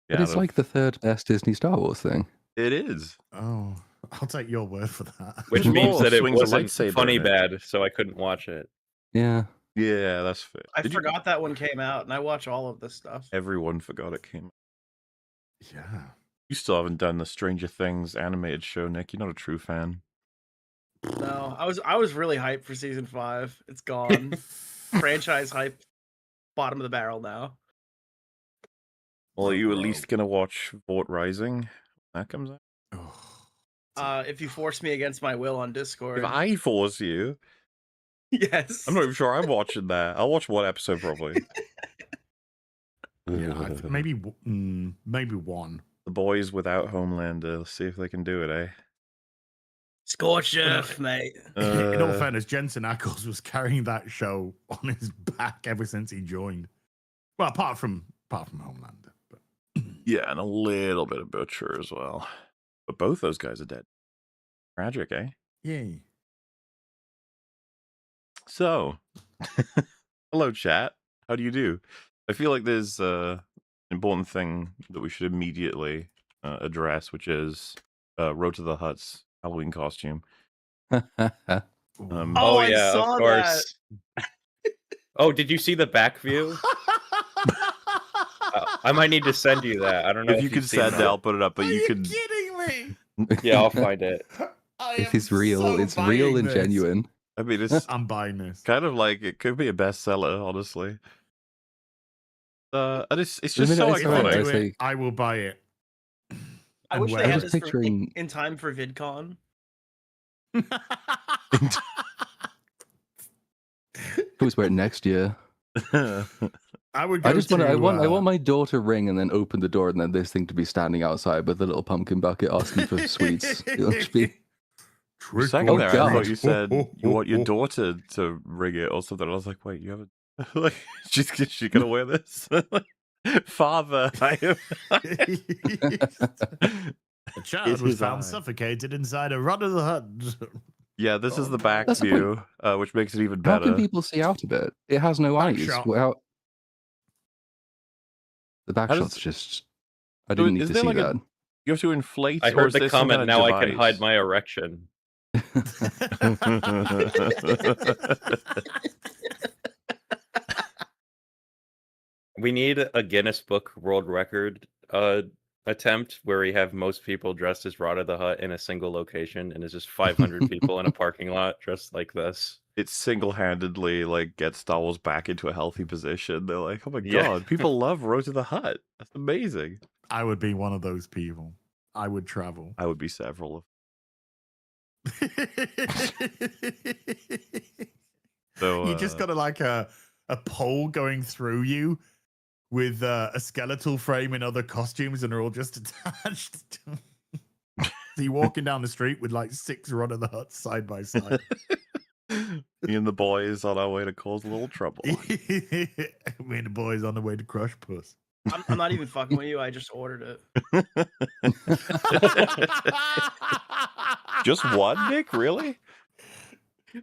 But it's like the third best Disney Star Wars thing. It is. Oh, I'll take your word for that. Which means that it swings a wasn't lightsaber funny in it. bad, so I couldn't watch it. Yeah. Yeah, that's fair. I forgot that one came out, and I watch all of this stuff. Everyone forgot it came out. Yeah. You still haven't done the Stranger Things animated show, Nick. You're not a true fan. No, I was really hyped for season 5. It's gone. Franchise hype, bottom of the barrel now. Well, are you at least gonna watch Fort Rising when that comes out? If you force me against my will on Discord. If I force you, yes. I'm not even sure I'm watching that. I'll watch one episode probably. Yeah, maybe one. The boys without Homelander. Let's see if they can do it, eh? Scorched earth, mate. In all fairness, Jensen Ackles was carrying that show on his back ever since he joined. Well, apart from Homelander. But... yeah, and a little bit of Butcher as well. But both those guys are dead. Tragic, eh? Yay. So, hello, chat. How do you do? I feel like there's an important thing that we should immediately address, which is Road to the Hutt's Halloween costume. Oh yeah, of course. Oh, did you see the back view? I might need to send you that. I don't know if you can send it. I'll put it up. But you can. Kidding me? Yeah, I'll find it. If it's real, it's real and genuine. I mean, it's I'm buying this. Kind of like it could be a bestseller, honestly. And it's just so iconic. I will buy it. I wish they had this in time for VidCon. Who's wear it next year? I want my door to ring and then open the door and then this thing to be standing outside with a little pumpkin bucket asking for sweets. It'll just be. For a second there, I thought you said you want your daughter to ring it or something. I was like, wait, you haven't. Like, she's gonna wear this? Father, I am. A child was found suffocated inside a Run of the Hut. Yeah, this is the back view, which makes it even better. How can people see out of it? It has no eyes. Well, the back shot's just. I didn't need to see that. You have to inflate. I heard the comment. Now I can hide my erection. We need a Guinness Book World Record attempt where we have most people dressed as Rod of the Hutt in a single location, and it's just 500 people in a parking lot dressed like this. It single-handedly like gets Star Wars back into a healthy position. They're like, oh my god, people love Road to the Hutt. That's amazing. I would be one of those people. I would travel. I would be several of So you just got like a pole going through you with a skeletal frame in other costumes, and they're all just attached. So you're walking down the street with like 6 Run of the Hutts side by side. Me and the boys on our way to cause a little trouble. Me and the boys on the way to crush puss. I'm not even fucking with you. I just ordered it. Just one, Nick? Really?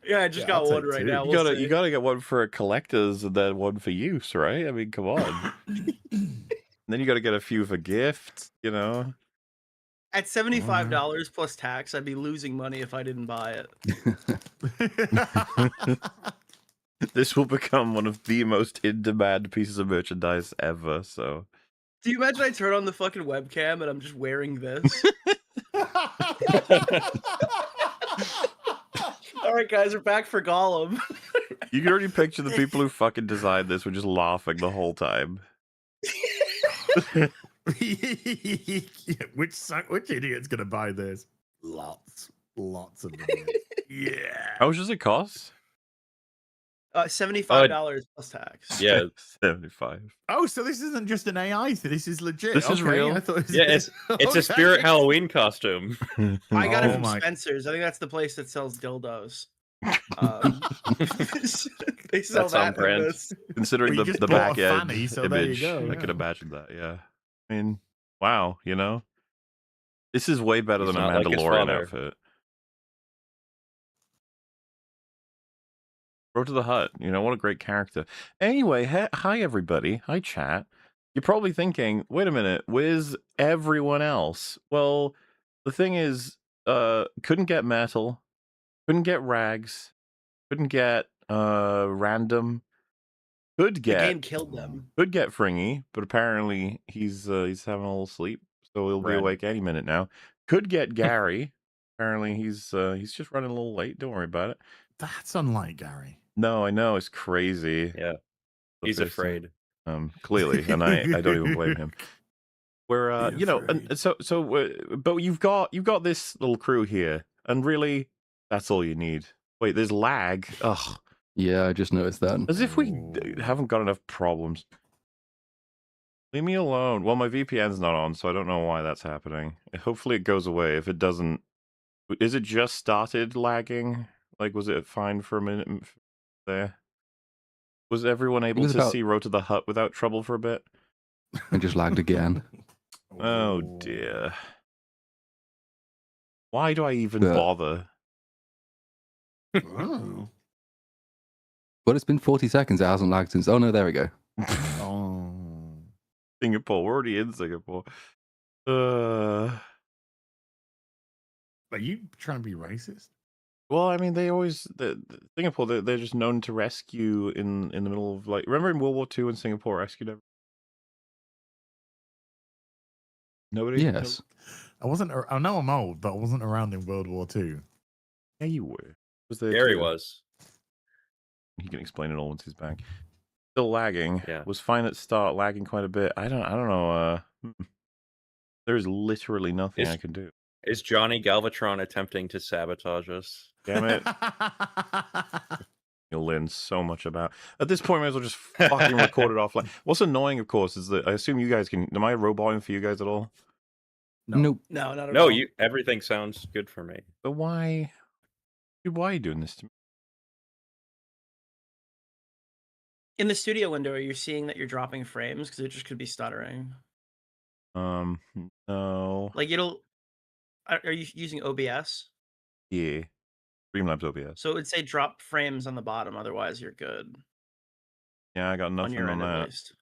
Yeah, I just got one right now. You gotta get one for collectors and then one for use, right? I mean, come on. Then you gotta get a few for gifts, you know. At $75 plus tax, I'd be losing money if I didn't buy it. This will become one of the most in-demand pieces of merchandise ever, so... Do you imagine I turn on the fucking webcam and I'm just wearing this? Alright guys, we're back for Gollum. You can already picture the people who fucking designed this were just laughing the whole time. Which idiot's gonna buy this? Lots of money. Yeah. How much does it cost? $75 plus tax. Yeah, 75. Oh, so this isn't just an AI thing. This is legit. This is real. I thought it was... Yeah, it's a Spirit Halloween costume. I got it from Spencer's. I think that's the place that sells dildos. They sell that brand. Considering the back end fanny, so image, I can imagine that. Yeah, I mean, wow, you know, this is way better than a Mandalorian outfit. Road to the Hutt, you know, what a great character. Anyway, hi everybody. Hi chat. You're probably thinking, wait a minute, where's everyone else? Well, the thing is, couldn't get metal, couldn't get rags, couldn't get random, The game killed them. could get Fringy, but apparently he's having a little sleep, so he'll be Ren. awake any minute now. Could get Gary. Apparently he's just running a little late. Don't worry about it. That's unlike Gary. No, I know, it's crazy. Yeah, The he's first time. afraid. Clearly, and I don't even blame him. Where Be you know, afraid. and but you've got this little crew here, and really, that's all you need. Wait, there's lag. Ugh, Yeah, I just noticed that. as if we Oh. haven't got enough problems. Leave me alone. Well, my VPN's not on, so I don't know why that's happening. Hopefully, it goes away. If it doesn't, is it just started lagging? Like, was it fine for a minute there? Was everyone able was to about- see Road to the Hut without trouble for a bit? I just lagged again. Oh dear. Why do I even Yeah. bother? Oh. But it's been 40 seconds. It hasn't lagged since. Oh no, there we go. Oh. Singapore. We're already in Singapore. Are you trying to be racist? Well, I mean, they always Singapore. They're just known to rescue in the middle of, like, remember in World War II when Singapore rescued everyone? Nobody. Yes. I wasn't. I know I'm old, but I wasn't around in World War II. Yeah, you were. Was there Gary too? was. He can explain it all once he's back. Still lagging. Yeah. Was fine at start, lagging quite a bit. I don't know. There's literally nothing I can do. Is Johnny Galvatron attempting to sabotage us? Damn it. You'll learn so much about. At this point, I might as well just fucking record it offline. What's annoying, of course, is that I assume you guys can. Am I roboting for you guys at all? Nope. No, not at No, all. everything sounds good for me. But why? Dude, why are you doing this to me? In the studio window, are you seeing that you're dropping frames? Because it just could be stuttering. No. Like are you using OBS? Yeah. Streamlabs OBS. So it would say drop frames on the bottom. Otherwise, you're good Yeah, I got on nothing your on end at that. least.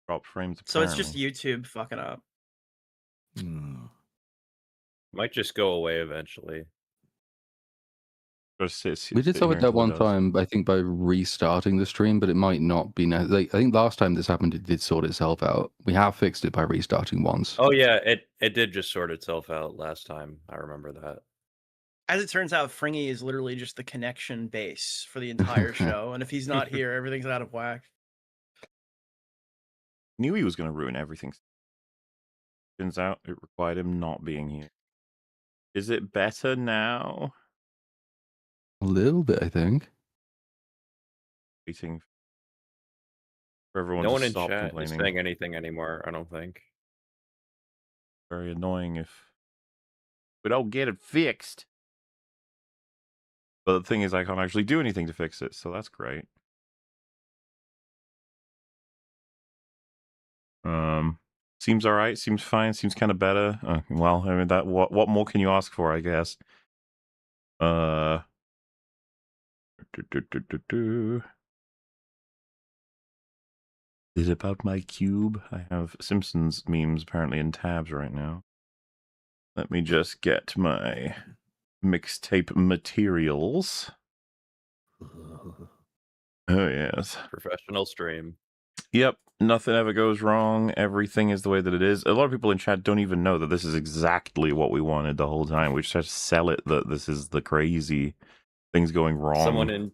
Drop frames. So it's just apparently. YouTube fucking up. Might just go away eventually. We did solve it that one time, I think, by restarting the stream, but it might not be. I think last time this happened, it did sort itself out. We have fixed it by restarting once. Oh yeah, it did just sort itself out last time. I remember that. As it turns out, Fringy is literally just the connection base for the entire show, and if he's not here, everything's out of whack. Knew he was going to ruin everything. Turns out it required him not being here. Is it better now? A little bit, I think. Waiting for everyone No to one in stop chat is complaining. saying anything anymore, I don't think. Very annoying if we don't get it fixed. But the thing is, I can't actually do anything to fix it, so that's great. Seems all right. Seems fine. Seems kind of better. Well, I mean, that what more can you ask for? I guess. Is it about my cube? I have Simpsons memes apparently in tabs right now. Let me just get my mixtape materials. Oh, yes. Professional stream. Yep. Nothing ever goes wrong. Everything is the way that it is. A lot of people in chat don't even know that this is exactly what we wanted the whole time. We just had to sell it that this is the crazy things going wrong.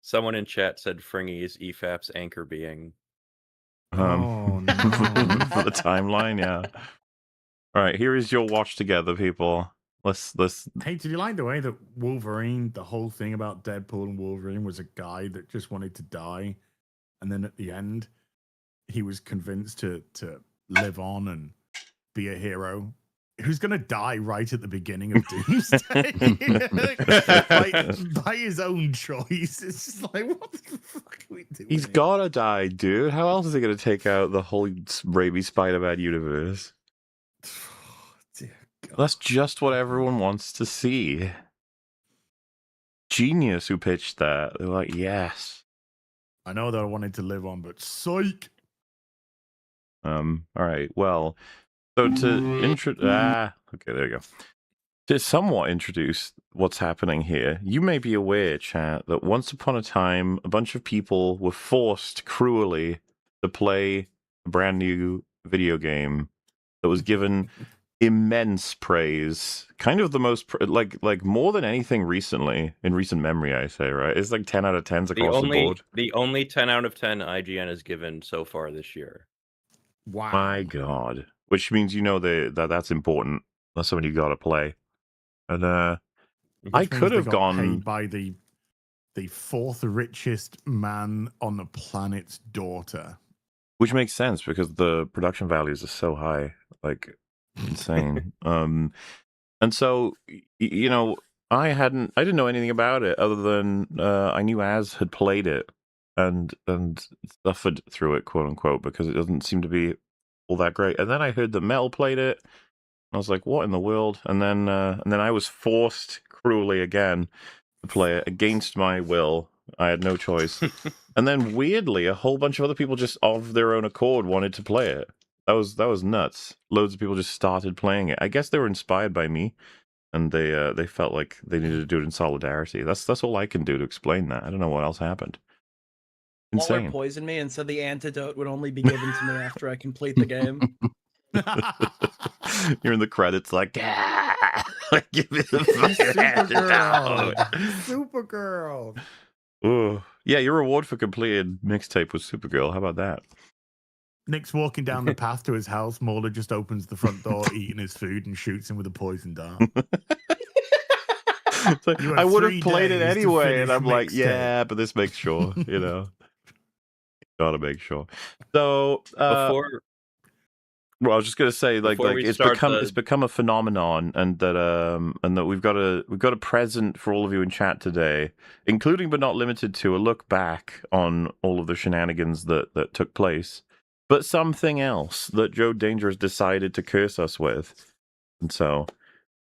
Someone in chat said Fringy is EFAP's anchor being. Oh, no. For the timeline, yeah. All right, here is your watch together, people. Let's. Hey, did you like the way that Wolverine, the whole thing about Deadpool and Wolverine was a guy that just wanted to die, and then at the end, he was convinced to live on and be a hero? Who's going to die right at the beginning of Doomsday? by his own choice. It's just like, what the fuck are we doing? He's gotta die, dude. How else is he gonna take out the whole Raimi Spider-Man universe? Dear God. That's just what everyone wants to see. Genius who pitched that. They're like, yes. I know that I wanted to live on, but psych. All right. Well, so to okay, there you go. To somewhat introduce what's happening here, you may be aware, chat, that once upon a time, a bunch of people were forced cruelly to play a brand new video game that was given immense praise. Kind of the most, like more than anything recently, in recent memory, I say, right? It's like 10 out of 10s across the board. The only 10 out of 10 IGN has given so far this year. Wow. My God. Which means that's important. That's something you got to play. And I could have gone paid by the fourth richest man on the planet's daughter. Which makes sense because the production values are so high, like insane. And so you know, I didn't know anything about it other than I knew Az had played it and suffered through it, quote unquote, because it doesn't seem to be all that great. And then I heard that Mel played it. I was like, what in the world? And then I was forced cruelly again to play it against my will. I had no choice. And then weirdly, a whole bunch of other people just of their own accord wanted to play it. That was nuts. Loads of people just started playing it. I guess they were inspired by me, and they felt like they needed to do it in solidarity. That's all I can do to explain that. I don't know what else happened. Waller Insane. poisoned me and said the antidote would only be given to me after I complete the game. You're in the credits like, give me the Supergirl. Supergirl. Ooh. Yeah, your reward for completed Mixtape was Supergirl. How about that? Nick's walking down the path to his house. Mauler just opens the front door, eating his food, and shoots him with a poison dart. Like, I would have played it days to anyway, and finish I'm like, Mixtape. yeah, but this makes sure, you know. Gotta make sure. So Before well, I was just gonna say, like Before we it's start become a phenomenon, and that we've got a present for all of you in chat today, including but not limited to a look back on all of the shenanigans that took place, but something else that Joe Dangerous decided to curse us with. And so,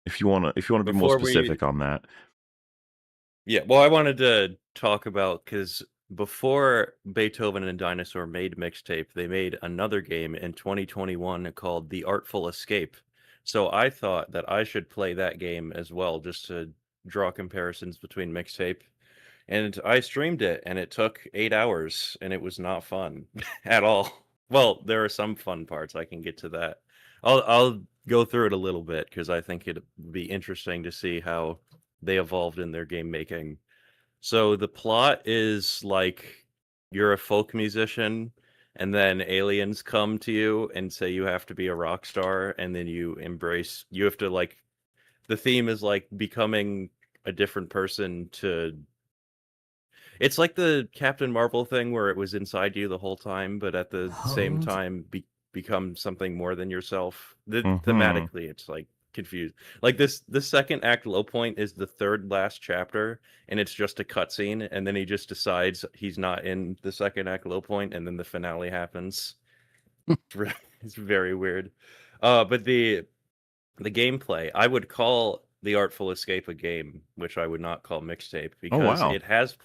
if you wanna be more specific on that, Yeah, well, I wanted to talk about because before Beethoven and Dinosaur made Mixtape, they made another game in 2021 called The Artful Escape. So I thought that I should play that game as well, just to draw comparisons between Mixtape. And I streamed it, and it took 8 hours, and it was not fun at all. Well, there are some fun parts. I can get to that. I'll go through it a little bit because I think it'd be interesting to see how they evolved in their game making. So the plot is like you're a folk musician, and then aliens come to you and say you have to be a rock star, and then you have to, like, the theme is like becoming a different person to. It's like the Captain Marvel thing where it was inside you the whole time, but at the same time become something more than yourself. Thematically, it's like confused. Like the second act low point is the third last chapter, and it's just a cutscene, and then he just decides he's not in the second act low point, and then the finale happens. It's very weird. But the gameplay, I would call The Artful Escape a game, which I would not call Mixtape, because wow. it has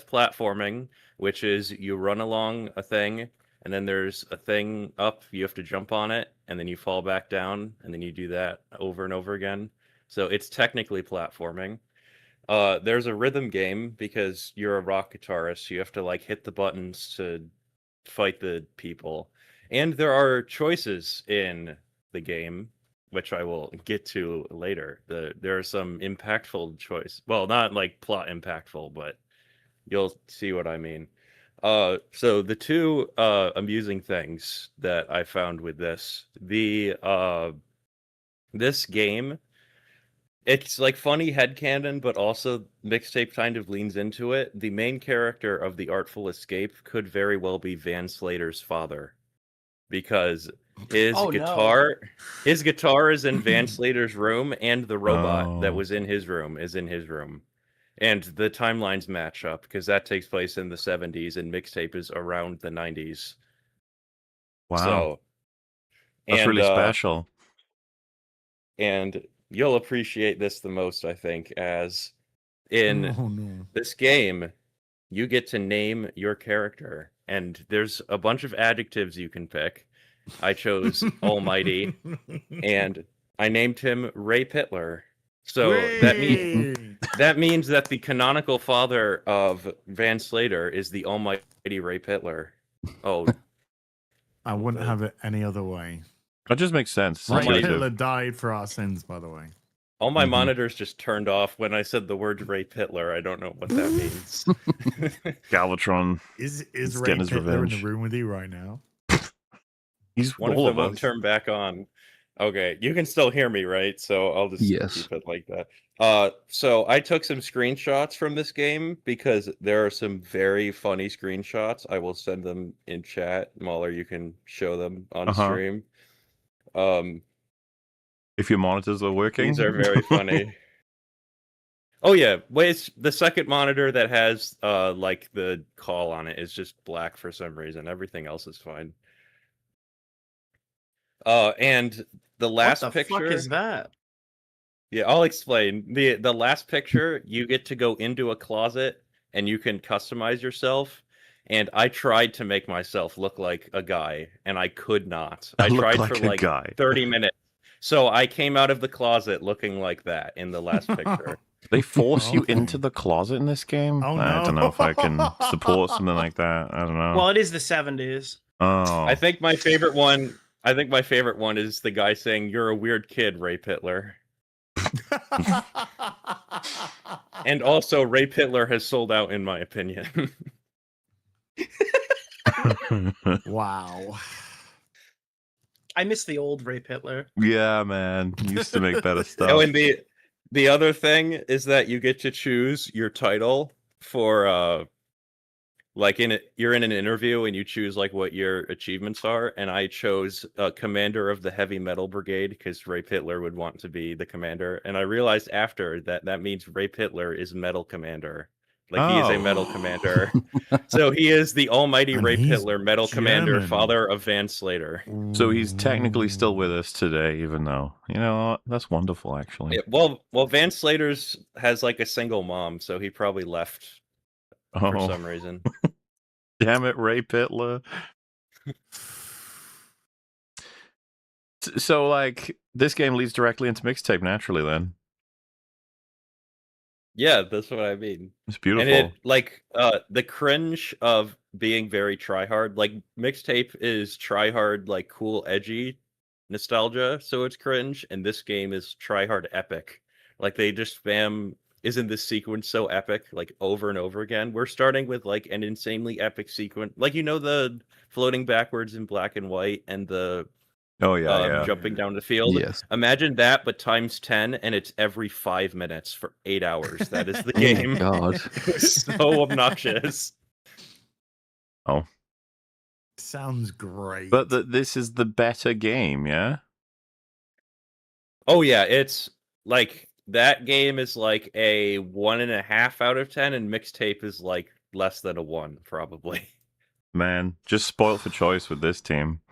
platforming, which is you run along a thing, and then there's a thing up, you have to jump on it, and then you fall back down, and then you do that over and over again. So it's technically platforming. There's a rhythm game because you're a rock guitarist, so you have to like hit the buttons to fight the people. And there are choices in the game, which I will get to later. There are some impactful choice. Well, not like plot impactful, but you'll see what I mean. So the two amusing things that I found with this game, it's like funny headcanon, but also Mixtape kind of leans into it. The main character of The Artful Escape could very well be Van Slater's father, because his guitar is in Van Slater's room, and the robot that was in his room is in his room. And the timelines match up because that takes place in the 70s and Mixtape is around the 90s. Wow. So, that's really special. And you'll appreciate this the most, I think, as in this game, you get to name your character. and there's a bunch of adjectives you can pick. I chose almighty, and I named him Ray Pitler. So that means that the canonical father of Van Slater is the almighty Ray Pitler. Oh, I wouldn't have it any other way. That just makes sense. Ray Almighty. Hitler died for our sins, by the way. all my monitors just turned off when I said the word Ray Pitler. I don't know what that means. Galvatron. Is He's Ray getting his Hitler in revenge. the room with you right now? He's One of all them of won't us. turn back on. Okay, you can still hear me, right? So I'll just Yes. keep it like that. So I took some screenshots from this game because there are some very funny screenshots. I will send them in chat. Mahler, you can show them on stream. If your monitors are working. These are very funny. Oh yeah, wait, it's the second monitor that has like the call on it is just black for some reason. Everything else is fine. And the last what the picture fuck is that? Yeah, I'll explain. The last picture, you get to go into a closet and you can customize yourself. And I tried to make myself look like a guy, and I could not. I Look tried like for a like guy. 30 minutes. So I came out of the closet looking like that in the last picture. They force you Okay. into the closet in this game? Oh, I don't no. know if I can support something like that. I don't know. Well, it is the 70s. Oh. I think my favorite one is the guy saying, "You're a weird kid, Ray Pitler." And also, Ray Pitler has sold out, in my opinion. Wow. I miss the old Ray Pitler. Yeah, man. He used to make better stuff. Oh, and the other thing is that you get to choose your title for like you're in an interview and you choose like what your achievements are, and I chose commander of the heavy metal brigade because Ray Pitler would want to be the commander, and I realized after that means Ray Pitler is metal commander. Like he is a metal commander. So he is the almighty And Ray he's Pitler, metal commander, German. father of Van Slater. So he's technically still with us today, even though, you know, that's wonderful, actually. Yeah, well, Van Slater's has like a single mom, so he probably left for Oh, some reason. damn it, Ray Pitler. So, like, this game leads directly into Mixtape naturally, then. Yeah, that's what I mean. It's beautiful. And it like the cringe of being very tryhard. Like Mixtape is tryhard, like cool, edgy nostalgia, so it's cringe. And this game is tryhard epic. Like they just spam, isn't this sequence so epic? Like over and over again. We're starting with like an insanely epic sequence. Like the floating backwards in black and white and the jumping down the field. Yes. Imagine that, but times 10, and it's every 5 minutes for 8 hours. That is the Oh my game. God. It's so obnoxious. Oh. Sounds great. But this is the better game, yeah? Oh yeah, it's like that game is like a 1.5 out of 10, and Mixtape is like less than a 1, probably. Man, just spoiled for choice with this team.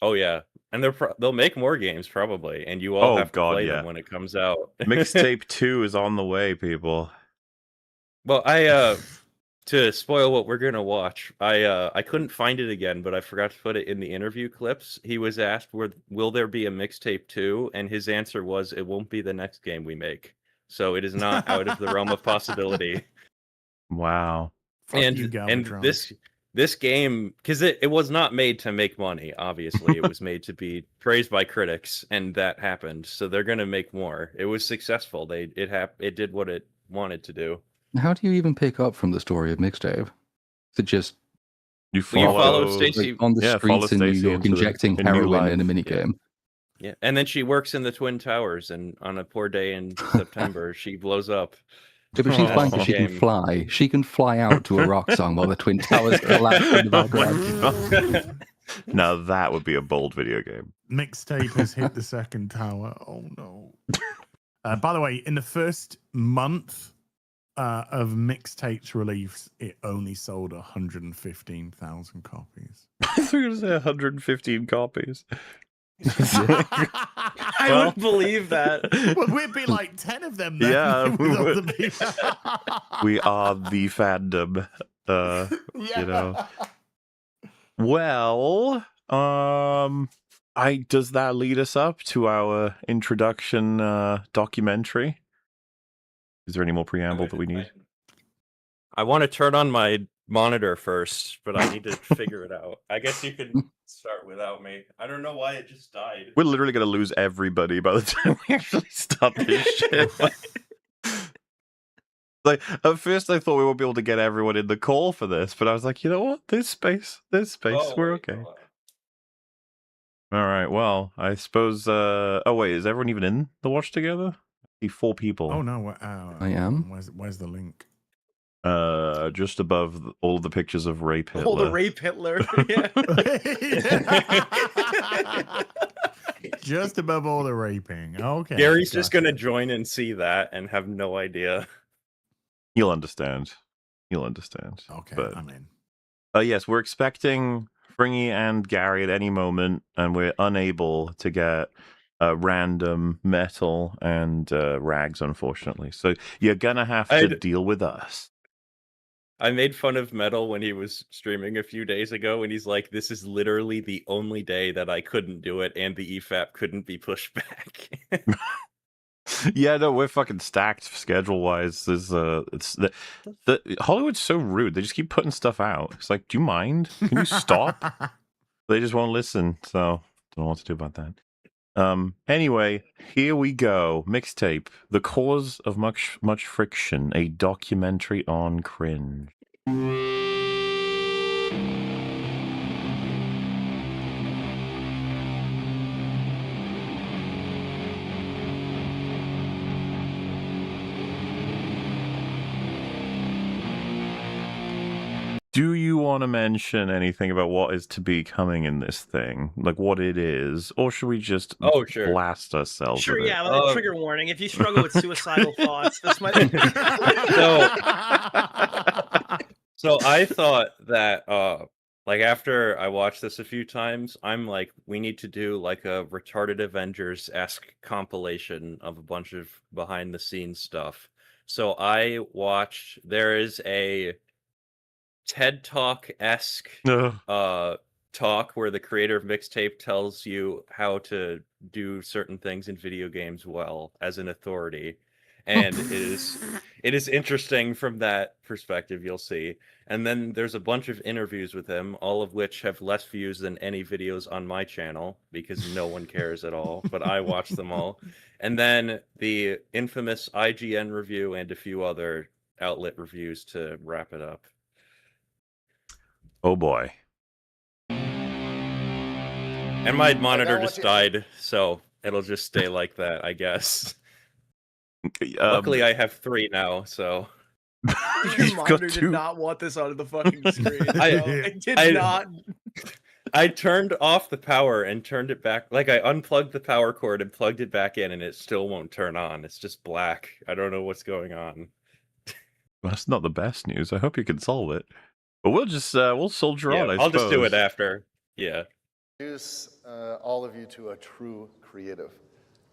Oh yeah, and they'll make more games probably, and you all have to play them when it comes out. Mixtape 2 is on the way, people. Well, to spoil what we're gonna watch, I couldn't find it again, but I forgot to put it in the interview clips. He was asked, "Will there be a Mixtape 2?" And his answer was, "It won't be the next game we make." So it is not out of the realm of possibility. Wow. And this game, because it was not made to make money, obviously. It was made to be praised by critics, and that happened. So they're going to make more. It was successful. It did what it wanted to do. How do you even pick up from the story of Mixtape? Is it just You follow Stacey on the streets in New York injecting heroin in a minigame? Yeah, and then she works in the Twin Towers, and on a poor day in September, she blows up. Yeah, but she's fine because she can fly. She can fly out to a rock song while the Twin Towers collapse in the background. Now that would be a bold video game. Mixtape has hit the second tower. Oh no. By the way, in the first month of Mixtape's release, it only sold 115,000 copies. I thought you were going to say 115 copies. I wouldn't believe that. Well, we'd be like 10 of them then. Yeah, we with all would. the people. We are the fandom. Yeah. You know. Well, does that lead us up to our introduction documentary? Is there any more preamble that we need? I want to turn on my monitor first, but I need to figure it out. I guess you can start without me. I don't know why it just died. We're literally going to lose everybody by the time we actually start this shit. Like, at first I thought we would be able to get everyone in the call for this, but I was like, you know what? There's space. Oh, We're wait, okay. hold on. All right. Well, I suppose. Oh wait, is everyone even in the watch together? I see 4 people. Oh no! I am. Where's the link? Just above all the pictures of rape Hitler. All the rape Hitler. Yeah. Just above all the raping. Okay. Gary's just gotcha. gonna join and see that and have no idea. You'll understand. Okay, But I'm in. yes, we're expecting Fringy and Gary at any moment, and we're unable to get random Metal and Rags, unfortunately. So you're gonna have to deal with us. I made fun of Metal when he was streaming a few days ago, and he's like, "This is literally the only day that I couldn't do it, and the EFAP couldn't be pushed back." Yeah, no, we're fucking stacked schedule-wise. There's it's the Hollywood's so rude. They just keep putting stuff out. It's like, do you mind? Can you stop? They just won't listen. So don't know what to do about that. Anyway, here we go. Mixtape: The Cause of Much Friction, a documentary on cringe. Do you want to mention anything about what is to be coming in this thing? Like what it is? Or should we just blast ourselves Sure, with yeah, it? trigger warning. If you struggle with suicidal thoughts, this might So I thought that like after I watched this a few times, I'm like, we need to do like a Retarded Avengers-esque compilation of a bunch of behind the scenes stuff. So I watched, there is a TED Talk-esque talk where the creator of Mixtape tells you how to do certain things in video games well as an authority. And it is interesting from that perspective, you'll see. And then there's a bunch of interviews with him, all of which have less views than any videos on my channel because no one cares at all, but I watch them all. And then the infamous IGN review and a few other outlet reviews to wrap it up. Oh boy. And my monitor just died, so it'll just stay like that, I guess. Luckily, I have 3 now, so. Your monitor did not want this on the fucking screen. It did not. I turned off the power and turned it back. Like, I unplugged the power cord and plugged it back in, and it still won't turn on. It's just black. I don't know what's going on. That's not the best news. I hope you can solve it. But we'll just, we'll soldier on, I I'll suppose. just do it after. Yeah. Introduce all of you to a true creative.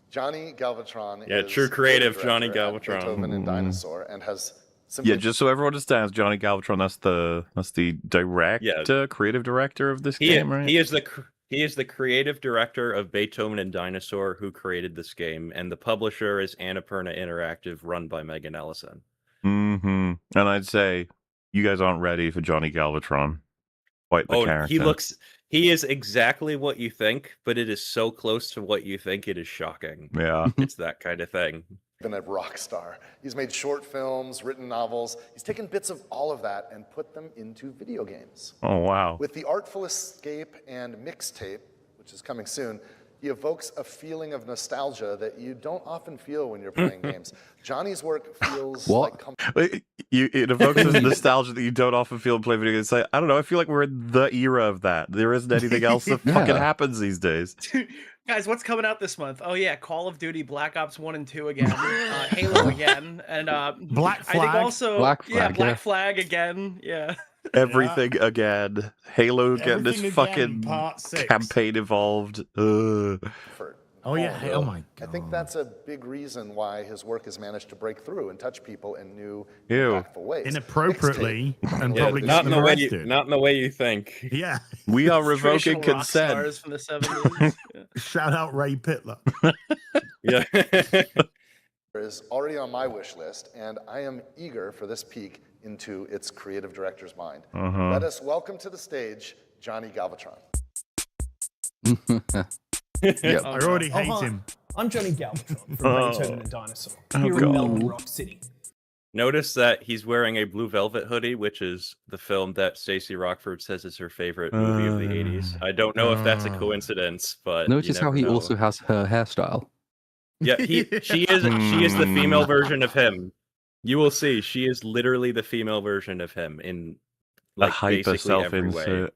Johnny Galvatron is true creative Johnny director at Galvatron. Beethoven and Dinosaur, and has simply... Yeah, just so everyone understands, Johnny Galvatron, that's the creative director of this game, right? He is the creative director of Beethoven and Dinosaur, who created this game, and the publisher is Annapurna Interactive, run by Megan Ellison. Mm-hmm. And I'd say you guys aren't ready for Johnny Galvatron. Quite the character. He is exactly what you think, but it is so close to what you think it is shocking. Yeah. It's that kind of thing. Been a rock star. He's made short films, written novels. He's taken bits of all of that and put them into video games. Oh, wow. With The Artful Escape and Mixtape, which is coming soon, he evokes a feeling of nostalgia that you don't often feel when you're playing games. Johnny's work feels like... It evokes this nostalgia that you don't often feel in play video games. It's like, I don't know, I feel like we're in the era of that. There isn't anything else that fucking happens these days. Guys, what's coming out this month? Oh yeah, Call of Duty Black Ops 1 and 2 again, Halo again, and Black Flag. I think also Black Flag, Black Flag again, yeah. Everything again. Halo getting this Everything fucking again, part 6. campaign involved. For Oh yeah. Hey, oh my god. I think that's a big reason why his work has managed to break through and touch people in new, Ew. impactful ways. Inappropriately and Yeah, probably not get in them the way you, arrested. not in the way you think. Yeah. We are Traditional revoking rock stars consent. from the 70s. Yeah. Shout out Ray Pitler. Yeah. is already on my wish list, and I am eager for this peek into its creative director's mind. Let us welcome to the stage Johnny Galvatron. Yep. I already hate hi. him. I'm Johnny Galvatron from Beethoven and Dinosaur, here God. in Melbourne Rock City. Notice that he's wearing a Blue Velvet hoodie, which is the film that Stacey Rockford says is her favorite movie of the 80s. I don't know if that's a coincidence, but Notice you how never he know. also has her hairstyle. Yeah, she is the female version of him. You will see, she is literally the female version of him in like hyper basically every way. self-insert.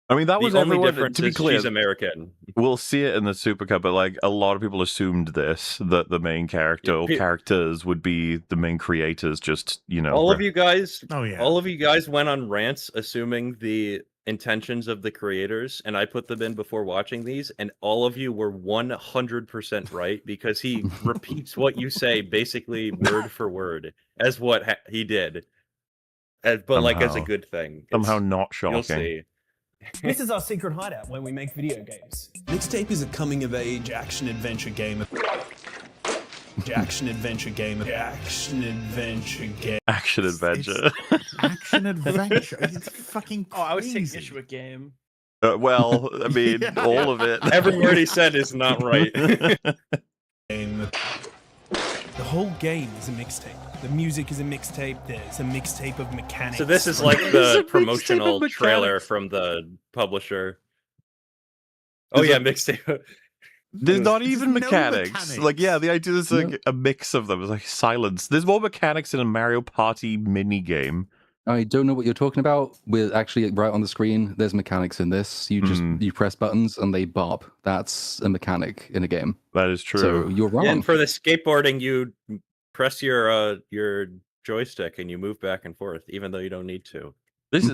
I mean, that was The only everyone. difference To be is clear, she's American. we'll see it in the Supercut, but like a lot of people assumed that the main character or characters would be the main creators. Just all of you guys, Oh yeah. all of you guys went on rants assuming the intentions of the creators, and I put them in before watching these, and all of you were 100% right because he repeats what you say basically word for word as what he did, but like as a Somehow. good thing. Somehow not shocking. You'll see. This is our secret hideout where we make video games. Mixtape is a coming-of-age action-adventure game. Action-adventure game. Action-adventure game. Action adventure. Action adventure. It's fucking crazy. Oh, I was taking issue with game. Well, I mean, Yeah. all of it. Every word he said is not right. Game. The whole game is a mixtape. The music is a mixtape. There's a mixtape of mechanics. So this is like It's a the mixtape promotional of trailer mechanics. from the publisher. Oh yeah, mixtape. There's not There's even no mechanics. mechanics. Like, yeah, the idea is like a mix of them. It's like silence. There's more mechanics in a Mario Party mini game. I don't know what you're talking about. We're actually right on the screen. There's mechanics in this. You just you press buttons and they bop. That's a mechanic in a game. That is true. So you're wrong. And for the skateboarding, you press your joystick and you move back and forth, even though you don't need to. This is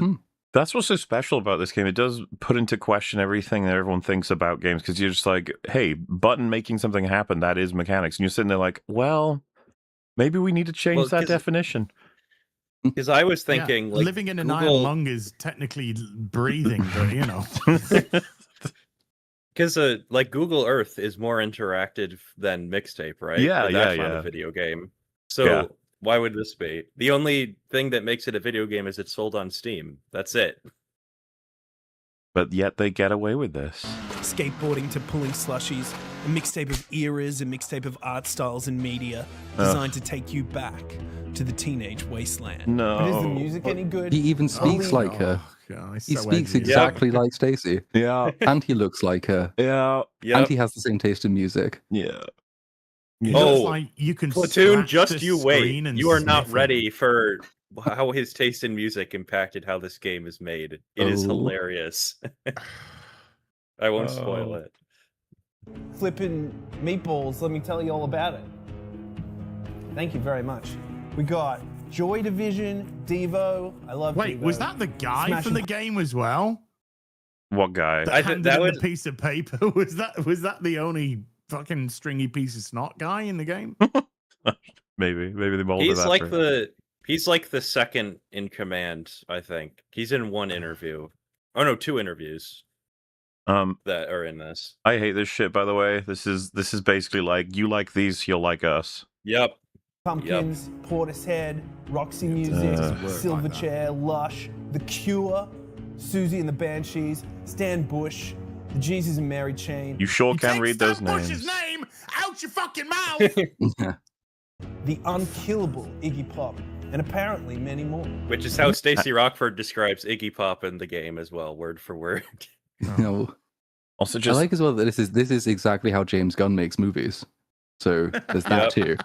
that's what's so special about this game. It does put into question everything that everyone thinks about games because you're just like, hey, button making something happen, that is mechanics. And you're sitting there like, well, maybe we need to change that definition. Because I was Yeah, thinking, like, living in an Google... iron lung is technically breathing, but you know. Because like Google Earth is more interactive than Mixtape, right? Yeah, But yeah, that's not yeah. a video game. So why would this be? The only thing that makes it a video game is it's sold on Steam. That's it. But yet they get away with this. Skateboarding to pulling slushies, a mixtape of eras, a mixtape of art styles and media, designed to take you back to the teenage wasteland. No. But is the music any good? He even speaks like her. God, he's He so speaks edgy. exactly like Stacey. Yeah. And he looks like her. Yeah. And he has the same taste in music. Yeah. He Oh, looks like you can Platoon, scratch just the you wait. screen and You are not sniff ready for how his taste in music impacted how this game is made. It is hilarious. I won't spoil it. Flipping meatballs, let me tell you all about it. Thank you very much. We got Joy Division, Devo. I love Wait, Devo. was that the guy Smashing from the game as well? What guy? That I handed that him would- the piece of paper? Was that the only fucking stringy piece of snot guy in the game? Maybe they molded He's that like through. he's like the second in command, I think. He's in one interview. Oh no, 2 interviews that are in this. I hate this shit, by the way. This is basically like, you like these, you'll like us. Yep. Pumpkins, Portishead, Roxy Music, Silverchair, Lush, The Cure, Susie and the Banshees, Stan Bush, the Jesus and Mary Chain, You sure can Take read those Stan Bush's names. name out your fucking mouth. the unkillable Iggy Pop, and apparently many more. Which is how Stacey Rockford describes Iggy Pop in the game as well, word for word. No. Also, I just like as well that this is exactly how James Gunn makes movies. So there's that too.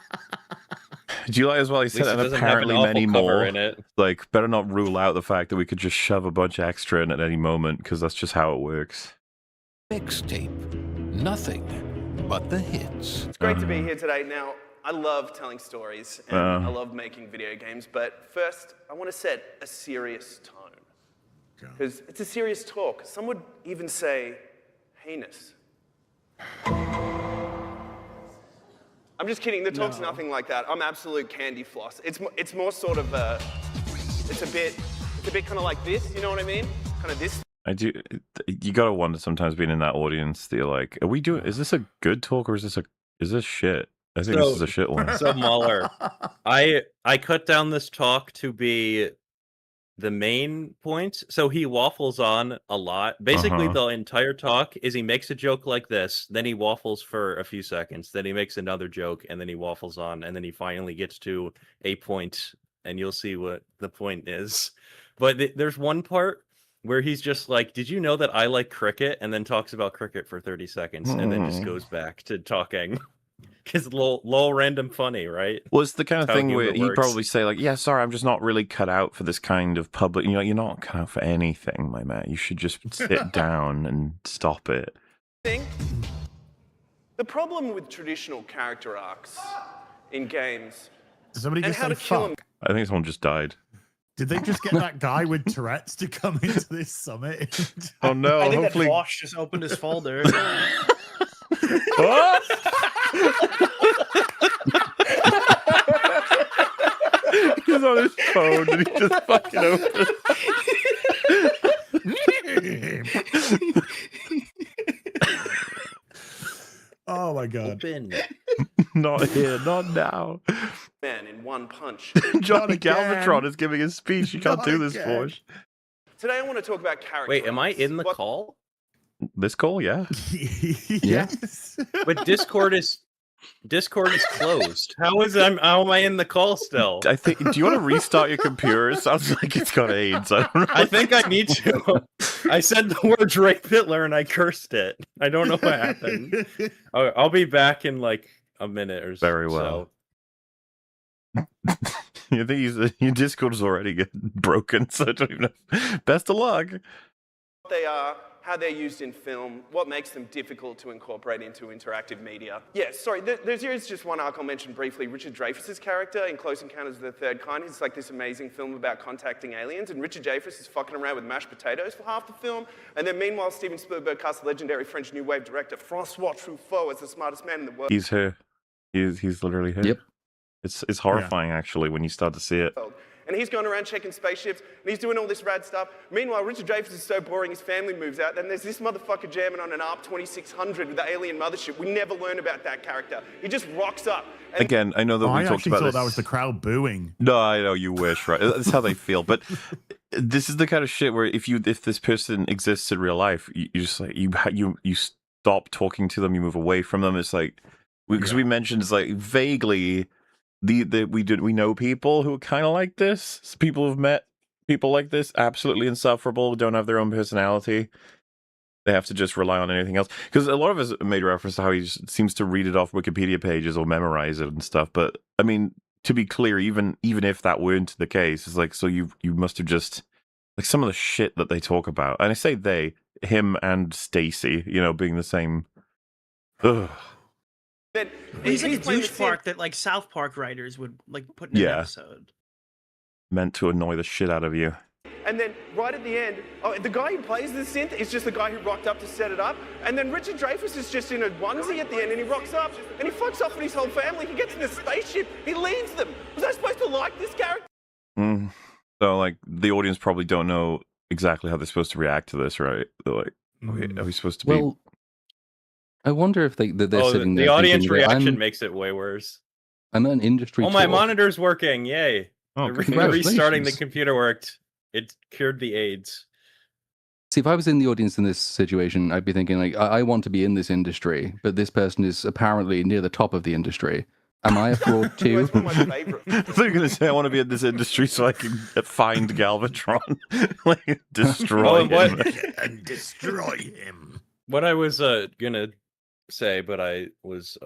do you like as well? He At said, least it and doesn't have an apparently awful many cover more. in it. Like, better not rule out the fact that we could just shove a bunch extra in at any moment, because that's just how it works. Mixtape. Nothing but the hits. It's great to be here today. Now, I love telling stories and I love making video games, but first, I want to set a serious tone. Because it's a serious talk. Some would even say heinous. I'm just kidding. The talk's nothing like that. I'm absolute candy floss. It's more sort of it's a bit kind of like this. You know what I mean? Kind of this. I do. You gotta wonder sometimes being in that audience. They're like, "Are we doing? Is this a good talk or is this shit?" I think this is a shit one. So Mahler, I cut down this talk to be the main point. So he waffles on a lot. Basically, the entire talk is he makes a joke like this, then he waffles for a few seconds, then he makes another joke, and then he waffles on, and then he finally gets to a point, and you'll see what the point is. But there's one part where he's just like, "Did you know that I like cricket?" and then talks about cricket for 30 seconds, and then just goes back to talking. Because lol random funny, right? Well, it's the kind of thing where he'd probably say like, "Yeah, sorry, I'm just not really cut out for this kind of public. You know, you're not cut out for anything, my man. You should just sit down and stop it." The problem with traditional character arcs in games. Did somebody and just how say to kill fuck? him. I think someone just died. Did they just get that guy with Tourette's to come into this summit? Oh no! I think hopefully... that Bosch just opened his folder. What? He's on his phone and he just fucking opened. Oh my god! Open. Not here, not now. Man, in one punch. Johnny Galvatron is giving a speech. You can't do this, Bosch. Today I want to talk about character. Wait, am I arcs. in the call? This call, yeah. Yes. But Discord is closed. How am I in the call still? I think. Do you want to restart your computer? It sounds like it's got AIDS. I don't know. I think I need to. I said the word rape Hitler and I cursed it. I don't know what happened. I'll be back in like a minute or so. Very well. You think your Discord is already getting broken, so I don't even know. Best of luck. What they are, how they're used in film, what makes them difficult to incorporate into interactive media. Yeah, sorry, there's just one arc I'll mention briefly. Richard Dreyfuss's character in Close Encounters of the Third Kind is like this amazing film about contacting aliens, and Richard Dreyfuss is fucking around with mashed potatoes for half the film, and then meanwhile Steven Spielberg casts the legendary French New Wave director Francois Truffaut as the smartest man in the world. He's her. He's literally her. Yep. It's horrifying actually when you start to see it. And he's going around checking spaceships, and he's doing all this rad stuff. Meanwhile, Richard Dreyfuss is so boring, his family moves out. Then there's this motherfucker jamming on an ARP 2600 with the alien mothership. We never learn about that character. He just rocks up. And again, I know that we talked about thought this. That was the crowd booing. No, I know you wish, right? That's how they feel. But this is the kind of shit where if this person exists in real life, you just like you stop talking to them, you move away from them. It's like because we mentioned it's like vaguely. We know people who are kind of like this. People who've met people like this, absolutely insufferable, don't have their own personality. They have to just rely on anything else. Because a lot of us made reference to how he just seems to read it off Wikipedia pages or memorize it and stuff. But I mean, to be clear, even if that weren't the case, it's like so you must have just like some of the shit that they talk about. And I say they, him and Stacy, being the same. Ugh. He's like a douche that like South Park writers would like put in an episode. Meant to annoy the shit out of you. And then right at the end, the guy who plays the synth is just the guy who rocked up to set it up. And then Richard Dreyfuss is just in a onesie at the end, and he rocks up and he fucks off with his whole family. He gets in a spaceship. He leaves them. Was I supposed to like this character? So like the audience probably don't know exactly how they're supposed to react to this, right? They're like, are we supposed to be? Well, I wonder if they're sitting there. The audience thinking, reaction makes it way worse. I'm an industry. Oh, my monitor's working! Yay! Restarting the computer worked. It cured the AIDS. See, if I was in the audience in this situation, I'd be thinking like, I want to be in this industry, but this person is apparently near the top of the industry. Am I a fraud too? That's one of my favorite. I thought you were going to say I want to be in this industry so I can find Galvatron, like destroy him, and destroy him. What I was gonna say, but I was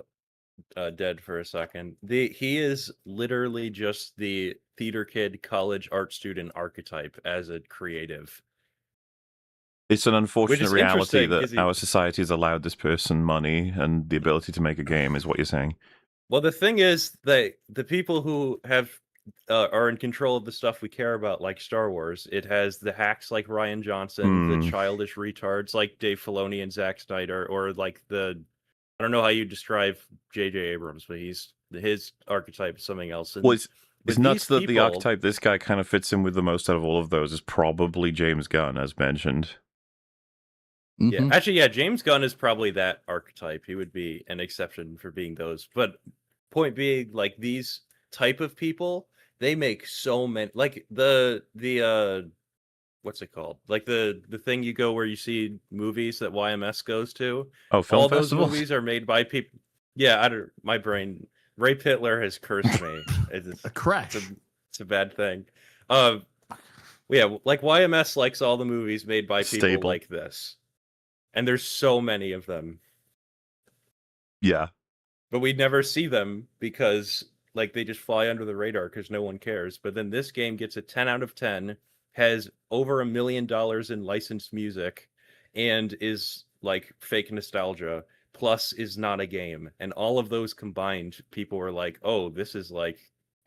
dead for a second. He is literally just the theater kid, college art student archetype as a creative. It's an unfortunate reality that our society has allowed this person money and the ability to make a game, is what you're saying. Well, the thing is that the people who have are in control of the stuff we care about, like Star Wars, it has the hacks like Rian Johnson, the childish retards like Dave Filoni and Zack Snyder, or like the I don't know how you describe J.J. Abrams, but his archetype is something else. And Well, it's with nuts these that the people- archetype this guy kind of fits in with the most out of all of those is probably James Gunn, as mentioned. Yeah, actually, yeah, James Gunn is probably that archetype. He would be an exception for being those. But point being, like, these type of people, they make so many, like the what's it called? Like the thing you go where you see movies that YMS goes to. Oh, film all festivals? those movies are made by people. Yeah, I don't. My brain. Ray Pitler has cursed me. It's A crash. It's a bad thing. Yeah, like YMS likes all the movies made by people Staple. like this, and there's so many of them. Yeah. But we never see them because like they just fly under the radar because no one cares. But then this game gets a 10 out of 10, has over $1 million in licensed music, and is like fake nostalgia, plus is not a game. And all of those combined, people were like, oh, this is like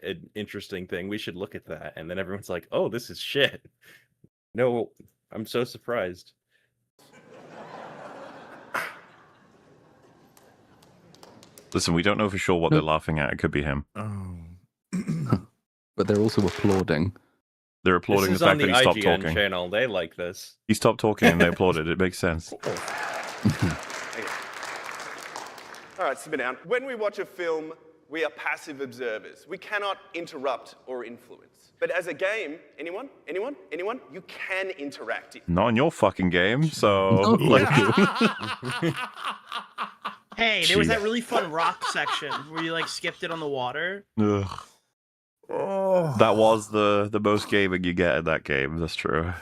an interesting thing. We should look at that. And then everyone's like, oh, this is shit. No, I'm so surprised. Listen, we don't know for sure what they're laughing at. It could be him. Oh. But they're also applauding. They're applauding This the is on fact the that he stopped IGN talking. channel. They like this. He stopped talking and they applauded. It makes sense. All right, sit down. When we watch a film, we are passive observers. We cannot interrupt or influence. But as a game, anyone, you can interact in. Not in your fucking game, so... like, Hey, there was Gee. that really fun rock section where you like skipped it on the water. ugh. That was the most gaming you get in that game. That's true.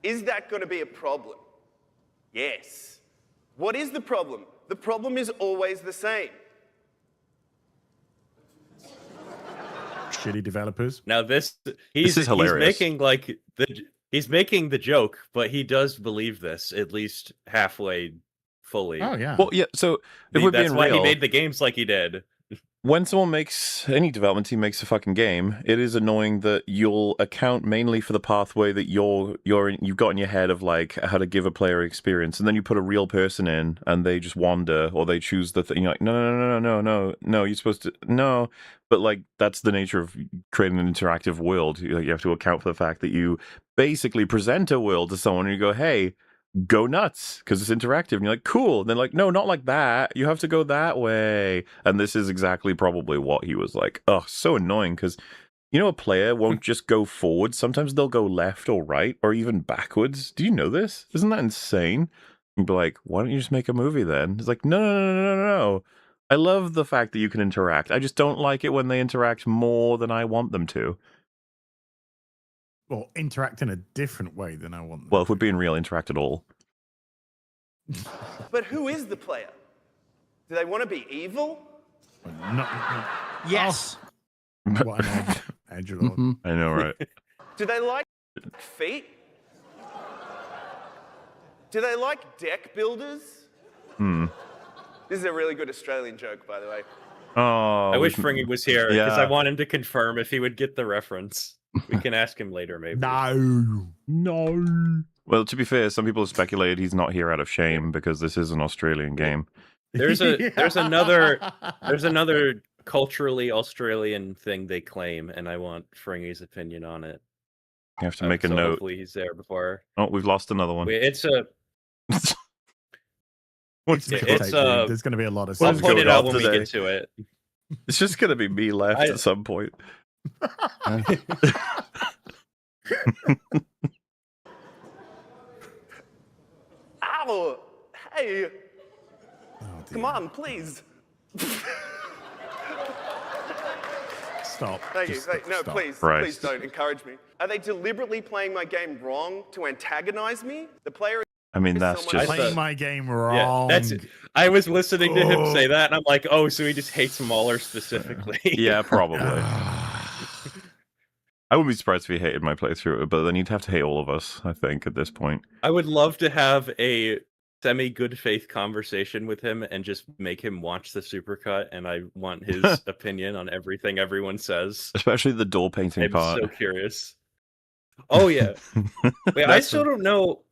Is that going to be a problem? Yes. What is the problem? The problem is always the same. Shitty developers. Now This is hilarious. He's making the joke, but he does believe this at least halfway fully. Oh yeah. Well, yeah, so if we're That's being why real... he made the games like he did. When someone makes any development team makes a fucking game, it is annoying that you'll account mainly for the pathway that you've got in your head of like how to give a player experience, and then you put a real person in and they just wander or they choose the thing. You're like, no, you're supposed to no, but like that's the nature of creating an interactive world. You have to account for the fact that you basically present a world to someone and you go, hey, go nuts because it's interactive, and you're like, cool. And they're like, no, not like that, you have to go that way. And this is exactly probably what he was like. Oh, so annoying, because a player won't just go forward. Sometimes they'll go left or right or even backwards. Do you know this? Isn't that insane? You'd be like, why don't you just make a movie then? It's like, no. I love the fact that you can interact. I just don't like it when they interact more than I want them to. Well, interact in a different way than I want them. Well, if we're being real, interact at all. But who is the player? Do they want to be evil? Yes. What an edgelord. I know, right? Do they like feet? Do they like deck builders? This is a really good Australian joke, by the way. Oh, I wish Fringy was here because Yeah. I want him to confirm if he would get the reference. We can ask him later, maybe. No. Well, to be fair, some people have speculated he's not here out of shame because this is an Australian game. There's another culturally Australian thing they claim, and I want Fringy's opinion on it. You have to make a So note. Hopefully he's there before. Oh, we've lost another one. It's a. It's It's, mixtape, dude. uh, There's going to be a lot of I'll is stuff. point it going out on when we today? get to it. It's just going to be me left I- at some point. Ow! Hey! Come on, please. Stop. Thank you. Just No, stop. please. Christ. Please don't encourage me. Are they deliberately playing my game wrong to antagonize me? The player I mean, that's someone- just... Playing my game Yeah, wrong. that's. I was listening to him say that, and I'm like, oh, so he just hates Mahler specifically. Yeah, probably. I wouldn't be surprised if he hated my playthrough, but then you'd have to hate all of us, I think, at this point. I would love to have a semi-good faith conversation with him and just make him watch the supercut, and I want his opinion on everything everyone says. Especially the door painting I'm part. so curious. Oh yeah. Wait, I That's still don't know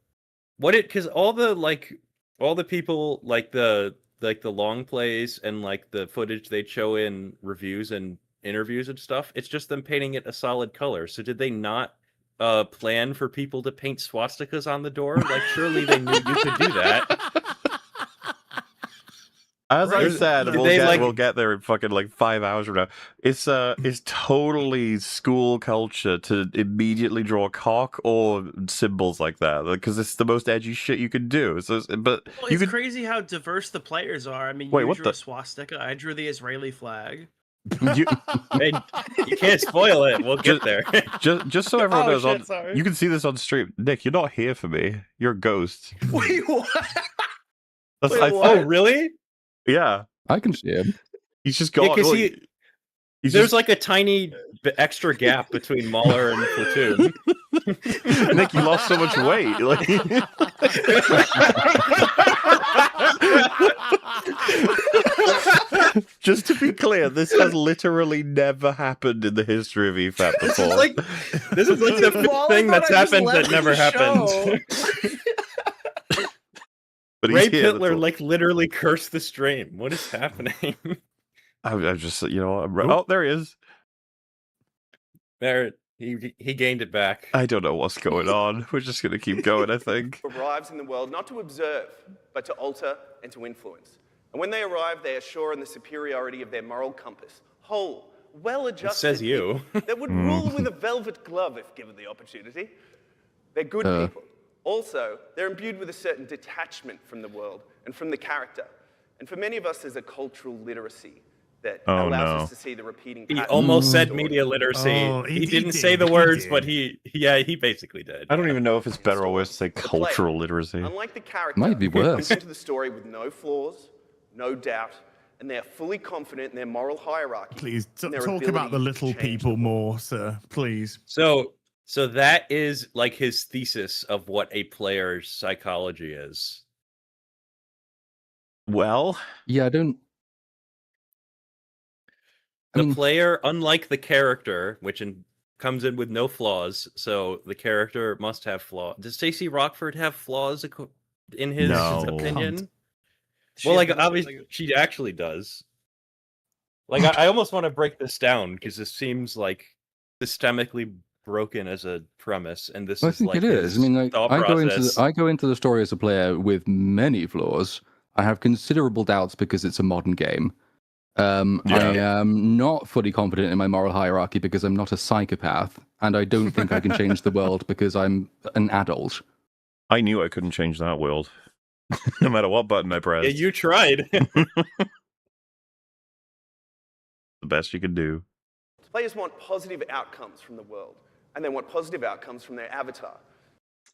what it, because all the people like the like the long plays and like the footage they show in reviews and interviews and stuff, it's just them painting it a solid color. So did they not plan for people to paint swastikas on the door? Like, surely they knew you could do that. As I said, Did we'll get there in fucking like 5 hours from now. It's totally school culture to immediately draw cock or symbols like that, because it's the most edgy shit you can do. But well, it's crazy how diverse the players are. I mean, you drew a swastika. I drew the Israeli flag. You can't spoil it. We'll get there. Just so everyone knows, you can see this on stream. Nick, you're not here for me. You're a ghost. Wait, what? What? Oh, really? Yeah, I can see him. He's just gone. There's like a tiny extra gap between Mauler and Platoon. Nick, you lost so much weight. Like... Just to be clear, this has literally never happened in the history of EFAP before. This is like the fifth thing that's happened that never happened. But Ray Pitler literally cursed the stream. What is happening? I'm just, oh, there he is. There, he gained it back. I don't know what's going on. We're just gonna keep going, I think. Arrives in the world not to observe, but to alter and to influence. And when they arrive, they are sure in the superiority of their moral compass, whole, well-adjusted. It says you. That would rule with a velvet glove if given the opportunity. They're good people. Also, they're imbued with a certain detachment from the world and from the character. And for many of us, there's a cultural literacy that allows us to see the repeating patterns. He almost said media literacy. He didn't say the words, but he basically did. I don't even know if it's better or worse to say cultural literacy. Unlike the character, might be worse. They into the story with no flaws, no doubt, and they're fully confident in their moral hierarchy. Please talk about the little people more, sir. Please. So that is like his thesis of what a player's psychology is. Well, yeah, The player, unlike the character, which comes in with no flaws, so the character must have flaws. Does Stacey Rockford have flaws in his opinion? Well, like, obviously, she actually does. Like, I almost want to break this down, because this seems like systemically broken as a premise, and this I think it is. I mean, like, I go into the story as a player with many flaws. I have considerable doubts because it's a modern game. I am not fully confident in my moral hierarchy because I'm not a psychopath, and I don't think I can change the world because I'm an adult. I knew I couldn't change that world, no matter what button I pressed. Yeah, you tried. The best you could do. Players want positive outcomes from the world, and they want positive outcomes from their avatar.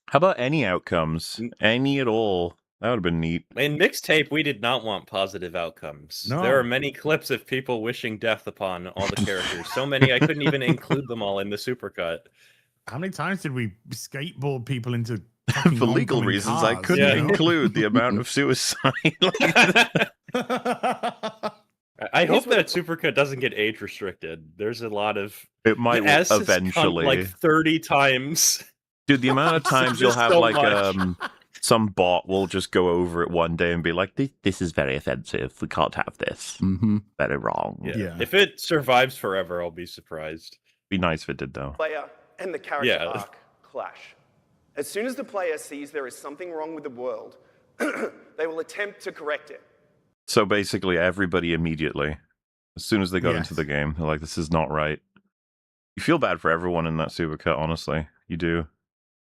How about any outcomes? Any at all? That would have been neat. In Mixtape, we did not want positive outcomes. No. There are many clips of people wishing death upon all the characters. So many, I couldn't even include them all in the supercut. How many times did we skateboard people into for legal reasons? Cars, I couldn't include the amount of suicide. I hope that supercut doesn't get age restricted. There's a lot of it might eventually, like 30 times. Dude, the amount of times you'll have so some bot will just go over it one day and be like, "This is very offensive. We can't have this. Very wrong." Yeah. If it survives forever, I'll be surprised. Be nice if it did, though. Player and the character arc clash. As soon as the player sees there is something wrong with the world, they will attempt to correct it. So basically, everybody immediately, as soon as they got into the game, they're like, "This is not right." You feel bad for everyone in that supercut, honestly. You do.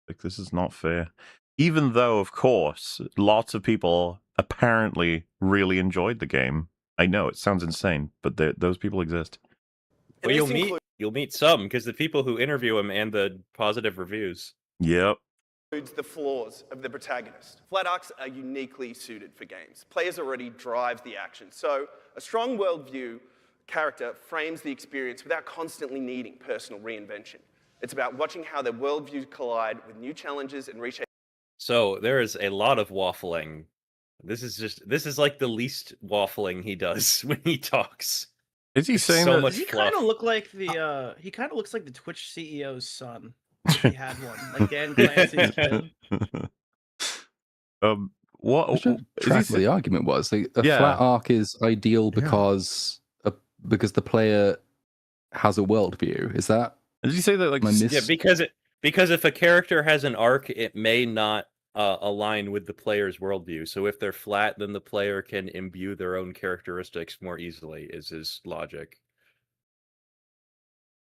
Like, this is not fair. Even though, of course, lots of people apparently really enjoyed the game. I know, it sounds insane, but those people exist. Well, you'll meet some, because the people who interview him and the positive reviews. Yep. Includes the flaws of the protagonist. Flat arcs are uniquely suited for games. Players already drive the action. So a strong worldview character frames the experience without constantly needing personal reinvention. It's about watching how their worldviews collide with new challenges and reshape. So there is a lot of waffling. This is like the least waffling he does when he talks. Is he saying so that? much he fluff. kind of look like the he kind of looks like the Twitch CEO's son. He had one, like Dan Clancy's kid. what track what the argument was. Like, a flat arc is ideal because the player has a worldview. Is that? Did you say that? Like, because if a character has an arc, it may not align with the player's worldview. So if they're flat, then the player can imbue their own characteristics more easily. Is his logic?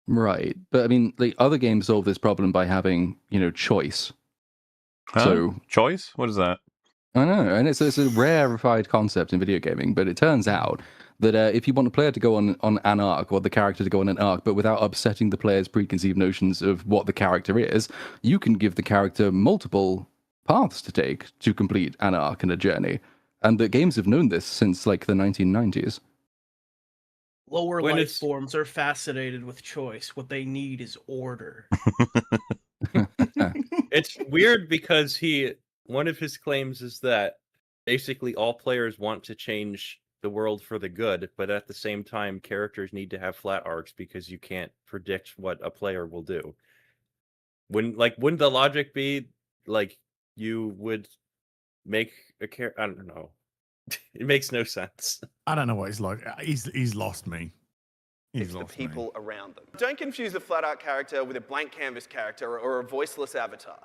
Right, but I mean, like, other games solve this problem by having, choice. Huh? So choice? What is that? I know, and it's a rarefied concept in video gaming. But it turns out that if you want the player to go on an arc, or the character to go on an arc, but without upsetting the player's preconceived notions of what the character is, you can give the character multiple paths to take to complete an arc and a journey. And the games have known this since like the 1990s. Lower life forms are fascinated with choice. What they need is order. It's weird because one of his claims is that basically all players want to change the world for the good, but at the same time, characters need to have flat arcs because you can't predict what a player will do. Wouldn't the logic be like you would make a character? I don't know. It makes no sense. I don't know what he's like. He's lost me. It's the people around them. Don't confuse a flat art character with a blank canvas character or a voiceless avatar.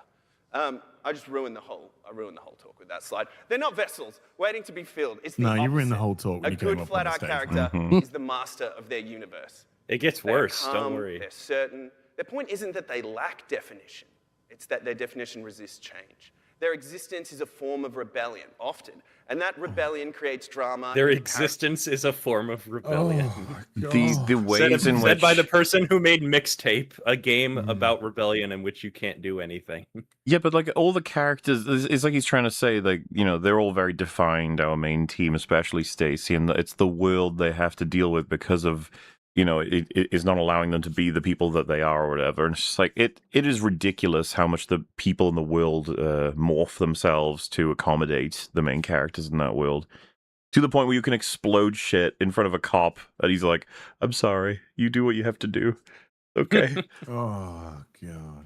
I just ruined the whole talk with that slide. They're not vessels waiting to be filled. It's the opposite. You ruined the whole talk when a you came good up flat on art stage, character is the master of their universe. It gets worse. Calm, don't worry. They're certain. Their point isn't that they lack definition. It's that their definition resists change. Their existence is a form of rebellion, often. And that rebellion creates drama. Their existence is a form of rebellion. The ways in which... Said by the person who made Mixtape, a game about rebellion in which you can't do anything. Yeah, but like all the characters, it's like he's trying to say, like, they're all very defined, our main team, especially Stacy, and it's the world they have to deal with because of... it is not allowing them to be the people that they are or whatever. And it's just like, it is ridiculous how much the people in the world morph themselves to accommodate the main characters in that world. To the point where you can explode shit in front of a cop and he's like, I'm sorry, you do what you have to do. Okay. Oh, God.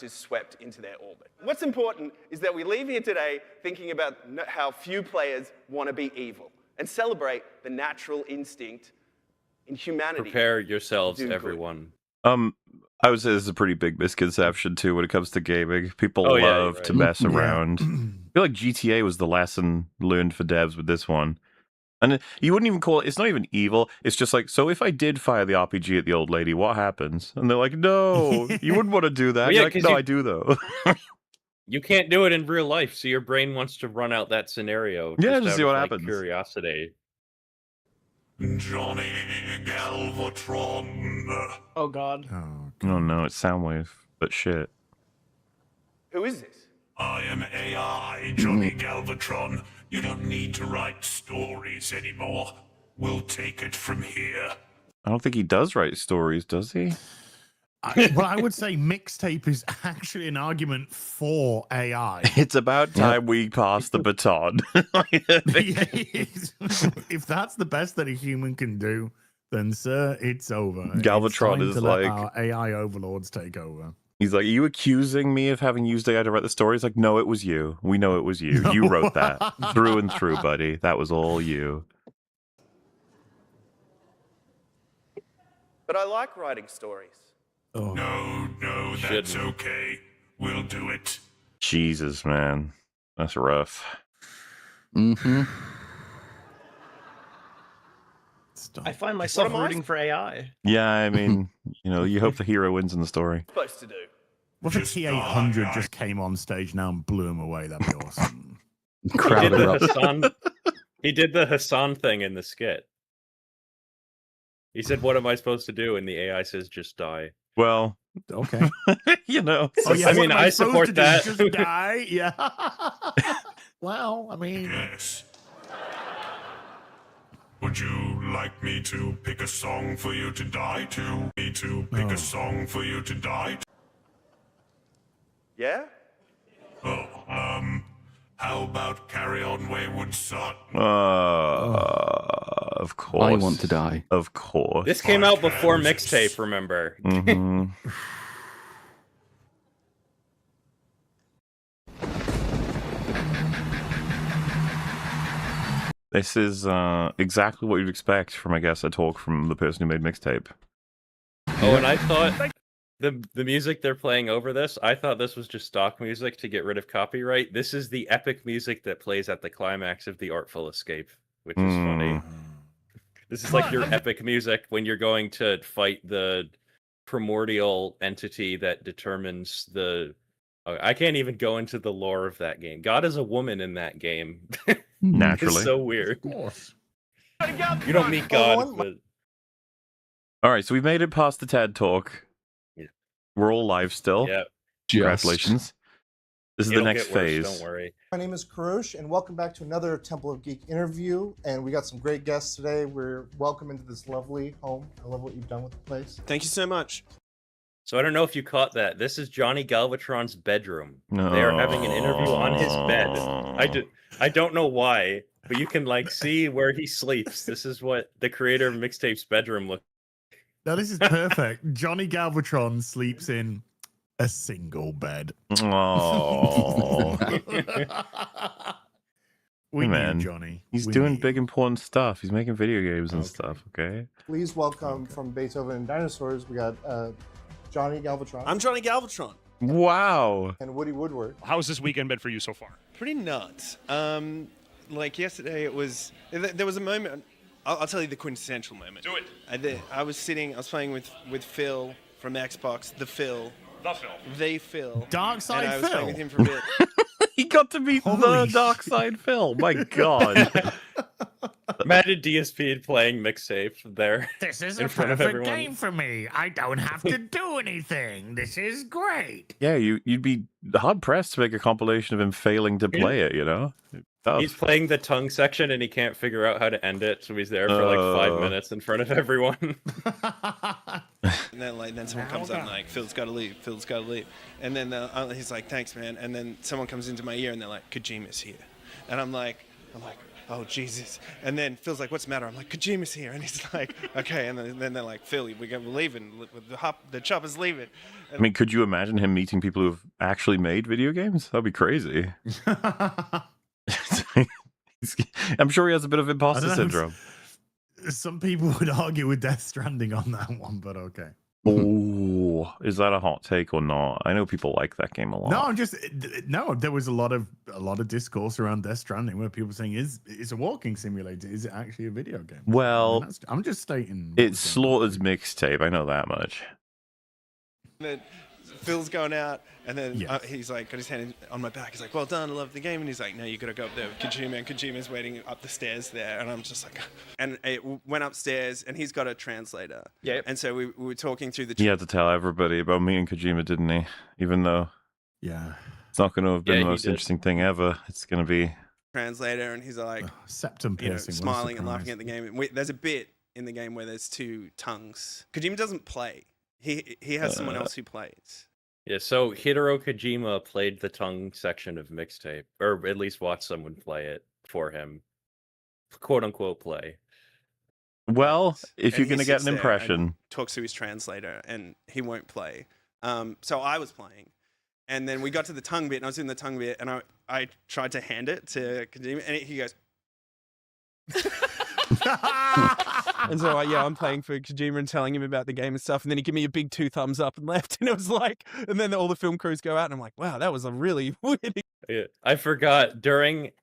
Is swept into their orbit. What's important is that we leave here today thinking about how few players want to be evil and celebrate the natural instinct in humanity. Prepare yourselves, everyone. I would say this is a pretty big misconception too when it comes to gaming. People love to mess around. I feel like GTA was the lesson learned for devs with this one. And you wouldn't even call it, it's not even evil. It's just like, so if I did fire the RPG at the old lady, what happens? And they're like, no, you wouldn't want to do that. You're like, no, I do though. You can't do it in real life, so your brain wants to run out that scenario. Just see what happens. Curiosity. Johnny Galvatron. Oh, God. Oh, no, it's Soundwave, but shit. Who is this? I am AI, Johnny Galvatron. You don't need to write stories anymore. We'll take it from here. I don't think he does write stories, does he? I would say Mixtape is actually an argument for AI. It's about time we pass the baton. If that's the best that a human can do, then, sir, it's over. Galvatron is like... our AI overlords take over. He's like, are you accusing me of having used AI to write the story? He's like, no, it was you. We know it was you. You wrote that. Through and through, buddy. That was all you. But I like writing stories. Oh. No, that's okay. We'll do it. Jesus, man. That's rough. Mm-hmm. I find myself rooting for AI. Yeah, I mean, you hope the hero wins in the story. Supposed to do. What if a T-800 just came on stage now and blew him away? That'd be awesome. He did the Hassan thing in the skit. He said, what am I supposed to do? And the AI says, just die. Well, okay. I mean, I support that. Just die? Yeah. Well, I mean. Yes. Would you like me to pick a song for you to die to? Me to pick a song for you to die to? Yeah? Oh, how about Carry On Wayward Son? Of course. I want to die. Of course. This came out before Mixtape, remember? Mm-hmm. This is exactly what you'd expect from, I guess, a talk from the person who made Mixtape. Oh, and I thought the music they're playing over this, I thought this was just stock music to get rid of copyright. This is the epic music that plays at the climax of The Artful Escape, which is funny. This is like your epic music when you're going to fight the primordial entity that determines the... I can't even go into the lore of that game. God is a woman in that game. Naturally. It's so weird. You don't meet God, but... All right, so we've made it past the TED Talk. Yeah. We're all live still. Yeah. Congratulations. This is the next phase. Don't worry. My name is Karosh, and welcome back to another Temple of Geek interview. And we got some great guests today. We're welcome into this lovely home. I love what you've done with the place. Thank you so much. So I don't know if you caught that. This is Johnny Galvatron's bedroom. They are having an interview on his bed. I don't know why, but you can like see where he sleeps. This is what the creator of Mixtape's bedroom looks. Now this is perfect. Johnny Galvatron sleeps in a single bed. Oh, we man, knew Johnny. He's doing big important stuff. He's making video games and stuff. Okay. Please welcome from Beethoven and Dinosaurs. We got Johnny Galvatron. I'm Johnny Galvatron. Wow. And Woody Woodward. How's this weekend been for you so far? Pretty nuts. Like yesterday, there was a moment. I'll tell you the quintessential moment. Do it. I was playing with Phil from Xbox. The Phil. Dark Side and I was Phil. playing with him for a bit. He got to meet the Dark Side Phil. My God. Imagine DSP playing Mixtape there. This is in a front of perfect everyone. game for me. I don't have to do anything. This is great. Yeah, you'd be hard pressed to make a compilation of him failing to play it. You know. He's playing the tongue section and he can't figure out how to end it, so he's there for like 5 minutes in front of everyone. And then someone comes up and like, Phil's got to leave. And then he's like, thanks, man. And then someone comes into my ear and they're like, Kojima's here. And I'm like, oh, Jesus. And then Phil's like, what's the matter? I'm like, Kojima's here. And he's like, okay. And then they're like, Phil, we're leaving. The chopper's leaving. And I mean, could you imagine him meeting people who've actually made video games? That'd be crazy. I'm sure he has a bit of imposter syndrome. Some people would argue with Death Stranding on that one, but okay. Oh, is that a hot take or not? I know people like that game a lot. No, there was a lot of discourse around Death Stranding where people saying, it's a walking simulator, is it actually a video game? Well, I'm just stating it slaughters Mixtape, I know that much. then Phil's going out, and then he's like, got his hand on my back. He's like, well done, I love the game. And he's like, no, you got to go up there with Kojima. And Kojima's waiting up the stairs there. And I'm just like, and it went upstairs, and he's got a translator. Yeah. And so we were talking through the... He had to tell everybody about meeting Kojima, didn't he? Even though it's not going to have been the most interesting thing ever. It's going to be... translator, and he's like... septum piercing. Smiling and laughing at the game. There's a bit in the game where there's two tongues. Kojima doesn't play. He has someone else who plays. Yeah, so Hideo Kojima played the tongue section of Mixtape, or at least watched someone play it for him. Quote unquote play. Well, if you're going to get an impression. Talks to his translator, and he won't play. So I was playing. And then we got to the tongue bit, and I was in the tongue bit, and I tried to hand it to Kojima, and he goes... And so I'm playing for Kojima and telling him about the game and stuff, and then he gave me a big 2 thumbs up and left, and it was like, and then all the film crews go out, and I'm like, wow, that was a really weird... Yeah, I forgot,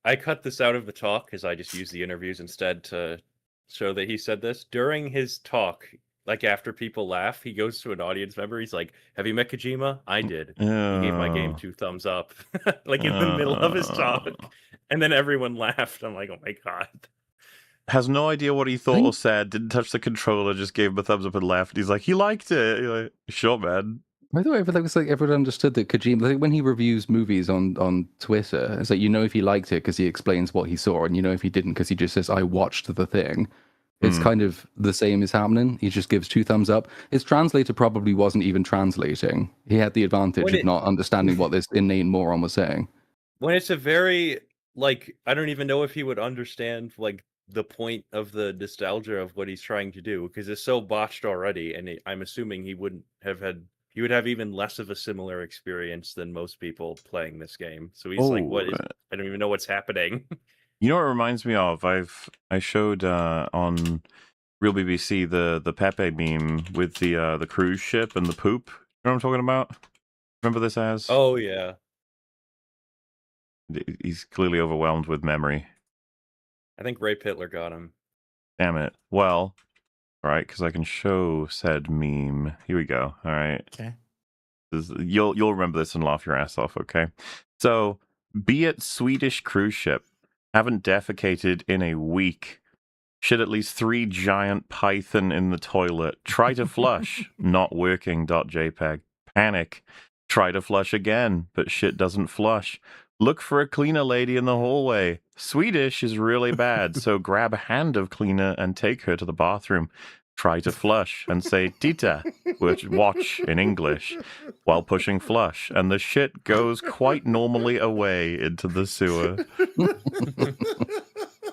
I cut this out of the talk, because I just used the interviews instead to show that he said this. During his talk, like after people laugh, he goes to an audience member, he's like, have you met Kojima? I did. He gave my game 2 thumbs up, like in the middle of his talk, and then everyone laughed. I'm like, oh my God. Has no idea what he thought or said, didn't touch the controller, just gave him a thumbs up and left. He's like, he liked it. You're like, sure, man. By the way, I feel like it's like everyone understood that Kojima, like when he reviews movies on Twitter, it's like, you know if he liked it because he explains what he saw, and you know if he didn't because he just says, I watched the thing. It's kind of the same is happening. He just gives 2 thumbs up. His translator probably wasn't even translating. He had the advantage of not understanding what this inane moron was saying. When it's a very, like, I don't even know if he would understand, like, the point of the nostalgia of what he's trying to do, because it's so botched already, and I'm assuming he would have even less of a similar experience than most people playing this game. So he's like, what is, I don't even know what's happening. You know what it reminds me of? I showed on Real BBC the Pepe meme with the cruise ship and the poop. You know what I'm talking about? Remember this as? Oh yeah. He's clearly overwhelmed with memory. I think Ray Pitler got him. Damn it. Well, all right, because I can show said meme. Here we go. All right. Okay. You'll remember this and laugh your ass off. Okay. So, be it Swedish cruise ship. Haven't defecated in a week. Shit at least 3 giant python in the toilet. Try to flush. Not working. .jpg. Panic. Try to flush again, but shit doesn't flush. Look for a cleaner lady in the hallway. Swedish is really bad, so grab a hand of cleaner and take her to the bathroom. Try to flush and say Tita, which watch in English, while pushing flush, and the shit goes quite normally away into the sewer.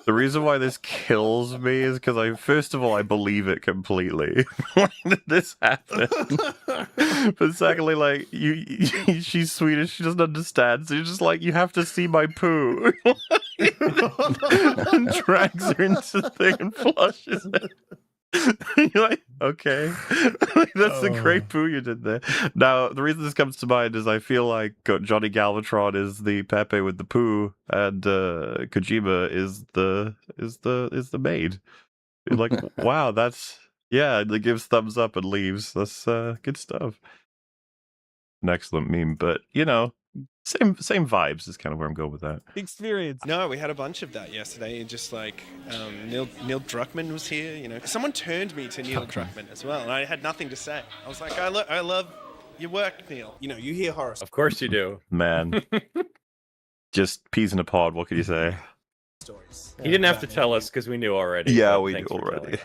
The reason why this kills me is because first of all, I believe it completely. Why did this happen? But secondly, like, she's Swedish, she doesn't understand, so you're just like, you have to see my poo. And drags her into the thing and flushes it. You're like, okay. That's the great poo you did there. Now, the reason this comes to mind is I feel like Johnny Galvatron is the Pepe with the poo, and Kojima is the maid. You're like, wow, that's it gives thumbs up and leaves. That's good stuff. An excellent meme, but same vibes is kind of where I'm going with that. Experience. No, we had a bunch of that yesterday. Just like Neil Druckmann was here. Someone turned me to Neil Druckmann as well, and I had nothing to say. I was like, I love your work, Neil. You hear Horace. Of course you do, man. Just peas in a pod. What can you say? Stories. He didn't have to tell us because we knew already. Yeah, we knew already.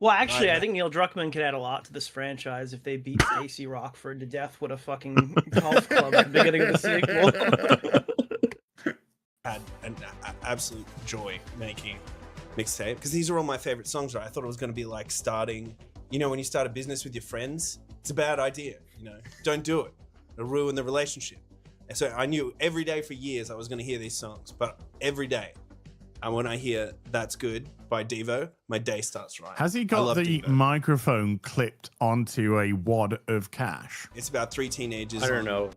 Well, actually, I think Neil Druckmann could add a lot to this franchise if they beat Stacey Rockford to death with a fucking golf club at the beginning of the sequel. Had an absolute joy making Mixtape because these are all my favorite songs. Right? I thought it was going to be like starting, when you start a business with your friends, it's a bad idea. Don't do it. It'll ruin the relationship. And so I knew every day for years I was going to hear these songs, but every day. And when I hear That's Good by Devo, my day starts right. Has he got the microphone clipped onto a wad of cash? It's about 3 teenagers. I don't know.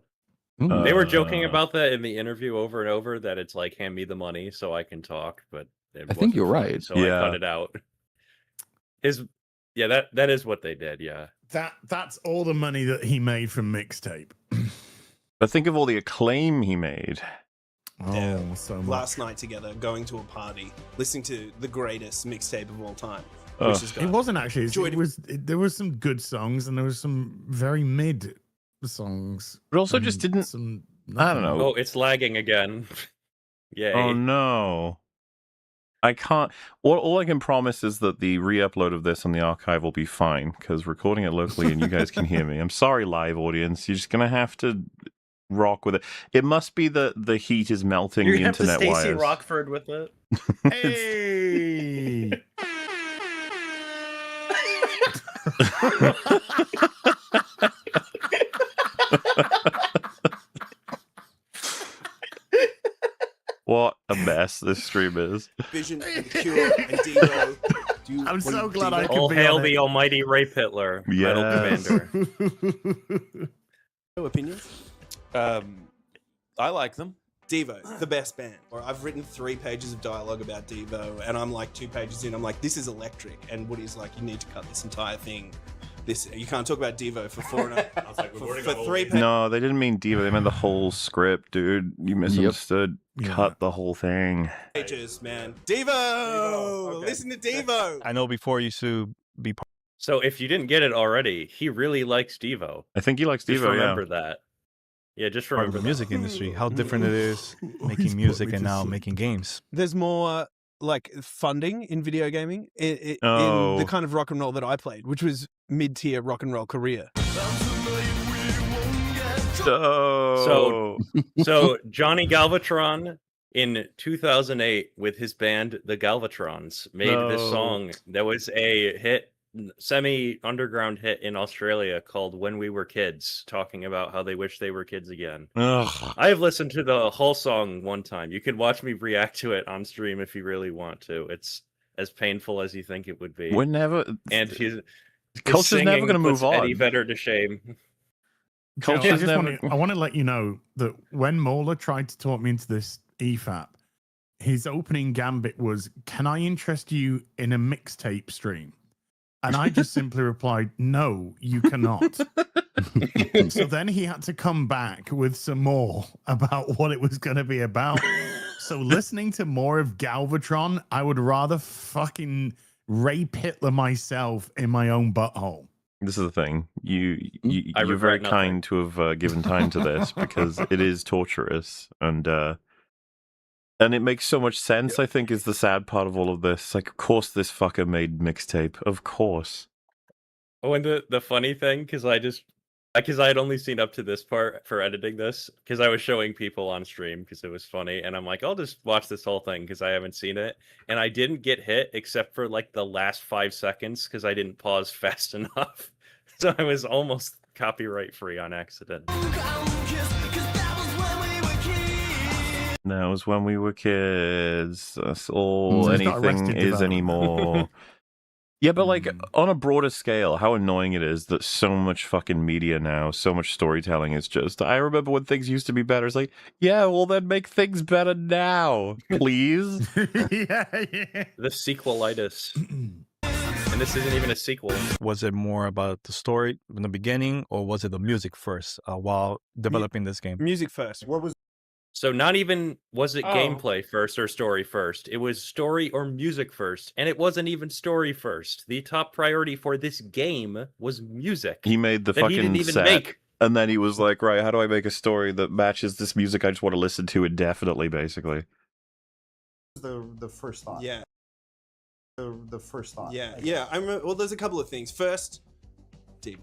They were joking about that in the interview over and over, that it's like, hand me the money so I can talk, but I think you're right. So I cut it out. That is what they did, yeah. That's all the money that he made from Mixtape. But think of all the acclaim he made. Oh, so much. Last night together, going to a party, listening to the greatest mixtape of all time. It wasn't actually. There was some good songs and there was some very mid songs. But also just didn't. I don't know. Oh, it's lagging again. Yay. Oh no. I can't. All I can promise is that the re-upload of this on the archive will be fine because recording it locally and you guys can hear me. I'm sorry, live audience. You're just gonna have to rock with it. It must be the heat is melting the internet wires. You have to Stacey Rockford with it. Hey. What a mess this stream is. Vision and Cure and Devo. I'm so glad I could all be hail on the it. almighty Ray Pitler, Metal Commander. No opinions? I like them. Devo, the best band. Or I've written 3 pages of dialogue about Devo, and I'm like 2 pages in. I'm like, this is electric. And Woody's like, you need to cut this entire thing. You can't talk about Devo for 4 and a, I was like, for 3 pages. No, they didn't mean Devo. They meant the whole script, dude. You misunderstood. Cut the whole thing. Pages, man. Devo! Okay. Listen to Devo! I know before you used to be part. So if you didn't get it already, he really likes Devo. I think he likes Devo, just remember that. Yeah, just remember the music industry, how different it is making music and now making games. There's more like funding in video gaming in the kind of rock and roll that I played, which was mid-tier rock and roll career. So Johnny Galvatron in 2008 with his band The Galvatrons made this song that was a hit semi-underground hit in Australia called "When We Were Kids," talking about how they wish they were kids again. Ugh. I have listened to the whole song one time. You can watch me react to it on stream if you really want to. It's as painful as you think it would be. We're never. And Culture's never going to move on. Eddie Vedder to shame. Joe, I want to let you know that when Mauler tried to talk me into this EFAP, his opening gambit was, "Can I interest you in a mixtape stream?" And I just simply replied, "No, you cannot." So then he had to come back with some more about what it was going to be about. So listening to more of Galvatron, I would rather fucking rape Hitler myself in my own butthole. This is the thing. You're very kind to have given time to this because it is torturous and it makes so much sense. I think is the sad part of all of this. Like, of course, this fucker made Mixtape. Of course. Oh, and the funny thing, because I had only seen up to this part for editing this, because I was showing people on stream because it was funny, and I'm like, I'll just watch this whole thing because I haven't seen it, and I didn't get hit except for like the last 5 seconds because I didn't pause fast enough, so I was almost copyright free on accident. That was when we were kids. That's all anything is anymore. Yeah, but like on a broader scale, how annoying it is that so much fucking media now, so much storytelling is just, I remember when things used to be better. It's like, yeah, well then make things better now, please. yeah. The sequelitis. And this isn't even a sequel. Was it more about the story in the beginning, or was it the music first while developing this game? Music first. What was? So not even was it gameplay first or story first. It was story or music first. And it wasn't even story first. The top priority for this game was music. He made the fucking he didn't even set. Make. And then he was like, right, how do I make a story that matches this music I just want to listen to indefinitely, basically? The first thought. Yeah. The first thought. Yeah. I remember, well, there's a couple of things. First, Devo.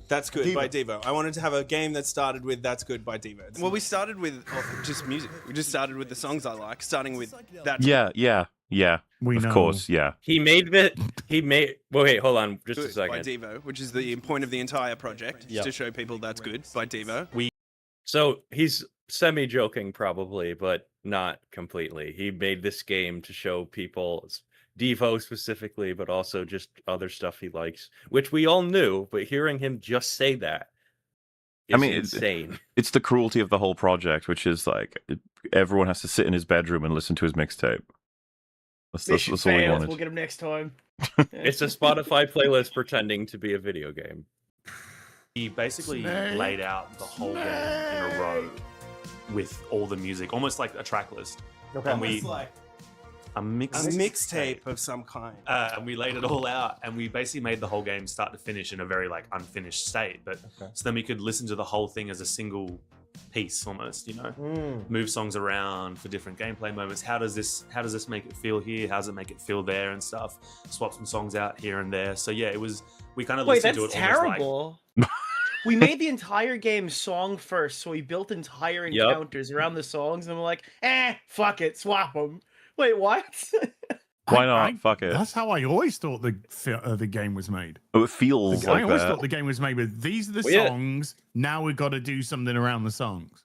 That's Good by Devo. I wanted to have a game that started with That's Good by Devo. Well, we started with just music. We just started with the songs I like, starting with That's Yeah. Of course, yeah. Well, wait, hold on just a second. By Devo, which is the point of the entire project, is to show people That's Good by Devo. So he's semi-joking probably, but not completely. He made this game to show people Devo specifically, but also just other stuff he likes, which we all knew, but hearing him just say that is insane. It's the cruelty of the whole project, which is like everyone has to sit in his bedroom and listen to his mixtape. That's all he wanted. We'll get him next time. It's a Spotify playlist pretending to be a video game. He basically laid out the whole game in a row with all the music, almost like a track list. Okay. And we a mixtape of some kind. And we laid it all out, and we basically made the whole game start to finish in a very like unfinished state. But so then we could listen to the whole thing as a single piece, almost, you know, move songs around for different gameplay moments. How does this make it feel here? How does it make it feel there and stuff? Swap some songs out here and there. So yeah, we kind of listened to it. Wait, that's terrible. We made the entire game song first, so we built entire encounters around the songs, and we're like, fuck it, swap them. Wait, what? Why not? Fuck it. That's how I always thought the game was made. Oh, it feels like I always thought the game was made with, these are the songs, now we've got to do something around the songs.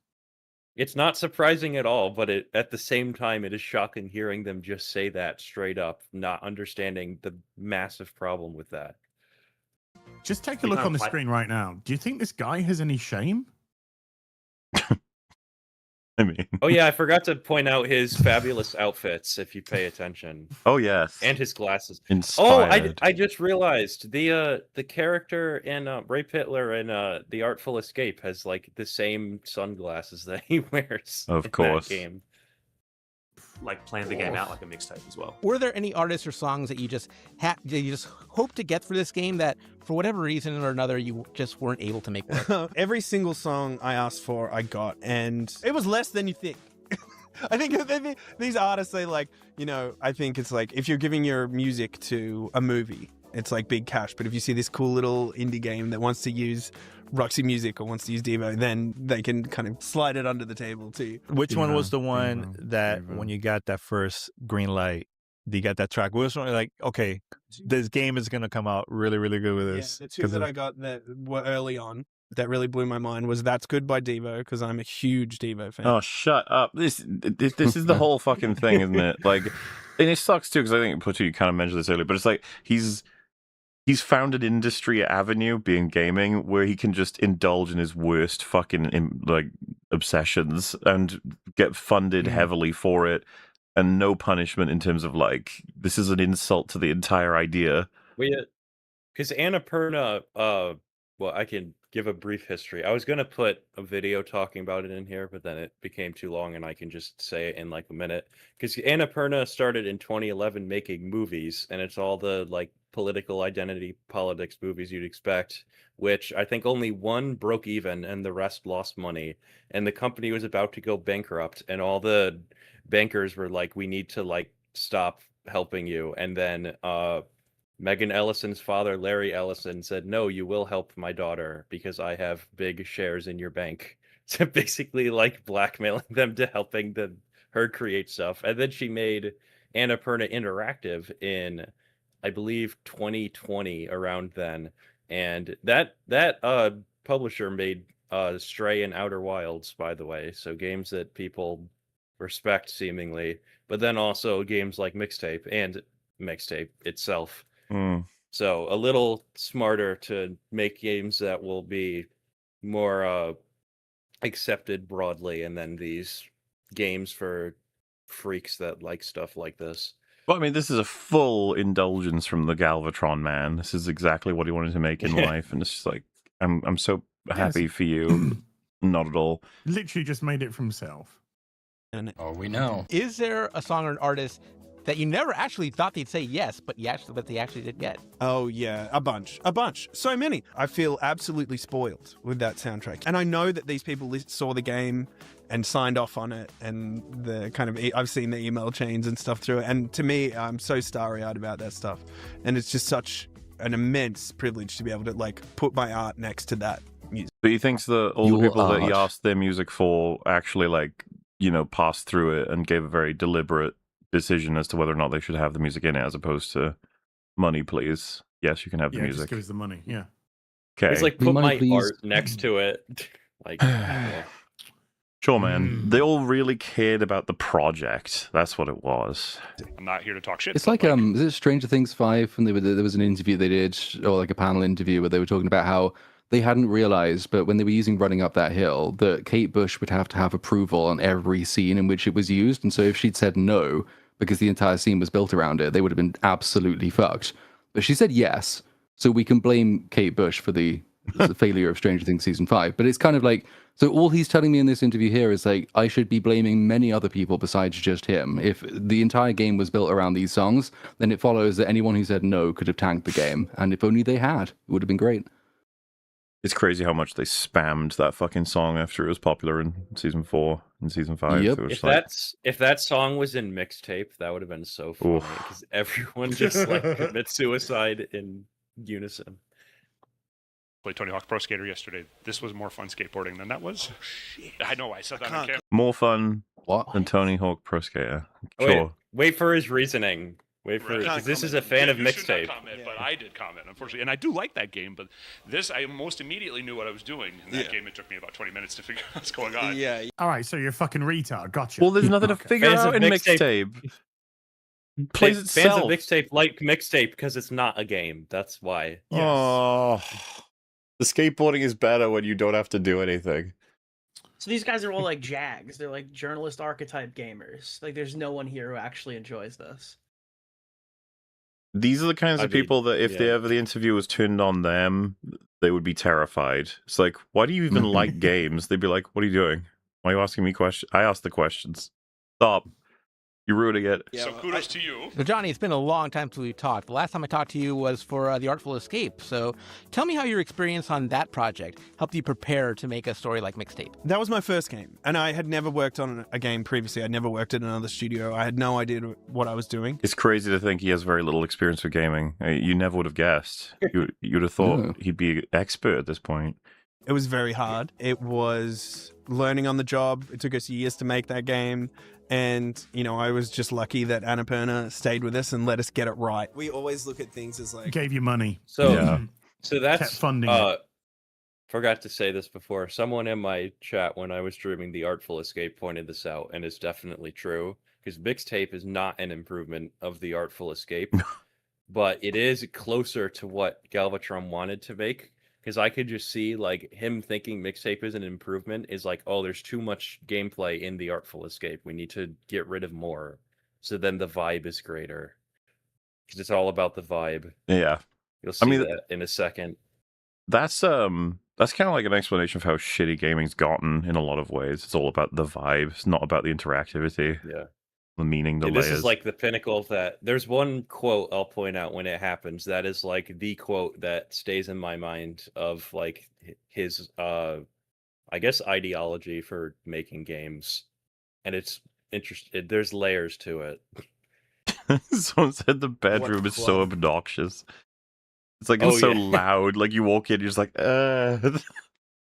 It's not surprising at all, but at the same time, it is shocking hearing them just say that straight up, not understanding the massive problem with that. Just take a look on the screen right now. Do you think this guy has any shame? I mean, oh yeah, I forgot to point out his fabulous outfits. If you pay attention. Oh yes, and his glasses. Inspired. Oh, I just realized the character in Rape Hitler in The Artful Escape has like the same sunglasses that he wears. Of course. In that game. Like planned the game out like a mixtape as well. Were there any artists or songs that you just hope to get for this game that for whatever reason or another you just weren't able to make work? Every single song I asked for, I got, and it was less than you think. I think these artists, they like, you know, I think it's like if you're giving your music to a movie, it's like big cash. But if you see this cool little indie game that wants to use Roxy Music or wants to use Devo, then they can kind of slide it under the table too. Which one was the one that when you got that first green light, you got that track? Which one, like, okay, this game is gonna come out really, really good with this. The two that I got that were early on that really blew my mind was That's Good by Devo, because I'm a huge Devo fan. Oh, shut up. This is the whole fucking thing, isn't it? Like, and it sucks too, because I think Putu, you kind of mentioned this earlier, but it's like he's found an industry avenue, being gaming, where he can just indulge in his worst fucking like obsessions and get funded heavily for it, and no punishment in terms of like, this is an insult to the entire idea. Because Annapurna, well, I can give a brief history. I was going to put a video talking about it in here, but then it became too long, and I can just say it in like a minute. Because Annapurna started in 2011 making movies, and it's all the like political identity politics movies you'd expect, which I think only one broke even and the rest lost money. And the company was about to go bankrupt, and all the bankers were like, we need to like stop helping you. And then Megan Ellison's father, Larry Ellison, said, no, you will help my daughter because I have big shares in your bank. So basically like blackmailing them to helping her create stuff. And then she made Annapurna Interactive in, I believe, 2020, around then. And that publisher made Stray and Outer Wilds, by the way. So games that people respect, seemingly. But then also games like Mixtape and Mixtape itself. So a little smarter to make games that will be more accepted broadly, and then these games for freaks that like stuff like this. Well, I mean, this is a full indulgence from the Galvatron man. This is exactly what he wanted to make in life, and it's just like, I'm so happy for you. Not at all. Literally just made it for himself. Oh, we know. Is there a song or an artist that you never actually thought they'd say yes, but they actually did get? Oh yeah, a bunch, so many. I feel absolutely spoiled with that soundtrack, and I know that these people saw the game and signed off on it, and the kind of I've seen the email chains and stuff through it, and to me, I'm so starry-eyed about that stuff, and it's just such an immense privilege to be able to like put my art next to that music. But he thinks that all the people that he asked their music for actually like, you know, passed through it and gave a very deliberate decision as to whether or not they should have the music in it, as opposed to money, please. Yes, you can have the music. Just give us the money. Yeah. Okay. It's like put my art next to it. Like, sure, man. They all really cared about the project. That's what it was. I'm not here to talk shit. It's like is it Stranger Things 5? And there was an interview they did, or like a panel interview where they were talking about how they hadn't realized, but when they were using Running Up That Hill, that Kate Bush would have to have approval on every scene in which it was used. And so if she'd said no, because the entire scene was built around it, they would have been absolutely fucked. But she said yes, so we can blame Kate Bush for the failure of Stranger Things Season 5. But it's kind of like, so all he's telling me in this interview here is like, I should be blaming many other people besides just him. If the entire game was built around these songs, then it follows that anyone who said no could have tanked the game. And if only they had, it would have been great. It's crazy how much they spammed that fucking song after it was popular in Season 4 and Season 5. Yep. If that song was in Mixtape, that would have been so funny, because everyone just like commits suicide in unison. Played Tony Hawk Pro Skater yesterday. This was more fun skateboarding than that was. I know, I said that on camera. More fun than Tony Hawk Pro Skater. Sure. Wait for his reasoning. Because this is a fan of Mixtape. But I did comment, unfortunately. And I do like that game, but this, I most immediately knew what I was doing. In that game, it took me about 20 minutes to figure out what's going on. Yeah. All right, so you're a fucking retard. Gotcha. Well, there's nothing to figure out in Mixtape. Plays itself. Fans of Mixtape like Mixtape because it's not a game. That's why. Yes. Oh, the skateboarding is better when you don't have to do anything. So these guys are all like Jags. They're like journalist archetype gamers. Like there's no one here who actually enjoys this. These are the kinds of people that if the interview was turned on them, they would be terrified. It's like, why do you even like games? They'd be like, what are you doing? Why are you asking me questions? I asked the questions. Stop. You're ruining it. So kudos to you. So Johnny, it's been a long time since we talked. The last time I talked to you was for The Artful Escape. So tell me how your experience on that project helped you prepare to make a story like Mixtape. That was my first game, and I had never worked on a game previously. I'd never worked at another studio. I had no idea what I was doing. It's crazy to think he has very little experience with gaming. You never would have guessed. You'd have thought he'd be an expert at this point. It was very hard. It was learning on the job. It took us years to make that game. And, I was just lucky that Annapurna stayed with us and let us get it right. We always look at things as like... Gave you money. So that's... Kept funding it. Forgot to say this before. Someone in my chat when I was streaming The Artful Escape pointed this out, and it's definitely true. Because Mixtape is not an improvement of The Artful Escape, but it is closer to what Galvatron wanted to make. Because I could just see like him thinking Mixtape is an improvement is like, oh, there's too much gameplay in The Artful Escape. We need to get rid of more. So then the vibe is greater. Because it's all about the vibe. Yeah. You'll see that in a second. That's kind of like an explanation of how shitty gaming's gotten in a lot of ways. It's all about the vibe. It's not about the interactivity. Yeah. The meaning, the This layers. is like the pinnacle of that. There's one quote I'll point out when it happens. That is like the quote that stays in my mind of like his, I guess, ideology for making games. And it's interesting. There's layers to it. Someone said the bedroom is so obnoxious. It's like it's so loud. Like you walk in, you're just like,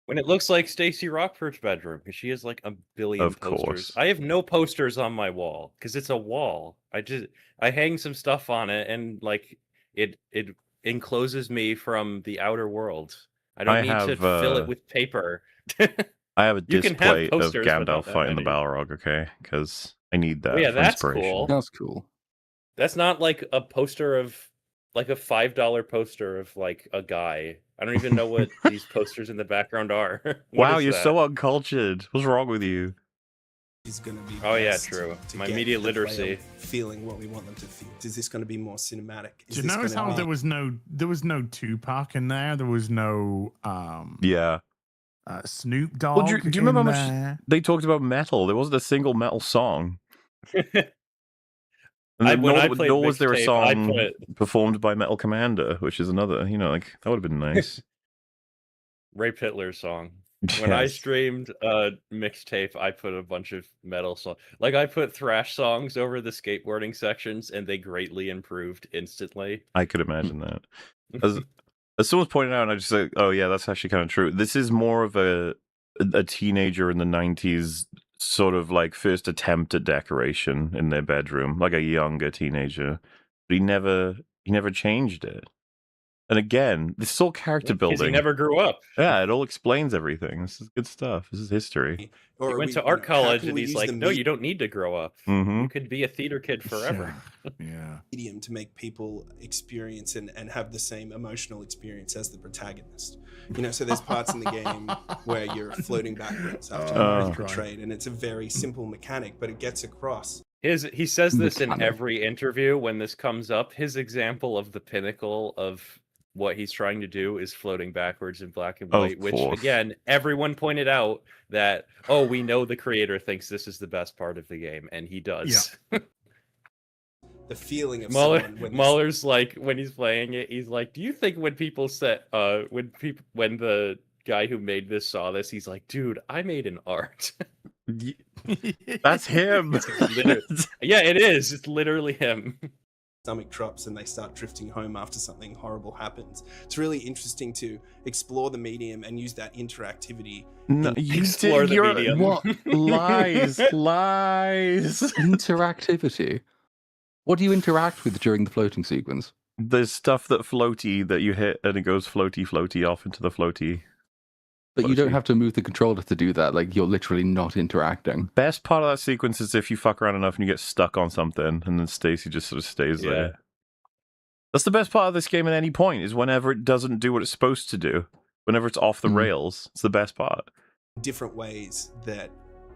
When it looks like Stacey Rockford's bedroom, because she has like a billion posters. Course. I have no posters on my wall because it's a wall. I hang some stuff on it, and like it encloses me from the outer world. I don't need to fill it with paper. I have a display of posters, Gandalf fighting the Balrog, okay? Because I need that. Yeah, for that's inspiration. cool. That's cool. That's not like a poster of like a $5 poster of like a guy. I don't even know what these posters in the background are. Wow, you're so uncultured. What's wrong with you? Is going to be true. to My get media the player literacy. Feeling what we want them to feel. Is this going to be more cinematic? Do you notice how there was no Tupac in there? There was no Snoop Dogg. Well, do you remember how much they talked about metal? There wasn't a single metal song. And nor was there a song performed by Metal Commander, which is another, like that would have been nice. Ray Pitler's song. When I streamed Mixtape, I put a bunch of metal songs. Like I put thrash songs over the skateboarding sections, and they greatly improved instantly. I could imagine that. As someone's pointed out, and I just like, oh yeah, that's actually kind of true. This is more of a teenager in the 90s sort of like first attempt at decoration in their bedroom, like a younger teenager. But he never changed it. And again, this is all character building. Because he never grew up. Yeah, it all explains everything. This is good stuff. This is history. He went to art college and he's like, no, you don't need to grow up. Mm-hmm. You could be a theater kid forever. Yeah. Medium to make people experience and have the same emotional experience as the protagonist. So there's parts in the game where you're floating backwards after you're betrayed, and it's a very simple mechanic, but it gets across. He says this in every interview when this comes up. His example of the pinnacle of what he's trying to do is floating backwards in black and white, which again, everyone pointed out that, we know the creator thinks this is the best part of the game, and he does. Yeah. The feeling of Mahler's like, when he's playing it, he's like, do you think when people said, when the guy who made this saw this, he's like, dude, I made an art. That's him. Yeah, it is. It's literally him. Stomach drops and they start drifting home after something horrible happens. It's really interesting to explore the medium and use that interactivity. No, explore the medium. What? Lies. Interactivity. What do you interact with during the floating sequence? There's stuff that you hit and it goes floaty off into the floaty. But you don't have to move the controller to do that. Like, you're literally not interacting. Best part of that sequence is if you fuck around enough and you get stuck on something, and then Stacy just sort of stays there. That's the best part of this game at any point, is whenever it doesn't do what it's supposed to do. Whenever it's off the rails, it's the best part. Different ways that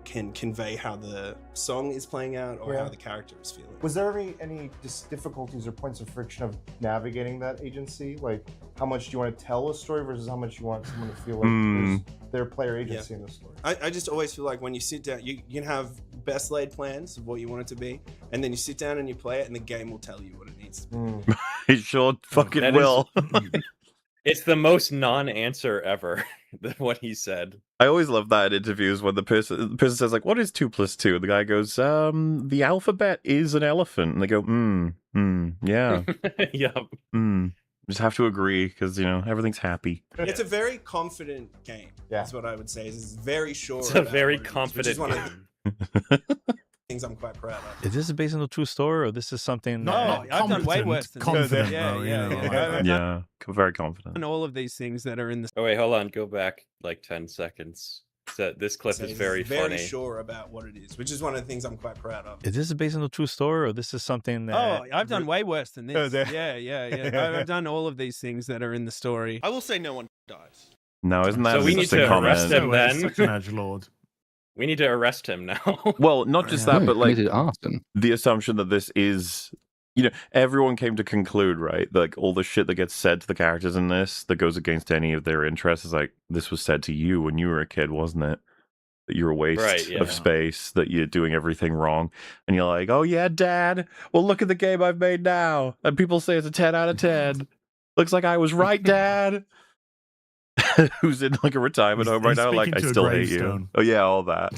can convey how the song is playing out or how the character is feeling. Was there any difficulties or points of friction of navigating that agency? Like, how much do you want to tell a story versus how much you want someone to feel like there's their player agency in the story? I just always feel like when you sit down, you can have best laid plans of what you want it to be, and then you sit down and you play it, and the game will tell you what it needs to be. It sure fucking will. It's the most non-answer ever, what he said. I always love that in interviews when the person says, like, what is 2 + 2? And the guy goes, the alphabet is an elephant. And they go, yeah. Yeah. Just have to agree, because, everything's happy. It's a very confident game. That's what I would say. It's very sure. It's a very confident game. things I'm quite proud of. Is this based on a true story, or this is something? No, I've done way worse than confident. Yeah, very confident. And all of these things that are in the. Oh wait, hold on. Go back like 10 seconds. This clip is very funny. Very sure about what it is, which is one of the things I'm quite proud of. Is this based on a true story, or this is something that? Oh, I've done way worse than this. Yeah. I've done all of these things that are in the story. I will say no one dies. No, isn't that so we need to arrest him then? Such an edgelord. We need to arrest him now. Well, not just that, but like arson. The assumption that this is, everyone came to conclude, right? Like all the shit that gets said to the characters in this that goes against any of their interests is like, this was said to you when you were a kid, wasn't it? That you're a waste of space, that you're doing everything wrong. And you're like, oh yeah, Dad, well look at the game I've made now. And people say it's a 10 out of 10. Looks like I was right, Dad. Who's in like a retirement home right now? Like, I still hate you. Oh yeah, all that.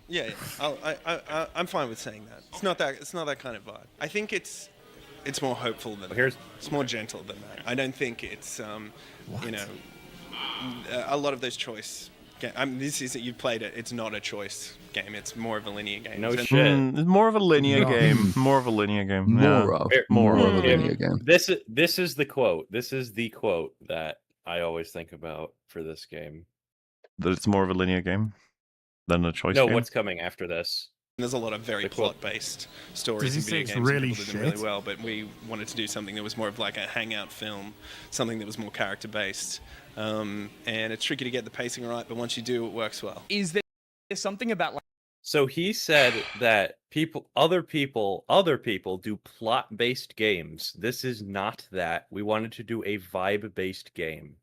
Yeah. I'm fine with saying that. It's not that kind of vibe. I think it's more hopeful than that. It's more gentle than that. I don't think it's a lot of those choice. This is that you've played it. It's not a choice game. It's more of a linear game. No shit. It's more of a linear game. More of a linear game. More of a linear game. This is the quote. This is the quote that I always think about for this game. That it's more of a linear game than a choice game? game? No, what's coming after this? There's a lot of very plot-based stories in video games. Really people did them really well, but we wanted to do something that was more of like a hangout film, something that was more character-based. And it's tricky to get the pacing right, but once you do, it works well. Is there something about like? So he said that other people do plot-based games. This is not that. We wanted to do a vibe-based game.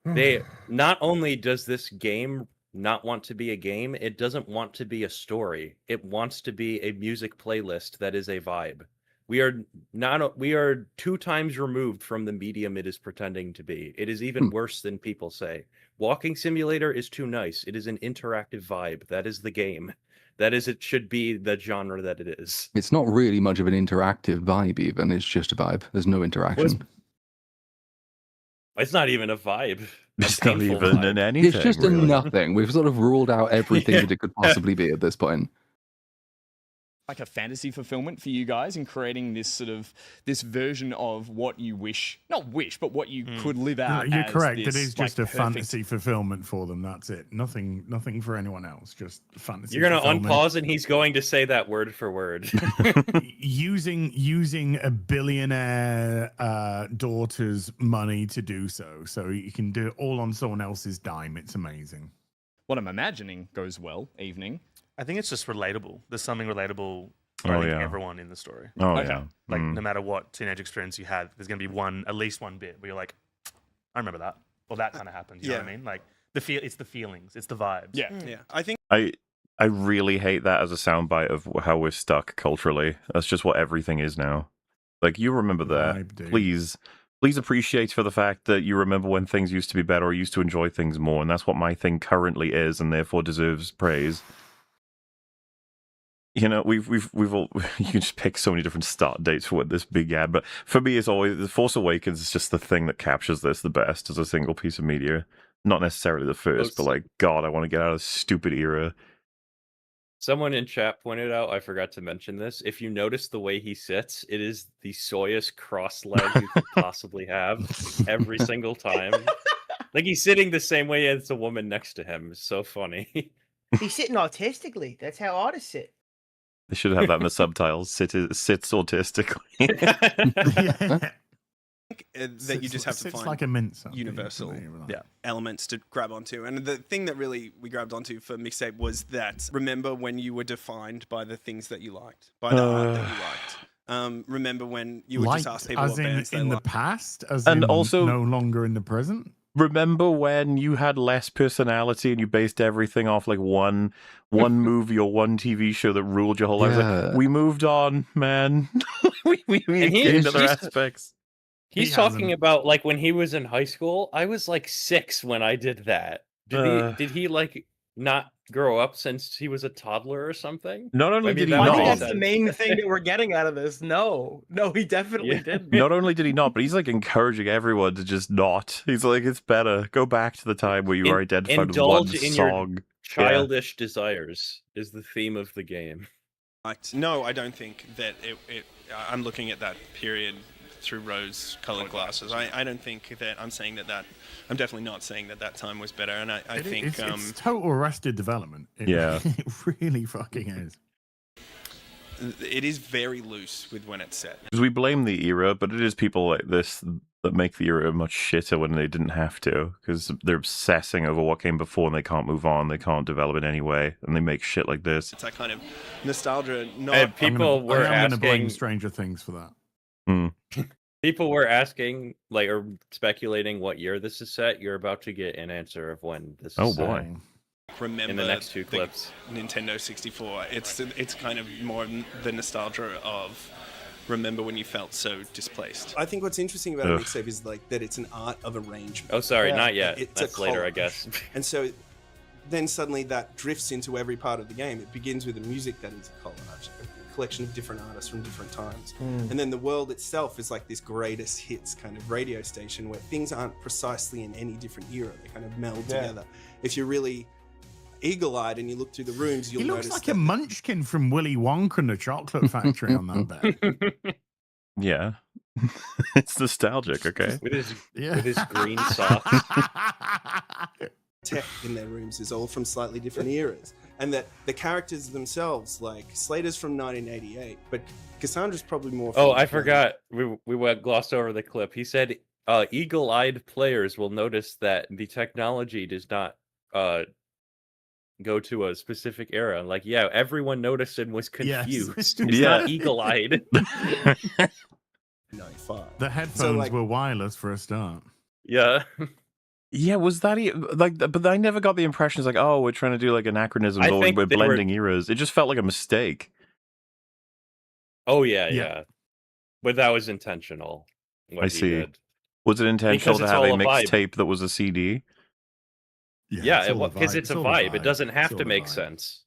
Not only does this game not want to be a game, it doesn't want to be a story. It wants to be a music playlist that is a vibe. We are 2 times removed from the medium it is pretending to be. It is even worse than people say. Walking Simulator is too nice. It is an interactive vibe. That is the game. It should be the genre that it is. It's not really much of an interactive vibe even. It's just a vibe. There's no interaction. It's not even a vibe. It's not even an anything. It's just really. a nothing. We've sort of ruled out everything that it could possibly be at this point. Like a fantasy fulfillment for you guys in creating this version of what you not wish, but what you could live out. You're correct. This, it is just like, a fantasy fulfillment for them. That's it. Nothing for anyone else. Just fantasy. You're going to unpause and he's going to say that word for word. using a billionaire daughter's money to do so you can do it all on someone else's dime. It's amazing. What I'm imagining goes well. Evening. I think it's just relatable. There's something relatable for everyone in the story. Yeah. Like no matter what teenage experience you had, there's going to be at least one bit where you're like, I remember that. Well, that kind of happened. You know what I mean? Like it's the feelings, it's the vibes. Yeah. I think I really hate that as a soundbite of how we're stuck culturally. That's just what everything is now. Like, you remember that. Please appreciate for the fact that you remember when things used to be better or used to enjoy things more, and that's what my thing currently is, and therefore deserves praise. We've all, you can just pick so many different start dates for when this began, but for me, it's always The Force Awakens is just the thing that captures this the best as a single piece of media. Not necessarily the first, but like, God, I want to get out of this stupid era. Someone in chat pointed out, I forgot to mention this. If you notice the way he sits, it is the soyest cross leg you could possibly have every single time. Like, he's sitting the same way as the woman next to him. It's so funny. He's sitting autistically. That's how artists sit. They should have that in the subtitles. Sits autistically. That you just have to find like a mince universal elements to grab onto. And the thing that really we grabbed onto for Mixtape was that remember when you were defined by the things that you liked, by the art that you liked. Remember when you would just ask people what bands they liked. In the past, also no longer in the present. Remember when you had less personality and you based everything off like one movie or one TV show that ruled your whole life? Like, we moved on, man. we gained other aspects. He's talking about like when he was in high school. I was like 6 when I did that. Did he like not grow up since he was a toddler or something? Not only did he I think not, that's the main thing that we're getting out of this. No, he definitely didn't. not only did he not, but he's like encouraging everyone to just not. He's like, it's better. Go back to the time where you were identified with one Indulge in song. your childish desires is the theme of the game. No, I don't think that I'm looking at that period through rose-colored glasses. I don't think that I'm saying that. I'm definitely not saying that time was better. And I think it's total Arrested Development. It really fucking is. It is very loose with when it's set. Because we blame the era, but it is people like this that make the era much shitter when they didn't have to, because they're obsessing over what came before and they can't move on, they can't develop it anyway, and they make shit like this. It's that kind of nostalgia. And people were I'm going to blame asking. Stranger Things for that. People were asking, like, or speculating what year this is set. You're about to get an answer of when this is set. Boy. Remember in the next two clips. Nintendo 64. It's kind of more the nostalgia of remember when you felt so displaced. I think what's interesting about a mixtape is like that it's an art of arrangement. Oh, sorry, not yet. That's later, I guess. And so then suddenly that drifts into every part of the game. It begins with the music that is a collage, a collection of different artists from different times. And then the world itself is like this greatest hits kind of radio station where things aren't precisely in any different era. They kind of meld together. If you're really eagle-eyed and you look through the rooms, you'll notice he looks like a munchkin from Willy Wonka and the Chocolate Factory on that bed. Yeah. It's nostalgic, okay? With his green socks. Tech in their rooms is all from slightly different eras. And that the characters themselves, like Slater's from 1988, but Cassandra's probably more from... Oh, I forgot. We went glossed over the clip. He said eagle-eyed players will notice that the technology does not go to a specific era. Like, yeah, everyone noticed and was confused. Yes. It's not eagle-eyed. 95. The headphones were wireless for a start. Yeah. Yeah, was that like? But I never got the impression it's like, oh, we're trying to do like anachronisms or we're blending eras. It just felt like a mistake. Oh yeah. But that was intentional. I see. Was it intentional to have a mixtape that was a CD? Yeah, because it's a vibe. It doesn't have to make sense.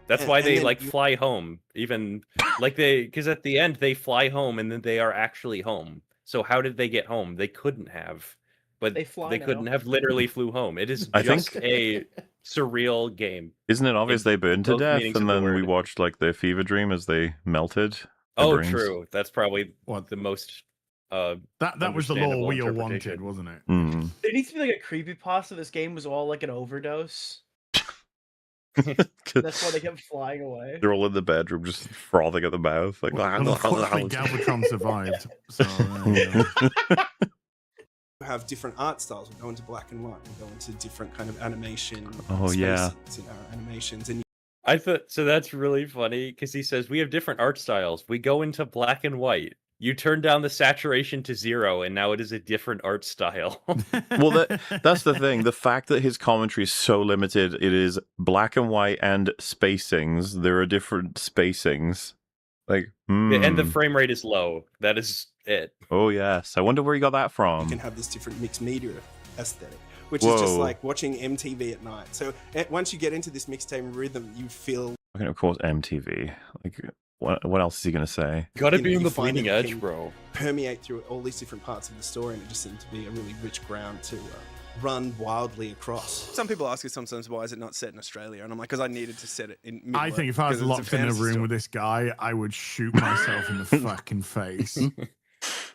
That's why they like fly home. Even like because at the end they fly home and then they are actually home. So how did they get home? They couldn't have. But they couldn't have literally flew home. It is just a surreal game. Isn't it obvious they burned to death and then we watched like their fever dream as they melted? Oh, true. That's probably the most that was the lore we all wanted, wasn't it? There needs to be like a creepypasta. This game was all like an overdose. That's why they kept flying away. They're all in the bedroom just frothing at the mouth. Like, unfortunately, Galvatron survived. So, have different art styles. We go into black and white. We go into different kind of animation. Oh yeah, in our animations. And I thought so. That's really funny because he says we have different art styles. We go into black and white. You turn down the saturation to 0, and now it is a different art style. Well, that's the thing. The fact that his commentary is so limited, it is black and white and spacings. There are different spacings. Like, and the frame rate is low. That is it. Oh yes, I wonder where you got that from. You can have this different mixed media aesthetic, which is just like watching MTV at night. So once you get into this mixtape rhythm, you feel. Okay, of course, MTV. Like, what else is he gonna say? Gotta be on the bleeding edge, bro. Permeate through all these different parts of the story, and it just seemed to be a really rich ground to run wildly across. Some people ask us sometimes, why is it not set in Australia? And I'm like, because I needed to set it in Middle I think if I was locked in a room with this guy, I would shoot myself in the fucking face.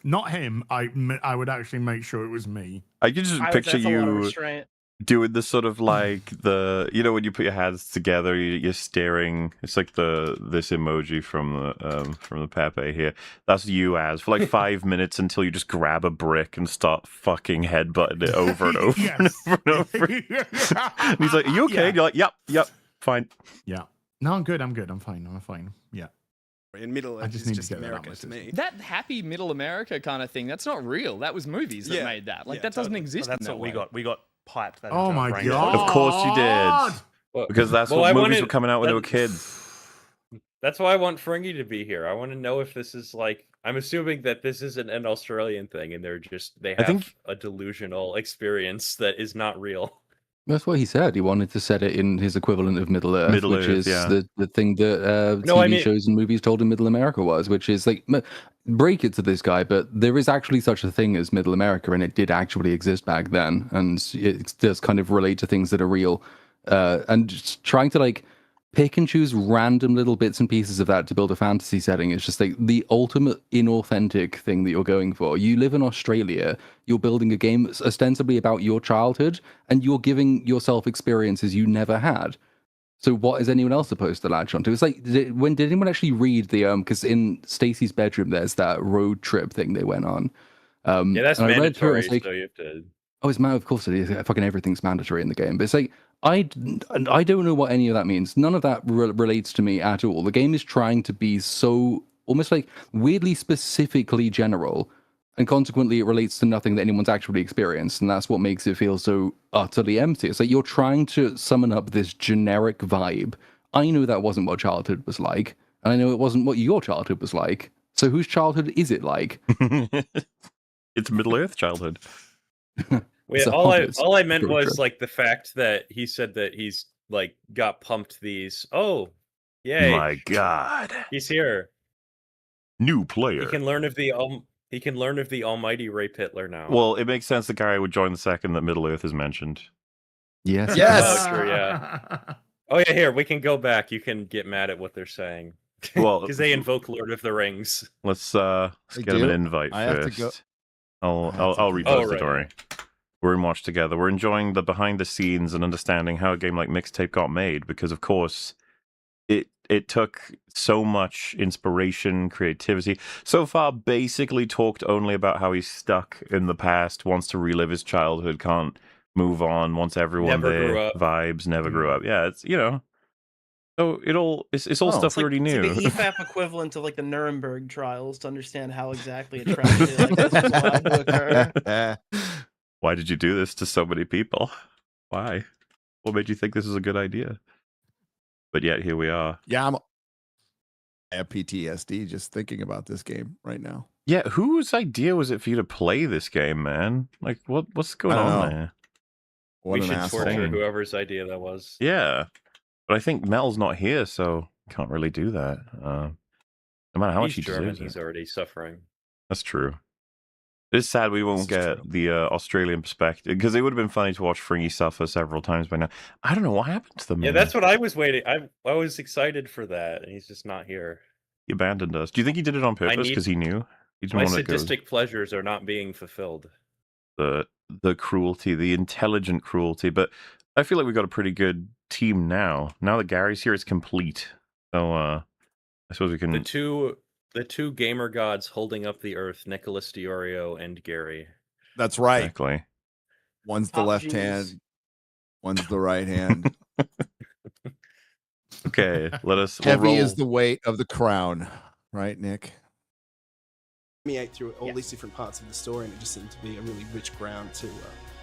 Not him. I would actually make sure it was me. I could just picture you doing the sort of like when you put your hands together, you're staring. It's like this emoji from the Pepe here. That's you for like 5 minutes until you just grab a brick and start fucking headbutting it over and over and over and over. And he's like, "Are you okay?" Yeah. And you're like, "Yep, fine." Yeah. No, I'm good. I'm fine. Yeah. In Middle Earth, it's just America to me. That happy Middle America kind of thing, that's not real. That was movies that made that. Like, that doesn't exist. That's what we got. We got piped. That oh my god! Of course you did. Because that's what movies were coming out when they were kids. That's why I want Ferengi to be here. I want to know if this is like. I'm assuming that this isn't an Australian thing, and they have a delusional experience that is not real. That's what he said. He wanted to set it in his equivalent of Middle Earth, which is the thing that TV shows and movies told him Middle America was, which is like, break it to this guy, but there is actually such a thing as Middle America, and it did actually exist back then, and it does kind of relate to things that are real. And just trying to like pick and choose random little bits and pieces of that to build a fantasy setting is just like the ultimate inauthentic thing that you're going for. You live in Australia, you're building a game ostensibly about your childhood, and you're giving yourself experiences you never had. So what is anyone else supposed to latch onto? It's like, did anyone actually read the because in Stacey's bedroom there's that road trip thing they went on. Yeah, that's mandatory. So you have to. Oh, it's of course it is. Fucking everything's mandatory in the game. But it's like I don't know what any of that means. None of that relates to me at all. The game is trying to be so almost like weirdly specifically general, and consequently it relates to nothing that anyone's actually experienced, and that's what makes it feel so utterly empty. It's like you're trying to summon up this generic vibe. I know that wasn't what childhood was like, and I know it wasn't what your childhood was like. So whose childhood is it like? It's Middle Earth childhood. Wait, all I meant was like the fact that he said that he's like got pumped these. Oh, yay! My God, he's here. New player. He can learn of the almighty Rape Hitler now. Well, it makes sense the guy would join the second that Middle Earth is mentioned. Yes. Oh, true, yeah. Oh yeah, here we can go back. You can get mad at what they're saying. Well, because they invoke Lord of the Rings. Let's get him an invite first. I'll repository. We're in Watch together. We're enjoying the behind the scenes and understanding how a game like Mixtape got made, because of course it took so much inspiration, creativity. So far, basically talked only about how he's stuck in the past, wants to relive his childhood, can't move on, wants everyone there, vibes, never grew up. Yeah, it's so it's all stuff we already knew. It's like the EFAP equivalent of like the Nuremberg trials to understand how exactly a tragedy like this was allowed to occur. Why did you do this to so many people? Why? What made you think this is a good idea? But yet here we are. Yeah, I have PTSD just thinking about this game right now. Yeah, whose idea was it for you to play this game, man? Like, what's going on there? We should torture whoever's idea that was. Yeah, but I think Mel's not here, so can't really do that. No matter how much he deserves, he's already suffering. That's true. It's sad we won't get the Australian perspective, because it would have been funny to watch Fringy suffer several times by now. I don't know what happened to them. Yeah, that's what I was waiting. I was excited for that, and he's just not here. He abandoned us. Do you think he did it on purpose because he knew? He didn't my want sadistic pleasures are not being fulfilled. The cruelty, the intelligent cruelty. But I feel like we've got a pretty good team now. Now that Gary's here, it's complete. So I suppose we can... The two gamer gods holding up the earth, Nicholas Diorio and Gary. That's right. Exactly. One's the left hand, one's the right hand. Okay, let us... Heavy is the weight of the crown. Right, Nick? Me ate through all these different parts of the story, and it just seemed to be a really rich ground to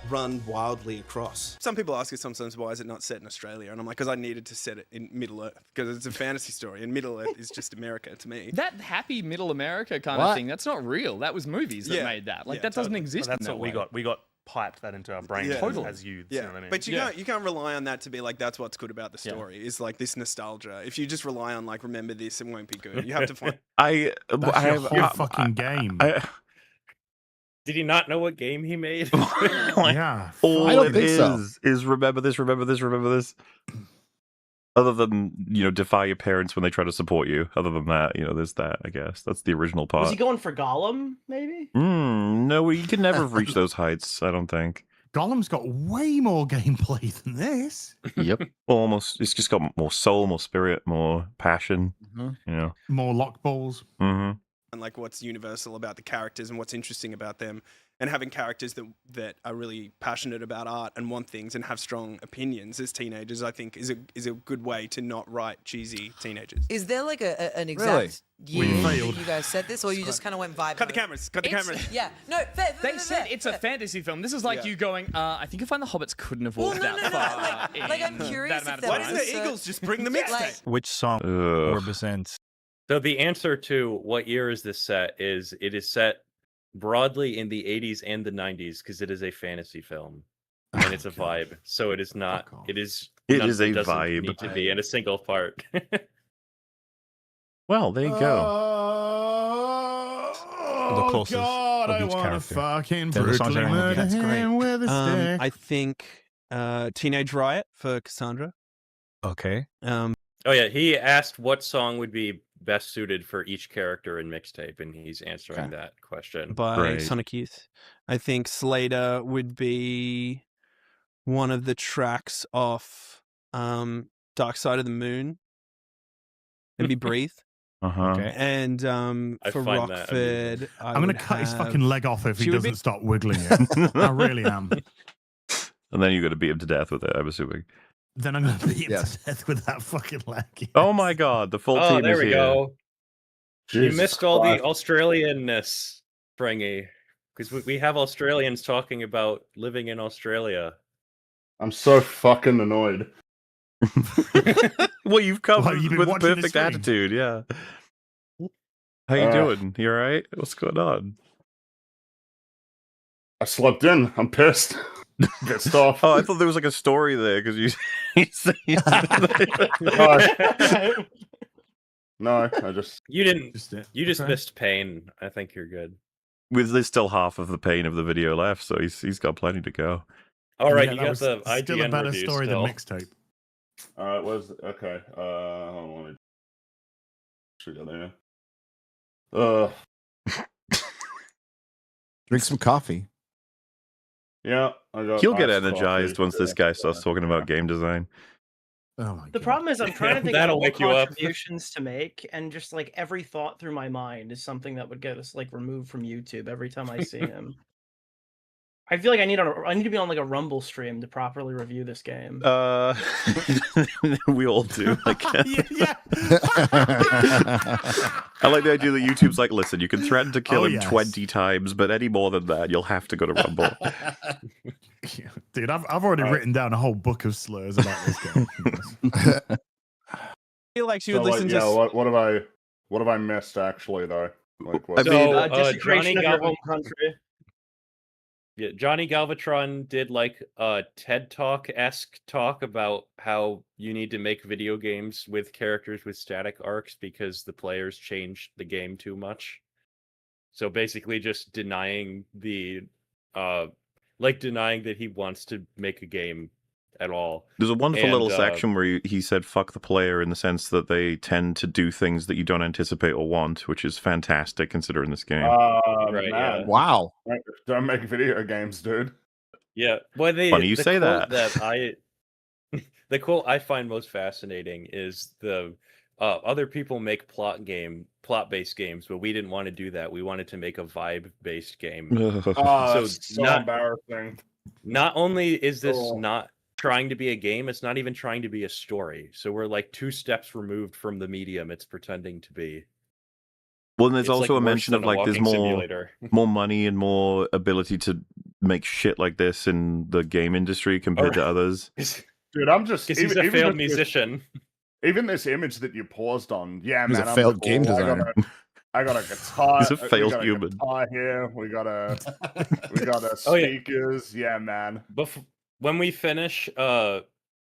run wildly across. Some people ask us sometimes, why is it not set in Australia? And I'm like, because I needed to set it in Middle Earth, because it's a fantasy story, and Middle Earth is just America to me. That happy Middle America kind of thing, that's not real. That was movies that made that. Like, that doesn't exist. Well, that's in that what we got piped that into our brain as youths. You know what I mean? But you can't rely on that to be like, that's what's good about the story. Is like this nostalgia. If you just rely on like, remember this, it won't be good. You have to find. That's your whole fucking game. Did he not know what game he made? Yeah. All I don't think is remember this, remember this, remember this. Other than, defy your parents when they try to support you. Other than that, there's that, I guess. That's the original part. Was he going for Gollum, maybe? No, you could never have reached those heights, I don't think. Gollum's got way more gameplay than this. Yep. Well, almost. It's just got more soul, more spirit, more passion. More lock balls. Mm-hmm. And like what's universal about the characters and what's interesting about them, and having characters that are really passionate about art and want things and have strong opinions as teenagers, I think is a good way to not write cheesy teenagers. Is there like an exact year that you guys said this, or you just kind of went vibe? Cut the cameras. Cut the cameras. Yeah. No. They said it's a fantasy film. This is like you going. I think you find the hobbits couldn't have walked that far. Like I'm curious. Why didn't the Eagles just bring the mixtape? Which song represents? So the answer to what year is this set is it is set broadly in the 80s and the 90s because it is a fantasy film. and it's a vibe. So it is not. It is. It none- is a doesn't vibe. Need to be in a single part. Well, there you go. Oh, closest God, of I each want to character. fucking They're the songs brutally that are murder That's him with a stick. I think Teenage Riot for Cassandra. Okay. Oh yeah, he asked what song would be best suited for each character in Mixtape, and he's answering that question. By Sonic Youth. I think Slater would be one of the tracks off Dark Side of the Moon. It'd be Breathe. Okay. And for find that Rockford, I'm going to cut his fucking leg off if he doesn't stop wiggling it. I really am. And then you got to beat him to death with it, I'm assuming. Then I'm going to beat him to death with that fucking leg. Oh my God, the full Oh, team there is we here. go. Jesus you missed all Christ. the Australianness, Springy, because we have Australians talking about living in Australia. I'm so fucking annoyed. Well, you've come Well, you've been with watching the perfect stream. attitude, yeah. How you doing? You alright? What's going on? I slept in. I'm pissed. Pissed off. Oh, I thought there was like a story there because you. No, I just. You didn't. Just You just missed pain. I think you're good. There's still half of the pain of the video left, so he's got plenty to go. All right, Yeah, you that got was the IGN still a better review story still. than Mixtape. Alright, was okay. Hold on, let me. Should go there. Drink some coffee. Yeah, I got. He'll get iced energized coffee. once this guy starts talking about game design. Oh my The problem is I'm trying to think of That'll what wake you up. contributions to make, and just like every thought through my mind is something that would get us like removed from YouTube every time I see him. I feel like I need to be on like a Rumble stream to properly review this game. We all do. I guess. Yeah. I like the idea that YouTube's like, listen, you can threaten to kill Oh, him yes. 20 times, but any more than that, you'll have to go to Rumble. Dude, I've already written down a whole book of slurs about this game. I feel like she would So, listen like, to. what have I missed actually though? Like, what? Desecration of your home country. Yeah, Johnny Galvatron did like a TED Talk-esque talk about how you need to make video games with characters with static arcs because the players changed the game too much. So basically just denying denying that he wants to make a game at all. There's a wonderful And, little section where he said fuck the player in the sense that they tend to do things that you don't anticipate or want, which is fantastic considering this game. Right, man. yeah. Wow. Don't make video games, dude. Yeah, well, Funny you say quote that. The quote I find most fascinating is the other people make plot-based games, but we didn't want to do that. We wanted to make a vibe-based game. That's so embarrassing. Not only is this Oh. not trying to be a game, it's not even trying to be a story. So we're like 2 steps removed from the medium it's pretending to be. Well, and there's It's, also like, a worse mention of than a like there's walking more simulator. more money and more ability to make shit like this in the game industry compared to others. Dude, I'm just. Because he's a failed musician. Even this image that you paused on, yeah, He's man. a I'm failed cool. game designer. I got a guitar. He's a we failed got a human. guitar here. We got a Oh, yeah. speakers. Yeah, man. When we finish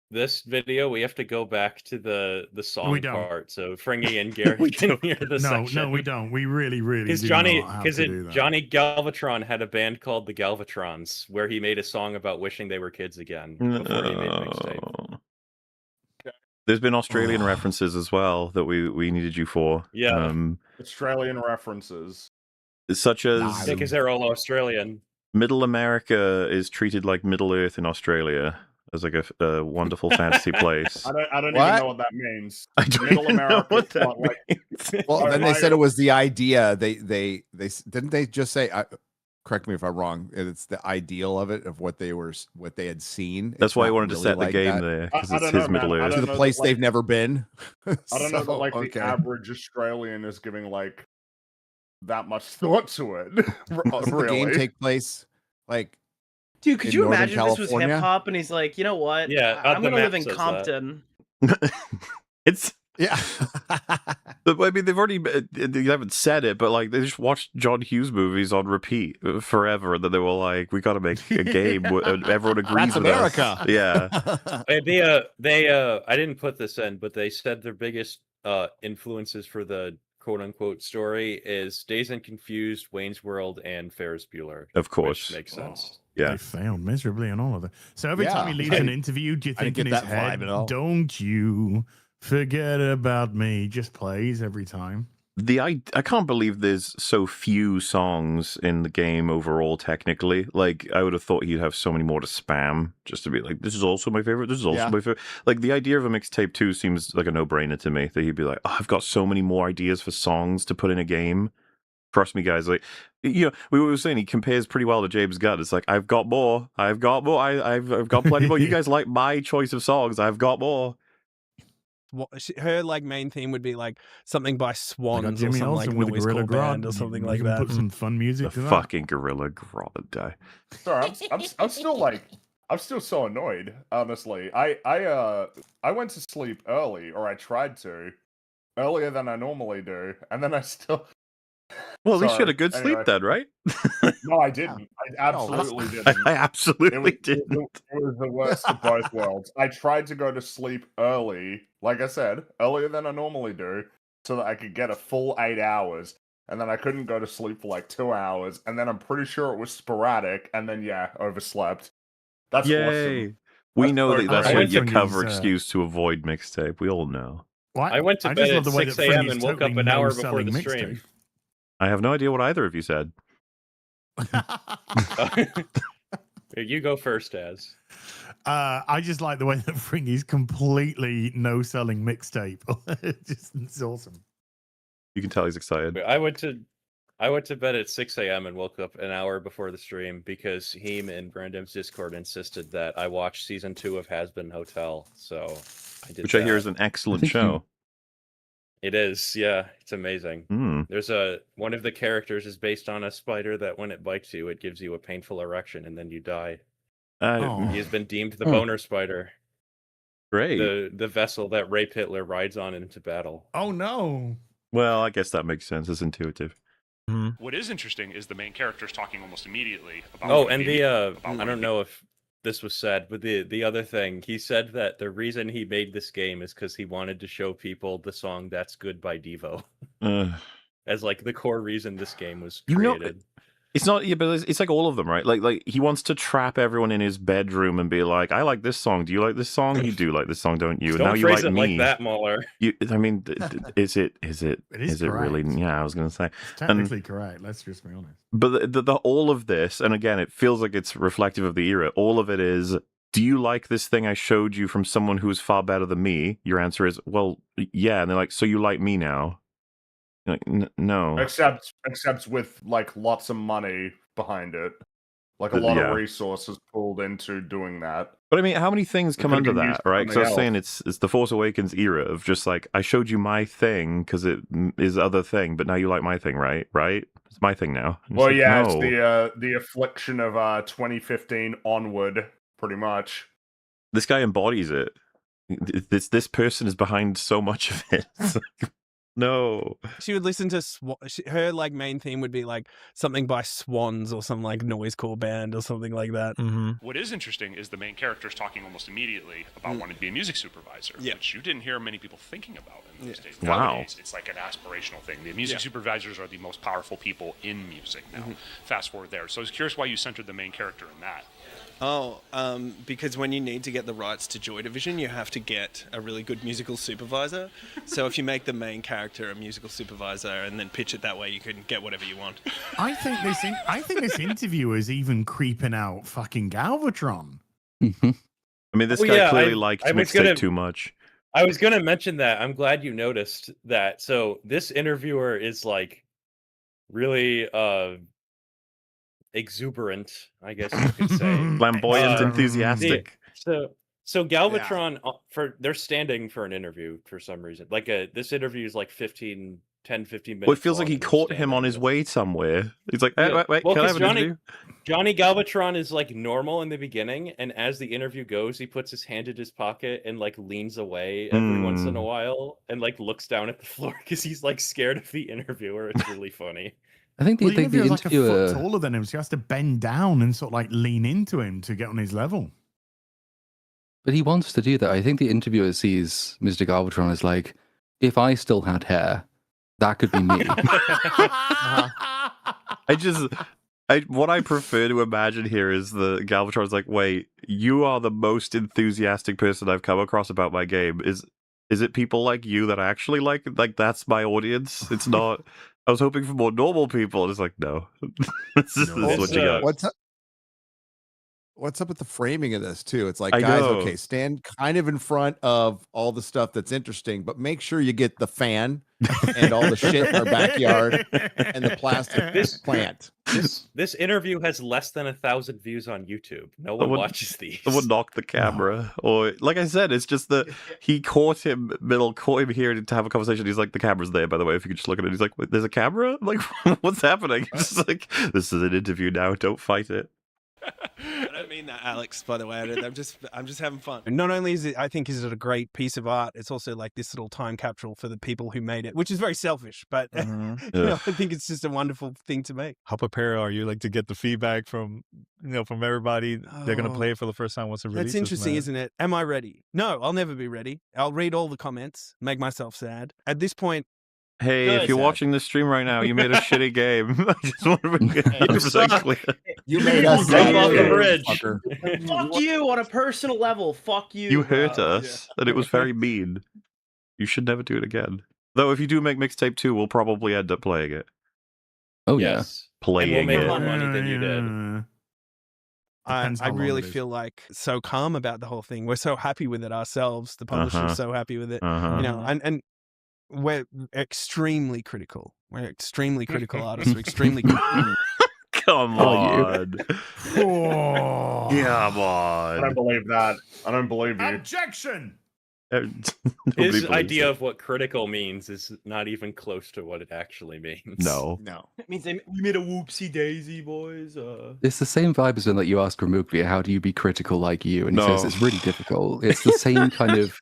this video, we have to go back to the song We don't. part. So Fringy and Gary can hear the section. No, we don't. We really Because do Johnny, not have to do that. Johnny Galvatron had a band called the Galvatrons, where he made a song about wishing they were kids again before he made Mixtape. There's been Australian references as well that we needed you for. Yeah. Australian references. Such as Because they're all Australian. Middle America is treated like Middle Earth in Australia as like a wonderful fantasy place. I don't What? even know what that means. I don't Middle even know America. what is that what, like, Well, then they Right. said it was the idea. They didn't they just say? Correct me if I'm wrong. It's the ideal of it of what they had seen. That's It's why he not wanted to really set the like game that. there because I it's don't his know, Middle man. I Earth. don't To the know place that, like- they've never been. I don't know that So, like okay. the average Australian is giving like that much thought to it. Doesn't the game Really. take place like? Dude, could in you Northern imagine if this was California? hip hop and he's like, you know what? Yeah, I'm the gonna live map in says that. Compton. It's Yeah. But, I mean, they've already, you haven't said it, but like they just watched John Hughes movies on repeat forever. That they were like, we got to make a game. Everyone agrees That's with America. us. Yeah. I didn't put this in, but they said their biggest influences for the quote unquote story is Dazed and Confused, Wayne's World, and Ferris Bueller. Of course. Which makes sense. Yeah. They failed miserably on all of them. So every time he leaves an interview, do you think in his head, don't you forget about me, just plays every time? I can't believe there's so few songs in the game overall, technically. Like, I would have thought he'd have so many more to spam, just to be like, this is also my favorite, this is also my favorite. Like, the idea of a mixtape 2 seems like a no-brainer to me, that he'd be like, oh, I've got so many more ideas for songs to put in a game. Trust me, guys. Like, you know, we were saying he compares pretty well to James Gunn. It's like, I've got more. I've got plenty more. You guys like my choice of songs. I've got more. Her like main theme would be like something by Swans or Jimmy some like Olsen with noise Gorilla core band Grodd. or something You like can that. Put some fun music The to that. fucking Gorilla Grodd die. Sorry, I'm still like, I'm still so annoyed. Honestly, I went to sleep early, or I tried to, earlier than I normally do, and then I still. Well, at least you had a Sorry. good sleep Anyway. then, right? No, I didn't. I absolutely didn't. I absolutely didn't. It was the worst of both worlds. I tried to go to sleep early, like I said, earlier than I normally do, so that I could get a full 8 hours. And then I couldn't go to sleep for like 2 hours. And then I'm pretty sure it was sporadic. And then, yeah, overslept. That's Yay. awesome. We know that that's what your cover Fringy's, excuse to avoid mixtape. We all know. I went to bed at 6 a.m. and woke up an hour before the stream. I have no idea what either of you said. You go first, Az. I just like the way that Fringy's completely no-selling mixtape. It's awesome. You can tell he's excited. I went to bed at 6 a.m. and woke up an hour before the stream because Heem and Brandon's Discord insisted that I watch season 2 of Has Been Hotel. So I did Which that. I hear is an excellent show. It is, yeah. It's amazing. Mm. There's one of the characters is based on a spider that when it bites you, it gives you a painful erection and then you die. He has been deemed the boner spider. Great. The vessel that Rape Hitler rides on into battle. Oh no. Well, I guess that makes sense. It's intuitive. What is interesting is the main character's talking almost immediately about. Oh, and I don't know if this was said, but the other thing, he said that the reason he made this game is because he wanted to show people the song "That's Good" by Devo, as like the core reason this game was created. It's not, yeah, but it's like all of them, right? Like he wants to trap everyone in his bedroom and be like, "I like this song. Do you like this song? You do like this song, don't you? And Don't now you phrase like it me." like that, Mueller. I mean, is it really? correct. Yeah, I was gonna say. It's technically correct. Let's just be honest. But the all of this, and again, it feels like it's reflective of the era. All of it is, do you like this thing I showed you from someone who's far better than me? Your answer is, well, yeah. And they're like, so you like me now? You're like, no. Except with like lots of money behind it. Like a lot of resources pulled into doing that. But I mean, how many things come under that, right? Because I was something saying it's the Force Awakens era of just like, I showed you my thing because it is other thing, but now you like my thing, right? Right? It's my thing now. And Well, like, yeah, no. it's the affliction of 2015 onward, pretty much. This guy embodies it. This person is behind so much of it. It's like, no. She would listen to her like main theme would be like something by Swans or some like noise core band or something like that. What is interesting is the main character's talking almost immediately about wanting to be a music supervisor, which you didn't hear many people thinking about in those days. Wow. Nowadays, it's like an aspirational thing. The music supervisors are the most powerful people in music now. Fast forward there. So I was curious why you centered the main character in that. Oh, because when you need to get the rights to Joy Division, you have to get a really good musical supervisor. So if you make the main character a musical supervisor and then pitch it that way, you can get whatever you want. I think this interviewer is even creeping out fucking Galvatron. I mean, this guy clearly liked Mixtape too much. I was going to mention that. I'm glad you noticed that. So this interviewer is like really exuberant, I guess you could say. Flamboyant, enthusiastic. So Galvatron they're standing for an interview for some reason. Like this interview is like 15 10, 15 minutes. Well, it feels like long he and just caught stand him there on his and way somewhere. He's like, hey, Yeah. wait, Well, can I 'cause have an interview? Johnny Galvatron is like normal in the beginning, and as the interview goes, he puts his hand in his pocket and like leans away every once in a while and like looks down at the floor because he's like scared of the interviewer. It's really funny. I think Well, the the interviewer's like a foot interviewer. taller than him, so he has to bend down and sort of like lean into him to get on his level. But he wants to do that. I think the interviewer sees Mr. Galvatron as like, if I still had hair, that could be me. What I prefer to imagine here is the Galvatron's like, wait, you are the most enthusiastic person I've come across about my game. Is it people like you that I actually like? Like, that's my audience? It's not... I was hoping for more normal people. And it's like, no. this is what you got. What's up with the framing of this too? It's like, I guys, know. okay, stand kind of in front of all the stuff that's interesting, but make sure you get the fan and all the shit in our backyard and the plastic plant. This interview has less than 1,000 views on YouTube. No one watches these. Someone knocked the camera. Or, like I said, it's just that he caught him here to have a conversation. He's like, the camera's there, by the way, if you could just look at it. He's like, there's a camera? I'm like, what's happening? It's just like, this is an interview now. Don't fight it. I don't mean that, Alex, by the way. I'm just having fun. Not only is it a great piece of art, it's also like this little time capsule for the people who made it, which is very selfish, but you know, I think it's just a wonderful thing to make. How prepared are you, like, to get the feedback from everybody? They're gonna play it for the first time once it releases. That's interesting, isn't it? Am I ready? No, I'll never be ready. I'll read all the comments, make myself sad. At this point, Hey, if you're watching this stream right now, you made a shitty game. I just want to make it 100% clear. You made us sad. off the bridge. Fuck you on a personal level. Fuck you. You hurt us, and it was very mean. You should never do it again. Though, if you do make Mixtape 2, we'll probably end up playing it. Oh, yes. Playing and we'll make it. more money than you did. I really feel like so calm about the whole thing. We're so happy with it ourselves. The publisher's so happy with it. You know, and we're extremely critical. We're extremely critical artists. We're extremely critical. Come on. Come on. I don't believe that. I don't believe you. Objection! His idea of what critical means is not even close to what it actually means. No. It means we made a whoopsie daisy, boys. It's the same vibe as when like you ask Ramuglia, how do you be critical like you? And he says it's really difficult. It's the same kind of,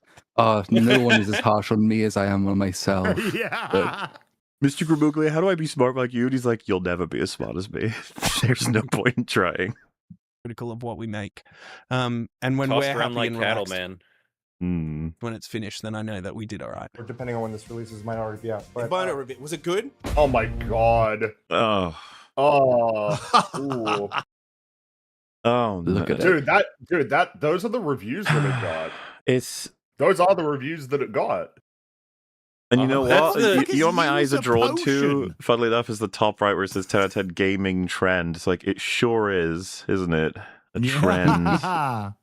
no one is as harsh on me as I am on myself. Yeah. But, Mr. Gramuglia, how do I be smart like you? And he's like, you'll never be as smart as me. There's no point in trying. Critical of what we make. And when Tossed we're around happy like and cattle, relaxed, man. when it's finished, then I know that we did all right. Or depending on when this releases, might already be out. But, It might already be. Was it good? Oh my god. Oh. Ooh. Oh, look at Dude, those are the reviews that it got. Those are the reviews that it got. And you know what? You know what my eyes use are a drawn to, potion. funnily enough, is the top right where it says 10 out of 10 gaming trend. It's like, it sure is, isn't it? A trend. I've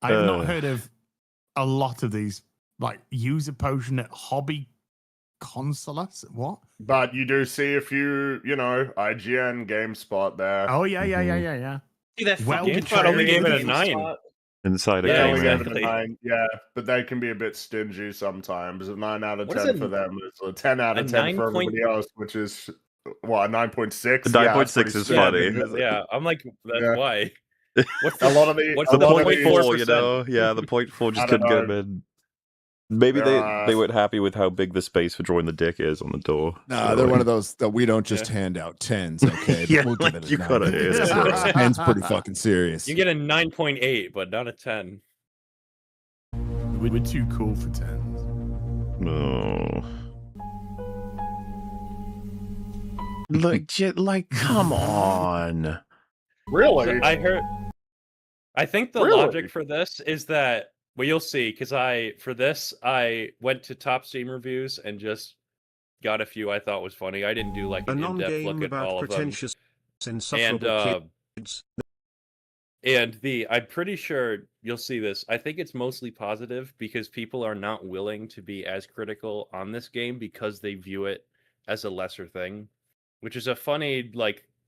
not heard of a lot of these. Like, use a potion at hobby consolas? What? But you do see a few, IGN, GameSpot there. Oh, yeah. See, that Well, fucking GameSpot only gave it a 9. Inside a Yeah, game. we gave it a 9, yeah, but they can be a bit stingy sometimes. A 9 out of What is 10 a- for them. It's a 10 out a of 10 for 9 point- everybody else, which is, what, a 9.6? A 9.6 is funny. Yeah, I'm like, that's why. What's A lot of the- what's a the lot of the- 0.4, you know? Yeah, the 0.4 just I don't couldn't get know. him in. Maybe There they are- weren't happy with how big the space for drawing the dick is on the door. No, they're one of those that we don't just hand out 10s, okay? Yeah, we'll like, give it you a 9. gotta hit it. 10's pretty fucking serious. You get a 9.8, but not a 10. We're too cool for 10s. No. Like, come on. Really? So I think the logic for this is that, well, you'll see, because I went to top Steam reviews and just got a few I thought was funny. I didn't do like an in-depth look at all of them. insufferable kids. And I'm pretty sure you'll see this. I think it's mostly positive because people are not willing to be as critical on this game because they view it as a lesser thing, which is a funny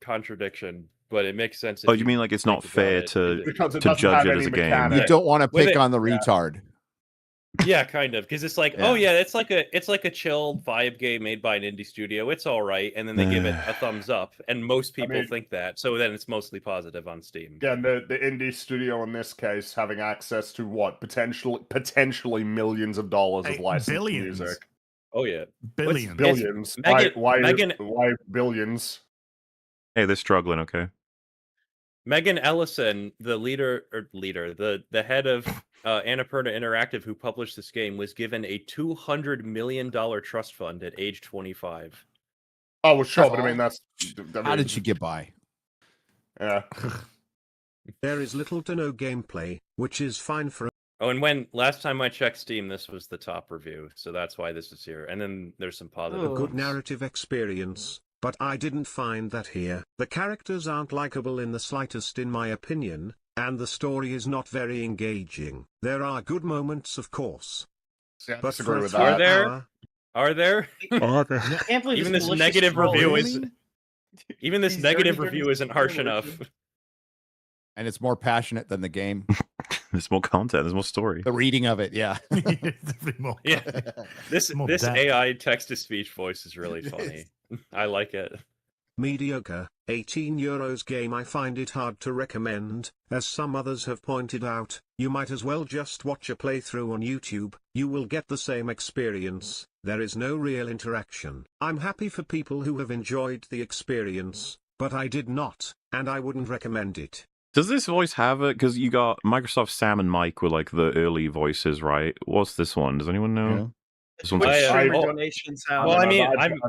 contradiction, but it makes sense. Oh, you mean like it's not fair to Because it to doesn't judge have it any as a game? mechanics. You don't want to With pick it- on the retard. Yeah, kind of, because it's like, oh yeah, it's like a chill vibe game made by an indie studio. It's all right, and then they give it a thumbs up, and most people think that. So then it's mostly positive on Steam. Yeah, and the indie studio in this case having access to what potentially millions of dollars of licensed music. Oh yeah, billions. Why billions? Hey, they're struggling. Okay. Megan Ellison, the the head of Annapurna Interactive, who published this game, was given a $200 million trust fund at age 25. Oh, well, sure, but I mean, how did she get by? Yeah. There is little to no gameplay, which is fine for. Oh, and when last time I checked Steam, this was the top review, so that's why this is here. And then there's some positive. A good narrative experience, but I didn't find that here. The characters aren't likable in the slightest, in my opinion, and the story is not very engaging. There are good moments, of course. Yeah, I but disagree with Are that. there? Are there? I can't believe Even this negative review is. Even this negative review isn't harsh enough. And it's more passionate than the game. There's more content. There's more story. The reading of it, yeah. Yeah. This AI text to speech voice is really funny. I like it. Mediocre, €18 game. I find it hard to recommend. As some others have pointed out, you might as well just watch a playthrough on YouTube. You will get the same experience. There is no real interaction. I'm happy for people who have enjoyed the experience, but I did not, and I wouldn't recommend it. Does this voice have it? Because you got Microsoft Sam and Mike were like the early voices, right? What's this one? Does anyone know? Yeah. This one's donations have. Well, I mean,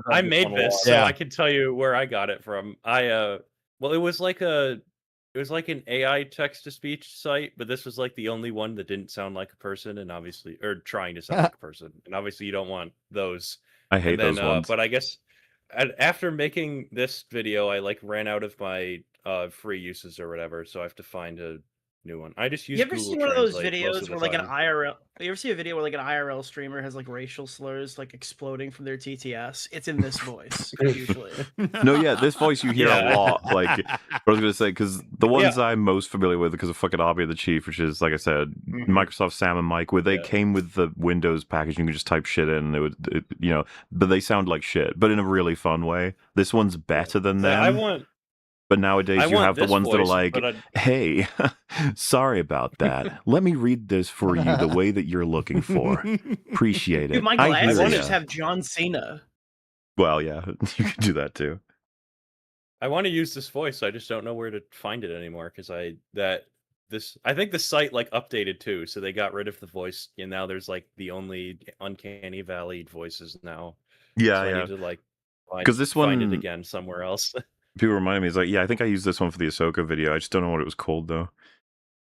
I made this, so I can tell you where I got it from. Well, it was like an AI text to speech site, but this was like the only one that didn't sound like a person, and obviously, or trying to sound like a person, and obviously you don't want those. I hate those ones. But I guess after making this video, I like ran out of my free uses or whatever, so I have to find a new one. I just use. You ever Google see one of those Translate most videos of the where like an time. IRL? You ever see a video where like an IRL streamer has like racial slurs like exploding from their TTS? It's in this voice usually. No, yeah, this voice you hear a lot. Like, I was gonna say, because the ones I'm most familiar with, because of fucking Arby of the Chief, which is like I said, Microsoft Sam and Mike, where they came with the Windows package, you could just type shit in, and they would, but they sound like shit, but in a really fun way. This one's better than them. But nowadays you have the ones that are like, hey, sorry about that. Let me read this for you the way that you're looking for. Appreciate it. Dude, my glasses just have John Cena. Well, yeah, you can do that too. I want to use this voice. I just don't know where to find it anymore because I think the site like updated too, so they got rid of the voice, and now there's like the only Uncanny Valley voices now. Yeah, so yeah. I need to like because this one find it again somewhere else. People remind me, it's like, yeah, I think I used this one for the Ahsoka video. I just don't know what it was called though.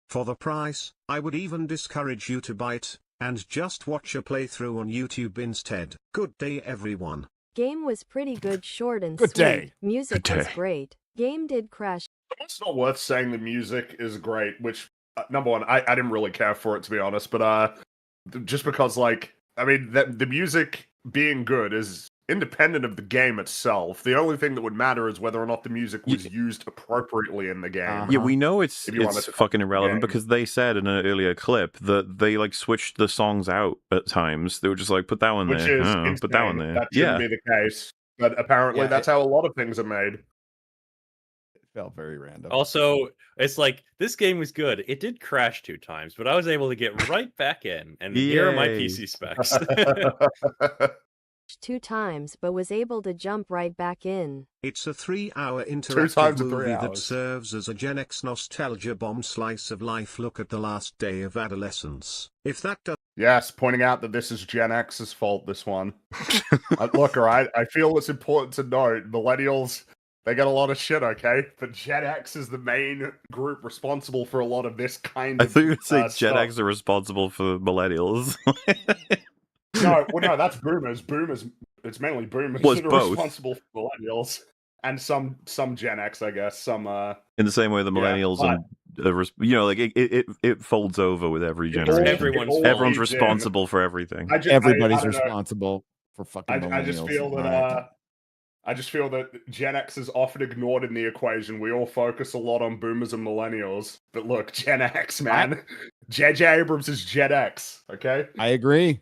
For the price, I would even discourage you to buy it, and just watch a playthrough on YouTube instead. Good day, everyone. Game was pretty good, short and Good sweet. day. Music Good was day. great. Game did crash. It's not worth saying the music is great, which, number one, I didn't really care for it, to be honest, but just because, like, I mean, the music being good is independent of the game itself. The only thing that would matter is whether or not the music was used appropriately in the game. Yeah, we know it's If you wanted to- fucking irrelevant Yeah. because they said in an earlier clip that they like switched the songs out at times. They were just like, put that one Which there, is oh, put that one insane. there. That shouldn't be the case. But apparently that's how a lot of things are made. It felt very random. Also, it's like this game was good. It did crash 2 times, but I was able to get right back in. And here are my Yay. PC specs. 2 times, but was able to jump right back in. It's a 3-hour times interactive in 3 movie that hours. serves as a Gen X nostalgia bomb slice of life. Look at the last day of adolescence. If that does Yes, pointing out that this is Gen X's fault, this one. Look, all right, I feel it's important to note, millennials, they get a lot of shit, okay? But Gen X is the main group responsible for a lot of this kind I of thought you were going to say Gen stuff. X are responsible for millennials. No, that's boomers. Boomers, it's mainly boomers Well, it's that are both. responsible for millennials. And some Gen X, I guess. Some In the same way the millennials but- and like it folds over with every generation. Everyone's responsible for everything. Everybody's I don't know. responsible for fucking millennials. I just feel All right. that I just feel that Gen X is often ignored in the equation. We all focus a lot on boomers and millennials. But look, Gen X, man. J.J. Abrams is Gen X, okay? I agree.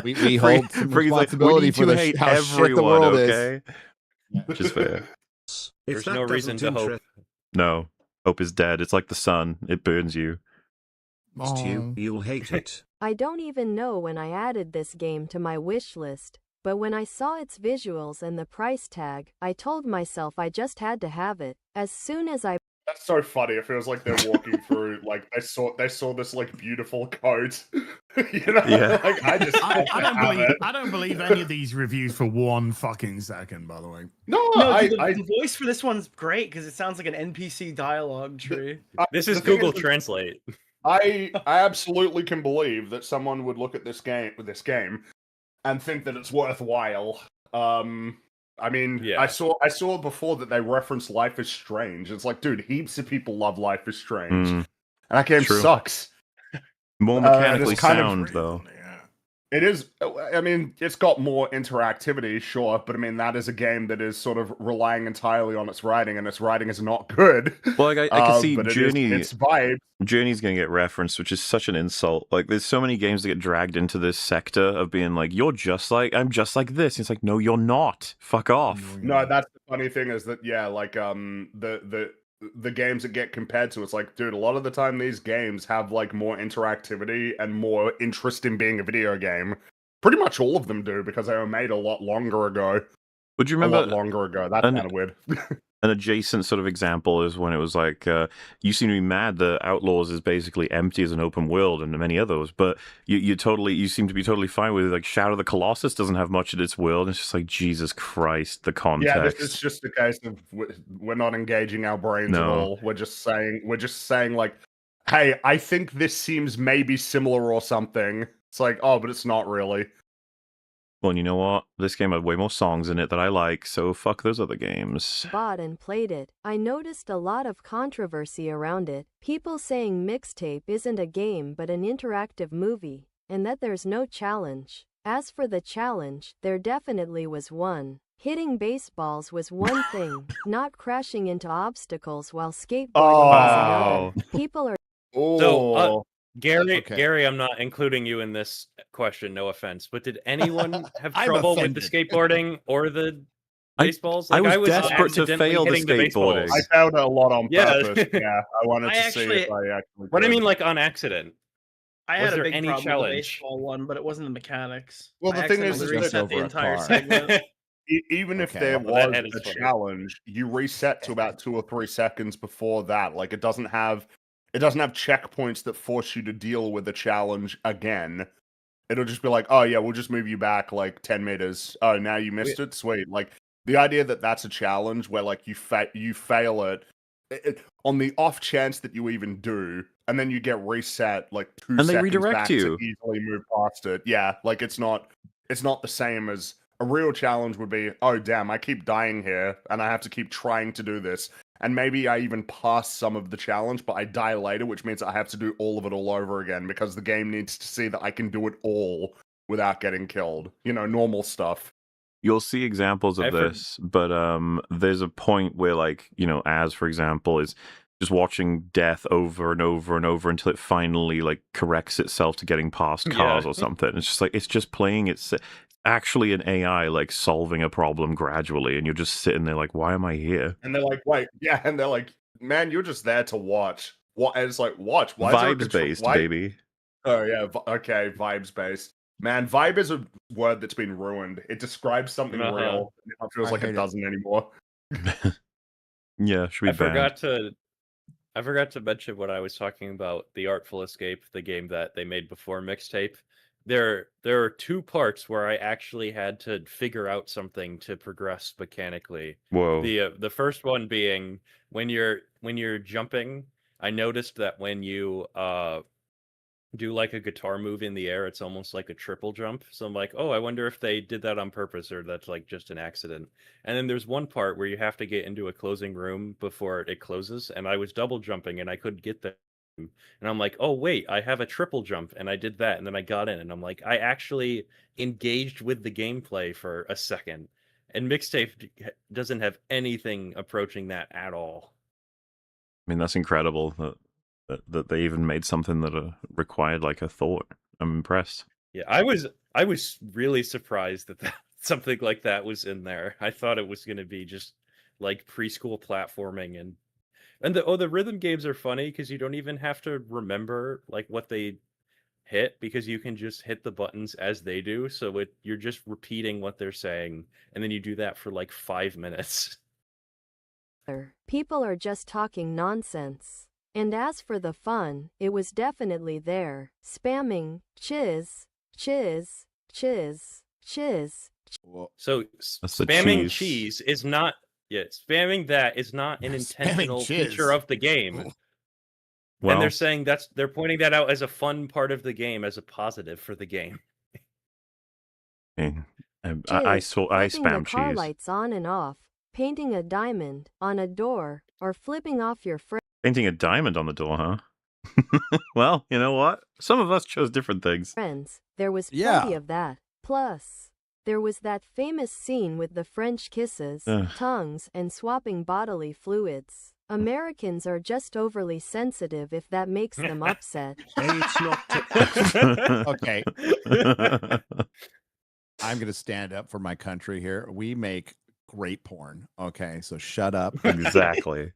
We hold some responsibility for how shit the world is. Which is fair. There's no reason to hope. No. Hope is dead. It's like the sun. It burns you. You'll hate it. I don't even know when I added this game to my wish list, but when I saw its visuals and the price tag, I told myself I just had to have it. As soon as I That's so funny. It feels like they're walking through, like they saw this like beautiful coat. You know, like I don't believe any of these reviews for 1 fucking second. By the way, no, the voice for this one's great because it sounds like an NPC dialogue tree. This is Google Translate. I absolutely can believe that someone would look at this game and think that it's worthwhile. I mean, I saw before that they referenced Life is Strange. It's like, dude, heaps of people love Life is Strange, and that game sucks. More mechanically sound, though. It is. I mean, it's got more interactivity, sure, but I mean that is a game that is sort of relying entirely on its writing, and its writing is not good. Well, like, I can see but Journey. Its vibe. Journey's gonna get referenced, which is such an insult. Like, there's so many games that get dragged into this sector of being like, "You're just like I'm just like this." And it's like, no, you're not. Fuck off. No, that's the funny thing is that like the games that get compared to, it's like, dude, a lot of the time these games have like more interactivity and more interest in being a video game. Pretty much all of them do, because they were made a lot longer ago. Would you remember a lot longer ago? That's kind of weird. An adjacent sort of example is when it was like, you seem to be mad that Outlaws is basically empty as an open world and many others, but you seem to be totally fine with, like, Shadow of the Colossus doesn't have much in its world. It's just like, Jesus Christ, the context. Yeah, this is just a case of we're not engaging our brains at all. We're just saying like, hey, I think this seems maybe similar or something. It's like, oh, but it's not really. Well, and you know what? This game had way more songs in it that I like, so fuck those other games. bought and played it, I noticed a lot of controversy around it. People saying Mixtape isn't a game but an interactive movie, and that there's no challenge. As for the challenge, there definitely was one. Hitting baseballs was one thing, not crashing into obstacles while skateboarding was another. People are So, Gary, I'm not including you in this question, no offense, but did anyone have trouble with the skateboarding or the baseballs? Like, I was desperate to fail the skateboarding. I failed it a lot on purpose. Yeah, I wanted to see if I actually What I could. mean, like, on accident. I Was had a there big any problem with the challenge? baseball one, but it wasn't the mechanics. Well, I the thing is, accidentally reset the that- entire segment. Even if Okay, there well, that was is a funny. challenge, you reset to about 2 or 3 seconds before that. Like, it doesn't have checkpoints that force you to deal with the challenge again. It'll just be like, oh yeah, we'll just move you back like 10 meters. Oh, now you missed it. Sweet. Like, the idea that that's a challenge where like you fail it on the off chance that you even do, and then you get reset like 2 And they seconds redirect back you. to easily move past it. Yeah, like it's not the same as a real challenge would be, oh damn, I keep dying here and I have to keep trying to do this. And maybe I even pass some of the challenge, but I die later, which means I have to do all of it all over again because the game needs to see that I can do it all without getting killed. You know, normal stuff. You'll see examples of this, but there's a point where, like, you know, as for example, is just watching death over and over and over until it finally like corrects itself to getting past cars or something. It's just like it's just playing it's actually an AI like solving a problem gradually, and you're just sitting there like, why am I here? And they're like, wait, yeah, and they're like, man, you're just there to watch. What? And it's like, watch. Why is there a Vibes based, baby. Oh yeah, okay, vibes based. Man, vibe is a word that's been ruined. It describes something real. Now it feels like it doesn't anymore. Yeah, should be I banned. forgot to mention when I was talking about The Artful Escape, the game that they made before Mixtape. There are 2 parts where I actually had to figure out something to progress mechanically. Whoa. The first one being when you're jumping, I noticed that when you do like a guitar move in the air, it's almost like a triple jump. So I'm like, oh, I wonder if they did that on purpose or that's like just an accident. And then there's one part where you have to get into a closing room before it closes, and I was double jumping and I couldn't get there And I'm like, oh wait, I have a triple jump, and I did that, and then I got in, and I'm like, I actually engaged with the gameplay for a second. And Mixtape doesn't have anything approaching that at all. I mean, that's incredible that they even made something that required like a thought. I'm impressed. Yeah, I was really surprised that something like that was in there. I thought it was going to be just like preschool platforming, and the rhythm games are funny because you don't even have to remember like what they hit, because you can just hit the buttons as they do. So you're just repeating what they're saying, and then you do that for like 5 minutes. People are just talking nonsense. And as for the fun, it was definitely there. Spamming, chiz, chiz, chiz, chiz. So spamming cheese is not, spamming that is not an intentional feature of the game. Well, and they're saying they're pointing that out as a fun part of the game, as a positive for the game. I Flipping spam the car cheese. lights on and off, painting a diamond on a door, or flipping off your Painting a diamond on the door, huh? Well, you know what? Some of us chose different things. friends. There was plenty of that. Plus, there was that famous scene with the French kisses, tongues, and swapping bodily fluids. Americans are just overly sensitive if that makes them upset. It's not. Okay. I'm going to stand up for my country here. We make great porn. Okay, so shut up. Exactly.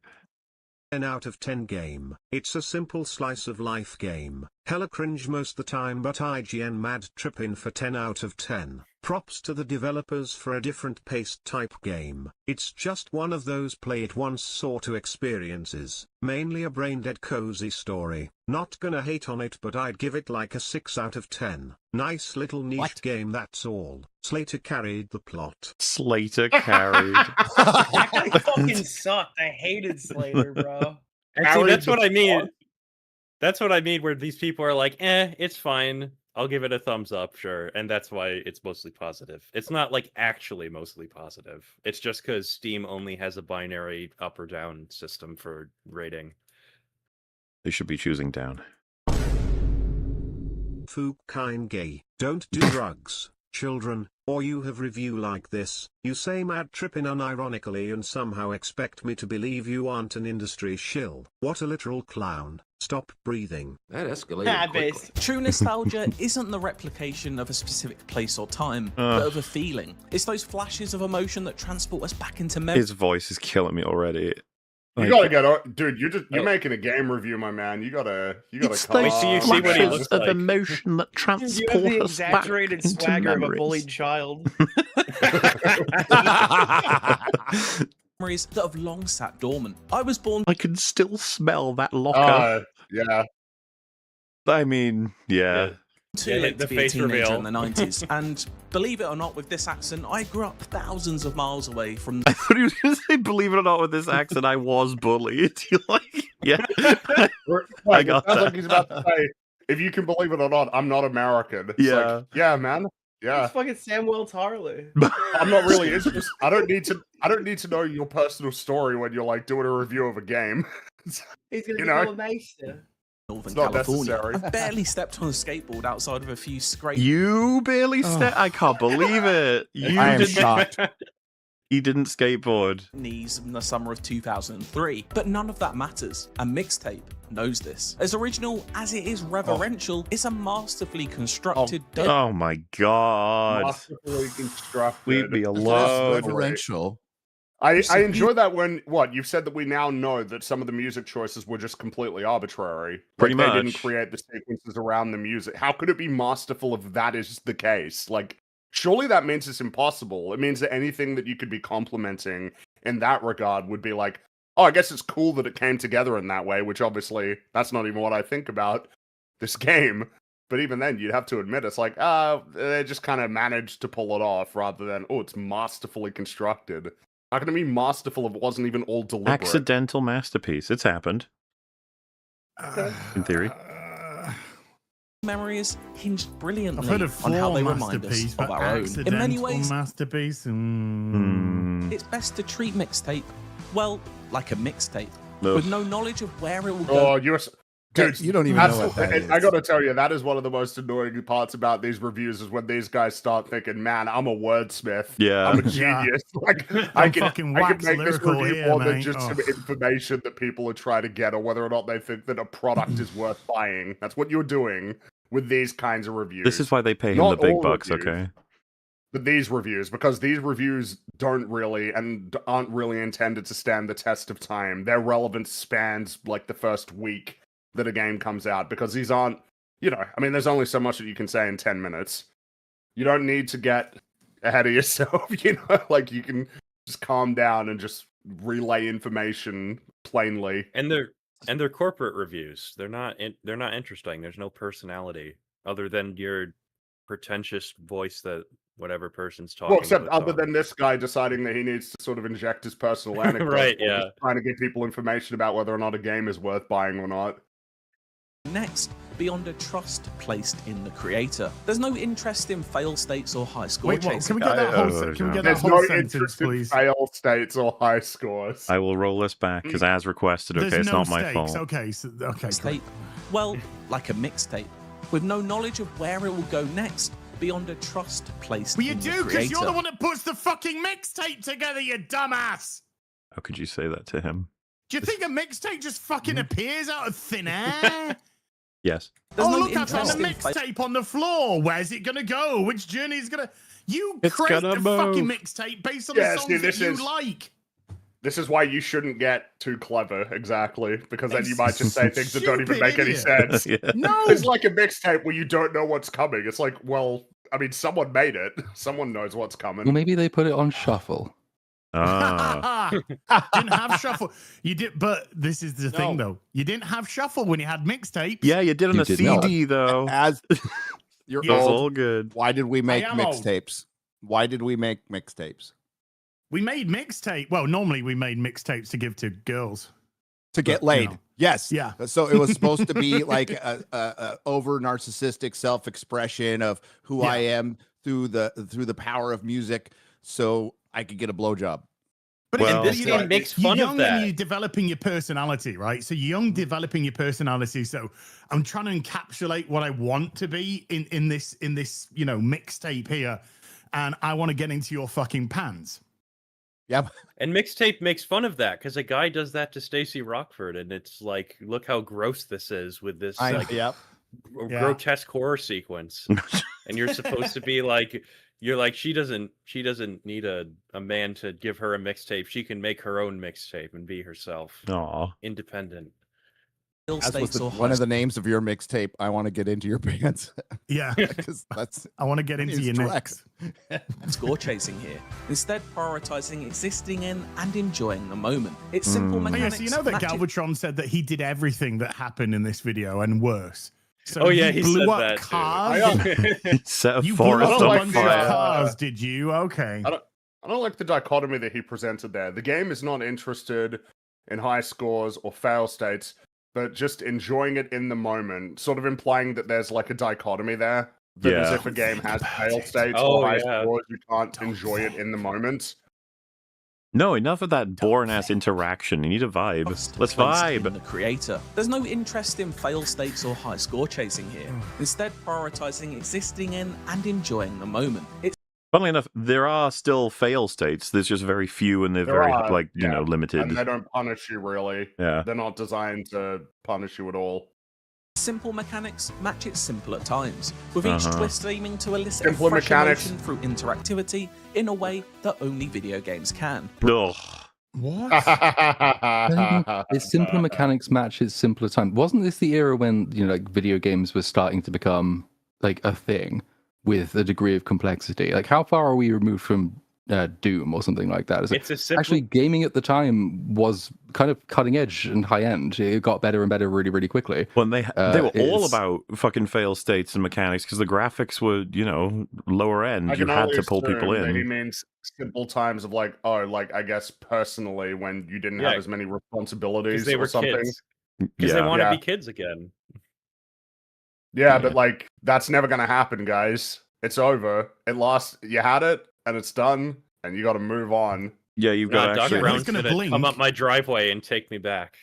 10 out of 10 game. It's a simple slice of life game. Hella cringe most the time, but IGN mad trippin' for 10 out of 10. Props to the developers for a different paced type game. It's just one of those play it once sort of experiences. Mainly a brain dead cozy story. Not gonna hate on it, but I'd give it like a 6 out of 10. Nice little niche game, that's all. Slater carried the plot. Slater carried. That guy fucking sucked. I hated Slater, bro. And see, that's what I mean. That's what I mean, where these people are like, it's fine. I'll give it a thumbs up, sure. And that's why it's mostly positive. It's not like actually mostly positive. It's just because Steam only has a binary up or down system for rating. They should be choosing down. Fu kind gay. Don't do drugs, children, or you have review like this. You say mad trippin' unironically and somehow expect me to believe you aren't an industry shill. What a literal clown. Stop breathing. That escalated quickly. True nostalgia isn't the replication of a specific place or time, but of a feeling. It's those flashes of emotion that transport us back into memory. His voice is killing me already. You gotta get, dude. You're making a game review, my man. You gotta. It's come those on. So you see what he looks of like. emotion that You have transport the us back exaggerated into swagger of a memories. bullied child. Memories that have long sat dormant. I was born. I can still smell that locker. Yeah. I mean, yeah. Too late to be a teenager in the 90s. And believe it or not, with this accent, I grew up thousands of miles away from. I thought he was going to say, believe it or not, with this accent, I was bullied. You're like, yeah. I got Sounds that. like he's about to say, if you can believe it or not, I'm not American. It's Yeah. like, yeah, man. Yeah. It's fucking Samuel Tarley. I'm not really interested. I don't need to know your personal story when you're like doing a review of a game. He's gonna You become know? a maester. Northern It's not California. necessary. I barely stepped on a skateboard outside of a few scrapes. You barely I can't believe it. You I am didn't- shocked. He didn't skateboard. Knees in the summer of 2003. But none of that matters. And Mixtape knows this. As original as it is reverential, it's a masterfully constructed. Oh my god. Masterfully constructed. Leave me alone. Reverential. I enjoy that when you've said that we now know that some of the music choices were just completely arbitrary. Pretty They didn't much. create the sequences around the music. How could it be masterful if that is the case? Like, surely that means it's impossible. It means that anything that you could be complimenting in that regard would be like, oh, I guess it's cool that it came together in that way, which obviously that's not even what I think about this game. But even then, you'd have to admit it's like, they just kind of managed to pull it off rather than, oh, it's masterfully constructed. How can it be masterful if it wasn't even all deliberate? Accidental masterpiece. It's happened. In theory. Memories hinged brilliantly I've heard of on how flaw they remind us masterpiece, of but our own. In many accidental ways, masterpiece. it's best to treat Mixtape, well, like a mixtape, Ugh. with no knowledge of where it will go. Oh, Dude, you don't even know what that is. I gotta tell you, that is one of the most annoying parts about these reviews is when these guys start thinking, "Man, I'm a wordsmith. Yeah. I'm a Yeah. genius. Like I'm I can fucking make wax this lyrical review here, more than mate. just Oh. some information that people are trying to get, or whether or not they think that a product is worth buying." That's what you're doing with these kinds of reviews. This is why they pay him Not the big all bucks, reviews, okay? But these reviews, because these reviews don't really and aren't really intended to stand the test of time. Their relevance spans like the first week that a game comes out, because these aren't, I mean, there's only so much that you can say in 10 minutes. You don't need to get ahead of yourself, like you can just calm down and just relay information plainly. And they're corporate reviews. They're not interesting. There's no personality other than your pretentious voice that whatever person's talking. Well, except puts other on. than this guy deciding that he needs to sort of inject his personal anecdotes, Right, or yeah. just trying to give people information about whether or not a game is worth buying or not. Next, beyond a trust placed in the creator. There's no interest in fail states or high score Wait, what? chasing. Can we get that whole, can we get that There's whole no sentence, interest in please? fail states or high scores. I will roll us back because as requested. Okay, There's it's no not my stakes. fault. Okay, Mixtape. Well, like a mixtape, with no knowledge of where it will go next, beyond a trust placed Well, you in the do, because creator. you're the one that puts the fucking mixtape together, you dumbass. How could you say that to him? Do you think a mixtape just fucking appears out of thin air? Yes. There's no look, I found a interest in mixtape on the floor. Where's it gonna go? Which journey is gonna? You It's create gonna a fucking move. mixtape based on Yeah, the see, songs this that you is- like. This is why you shouldn't get too clever, exactly, because then you might just say things that don't even Stupid make any idiot. sense. Yeah. No, It's like a mixtape where you don't know what's coming. It's like, well, I mean, someone made it. Someone knows what's coming. Well, maybe they put it on shuffle. Ah. didn't have shuffle. You did, but this is the thing, though. You didn't have shuffle when you had mixtapes. Yeah, you did on a CD though. As you're It was old, all good. why did we make am old. mixtapes? Why did we make mixtapes? We made mixtape. Well, normally we made mixtapes to give to girls. To get But, laid. Yes. Yeah. So it was supposed to be like a over narcissistic self-expression of who I am through the power of music, so I could get a blowjob. But this game makes fun you're of young that. and you're developing your personality, right? So you're young, developing your personality. So I'm trying to encapsulate what I want to be in this mixtape here, and I want to get into your fucking pants. Yep. And Mixtape makes fun of that because a guy does that to Stacey Rockford, and it's like, look how gross this is with this grotesque horror sequence. And you're supposed to be like, she doesn't need a man to give her a mixtape. She can make her own mixtape and be herself. Aw. Independent. As was one of the names of your mixtape, I want to get into your pants. Yeah. Because that's I want to get into your necks. Score chasing here, instead prioritizing existing in and enjoying the moment. It's simple Oh, yeah, mechanics. so you know that magic- Galvatron said that he did everything that happened in this video and worse. So Oh, yeah, you he blew said up that, too. cars. Set a You blew forest up a on bunch of fire. cars, did you? Okay. I don't like the dichotomy that he presented there. The game is not interested in high scores or fail states, but just enjoying it in the moment, sort of implying that there's like a dichotomy there. That as Yeah. if a game has fail states Oh, or high yeah. scores, you can't enjoy it in the moment. No, enough of that boring ass interaction. You need a vibe. Let's placed in vibe. the creator. There's no interest in fail states or high score chasing here. Instead, prioritizing existing in and enjoying the moment. It's Funnily enough, there are still fail states. There's just very few, and they're There very are, limited. And they don't punish you really. Yeah. They're not designed to punish you at all. simple mechanics match it simple at times, with each Uh-huh. twist aiming to elicit Simpler a fresh mechanics. emotion through interactivity in a way that only video games can. Ugh. What? Its simpler mechanics match its simpler time. Wasn't this the era when video games were starting to become like a thing with a degree of complexity? Like, how far are we removed from Doom or something like that? It's a simple... Actually, gaming at the time was kind of cutting edge and high end. It got better and better really, really quickly. Well, they were all about fucking fail states and mechanics because the graphics were, lower end. I You can had only to pull people assume that he in. means simple times of I guess personally when you didn't Yeah. have as many responsibilities Because they were or something. kids. Because they want to be kids again. Yeah, but that's never gonna happen, guys. It's over. It lost. You had it, and it's done, and you got to move on. Yeah, you've got Doc actually. Brown's gonna come up my driveway and take me back.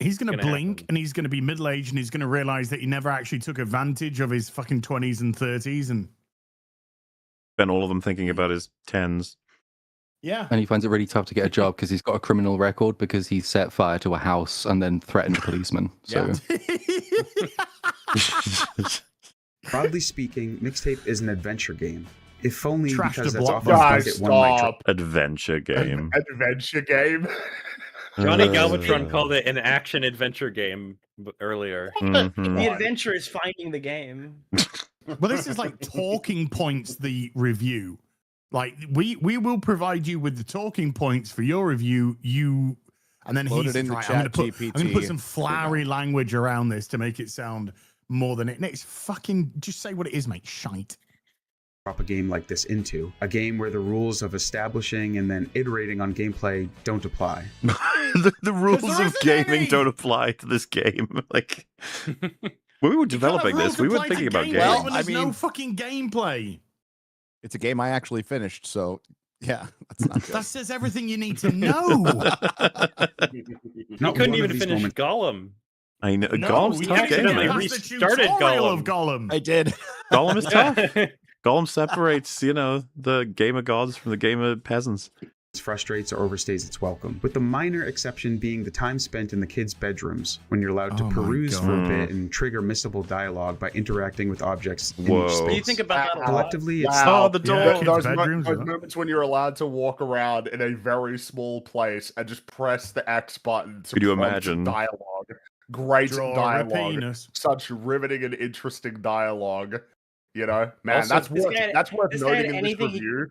He's going to blink and he's going to be middle-aged and he's going to realize that he never actually took advantage of his fucking 20s and 30s and spent all of them thinking about his 10s. Yeah. And he finds it really tough to get a job because he's got a criminal record because he set fire to a house and then threatened a policeman. So, Broadly speaking, Mixtape is an adventure game. If only Trash because the that's block. often Guys, bucket one might stop. Adventure game. Adventure game. Johnny Galvatron called it an action adventure game earlier. The adventure is finding the game. Well, this is like talking points, the review. Like, we will provide you with the talking points for your review. And then Load he's it into right, I'm going to ChatGPT. put some flowery language around this to make it sound more than it. And it's fucking, just say what it is, mate. Shite. drop a game like this into. A game where the rules of establishing and then iterating on gameplay don't apply. the rules of gaming don't apply to this game. Like, when we were developing this, we were thinking about games. Well, there's no fucking gameplay. It's a game I actually finished, so yeah, that's not good. That says everything you need to know. You couldn't even finish Gollum. I know. No, Gollum's we tough didn't game. even I pass the restarted tutorial Gollum. of Gollum. I did. Gollum is tough. Gollum separates, the gamer gods from the gamer peasants. It frustrates or overstays its welcome, with the minor exception being the time spent in the kids' bedrooms when you're allowed to Oh my peruse for a God. bit and trigger missable dialogue by interacting with objects in Whoa. each space. You think about that a lot. Collectively, it's Oh, the door. Those bedrooms, those huh? moments when you're allowed to walk around in a very small place and just press the X button to Could you prompt imagine? dialogue. Great Draw a dialogue. penis. Such riveting and interesting dialogue. You know, man, Also, that's this worth guy- that's worth this guy had noting in this anything he- review.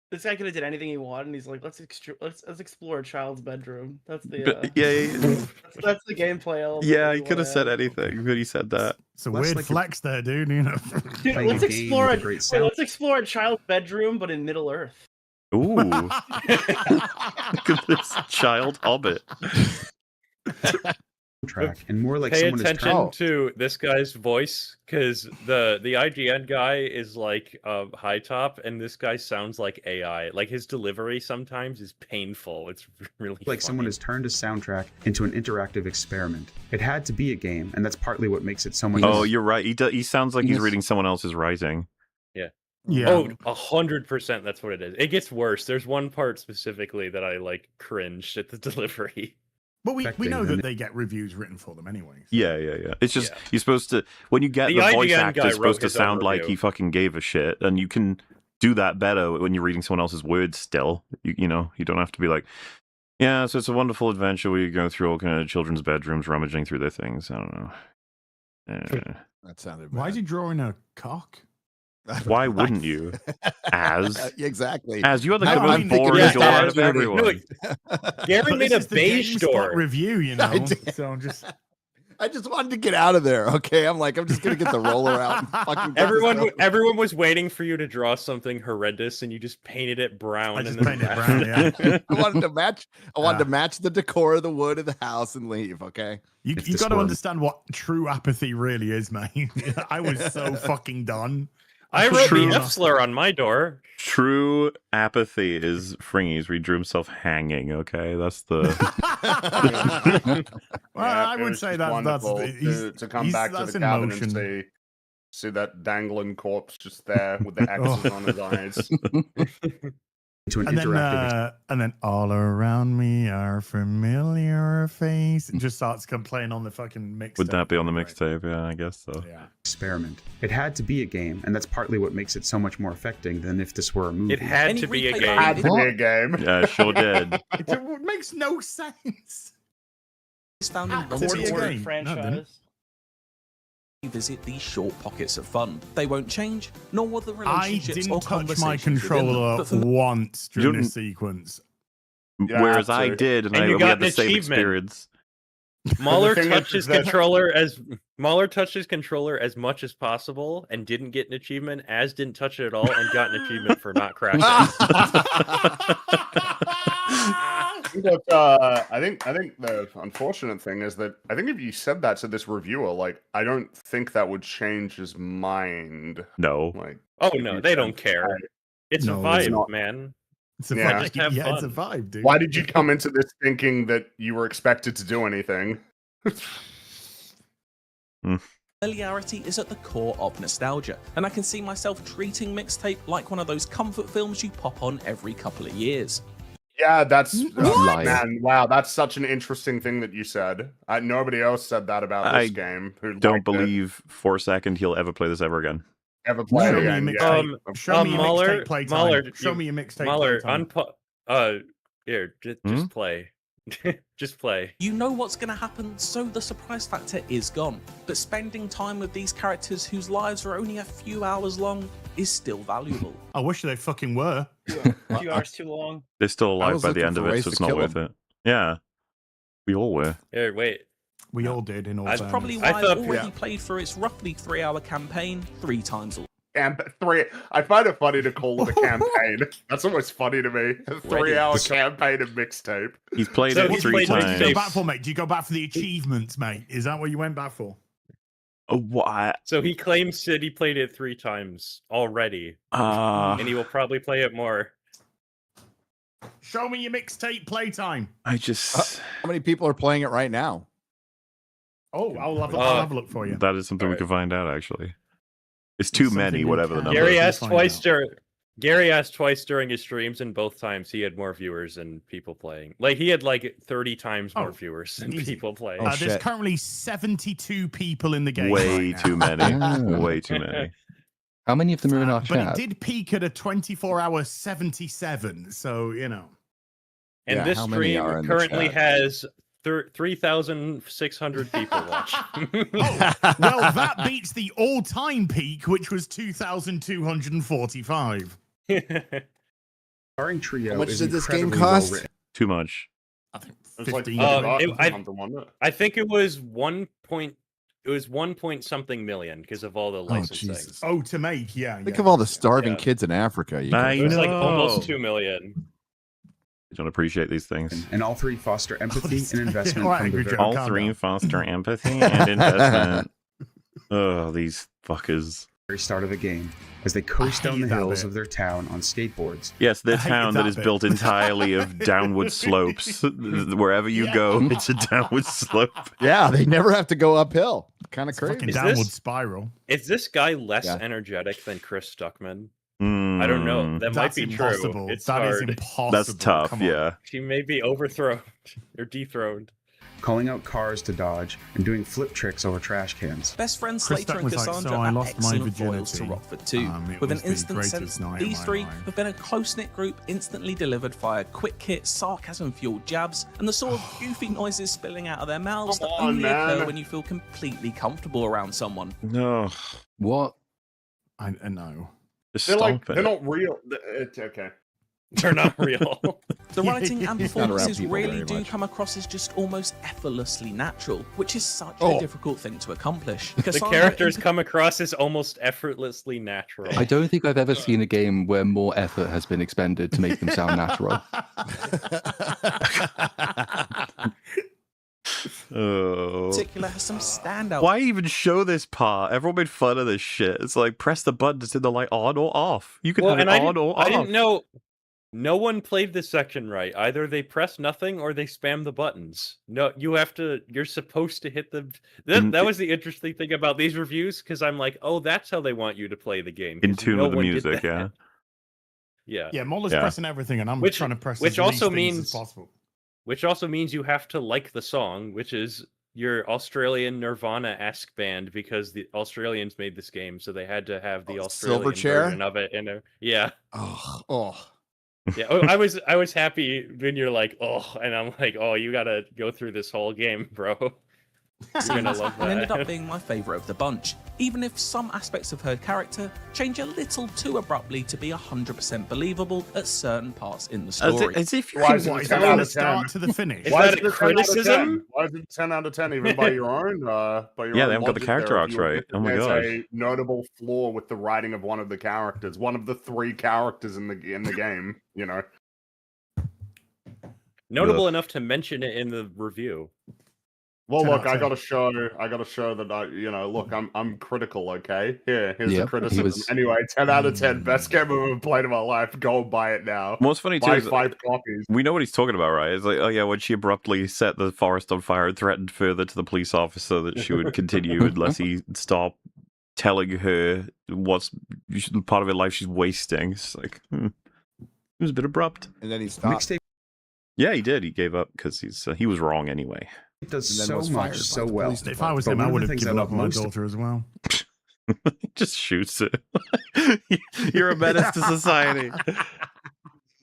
This guy could have did anything he wanted, and he's like, let's explore a child's bedroom. That's the that's the gameplay element. Yeah, that he we could have wanna said add. anything when he said that. It's a Less weird like a- flex there, dude. You know. Dude, Playing let's a game explore with a great sound. let's explore a child's bedroom, but in Middle Earth. Ooh. Look at this child hobbit. track and more like Pay someone attention is to this guy's voice, because the IGN guy is like high top, and this guy sounds like AI. Like, his delivery sometimes is painful. It's really like someone has turned a soundtrack into an interactive experiment. It had to be a game, and that's partly what makes it so much. Oh, you're right. He sounds like he's reading someone else's writing. Yeah. Yeah. Oh, 100%. That's what it is. It gets worse. There's one part specifically that I like cringed at the delivery. But we Affecting know them. that they get reviews written for them anyway. Yeah. It's just you're supposed to, when you get The the voice IGN actor guy supposed wrote to his own sound like review. he fucking gave a shit, and you can do that better when you're reading someone else's words. Still, you know, you don't have to be like, yeah. So it's a wonderful adventure where you go through all kind of children's bedrooms, rummaging through their things. I don't know. That sounded Why bad. is he drawing a cock? Why wouldn't you? As exactly. As you are the No, most I mean, boring yeah, door out of yeah, everyone. Gary But made this a is the beige GameSpot door. review, you I know. did. So I'm just I just wanted to get out of there. Okay, I'm just gonna get the roller out. And fucking get this stuff. Everyone was waiting for you to draw something horrendous, and you just painted it brown. I and just then painted it brown, yeah. I wanted to match. I wanted to match the decor of the wood of the house and leave. Okay. you got to understand what true apathy really is, man. I was so fucking done. I wrote True. the F slur on my door. True apathy is Fringy's, where he drew himself hanging. Okay, that's the. Well, I it would was say just wonderful to come back to that's the in cabin motion. and see that dangling corpse just there with the X's on his eyes. into an And interactive then all around me are familiar faces. It just starts playing on the fucking mix. Would that be on the mixtape? Yeah, I guess so. experiment. It had to be a game, and that's partly what makes it so much more affecting than if this were a movie. It had to be a game. Had to be a game. Yeah, it sure did. It makes no sense. It's found Had in to one be a story. game. No, it didn't. franchise. Visit these short pockets of fun. They won't change, nor will the I relationships or didn't touch my conversations within them. controller But for me, once during didn't- this sequence. Yeah, Whereas I absolutely. did, and And you we got had the an same achievement. experience. Mahler The thing touched is his that- controller as much as possible and didn't get an achievement, as didn't touch it at all and got an achievement for not crashing. But, I think the unfortunate thing is that I think if you said that to this reviewer, like, I don't think that would change his mind. No. Like, Oh no, they don't care. It's No, a it's vibe, not. man. It's a Yeah. vibe. Yeah, it's a vibe, dude. Why did you come into this thinking that you were expected to do anything? Familiarity is at the core of nostalgia, and I can see myself treating Mixtape like one of those comfort films you pop on every couple of years. Yeah, that's What? man. Wow, that's such an interesting thing that you said. Nobody else said that about this game. Who Don't liked it. believe for a second he'll ever play this ever again. Ever play Show it me a again? mixtape. Yeah. Show me a Mahler, mixtape playtime. Mahler, Show me a mixtape Mahler, playtime. here, just play. Just play. You know what's going to happen, so the surprise factor is gone. But spending time with these characters whose lives are only a few hours long is still valuable. I wish they fucking were. A few hours too long. They're still alive was by the looking end for of it, ways so to it's not kill worth it. Yeah. We all were. Here, wait. We all did in all That's fairness. probably why I've already played through its roughly 3-hour campaign 3 times. I find it funny to call it a campaign. That's almost funny to me. A 3-hour campaign of Mixtape. He's played it 3 times. What did you go back for, mate? Do you go back for the achievements, mate? Is that what you went back for? What? So he claims that he played it 3 times already. And he will probably play it more. Show me your mixtape playtime. I just... How many people are playing it right now? Oh, I'll have a look for you. That is something we can find out, actually. It's too many, whatever the number Gary is. asked twice during his streams, and both times he had more viewers than people playing. Like, he had like 30 times more viewers than people playing. There's currently 72 people in the game. Way right too now. many. Way too many. How many of them are in our But chat? it did peak at a 24-hour 77, so, you know. And this how many stream are in the currently chat? has 3,600 people watch. Well, that beats the all-time peak, which was 2,245. Starring Trio How much is did this game incredibly cost? well-written. Too much. I think It was like 15 I think it was 1 point something million because of all the licensing. Jesus. Oh, to make, yeah. Think of all the starving kids in Africa. You I It was like know. almost 2 million. You don't appreciate these things. And all 3 foster empathy and investment Alright, from the Angry very Joe. All Calm 3 down. foster empathy and investment. Oh, these fuckers. start of the game as they coast down the that hills bit. of their town on skateboards. Yes, their I hated town that that is bit. built entirely of downward slopes. Wherever you go, it's a downward slope. Yeah, they never have to go uphill. Kind of crazy. Fucking Is downward this- spiral. Is this guy less Yeah. energetic than Chris Stuckman? I don't know. That might That's be impossible. true. It's That is hard. impossible. That's tough, Come on. yeah. She may be overthrown or dethroned. Calling out cars to dodge and doing flip tricks over trash cans. Best friends Chris Slater Duck and was like, Cassandra "So I are lost my excellent foils to virginity. Rockford too. It With an was the instant greatest sense, night of these my 3 life. have been a close-knit group instantly delivered via quick hit, sarcasm-fueled jabs, and the sort of goofy noises spilling out of their mouths that Come on, only occur man. when you feel completely comfortable around someone. No. What? I know. Just They're like, stomp they're it. not real. It's okay. They're not real. The writing and He's not around performances people really very do much. come across as just almost effortlessly natural, which is such a Oh. difficult thing to accomplish. The Cassandra characters come across as almost effortlessly natural. I don't think I've ever seen a game where more effort has been expended to make them sound natural. Oh. particular has some standout. Why even show this part? Everyone made fun of this shit. It's like press the button to turn the light on or off. You can have it on or off. I didn't know. No one played this section right. Either they press nothing or they spam the buttons. No, you have to. You're supposed to hit the. That was the interesting thing about these reviews because I'm like, oh, that's how they want you to play the game. In 'cause tune no with the one did music, that. yeah. Yeah. Yeah, Muller's Yeah. pressing everything, and I'm Which- trying to press which as also least things means- as possible. Which also means you have to like the song, which is your Australian Nirvana-esque band because the Australians made this game, so they had to have the Australian Silverchair? version of it. And yeah, Oh. yeah. Oh, I was happy when you're like, oh, and I'm like, oh, you gotta go through this whole game, bro. You're gonna love and ended up that. being my favourite of the bunch, even if some aspects of her character change a little too abruptly to be 100% believable at certain parts in the story. As if you Why can is it What, is 10 that out from the of 10? start to the finish? Is Why that is a it 10 out of 10? criticism? Why is it 10 out of 10 even by your own? By your Yeah, own they haven't got the logic character there, if arcs you right. admit Oh my there's gosh. a notable flaw with the writing of one of the characters, one of the 3 characters in the game. You know, Notable enough to mention it in the review. Well, 10 look, out of I 10. gotta show that look, I'm critical, okay? Here's the Yep, criticism. was- Anyway, 10 out of 10, best game I've ever played in my life. Go and buy it now. What's funny too Buy is 5 copies. we know what he's talking about, right? It's like, oh yeah, when she abruptly set the forest on fire and threatened further to the police officer that she would continue unless he stopped telling her what's part of her life she's wasting. It's like, it was a bit abrupt. And then he stopped. Mixtape Yeah, he did. He gave up because he was wrong anyway. It does And then so was much fired so by the well. police If I was But him, I one of would the have things I given love up on my most daughter as well. He just shoots it. You're a menace to society.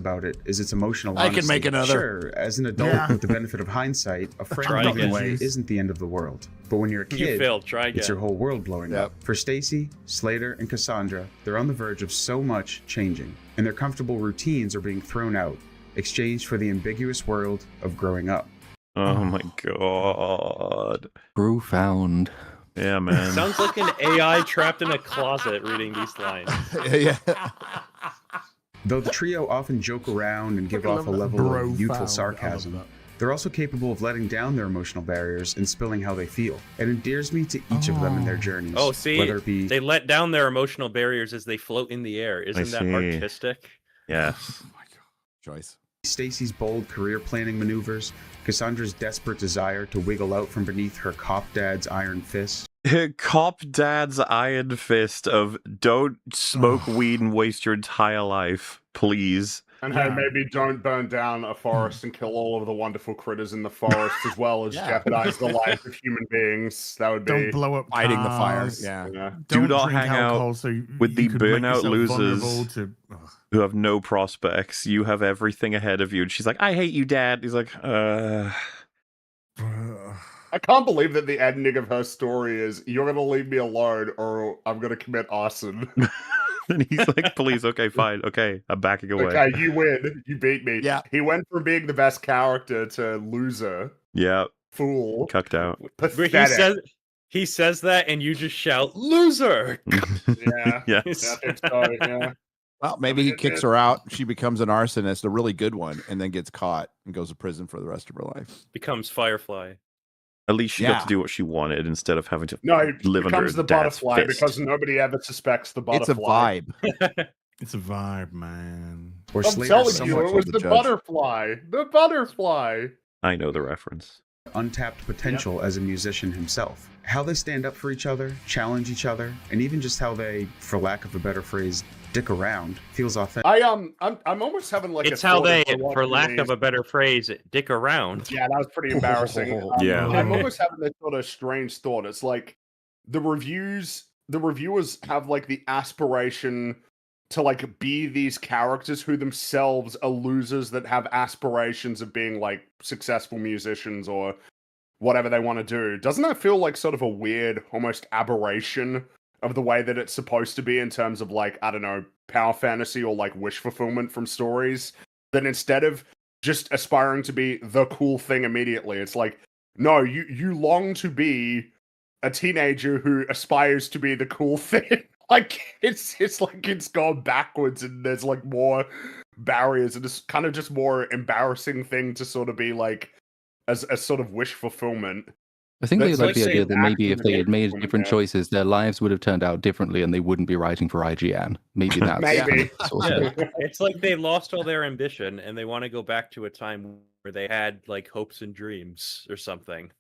about it is its emotional I can honesty. make another. Sure, as an adult with the benefit of hindsight, a friend Try moving again. away isn't the end of the world. But when you're a You kid, failed. Try it's your again. whole world blowing up. For Stacy, Slater, and Cassandra, they're on the verge of so much changing, and their comfortable routines are being thrown out, exchanged for the ambiguous world of growing up. Oh my god. Profound. Yeah, man. Sounds like an AI trapped in a closet reading these lines. Yeah. Though the trio often joke around and give off a level of youthful sarcasm, they're also capable of letting down their emotional barriers and spilling how they feel. It endears me to each of them in their journeys. Oh, see, whether it be they let down their emotional barriers as they float in the air. Isn't that see. artistic? Yes. Choice. Stacy's bold career planning maneuvers, Cassandra's desperate desire to wiggle out from beneath her cop dad's iron fist. Cop dad's iron fist of don't smoke weed and waste your entire life, please. And hey, maybe don't burn down a forest and kill all of the wonderful critters in the forest as well as jeopardize the lives of human beings. That would be Don't blow up fighting the fire. cars. Yeah. Do Don't not drink hang alcohol out so with the you could make burnout yourself vulnerable losers to- who have no prospects. You have everything ahead of you. And she's like, I hate you, Dad. He's like, I can't believe that the ending of her story is you're gonna leave me alone or I'm gonna commit arson. And he's like, please, okay, fine, okay, I'm backing away. Okay, you win. You beat me. Yeah. He went from being the best character to loser. Yeah. Fool. Cucked out. But Pathetic. he says that, and you just shout, "Loser!" Yeah. Yes. I think so, yeah. Well, maybe he kicks her out. She becomes an arsonist, a really good one, and then gets caught and goes to prison for the rest of her life. Becomes Firefly. At least she got to do what she wanted instead of having to No, he live under becomes the dad's butterfly fist. because nobody ever suspects the It's a butterfly. vibe. It's a vibe, man. Or I'm Slater's telling you, somewhat it was told the judge. butterfly. The butterfly. I know the reference. Untapped potential as a musician himself. How they stand up for each other, challenge each other, and even just how they, for lack of a better phrase, dick around feels authentic. I'm almost having like It's a how thought they, as we're for watching lack these. of a better phrase, dick around. Yeah, that was pretty embarrassing. Yeah. I'm almost having this sort of strange thought. It's like the reviewers have like the aspiration to like be these characters who themselves are losers that have aspirations of being like successful musicians or whatever they want to do. Doesn't that feel like sort of a weird, almost aberration of the way that it's supposed to be in terms of like, I don't know, power fantasy or like wish fulfillment from stories? That instead of just aspiring to be the cool thing immediately, it's like, no, you long to be a teenager who aspires to be the cool thing. Like it's like it's gone backwards and there's like more barriers and it's kind of just more embarrassing thing to sort of be like as a sort of wish fulfillment. I think they That's like like the idea saying that maybe acting if they had made woman, different yeah. choices, their lives would have turned out differently and they wouldn't be writing for IGN. Maybe that's Maybe. kind of the source of Yeah. it. It's like they lost all their ambition and they want to go back to a time where they had like hopes and dreams or something.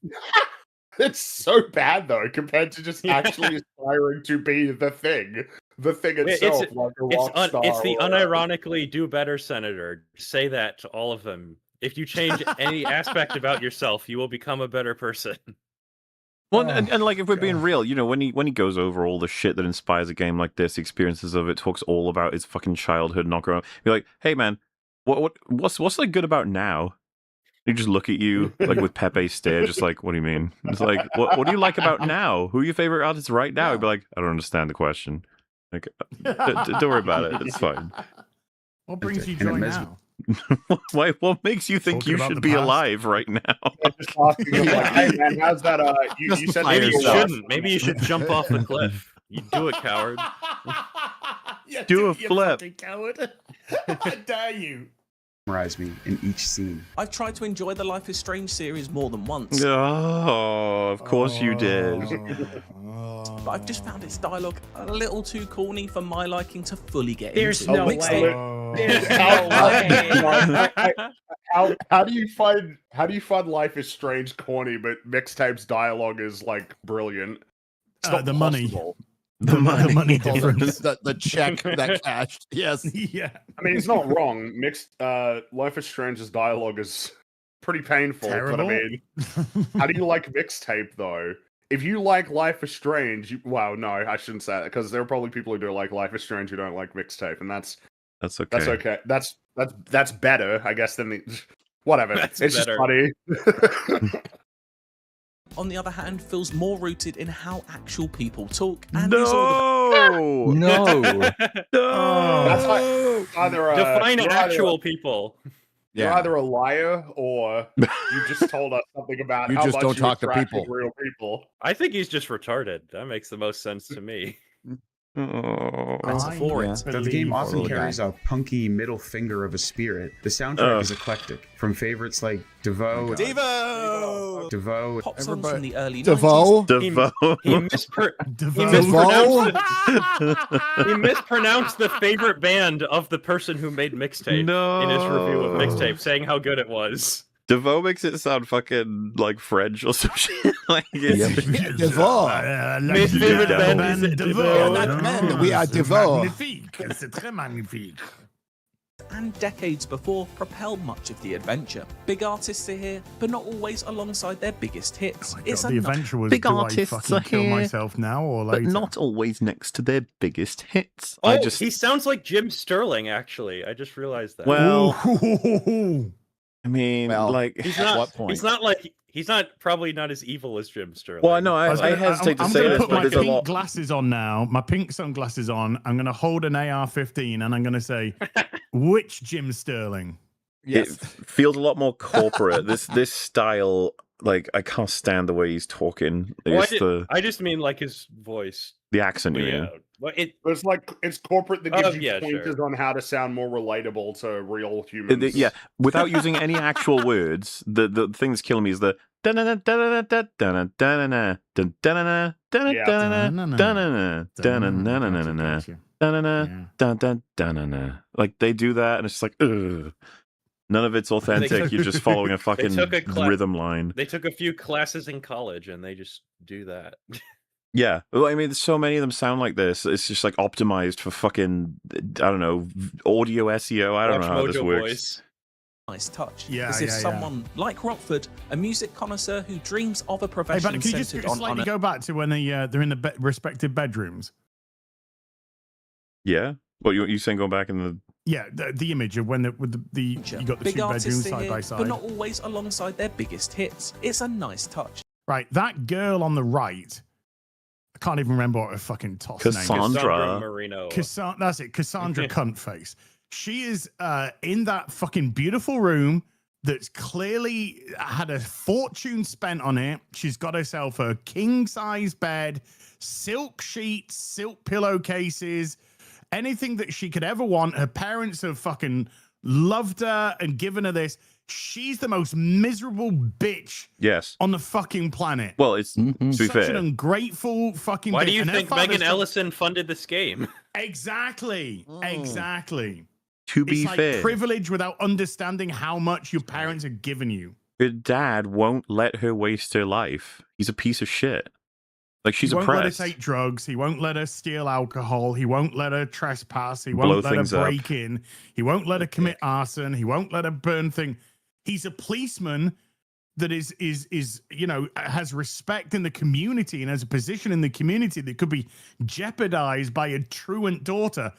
It's so bad though, compared to just actually aspiring to be the thing itself, like a rock star. It's the or- unironically do better senator. Say that to all of them. If you change any aspect about yourself, you will become a better person. Well, and like if we're being real, you know, when he goes over all the shit that inspires a game like this, experiences of it, talks all about his fucking childhood, not growing up. You're like, hey man, what's like good about now? He just look at you like with Pepe stare, just like, what do you mean? It's like, what do you like about now? Who are your favorite artists right now? He'd be like, I don't understand the question. Like, don't worry about it. It's fine. What brings you And it joy mes- now? Why? What makes you think Talking you about should the be past? alive right now? Just asking him, like, hey man, how's that? You said Maybe you yourself. shouldn't. Maybe you should jump off the cliff. You do it, coward. Yeah, Do a you flip. fucking coward. I dare you. Memorize me in each scene. I've tried to enjoy the Life is Strange series more than once. Oh, of course you did. But I've just found its dialogue a little too corny for my liking to fully get There's into. no Mixtape- way. There's no way. How do you find Life is Strange corny, but Mixtape's dialogue is like brilliant? It's not The money. possible. The money difference. The check that cashed. Yes. Yeah. I mean, it's not wrong. Life is Strange's dialogue is pretty painful, but I mean, how do you like Mixtape though? If you like Life is Strange, well, no, I shouldn't say that because there are probably people who do like Life is Strange who don't like Mixtape, and that's okay. That's okay. That's better, I guess, than the whatever. That's it's better. just funny. On the other hand, feels more rooted in how actual people talk. And No! No. That's like either Define you're actual either, people. You're either a liar or you just told us something about You how just much don't you talk to interact with people. real people. I think he's just retarded. That makes the most sense to me. for it. The game often carries a punky middle finger of a spirit. The soundtrack is eclectic, from favorites like Devo, Pop songs from the early Devo? 90s. He mispronounced the favorite band of the person who made Mixtape in his review of Mixtape, saying how good it was. Devo makes it sound fucking like French or some shit. Like it's Devo. My favorite band is Man, we are Devo. C'est très magnifique. And decades before propelled much of the adventure. Big artists are here, but not always alongside their biggest hits. God, the adventure was do I fucking kill myself now or later? but not always next to their biggest hits. Oh, he sounds like Jim Sterling, actually. I just realized that. Well, I mean, like, he's at not, what point? He's probably not as evil as Jim Sterling. Well, no, I hesitate to I'm say gonna this, put but my there's a pink lot. glasses on now, my pink sunglasses on. I'm going to hold an AR-15 and I'm going to say, which Jim Sterling? It feels a lot more corporate. this style, like, I can't stand the way he's talking. Well, It's I just mean like his voice. the accent, you mean? Well, It's like it's corporate that gives you yeah, pointers on how to sound more relatable to real humans. Yeah, without using any actual words, the thing that's killing me is the like they do that, and it's just like, ugh. None of it's authentic. You're just following a fucking rhythm line. They took a few classes in college and they just do that. Yeah, well, I mean, there's so many of them sound like this. It's just like optimized for fucking, I don't know, audio SEO. I don't know how this works. Nice touch. Yeah, as if someone like Rockford, a music connoisseur who dreams of a Hey, profession but can you just centered on slightly go back to when they're in the respective bedrooms? Yeah. What you saying? Going back in the Yeah, the image of when you got the big two artists bedrooms are side here, by side. but not always alongside their biggest hits. It's a nice touch. Right, that girl on the right. I can't even remember what her fucking toss name is. Cassandra Marino. That's it, Cassandra Cuntface. She is in that fucking beautiful room that's clearly had a fortune spent on it. She's got herself a king-size bed, silk sheets, silk pillowcases, anything that she could ever want. Her parents have fucking loved her and given her this. She's the most miserable bitch on the fucking planet. Well, it's to be Such fair. an ungrateful fucking Why bitch. do you And her think father's Megan got- Ellison funded this game? Exactly. Exactly. To be it's like fair. privilege without understanding how much your parents have given you. Her dad won't let her waste her life. He's a piece of shit. Like, she's He won't let oppressed. her take drugs. He won't let her steal alcohol. He won't let her trespass. He Blow won't let her things up. break in. He won't let her commit arson. He won't let her burn things. He's a policeman that is has respect in the community and has a position in the community that could be jeopardized by a truant daughter.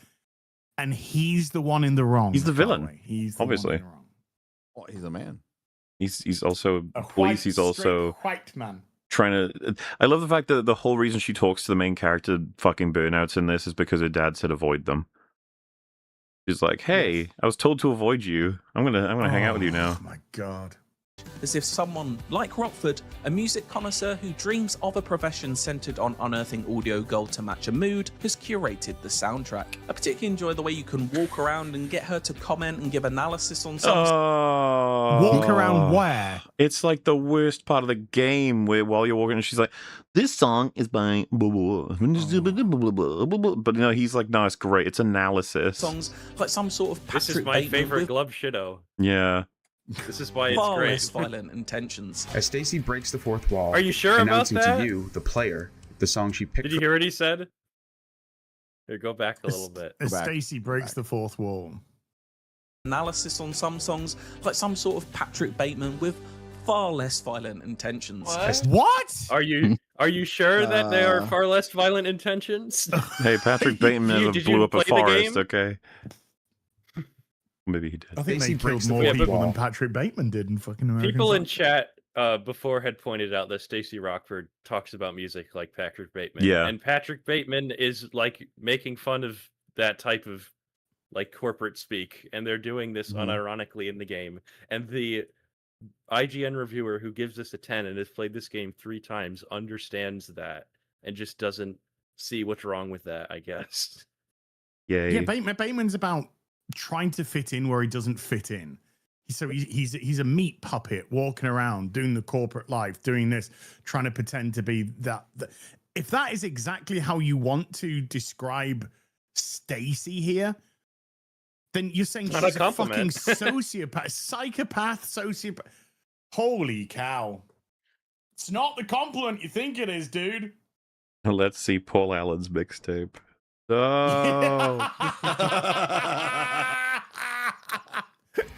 And he's the one in the wrong. He's the by villain. way. He's the obviously. one in the wrong. Oh, he's a man. He's also A police. He's straight also white man. trying to. I love the fact that the whole reason she talks to the main character fucking burnouts in this is because her dad said avoid them. She's like, "Hey, I was told to avoid you. I'm gonna hang out with you now." Oh my god. as if someone like Rockford, a music connoisseur who dreams of a profession centered on unearthing audio gold to match a mood, has curated the soundtrack. I particularly enjoy the way you can walk around and get her to comment and give analysis on songs. Walk around where? It's like the worst part of the game where while you're walking, she's like, "This song is by blah, blah, blah." But he's like, "No, it's great. It's analysis." Songs like some sort of Patrick This is my Bateman favorite with glove shitto. Yeah. This is why it's far great. less violent intentions. As Stacy breaks the fourth wall, Are you sure about announcing that? to you, the player, the song she picked. Did you hear what he said? Here, go back a little bit. As Stacy breaks the fourth wall. Analysis on some songs like some sort of Patrick Bateman with far less violent intentions. What? Are you sure that they are far less violent intentions? Hey, Patrick Bateman never Did blew you up a play the forest, game? okay? Maybe he did. I think Stacy they killed breaks the more fourth people than wall. Patrick Bateman did in fucking American People in Psycho. chat before had pointed out that Stacey Rockford talks about music like Patrick Bateman. Yeah. And Patrick Bateman is like making fun of that type of like corporate speak, and they're doing this unironically in the game. And the IGN reviewer who gives this a 10 and has played this game 3 times understands that and just doesn't see what's wrong with that, I guess. Yay. Yeah, Bateman's about trying to fit in where he doesn't fit in. So he's a meat puppet walking around doing the corporate life, doing this, trying to pretend to be that. If that is exactly how you want to describe Stacy here, then you're saying Not she's a a fucking compliment. sociopath, sociopath. Holy cow! It's not the compliment you think it is, dude. Let's see Paul Allen's mixtape. Oh.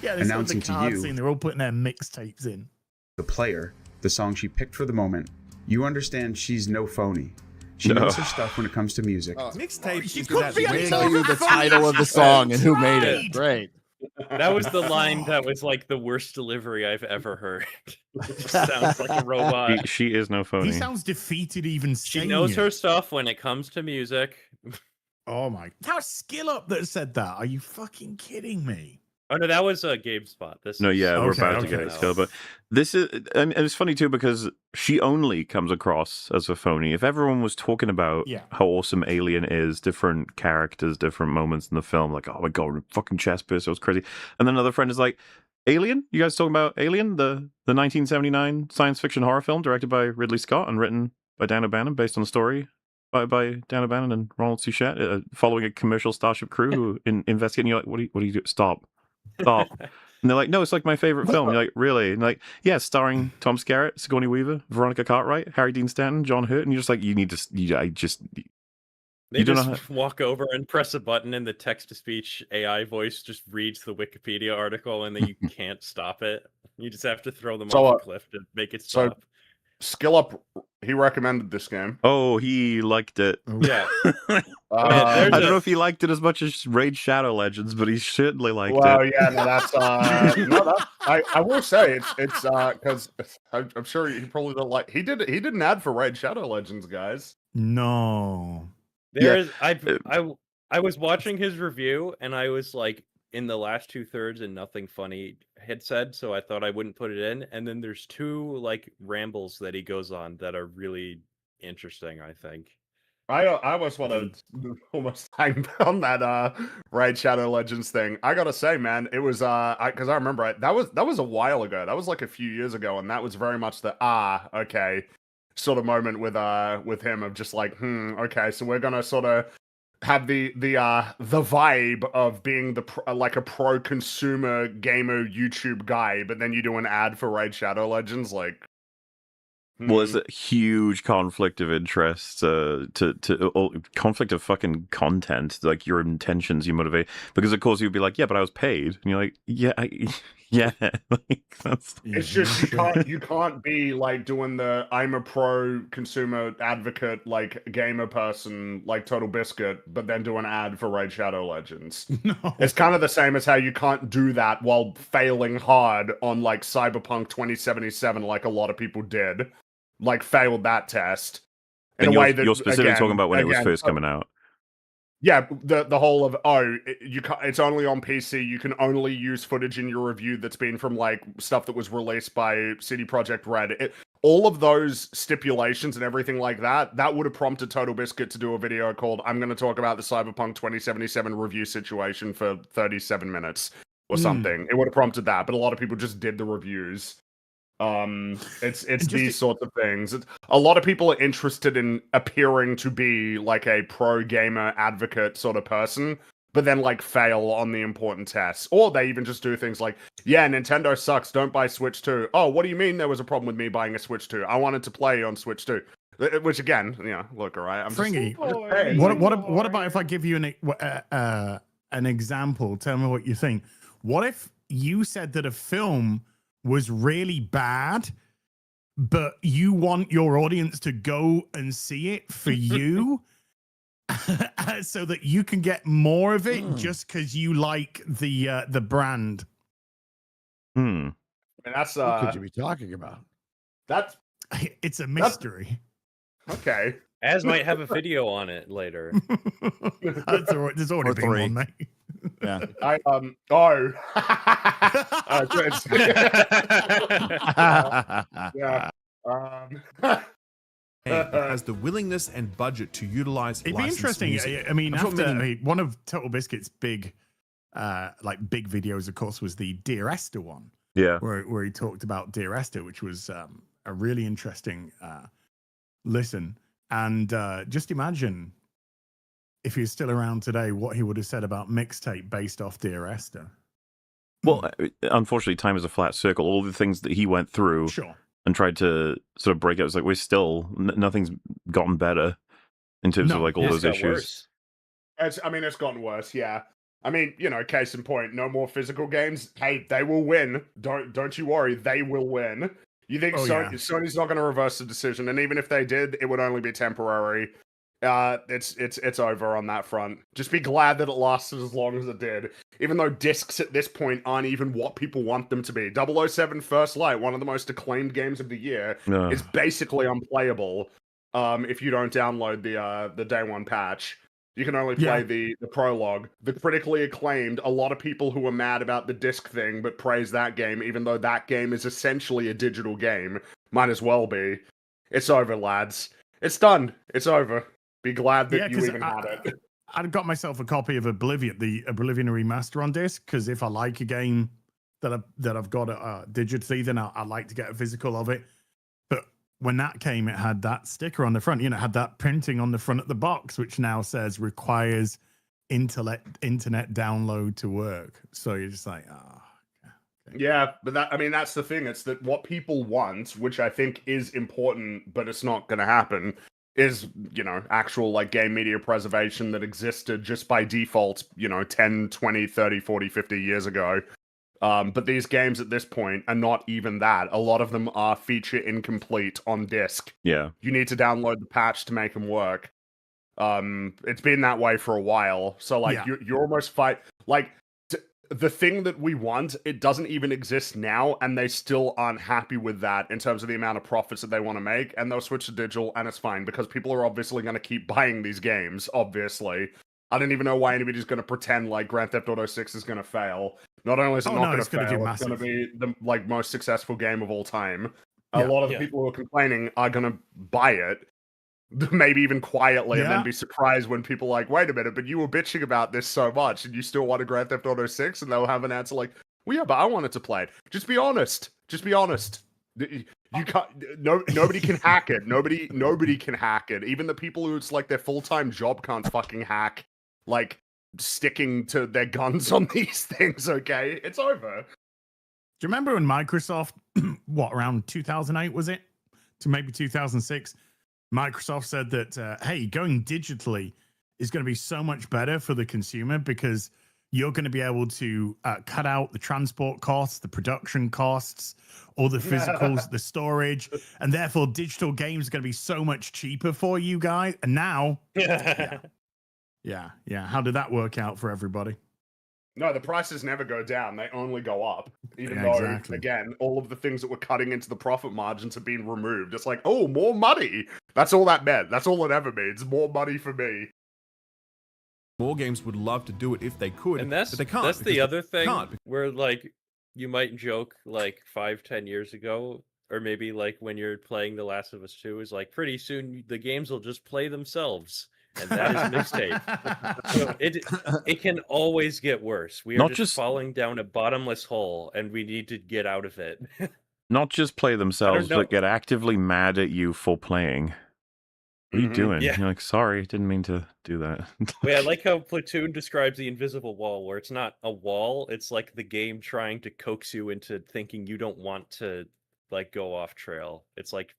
Yeah, this Announcing is to the card you- scene. They're all putting their mixtapes in. The player, the song she picked for the moment. You understand she's no phony. She knows her stuff when it comes to music. Mixtape. She is could that be weird. Tell you the title of the song and who made it. Great. That was the line that was like the worst delivery I've ever heard. It just sounds like a robot. She is no phony. He sounds defeated even She saying knows it. her stuff when it comes to music. Oh my! That was Skill Up that said that. Are you fucking kidding me? Oh no, that was a Gabe spot. This No, is- yeah, we're Okay, about to okay. get it still, but this is, and it's funny too because she only comes across as a phony. If everyone was talking about Yeah. how awesome Alien is, different characters, different moments in the film, like, oh my god, fucking chest burst, it was crazy. And then another friend is like, Alien? You guys talking about Alien, the 1979 science fiction horror film directed by Ridley Scott and written by Dan O'Bannon, based on a story by Dan O'Bannon and Ronald Suchet, following a commercial Starship crew who investigate. And you're like, what do you do? Stop. And they're like, no, it's like my favorite film. You're like, really? And like, yeah, starring Tom Skerritt, Sigourney Weaver, Veronica Cartwright, Harry Dean Stanton, John Hurt, and you're just like, you need to, They you don't just know how- walk over and press a button, and the text-to-speech AI voice just reads the Wikipedia article, and then you can't stop it. You just have to throw them So, off a cliff to make it So, stop. Skill Up, he recommended this game. Oh, he liked it. Yeah. I don't know if he liked it as much as Raid Shadow Legends, but he certainly liked Well, it. yeah, no, that's I will say it's because I'm sure he probably don't like. He did an ad for Raid Shadow Legends, guys. No. There's I was watching his review, and I was like in the last 2/3 and nothing funny had said, so I thought I wouldn't put it in. And then there's 2 like rambles that he goes on that are really interesting, I think. I almost want to almost hang on that Raid Shadow Legends thing. I gotta say, man, it was because I remember that was a while ago. That was like a few years ago, and that was very much the okay sort of moment with him of just like okay, so we're gonna sort of have the vibe of being like a pro consumer gamer YouTube guy, but then you do an ad for Raid Shadow Legends, like. Well, it's a huge conflict of interest, conflict of fucking content, like your intentions, you motivate. Because of course you'd be like, yeah, but I was paid, and you're like, yeah, yeah. Like, that's... It's just you can't be like doing the I'm a pro consumer advocate like gamer person like Total Biscuit, but then do an ad for Raid Shadow Legends. No. It's kind of the same as how you can't do that while failing hard on like Cyberpunk 2077, like a lot of people did. Like failed that test in And a way that you're specifically again, talking about when it was again, first coming out. Yeah, the whole of you can't, it's only on PC. You can only use footage in your review that's been from like stuff that was released by CD Projekt Red. All of those stipulations and everything like that would have prompted Total Biscuit to do a video called "I'm going to talk about the Cyberpunk 2077 review situation for 37 minutes" or something. It would have prompted that, but a lot of people just did the reviews. It's these sorts of things. A lot of people are interested in appearing to be like a pro gamer advocate sort of person, but then like fail on the important tests, or they even just do things like, yeah, Nintendo sucks, don't buy Switch 2. Oh, what do you mean there was a problem with me buying a Switch 2? I wanted to play on Switch 2. Which again, look, all right, I'm Fringy, just what about if I give you an example? Tell me what you think. What if you said that a film was really bad, but you want your audience to go and see it for you so that you can get more of it just because you like the brand? And that's What could you be talking about? That's it's a mystery. Okay. Az might have a video on it later. There's already been one, mate. Yeah. Yeah. Has the willingness and budget to utilize. It'd be interesting. Music. I mean, I'm sure after many- one of Total Biscuit's big videos, of course, was the Dear Esther one. Yeah. Where he talked about Dear Esther, which was a really interesting listen. And just imagine if he was still around today, what he would have said about Mixtape based off Dear Esther. Well, unfortunately, time is a flat circle. All the things that he went through and tried to sort of break out, it's like we're still nothing's gotten better in terms of like all those issues. It's gotten worse. Yeah. I mean, case in point, no more physical games. Hey, they will win. Don't you worry, they will win. You think Sony's not going to reverse the decision, and even if they did, it would only be temporary. It's over on that front. Just be glad that it lasted as long as it did. Even though discs at this point aren't even what people want them to be. 007 First Light, one of the most acclaimed games of the year, is basically unplayable if you don't download the day one patch. You can only play the prologue. The critically acclaimed, a lot of people who were mad about the disc thing, but praise that game, even though that game is essentially a digital game. Might as well be. It's over, lads. It's done. It's over. Be glad that you even had it. I'd got myself a copy of Oblivion, the Oblivion remaster on disc, because if I like a game that I've got digitally, then I'd like to get a physical of it. But when that came, it had that sticker on the front. It had that printing on the front of the box, which now says requires internet download to work. So you're just like, Yeah, but that's the thing. It's that what people want, which I think is important, but it's not going to happen, is, actual like game media preservation that existed just by default, 10, 20, 30, 40, 50 years ago. But these games at this point are not even that. A lot of them are feature incomplete on disc. Yeah. You need to download the patch to make them work. It's been that way for a while. So like you're almost the thing that we want, it doesn't even exist now, and they still aren't happy with that in terms of the amount of profits that they want to make, and they'll switch to digital, and it's fine, because people are obviously going to keep buying these games, obviously. I don't even know why anybody's going to pretend like Grand Theft Auto 6 is going to fail. Not only is it not going to fail, it's going to be the most successful game of all time. A lot of the people who are complaining are going to buy it, maybe even quietly, and then be surprised when people are like, wait a minute, but you were bitching about this so much, and you still want a Grand Theft Auto 6? And they'll have an answer like, well, yeah, but I wanted to play it. Just be honest. Just be honest. You can't. Nobody can hack it. Nobody can hack it. Even the people who it's like their full-time job can't fucking hack, like, sticking to their guns on these things. Okay, it's over. Do you remember when Microsoft, around 2008 was it, to maybe 2006? Microsoft said that, hey, going digitally is going to be so much better for the consumer because you're going to be able to cut out the transport costs, the production costs, all the physicals, the storage, and therefore digital games are going to be so much cheaper for you guys. And now, yeah. How did that work out for everybody? No, the prices never go down. They only go up. Even though, again, all of the things that were cutting into the profit margins have been removed. It's like, oh, more money. That's all that meant. That's all it ever means. More money for me. More games would love to do it if they could, And that's but they can't. that's because the other thing can't. where like you might joke like 5-10 years ago, or maybe like when you're playing The Last of Us 2, is like pretty soon the games will just play themselves, and that is Mixtape. So it can always get worse. We are Not just just- falling down a bottomless hole, and we need to get out of it. Not just play themselves, know. but get actively mad at you for playing. What are you doing? Yeah. You're like, sorry, didn't mean to do that. Wait, I like how Platoon describes the invisible wall, where it's not a wall, it's like the game trying to coax you into thinking you don't want to like go off trail. It's like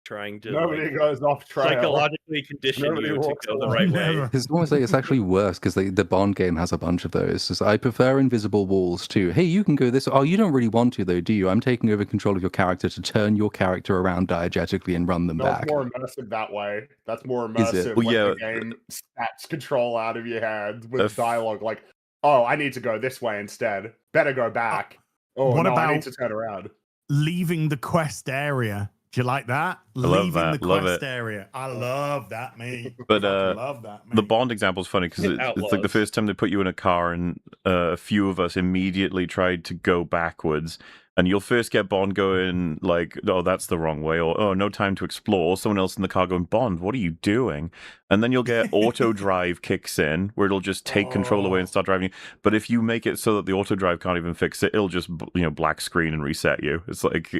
trying to Nobody goes off trail. psychologically condition Nobody you to walks go the along. right way. It's almost like it's actually worse because the Bond game has a bunch of those. So I prefer invisible walls too. Hey, you can go this. Oh, you don't really want to though, do you? I'm taking over control of your character to turn your character around diegetically and run them No, back. it's more immersive that way. That's more Is it? immersive. Well, Let yeah. the game stats control out of your hands with dialogue like, oh, I need to go this way instead. Better go back. Oh, What no, I about- need to turn around. Leaving the quest area. Do you like that? love Leaving that. the Love quest it. area. I love that, mate. But love that, the Bond example is funny because it's like the Outlaws. first time they put you in a car, and a few of us immediately tried to go backwards. And you'll first get Bond going like, oh, that's the wrong way, or oh, no time to explore. Or someone else in the car going, Bond, what are you doing? And then you'll get auto drive kicks in, where it'll just take control away and start driving you. But if you make it so that the auto drive can't even fix it, it'll just black screen and reset you. It's like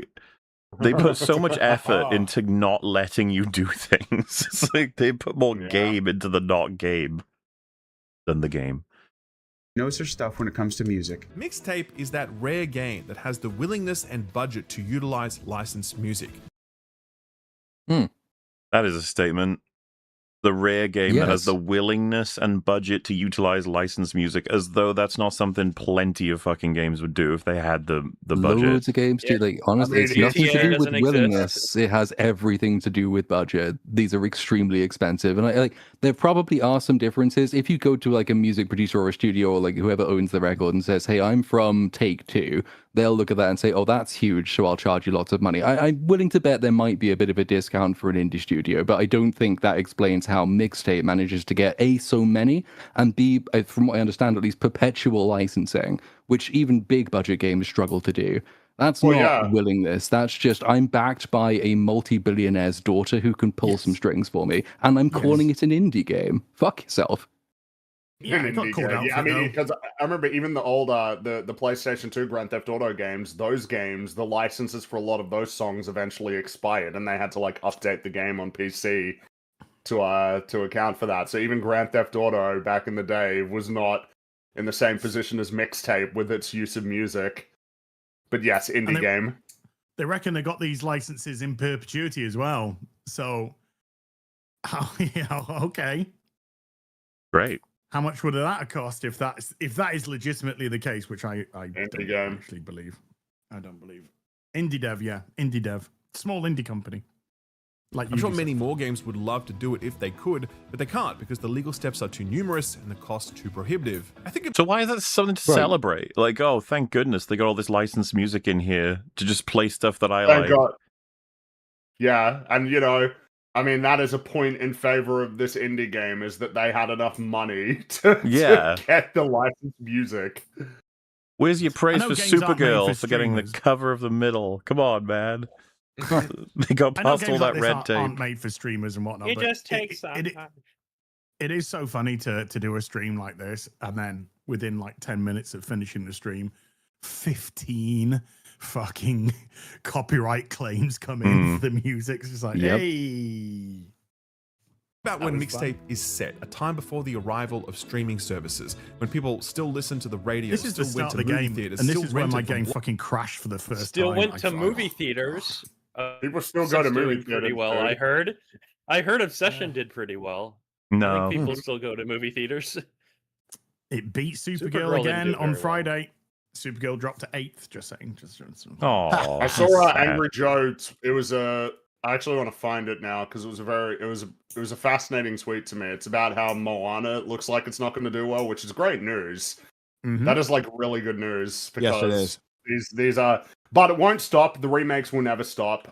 they put so much effort into not letting you do things. It's like they put more game into the not game than the game. Knows her stuff when it comes to music. Mixtape is that rare game that has the willingness and budget to utilize licensed music. That is a statement. The rare game that has Yes. the willingness and budget to utilize licensed music, as though that's not something plenty of fucking games would do if they had the budget. Loads of games do. Like honestly, mean, it's nothing to GTA do with doesn't exist. willingness. It has everything to do with budget. These are extremely expensive, and like there probably are some differences. If you go to like a music producer or a studio or like whoever owns the record and says, "Hey, I'm from Take Two," they'll look at that and say, "Oh, that's huge, so I'll charge you lots of money." I'm willing to bet there might be a bit of a discount for an indie studio, but I don't think that explains how Mixtape manages to get A, so many, and B, from what I understand, at least perpetual licensing, which even big budget games struggle to do. That's not willingness. That's just, I'm backed by a multi-billionaire's daughter who can pull some strings for me, and I'm calling it an indie game. Fuck yourself. Yeah, it got Indie called game. out Yeah, for I mean, it, though. because I remember even the old the PlayStation 2 Grand Theft Auto games, those games, the licenses for a lot of those songs eventually expired, and they had to like update the game on PC to account for that. So even Grand Theft Auto back in the day was not in the same position as Mixtape with its use of music. But yes, indie game. They reckon they got these licenses in perpetuity as well. So, okay. Great. How much would that cost if that is legitimately the case, which I don't actually believe. I don't believe. Indie dev, yeah. Indie dev. Small indie company. Like I'm sure Ubisoft. many more games would love to do it if they could, but they can't because the legal steps are too numerous and the cost too prohibitive. I think So why is that something to celebrate? Like, oh, thank goodness they got all this licensed music in here to just play stuff that I Thank like. God. Yeah, and I mean, that is a point in favor of this indie game, is that they had enough money to get the licensed music. Where's your praise I know for games aren't made Supergirl for for getting the streamers. cover of the middle? Come on, man. They got I know past all games that like this red aren't tape. made for streamers and whatnot. It but just takes some time. It is so funny to do a stream like this, and then within like 10 minutes of finishing the stream, 15 fucking copyright claims come in for the music. It's just like, hey. about That when was Mixtape is set, a time before the arrival of streaming services, when people still listen to the radio, This is still the went start to of the movie game, theaters, and this still is where my rented from game fucking crashed for the first Still time. went I to thought, movie theaters. People still go to Obsession's movie doing pretty theaters, well. dude. I heard Obsession did pretty well. No. I think people still go to movie theaters. It beat Supergirl Supergirl didn't again do on very well. Friday. Supergirl dropped to 8th. Just saying. Oh, I saw Angry Joe. It was a. I actually want to find it now because it was a fascinating tweet to me. It's about how Moana looks like it's not going to do well, which is great news. Mhm. That is like really good news Yes, because it is. these are But it won't stop. The remakes will never stop.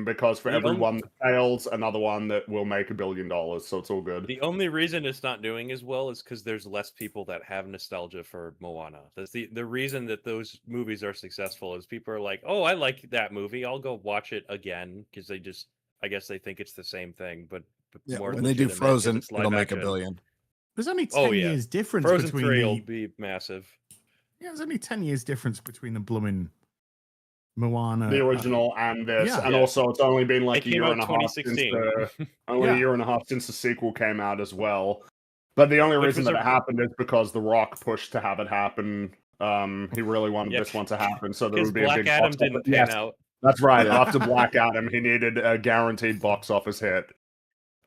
Because for The every only- one that fails, another one that will make $1 billion. So it's all good. The only reason it's not doing as well is because there's less people that have nostalgia for Moana. That's the reason that those movies are successful is people are like, oh, I like that movie. I'll go watch it again because I guess they think it's the same thing, but Yeah, more when they do legitimate 'cause Frozen, it's live it'll make $1 action. billion. There's only 10 years difference Frozen between 3 the... will be massive. Yeah, there's only 10 years difference between the blooming Moana. The original and this, yeah. and also it's only been like It a came year out and a half since 2016. only Yeah. a year and a half since the sequel came out as well. But the only Which reason was that a- it happened is because The Rock pushed to have it happen. He really wanted Yeah, this one to happen, so there because would be a Black big Adam box didn't office. pan Yes, out. that's right. Yeah. After Black Adam, he needed a guaranteed box office hit.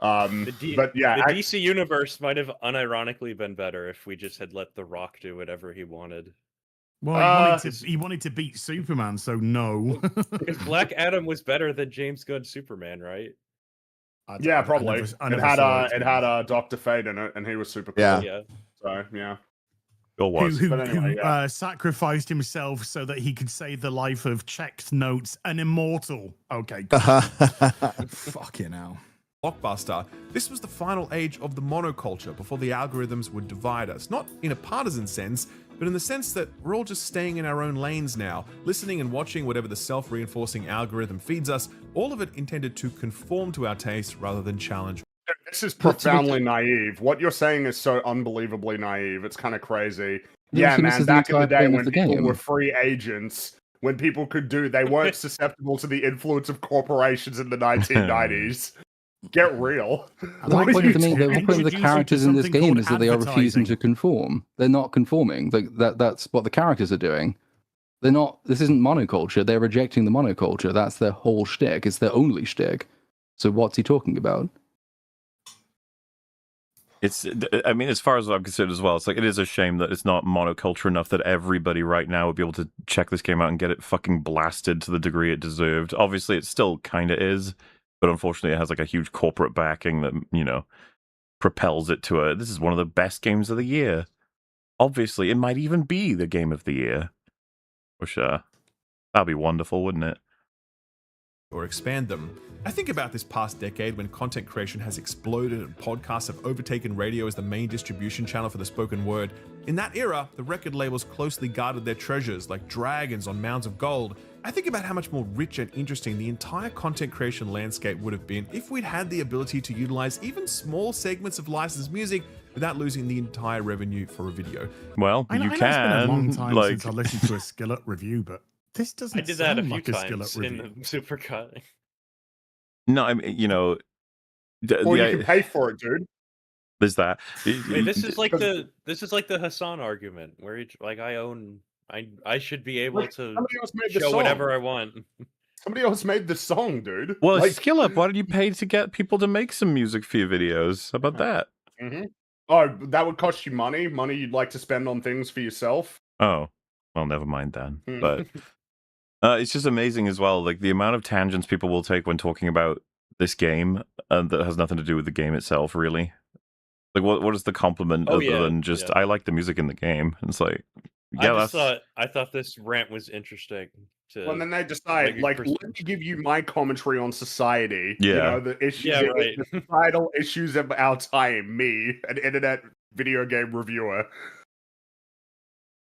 But yeah, the DC universe might have unironically been better if we just had let The Rock do whatever he wanted. Well, he wanted to beat Superman, so no. Because Black Adam was better than James Gunn's Superman, right? Yeah, probably. I It never had saw it, it had Dr. Fate in it, and he was super cool. Yeah. Yeah. So yeah. Bill was. who But anyway, yeah. sacrificed himself so that he could save the life of Checked Notes, an immortal. Okay. Fucking hell. Blockbuster, this was the final age of the monoculture before the algorithms would divide us. Not in a partisan sense, but in the sense that we're all just staying in our own lanes now, listening and watching whatever the self-reinforcing algorithm feeds us, all of it intended to conform to our taste rather than challenge. This is profoundly naive. What you're saying is so unbelievably naive. It's kind of crazy. Yeah, Yeah, so this man, is the back in the entire day point of when the people game. were free agents, when people could they weren't susceptible to the influence of corporations in the 1990s. Get real. The whole point of the characters in this game is that they are refusing to conform. They're not conforming. That's what the characters are doing. They're not. This isn't monoculture. They're rejecting the monoculture. That's their whole shtick. It's their only shtick. So what's he talking about? I mean, as far as I'm concerned as well, it's like it is a shame that it's not monoculture enough that everybody right now would be able to check this game out and get it fucking blasted to the degree it deserved. Obviously, it still kind of is, but unfortunately, it has like a huge corporate backing that, you know, propels it to this is one of the best games of the year. Obviously, it might even be the game of the year. Which, that'd be wonderful, wouldn't it? Or expand them. I think about this past decade when content creation has exploded and podcasts have overtaken radio as the main distribution channel for the spoken word. In that era, the record labels closely guarded their treasures like dragons on mounds of gold. I think about how much more rich and interesting the entire content creation landscape would have been if we'd had the ability to utilize even small segments of licensed music without losing the entire revenue for a video. Well, I know it's been a long time since I listened to a Skillet review, but this doesn't I did that a sound few like a times Skillet in review. the supercut. No, I mean, you know, Or you can pay for it, dude. There's that. Wait, this is like the Hassan argument where he, like I should be able to Somebody else made the show song. whatever I want. Somebody else made the song, dude. Well, Like- skill up. Why did you pay to get people to make some music for your videos? How about that? Mhm. Oh, that would cost you money. Money you'd like to spend on things for yourself. Oh, well, never mind then. Hmm. But it's just amazing as well, like the amount of tangents people will take when talking about this game that has nothing to do with the game itself, really. Like, what is the compliment Oh, other yeah, than just yeah. I like the music in the game? And it's like, yeah, I thought this rant was interesting. Well, then they decide, maybe like, pursue. let me give you my commentary on society. Yeah. You know, the issues, Yeah, right. the societal issues of our time. Me, an internet video game reviewer.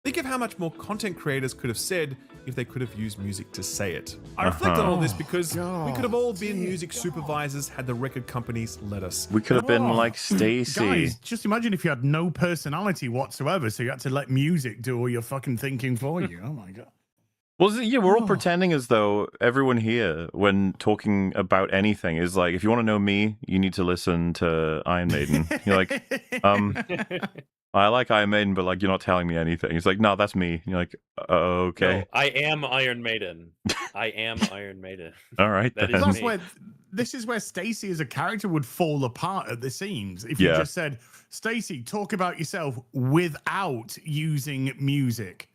Think of how much more content creators could have said if they could have used music to say it. I reflect on all this because we could have all been music supervisors had the record companies let us. we could have been like Stacy. Guys, just imagine if you had no personality whatsoever, so you had to let music do all your fucking thinking for you. Oh my god. Well, yeah, we're all pretending as though everyone here, when talking about anything, is like, if you want to know me, you need to listen to Iron Maiden. You're like, I like Iron Maiden, but like, you're not telling me anything. It's like, no, that's me. You're like, okay. No, I am Iron Maiden. I am Iron Maiden. All right, That then. is That's me. where this is where Stacy as a character would fall apart at the seams. If you Yeah. just said, Stacy, talk about yourself without using music.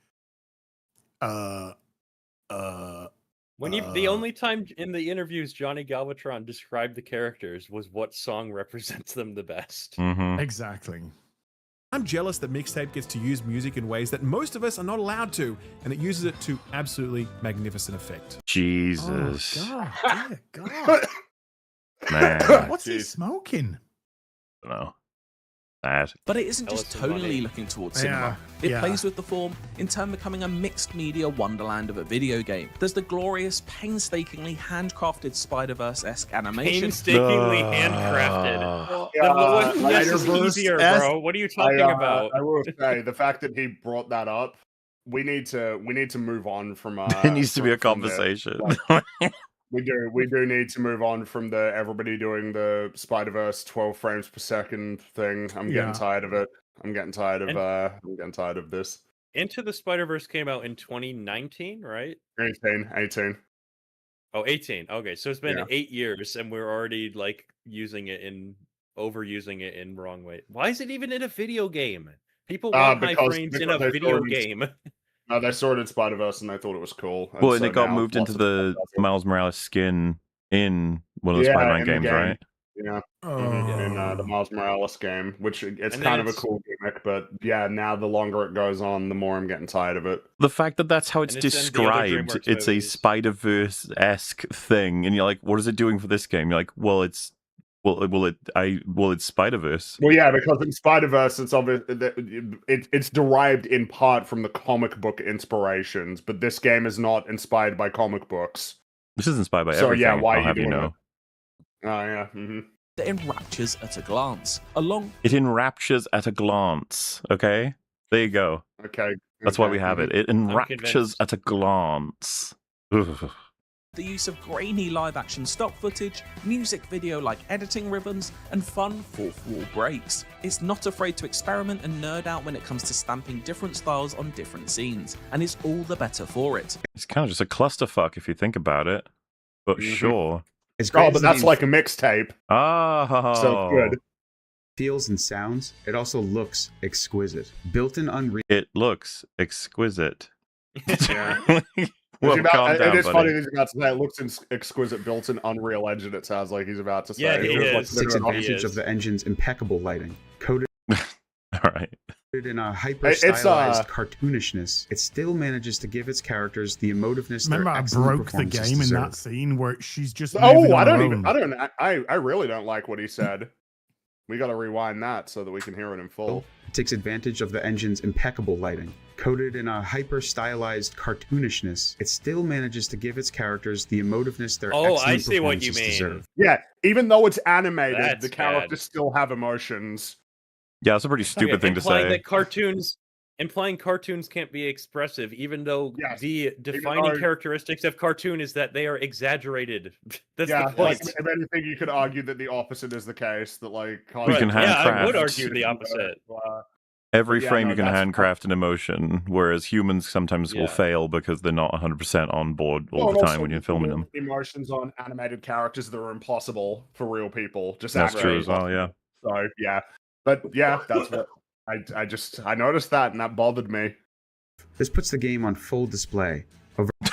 The only time in the interviews Johnny Galvatron described the characters was what song represents them the best. Mhm. Exactly. I'm jealous that Mixtape gets to use music in ways that most of us are not allowed to, and it uses it to absolutely magnificent effect. Jesus. Oh, God, dear God. Man. What's he smoking? I don't know. Sad. But it isn't just tonally looking towards cinema. It plays with the form, in turn becoming a mixed media wonderland of a video game. There's the glorious, painstakingly handcrafted Spider-Verse-esque animation. Painstakingly handcrafted. This is easier, bro. What are you talking about? I will say the fact that he brought that up. We need to move on from. It needs to be a conversation. We do need to move on from the everybody doing the Spider-Verse 12 frames per second thing. I'm getting tired of it. I'm getting tired of this. Into the Spider-Verse came out in 2019, right? 18. Oh, 18. Okay, so it's been 8 years, and we're already like overusing it in wrong way. Why is it even in a video game? People want high frames in a video game. No, they saw it in Spider-Verse and they thought it was cool. Well, and it got moved into the Miles Morales skin in one of the Spider-Man games, right? Yeah. In the Miles Morales game, which it's kind of a cool gimmick, but yeah, now the longer it goes on, the more I'm getting tired of it. The fact that that's how it's described, it's a Spider-Verse-esque thing, and you're like, what is it doing for this game? You're like, well, it's Spider-Verse. Well, yeah, because in Spider-Verse, it's derived in part from the comic book inspirations, but this game is not inspired by comic books. This is inspired by everything. Yeah, why I'll have you know. Oh yeah. Mm-hmm. It enraptures at a glance. It enraptures at a glance. Okay, there you go. Okay, that's why we have it. It enraptures at a glance. Ugh. The use of grainy live-action stock footage, music video-like editing rhythms, and fun fourth-wall breaks. It's not afraid to experiment and nerd out when it comes to stamping different styles on different scenes, and is all the better for it. It's kind of just a clusterfuck if you think about it, but sure. It's great, but that's like a mixtape. Oh, so good. Feels and sounds. It also looks exquisite. Built-in Unreal. It looks exquisite. Yeah. Well, it is funny that he's about to say it looks exquisite, built in Unreal Engine. It sounds like he's about to say. Yeah, he is. Takes advantage of the engine's impeccable lighting, coded. All right. In a hyper-stylized cartoonishness, it still manages to give its characters the emotiveness. Remember, I broke the game in that scene where she's just. I really don't like what he said. We got to rewind that so that we can hear it in full. It takes advantage of the engine's impeccable lighting. Coded in a hyper-stylized cartoonishness, it still manages to give its characters the emotiveness their excellent performances deserve. Yeah, even though it's animated, the characters still have emotions. Yeah, that's a pretty stupid thing to say. Implying cartoons can't be expressive, even though the defining characteristics of cartoon is that they are exaggerated. That's the point. If anything, you could argue that the opposite is the case. That I would argue the opposite. Every frame you can handcraft an emotion, whereas humans sometimes will fail because they're not 100% on board all the time when you're filming them. Emotions on animated characters that are impossible for real people. That's true as well, yeah. So, yeah. But, yeah, that's what... I noticed that, and that bothered me. This puts the game on full display.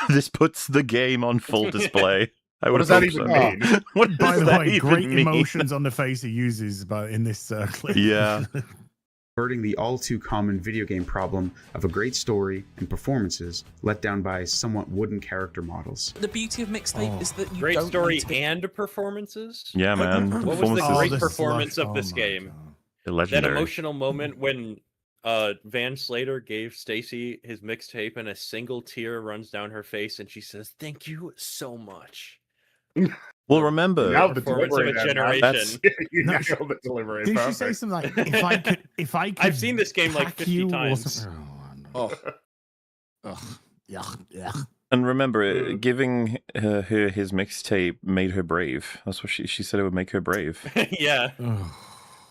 This puts the game on full display. What does that even mean? What By does the that way, even great mean? emotions on the face he uses in this clip. Yeah. Averting the all-too-common video game problem of a great story and performances let down by somewhat wooden character models. The beauty of Mixtape is that you great don't story need to... and performances? Yeah, man. What was the great performance of this game? Legendary. That emotional moment when Van Slater gave Stacy his mixtape and a single tear runs down her face and she says, "Thank you so much." Well, remember, now the performance of a generation. The delivery. Did she say something like, if I could I've seen this game like 50 times. Yeah. And remember, giving her his mixtape made her brave. That's what she said it would make her brave. Yeah.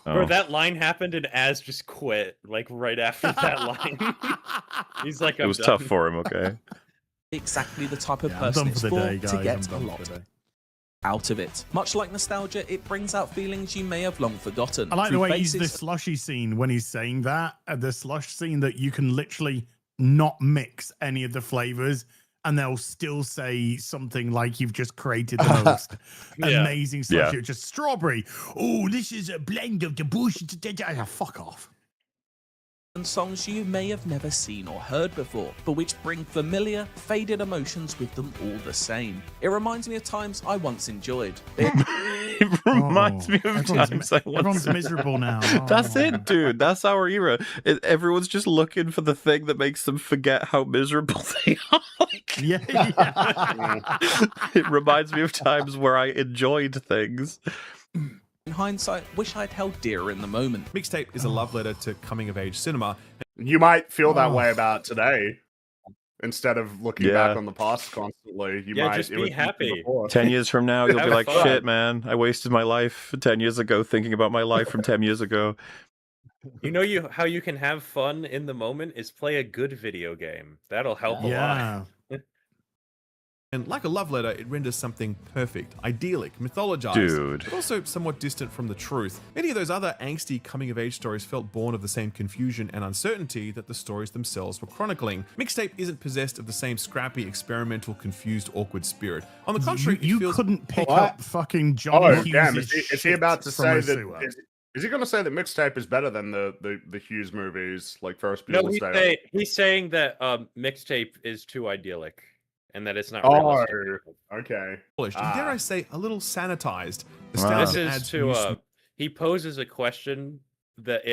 Bro, that line happened and Az just quit, like right after that line. He's like, it was tough for him, okay? Exactly the type of person it's for to get a lot out of it. Much like nostalgia, it brings out feelings you may have long forgotten. I like the way he's the slushy scene when he's saying that, the slush scene that you can literally not mix any of the flavors and they'll still say something like you've just created the most amazing slushie. Just strawberry. Oh, this is a blend of the bush. Fuck off. and songs you may have never seen or heard before, but which bring familiar, faded emotions with them all the same. It reminds me of times I once enjoyed. It reminds me of times I once. Everyone's miserable now. That's it, dude. That's our era. Everyone's just looking for the thing that makes them forget how miserable they are. Yeah. It reminds me of times where I enjoyed things. In hindsight, wish I'd held dearer in the moment. Mixtape is a love letter to coming-of-age cinema. You might feel that way about today. Instead of looking back on the past constantly, you might just be happy. 10 years from now, you'll be Have like, fun. shit, man, I wasted my life 10 years ago thinking about my life from 10 years ago. You know how you can have fun in the moment is play a good video game. That'll help a lot. And like a love letter, it renders something perfect, idyllic, mythologized, Dude. but also somewhat distant from the truth. Many of those other angsty coming-of-age stories felt born of the same confusion and uncertainty that the stories themselves were chronicling. Mixtape isn't possessed of the same scrappy, experimental, confused, awkward spirit. On the contrary, you it feels... couldn't pick up fucking Johnny Hughes' damn! Is he about to shit say from a that? sewer. Is he going to say that Mixtape is better than the Hughes movies, like Ferris No, Bueller's he's saying that Mixtape is too idyllic and that it's not Oh, realistic. okay. And dare I say, a little sanitized. The This nostalgia is adds to new he poses a question that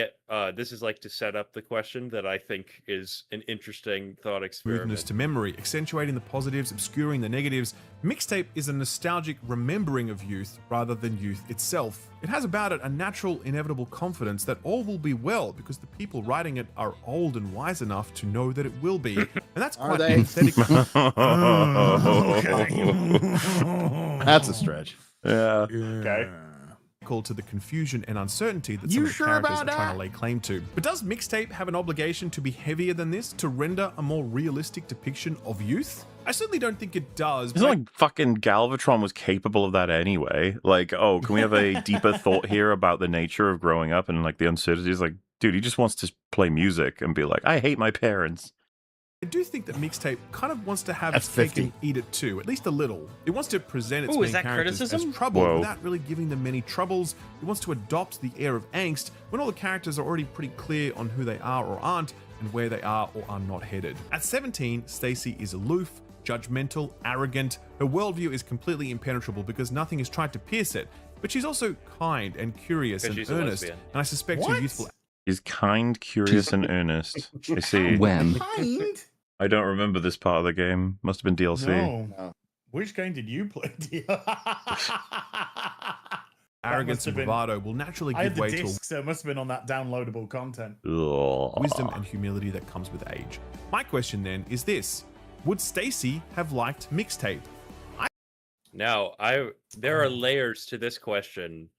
this is like to set up the question that I think is an interesting thought experiment. smoothness to memory, accentuating the positives, obscuring the negatives. Mixtape is a nostalgic remembering of youth rather than youth itself. It has about it a natural, inevitable confidence that all will be well because the people writing it are old and wise enough to know that it will be. And that's Are quite they? pathetic. That's a stretch. Yeah. Okay. To the confusion and uncertainty that You some of the sure characters about are trying that? to lay claim to. But does Mixtape have an obligation to be heavier than this, to render a more realistic depiction of youth? I certainly don't think it does. It's not like fucking Galvatron was capable of that anyway. Like, oh, can we have a deeper thought here about the nature of growing up and like the uncertainties? Like, dude, he just wants to play music and be like, I hate my parents. I do think that Mixtape kind of wants to have That's its cake 50. and eat it too, at least a little. It wants to present its Ooh, is main that characters criticism? as troubled Whoa. without really giving them many troubles. It wants to adopt the air of angst when all the characters are already pretty clear on who they are or aren't and where they are or are not headed. At 17, Stacy is aloof, judgmental, arrogant. Her worldview is completely impenetrable because nothing has tried to pierce it. But she's also kind and curious Because and she's a earnest, lesbian. and I suspect her youthful He's kind, curious, and earnest. I see. When? Kind? I don't remember this part of the game. Must have been DLC. No. Which game did you play, dear? arrogance and bravado will naturally I had give the way to disc, so it must have been on that downloadable content. wisdom and humility that comes with age. My question then is this: would Stacy have liked Mixtape? Now, there are layers to this question.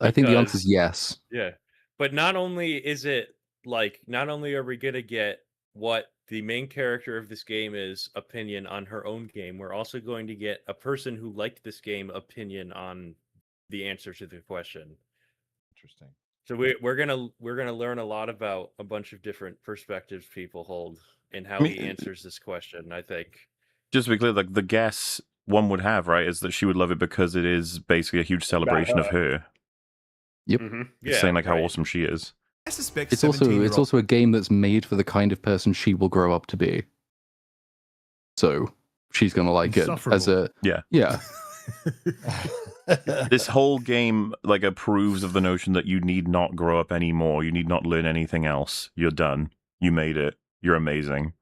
I think the because- answer is yes. Yeah. But not only is it like, not only are we gonna get what the main character of this game is opinion on her own game, we're also going to get a person who liked this game opinion on the answer to the question. Interesting. So we're gonna learn a lot about a bunch of different perspectives people hold and how I mean, he answers this question, I think. Just to be clear, like the guess one would have, right, is that she would love it because it is basically a huge celebration of her. Yep. It's saying like how awesome she is. I suspect It's also a game that's made for the kind of person she will grow up to be. So she's gonna like it as a yeah. This whole game like approves of the notion that you need not grow up anymore. You need not learn anything else. You're done. You made it. You're amazing.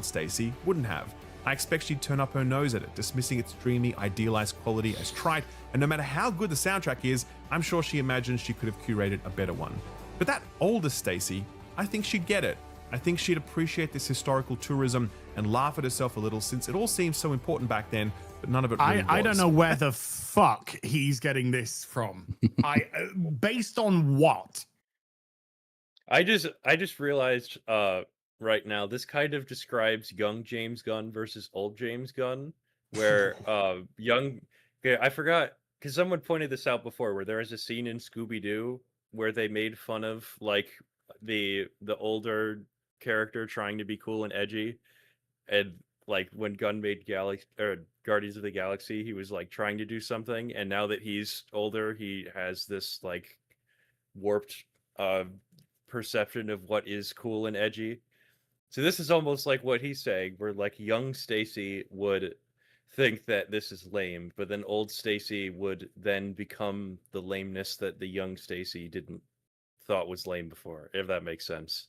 Stacy wouldn't have. I expect she'd turn up her nose at it, dismissing its dreamy, idealized quality as trite, and no matter how good the soundtrack is, I'm sure she imagines she could have curated a better one. But that older Stacy, I think she'd get it. I think she'd appreciate this historical tourism and laugh at herself a little since it all seemed so important back then, but none of it really I was. don't know where the fuck he's getting this from. Based on what? I just realized right now this kind of describes young James Gunn versus old James Gunn, where I forgot because someone pointed this out before, where there is a scene in Scooby-Doo where they made fun of like the older character trying to be cool and edgy, and like when Gunn made Guardians of the Galaxy, he was like trying to do something, and now that he's older, he has this like warped perception of what is cool and edgy. So this is almost like what he's saying, where like young Stacy would think that this is lame, but then old Stacy would then become the lameness that the young Stacy didn't thought was lame before, if that makes sense.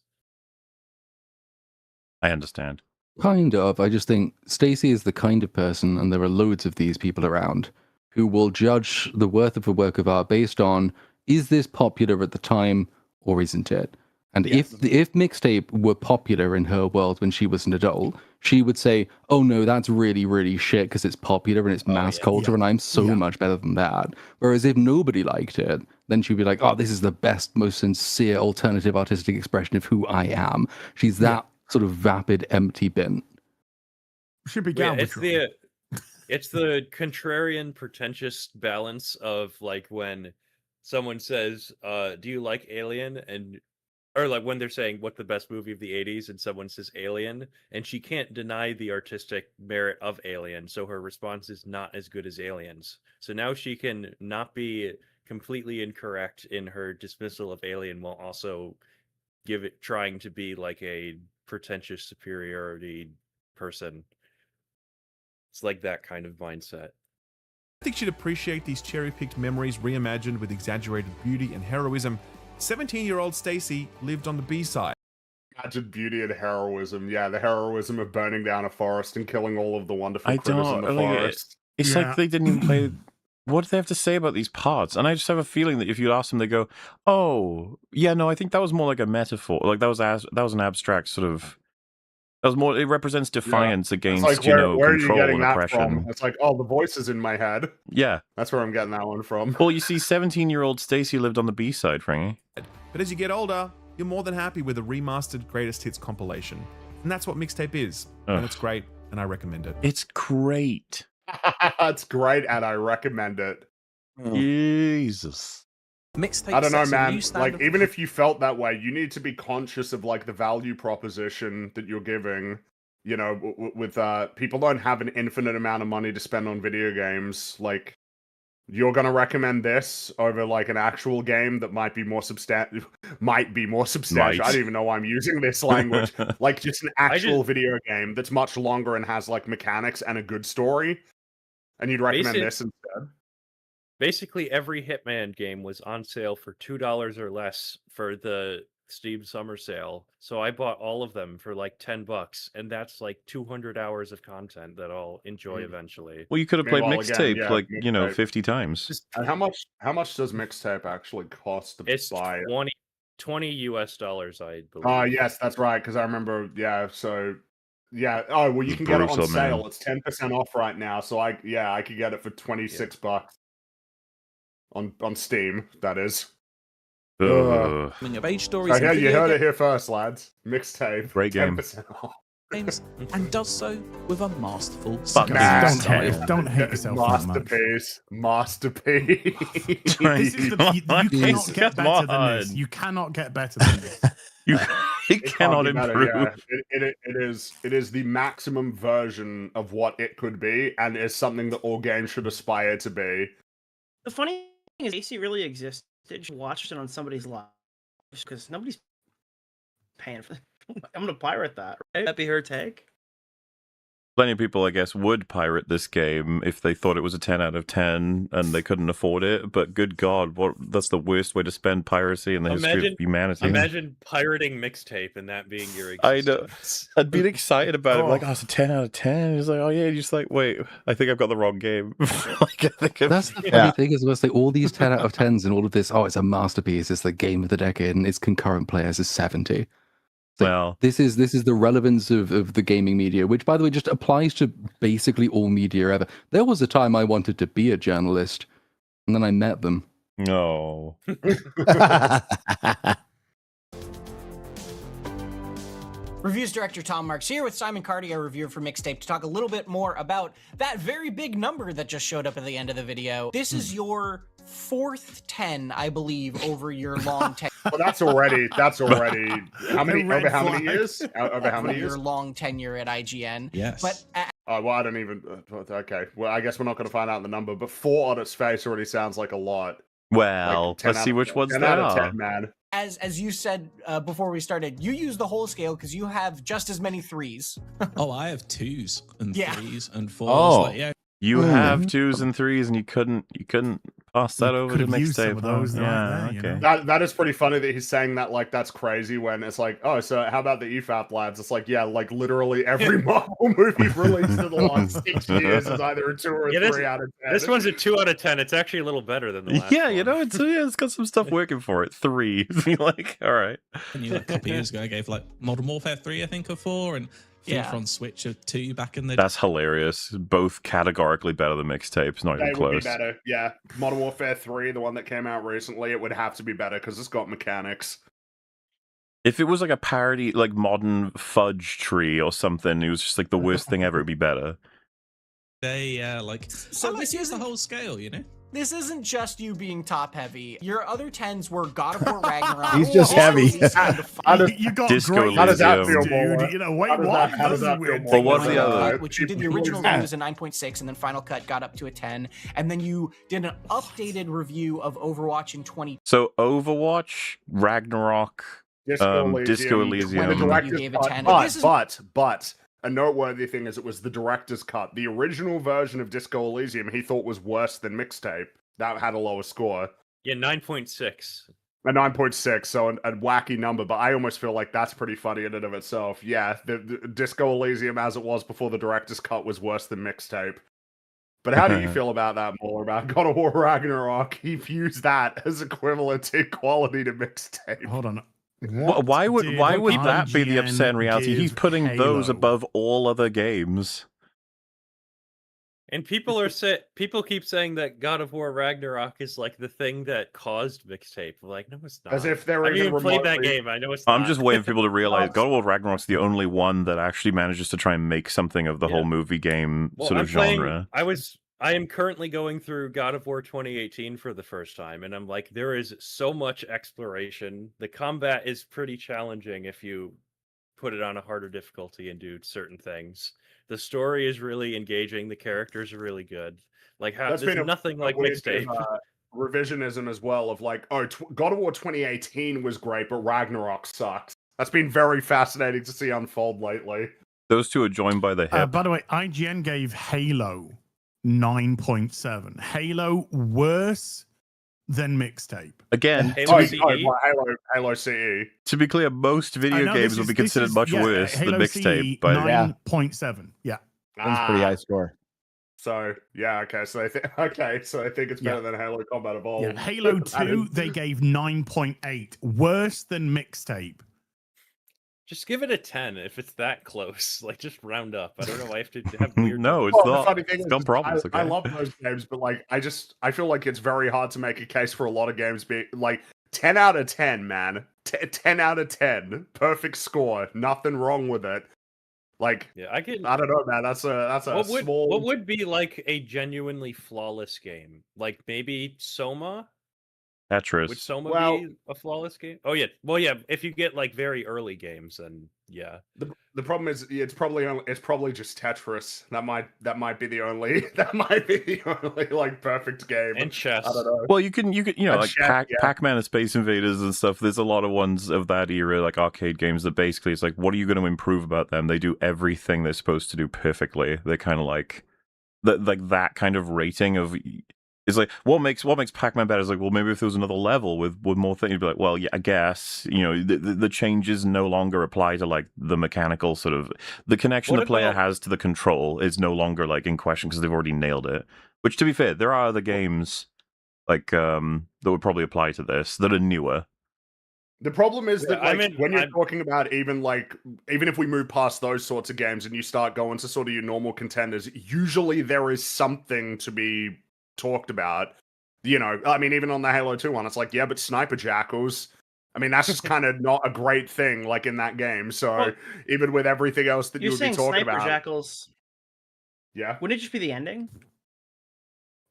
I understand. Kind of. I just think Stacy is the kind of person, and there are loads of these people around, who will judge the worth of a work of art based on, is this popular at the time or isn't it? And if Mixtape were popular in her world when she was an adult, she would say, oh no, that's really, really shit because it's popular and it's mass culture and I'm so much better than that. Whereas if nobody liked it, then she'd be like, oh, this is the best, most sincere alternative artistic expression of who I am. She's that sort of vapid, empty bin. Should be it's the contrarian, pretentious balance of like when someone says, do you like Alien? Or like when they're saying what the best movie of the 80s and someone says Alien, and she can't deny the artistic merit of Alien, so her response is not as good as Aliens. So now she can not be completely incorrect in her dismissal of Alien while also trying to be like a pretentious superiority person. It's like that kind of mindset. I think she'd appreciate these cherry-picked memories reimagined with exaggerated beauty and heroism. 17-year-old Stacy lived on the B-side. Imagine beauty and heroism. Yeah, the heroism of burning down a forest and killing all of the wonderful critters in the forest. It's like they didn't even play. What do they have to say about these parts? And I just have a feeling that if you ask them, they go, "Oh, yeah, no, I think that was more like a metaphor. Like that was an abstract sort of. That was more. It represents defiance against like, where control are you getting and that oppression." from? It's like, oh, the voices in my head. Yeah, that's where I'm getting that one from. Well, you see, 17-year-old Stacy lived on the B-side, Frankie. But as you get older, you're more than happy with a remastered greatest hits compilation, and that's what Mixtape is. And it's great, and I recommend it. It's great. It's great, and I recommend it. Jesus. Mixtape. I don't know, sets a man. new Like, standard even if you felt that way, you need to be conscious of like the value proposition that you're giving. You know, with people don't have an infinite amount of money to spend on video games. Like, you're gonna recommend this over like an actual game that might be more substantial. I don't even know why I'm using this language. Like, just an actual video game that's much longer and has like mechanics and a good story. And you'd recommend this instead. Basically, every Hitman game was on sale for $2 or less for the Steam summer sale, so I bought all of them for like $10, and that's like 200 hours of content that I'll enjoy eventually. Well, you could have played Mixtape 50 times. And how much does Mixtape actually cost to buy? It's $20 US, I believe. Yes, that's right. Because I remember, Oh, well, you can get it on sale. Man. It's 10% off right now. So I could get it for $26 on Steam. That is. Coming of age stories. You heard it here first, lads. Mixtape, great game. 10% off. Games, and does so with a masterful Don't hate yourself. Masterpiece. This is you cannot get better than this. You cannot get better than this. It cannot improve. It is the maximum version of what it could be, and is something that all games should aspire to be. The funny thing is, AC really existed. You watched it on somebody's live because nobody's paying for it. I'm gonna pirate that. Right? That'd be her take. Plenty of people, I guess, would pirate this game if they thought it was a 10 out of 10 and they couldn't afford it. But good God, that's the worst way to spend piracy in the history of humanity. Imagine pirating Mixtape and that being your existence. I know. I'd be excited about it. Like, it's a 10 out of 10. It's like, oh yeah, just like, wait, I think I've got the wrong game. That's the funny thing is, like all these 10 out of 10s and all of this, it's a masterpiece, it's the game of the decade, and its concurrent players is 70. Well, this is the relevance of the gaming media, which, by the way, just applies to basically all media ever. There was a time I wanted to be a journalist, and then I met them. No. Reviews director Tom Marks here with Simon Carty, our reviewer for Mixtape, to talk a little bit more about that very big number that just showed up at the end of the video. This is your fourth 10, I believe, over your long 10. Well, that's already how many years? Over how many years? Your long tenure at IGN. Yes. But well, I don't even. Okay. Well, I guess we're not going to find out the number, but 4 on its face already sounds like a lot. Well, Like let's see which ones 10 they out are. of 10, man. as you said before we started, you use the whole scale because you have just as many 3s. Oh, I have 2s and 3s and 4s. Oh, Like, yeah. you have 2s and 3s, and you couldn't pass that over to Could have used some Mixtape. of those right Yeah, there, you know? That is pretty funny that he's saying that like that's crazy when it's like, oh, so how about the EFAP lads? It's like, yeah, like literally every Marvel movie released in the last 6 years is either a 2 or a 3 out of 10. This one's a 2 out of 10. It's actually a little better than the last Yeah, one. you know, it's got some stuff working for it. 3, you're like, all right. And you, like, a couple years ago, I gave like Modern Warfare 3, I think, a 4, and FIFA on Switch a 2 back in the. That's hilarious. Both categorically better than Mixtapes. Not even They would be close. better, yeah. Modern Warfare 3, the one that came out recently, it would have to be better because it's got mechanics. If it was like a parody, like Modern Fudge Tree or something, it was just like the worst thing ever. It'd be better. Like. So this is the whole scale, you know. This isn't just you being top heavy. Your other 10s were God of War Ragnarok. He's just heavy. You got Disco great How does that dude. feel, You know, wait, what? how does that feel? Well, what's the other? Which you did the original review as a 9.6, and then Final Cut got up to a 10, and then you did an updated review of Overwatch in 20. So Overwatch, Ragnarok, Disco Elysium. The director's You gave a cut, 10. But a noteworthy thing is it was the director's cut. The original version of Disco Elysium he thought was worse than Mixtape. That had a lower score. Yeah, 9.6. A 9.6, so a wacky number, but I almost feel like that's pretty funny in and of itself. Yeah, the Disco Elysium as it was before the director's cut was worse than Mixtape. But how do you feel about that, more about God of War Ragnarok? He views that as equivalent in quality to Mixtape. Hold on. Why would that be the upset reality? He's putting those Halo? above all other games. And people keep saying that God of War Ragnarok is like the thing that caused Mixtape. Like, no, it's not. As if they're I've even even played that remotely- game. I know it's not. I'm just waiting for people to realize God of War Ragnarok's the only one that actually manages to try and make something of the whole movie game sort of genre. I am currently going through God of War 2018 for the first time, and I'm like, there is so much exploration. The combat is pretty challenging if you put it on a harder difficulty and do certain things. The story is really engaging. The characters are really good. Like, That's there's been nothing like weird Mixtape. Revisionism as well of like, God of War 2018 was great, but Ragnarok sucks. That's been very fascinating to see unfold lately. Those two are joined by the hip. By the way, IGN gave Halo 9.7. Halo worse than Mixtape. Again, Halo CE. To be clear, most video games will be considered much worse than Mixtape. But 9.7. Yeah. That's pretty high score. So yeah, okay. So I think it's better than Halo Combat Evolved. Yeah. Halo 2, they gave 9.8. Worse than Mixtape. Just give it a 10 if it's that close. Like, just round up. I don't know why I have to have weird. No, it's The not. funny thing It's is, got problems. I Okay. love those games, but like I feel like it's very hard to make a case for a lot of games being like 10 out of 10, man. 10 out of 10. Perfect score. Nothing wrong with it. Like, yeah, I don't know, man. That's a small. What would be like a genuinely flawless game? Like maybe Soma? Tetris. Would Soma Well- be a flawless game? Oh yeah. Well, yeah. If you get like very early games, then yeah. The problem is it's probably just Tetris. That might be the only like perfect game. And chess. I don't know. Well, you can And like chess, yeah. Pac-Man and Space Invaders and stuff. There's a lot of ones of that era, like arcade games, that basically it's like, what are you going to improve about them? They do everything they're supposed to do perfectly. They're kind of like that kind of rating of. It's like what makes Pac-Man better is like, well, maybe if there was another level with more things, you'd be like, well, yeah, I guess the changes no longer apply to like the mechanical sort of the connection the player has to the control is no longer like in question because they've already nailed it. Which, to be fair, there are other games like that would probably apply to this that are newer. The problem is that when you're talking about even if we move past those sorts of games and you start going to sort of your normal contenders, usually there is something to be talked about. I mean, even on the Halo 2 one, it's like, yeah, but sniper jackals, I mean, that's just kind of not a great thing like in that game. So even with everything else that you would be talking sniper about, jackals, yeah, wouldn't it just be the ending?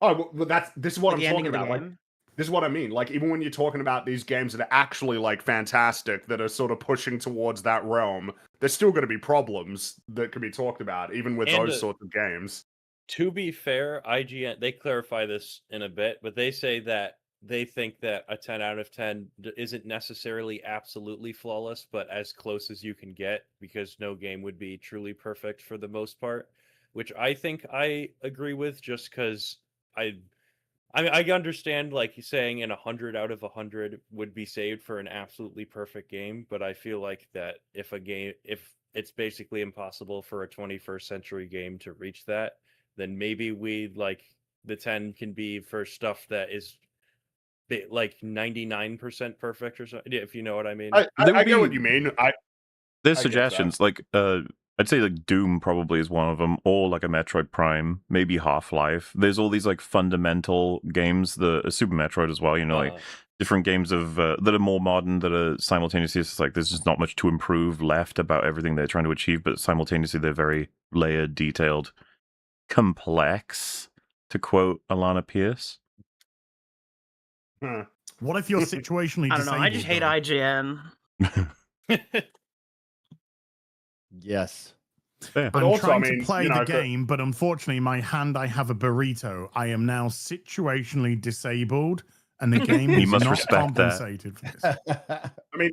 Oh, well, this is what Like the I'm ending talking of the about. Like, game? this is what I mean. Like, even when you're talking about these games that are actually like fantastic, that are sort of pushing towards that realm, there's still going to be problems that can be talked about, even with And, those sorts of games. To be fair, IGN, they clarify this in a bit, but they say that they think that a 10 out of 10 isn't necessarily absolutely flawless, but as close as you can get, because no game would be truly perfect for the most part, which I think I agree with, just because I understand, like, saying 100 out of 100 would be saved for an absolutely perfect game, but I feel like that if it's basically impossible for a 21st century game to reach that, then maybe the 10 can be for stuff that is like 99% perfect or something, if you know what I mean. I get what you mean. There's I get suggestions like I'd say like Doom probably is one of them, or like a Metroid Prime, maybe Half-Life. There's all these like fundamental games, the Super Metroid as well, you know, like different games of that are more modern, that are simultaneously, it's like there's just not much to improve left about everything they're trying to achieve, but simultaneously they're very layered, detailed, complex, to quote Alana Pierce. What if you're situationally I don't know. I just hate though? IGN. Yes. I'm trying to play the game, but unfortunately, my hand, I have a burrito. I am now situationally disabled, and the game is must not respect that. compensated for this. I mean,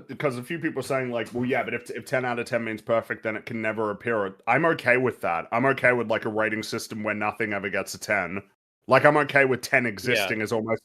because a few people are saying like, well, yeah, but if 10 out of 10 means perfect, then it can never appear. I'm okay with that. I'm okay with like a rating system where nothing ever gets a 10. Like, I'm okay with 10 existing as almost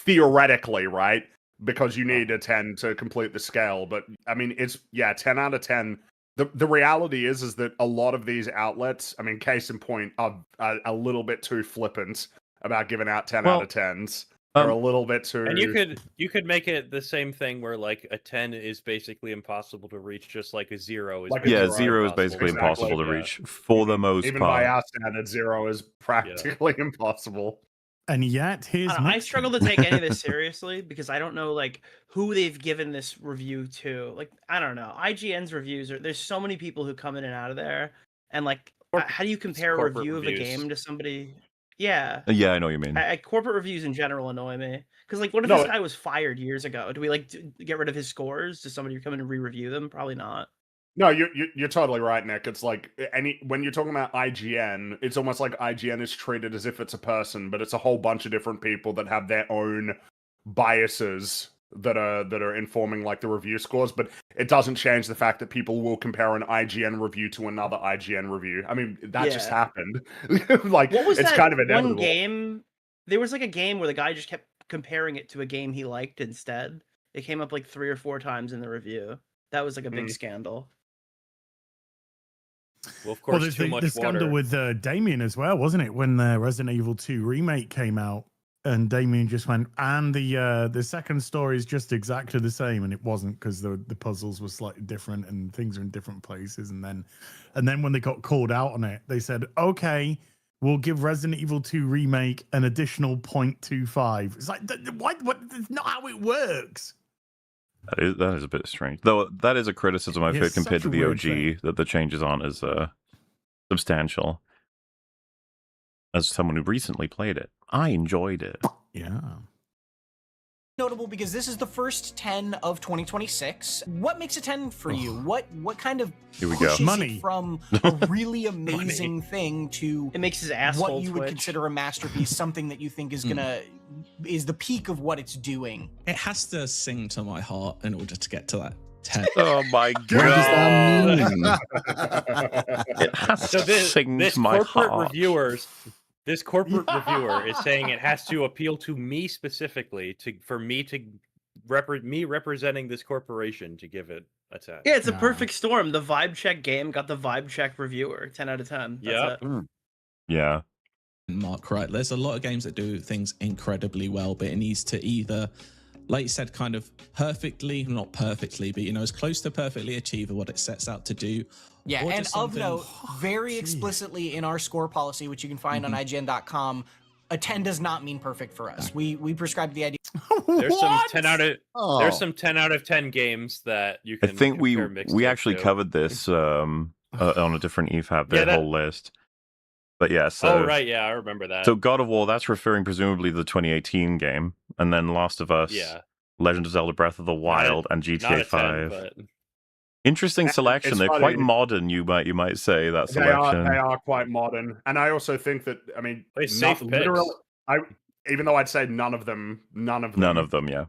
theoretically, right? Because you need a 10 to complete the scale. But I mean, 10 out of 10. The reality is that a lot of these outlets, I mean, case in point, are a little bit too flippant about giving out 10 out of 10s. They're a little bit too. And you could make it the same thing where like a 10 is basically impossible to reach, just like a 0 is. Like zero is basically impossible to reach for the most Even part. by our standard, 0 is practically impossible. And yet, I struggle to take any of this seriously because I don't know like who they've given this review to. Like, I don't know. IGN's reviews there's so many people who come in and out of there, and like, how do you compare a review of a game to somebody? Yeah. Yeah, I know what you mean. Corporate reviews in general annoy me because like, what if this guy was fired years ago? Do we like get rid of his scores? Does somebody come in and re-review them? Probably not. No, you're totally right, Nick. It's like when you're talking about IGN, it's almost like IGN is treated as if it's a person, but it's a whole bunch of different people that have their own biases that are informing like the review scores. But it doesn't change the fact that people will compare an IGN review to another IGN review. I mean, that just happened. Like, what was it's that kind of inevitable. one game? There was like a game where the guy just kept comparing it to a game he liked instead. It came up like 3 or 4 times in the review. That was like a big scandal. Well, of course, there's too much the scandal with Damien as well, wasn't it? When the Resident Evil 2 remake came out, and Damien just went, and the second story is just exactly the same, and it wasn't, because the puzzles were slightly different and things are in different places. And then when they got called out on it, they said, okay, we'll give Resident Evil 2 remake an additional 0.25. It's like, what? That's not how it works. That is a bit strange. Though that is a criticism I've heard compared to the OG, thing. that the changes on is substantial. As someone who recently played it, I enjoyed it. Yeah. Notable because this is the first 10 of 2026. What makes a 10 for you? What kind of Here we go. pushes Money. it from a really amazing thing to it makes his asshole what you would twitch. consider a masterpiece, something that you think is is the peak of what it's doing? It has to sing to my heart in order to get to that 10. Oh my What does that mean? It has So to this sing to my corporate heart. this corporate reviewer is saying it has to appeal to me specifically for me to representing this corporation to give it a 10. Yeah, it's a perfect storm. The vibe check game got the vibe check reviewer 10 out of 10. That's it. Yeah. Mark, right. There's a lot of games that do things incredibly well, but it needs to either, like you said, kind of perfectly, not perfectly, but as close to perfectly achieve what it sets out to do. Yeah, or and just of something- note, very explicitly in our score policy, which you can find on IGN.com, a 10 does not mean perfect for us. We prescribe the idea. There's some 10 out of Oh. there's some 10 out of 10 games that you I can. think we compare Mixtape actually to. covered this on a different EFAP, their that- whole list. But yeah, so Oh right, yeah, I remember that. So God of War, that's referring presumably to the 2018 game, and then Last of Us, Yeah. Legend of Zelda: Breath of the Wild, and not GTA a 10, 5. but Interesting selection. It's They're funny. quite modern. You might say that They selection. are quite modern, and I also think that Safe picks. literally, even though I'd say none of them, yeah.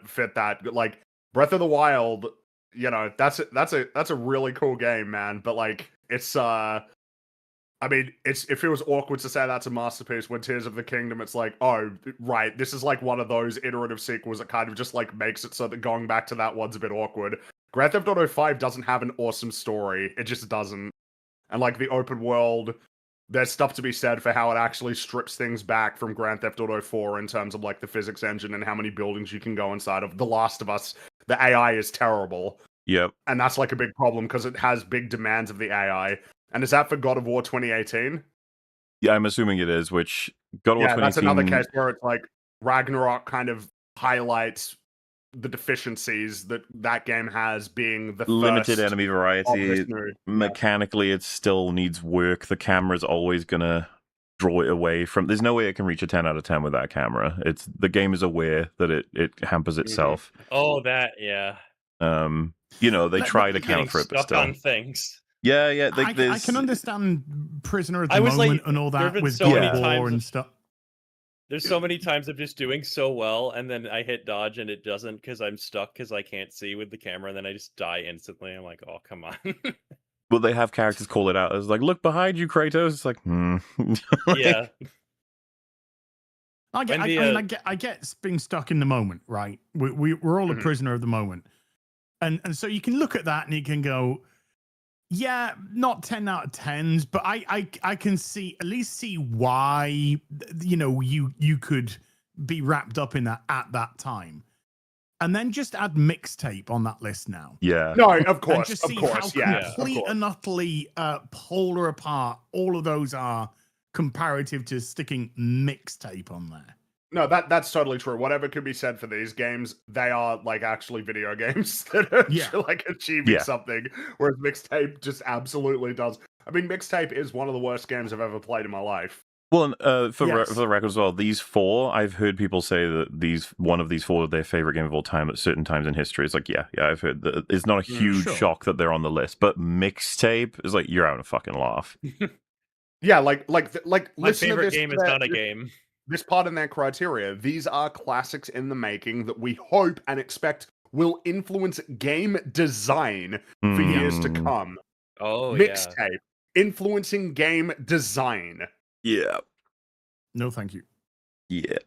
Fit that. Like Breath of the Wild, you know, that's a really cool game, man. But like, it's I mean, it feels awkward to say that's a masterpiece when Tears of the Kingdom, it's like, oh, right, this is like one of those iterative sequels that kind of just like makes it so that going back to that one's a bit awkward. Grand Theft Auto 5 doesn't have an awesome story. It just doesn't. And like the open world, there's stuff to be said for how it actually strips things back from Grand Theft Auto 4 in terms of like the physics engine and how many buildings you can go inside of. The Last of Us, the AI is terrible. Yep. And that's like a big problem because it has big demands of the AI. And is that for God of War 2018? Yeah, I'm assuming it is, which God of War 2018... that's another case where it's like Ragnarok kind of highlights the deficiencies that game has, being the limited first enemy variety. Mechanically, it still needs work. The camera's always gonna draw it away from... There's no way it can reach a 10 out of 10 with that camera. The game is aware that it hampers itself. Oh, that, yeah. You know, they try to counter it, but still. On things. Yeah. I can understand Prisoner of the Moment and all that with so many war and stuff. There's so many times I'm just doing so well, and then I hit dodge and it doesn't because I'm stuck because I can't see with the camera, and then I just die instantly. I'm like, oh, come on. Well, they have characters call it out as like, look behind you, Kratos. It's like, Yeah. I get being stuck in the moment, right? We're all a prisoner of the moment. And so you can look at that and you can go, yeah, not 10 out of 10s, but I can at least see why, you know, you could be wrapped up in that at that time. And then just add Mixtape on that list now. Yeah. No, of course. And just see how complete and utterly polar apart all of those are comparative to sticking Mixtape on there. No, that's totally true. Whatever could be said for these games, they are like actually video games that are like achieving something, whereas Mixtape just absolutely does. I mean, Mixtape is one of the worst games I've ever played in my life. Well, for the record as well, these four, I've heard people say that one of these four are their favorite game of all time at certain times in history. It's like, yeah, I've heard that. It's not a huge shock that they're on the list, but Mixtape is like, you're having a fucking laugh. Yeah, like my favorite game is not a game. This part in their criteria, these are classics in the making that we hope and expect will influence game design for years to come. Oh, Mixtape, influencing game design. Yeah. No, thank you. Yeah.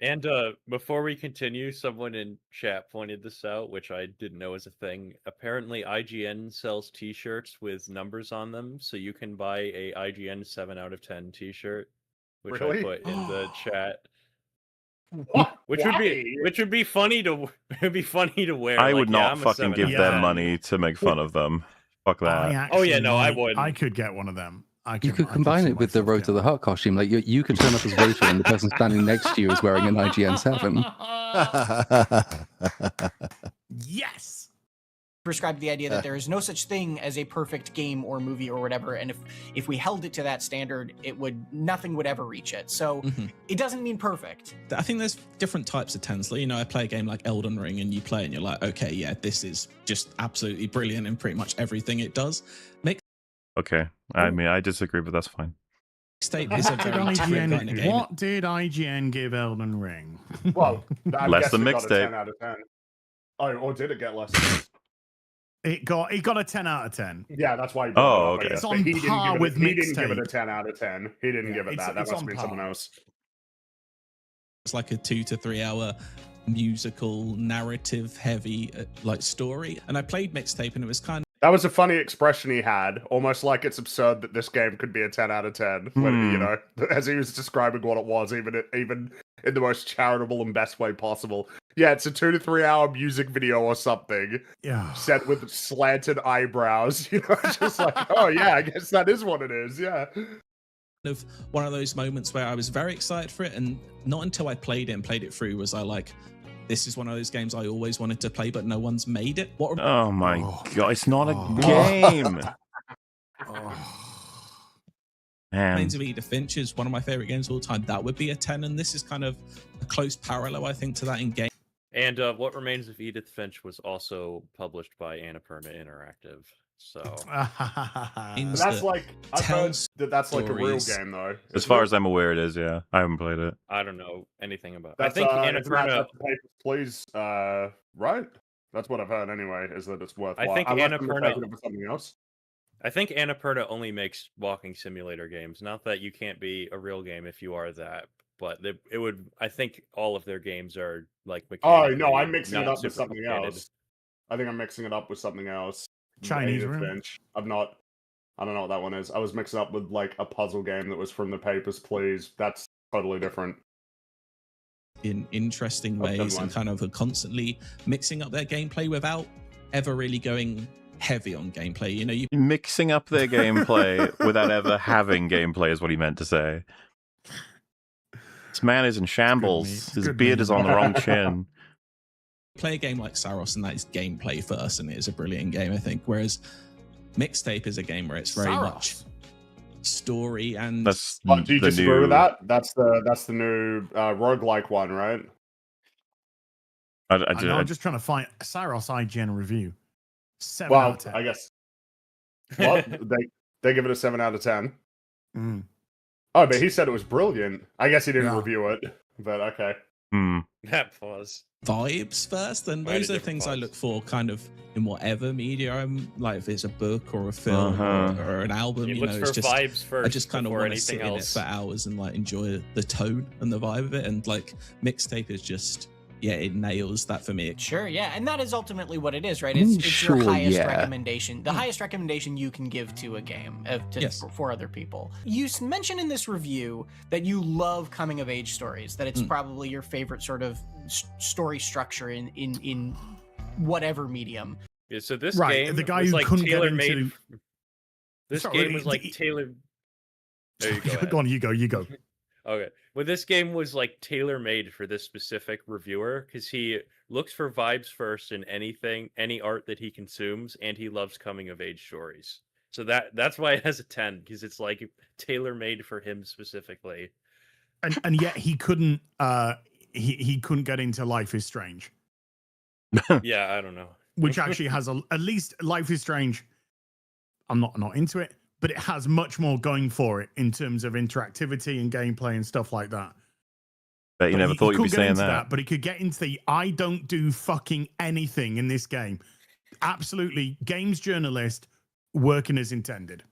And before we continue, someone in chat pointed this out, which I didn't know was a thing. Apparently, IGN sells T-shirts with numbers on them, so you can buy a IGN 7 out of 10 T-shirt. Which I put in the chat. Which would be funny to wear. I would not fucking give them money to make fun of them. Fuck that. I would. I could get one of them. You could combine it with the Road to the Hut costume. Like you could turn up as Rachel, and the person standing next to you is wearing an IGN 7. Yes. Prescribed the idea that there is no such thing as a perfect game or movie or whatever, and if we held it to that standard, nothing would ever reach it. So it doesn't mean perfect. I think there's different types of 10s. You know, I play a game like Elden Ring, and you play and you're like, okay, yeah, this is just absolutely brilliant in pretty much everything it does. Okay, I mean, I disagree, but that's fine. Mixtape is a very different kind of game. What did IGN give Elden Ring? Well, less than Mixtape. 10 out of 10. Oh, or did it get less? It got a 10 out of 10. Yeah, that's why. Okay. It's on par with Mixtape. He didn't give it a 10 out of 10. He didn't give it that. That must have been someone else. It's like a 2 to 3 hour musical, narrative heavy like story. And I played Mixtape, and it was kind of... That was a funny expression he had, almost like it's absurd that this game could be a 10 out of 10. When, you know, as he was describing what it was, even in the most charitable and best way possible. Yeah, it's a 2 to 3 hour music video or something. Yeah. Set with slanted eyebrows. You know, just like, oh yeah, I guess that is what it is. Yeah. Of one of those moments where I was very excited for it, and not until I played it through was I like, this is one of those games I always wanted to play, but no one's made it. Oh my god, it's not a game. Plains of Edith Finch is one of my favorite games of all time. That would be a 10, and this is kind of a close parallel, I think, to that in game. And What Remains of Edith Finch was also published by Annapurna Interactive. So that's like I've heard that's like a real game though. As far as I'm aware, it is. Yeah, I haven't played it. I don't know anything about. That's, I think isn't that Annapurna. the Papers, Please, right? That's what I've heard anyway. Is that it's worthwhile? I think Unless I'm Annapurna mistaken it for something else. I think Annapurna only makes walking simulator games. Not that you can't be a real game if you are that, but it would. I think all of their games are like. Oh no, I'm mixing it not up with super something complicated. else. I think I'm mixing it up with something else. Chinese Edith room? Finch. I don't know what that one is. I was mixing up with like a puzzle game that was from the Papers, Please. That's totally different. In interesting ways and kind of constantly mixing up their gameplay without ever really going heavy on gameplay. You know, you Mixing up their gameplay without ever having gameplay is what he meant to say. This man is in shambles. His beard is on the wrong chin. play a game like Saros and that is gameplay first, and it is a brilliant game, I think. Whereas Mixtape is a game where it's very much story and. Do you disagree with that? That's the new roguelike one, right? I'm just trying to find Saros IGN review. 7 Well, out of 10. I guess. What they give it a 7 out of 10. Mm. Oh, but he said it was brilliant. I guess he didn't review it, but okay. That pause. Vibes first, and those are things I look for kind of in whatever media I'm like, if it's a book or a film or an album. He you looks know, for it's just vibes first I just kind of before want to sit anything in it else. for hours and like enjoy the tone and the vibe of it. And like Mixtape is just it nails that for me. Sure, yeah, and that is ultimately what it is, right? It's your Sure, highest yeah. recommendation, the highest recommendation you can give to a game for other people. You mentioned in this review that you love coming of age stories, that it's probably your favorite sort of story structure in whatever medium. Yeah, so this Right, game the guy was who like couldn't get tailor-made. into- This Sorry, game was like tailored. There you go. Go on, you go. Okay. Well, this game was like tailor-made for this specific reviewer because he looks for vibes first in anything, any art that he consumes, and he loves coming-of-age stories. So that's why it has a 10, because it's like tailor-made for him specifically. And yet he couldn't he couldn't get into Life is Strange, Yeah, I don't know. which actually has at least Life is Strange. I'm not into it, but it has much more going for it in terms of interactivity and gameplay and stuff like that. Bet you But never thought you'd be couldn't get saying into that. But it could get into the I don't do fucking anything in this game. Absolutely, games journalist working as intended.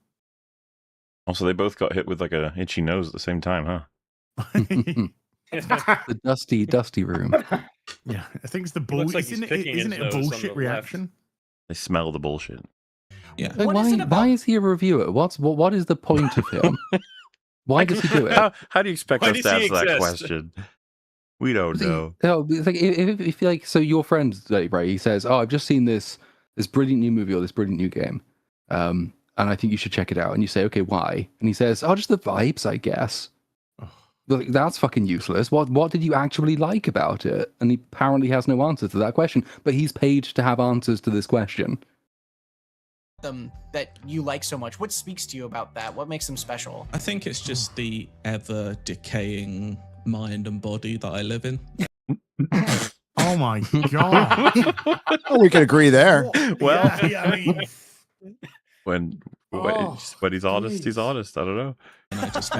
Also, they both got hit with like a itchy nose at the same time, huh? The dusty room. Yeah, I think it's the It looks bullshit. like he's picking Isn't his it a nose on the bullshit left. reaction? They smell the bullshit. Yeah. Like, why is he a reviewer? What is the point of him? Why does he do it? How do you expect Why us does to he answer that exist? question? We don't know. No, it's like if you like, so your friend, like, right? He says, "Oh, I've just seen this brilliant new movie or this brilliant new game, and I think you should check it out." And you say, "Okay, why?" And he says, "Oh, just the vibes, I guess." Like, that's fucking useless. What did you actually like about it? And he apparently has no answer to that question. But he's paid to have answers to this question. That you like so much. What speaks to you about that? What makes them special? I think it's just the ever decaying mind and body that I live in. Oh my god! We can agree there. Well, yeah, I mean, when he's honest, he's honest. I don't know. And I just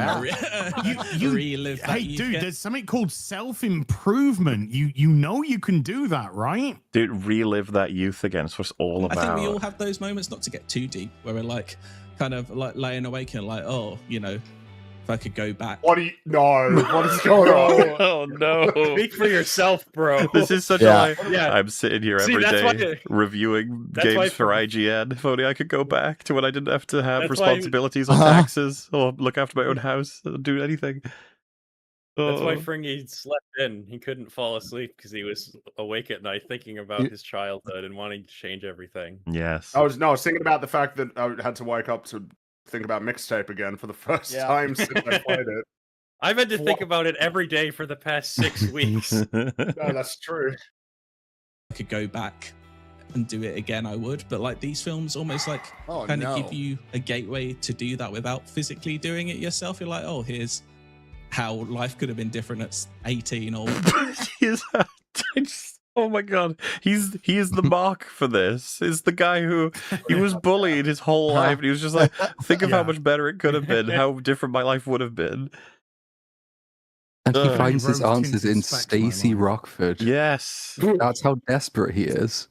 you relive that. hey, dude, there's something called self-improvement. You know you can do that, right? Dude, relive that youth again. It's what it's all I about. think we all have those moments, not to get too deep, where we're like, kind of like laying awake and like, oh, you know, if I could go back. What is going on? Oh no! Speak for yourself, bro. This is such Yeah. a lie. I'm sitting here See, every that's day why- reviewing that's why games for for- IGN. If only I could go back to when I didn't have to have That's why- responsibilities on taxes or look after my own house or do anything. That's why Oh. Fringy slept in. He couldn't fall asleep because he was awake at night thinking about his childhood and wanting to change everything. Yes. I was thinking about the fact that I had to wake up to think about Mixtape again for the first Yeah. time since I played it. I've had to think about it every day for the past 6 weeks. No, that's true. I could go back and do it again, I would. But like these films almost like Oh, kind of no. give you a gateway to do that without physically doing it yourself. You're like, oh, here's how life could have been different at 18 or Oh my god, he is the mark for this. It's the guy who he was bullied his whole life, and he was just like, think of how much better it could have been, how different my life would have been. And he finds his answers in Stacey Rockford. Yes, that's how desperate he is.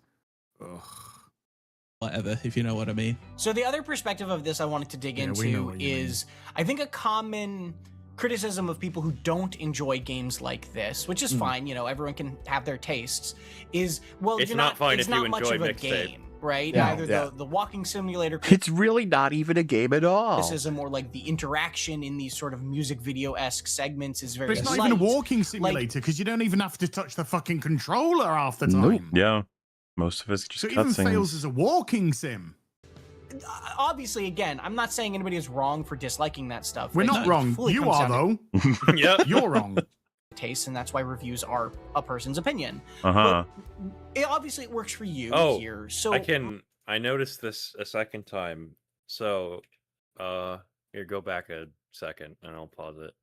Whatever, if you know what I mean. So the other perspective of this I wanted to dig into is, I think a common criticism of people who don't enjoy games like this, which is fine, you know, everyone can have their tastes, is, well, it's not fine it's if you not much enjoy of a Mixtape. game, right? Yeah, Either the walking simulator it's really not even a game at all. criticism or like the interaction in these sort of music video-esque segments is very But it's not light. even a walking simulator because you don't even have to touch the fucking controller half the time. Yeah, most of it's just So it even cutscenes. fails as a walking sim. Obviously, again, I'm not saying anybody is wrong for disliking that stuff. We're Like, not it wrong. fully You comes are, down though. Yep. You're wrong. Taste, and that's why reviews are a person's opinion. Uh-huh. It obviously it works for you Oh, here. So I noticed this a second time. So, here, go back a second, and I'll pause it.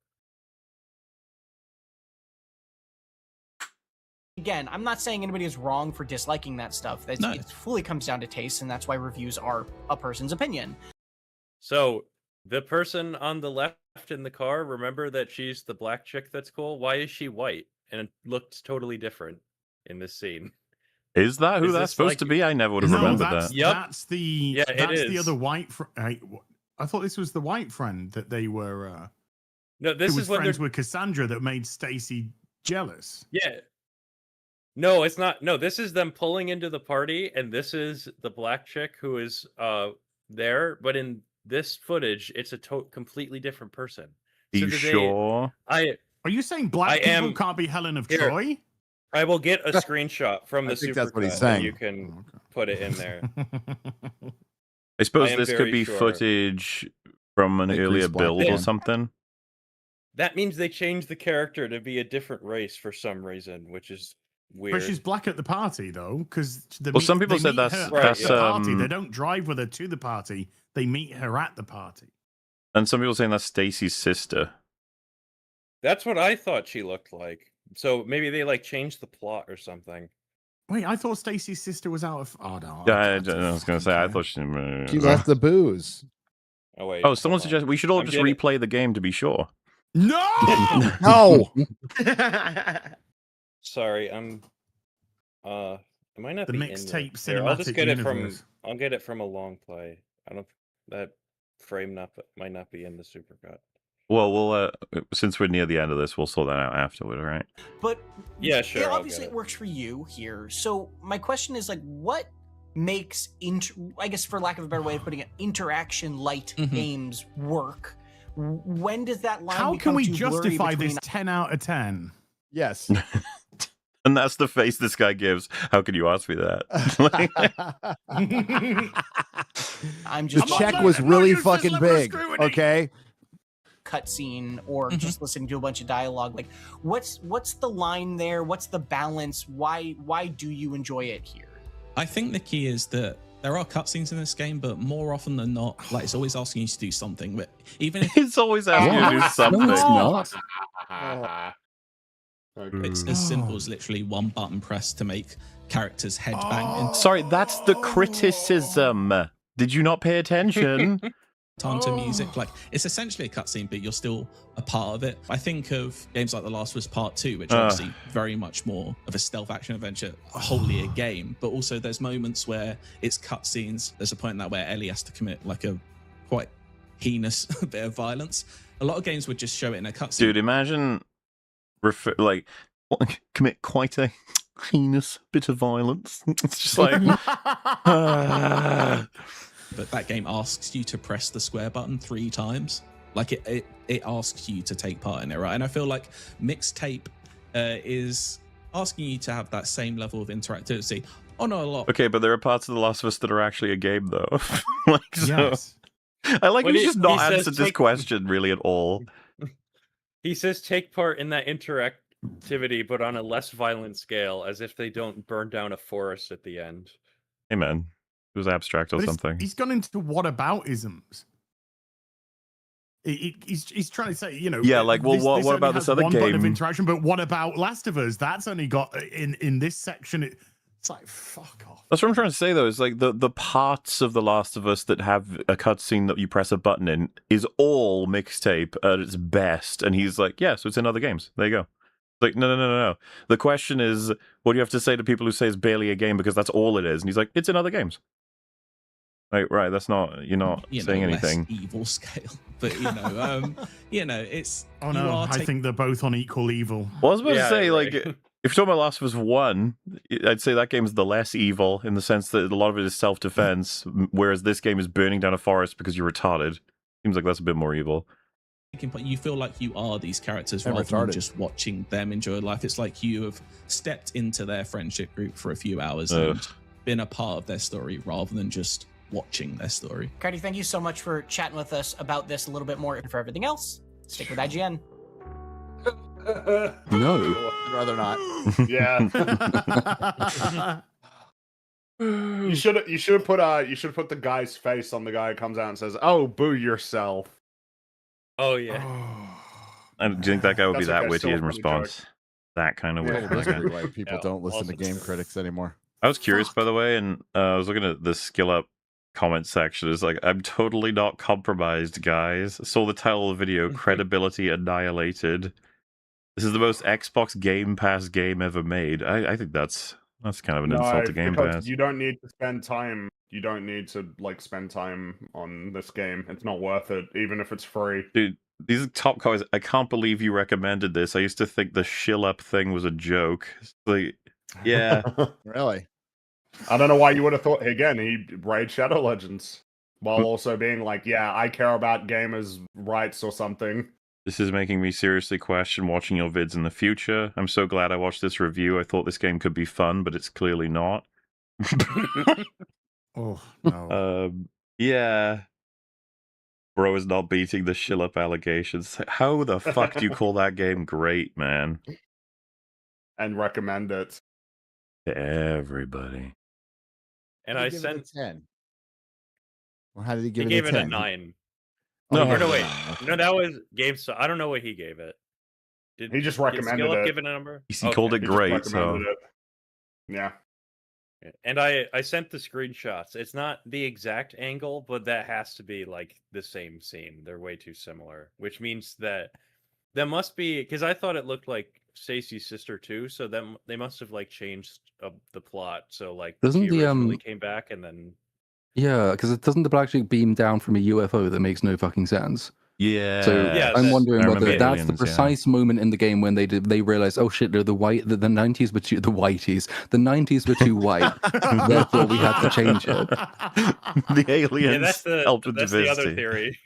again, I'm not saying anybody is wrong for disliking that stuff. It fully comes down to taste, and that's why reviews are a person's opinion. So, the person on the left in the car, remember that she's the black chick that's cool? Why is she white? And it looked totally different in this scene. Is that who Is that's this supposed like- to be? I never would have remembered that. Yep. That's the Yeah, it that's the is. other white. I thought this was the white friend that they were. No, this who was is when friends they're- with Cassandra that made Stacy jealous. Yeah. No, it's not. No, this is them pulling into the party, and this is the black chick who is there. But in this footage, it's a completely different person. Are you did sure? Are you saying black people can't be Helen of Here, Troy? I will get a screenshot from the I think super that's what he's cut, saying. and you can put it in there. I suppose I am this could very be sure. footage from an earlier build or something. That means they changed the character to be a different race for some reason, which is weird. But she's black at the party though, because Well, some people said that's- that's, the party. They um, don't drive with her to the party. They meet her at the party. And some people saying that's Stacy's sister. That's what I thought she looked like. So maybe they like changed the plot or something. Wait, I thought Stacy's sister was out of. Oh no. I was going to say, I thought she left the booze. Oh wait. Oh, someone suggested we should all I'm just getting- replay the game to be sure. No! No! Sorry, I'm. It might not The be Mixtape in there. Here, I'll just cinematic get universe. I'll get it from a long play. I don't. That frame might not be in the supercut. Well, we'll since we're near the end of this, we'll sort that out afterward, all right? But Yeah, sure, I'll obviously, get it works for you here. So my question is like, what makes I guess for lack of a better way of putting it, interaction light games work? When does that line? How can become we too blurry justify between- this 10 out of 10? Yes. And that's the face this guy gives. How could you ask me that? I'm The just check was really fucking big. Okay. Cutscene or just listening to a bunch of dialogue. Like, what's the line there? What's the balance? Why do you enjoy it here? I think the key is that there are cutscenes in this game, but more often than not, like it's always asking you to do something. But even if it's always asking you to do something. No, it's not. It's as simple as literally one button press to make characters headbang. Sorry, that's the criticism. Did you not pay attention? Time to music, like it's essentially a cutscene, but you're still a part of it. I think of games like The Last of Us Part 2, which are obviously very much more of a stealth action adventure, wholly a game. But also there's moments where it's cutscenes. There's a point in that where Ellie has to commit like a quite heinous bit of violence. A lot of games would just show it in a cutscene. Dude, imagine commit quite a heinous bit of violence. It's just like But that game asks you to press the square button 3 times. Like it asks you to take part in it, right? And I feel like Mixtape is asking you to have that same level of interactivity on a lot. Okay, but there are parts of The Last of Us that are actually a game, though. Like, so, Yes. I like When he's he- just not he says answered this take- question really at all. He says take part in that interactivity, but on a less violent scale, as if they don't burn down a forest at the end. Hey, man. It was abstract or But something. he's gone into whataboutisms. He's trying to say, you know, Yeah, like, well, what about this other one button of game? interaction, but what about Last of Us? That's only got in this section. It's like, fuck off. That's what I'm trying to say, though. Is like the parts of The Last of Us that have a cutscene that you press a button in is all Mixtape at its best. And he's like, yeah, so it's in other games. There you go. Like, no. The question is, what do you have to say to people who say it's barely a game because that's all it is? And he's like, it's in other games. Like, right, that's not, you're not saying anything. Less evil scale, but it's. Oh no, I think they're both on equal evil. Well, I was about to say, like, if you're talking about Last of Us 1, I'd say that game's the less evil in the sense that a lot of it is self-defense, whereas this game is burning down a forest because you're retarded. Seems like that's a bit more evil. You feel like you are these characters rather than just watching them enjoy life. It's like you have stepped into their friendship group for a few hours and been a part of their story rather than just watching their story. Cardi, thank you so much for chatting with us about this a little bit more. And for everything else, stick with IGN. No. I'd rather not. Yeah. you should put the guy's face on the guy who comes out and says, "Oh, boo yourself." Oh yeah. And do you think that guy would be That's that like a witty in so funny response? That kind of witty. That's pretty why people don't listen to game critics anymore. I was curious, by the way, and I was looking at the Skill Up comment section. It's like, I'm totally not compromised, guys. Saw the title of the video, Credibility Annihilated. This is the most Xbox Game Pass game ever made. I think that's kind of an insult to Game Pass. You don't need to spend time. You don't need to spend time on this game. It's not worth it, even if it's free. Dude, these are top comments. I can't believe you recommended this. I used to think the shill up thing was a joke. It's like, yeah. Really? I don't know why you would have thought. Again, he raid Shadow Legends while also being like, yeah, I care about gamers' rights or something. This is making me seriously question watching your vids in the future. I'm so glad I watched this review. I thought this game could be fun, but it's clearly not. Oh, no. Yeah. Bro is not beating the shill up allegations. How the fuck do you call that game great, man? And recommend it to everybody. And I sent 10. Well, how did he give it? He gave a it 10? a 9. No, no, wait. No, that was GameStop. I don't know what he gave it. He just recommended Did Skill Up it. give it a number? He called it great, so yeah. And I sent the screenshots. It's not the exact angle, but that has to be like the same scene. They're way too similar, which means that must be, because I thought it looked like Stacy's sister too. So then they must have like changed the plot. So like Doesn't she the originally came back and then yeah, because it doesn't the black chick beam down from a UFO that makes no fucking sense. Yeah. So I'm wondering whether that's aliens, the precise moment in the game when they realize, oh shit, the 90s were too the 90s were too white, therefore we had to change it. The aliens helped with that's diversity. the other theory.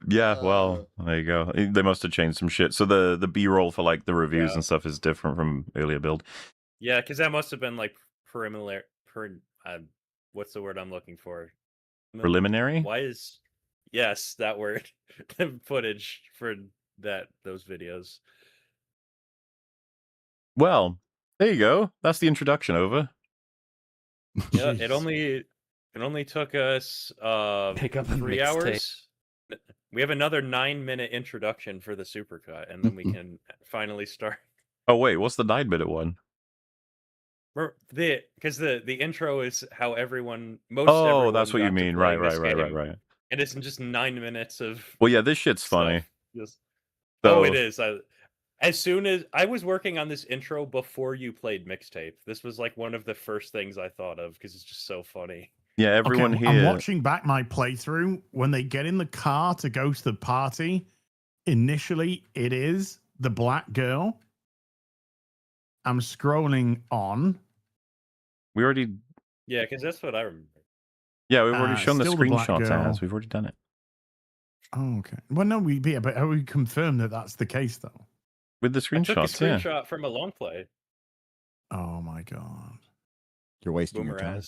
Yeah, well, there you go. They must have changed some shit. So the B-roll for like the reviews and stuff is different from earlier build. Yeah, because that must have been like preliminary. What's the word I'm looking for? Preliminary? Why is yes that word footage for those videos? Well, there you go. That's the introduction over. Yeah, it only took us Pick up a 3 mixtape. hours. We have another 9-minute introduction for the supercut, and then we can finally start. Oh wait, what's the 9-minute one? Because the intro is how everyone that's what you mean. Right. And it's just 9 minutes of Well, yeah, this shit's funny. Oh, it is. As soon as I was working on this intro before you played Mixtape, this was like one of the first things I thought of because it's just so funny. Yeah, everyone here. I'm watching back my playthrough. When they get in the car to go to the party, initially it is the black girl. I'm scrolling on. We already. Yeah, because that's what I remember. Yeah, we've already shown the still the black screenshots girl. as. We've already done it. Oh, okay. Well, no, but how we confirm that that's the case though? With the screenshots, I took a screenshot from a long play. Oh my god. You're wasting Boomer your time.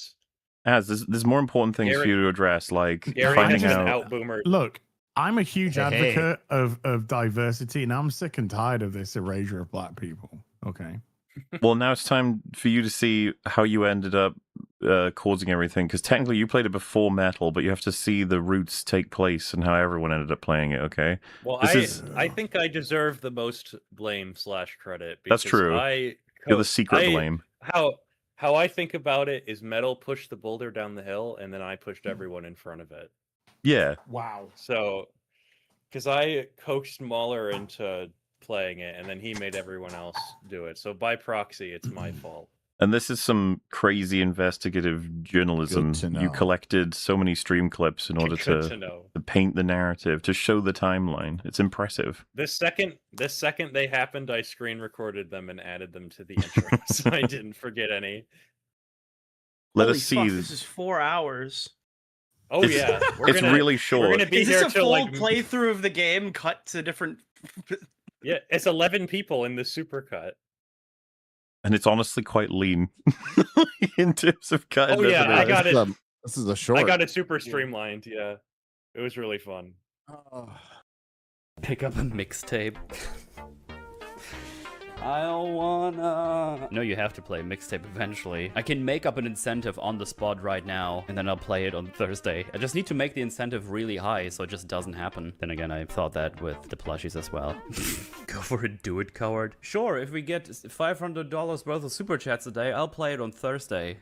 There's more important things for you to address, like Gary finding has out. out boomer. Look, I'm a huge advocate of diversity, and I'm sick and tired of this erasure of black people. Okay. Well, now it's time for you to see how you ended up causing everything, because technically you played it before Metal, but you have to see the roots take place and how everyone ended up playing it, okay? Well, I think I deserve the most blame / credit. That's true. You're the secret blame. How I think about it is Metal pushed the boulder down the hill, and then I pushed everyone in front of it. Yeah. Wow. So, because I coaxed Mahler into playing it, and then he made everyone else do it. So by proxy, it's my fault. And this is some crazy investigative journalism. You collected so many stream clips in order to paint the narrative, to show the timeline. It's impressive. The second they happened, I screen recorded them and added them to the intro, so I didn't forget any. Let Holy us see. Fuck, this is 4 hours. Oh yeah, it's really short. We're gonna be is here this a till full like playthrough of the game cut to different? Yeah, it's 11 people in the supercut. And it's honestly quite lean in terms of cutting. Oh yeah, I got it. This is a short. I got it super streamlined. Yeah, it was really fun. Pick up a mixtape. I wanna... No, you have to play Mixtape eventually. I can make up an incentive on the spot right now, and then I'll play it on Thursday. I just need to make the incentive really high, so it just doesn't happen. Then again, I thought that with the plushies as well. Go for it, do it, coward. Sure, if we get $500 worth of super chats a day, I'll play it on Thursday.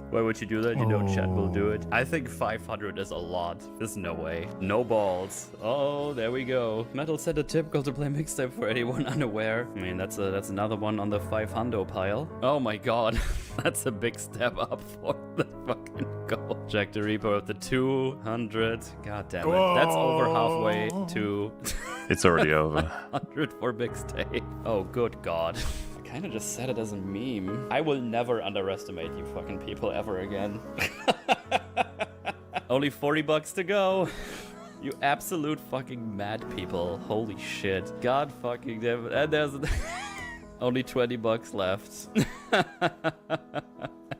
Why would you do that? You know chat will do it. I think 500 is a lot. There's no way. No balls. Oh, there we go. Metal said a typical to play Mixtape for anyone unaware. I mean, that's another one on the 500 pile. Oh my god. That's a big step up for the fucking goal. Jack the Reaper of the 200. God damn it. That's over halfway to... It's already over. 100 for Mixtape. Oh, good god. Kinda just said it as a meme. I will never underestimate you fucking people ever again. Only $40 to go. You absolute fucking mad people. Holy shit. God fucking damn it. And there's only $20 left.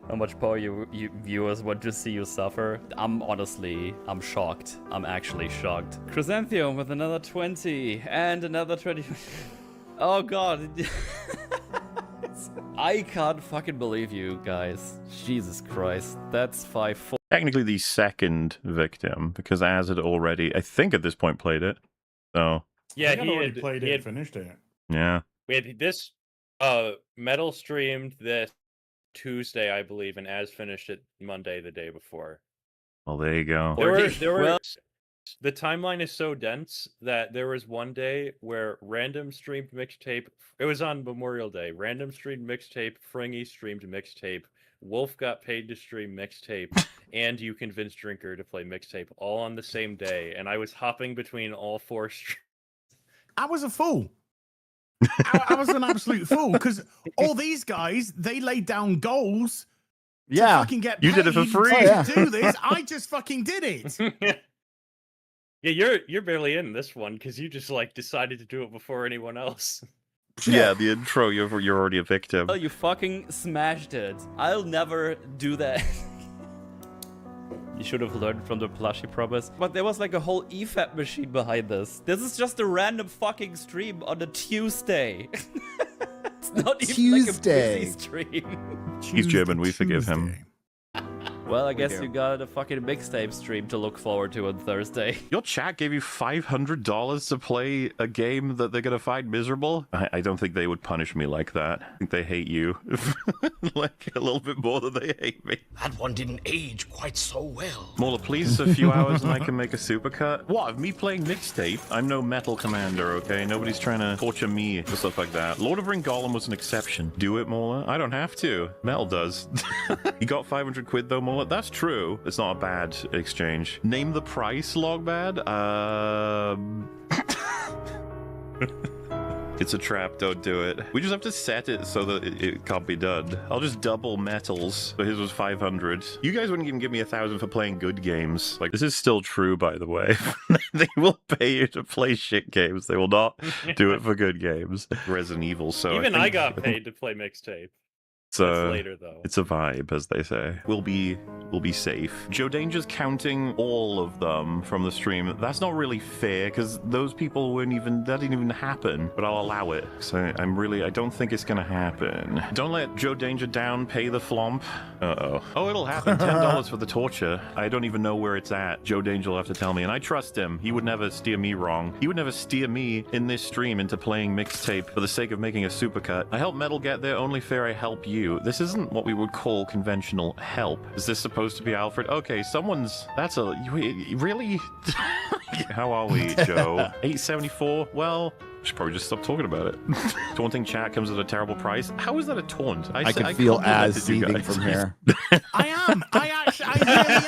How much power you viewers want to see you suffer? I'm shocked. I'm actually shocked. Chrysanthemum with another 20 and another 20. Oh god. I can't fucking believe you guys. Jesus Christ. That's 5-4. Technically the second victim, because Az had already, I think at this point, played it. So Yeah, he already played it, finished it. Yeah. We had this Metal streamed this Tuesday, I believe, and Az finished it Monday the day before. Well, there you go. The timeline is so dense that there was one day where Random streamed Mixtape. It was on Memorial Day. Random streamed Mixtape. Fringy streamed Mixtape. Wolf got paid to stream Mixtape. And you convinced Drinker to play Mixtape all on the same day. And I was hopping between all 4 streams. I was a fool. I was an absolute fool because all these guys, they laid down goals to fucking get paid. You did it for free. To do this. I just fucking did it. Yeah, you're barely in this one because you just like decided to do it before anyone else. Yeah, the intro, you're already a victim. Oh, you fucking smashed it. I'll never do that. You should have learned from the plushie promise. But there was like a whole EFAP machine behind this. This is just a random fucking stream on a Tuesday. It's not even like a busy stream. He's German, we forgive him. Well, I guess you got a fucking Mixtape stream to look forward to on Thursday. Your chat gave you $500 to play a game that they're going to find miserable? I don't think they would punish me like that. I think they hate you. Like, a little bit more than they hate me. That one didn't age quite so well. Mola, please, a few hours and I can make a supercut. What, me playing Mixtape? I'm no metal commander, okay? Nobody's trying to torture me for stuff like that. Lord of Ring Golem was an exception. Do it, Mola? I don't have to. Metal does. You got 500 quid though, Mola? That's true. It's not a bad exchange. Name the price, Logbad. It's a trap, don't do it. We just have to set it so that it can't be done. I'll just double metals. So his was 500. You guys wouldn't even give me 1,000 for playing good games. Like, this is still true, by the way. They will pay you to play shit games. They will not do it for good games. Resident Evil, so Even I got paid to play Mixtape. So later, though. It's a vibe, as they say. We'll be safe. Joe Danger's counting all of them from the stream. That's not really fair because those people that didn't even happen. But I'll allow it. So I don't think it's gonna happen. Don't let Joe Danger down. Pay the flomp. Oh, it'll happen. $10 for the torture. I don't even know where it's at. Joe Danger will have to tell me, and I trust him. He would never steer me wrong. He would never steer me in this stream into playing Mixtape for the sake of making a supercut. I help Metal get there. Only fair I help you. This isn't what we would call conventional help. Is this supposed to be Alfred? Okay, really? How are we, Joe? 874? Well, should probably just stop talking about it. Taunting chat comes at a terrible price. How is that a taunt? I can feel Az seething from here. I am. I really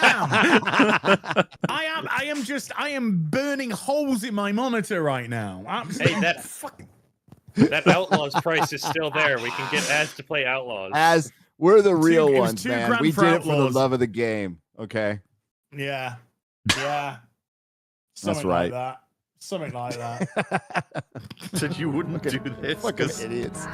am. I am burning holes in my monitor right now. Hey, that Outlaws price is still there. We can get Az to play Outlaws. Az, we're the real ones, man. $2,000 We for did it for the Outlaws. love of the game. Okay. Yeah. That's right. Something like that. Said you wouldn't do this. Fucking idiots.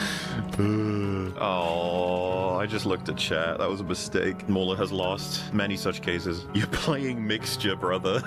Oh, I just looked at chat. That was a mistake. Mauler has lost many such cases. You're playing Mixture, brother.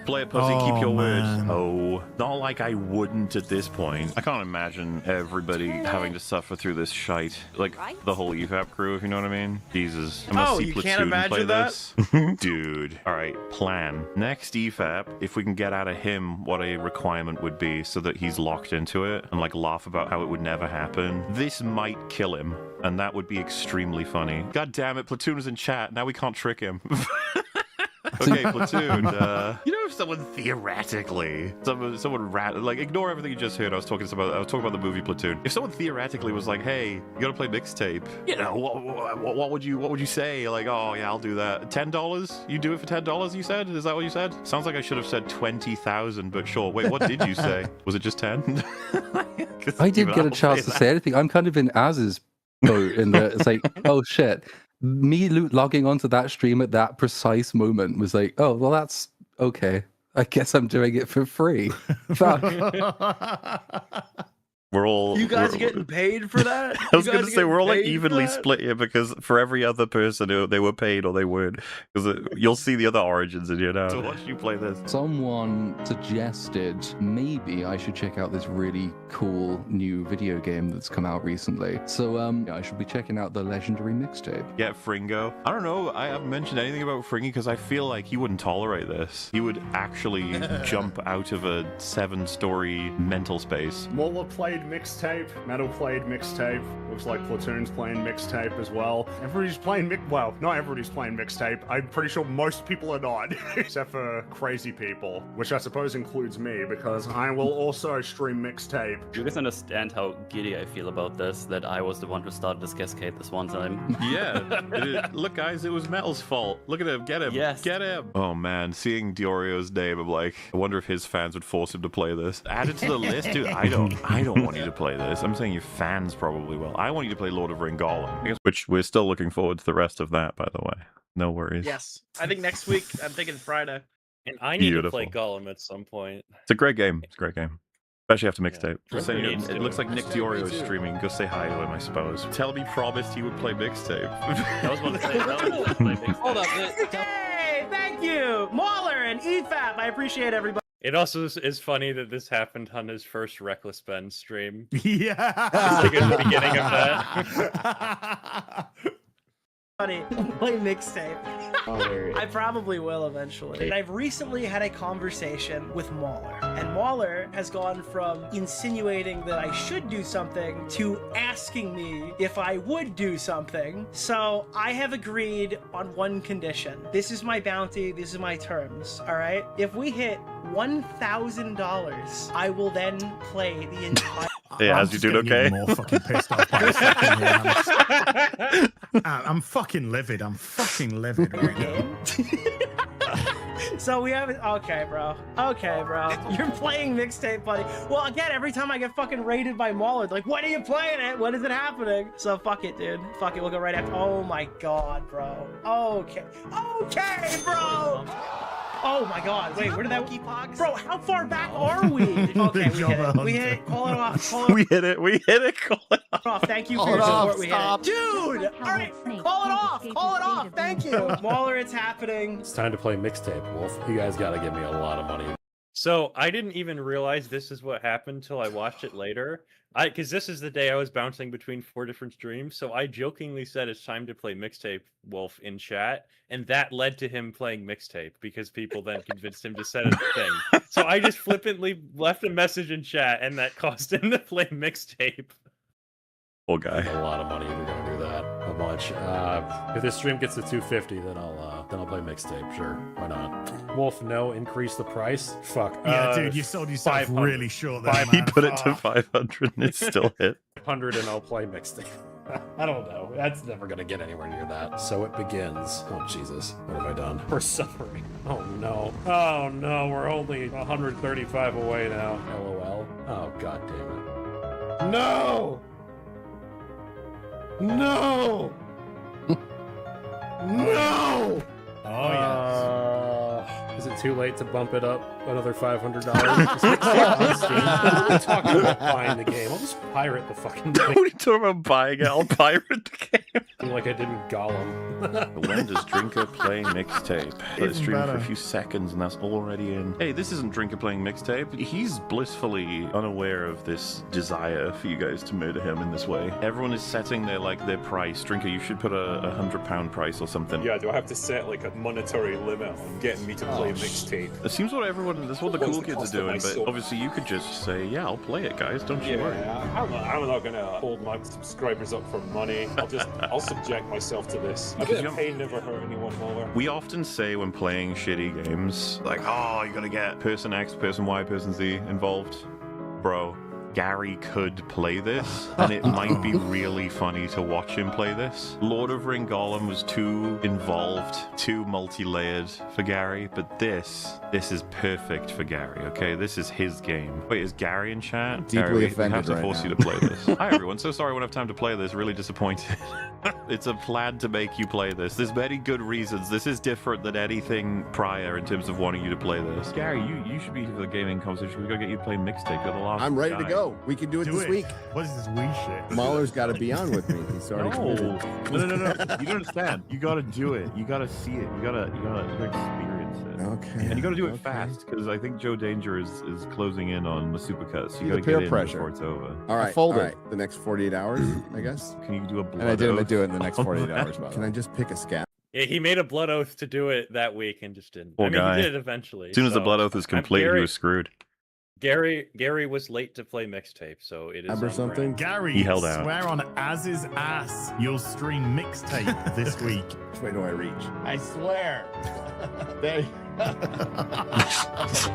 Play it, pussy. Keep your man. word. Oh, not like I wouldn't at this point. I can't imagine everybody having to suffer through this shite. Like the whole EFAP crew, if you know what I mean. Jesus. I must see you Platoon can't imagine play that? this. Dude. All right, plan. Next EFAP, if we can get out of him what a requirement would be so that he's locked into it and like laugh about how it would never happen, this might kill him, and that would be extremely funny. God damn it, Platoon is in chat. Now we can't trick him. Okay, Platoon. If someone theoretically, like ignore everything you just heard. I was talking about the movie Platoon. If someone theoretically was like, "Hey, you gotta play Mixtape," what would you say? Like, "Oh yeah, I'll do that." $10? You do it for $10? You said? Is that what you said? Sounds like I should have said 20,000, but sure. Wait, what did you say? Was it just 10? I didn't get a chance to say anything. I'm kind of in Az's boat in that it's like, oh shit. Me logging onto that stream at that precise moment was like, oh, well, that's okay. I guess I'm doing it for free. Fuck. You guys getting paid for that? I was going to say, we're all like evenly split here because for every other person, they were paid or they weren't. Because you'll see the other origins in here now. So watch you play this. Someone suggested maybe I should check out this really cool new video game that's come out recently. So I should be checking out the legendary Mixtape. Get Fringo. I don't know. I haven't mentioned anything about Fringy because I feel like he wouldn't tolerate this. He would actually jump out of a 7-story mental space. Mauler played Mixtape, Metal played Mixtape, looks like Platoon's playing Mixtape as well. Everybody's playing well, not everybody's playing Mixtape. I'm pretty sure most people are not, except for crazy people, which I suppose includes me, because I will also stream Mixtape. You guys understand how giddy I feel about this, that I was the one who started this cascade this one time. Yeah. Look, guys, it was Metal's fault. Look at him. Get him. Yes. Get him. Oh, man. Seeing Diorio's name, I'm like, I wonder if his fans would force him to play this. Add it to the list, dude. I don't want you to play this. I'm saying your fans probably will. I want you to play Lord of Ring Golem, which we're still looking forward to the rest of that, by the way. No worries. Yes. I think next week, I'm thinking Friday. And I need to play Golem at some point. It's a great game. It's a great game. Especially after Mixtape. Yeah. It looks like Nick Diorio is streaming. Go say hi to him, I suppose. Tell me promised he would play Mixtape. I was going to say, play Mixtape. Hold up. Hey, thank you, Mauler and EFAP. I appreciate everybody. It also is funny that this happened on his first Reckless Ben stream. Yeah. Like at the beginning of that. Play Mixtape. I probably will eventually. And I've recently had a conversation with Mauler, and Mauler has gone from insinuating that I should do something to asking me if I would do something. So I have agreed on one condition. This is my bounty. This is my terms. All right. If we hit $1,000, I will then play the entire. Yeah, as you doing okay? More fucking pissed off by the second here. I'm fucking livid. I'm fucking livid right now. So we have it. Okay, bro. Okay, bro. You're playing Mixtape, buddy. Well, again, every time I get fucking raided by Mauler, like, when are you playing it? When is it happening? So fuck it, dude. Fuck it. We'll go right after. Oh my god, bro. Okay. Okay, bro. Oh my god, wait, where did that... Bro, how far back are we? Okay, we hit it. We hit it. Call it off. Call it We hit it. We hit it. Call it off. Thank you Call for it your off. support. We hit it. Dude! Alright, call it off. Call it off. Thank you. Mauler, it's happening. It's time to play Mixtape, Wolf. You guys gotta give me a lot of money. So I didn't even realize this is what happened till I watched it later. Because this is the day I was bouncing between 4 different streams, so I jokingly said it's time to play Mixtape, Wolf, in chat, and that led to him playing Mixtape because people then convinced him to set it a thing. So I just flippantly left a message in chat, and that caused him to play Mixtape. Poor guy. A lot of money if you're gonna do that. A bunch. If this stream gets to 250, then I'll play Mixtape. Sure, why not? Wolf, no, increase the price. Fuck. Yeah, dude, you sold yourself really short there, man. He put it to 500 and it still hit. 100 and I'll play Mixtape. I don't know. That's never gonna get anywhere near that. So it begins. Oh Jesus, what have I done? We're suffering. Oh no. Oh no, we're only 135 away now. LOL. Oh god damn it. No! No! No! Oh, yeah. Is it too late to bump it up another $500? I'm talking about buying the game. I'll just pirate the fucking thing. What are you talking about buying it? I'll pirate the game. Like I didn't Gollum. When does Drinker play Mixtape? Let it stream for better. a few seconds and that's already in. Hey, this isn't Drinker playing Mixtape. He's blissfully unaware of this desire for you guys to murder him in this way. Everyone is setting their price. Drinker, you should put a £100 price or something. Yeah, do I have to set like a monetary limit on getting me to play Mixtape? It seems that's what the What's cool the kids cost are of my doing, but soul? obviously you could just say, yeah, I'll play it, guys. Don't you worry. I'm not gonna hold my subscribers up for money. I'll subject myself to this. A bit of pain never hurt anyone more. We often say when playing shitty games, like, oh, you gotta get person X, person Y, person Z involved. Bro, Gary could play this, and it might be really funny to watch him play this. Lord of Ring Gollum was too involved, too multi-layered for Gary, but this is perfect for Gary, okay? This is his game. Wait, is Gary in chat? Deeply Gary, we offended have to right force now. you to play this. Hi everyone, so sorry I won't have time to play this, really disappointed. It's a plan to make you play this. There's many good reasons. This is different than anything prior in terms of wanting you to play this. Gary, you should be here for the gaming conversation. We gotta get you to play Mixtape. You're the last I'm ready to guy. go. We can do it this week. What is this wee shit? Mahler's got to be on with me. He's already committed. No. You don't understand. You gotta do it. You gotta see it. You gotta experience it. Okay. And you gotta do it fast, because I think Joe Danger is closing in on the supercuts. See You the gotta peer get in pressure. before it's over. All right. folded. All right. The next 48 hours, I guess. Can you do a blood And I didn't oath? do it in the next 48 hours. By the way. Can I just pick a scat? Yeah, he made a blood oath to do it that week and just didn't. Poor I mean, guy. he did it eventually. As soon as the so- blood oath is complete, Gary- he was screwed. Gary was late to play Mixtape, so it is Remember on something? brand. Gary, He held out. swear on Az's ass you'll stream Mixtape this week. Which way do I reach? I swear.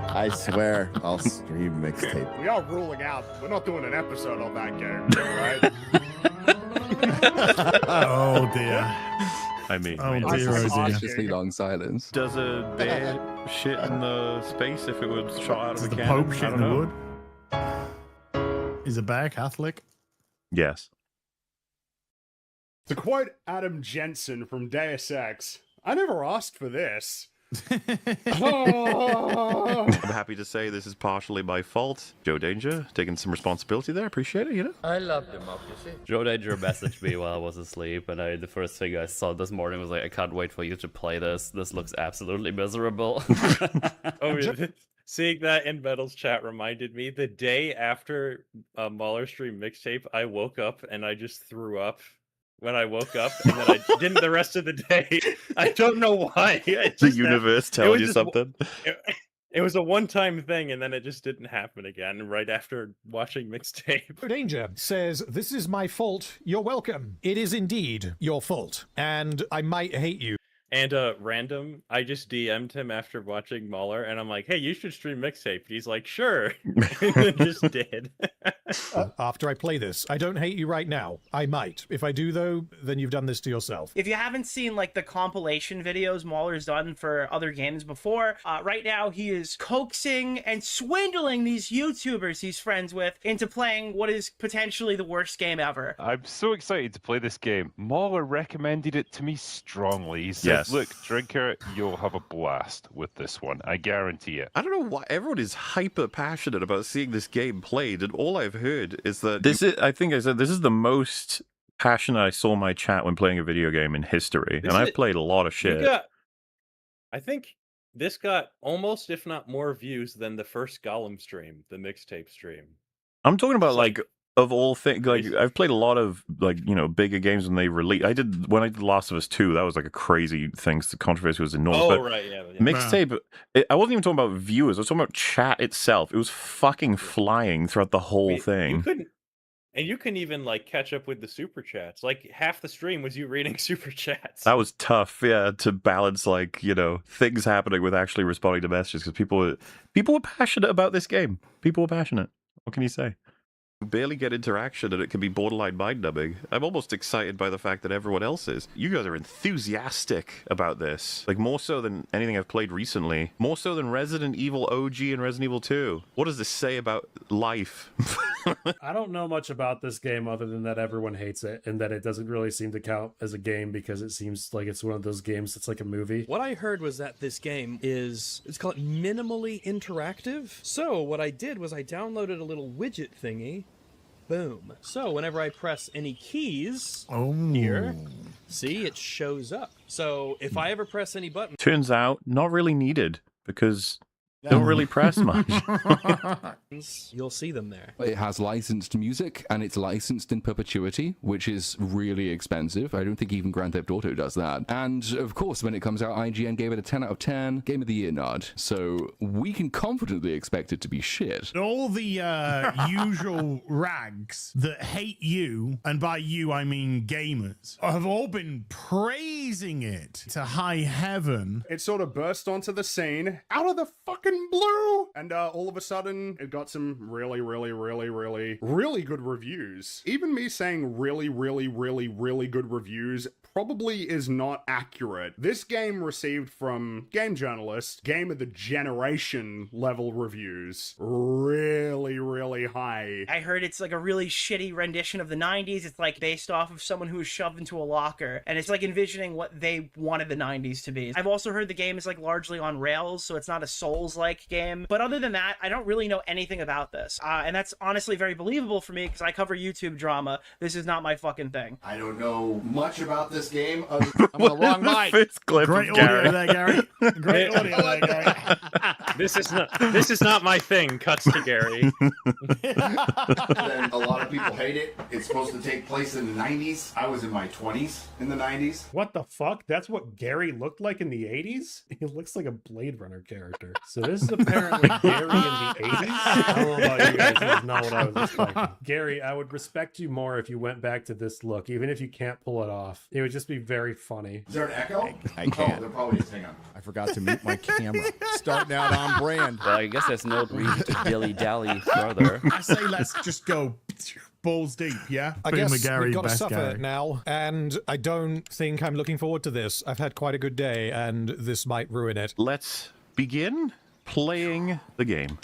I swear I'll stream Mixtape. We are ruling out. We're not doing an episode on that game, right? Oh dear. I mean, Oh wait, dear, oh dear. Cautiously long silence. does a bear shit in the space if it was shot out of Does a the cannon? Pope I shit in don't the know. wood? Is a bear Catholic? Yes. To quote Adam Jensen from Deus Ex, I never asked for this. I'm happy to say this is partially my fault. Joe Danger, taking some responsibility there. Appreciate it, you know? I love democracy. Joe Danger messaged me while I was asleep, and the first thing I saw this morning was like, I can't wait for you to play this. This looks absolutely miserable. Oh, yeah. Seeing that in Metal's chat reminded me the day after Mahler stream Mixtape, I woke up and I just threw up when I woke up, and then I didn't the rest of the day. I don't know why. The universe telling you something. It was a one-time thing, and then it just didn't happen again right after watching Mixtape. Danger says, "This is my fault. You're welcome. It is indeed your fault, and I might hate you." And random, I just DM'd him after watching Mahler, and I'm like, "Hey, you should stream Mixtape." And he's like, "Sure," and then just did. After I play this, I don't hate you right now. I might. If I do, though, then you've done this to yourself. If you haven't seen like the compilation videos Mauler's done for other games before, right now he is coaxing and swindling these YouTubers he's friends with into playing what is potentially the worst game ever. I'm so excited to play this game. Mauler recommended it to me strongly. He said, look, Drinker, you'll have a blast with this one. I guarantee it. I don't know why everyone is hyper passionate about seeing this game played, and all I've heard is that this is, I think I said, this is the most passionate I saw my chat when playing a video game in history. And I've played a lot of shit. I think this got almost, if not more views than the first Gollum stream, the Mixtape stream. I'm talking about like of all things, like I've played a lot of like, you know, bigger games when they release. When I did Last of Us 2, that was like a crazy thing. The controversy was enormous. Oh, but right, yeah. Mixtape, I wasn't even talking about viewers. I was talking about chat itself. It was fucking flying throughout the whole thing. You couldn't even like catch up with the super chats. Like half the stream was you reading super chats. That was tough, yeah, to balance like, you know, things happening with actually responding to messages, because people were passionate about this game. People were passionate. What can you say? You barely get interaction and it can be borderline mind-numbing. I'm almost excited by the fact that everyone else is. You guys are enthusiastic about this. Like, more so than anything I've played recently. More so than Resident Evil OG and Resident Evil 2. What does this say about life? I don't know much about this game other than that everyone hates it and that it doesn't really seem to count as a game because it seems like it's one of those games that's like a movie. What I heard was that this game is, it's called minimally interactive. So what I did was I downloaded a little widget thingy. Boom. So whenever I press any keys here, see, it shows up. So if I ever press any button... Turns out, not really needed, because don't really press much. You'll see them there. It has licensed music, and it's licensed in perpetuity, which is really expensive. I don't think even Grand Theft Auto does that. And of course, when it comes out, IGN gave it a 10 out of 10, Game of the Year nod. So we can confidently expect it to be shit. All the usual rags that hate you, and by you I mean gamers, have all been praising it to high heaven. It sort of burst onto the scene out of the fucking blue, and all of a sudden it got some really good reviews. Even me saying really good reviews probably is not accurate. This game received from Game Journalist Game of the Generation level reviews. Really high. I heard it's like a really shitty rendition of the 90s. It's like based off of someone who was shoved into a locker, and it's like envisioning what they wanted the 90s to be. I've also heard the game is like largely on rails, so it's not a Souls-like game. But other than that, I don't really know anything about this. And that's honestly very believable for me because I cover YouTube drama. This is not my fucking thing. I don't know much about this game. I'm on the wrong mic. Great audio there, Gary. Great audio there, Gary. This is not my thing. Cuts to Gary. Then a lot of people hate it. It's supposed to take place in the 90s. I was in my 20s in the 90s. What the fuck? That's what Gary looked like in the 80s? He looks like a Blade Runner character. So this is apparently Gary in the 80s? I don't know about you guys. That's not what I was expecting. Gary, I would respect you more if you went back to this look, even if you can't pull it off. It would just be very funny. Is there an echo? I can't. Oh, there probably is. Hang on. I forgot to mute my camera. Starting out on brand. Well, I guess there's no reason to dilly-dally further. I say let's just go balls deep, yeah? I guess we've got to suffer it now, and I don't think I'm looking forward to this. I've had quite a good day, and this might ruin it. Let's begin playing the game.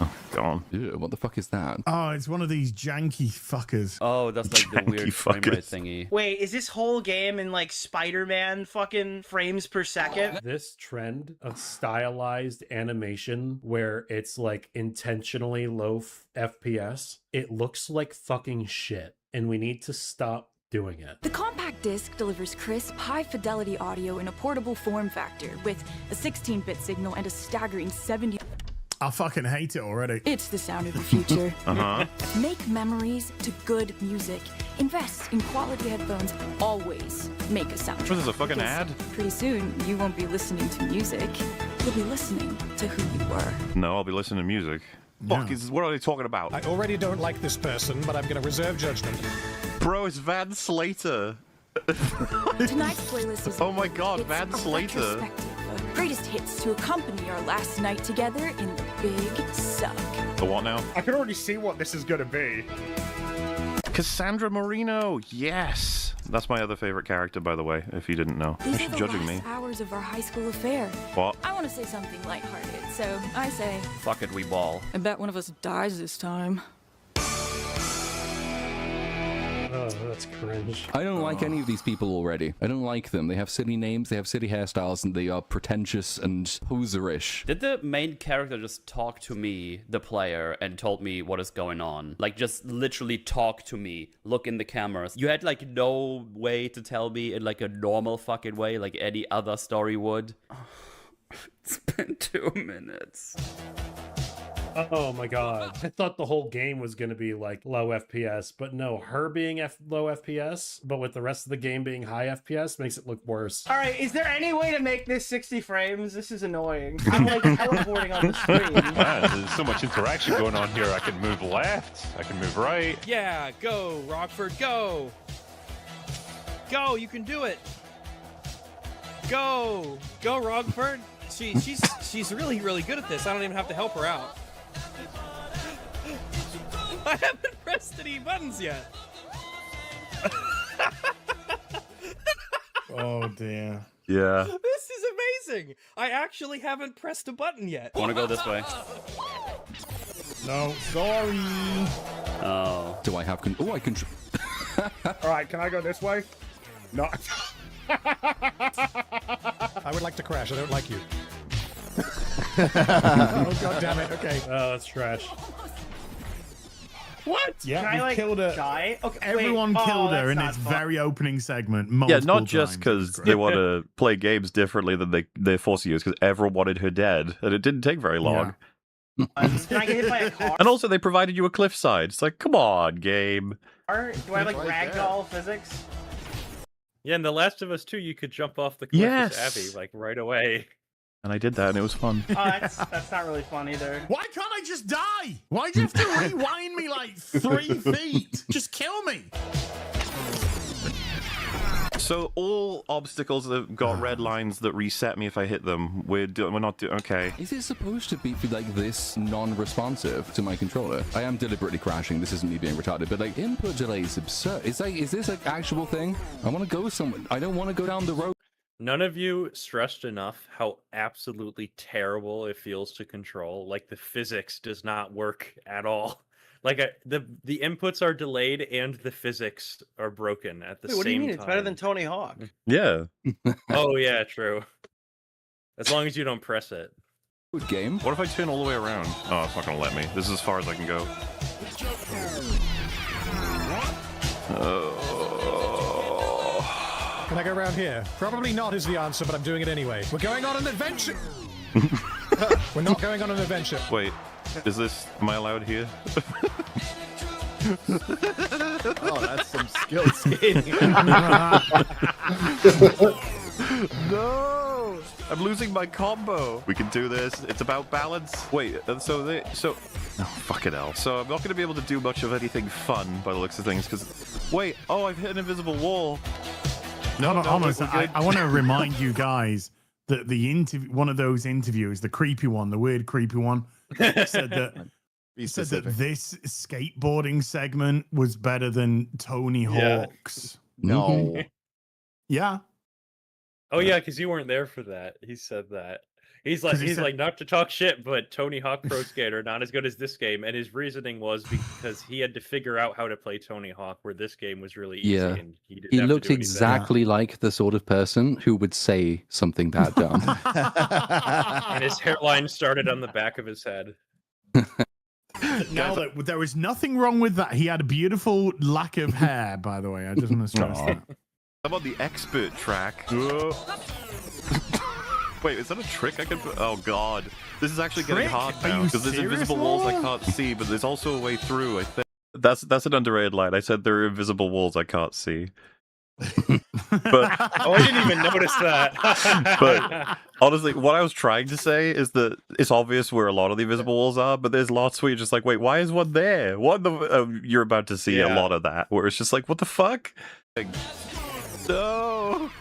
Oh, gone. Ew, what the fuck is that? Oh, it's one of these janky fuckers. Oh, that's like the weird frame rate thingy. Wait, is this whole game in like Spider-Man fucking frames per second? This trend of stylized animation where it's like intentionally low FPS, it looks like fucking shit, and we need to stop doing it. The compact disc delivers crisp, high-fidelity audio in a portable form factor with a 16-bit signal and a staggering 70... I fucking hate it already. It's the sound of the future. Uh-huh. Make memories to good music. Invest in quality headphones. Always make a soundtrack. This is a fucking ad? Pretty soon, you won't be listening to music. You'll be listening to who you were. No, I'll be listening to music. Fuck, what are they talking about? I already don't like this person, but I'm going to reserve judgment. Bro, it's Van Slater. Tonight's playlist is... Oh my god, Van Slater. Greatest hits to accompany our last night together in the big suck. The what now? I can already see what this is going to be. Cassandra Marino, yes. That's my other favorite character, by the way, if you didn't know. These Thanks are for the judging last me. hours of our high school affair. What? I want to say something lighthearted, so I say, Fuck it, we ball. I bet one of us dies this time. Oh, that's cringe. I don't like any of these people already. I don't like them. They have silly names, they have silly hairstyles, and they are pretentious and poserish. Did the main character just talk to me, the player, and told me what is going on? Like, just literally talk to me, look in the cameras. You had, like, no way to tell me in, like, a normal fucking way, like any other story would? It's been 2 minutes. Oh my god. I thought the whole game was going to be like low FPS, but no, her being low FPS, but with the rest of the game being high FPS makes it look worse. All right, is there any way to make this 60 frames? This is annoying. I'm like teleporting on the screen. Man, there's so much interaction going on here. I can move left, I can move right. Yeah, go, Rockford, go. Go, you can do it. Go, Rockford. She's really, really good at this. I don't even have to help her out. I haven't pressed any buttons yet. Oh dear. Yeah. This is amazing. I actually haven't pressed a button yet. I want to go this way. No, sorry. Oh. Do I have I can. All right, can I go this way? No. I would like to crash. I don't like you. Oh god damn it. Okay. Oh, that's trash. What? Yeah, Can I, we like, killed her. die? Okay, Everyone wait. killed Oh, her in that's its not fun. very opening segment. Yeah, Multiple not just times. because they want to play games differently than they force you, because everyone wanted her dead, and it didn't take very long. Can I get hit by a car? And also, they provided you a cliffside. It's like, come on, game. Do I have like ragdoll physics? Yeah, in The Last of Us 2, you could jump off the cliff Yes. as Abby, like, right away. And I did that, and it was fun. Oh, that's not really fun either. Why can't I just die? Why'd you have to rewind me like 3 feet? Just kill me. So all obstacles that have got red lines that reset me if I hit them, we're not doing. Okay. Is it supposed to be like this non-responsive to my controller? I am deliberately crashing. This isn't me being retarded, but like input delay is absurd. It's like, is this an actual thing? I want to go somewhere. I don't want to go down the road. None of you stressed enough how absolutely terrible it feels to control. Like, the physics does not work at all. Like, the inputs are delayed and the physics are broken at the same time. What do you mean? It's better than Tony Hawk. Yeah. Oh, yeah, true. As long as you don't press it. Good game. What if I turn all the way around? Oh, it's not going to let me. This is as far as I can go. Can I go around here? Probably not is the answer, but I'm doing it anyway. We're going on an adventure. We're not going on an adventure. Wait, is this? Am I allowed here? Oh, that's some skill skating. No! I'm losing my combo. We can do this. It's about balance. Wait, so oh, fuck it hell. So I'm not going to be able to do much of anything fun by the looks of things, because... Wait, oh, I've hit an invisible wall. No, almost. we're good. I want to remind you guys that one of those interviewers, the creepy one, the weird creepy one, said that this skateboarding segment was better than Tony Hawk's. No. Yeah. Oh yeah, because you weren't there for that. He said that. He's like, not to talk shit, but Tony Hawk Pro Skater not as good as this game, and his reasoning was because he had to figure out how to play Tony Hawk, where this game was really easy. Yeah. And he didn't He have to looked do anything. exactly like the sort of person who would say something that dumb. And his hairline started on the back of his head. Now that there was nothing wrong with that. He had a beautiful lack of hair, by the way. I just want to stress that. I'm on the expert track. Wait, is that a trick I can put? Oh god. This is actually getting hard now, because there's invisible walls I can't see, but there's also a way through, I think. That's an underrated line. I said there are invisible walls I can't see. But oh, I didn't even notice that. But honestly, what I was trying to say is that it's obvious where a lot of the invisible walls are, but there's lots where you're just like, wait, why is one there? What the? You're about to see a lot of that, where it's just like, what the fuck? Like, no.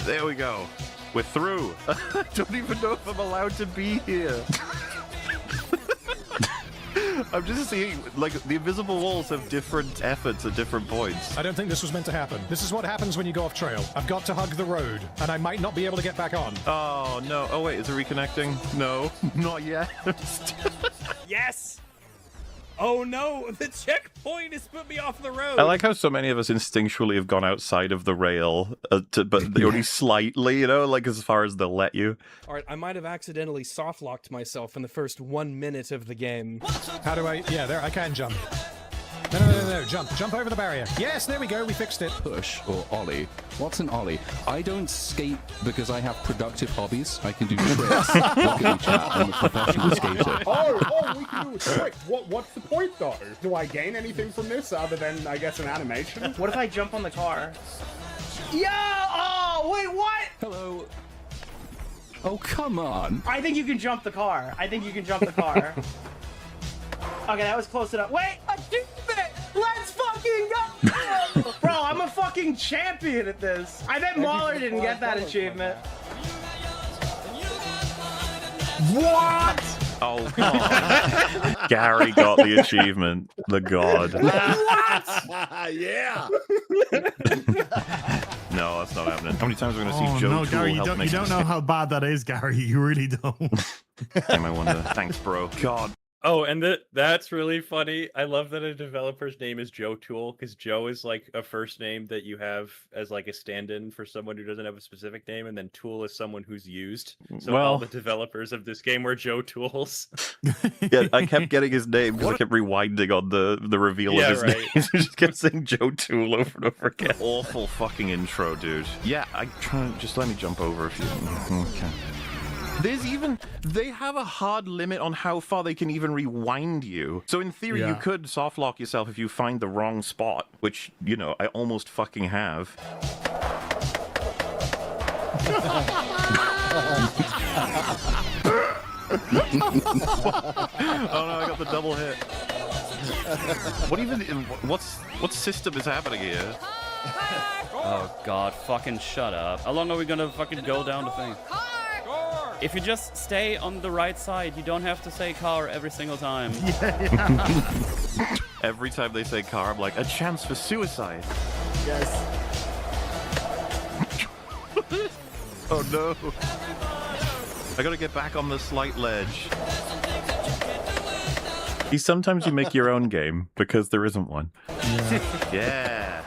There we go. We're through. I don't even know if I'm allowed to be here. I'm just seeing, like, the invisible walls have different efforts at different points. I don't think this was meant to happen. This is what happens when you go off trail. I've got to hug the road, and I might not be able to get back on. Oh, no. Oh, wait, is it reconnecting? No, not yet. Yes! Oh no, the checkpoint has put me off the road. I like how so many of us instinctually have gone outside of the rail, but only slightly, you know, like as far as they'll let you. All right, I might have accidentally soft-locked myself in the first 1 minute of the game. How do I... Yeah, there, I can jump. No, jump over the barrier. Yes, there we go, we fixed it. Push or ollie. What's an ollie? I don't skate because I have productive hobbies. I can do tricks. Look at me, chat. I'm a professional skater. Oh, we can do a trick. What's the point, though? Do I gain anything from this other than, I guess, an animation? What if I jump on the car? Yeah! Oh, wait, what? Hello. Oh, come on. I think you can jump the car. Okay, that was close enough. Wait, achievement! Let's fucking go! Bro, I'm a fucking champion at this. I bet Mahler didn't get that achievement. What? Oh, come on. Gary got the achievement. The god. What? Yeah! No, that's not happening. How many times are we going to see Joe no, Tool Gary, help you don't know how bad that is, Gary. You really don't. I might wonder. Thanks, bro. God. Oh, and that's really funny. I love that a developer's name is Joe Tool, because Joe is like a first name that you have as like a stand-in for someone who doesn't have a specific name, and then Tool is someone who's used. So all the developers of this game were Joe Tools. Yeah, I kept getting his name because I kept rewinding on the reveal of his name. I just kept saying Joe Tool over and over again. Awful fucking intro, dude. Yeah, just let me jump over a few. Okay. They have a hard limit on how far they can even rewind you. So in theory, you could soft lock yourself if you find the wrong spot, which, you know, I almost fucking have. Oh no, I got the double hit. What system is happening here? Oh god, fucking shut up. How long are we gonna fucking go down the thing? If you just stay on the right side, you don't have to say car every single time. Every time they say car, I'm like, a chance for suicide. Yes. Oh no. I gotta get back on the slight ledge. Sometimes you make your own game because there isn't one. Yeah.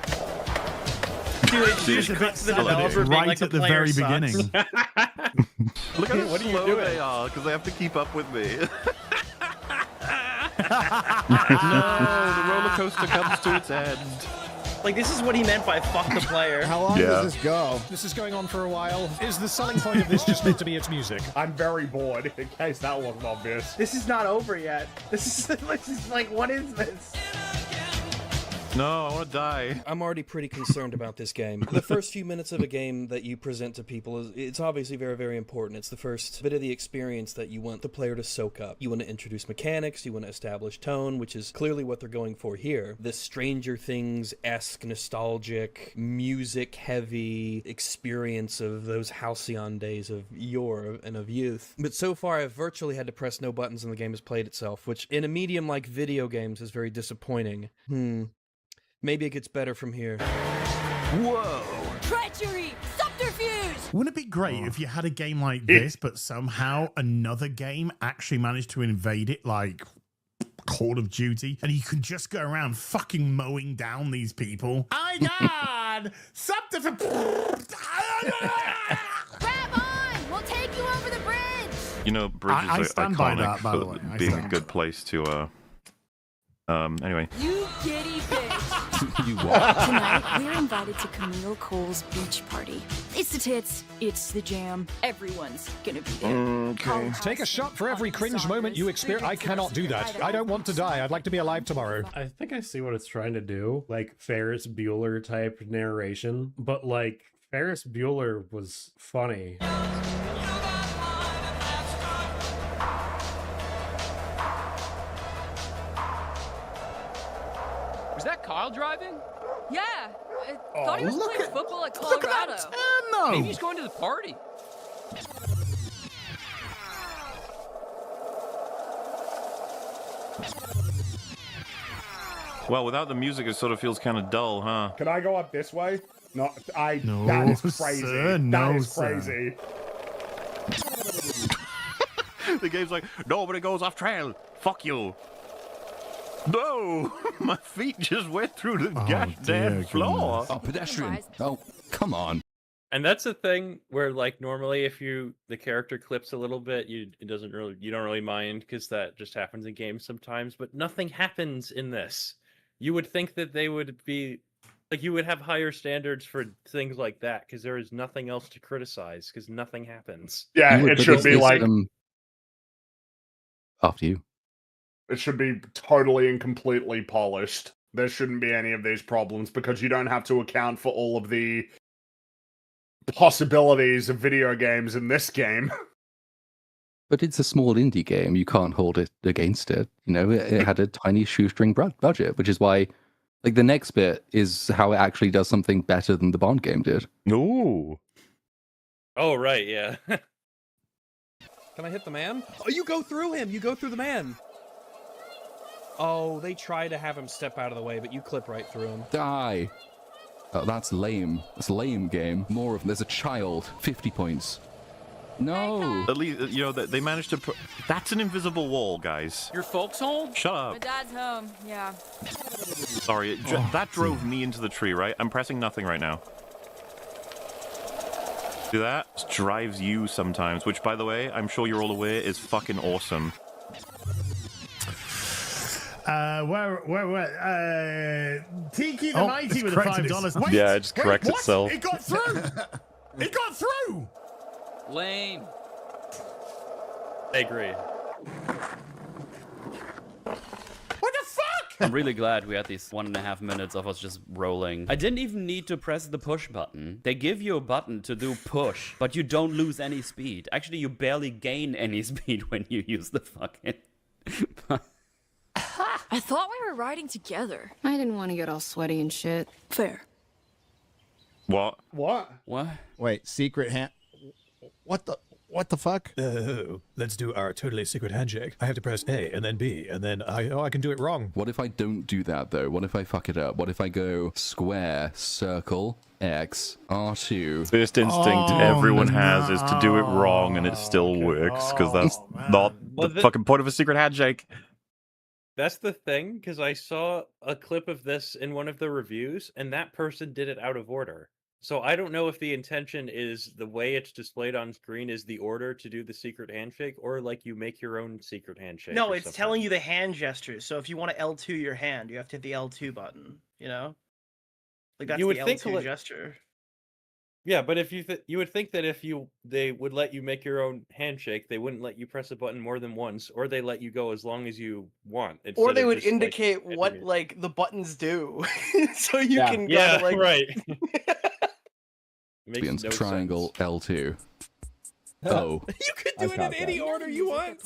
Dude, it's the developer right like at the very beginning. Look how slow they are because they have to keep up with me. No, the roller coaster comes to its end. Like, this is what he meant by fuck the player. How long does this go? This is going on for a while. Is the selling point of this just meant to be its music? I'm very bored, in case that wasn't obvious. This is not over yet. This is like, what is this? No, I want to die. I'm already pretty concerned about this game. The first few minutes of a game that you present to people it's obviously very, very important. It's the first bit of the experience that you want the player to soak up. You want to introduce mechanics, you want to establish tone, which is clearly what they're going for here. This Stranger Things-esque, nostalgic, music-heavy experience of those halcyon days of yore and of youth. But so far, I've virtually had to press no buttons and the game has played itself, which in a medium like video games is very disappointing. Maybe it gets better from here. Whoa! Treachery! Subterfuge! Wouldn't it be great if you had a game like this, but somehow another game actually managed to invade it, like Call of Duty, and you could just go around fucking mowing down these people? Oh my god! Subterfuge! Grab on! We'll take you over the bridge! You know, bridges I are stand iconic by that, by the way. for being a good place to, anyway. You giddy bitch! You what? Tonight, we're invited to Camille Cole's beach party. It's the tits, it's the jam. Everyone's gonna be there. Okay. Take a shot for every cringe moment you experience. I cannot do that. I don't want to die. I'd like to be alive tomorrow. I think I see what it's trying to do. Like Ferris Bueller type narration. But like, Ferris Bueller was funny. Was that Kyle driving? Yeah, I thought he was playing football at Colorado. No. Maybe he's going to the party. Well, without the music, it sort of feels kind of dull, huh? Can I go up this way? No, No, that is crazy. sir, that no, is sir. crazy. The game's like, nobody goes off trail. Fuck you. No, my feet just went through the goddamn floor. Oh, pedestrian. Oh, come on. And that's the thing where, like, normally if the character clips a little bit, you don't really mind because that just happens in games sometimes. But nothing happens in this. You would think that they would be like, you would have higher standards for things like that because there is nothing else to criticize because nothing happens. Yeah, it should be like after you. It should be totally and completely polished. There shouldn't be any of these problems because you don't have to account for all of the possibilities of video games in this game. But it's a small indie game. You can't hold it against it. You know, it had a tiny shoestring budget, which is why, like, the next bit is how it actually does something better than the Bond game did. Ooh. Oh, right, yeah. Can I hit the man? Oh, you go through him. You go through the man. Oh, they try to have him step out of the way, but you clip right through him. Die. Oh, that's lame. That's lame game. More of them. There's a child. 50 points. No. At least, you know, they managed to put... That's an invisible wall, guys. Your folks home? Shut My up. dad's home. Yeah. Sorry, that drove me into the tree, right? I'm pressing nothing right now. See that? It drives you sometimes, which, by the way, I'm sure you're all aware is fucking awesome. Tiki the Mighty with the $5. Wait, yeah, it just corrects what? itself. It got through. It got through. Lame. I agree. What the fuck? I'm really glad we had these 1.5 minutes of us just rolling. I didn't even need to press the push button. They give you a button to do push, but you don't lose any speed. Actually, you barely gain any speed when you use the fucking... I thought we were riding together. I didn't want to get all sweaty and shit. Fair. What? What? Wait, secret hand... What the fuck? Oh, let's do our totally secret handshake. I have to press A and then B and then I can do it wrong. What if I don't do that, though? What if I fuck it up? What if I go square, circle, X, R2? First instinct everyone has is to do it wrong, and it still works, because that's not the fucking point of a secret handshake. That's the thing, because I saw a clip of this in one of the reviews, and that person did it out of order. So I don't know if the intention is the way it's displayed on screen is the order to do the secret handshake, or like you make your own secret handshake. No, it's telling you the hand gestures. So if you want to L2 your hand, you have to hit the L2 button, you know? Like that's you would the think L2 gesture. Yeah, but if you would think that if they would let you make your own handshake, they wouldn't let you press a button more than once, or they let you go as long as you want. Or they would indicate what like the buttons do, so you can go to, like... right. Makes no triangle sense. L2. Oh. You could do it in any order you want.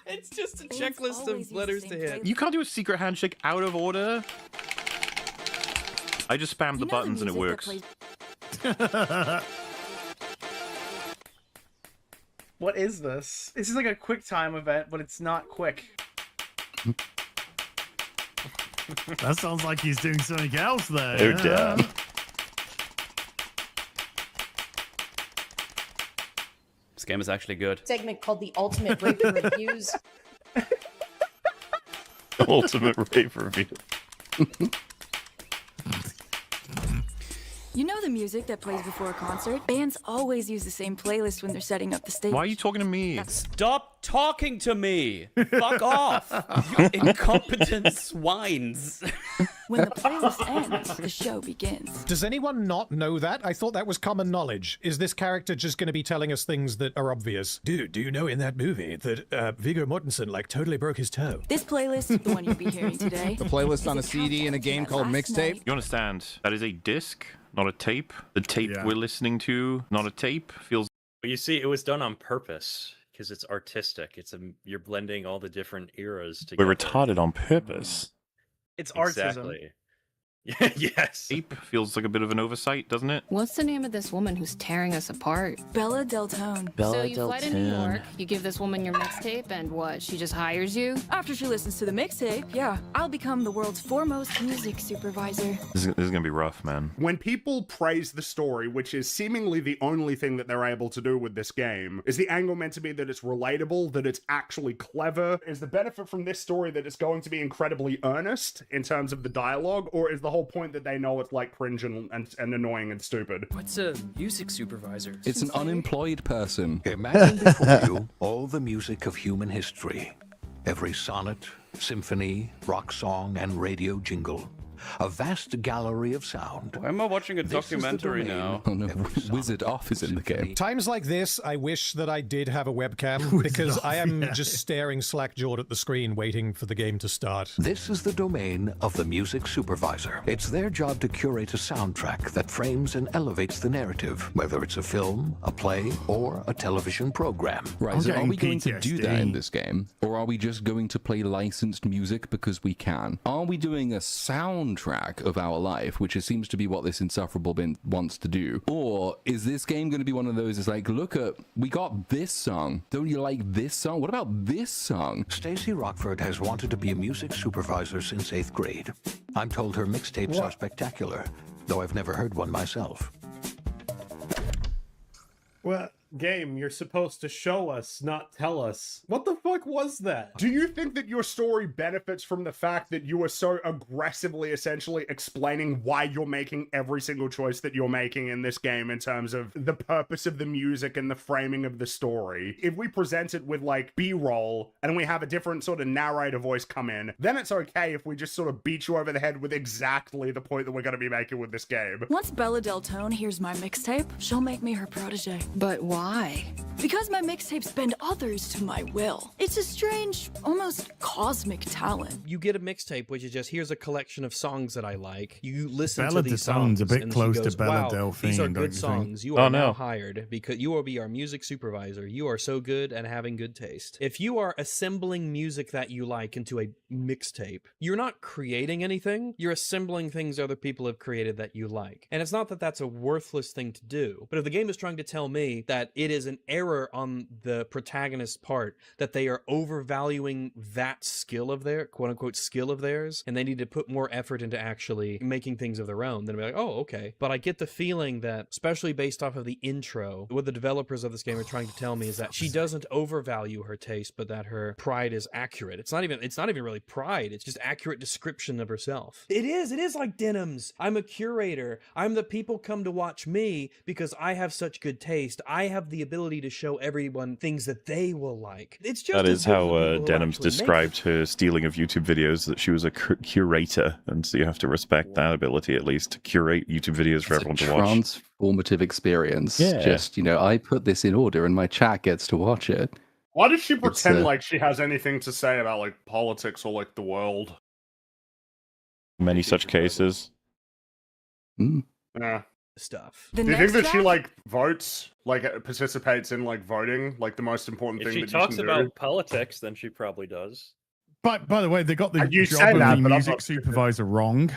It's just a checklist of letters to hit. You can't do a secret handshake out of order. I just spammed the buttons and it works. What is this? This is like a quick time event, but it's not quick. That sounds like he's doing something else there. Oh, damn. This game is actually good. Segment called the Ultimate Rape Reviews. Ultimate Rape Review. You know the music that plays before a concert? Bands always use the same playlist when they're setting up the stage. Why are you talking to me? Stop talking to me! Fuck off! You incompetent swines! When the playlist ends, the show begins. Does anyone not know that? I thought that was common knowledge. Is this character just going to be telling us things that are obvious? Dude, do you know in that movie that Viggo Mortensen like totally broke his toe? This playlist, the one you'll be hearing today. The playlist on a CD in a game called Mixtape. You understand? That is a disc, not a tape. The tape we're listening to, not a tape, feels... But you see, it was done on purpose. Because it's artistic. You're blending all the different eras together. We're retarded on purpose. It's artism. Exactly. Yes. Ape feels like a bit of an oversight, doesn't it? What's the name of this woman who's tearing us apart? Bella Deltone. So you fly to New York, you give this woman your mixtape, and what, she just hires you? After she listens to the mixtape, yeah, I'll become the world's foremost music supervisor. This is gonna be rough, man. When people praise the story, which is seemingly the only thing that they're able to do with this game, is the angle meant to be that it's relatable, that it's actually clever? Is the benefit from this story that it's going to be incredibly earnest in terms of the dialogue, or is the whole point that they know it's like cringe and annoying and stupid? What's a music supervisor? It's an unemployed person. Imagine before you all the music of human history. Every sonnet, symphony, rock song, and radio jingle. A vast gallery of sound. Why am I watching a documentary now? Oh no, Wizard Off is in the game. Times like this, I wish that I did have a webcam, because I am just staring slack-jawed at the screen waiting for the game to start. This is the domain of the music supervisor. It's their job to curate a soundtrack that frames and elevates the narrative, whether it's a film, a play, or a television program. Right, so are we going to do that in this game? Or are we just going to play licensed music because we can? Are we doing a soundtrack of our life, which seems to be what this insufferable bin wants to do? Or is this game going to be one of those, it's like, look at, we got this song. Don't you like this song? What about this song? Stacey Rockford has wanted to be a music supervisor since 8th grade. I'm told her mixtapes are spectacular, though I've never heard one myself. Well, game, you're supposed to show us, not tell us. What the fuck was that? Do you think that your story benefits from the fact that you are so aggressively essentially explaining why you're making every single choice that you're making in this game in terms of the purpose of the music and the framing of the story? If we present it with like B-roll and we have a different sort of narrator voice come in, then it's okay if we just sort of beat you over the head with exactly the point that we're going to be making with this game. Once Bella Deltone hears my mixtape, she'll make me her protege. But why? Because my mixtapes bend others to my will. It's a strange, almost cosmic talent. You get a mixtape, which is just, here's a collection of songs that I like. You listen Bella to these Deltone's songs. a bit and close she goes, to Bella wow, Delphine, these are don't good you songs. think? You are now no. hired because you will be our music supervisor. You are so good and having good taste. If you are assembling music that you like into a mixtape, you're not creating anything. You're assembling things other people have created that you like. And it's not that that's a worthless thing to do. But if the game is trying to tell me that it is an error on the protagonist's part, that they are overvaluing that skill of their quote-unquote skill of theirs, and they need to put more effort into actually making things of their own, then I'll be like, oh, okay. But I get the feeling that, especially based off of the intro, what the developers of this game are trying to tell me is that she doesn't overvalue her taste, but that her pride is accurate. It's not even really pride, it's just accurate description of herself. It is like Denims. I'm a curator. I'm the people come to watch me because I have such good taste. I have the ability to show everyone things that they will like. It's just that is how Denims described her stealing of YouTube videos, that she was a curator, and so you have to respect that ability at least to curate YouTube videos for everyone to watch. Transformative experience. Yeah. Just, I put this in order and my chat gets to watch it. Why does she pretend like she has anything to say about like politics or like the world? Many such cases. Yeah. Stuff. Do you think that she like votes, like participates in like voting, like the most important If thing she that talks you can do? about politics, then she probably does. But by the way, they got the You job say of that, the but I'm music not- supervisor wrong.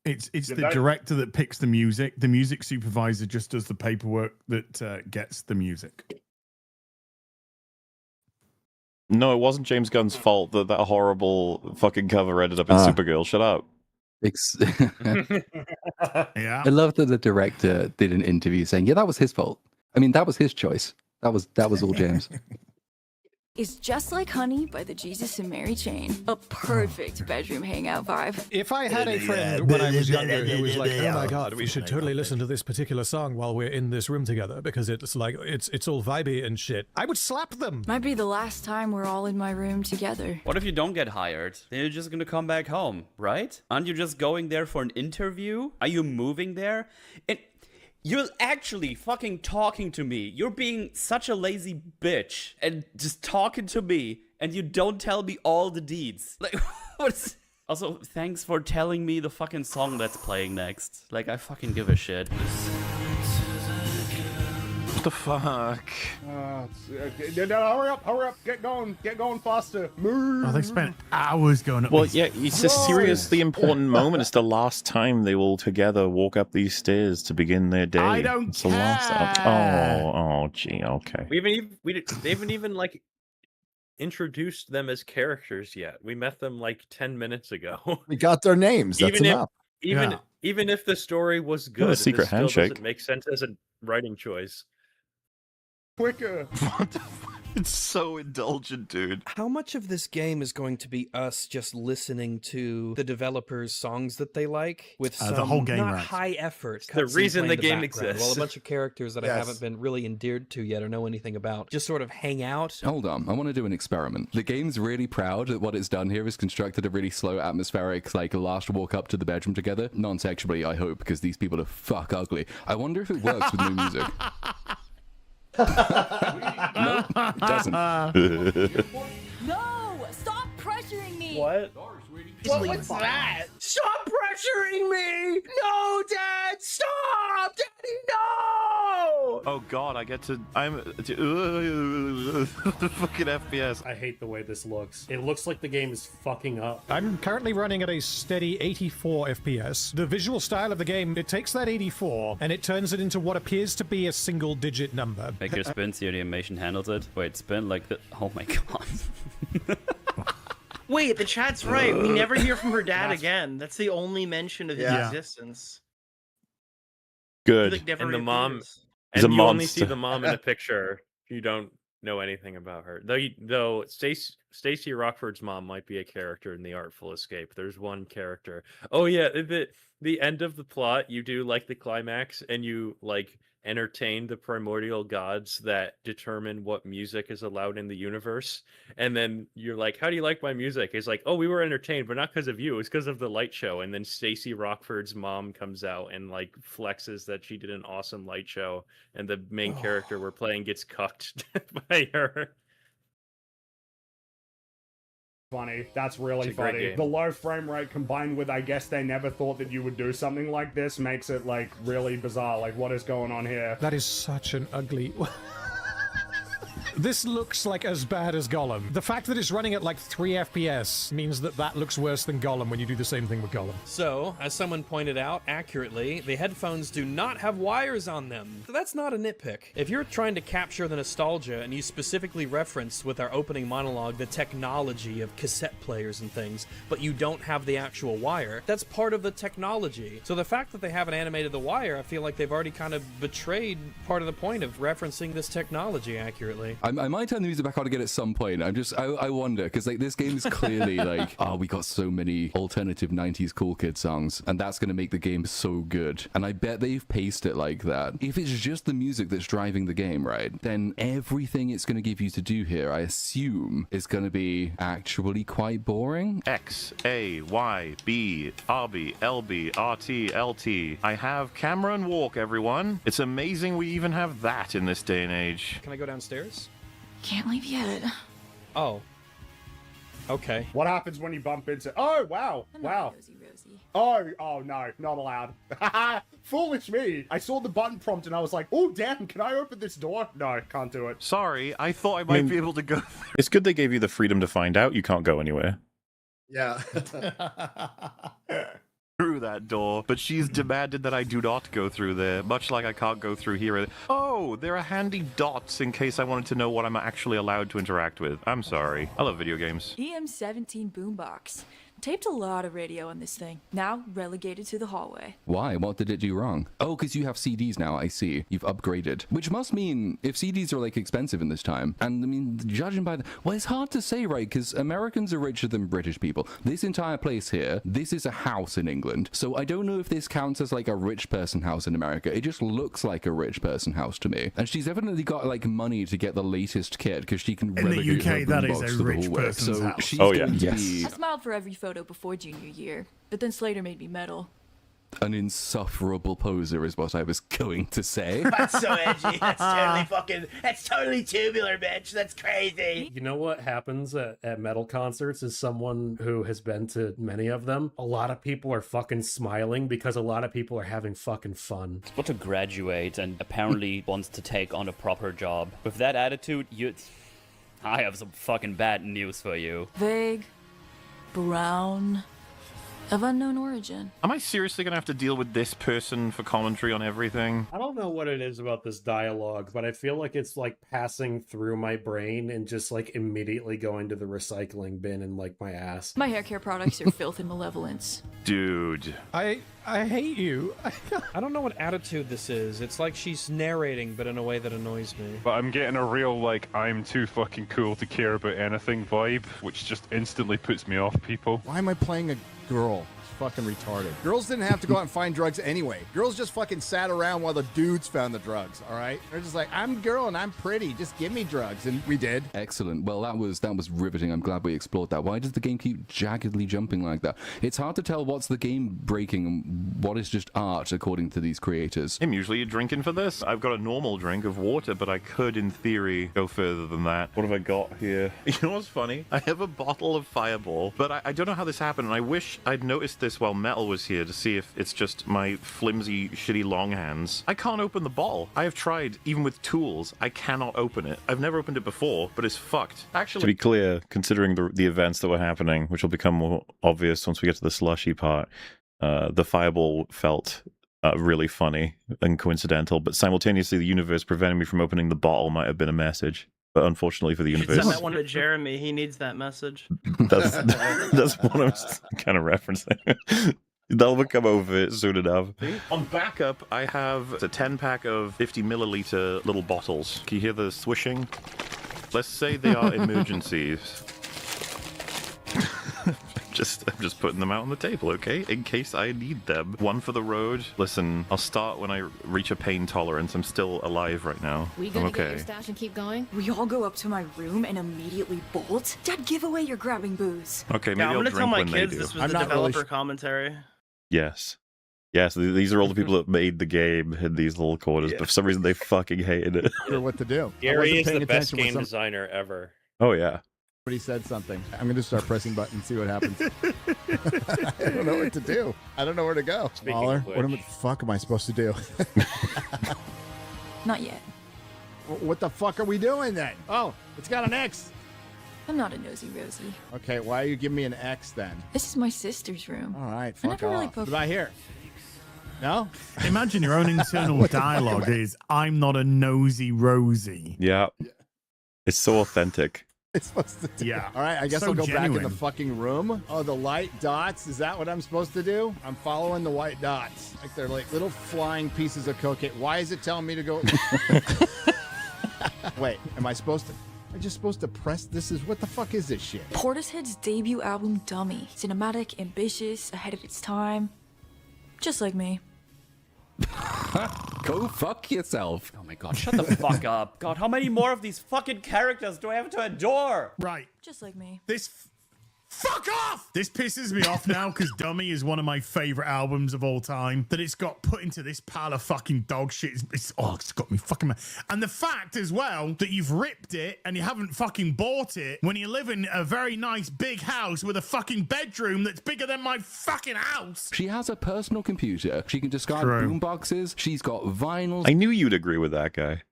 It's the director that picks the music. The music supervisor just does the paperwork that gets the music. No, it wasn't James Gunn's fault that that horrible fucking cover ended up in Supergirl. Shut up. Yeah. I love that the director did an interview saying, yeah, that was his fault. I mean, that was his choice. That was all James. Is Just Like Honey by the Jesus and Mary Chain. A perfect bedroom hangout vibe. If I had a friend when I was younger who was like, oh my god, we should totally listen to this particular song while we're in this room together because it's like, it's all vibey and shit, I would slap them. Might be the last time we're all in my room together. What if you don't get hired? Then you're just gonna come back home, right? Aren't you just going there for an interview? Are you moving there? And you're actually fucking talking to me. You're being such a lazy bitch and just talking to me, and you don't tell me all the deeds. Like, what's... Also, thanks for telling me the fucking song that's playing next. Like, I fucking give a shit. the fuck? No, hurry up, get going faster. Move. Oh, they spent hours going up. Well, these yeah, it's a seriously important moment. It's the last time they will together walk up these stairs to begin their day. I don't it's the last. Oh, gee, okay. They haven't even like introduced them as characters yet. We met them like 10 minutes ago. We got their names. That's enough. Even if the story was good, a secret this still handshake. doesn't make sense as a writing choice. Quicker. It's so indulgent, dude. How much of this game is going to be us just listening to the developers' songs that they like with some the whole game, not right? high effort? The cutscene reason playing the in game background, exists. While a bunch of characters that I Yes. haven't been really endeared to yet or know anything about just sort of hang out. Hold on, I want to do an experiment. The game's really proud that what it's done here is constructed a really slow, atmospheric, like last walk up to the bedroom together. Non-sexually, I hope, because these people are fuck ugly. I wonder if it works with new music. No, it doesn't. No! Stop pressuring me! What? What's that? Stop pressuring me! No, Dad! Stop! Daddy, no! Oh God, I get to. I'm the fucking FPS. I hate the way this looks. It looks like the game is fucking up. I'm currently running at a steady 84 FPS. The visual style of the game, it takes that 84 and it turns it into what appears to be a single-digit number. Make your spin, see how the animation handles it. Wait, spin like the. Oh my god. Wait, the chat's right. We never hear from her dad again. That's the only mention of his existence. Good. Like, never And the mom, reappears. He's a and you only see monster. the mom in a picture. You don't know anything about her. Though Stacey Rockford's mom might be a character in The Artful Escape. There's one character. Oh yeah, the end of the plot, you do like the climax, and you like entertain the primordial gods that determine what music is allowed in the universe. And then you're like, how do you like my music? It's like, oh, we were entertained, but not because of you. It's because of the light show. And then Stacey Rockford's mom comes out and like flexes that she did an awesome light show. And the main character we're playing gets cucked by her. Funny. That's really It's a great funny. game. The low frame rate combined with, I guess they never thought that you would do something like this makes it like really bizarre. Like, what is going on here? That is such an ugly... This looks like as bad as Gollum. The fact that it's running at like 3 FPS means that that looks worse than Gollum when you do the same thing with Gollum. So, as someone pointed out accurately, the headphones do not have wires on them. So that's not a nitpick. If you're trying to capture the nostalgia and you specifically reference with our opening monologue the technology of cassette players and things, but you don't have the actual wire, that's part of the technology. So the fact that they haven't animated the wire, I feel like they've already kind of betrayed part of the point of referencing this technology accurately. I might turn the music back on again at some point. I wonder, because like this game is clearly like, oh, we got so many alternative 90s cool kid songs, and that's going to make the game so good. And I bet they've paced it like that. If it's just the music that's driving the game, right, then everything it's going to give you to do here, I assume, is going to be actually quite boring. X, A, Y, B, RB, LB, RT, LT. I have camera and walk, everyone. It's amazing we even have that in this day and age. Can I go downstairs? Can't leave yet. Oh. Okay. What happens when you bump into... Oh, wow. Wow. Oh, no. Not allowed. Foolish me. I saw the button prompt and I was like, oh, damn, can I open this door? No, can't do it. Sorry, I thought I might be able to go through. It's good they gave you the freedom to find out you can't go anywhere. Yeah. Through that door, but she's demanded that I do not go through there, much like I can't go through here. Oh, there are handy dots in case I wanted to know what I'm actually allowed to interact with. I'm sorry. I love video games. EM17 boombox. Taped a lot of radio on this thing. Now relegated to the hallway. Why? What did it do wrong? Oh, because you have CDs now, I see. You've upgraded. Which must mean, if CDs are, like, expensive in this time, and, I mean, judging by the... Well, it's hard to say, right, because Americans are richer than British people. This entire place here, this is a house in England, so I don't know if this counts as, like, a rich person house in America. It just looks like a rich person house to me. And she's evidently got, like, money to get the latest kit, because she can relegate her UK, that is boombox a to the rich hallway. person's So house. she's Oh, yeah. going to Yes. be... I smiled for every photo before junior year, but then Slater made me meddle. An insufferable poser is what I was going to say. That's so edgy. That's totally tubular, bitch. That's crazy. You know what happens at metal concerts is someone who has been to many of them. A lot of people are fucking smiling because a lot of people are having fucking fun. He's about to graduate and apparently wants to take on a proper job. With that attitude, I have some fucking bad news for you. Vague, brown, of unknown origin. Am I seriously going to have to deal with this person for commentary on everything? I don't know what it is about this dialogue, but I feel like it's like passing through my brain and just like immediately going to the recycling bin and like my ass. My hair care products are filth and malevolence. Dude. I hate you. I don't know what attitude this is. It's like she's narrating, but in a way that annoys me. But I'm getting a real, like, I'm too fucking cool to care about anything vibe, which just instantly puts me off people. Why am I playing a girl? It's fucking retarded. Girls didn't have to go out and find drugs anyway. Girls just fucking sat around while the dudes found the drugs, all right? They're just like, I'm a girl and I'm pretty. Just give me drugs. And we did. Excellent. Well, that was riveting. I'm glad we explored that. Why does the game keep jaggedly jumping like that? It's hard to tell what's the game breaking and what is just art, according to these creators. I'm usually drinking for this. I've got a normal drink of water, but I could, in theory, go further than that. What have I got here? You know what's funny? I have a bottle of Fireball, but I don't know how this happened, and I wish I'd noticed this while Metal was here to see if it's just my flimsy, shitty long hands. I can't open the bottle. I have tried, even with tools. I cannot open it. I've never opened it before, but it's fucked. Actually, to be clear, considering the events that were happening, which will become more obvious once we get to the slushy part, the Fireball felt really funny and coincidental, but simultaneously the universe preventing me from opening the bottle might have been a message. But unfortunately for the universe, Send that one to Jeremy. He needs that message. that's what I'm kind of referencing. That'll become over it soon enough. On backup, I have a 10-pack of 50 milliliter little bottles. Can you hear the swishing? Let's say they are emergencies. I'm just putting them out on the table, okay? In case I need them. One for the road. Listen, I'll start when I reach a pain tolerance. I'm still alive right now. We gonna get your stash and keep going? We all go up to my room and immediately bolt? Dad, give away your grabbing booze. Okay, maybe I'm I'll gonna drink tell my when kids they do. this was the developer commentary. Yes. Yes, these are all the people that made the game in these little corners, but for some reason they fucking hated it. I don't know what to do. Gary is the best game designer ever. Oh, yeah. He said something. I'm going to start pressing buttons, see what happens. I don't know what to do. I don't know where to go. Smaller. What the fuck am I supposed to do? Not yet. What the fuck are we doing then? Oh, it's got an X. I'm not a nosy Rosie. Okay, why are you giving me an X then? This is my sister's room. All right, I fuck never off. really What did I hear? No? Imagine your own internal dialogue is, I'm not a nosy Rosie. Yeah. It's so authentic. It's supposed to do. Yeah. All right, I guess So I'll go back in genuine. the fucking room. Oh, the light dots. Is that what I'm supposed to do? I'm following the white dots. Like they're like little flying pieces of cocaine. Why is it telling me to go? Wait, am I supposed to? I'm just supposed to press this? What the fuck is this shit? Portishead's debut album, Dummy. Cinematic, ambitious, ahead of its time. Just like me. Go fuck yourself. Oh my god, shut the fuck up. God, how many more of these fucking characters do I have to endure? Right. Just like me. Fuck off! This pisses me off now because Dummy is one of my favorite albums of all time. That it's got put into this pile of fucking dog shit. It's got me fucking mad. And the fact as well that you've ripped it and you haven't fucking bought it when you live in a very nice big house with a fucking bedroom that's bigger than my fucking house. She has a personal computer. She can describe boomboxes. She's got vinyls. I knew you'd agree with that guy.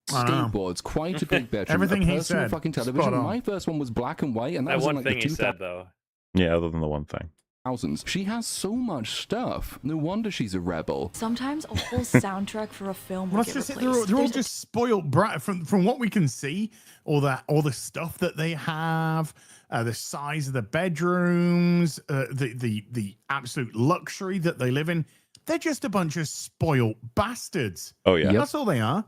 Skateboards, quite a big bedroom. Everything a he personal said. fucking Spot television. on. My first one was black and white, and that That was one in like thing the he said, though. Yeah, other than the one thing. 2000s. She has so much stuff. No wonder she's a rebel. Sometimes a whole soundtrack for a film will Well, get that's just it. replaced. They're all There's a- just spoiled brat from what we can see. All the stuff that they have, the size of the bedrooms, the absolute luxury that they live in. They're just a bunch of spoiled bastards. Oh yeah, That's all they are.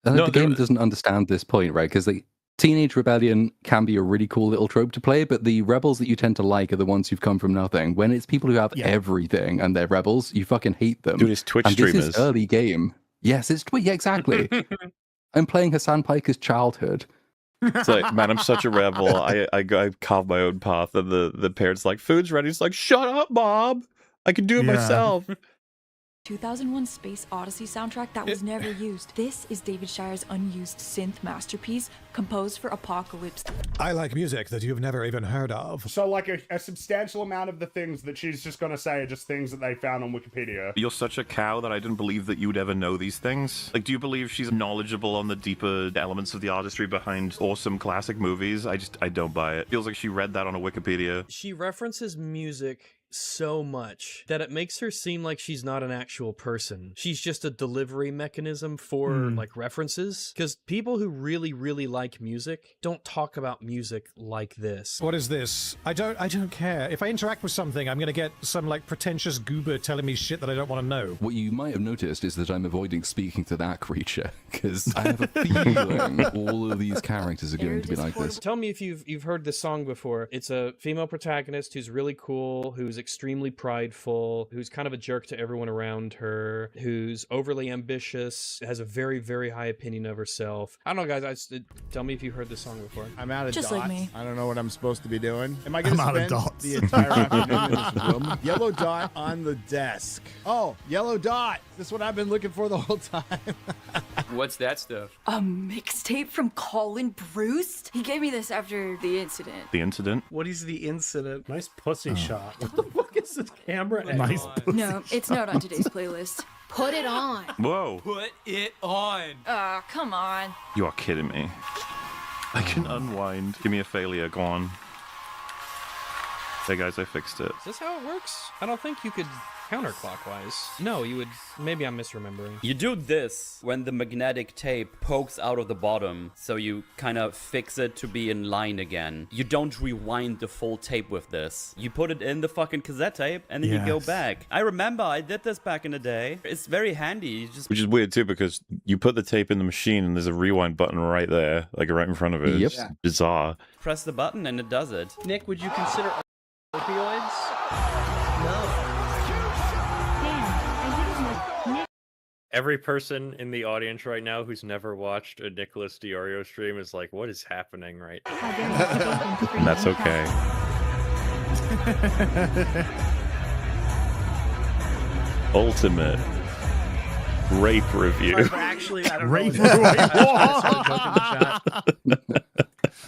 The game doesn't understand this point, right? Because the teenage rebellion can be a really cool little trope to play, but the rebels that you tend to like are the ones who've come from nothing. When it's people who have everything and they're rebels, you fucking hate them. Dude, it's Twitch and streamers. This is early game. Yes, it's Twitch. Yeah, exactly. I'm playing Hassan Piker's childhood. It's like, man, I'm such a rebel. I carve my own path, and the parents like, food's ready. It's like, shut up, Bob. I can do it myself. 2001 Space Odyssey soundtrack that was never used. This is David Shire's unused synth masterpiece, composed for Apocalypse. I like music that you've never even heard of. So, like, a substantial amount of the things that she's just going to say are just things that they found on Wikipedia. You're such a cow that I didn't believe that you would ever know these things. Like, do you believe she's knowledgeable on the deeper elements of the artistry behind awesome classic movies? I don't buy it. Feels like she read that on a Wikipedia. She references music so much that it makes her seem like she's not an actual person. She's just a delivery mechanism for like references, because people who really, really like music don't talk about music like this. What is this? I don't care. If I interact with something, I'm gonna get some like pretentious goober telling me shit that I don't want to know. What you might have noticed is that I'm avoiding speaking to that creature, because I have a feeling all of these characters are going to be like this. Tell me if you've heard this song before. It's a female protagonist who's really cool, who's extremely prideful, who's kind of a jerk to everyone around her, who's overly ambitious, has a very, very high opinion of herself. I don't know, guys. Tell me if you've heard this song before. I'm out of Just dots. like me. I don't know what I'm supposed to be doing. Am I going to I'm out of spend dots. the entire afternoon in this room? Yellow dot on the desk. Oh, yellow dot. This is what I've been looking for the whole time. What's that stuff? A mixtape from Colin Bruce? He gave me this after the incident. The incident? What is the incident? Nice pussy shot. What the fuck is this camera angle? Nice pussy. No, it's not on today's playlist. Put it on. Whoa. Put it on. Oh, come on. You are kidding me. I can unwind. Give me a failure. Go on. Hey guys, I fixed it. Is this how it works? I don't think you could counterclockwise. No, you would. Maybe I'm misremembering. You do this when the magnetic tape pokes out of the bottom, so you kind of fix it to be in line again. You don't rewind the full tape with this. You put it in the fucking cassette tape, and then you go back. I remember I did this back in the day. It's very handy. You just... Which is weird too, because you put the tape in the machine and there's a rewind button right there, like right in front of it. Yep. It's bizarre. Press the button and it does it. Nick, would you consider opioids? Every person in the audience right now who's never watched a Nicholas Diorio stream is like, what is happening right now? And that's okay. Ultimate rape review. Actually, I don't Rape know.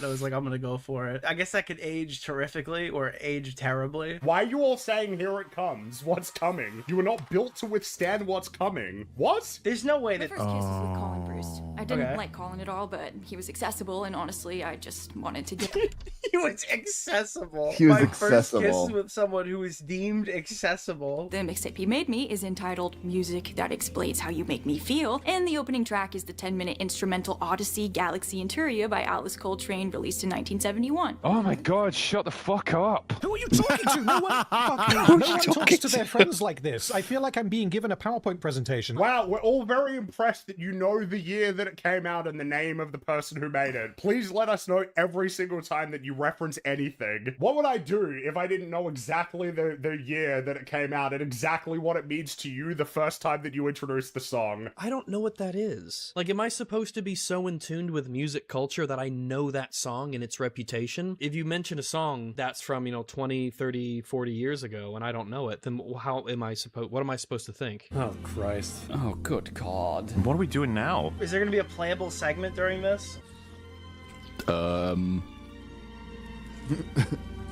I was like, I'm gonna go for it. I guess that could age terrifically or age terribly. Why are you all saying here it comes? What's coming? You were not built to withstand what's coming. What? There's no way My that. first kiss was with Colin Bruce. I didn't Okay. like Colin at all, but he was accessible, and honestly, I just wanted to get. He was accessible. He was My first accessible. kiss with someone who is deemed accessible. The mixtape he made me is entitled Music That Explains How You Make Me Feel, and the opening track is the 10-minute instrumental Odyssey Galaxy Interior by Alice Coltrane, released in 1971. Oh my god, shut the fuck up. Who are you talking to? No one, no one talks to their friends like this. I feel like I'm being given a PowerPoint presentation. Wow, we're all very impressed that you know the year that it came out and the name of the person who made it. Please let us know every single time that you reference anything. What would I do if I didn't know exactly the year that it came out and exactly what it means to you the first time that you introduced the song? I don't know what that is. Like, am I supposed to be so in tune with music culture that I know that song and its reputation? If you mention a song that's from, 20, 30, 40 years ago and I don't know it, then what am I supposed to think? Oh, Christ. Oh, good God. What are we doing now? Is there gonna be a playable segment during this?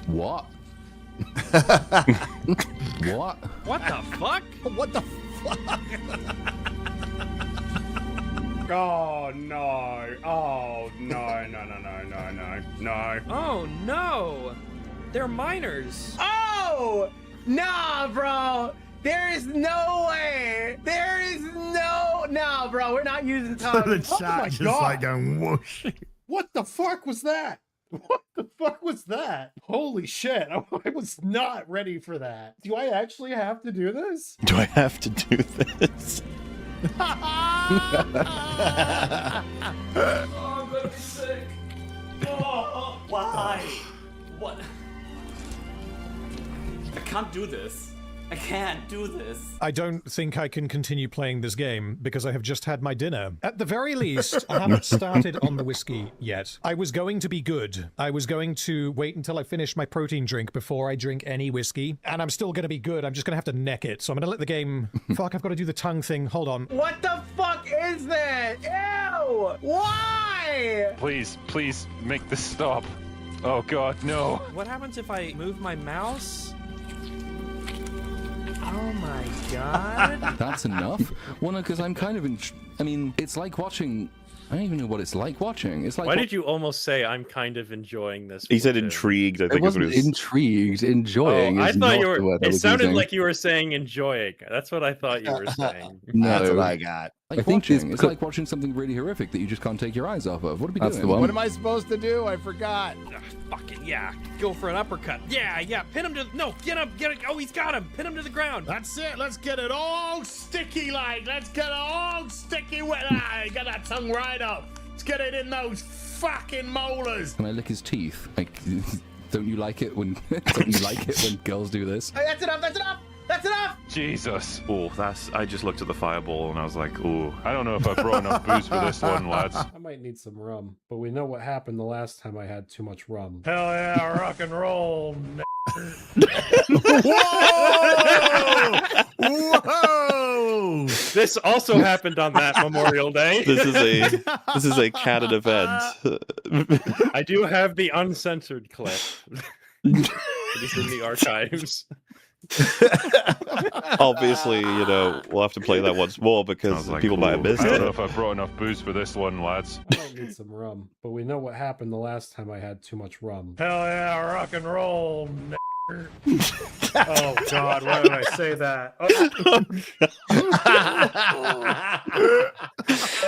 What? What? What the fuck? What the fuck? Oh, no. Oh, no. No. Oh no! They're minors! Oh! Nah, bro! There is no way! There is no... Nah, bro, we're not using tongue. The chat just like going whoosh. What the fuck was that? What the fuck was that? Holy shit. I was not ready for that. Do I actually have to do this? Do I have to do this? Oh, I'm gonna be sick. Oh, Why? What? I can't do this. I can't do this. I don't think I can continue playing this game because I have just had my dinner. At the very least, I haven't started on the whiskey yet. I was going to be good. I was going to wait until I finish my protein drink before I drink any whiskey, and I'm still going to be good. I'm just going to have to neck it. So I'm going to let the game... Fuck, I've got to do the tongue thing. Hold on. What the fuck is that? Ew! Why? Please, please make this stop. Oh god, no. What happens if I move my mouse? Oh my god. That's enough? Well, no, because I'm kind of I mean, it's like watching... I don't even know what it's like watching. It's like... Why did you almost say I'm kind of enjoying this? He said intrigued, I think. It wasn't intrigued. Enjoying I is thought not you were... the word I It was sounded using. like you were saying enjoying. That's what I thought you were saying. No. That's what I got. Like watching. It's like watching something really horrific that you just can't take your eyes off of. What are we doing? The one. What am I supposed to do? I forgot. Fucking yeah. Go for an uppercut. Yeah. Pin him to... No, get him. Get it. Oh, he's got him. Pin him to the ground. That's it. Let's get it all sticky like. Let's get it all sticky with get that tongue right up. Let's get it in those fucking molars. Can I lick his teeth? Like, don't you like it when girls do this? Hey, that's enough. That's enough. That's enough. Jesus. Oh, I just looked at the fireball and I was like, ooh. I don't know if I brought enough booze for this one, lads. I might need some rum, but we know what happened the last time I had too much rum. Hell yeah, rock and roll. Whoa! This also happened on that Memorial Day. This is a canon event. I do have the uncensored clip. It is in the archives. Obviously, we'll have to play that once more because people might have missed I it. don't know if I brought enough booze for this one, lads. I might need some rum, but we know what happened the last time I had too much rum. Hell yeah, rock and roll. Oh god, why did I say that?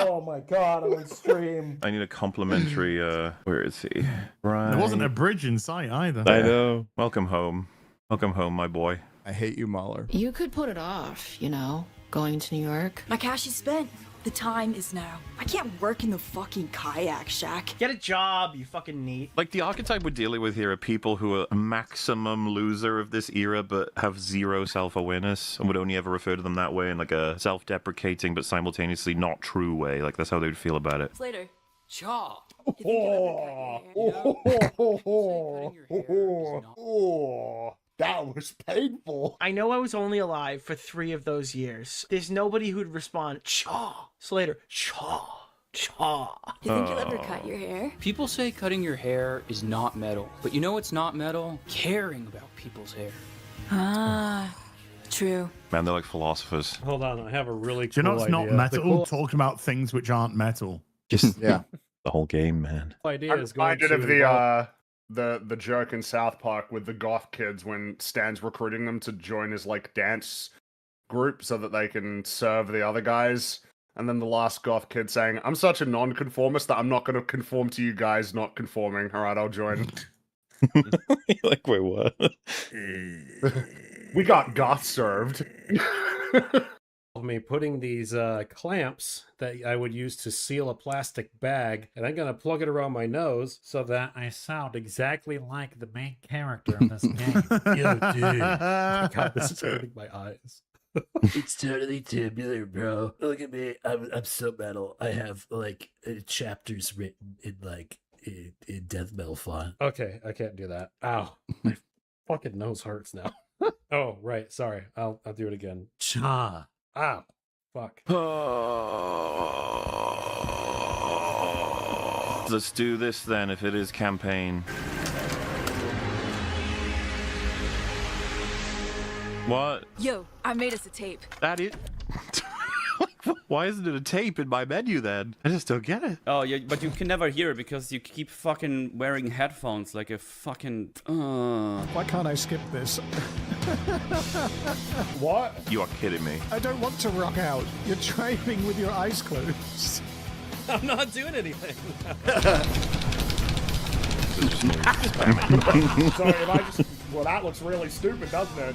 Oh my god, I'm on stream. I need a complimentary, where is he? Right. There wasn't a bridge in sight either. I know. Welcome home. Welcome home, my boy. I hate you, Mahler. You could put it off, going to New York. My cash is spent. The time is now. I can't work in the fucking kayak shack. Get a job, you fucking neat. Like, the archetype we're dealing with here are people who are a maximum loser of this era but have zero self-awareness and would only ever refer to them that way in like a self-deprecating but simultaneously not true way. Like, that's how they would feel about it. Later. Chaw. That was painful. I know I was only alive for 3 of those years. There's nobody who'd respond, Chaw. Slater, Chaw. Chaw. You think you'll ever cut your hair? People say cutting your hair is not metal, but you know what's not metal? Caring about people's hair. Ah, true. Man, they're like philosophers. Hold on, I have a really cool Do you know it's idea. not metal? Talking about things which aren't metal. Just yeah. The whole game, man. idea is going reminded to of the joke in South Park with the goth kids when Stan's recruiting them to join his like dance group so that they can serve the other guys. And then the last goth kid saying, I'm such a non-conformist that I'm not going to conform to you guys not conforming. All right, I'll join. Like, wait, what? We got goth served. of me putting these clamps that I would use to seal a plastic bag, and I'm gonna plug it around my nose so that I sound exactly like the main character of this game. Yo, dude. God, this is hurting my eyes. It's totally tubular, bro. Look at me. I'm so metal. I have like chapters written in like in death metal font. Okay, I can't do that. Ow, my fucking nose hurts now. Oh, right. Sorry. I'll do it again. Cha. Ow. Fuck. Let's do this then, if it is campaign. What? Yo, I made us a tape. That is... Why isn't it a tape in my menu then? I just don't get it. Oh, yeah, but you can never hear it because you keep fucking wearing headphones like a fucking... Why can't I skip this? What? You are kidding me. I don't want to rock out. You're driving with your eyes closed. I'm not doing anything. Sorry, if I just... Well, that looks really stupid, doesn't it?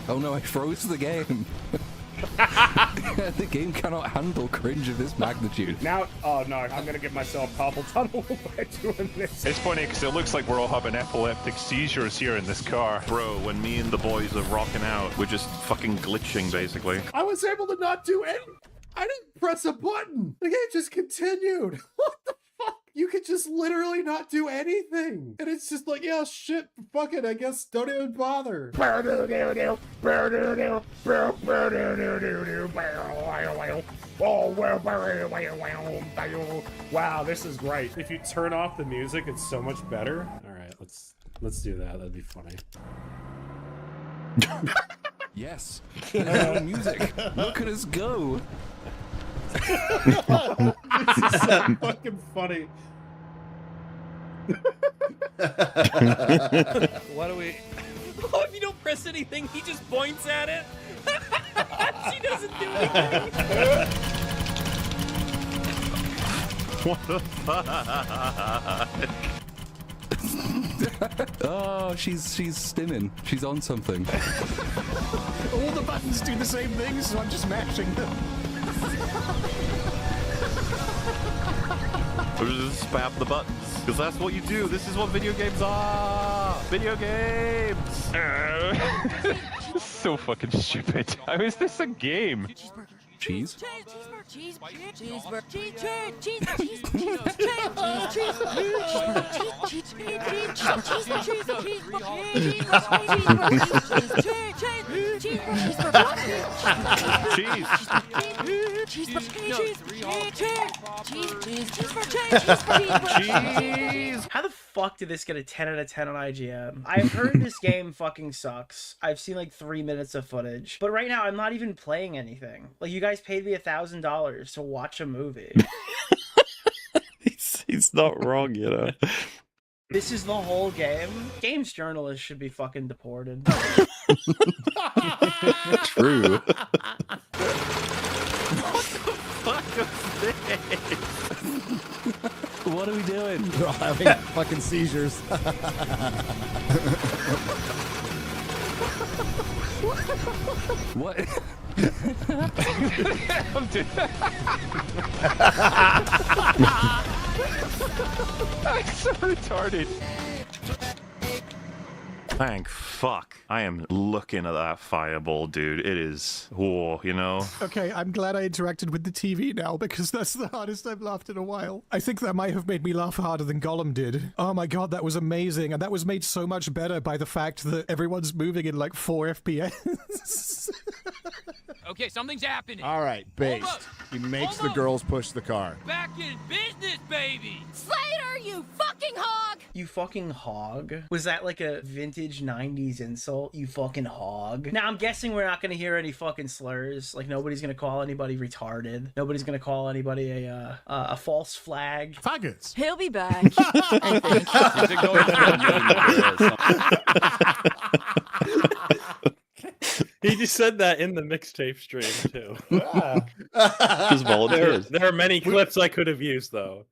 Oh no, I froze the game. The game cannot handle cringe of this magnitude. Now, oh no, I'm gonna give myself carpal tunnel by doing this. It's funny because it looks like we're all having epileptic seizures here in this car. Bro, when me and the boys are rocking out, we're just fucking glitching, basically. I was able to not do any. I didn't press a button. The game just continued. What the fuck? You could just literally not do anything. And it's just like, yeah, shit, fuck it, I guess don't even bother. Wow, this is great. If you turn off the music, it's so much better. All right, let's do that. That'd be funny. Yes. Music. Look at us go. This is so fucking funny. Why do we... Oh, if you don't press anything, he just points at it. She doesn't do anything. What the fuck? Oh, she's stimming. She's on something. All the buttons do the same thing, so I'm just mashing them. Or just spam the buttons, because that's what you do. This is what video games are. Video games. So fucking stupid. How is this a game? Cheese? How the fuck did this get a 10 out of 10 on IGN? I've heard this game fucking sucks. I've seen like 3 minutes of footage, but right now I'm not even playing anything. Like, you guys paid me $1,000 to watch a movie. He's not wrong, you know. This is the whole game. Games journalists should be fucking deported. True. What the fuck was this? What are we doing? We're all having fucking seizures. What? I'm so retarded. Thank fuck. I am looking at that fireball, dude. It is war, you know? Okay, I'm glad I interacted with the TV now, because that's the hardest I've laughed in a while. I think that might have made me laugh harder than Gollum did. Oh my god, that was amazing, and that was made so much better by the fact that everyone's moving in like 4 FPS. Okay, something's happening. All right, Based. He makes the girls push the car. Back in business, baby. Slater, you fucking hog! You fucking hog? Was that like a vintage 90s insult? You fucking hog? Now, I'm guessing we're not gonna hear any fucking slurs. Like, nobody's gonna call anybody retarded. Nobody's gonna call anybody a false flag. Faggots. He'll be back, I think. He just said that in the mixtape stream too. Just volunteers. There are many clips I could have used though.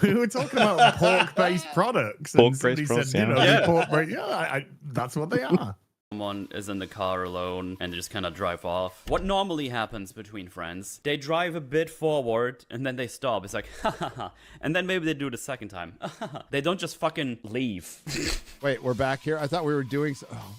We were talking about pork-based products. Pork-based products, said, yeah. That's what they are. Someone is in the car alone and they just kind of drive off. What normally happens between friends? They drive a bit forward and then they stop. It's like, ha ha ha. And then maybe they do it a second time. They don't just fucking leave. Wait, we're back here? I thought we were doing...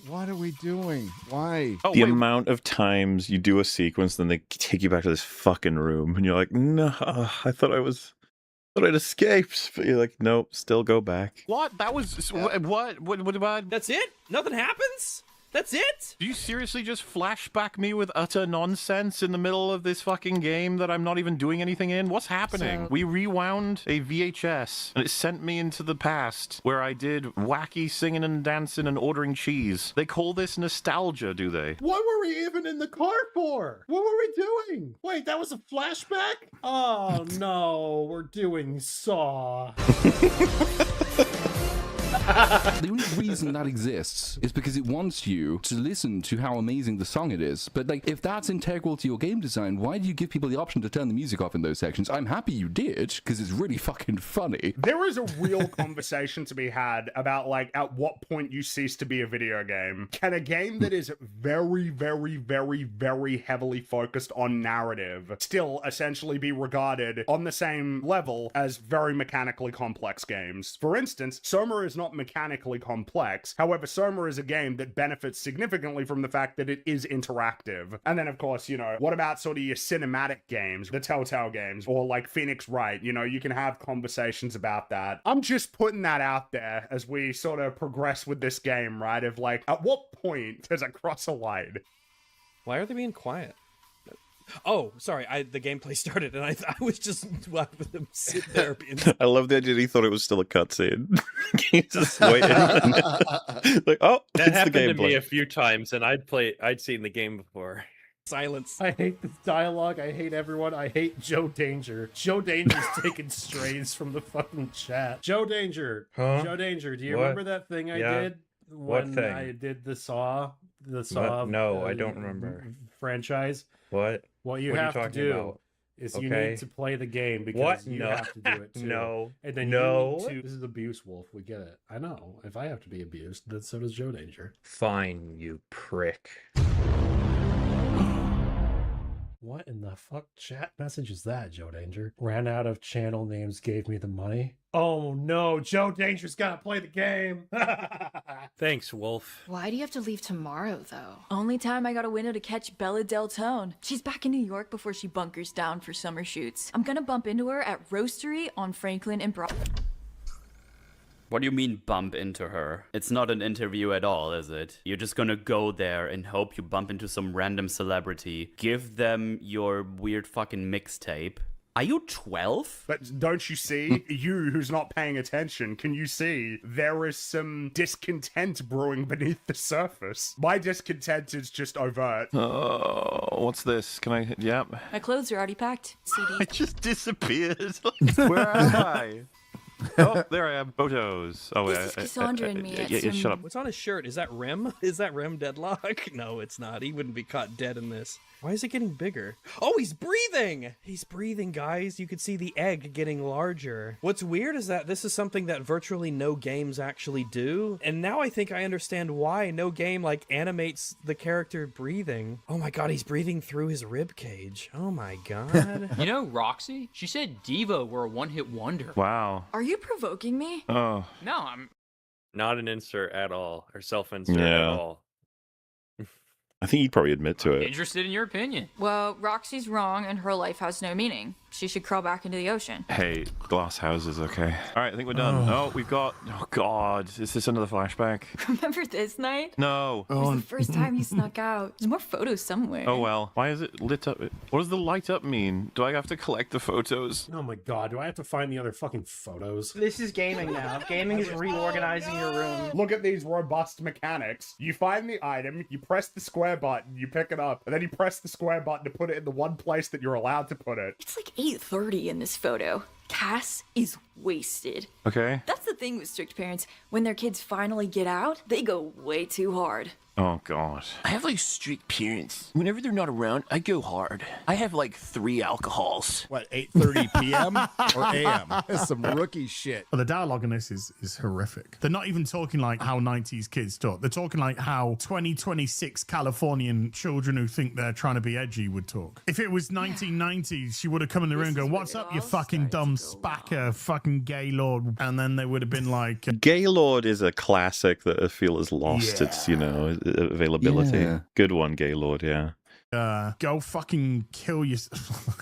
what are we doing? Why? The amount of times you do a sequence, then they take you back to this fucking room, and you're like, no, I thought I'd escaped. But you're like, nope, still go back. What? That was what about? That's it? Nothing happens? That's it? Do you seriously just flashback me with utter nonsense in the middle of this fucking game that I'm not even doing anything in? What's happening? We rewound a VHS and it sent me into the past where I did wacky singing and dancing and ordering cheese. They call this nostalgia, do they? What were we even in the car for? What were we doing? Wait, that was a flashback? Oh no, we're doing Saw. The only reason that exists is because it wants you to listen to how amazing the song it is. But like, if that's integral to your game design, why do you give people the option to turn the music off in those sections? I'm happy you did, because it's really fucking funny. There is a real conversation to be had about, like, at what point you cease to be a video game. Can a game that is very, very, very, very heavily focused on narrative still essentially be regarded on the same level as very mechanically complex games? For instance, Soma is not mechanically complex. However, Soma is a game that benefits significantly from the fact that it is interactive. And then, of course, you know, what about sort of your cinematic games, the Telltale games, or like Phoenix Wright? You know, you can have conversations about that. I'm just putting that out there as we sort of progress with this game, right? Of like, at what point does it cross a line? Why are they being quiet? Oh, sorry. The gameplay started, and I was just with them sitting there being. I love the idea he thought it was still a cutscene. He's just waiting. Like, oh, that it's happened the to me a few times, and I'd seen the game before. Silence. I hate this dialogue. I hate everyone. I hate Joe Danger. Joe Danger's taking strays from the fucking chat. Joe Danger. Huh? Joe Danger. Do you What? remember that thing I did What when thing? I did the Saw? The Saw. No, I don't remember. Franchise. What? What you What are have to talking do about? is you Okay. need to play the game because What? you No. have to do it too. No. And then No. you need to. This is abuse, Wolf. We get it. I know. If I have to be abused, then so does Joe Danger. Fine, you prick. What in the fuck chat message is that, Joe Danger? Ran out of channel names, gave me the money. Oh no, Joe Danger's gotta play the game. Thanks, Wolf. Why do you have to leave tomorrow, though? Only time I got a window to catch Bella Del Tone. She's back in New York before she bunkers down for summer shoots. I'm gonna bump into her at Roastery on Franklin and Broad. What do you mean bump into her? It's not an interview at all, is it? You're just gonna go there and hope you bump into some random celebrity, give them your weird fucking mixtape. Are you 12? But don't you see, you who's not paying attention, can you see there is some discontent brewing beneath the surface? My discontent is just overt. Oh, what's this? Can I? Yep. My clothes are already packed. CD. I just disappeared. Where am I? Oh, there I am. Photos. Oh, This is Cassandra and me at yeah, some- shut up. What's on his shirt? Is that Rem? Is that Rem Deadlock? No, it's not. He wouldn't be caught dead in this. Why is it getting bigger? Oh, he's breathing! He's breathing, guys. You could see the egg getting larger. What's weird is that this is something that virtually no games actually do. And now I think I understand why no game, like, animates the character breathing. Oh my god, he's breathing through his rib cage. Oh my god. You know, Roxy? She said Diva were a one-hit wonder. Wow. Are you provoking me? Oh. No, I'm Not an insert at all, or self-insert Yeah. at all. I think you'd probably admit to it. interested in your opinion. Well, Roxy's wrong and her life has no meaning. She should crawl back into the ocean. Hey, glass houses, okay. All right, I think we're done. Oh, we've got. Oh God, is this another flashback? Remember this night? No. It was the first time you snuck out. There's more photos somewhere. Oh well. Why is it lit up? What does the light up mean? Do I have to collect the photos? Oh my god, do I have to find the other fucking photos? This is gaming now. Gaming is reorganizing your room. Look at these robust mechanics. You find the item, you press the square button, you pick it up, and then you press the square button to put it in the one place that you're allowed to put it. It's like 8:30 in this photo. Cass is wasted. Okay. That's the thing with strict parents. When their kids finally get out, they go way too hard. Oh God. I have like strict parents. Whenever they're not around, I go hard. I have like 3 alcohols. What, 8:30 p.m. or a.m.? That's some rookie shit. Well, the dialogue in this is horrific. They're not even talking like how 90s kids talk. They're talking like how 2026 Californian children who think they're trying to be edgy would talk. If it was 1990s, she would have come in the room and go, "What's up, you fucking dumb spacker, fucking gay lord?" And then they would have been like, Gaylord is a classic that I feel has lost its, availability. Yeah. Good one, Gaylord, yeah. go fucking kill yourself.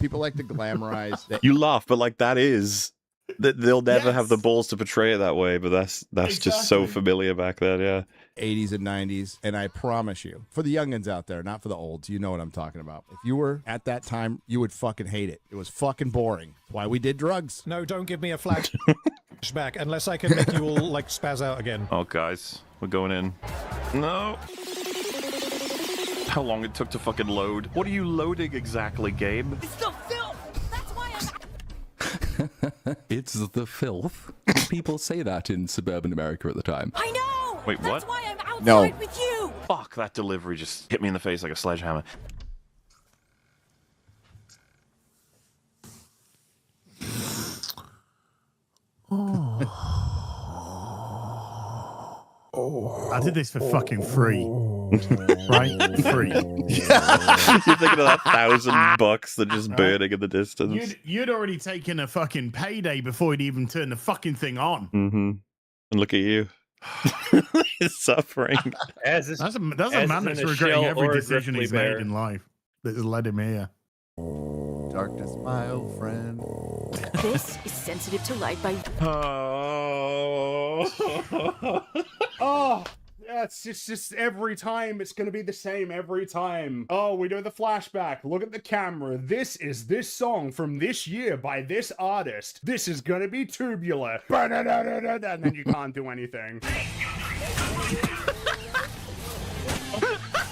People like to glamorize that. You laugh, but like that is that they'll never have the balls to portray it that way, but that's just so familiar back then, yeah. 80s and 90s, and I promise you, for the youngins out there, not for the olds, you know what I'm talking about. If you were at that time, you would fucking hate it. It was fucking boring. That's why we did drugs. No, don't give me a flashback unless I can make you all like spaz out again. Oh, guys, we're going in. No. How long it took to fucking load. What are you loading exactly, Gabe? It's the filth! That's why I'm... It's the filth. people say that in suburban America at the time? I know! Wait, That's what? why I'm outside No. with you! Fuck, that delivery just hit me in the face like a sledgehammer. I did this for fucking free. Right? Free. You're thinking of that $1,000 that just burning in the distance. You'd already taken a fucking payday before you'd even turned the fucking thing on. Mm-hmm. And look at you. He's suffering. That's a man that's regretting every decision he's made in life that has led him here. Darkness, my old friend. This is sensitive to light by. Oh, yeah, it's just every time it's gonna be the same every time. Oh, we do the flashback. Look at the camera. This is this song from this year by this artist. This is gonna be Tubular. And then you can't do anything.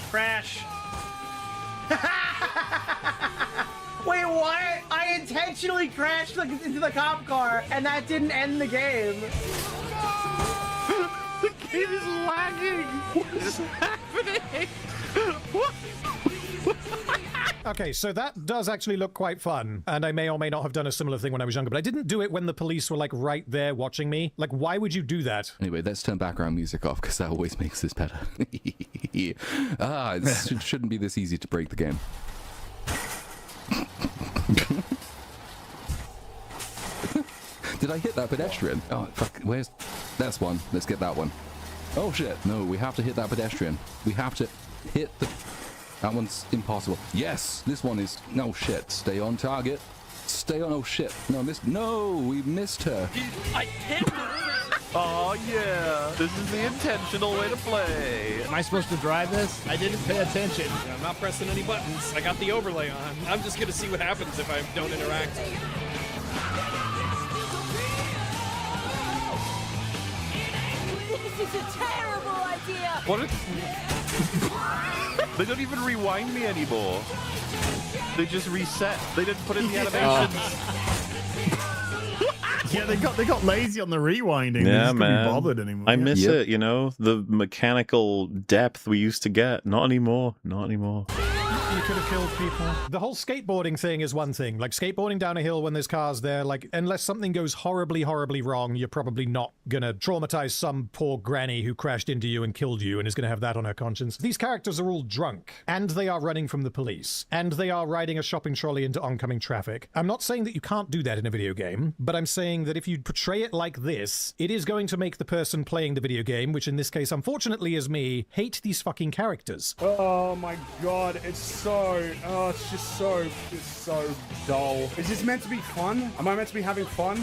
Crash. Wait, what? I intentionally crashed into the cop car, and that didn't end the game. The game is lagging. What is happening? What? Okay, so that does actually look quite fun, and I may or may not have done a similar thing when I was younger, but I didn't do it when the police were, like, right there watching me. Like, why would you do that? Anyway, let's turn background music off, because that always makes this better. It shouldn't be this easy to break the game. Did I hit that pedestrian? Oh, fuck, where's... That's one. Let's get that one. Oh, shit. No, we have to hit that pedestrian. We have to hit the... That one's impossible. Yes, this one is... No, shit. Stay on target. Stay on... Oh, shit. No, No, we missed her. I can't believe it. Oh, yeah. This is the intentional way to play. Am I supposed to drive this? I didn't pay attention. I'm not pressing any buttons. I got the overlay on. I'm just gonna see what happens if I don't interact. This is a terrible idea! What? They don't even rewind me anymore. They just reset. They didn't put in the animations. Yeah, they got lazy on the rewinding. They Yeah, just couldn't man. be bothered anymore. I miss it, you know, the mechanical depth we used to get. Not anymore. Not anymore. You could have killed people. The whole skateboarding thing is one thing. Like, skateboarding down a hill when there's cars there, like, unless something goes horribly, horribly wrong, you're probably not gonna traumatize some poor granny who crashed into you and killed you and is gonna have that on her conscience. These characters are all drunk, and they are running from the police, and they are riding a shopping trolley into oncoming traffic. I'm not saying that you can't do that in a video game, but I'm saying that if you portray it like this, it is going to make the person playing the video game, which in this case, unfortunately, is me, hate these fucking characters. Oh my god, it's just so dull. Is this meant to be fun? Am I meant to be having fun?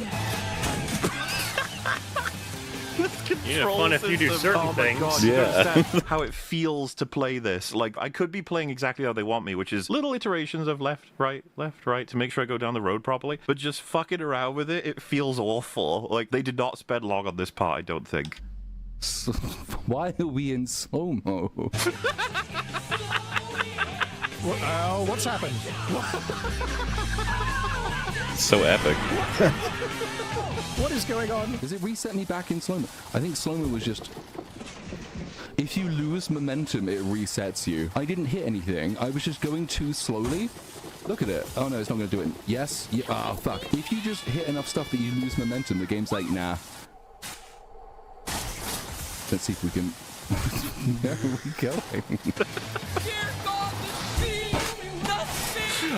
You know, fun if you do certain things. God, yeah. How it feels to play this. Like, I could be playing exactly how they want me, which is little iterations of left, right, to make sure I go down the road properly. But just fucking around with it, it feels awful. Like, they did not spend long on this part, I don't think. So, why are we in slow-mo? What's happened? So epic. What is going on? Does it reset me back in slow-mo? I think slow-mo was just... If you lose momentum, it resets you. I didn't hit anything. I was just going too slowly. Look at it. Oh no, it's not going to do it. Yes? Yeah. Oh, fuck. If you just hit enough stuff that you lose momentum, the game's like, nah. Let's see if we can... Where are we going?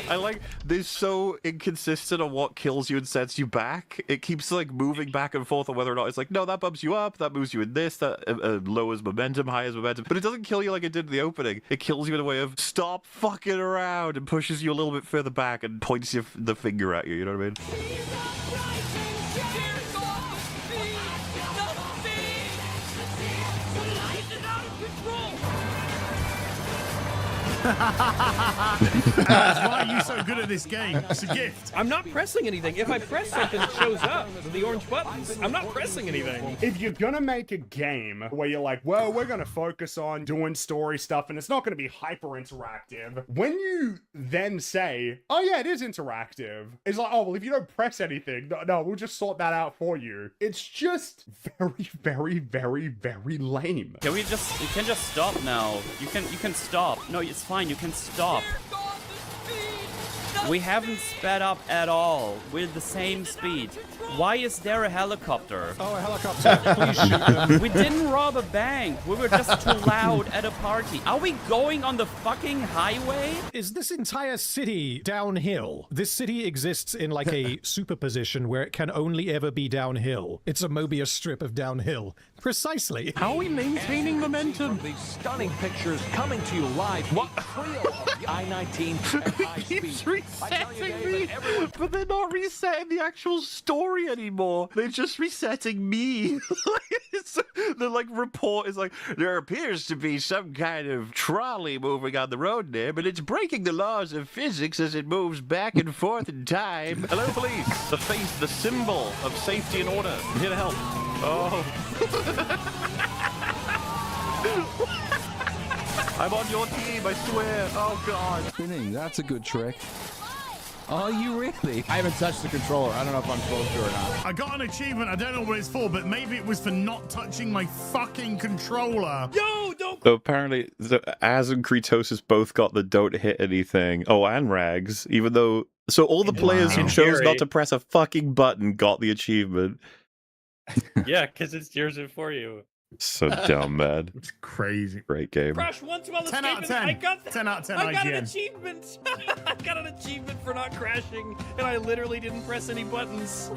I like this so inconsistent on what kills you and sets you back. It keeps like moving back and forth on whether or not it's like, no, that bumps you up, that moves you in this, that lowers momentum, highs momentum. But it doesn't kill you like it did in the opening. It kills you in a way of stop fucking around and pushes you a little bit further back and points the finger at you. You know what I mean? That's why are you so good at this game? It's a gift. I'm not pressing anything. If I press something, it shows up. The orange buttons. I'm not pressing anything. If you're gonna make a game where you're like, well, we're gonna focus on doing story stuff and it's not gonna be hyper interactive, when you then say, oh yeah, it is interactive, it's like, oh well, if you don't press anything, no, we'll just sort that out for you. It's just very, very, very, very lame. You can just stop now. You can stop. No, it's fine, you can stop. We haven't sped up at all. We're the same speed. Why is there a helicopter? Oh, a helicopter. Please shoot them. We didn't rob a bank. We were just too loud at a party. Are we going on the fucking highway? Is this entire city downhill? This city exists in like a superposition where it can only ever be downhill. It's a Mobius strip of downhill. Precisely. How are we maintaining momentum? These stunning pictures coming to you live. What trio of the I-19 keeps resetting me, but they're not resetting the actual story anymore. They're just resetting me. The like report is like, there appears to be some kind of trolley moving on the road there, but it's breaking the laws of physics as it moves back and forth in time. Hello, police. The face, the symbol of safety and order. I'm here to help. Oh. I'm on your team, I swear. Oh, God. Spinning, that's a good trick. Are you really? I haven't touched the controller. I don't know if I'm supposed to or not. I got an achievement. I don't know what it's for, but maybe it was for not touching my fucking controller. Yo, don't. So apparently, Az and Kretosis both got the don't hit anything. Oh, and Rags, even though... So all the players who chose not to press a fucking button got the achievement. Yeah, because it steers it for you. So dumb, man. It's crazy. Great game. Crash once while 10 out of 10. I got 10 out of 10 I got an IGN. achievement. I got an achievement for not crashing, and I literally didn't press any buttons.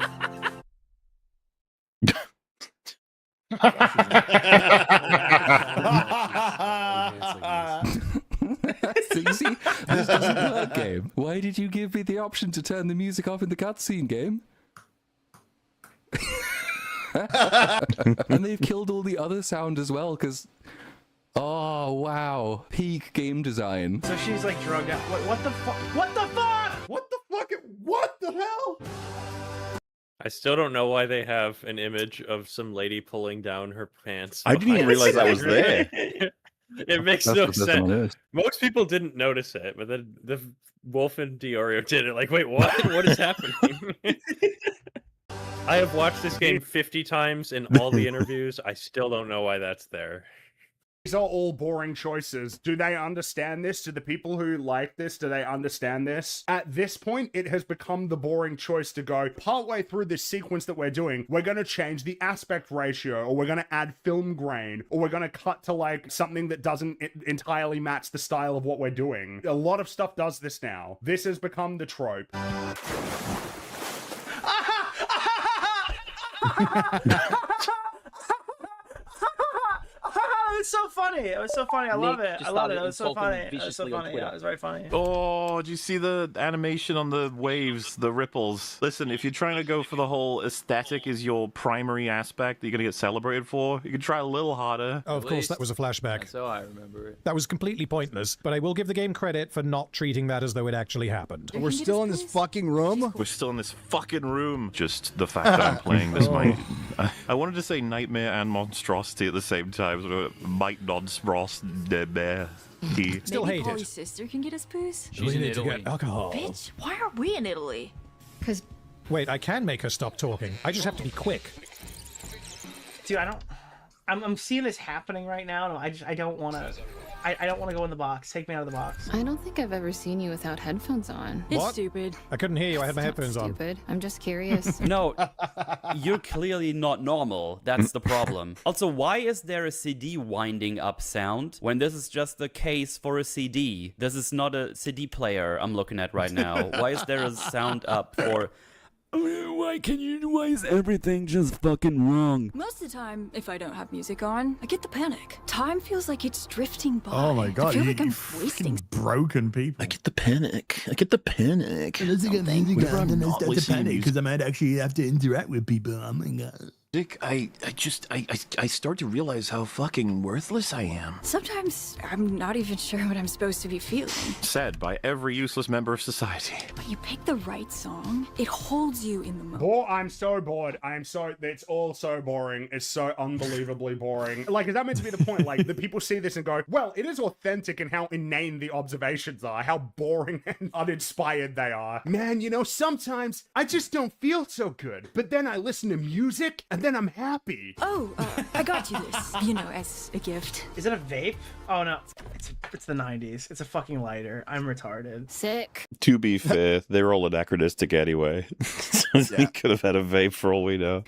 So you see, this doesn't work, game. Why did you give me the option to turn the music off in the cutscene, game? And they've killed all the other sound as well, because... Oh, wow. Peak game design. So she's like drugged out. What the fuck? What the fuck? What the fuck? What the hell? I still don't know why they have an image of some lady pulling down her pants. I didn't even realize that was there. It makes no sense. Most people didn't notice it, but then the Wolf and Diorio did it. Like, wait, what? What is happening? I have watched this game 50 times in all the interviews. I still don't know why that's there. These are all boring choices. Do they understand this? Do the people who like this, do they understand this? At this point, it has become the boring choice to go, partway through this sequence that we're doing, we're going to change the aspect ratio, or we're going to add film grain, or we're going to cut to like something that doesn't entirely match the style of what we're doing. A lot of stuff does this now. This has become the trope. It's so funny. It was so funny. I love it. I love it. It was so funny. It was so funny. Yeah, it was very funny. Oh, did you see the animation on the waves, the ripples? Listen, if you're trying to go for the whole aesthetic is your primary aspect that you're going to get celebrated for, you can try a little harder. Oh, of course, that was a flashback. So I remember it. That was completely pointless, but I will give the game credit for not treating that as though it actually happened. We're still in this fucking room? We're still in this fucking room. Just the fact that I'm playing this might... I wanted to say nightmare and monstrosity at the same time, so might non-spros bear. Still hate Polly's it. sister can get us booze? We need to get alcohol. Bitch, why are we in Italy? Because... Wait, I can make her stop talking. I just have to be quick. Dude, I'm seeing this happening right now, and I don't want to... I don't want to go in the box. Take me out of the box. I don't think I've ever seen you without headphones on. It's stupid. I couldn't hear you. I had my headphones on. Stupid. I'm just curious. No, you're clearly not normal. That's the problem. Also, why is there a CD winding up sound when this is just the case for a CD? This is not a CD player I'm looking at right now. Why is there a sound up for... Why is everything just fucking wrong? Most of the time, if I don't have music on, I get the panic. Time feels like it's drifting by. Oh my god, I feel like you I'm fucking wasting. broken people. I get the panic. I get the panic. Let's get music on and I start to panic because I might actually have to interact with people. Oh my god. Dick, I start to realize how fucking worthless I am. Sometimes I'm not even sure what I'm supposed to be feeling. Said by every useless member of society. But you pick the right song, it holds you in the moment. Oh, I'm so bored. It's all so boring. It's so unbelievably boring. Like, is that meant to be the point? Like, the people see this and go, well, it is authentic in how inane the observations are, how boring and uninspired they are. Man, you know, sometimes I just don't feel so good. But then I listen to music and then I'm happy. Oh, I got you this, you know, as a gift. Is it a vape? Oh no, it's the 90s. It's a fucking lighter. I'm retarded. Sick. To be fair, they're all anachronistic anyway. So he could have had a vape for all we know.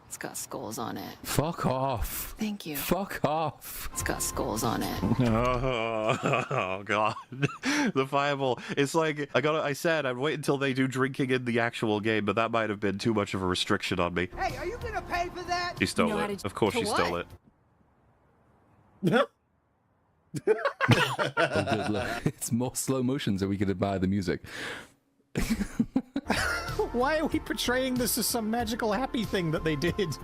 It's got skulls on it. Fuck off. Thank you. Fuck off. It's got skulls on it. Oh god. The fireball. It's like I said I'd wait until they do drinking in the actual game, but that might have been too much of a restriction on me. Hey, are you gonna pay for that? She stole it. Of course she stole it. Oh, good luck. It's more slow motion so we can admire the music. Why are we portraying this as some magical happy thing that they did?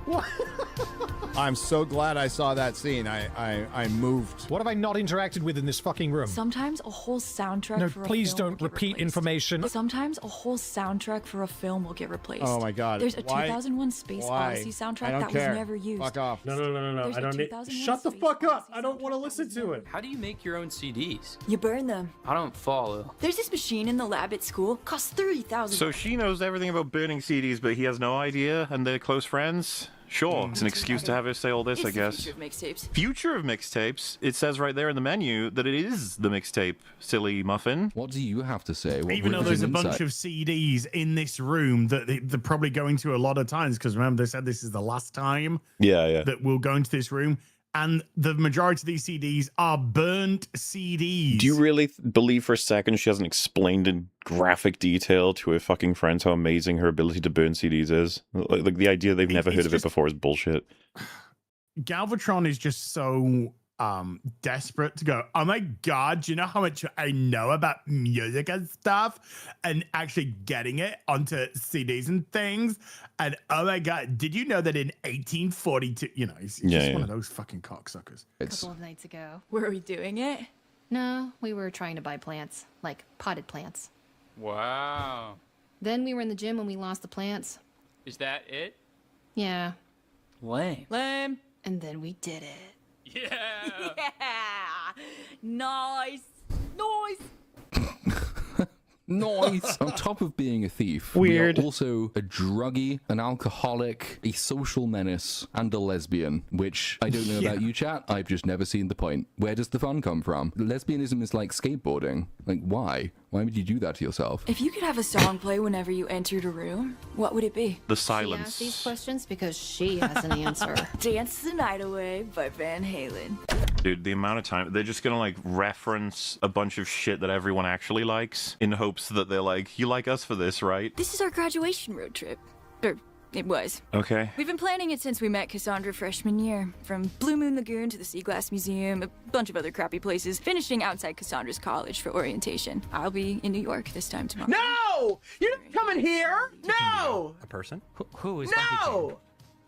I'm so glad I saw that scene. I moved. What have I not interacted with in this fucking room? Sometimes a whole soundtrack No, for please a film don't repeat information. Sometimes a whole soundtrack for a film will get replaced. Oh my god. There's a 2001 Space Odyssey soundtrack that was never used. Fuck off. No. There's I don't need. 2001 Shut the Space fuck up. Odyssey I don't want to soundtrack listen to it. How do you make your own CDs? You burn them. I don't follow. There's this machine in the lab at school. Costs $30,000. So she knows everything about burning CDs, but he has no idea, and they're close friends? Sure, it's an excuse to have her say all this, I guess. Future of mixtapes. Future of mixtapes? It says right there in the menu that it is the mixtape, silly muffin. What do you have to say? Even though there's a bunch of CDs in this room that they're probably going to a lot of times, because remember they said this is the last time that we'll go into this room. And the majority of these CDs are burnt CDs. Do you really believe for a second she hasn't explained in graphic detail to her fucking friends how amazing her ability to burn CDs is? Like the idea they've never heard of it before is bullshit. Galvatron is just so desperate to go, oh my god, do you know how much I know about music and stuff, and actually getting it onto CDs and things? And oh my god, did you know that in 1842, you know, he's just one of those fucking cocksuckers. A couple of nights ago. Were we doing it? No, we were trying to buy plants, like potted plants. Wow. Then we were in the gym when we lost the plants. Is that it? Yeah. Lame. Lame. And then we did it. Yeah. Yeah. Nice. Nice. On top of being a thief, Weird. we are also a druggie, an alcoholic, a social menace, and a lesbian, which I don't know about you, chat. I've just never seen the point. Where does the fun come from? Lesbianism is like skateboarding. Like, why? Why would you do that to yourself? If you could have a song play whenever you entered a room, what would it be? The She silence. asked these questions because she has an answer. Dance the Night Away by Van Halen. Dude, the amount of time they're just gonna like reference a bunch of shit that everyone actually likes in hopes that they're like, you like us for this, right? This is our graduation road trip. Or it was. Okay. We've been planning it since we met Cassandra freshman year. From Blue Moon Lagoon to the Sea Glass Museum, a bunch of other crappy places, finishing outside Cassandra's college for orientation. I'll be in New York this time tomorrow. No! You're not coming here! No! A person? Who is No!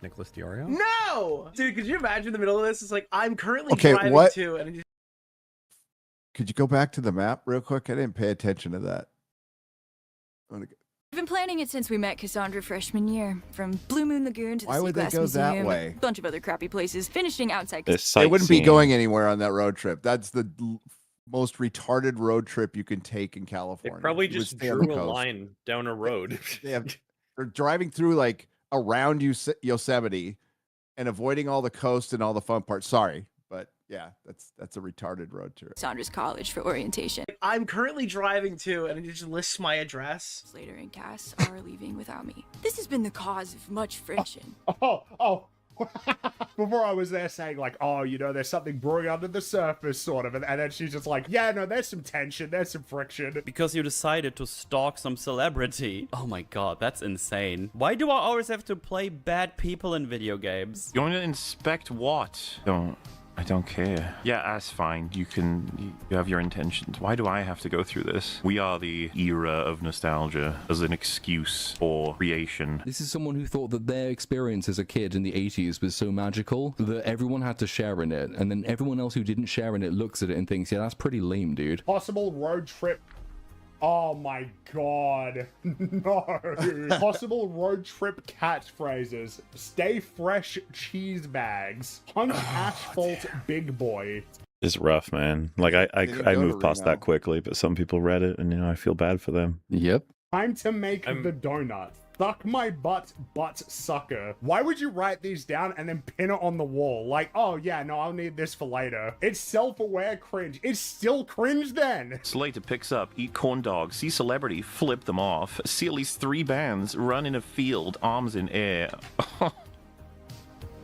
Nicholas Diorio? No! Dude, could you imagine in the middle of this? It's like, I'm currently Okay, driving what? to, and it just... Could you go back to the map real quick? I didn't pay attention to that. We've been planning it since we met Cassandra freshman year. From Blue Moon Lagoon to the Why Sea would they Glass go that Museum, way? a bunch of other crappy places, finishing outside. They wouldn't be going anywhere on that road trip. That's the most retarded road trip you can take in They California. probably You would just stay on the drew a coast. line down a road. They're driving through like around Yosemite and avoiding all the coast and all the fun parts. Sorry, but yeah, that's a retarded road trip. Cassandra's college for orientation. I'm currently driving to, and it just lists my address. Later and Cass are leaving without me. This has been the cause of much friction. Oh. Before I was there saying like, oh, you know, there's something brewing under the surface, sort of, and then she's just like, yeah, no, there's some tension, there's some friction. Because you decided to stalk some celebrity. Oh my god, that's insane. Why do I always have to play bad people in video games? You want to inspect what? Don't. I don't care. Yeah, that's fine. You have your intentions. Why do I have to go through this? We are the era of nostalgia as an excuse for creation. This is someone who thought that their experience as a kid in the 80s was so magical that everyone had to share in it, and then everyone else who didn't share in it looks at it and thinks, yeah, that's pretty lame, dude. Possible road trip. Oh my god. No. Possible road trip catchphrases. Stay fresh cheese bags. Punch asphalt big boy. It's rough, man. Like I moved past that quickly, but some people read it and I feel bad for them. Yep. Time to make the donut. Suck my butt sucker. Why would you write these down and then pin it on the wall? Like, oh yeah, no, I'll need this for later. It's self-aware cringe. It's still cringe then. Slater picks up, eat corn dogs, see celebrity, flip them off, see at least 3 bands, run in a field, arms in air.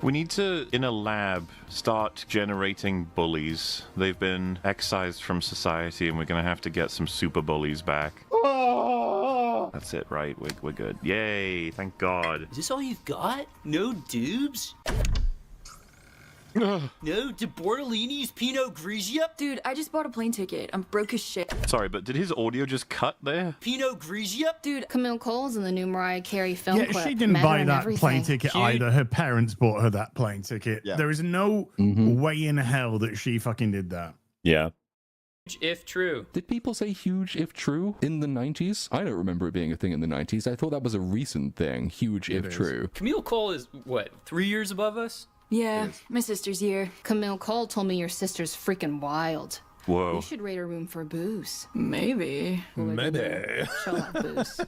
We need to, in a lab, start generating bullies. They've been excised from society and we're gonna have to get some super bullies back. That's it, right? We're good. Yay, thank God. Is this all you've got? No dubs? No De Bortolini's Pinot Grigio? Dude, I just bought a plane ticket. I'm broke as shit. Sorry, but did his audio just cut there? Pinot Grigio? Dude, Camille Cole's in the new Mariah Carey film clip. Yeah, she didn't buy that plane ticket either. Her parents bought her that plane ticket. Yeah. There is no way in hell that she fucking did that. Yeah. If true. Did people say huge if true in the 90s? I don't remember it being a thing in the 90s. I thought that was a recent thing. Huge if true. Camille Cole is, what, 3 years above us? Yeah, my sister's year. Camille Cole told me your sister's freaking wild. Whoa. You should rate her room for booze. Maybe. Maybe. She'll have booze.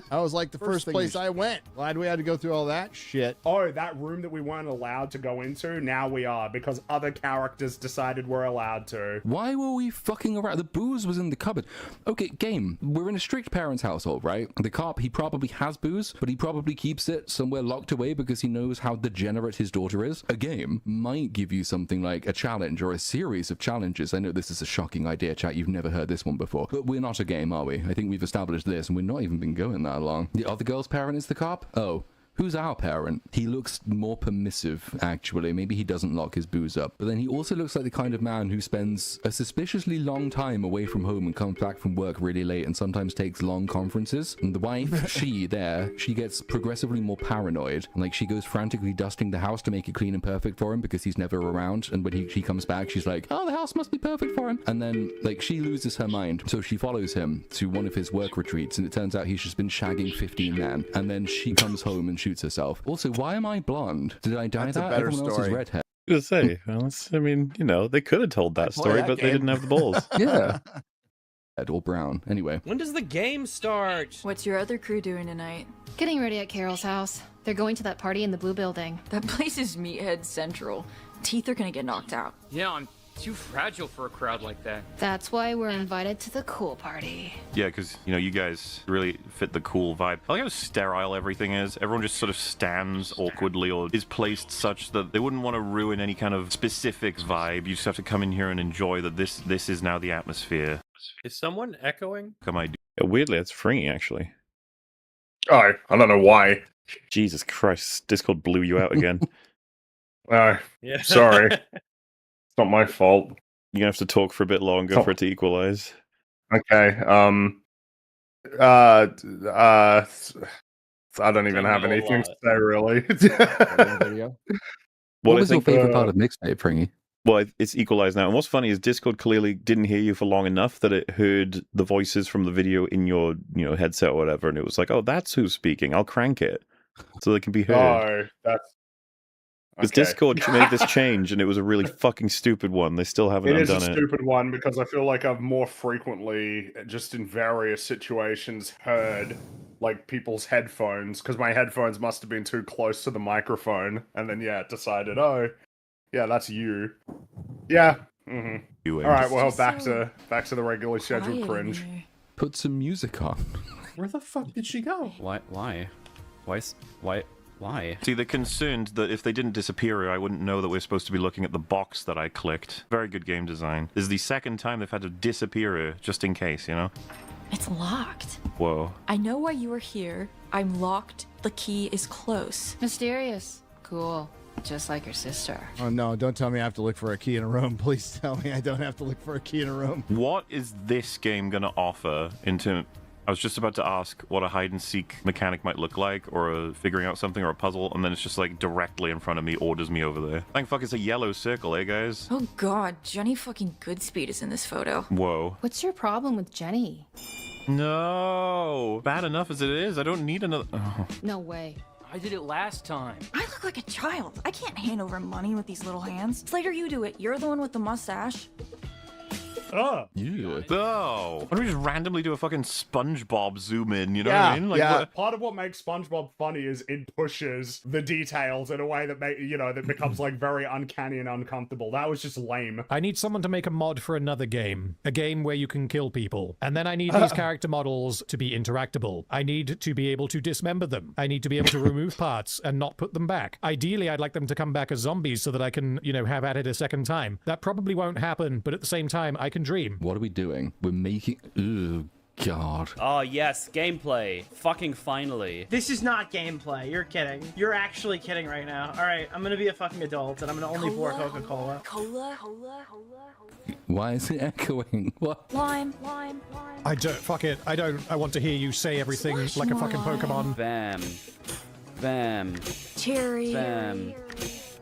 That was like the first place I went. Glad we had to go through all that shit. Oh, that room that we weren't allowed to go into, now we are, because other characters decided we're allowed to. Why were we fucking around? The booze was in the cupboard. Okay, game. We're in a strict parents' household, right? The cop, he probably has booze, but he probably keeps it somewhere locked away because he knows how degenerate his daughter is. A game might give you something like a challenge or a series of challenges. I know this is a shocking idea, chat. You've never heard this one before. But we're not a game, are we? I think we've established this, and we've not even been going that long. The other girl's parent is the cop? Oh. Who's our parent? He looks more permissive, actually. Maybe he doesn't lock his booze up. But then he also looks like the kind of man who spends a suspiciously long time away from home and comes back from work really late and sometimes takes long conferences. And the wife, she gets progressively more paranoid. And like, she goes frantically dusting the house to make it clean and perfect for him because he's never around. And when he comes back, she's like, oh, the house must be perfect for him. And then, like, she loses her mind. So she follows him to one of his work retreats. And it turns out he's just been shagging 15 men. And then she comes home and shoots herself. Also, why am I blonde? Did I die? That's a better Everyone else is redhead. I was gonna say, well, I mean, they could have told that story, but they didn't have the balls. Yeah. Red or brown. Anyway. When does the game start? What's your other crew doing tonight? Getting ready at Carol's house. They're going to that party in the blue building. That place is Meathead Central. Teeth are gonna get knocked out. Yeah, I'm too fragile for a crowd like that. That's why we're invited to the cool party. Yeah, because, you guys really fit the cool vibe. I like how sterile everything is. Everyone just sort of stands awkwardly or is placed such that they wouldn't want to ruin any kind of specifics vibe. You just have to come in here and enjoy that this is now the atmosphere. Is someone echoing? Weirdly, it's freeing, actually. Oh, I don't know why. Jesus Christ, Discord blew you out again. Yeah. Sorry. It's not my fault. You're gonna have to talk for a bit longer for it to equalize. Okay. I don't even have anything to say, really. What was your favorite part of Mixtape, Fringy? Well, it's equalized now. And what's funny is Discord clearly didn't hear you for long enough that it heard the voices from the video in your headset or whatever, and it was like, oh, that's who's speaking. I'll crank it so they can be heard. Oh, that's... Because Discord made this change, and it was a really fucking stupid one. They still haven't undone it. It is a stupid one, because I feel like I've more frequently, just in various situations, heard like people's headphones, because my headphones must have been too close to the microphone, and then decided, oh, yeah, that's you. Yeah. Mm-hmm. All right, well, back to the regularly scheduled cringe. Put some music on. Where the fuck did she go? Why? Why? See, they're concerned that if they didn't disappear, I wouldn't know that we're supposed to be looking at the box that I clicked. Very good game design. This is the second time they've had to disappear just in case, It's locked. Whoa. I know why you are here. I'm locked. The key is close. Mysterious. Cool. Just like your sister. Oh no, don't tell me I have to look for a key in a room. Please tell me I don't have to look for a key in a room. What is this game gonna offer into... I was just about to ask what a hide-and-seek mechanic might look like, or a figuring out something, or a puzzle, and then it's just like directly in front of me, orders me over there. Thank fuck it's a yellow circle, eh, guys? Oh god, Jenny fucking Goodspeed is in this photo. Whoa. What's your problem with Jenny? No! Bad enough as it is, I don't need another... Oh. No way. I did it last time. I look like a child. I can't hand over money with these little hands. Slater, you do it. You're the one with the mustache. Oh. Yeah. Oh. Why don't we just randomly do a fucking SpongeBob zoom in, you know what I mean? Like, yeah. Part of what makes SpongeBob funny is it pushes the details in a way that that becomes like very uncanny and uncomfortable. That was just lame. I need someone to make a mod for another game. A game where you can kill people. And then I need these character models to be interactable. I need to be able to dismember them. I need to be able to remove parts and not put them back. Ideally, I'd like them to come back as zombies so that I can, have at it a second time. That probably won't happen, but at the same time, I can dream. What are we doing? We're making... Ugh, God. Oh, yes, gameplay. Fucking finally. This is not gameplay. You're kidding. You're actually kidding right now. All right, I'm gonna be a fucking adult, and I'm gonna only pour Coca-Cola. Cola. Why is it echoing? What? Lime. I don't... Fuck it. I don't... I want to hear you say everything like a fucking Pokemon. Bam. Bam. Cherry. Bam.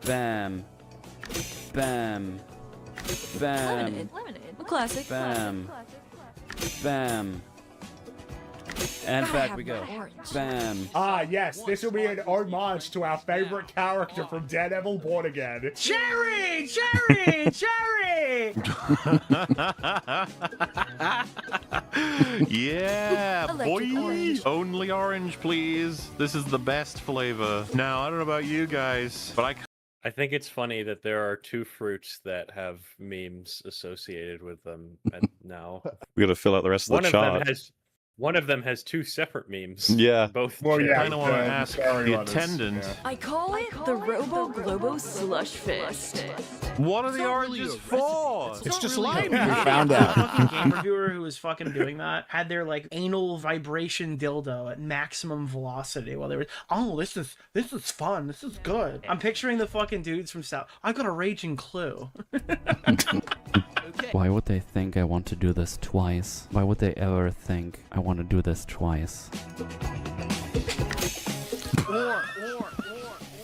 Bam. Bam. Bam. Lemonade. A classic. Bam. Bam. And back we go. Bam. Ah, yes, this will be an homage to our favorite character from Daredevil Born Again. Cherry! Yeah, boy! Orange. Only orange, please. This is the best flavor. Now, I don't know about you guys, but I think it's funny that there are two fruits that have memes associated with them, and now we gotta fill out the rest of the chart. One of them has two separate memes. Yeah. Both. Well, yeah, I kind of want to ask the attendant. Yeah. I call it the Robo Globo Slush Fist. What are the oranges for? It's just really lime. We found out. The fucking game reviewer who was fucking doing that had their like anal vibration dildo at maximum velocity while they were. Oh, this is fun. This is good. I'm picturing the fucking dudes from South. I got a raging clue. Why would they think I want to do this twice? Why would they ever think I want to do this twice?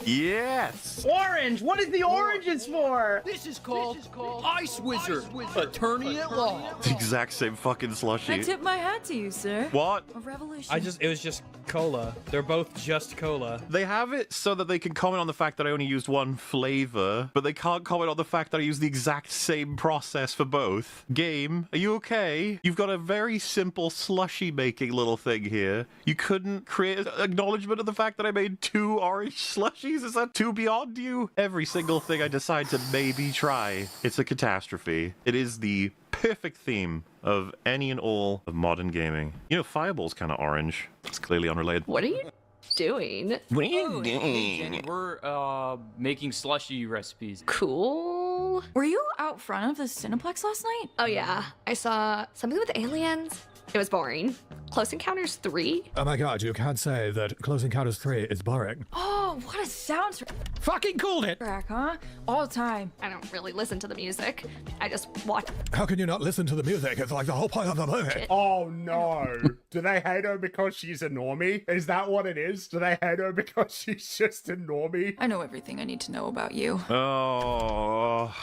Yes! Orange! What is the oranges for? This is called Ice Wizard, attorney at law. The exact same fucking slushy. I tip my hat to you, sir. What? A revolution. It was just cola. They're both just cola. They have it so that they can comment on the fact that I only used one flavor, but they can't comment on the fact that I used the exact same process for both. Game, are you okay? You've got a very simple slushy making little thing here. You couldn't create acknowledgement of the fact that I made two orange slushies? Is that too beyond you? Every single thing I decide to maybe try, it's a catastrophe. It is the perfect theme of any and all of modern gaming. Fireball's kind of orange. It's clearly unrelated. What are you doing? What are you Hey, Jenny, we're making slushy recipes. Cool. Were you out front of the Cineplex last night? Oh yeah, I saw something with aliens. It was boring. Close Encounters 3? Oh my god, you can't say that Close Encounters 3 is boring. Oh, what a soundtrack. Fucking cooled it! Huh? All the time. I don't really listen to the music. I just watch. How can you not listen to the music? It's like the whole point of the movie. Oh no. Do they hate her because she's a normie? Is that what it is? Do they hate her because she's just a normie? I know everything I need to know about you. Oh,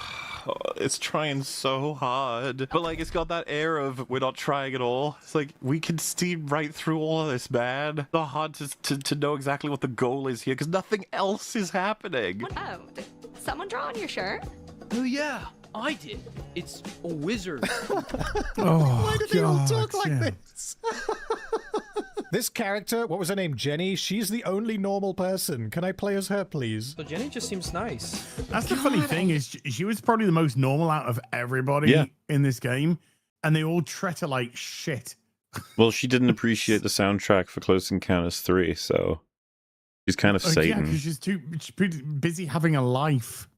it's trying so hard. But like, it's got that air of we're not trying at all. It's like, we can steam right through all of this, man. It's not hard to know exactly what the goal is here, because nothing else is happening. Oh, did someone draw on your shirt? Oh yeah, I did. It's a wizard. Why do they all talk like this? This character, what was her name? Jenny? She's the only normal person. Can I play as her, please? So Jenny just seems nice. That's the funny thing is she was probably the most normal out of everybody in this game, and they all treat her like shit. Well, she didn't appreciate the soundtrack for Close Encounters 3, so she's kind of Satan. Yeah, because she's too busy having a life.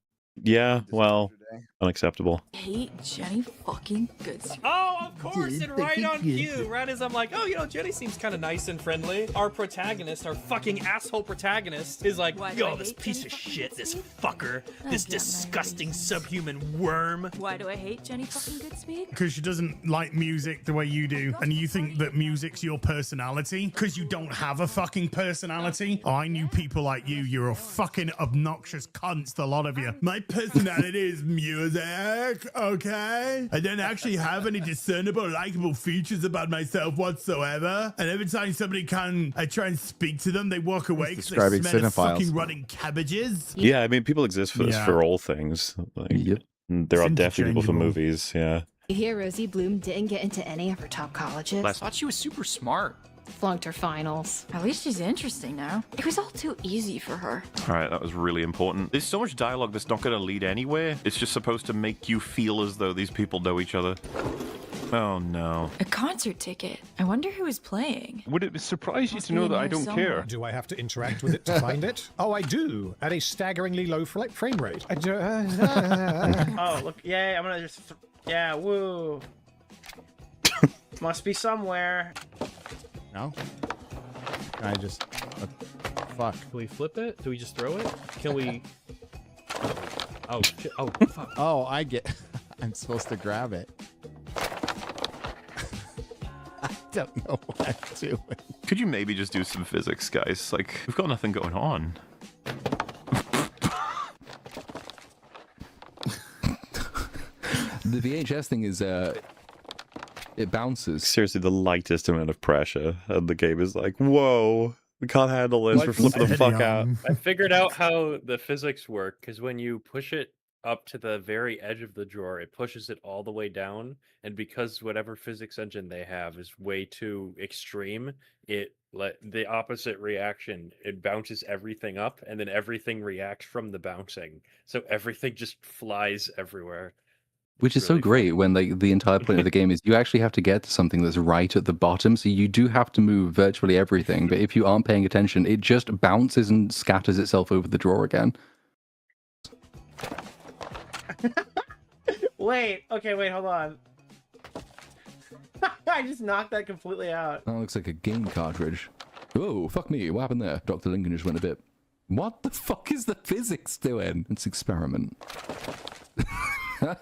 Yeah, well, Unacceptable. I hate Jenny fucking Goodspeed. Oh, of course, and right on cue. Right as I'm like, oh, Jenny seems kind of nice and friendly. Our protagonist, our fucking asshole protagonist, is like, yo, this piece of shit, this fucker, this disgusting subhuman worm. Why do I hate Jenny fucking Goodspeed? Because she doesn't like music the way you do, and you think that music's your personality because you don't have a fucking personality. Oh, I knew people like you. You're a fucking obnoxious cunts, the lot of you. My personality is music, okay? I don't actually have any discernible, likable features about myself whatsoever. And every time somebody I try and speak to them, they walk away because they smell of fucking rotting cabbages. Yeah, I mean, people exist for all things. Like, there are definitely people for movies, yeah. You hear Rosie Bloom didn't get into any of her top colleges? I thought she was super smart. Flunked her finals. At least she's interesting now. It was all too easy for her. All right, that was really important. There's so much dialogue that's not going to lead anywhere. It's just supposed to make you feel as though these people know each other. Oh, no. A concert ticket. I wonder who is playing. Would it surprise you to know that I don't care? Do I have to interact with it to find it? Oh, I do, at a staggeringly low frame rate. Oh, look, yay, I'm gonna just... Yeah, woo. Must be somewhere. No? Can I just... fuck. Can we flip it? Do we just throw it? Can we... Oh, shit. Oh, fuck. Oh, I get... I'm supposed to grab it. I don't know what I'm doing. Could you maybe just do some physics, guys? Like, we've got nothing going on. The VHS thing is, it bounces. Seriously, the lightest amount of pressure, and the game is like, whoa, we can't handle this, we're flipping the fuck out. I figured out how the physics work, because when you push it up to the very edge of the drawer, it pushes it all the way down, and because whatever physics engine they have is way too extreme, it the opposite reaction. It bounces everything up, and then everything reacts from the bouncing, so everything just flies everywhere. Which is so great when the entire point of the game is you actually have to get to something that's right at the bottom, so you do have to move virtually everything, but if you aren't paying attention, it just bounces and scatters itself over the drawer again. Wait, hold on. I just knocked that completely out. That looks like a game cartridge. Oh, fuck me, what happened there? Dr. Lincoln just went a bit... What the fuck is the physics doing? It's experiment.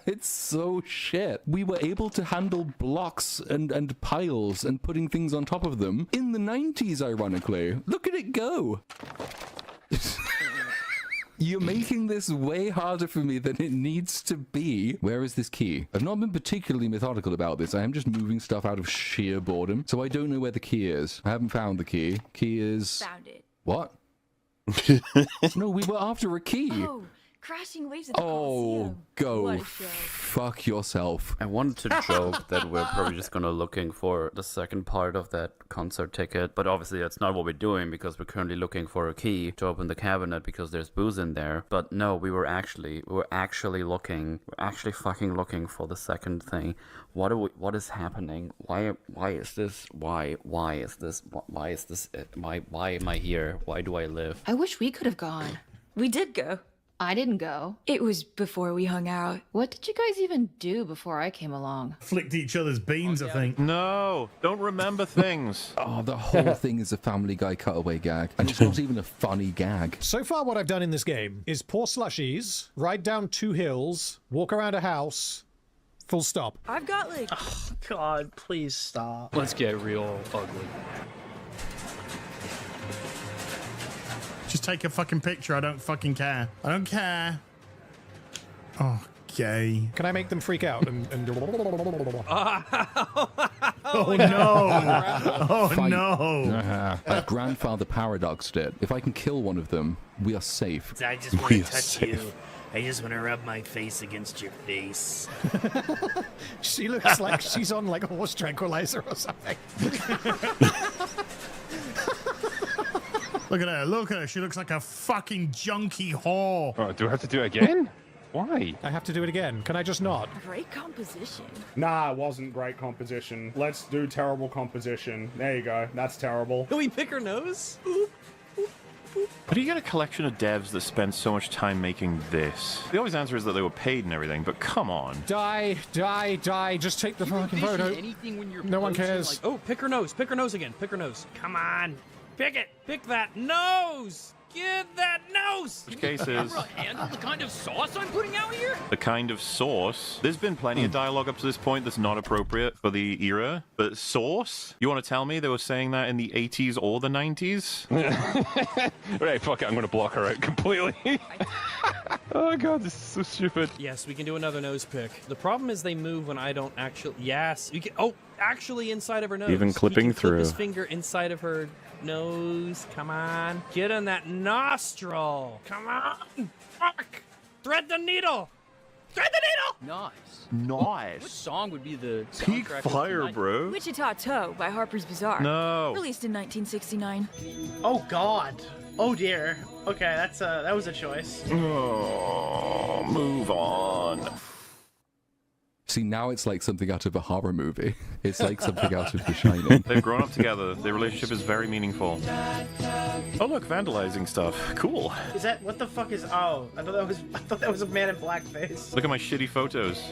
It's so shit. We were able to handle blocks and piles and putting things on top of them in the 90s, ironically. Look at it go. You're making this way harder for me than it needs to be. Where is this key? I've not been particularly methodical about this. I am just moving stuff out of sheer boredom. So I don't know where the key is. I haven't found the key. Key is... Found it. What? No, we were after a key. Oh, crashing waves at the Coliseum. Go What a show. fuck yourself. I wanted to joke that we're probably just gonna looking for the second part of that concert ticket, but obviously that's not what we're doing because we're currently looking for a key to open the cabinet because there's booze in there. But no, we were actually fucking looking for the second thing. What is happening? Why is this? Why is this? Why is this? Why am I here? Why do I live? I wish we could have gone. We did go. I didn't go. It was before we hung out. What did you guys even do before I came along? Flicked each other's beans, I think. No, don't remember things. Oh, the whole thing is a Family Guy cutaway gag. And it's not even a funny gag. So far, what I've done in this game is pour slushies, ride down 2 hills, walk around a house, full stop. I've got like... Oh, God, please stop. Let's get real ugly. Just take a fucking picture. I don't fucking care. I don't care. Oh, gay. Can I make them freak out? Oh, no. Oh, Fight. no. Grandfather paradoxed it. If I can kill one of them, we are safe. I just want to touch you. I just want to rub my face against your face. She looks like she's on like a horse tranquilizer or something. Look at her. Look at her. She looks like a fucking junkie whore. Oh, do I have to do it again? Why? I have to do it again. Can I just not? Great composition. Nah, it wasn't great composition. Let's do terrible composition. There you go. That's terrible. Can we pick her nose? How do you get a collection of devs that spend so much time making this? The obvious answer is that they were paid and everything, but come on. Die. Just take the fucking photo. No one cares. Like, oh, pick her nose again. Pick her nose. Come on. Pick it. Pick that nose. Get that nose! Which case is handle the kind of sauce I'm putting out here? the kind of sauce. There's been plenty of dialogue up to this point that's not appropriate for the era, but sauce? You want to tell me they were saying that in the 80s or the 90s? Right, fuck it, I'm gonna block her out completely. Oh god, this is so stupid. Yes, we can do another nose pick. The problem is they move when I don't actually... Yes, we can... Oh, actually inside of her nose. Even clipping clip through. his finger inside of her nose. Come on. Get on that nostril. Come on. Fuck. Thread the needle. Thread the needle. Nice. What song would be the Peak soundtrack of fire, tonight? bro. Wichita Toe by Harper's Bazaar. No. Released in 1969. Oh God. Oh dear. Okay, that's that was a choice. Oh, move on. See, now it's like something out of a horror movie. It's like something out of The Shining. They've grown up together. Their relationship is very meaningful. Oh look, vandalizing stuff. Cool. Is that what the fuck is? Oh, I thought that was a man in blackface. Look at my shitty photos.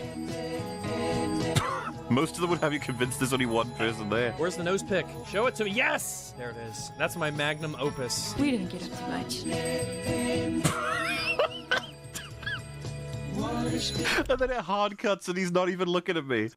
Most of them would have you convinced there's only one person there. Where's the nose pick? Show it to me. Yes! There it is. That's my magnum opus. We didn't get up to much. And then it hard cuts and he's not even looking at me.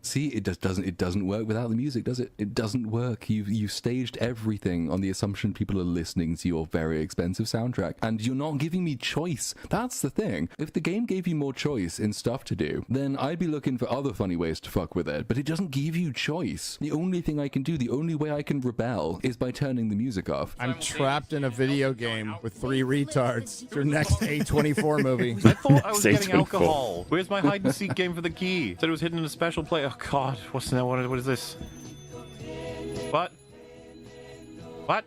See, it doesn't work without the music, does it? It doesn't work. You've staged everything on the assumption people are listening to your very expensive soundtrack, and you're not giving me choice. That's the thing. If the game gave you more choice in stuff to do, then I'd be looking for other funny ways to fuck with it, but it doesn't give you choice. The only thing I can do, the only way I can rebel, is by turning the music off. I'm trapped in a video game with 3 retards. It's your next A24 movie. I thought I was getting alcohol. Where's my hide and seek game for the key? Said it was hidden in a special place. Oh god, what's that? What is this? What? What?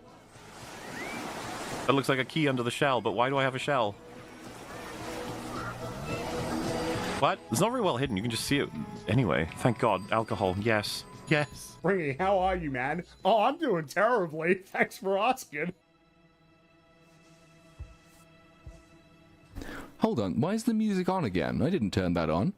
That looks like a key under the shell, but why do I have a shell? What? It's not very well hidden. You can just see it anyway. Thank god. Alcohol. Yes. Yes. Springy, how are you, man? Oh, I'm doing terribly. Thanks for asking. Hold on, why is the music on again? I didn't turn that on.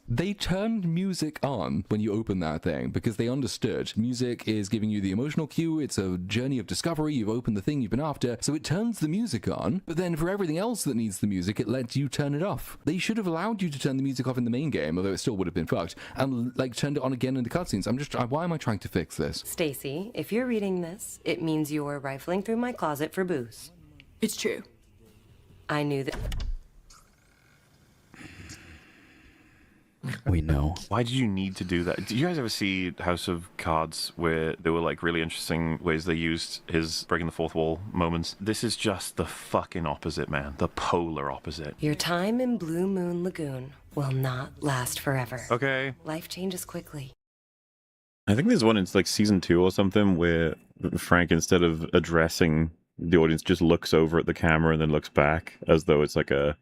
They turned music on when you open that thing because they understood music is giving you the emotional cue. It's a journey of discovery. You've opened the thing you've been after, so it turns the music on. But then for everything else that needs the music, it lets you turn it off. They should have allowed you to turn the music off in the main game, although it still would have been fucked, and like turned it on again in the cutscenes. Why am I trying to fix this? Stacy, if you're reading this, it means you're rifling through my closet for booze. It's true. I knew that. We know. Why did you need to do that? Did you guys ever see House of Cards where there were like really interesting ways they used his breaking the fourth wall moments? This is just the fucking opposite, man. The polar opposite. Your time in Blue Moon Lagoon will not last forever. Okay. Life changes quickly. I think there's one in like season 2 or something where Frank, instead of addressing the audience, just looks over at the camera and then looks back as though it's like a,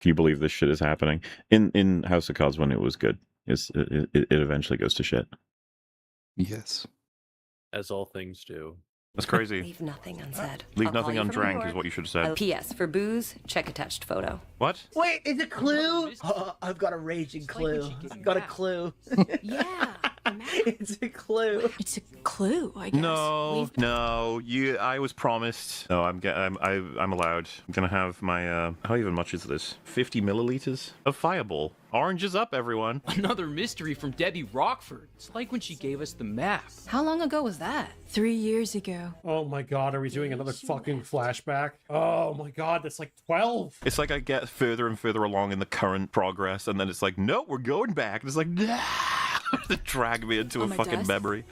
can you believe this shit is happening? In House of Cards when it was good. It eventually goes to shit. Yes. As all things do. That's crazy. Leave nothing unsaid. Leave I'll call nothing you from New undrank York. is what you should have said. P.S. For booze, check attached photo. What? Wait, is it Clue? Oh, I've got a raging clue. I've got a clue. Yeah. It's a clue. It's a clue, I guess. No, no. I was promised. No, I'm allowed. I'm gonna have my how even much is this? 50 milliliters of Fireball. Oranges up, everyone. Another mystery from Debbie Rockford. It's like when she gave us the map. How long ago was that? 3 years ago. Oh my god, are we doing another fucking flashback? Oh my god, that's like 12. It's like I get further and further along in the current progress, and then it's like, no, we're going back. And it's like, nah. They drag me into a fucking memory.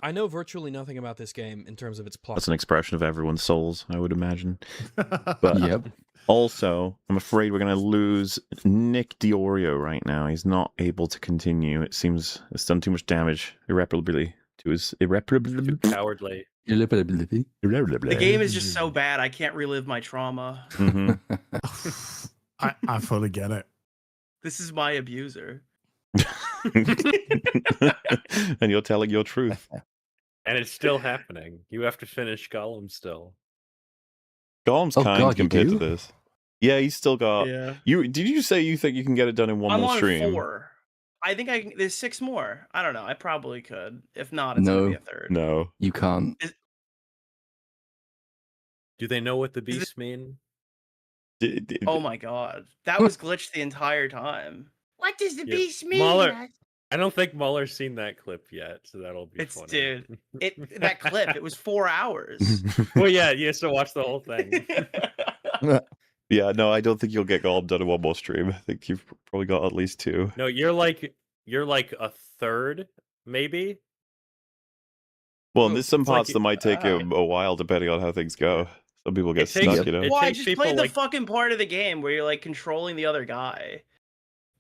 I know virtually nothing about this game in terms of its plot. That's an expression of everyone's souls, I would imagine. But yep. Also, I'm afraid we're going to lose Nick Diorio right now. He's not able to continue. It seems it's done too much damage irreparably to his Cowardly. The game is just so bad, I can't relive my trauma. Mm-hmm. I fully get it. This is my abuser. And you're telling your truth. And it's still happening. You have to finish Gollum still. Gollum's Oh, kind God, you compared to do? this. Yeah, he's still got. Yeah. Did you say you think you can get it done in one I'm more on stream? 4. I think I can. There's 6 more. I don't know. I probably could. If not, it's gonna be No, a third. No. you can't. Do they know what the beasts mean? Oh my god, that was glitched the entire time. What does the Yeah, beast mean? Muller. I don't think Muller's seen that clip yet, so that'll be funny. Dude, that clip. It was 4 hours. Well, yeah, you have to watch the whole thing. Yeah, no, I don't think you'll get Gollum done in one more stream. I think you've probably got at least 2. No, you're like a third, maybe. Well, there's some It's parts like- that might take a while depending on how things go. Some people get takes- stuck, you know. it Well, I takes just people played the like- fucking part of the game where you're like controlling the other guy,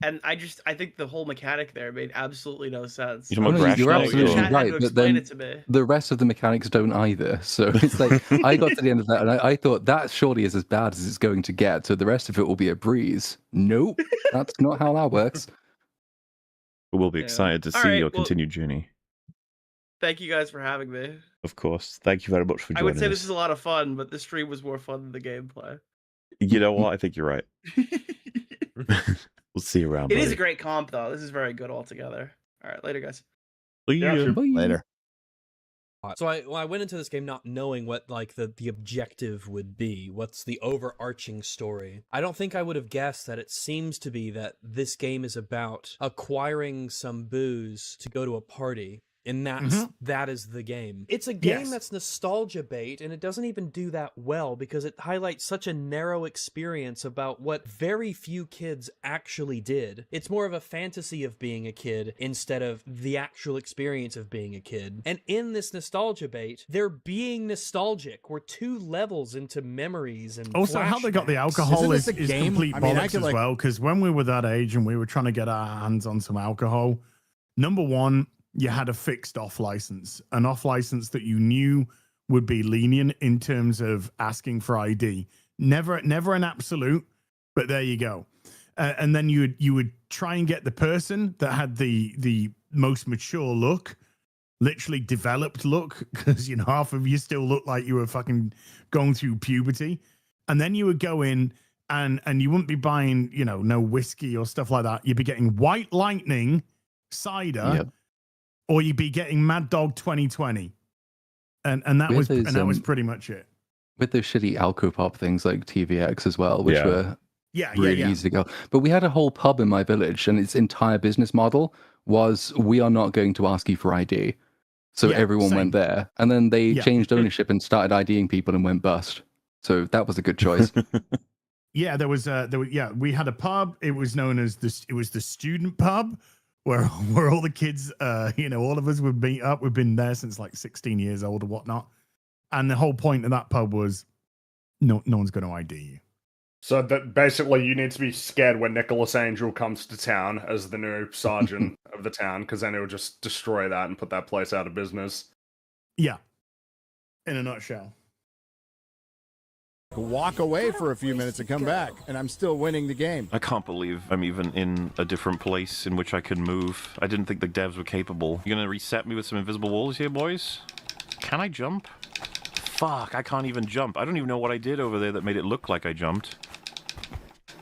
and I think the whole mechanic there made absolutely no sense. You're talking about No, you're Grashnak, absolutely or- Chat had right, to but explain then it to me. the rest of the mechanics don't either. So it's like I got to the end of that, and I thought that surely is as bad as it's going to get. So the rest of it will be a breeze. Nope, that's not how that works. But we'll be Yeah. excited to All see right, your well- continued journey. Thank you guys for having me. Of course. Thank you very much for I joining would say us. this is a lot of fun, but the stream was more fun than the gameplay. You know what? I think you're right. We'll see you around, It buddy. is a great comp, though. This is very good altogether. All right, later, guys. Later. So I went into this game not knowing what like the objective would be. What's the overarching story? I don't think I would have guessed that it seems to be that this game is about acquiring some booze to go to a party. And that is the game. It's a game that's nostalgia bait, and it doesn't even do that well because it highlights such a narrow experience about what very few kids actually did. It's more of a fantasy of being a kid instead of the actual experience of being a kid. And in this nostalgia bait, they're being nostalgic. We're 2 levels into memories and also how they got the flashbacks. alcohol is game? complete I mean, I bollocks could, as like- well, because when we were that age and we were trying to get our hands on some alcohol, number one, you had a fixed off license, an off license that you knew would be lenient in terms of asking for ID. Never an absolute, but there you go. And then you would try and get the person that had the most mature look, literally developed look, because half of you still look like you were fucking going through puberty. And then you would go in and you wouldn't be buying no whiskey or stuff like that. You'd be getting White Lightning cider. Yep. Or you'd be getting Mad Dog 2020, and that was pretty much it. With those shitty alcopop things like TVX as well, which were really easy to go. But we had a whole pub in my village, and its entire business model was we are not going to ask you for ID. So everyone went there, and then they changed ownership and started IDing people and went bust. So that was a good choice. Yeah, we had a pub. It was known as the student pub. Where all the kids, all of us would meet up. We've been there since like 16 years old or whatnot. And the whole point of that pub was no one's going to ID you. So that basically you need to be scared when Nicholas Angel comes to town as the new sergeant of the town, because then he'll just destroy that and put that place out of business. Yeah. In a nutshell. Walk away for a few minutes and come back, and I'm still winning the game. I can't believe I'm even in a different place in which I can move. I didn't think the devs were capable. You gonna reset me with some invisible walls here, boys? Can I jump? Fuck, I can't even jump. I don't even know what I did over there that made it look like I jumped.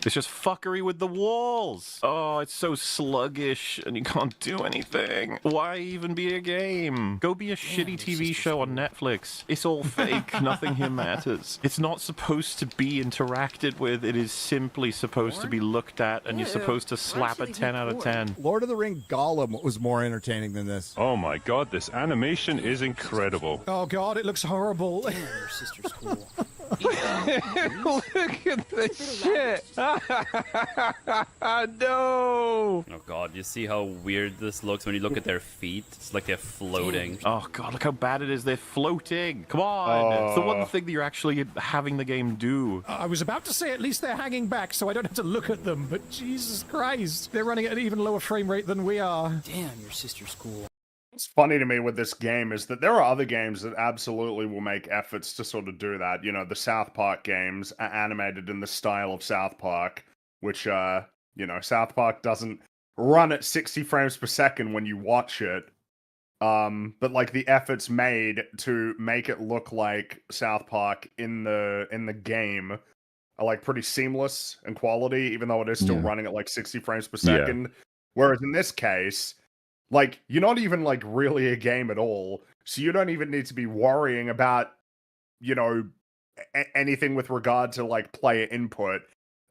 It's just fuckery with the walls. Oh, it's so sluggish and you can't do anything. Why even be a game? Go be a shitty TV show on Netflix. It's all fake. Nothing here matters. It's not supposed to be interacted with. It is simply supposed to be looked at, and you're supposed to slap a 10 out of 10. Lord of the Ring Gollum was more entertaining than this. Oh my god, this animation is incredible. Oh god, it looks horrible. Damn, your sister's cool. Look at this shit! No! Oh god, you see how weird this looks when you look at their feet? It's like they're floating. Oh god, look how bad it is. They're floating. Come on. It's the one thing that you're actually having the game do. I was about to say at least they're hanging back so I don't have to look at them, but Jesus Christ, they're running at an even lower frame rate than we are. Damn, your sister's cool. What's funny to me with this game is that there are other games that absolutely will make efforts to sort of do that. The South Park games are animated in the style of South Park, which, South Park doesn't run at 60 frames per second when you watch it. But like the efforts made to make it look like South Park in the game are like pretty seamless in quality, even though it is still running at like 60 frames per second. Yeah. Whereas in this case, like you're not even like really a game at all, so you don't even need to be worrying about, you know, anything with regard to like player input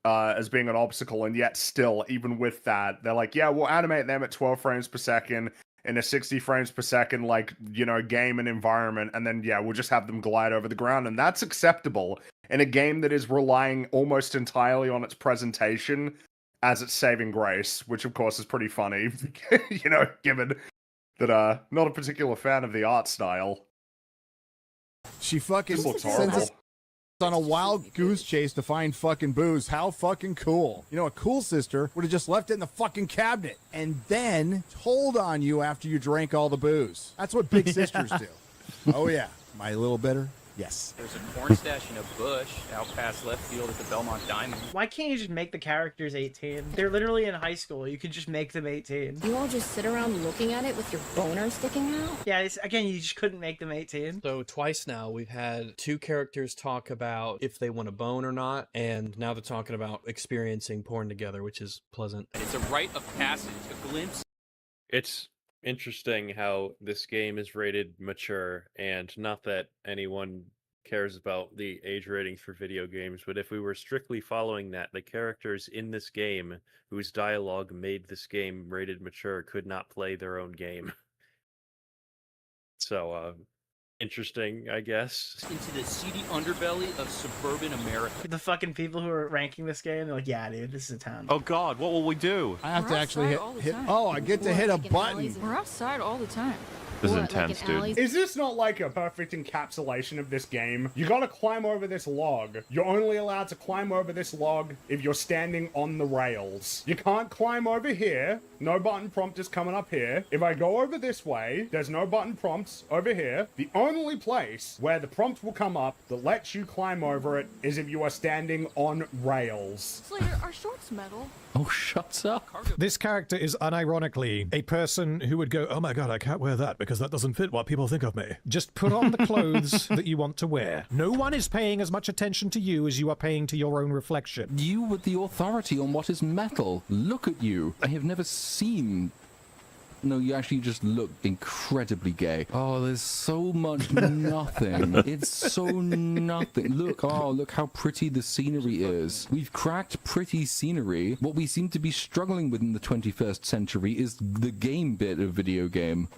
as being an obstacle. And yet still, even with that, they're like, yeah, we'll animate them at 12 frames per second in a 60 frames per second, like, you know, game and environment, and then yeah, we'll just have them glide over the ground, and that's acceptable in a game that is relying almost entirely on its presentation as its saving grace, which of course is pretty funny, you know, given that not a particular fan of the art style. She fucking looks sends horrible. us on a wild goose chase to find fucking booze. How fucking cool. You know, a cool sister would have just left it in the fucking cabinet and then told on you after you drank all the booze. That's what big sisters do. Oh yeah, my little bitter. Yes. There's a corn stash in a bush out past left field at the Belmont Diamond. Why can't you just make the characters 18? They're literally in high school. You could just make them 18. You all just sit around looking at it with your boner sticking out? Yeah, again, you just couldn't make them 18. So twice now we've had two characters talk about if they want a bone or not, and now they're talking about experiencing porn together, which is pleasant. It's a rite of passage, a glimpse. It's interesting how this game is rated mature, and not that anyone cares about the age ratings for video games, but if we were strictly following that, the characters in this game whose dialogue made this game rated mature could not play their own game. So, interesting, I guess. Into the seedy underbelly of suburban America. The fucking people who are ranking this game, they're like, yeah, dude, this is a town. Oh god, what will we do? I have to actually hit oh, I get to hit a button. We're outside all the time. This is intense, dude. Is this not like a perfect encapsulation of this game? You gotta climb over this log. You're only allowed to climb over this log if you're standing on the rails. You can't climb over here. No button prompt is coming up here. If I go over this way, there's no button prompts over here. The only place where the prompt will come up that lets you climb over it is if you are standing on rails. Slater, are shorts metal? Oh, shut up. This character is unironically a person who would go, oh my god, I can't wear that because that doesn't fit what people think of me. Just put on the clothes that you want to wear. No one is paying as much attention to you as you are paying to your own reflection. You with the authority on what is metal. Look at you. I have never seen... No, you actually just look incredibly gay. Oh, there's so much nothing. It's so nothing. Look, oh, look how pretty the scenery is. We've cracked pretty scenery. What we seem to be struggling with in the 21st century is the game bit of video game.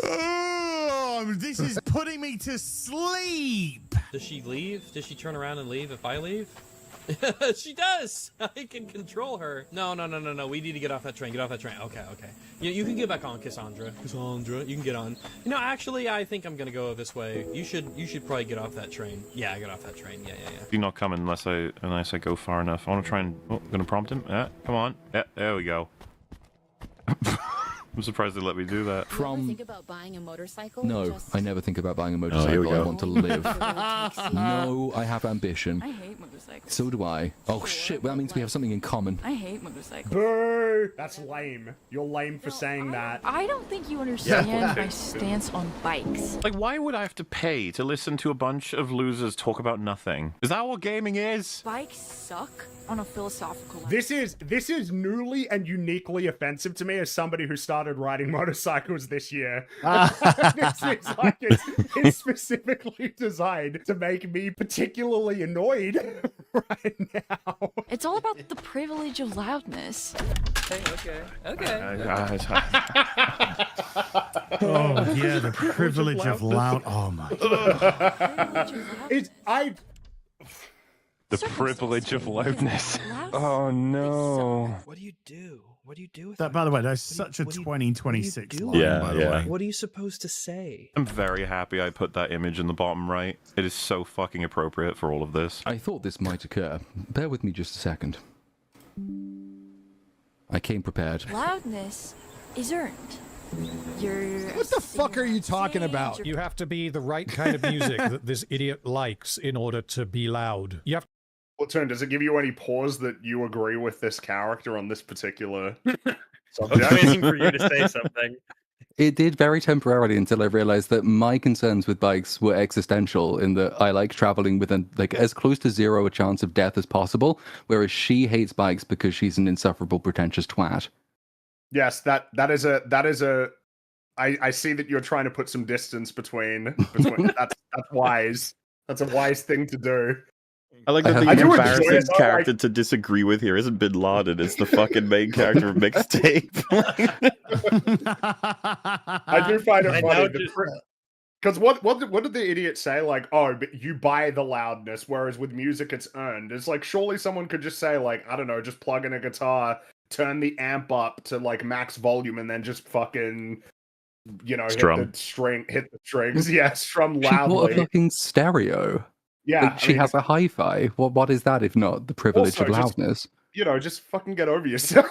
Oh, this is putting me to sleep. Does she leave? Does she turn around and leave if I leave? She does! I can control her. No. We need to get off that train. Get off that train. Okay. You can get back on, Cassandra. You can get on. You know, actually, I think I'm gonna go this way. You should probably get off that train. Yeah, get off that train. Yeah. You're not coming unless I go far enough. I want to try and... Oh, I'm gonna prompt him. Yeah, come on. Yeah, there we go. I'm surprised they let me do that. You ever think about buying a motorcycle? No, I never think about buying a motorcycle. Here we go. I want to live. No, I have ambition. I hate motorcycles. So do I. Oh shit, well, that means we have something in common. I hate motorcycles. Boo! That's lame. You're lame for saying that. I don't think you understand my stance on bikes. Like, why would I have to pay to listen to a bunch of losers talk about nothing? Is that what gaming is? Bikes suck on a philosophical level. This is newly and uniquely offensive to me as somebody who started riding motorcycles this year. This is like it's specifically designed to make me particularly annoyed right now. It's all about the privilege of loudness. Okay. Oh yeah, the privilege of loud. Oh my god. The privilege of loudness. Oh no. What do you do? What do you do with that? By the way, that's such a 2026 line, by the way. What are you supposed to say? I'm very happy I put that image in the bottom right. It is so fucking appropriate for all of this. I thought this might occur. Bear with me just a second. I came prepared. Loudness is earned. What the fuck are you talking about? You have to be the right kind of music that this idiot likes in order to be loud. You have Platoon, does it give you any pause that you agree with this character on this particular I subject? was waiting for you to say something. It did very temporarily until I realized that my concerns with bikes were existential in that I like traveling with as close to zero a chance of death as possible, whereas she hates bikes because she's an insufferable pretentious twat. Yes, that is a I see that you're trying to put some distance between that's wise. That's a wise thing to do. I like that the embarrassing character to disagree with here isn't Bin Laden, it's the fucking main character of Mixtape. I do find it funny because what did the idiot say? Like, oh, but you buy the loudness, whereas with music it's earned. It's like surely someone could just say like, I don't know, just plug in a guitar, turn the amp up to like max volume, and then just fucking hit the strings. Yeah, strum loudly. She bought a fucking stereo. Yeah, she has a hi-fi. What is that if not the privilege of loudness? Just fucking get over yourself.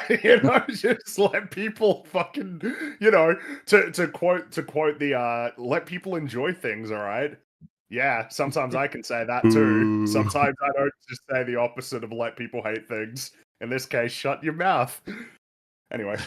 Just let people fucking, to quote the let people enjoy things. All right. Yeah, sometimes I can say that too. Sometimes I don't just say the opposite of let people hate things. In this case, shut your mouth. Anyway.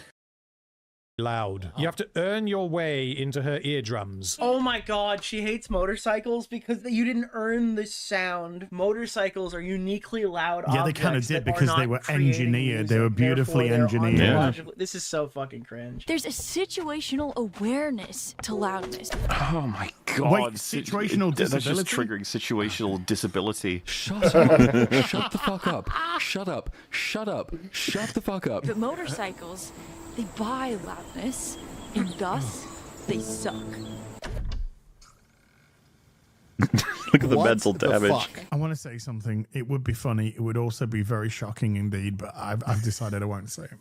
Loud. You have to earn your way into her eardrums. Oh my god, she hates motorcycles because you didn't earn the sound. Motorcycles are uniquely loud objects. Yeah, they kind of did because they were engineered. They were beautifully engineered. Yeah. This is so fucking cringe. There's a situational awareness to loudness. Oh my god. Wait, situational disability? That's just triggering situational disability. Shut up. Shut the fuck up. Shut up. Shut up. Shut the fuck up. But motorcycles, they buy loudness, and thus, they suck. Look at the mental damage. I want to say something. It would be funny. It would also be very shocking indeed, but I've decided I won't say it.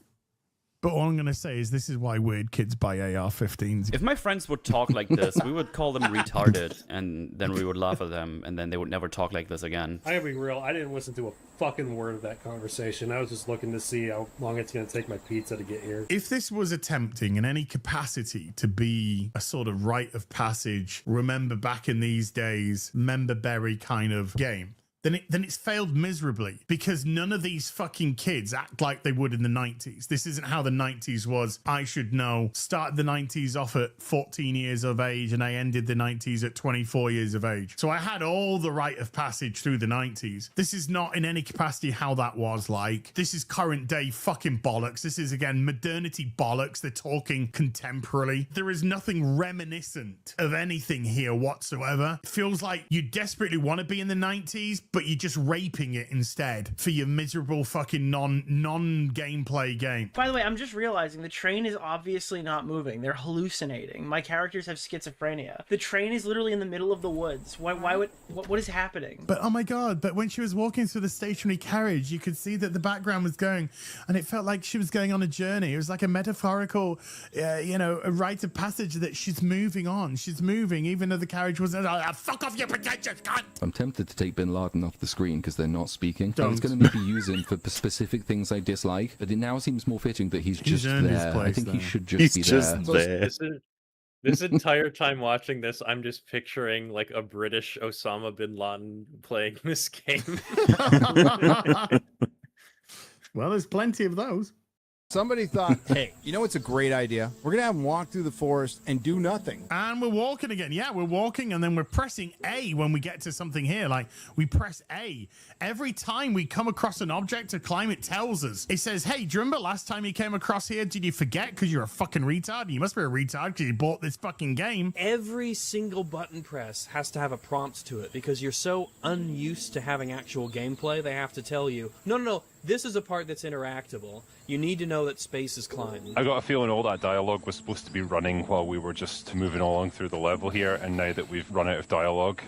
But all I'm going to say is this is why weird kids buy AR-15s. If my friends would talk like this, we would call them retarded, and then we would laugh at them, and then they would never talk like this again. I gotta be real, I didn't listen to a fucking word of that conversation. I was just looking to see how long it's going to take my pizza to get here. If this was attempting in any capacity to be a sort of rite of passage, remember back in these days, member berry kind of game, then it's failed miserably because none of these fucking kids act like they would in the 90s. This isn't how the 90s was. I should know. Started the 90s off at 14 years of age and I ended the 90s at 24 years of age. So I had all the rite of passage through the 90s. This is not in any capacity how that was like. This is current day fucking bollocks. This is, again, modernity bollocks. They're talking contemporarily. There is nothing reminiscent of anything here whatsoever. It feels like you desperately want to be in the 90s, but you're just raping it instead for your miserable fucking non-gameplay game. By the way, I'm just realizing the train is obviously not moving. They're hallucinating. My characters have schizophrenia. The train is literally in the middle of the woods. Why would... What is happening? But oh my god, but when she was walking through the stationary carriage, you could see that the background was going, and it felt like she was going on a journey. It was like a metaphorical, a rite of passage that she's moving on. She's moving, even though the carriage was... fuck off, you pretentious cunt! I'm tempted to take Bin Laden off the screen because they're not speaking. I was going to maybe use him for specific things I dislike, but it now seems more fitting that he's just there. I think he should just be there. This entire time watching this, I'm just picturing like a British Osama bin Laden playing this game. Well, there's plenty of those. Somebody thought, hey, you know what's a great idea? We're going to have them walk through the forest and do nothing. And we're walking again. Yeah, we're walking and then we're pressing A when we get to something here. Like, we press A. Every time we come across an object to climb, it tells us. It says, hey, do you remember last time you came across here? Did you forget because you're a fucking retard? You must be a retard because you bought this fucking game. Every single button press has to have a prompt to it because you're so unused to having actual gameplay, they have to tell you, no, this is a part that's interactable. You need to know that space is climbed. I got a feeling all that dialogue was supposed to be running while we were just moving along through the level here, and now that we've run out of dialogue,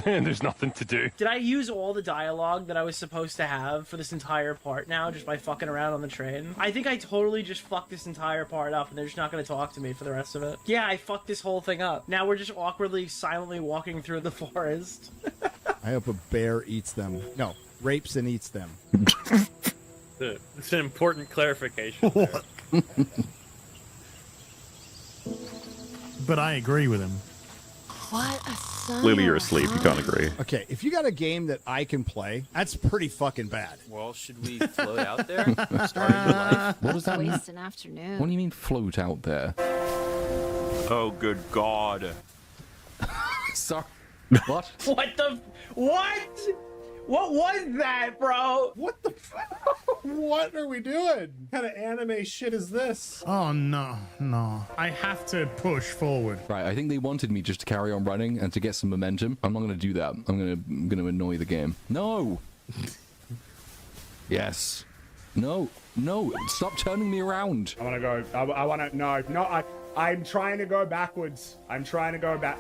there's nothing to do. Did I use all the dialogue that I was supposed to have for this entire part now, just by fucking around on the train? I think I totally just fucked this entire part up, and they're just not going to talk to me for the rest of it. Yeah, I fucked this whole thing up. Now we're just awkwardly, silently walking through the forest. I hope a bear eats them. No, rapes and eats them. It's an important clarification there. But I agree with him. What a summer. Clearly you're asleep. You can't agree. Okay, if you got a game that I can play, that's pretty fucking bad. Well, should we float out there? Starting your life? What does that mean? Waste an afternoon. What do you mean float out there? Oh, good God. Sorry. What? What the? What? What was that, bro? What the what are we doing? What kind of anime shit is this? Oh, no. I have to push forward. Right, I think they wanted me just to carry on running and to get some momentum. I'm not going to do that. I'm going to annoy the game. No! Yes. No. Stop turning me around. I want to go. I want to. No. I'm trying to go backwards. I'm trying to go back.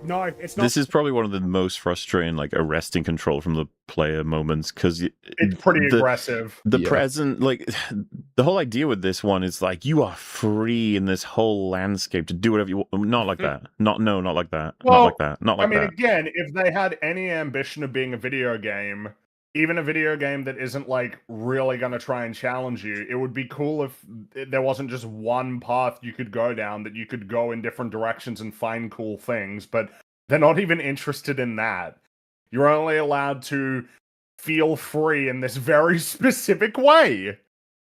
No, it's not. This is probably one of the most frustrating, like, arresting control from the player moments, because it's pretty aggressive. The present, like, the whole idea with this one is, like, you are free in this whole landscape to do whatever you want. Not like that. Not like that. Well, not like that. Not like that. I mean, again, if they had any ambition of being a video game, even a video game that isn't, like, really going to try and challenge you, it would be cool if there wasn't just one path you could go down, that you could go in different directions and find cool things, but they're not even interested in that. You're only allowed to feel free in this very specific way.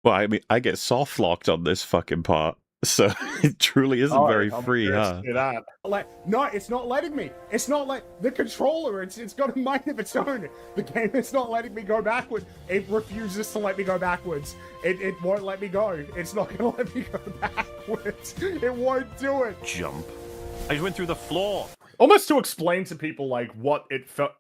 Well, I mean, I get soft locked on this fucking part, so it truly isn't very free, huh? That. Like, no, it's not letting me. It's not like the controller. It's got a mind of its own. The game is not letting me go backwards. It refuses to let me go backwards. It won't let me go. It's not going to let me go backwards. It won't do it. Jump. I just went through the floor. Almost to explain to people, like, what it felt.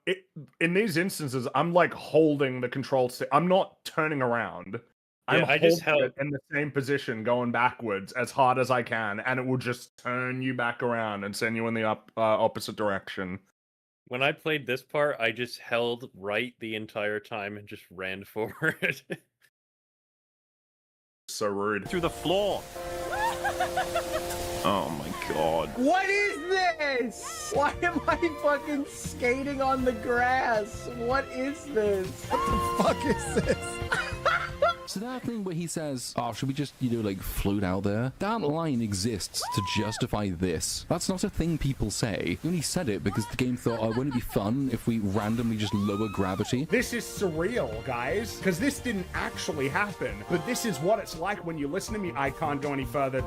In these instances, I'm, like, holding the control stick. I'm not turning around. I'm holding it in the same position, going backwards as hard as I can, and it will just turn you back around and send you in the opposite direction. When I played this part, I just held right the entire time and just ran forward. So rude. Through the floor. Oh my God. What is this? Why am I fucking skating on the grass? What is this? What the fuck is this? So that thing where he says, oh, should we just, like, float out there? That line exists to justify this. That's not a thing people say. He only said it because the game thought, oh, wouldn't it be fun if we randomly just lower gravity? This is surreal, guys, because this didn't actually happen. But this is what it's like when you listen to me. I can't go any further.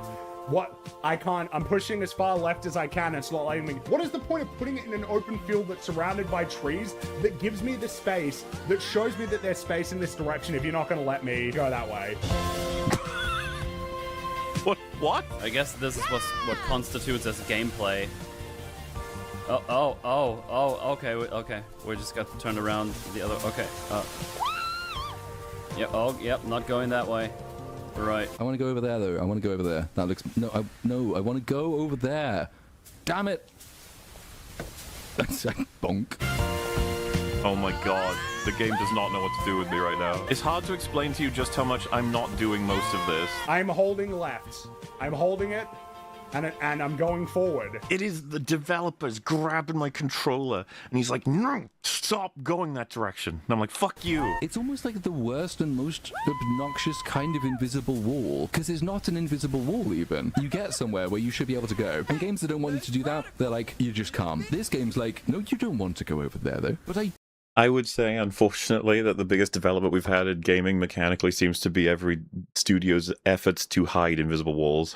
I'm pushing as far left as I can, and it's not letting me. What is the point of putting it in an open field that's surrounded by trees that gives me the space, that shows me that there's space in this direction if you're not going to let me go that way? What? I guess this is what constitutes as gameplay. Okay. We just got turned around the other. Okay. Yep. Not going that way. Right. I want to go over there, though. I want to go over there. That looks... No, I want to go over there. Damn it. That's a bonk. Oh my God. The game does not know what to do with me right now. It's hard to explain to you just how much I'm not doing most of this. I'm holding left. I'm holding it, and I'm going forward. It is the developers grabbing my controller, and he's like, no, stop going that direction. And I'm like, fuck you. It's almost like the worst and most obnoxious kind of invisible wall, because it's not an invisible wall even. You get somewhere where you should be able to go. And games that don't want you to do that, they're like, you just can't. This game's like, no, you don't want to go over there, though. But I would say, unfortunately, that the biggest development we've had in gaming mechanically seems to be every studio's efforts to hide invisible walls,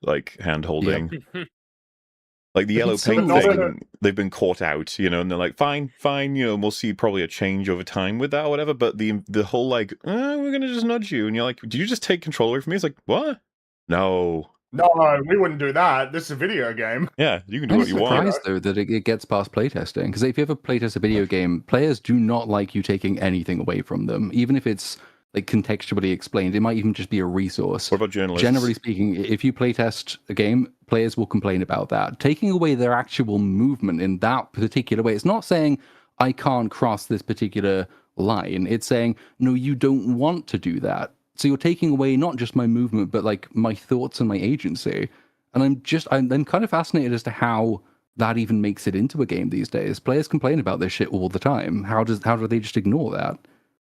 like hand-holding. Yep. Like the yellow paint thing, they've been caught out, and they're like, fine, and we'll see probably a change over time with that or whatever, but the whole, like, we're gonna just nudge you, and you're like, did you just take control away from me? It's like, what? No, we wouldn't do that. This is a video game. Yeah, you can do what you want. I'm surprised, though, that it gets past playtesting, because if you ever playtest a video game, players do not like you taking anything away from them, even if it's like contextually explained. It might even just be a resource. What about journalists? Generally speaking, if you playtest a game, players will complain about that. Taking away their actual movement in that particular way, it's not saying, I can't cross this particular line. It's saying, no, you don't want to do that. So you're taking away not just my movement, but like my thoughts and my agency. And I'm kind of fascinated as to how that even makes it into a game these days. Players complain about this shit all the time. How do they just ignore that?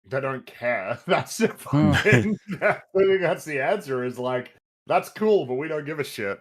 They don't care. That's the fucking. I think that's the answer. Is like, that's cool, but we don't give a shit.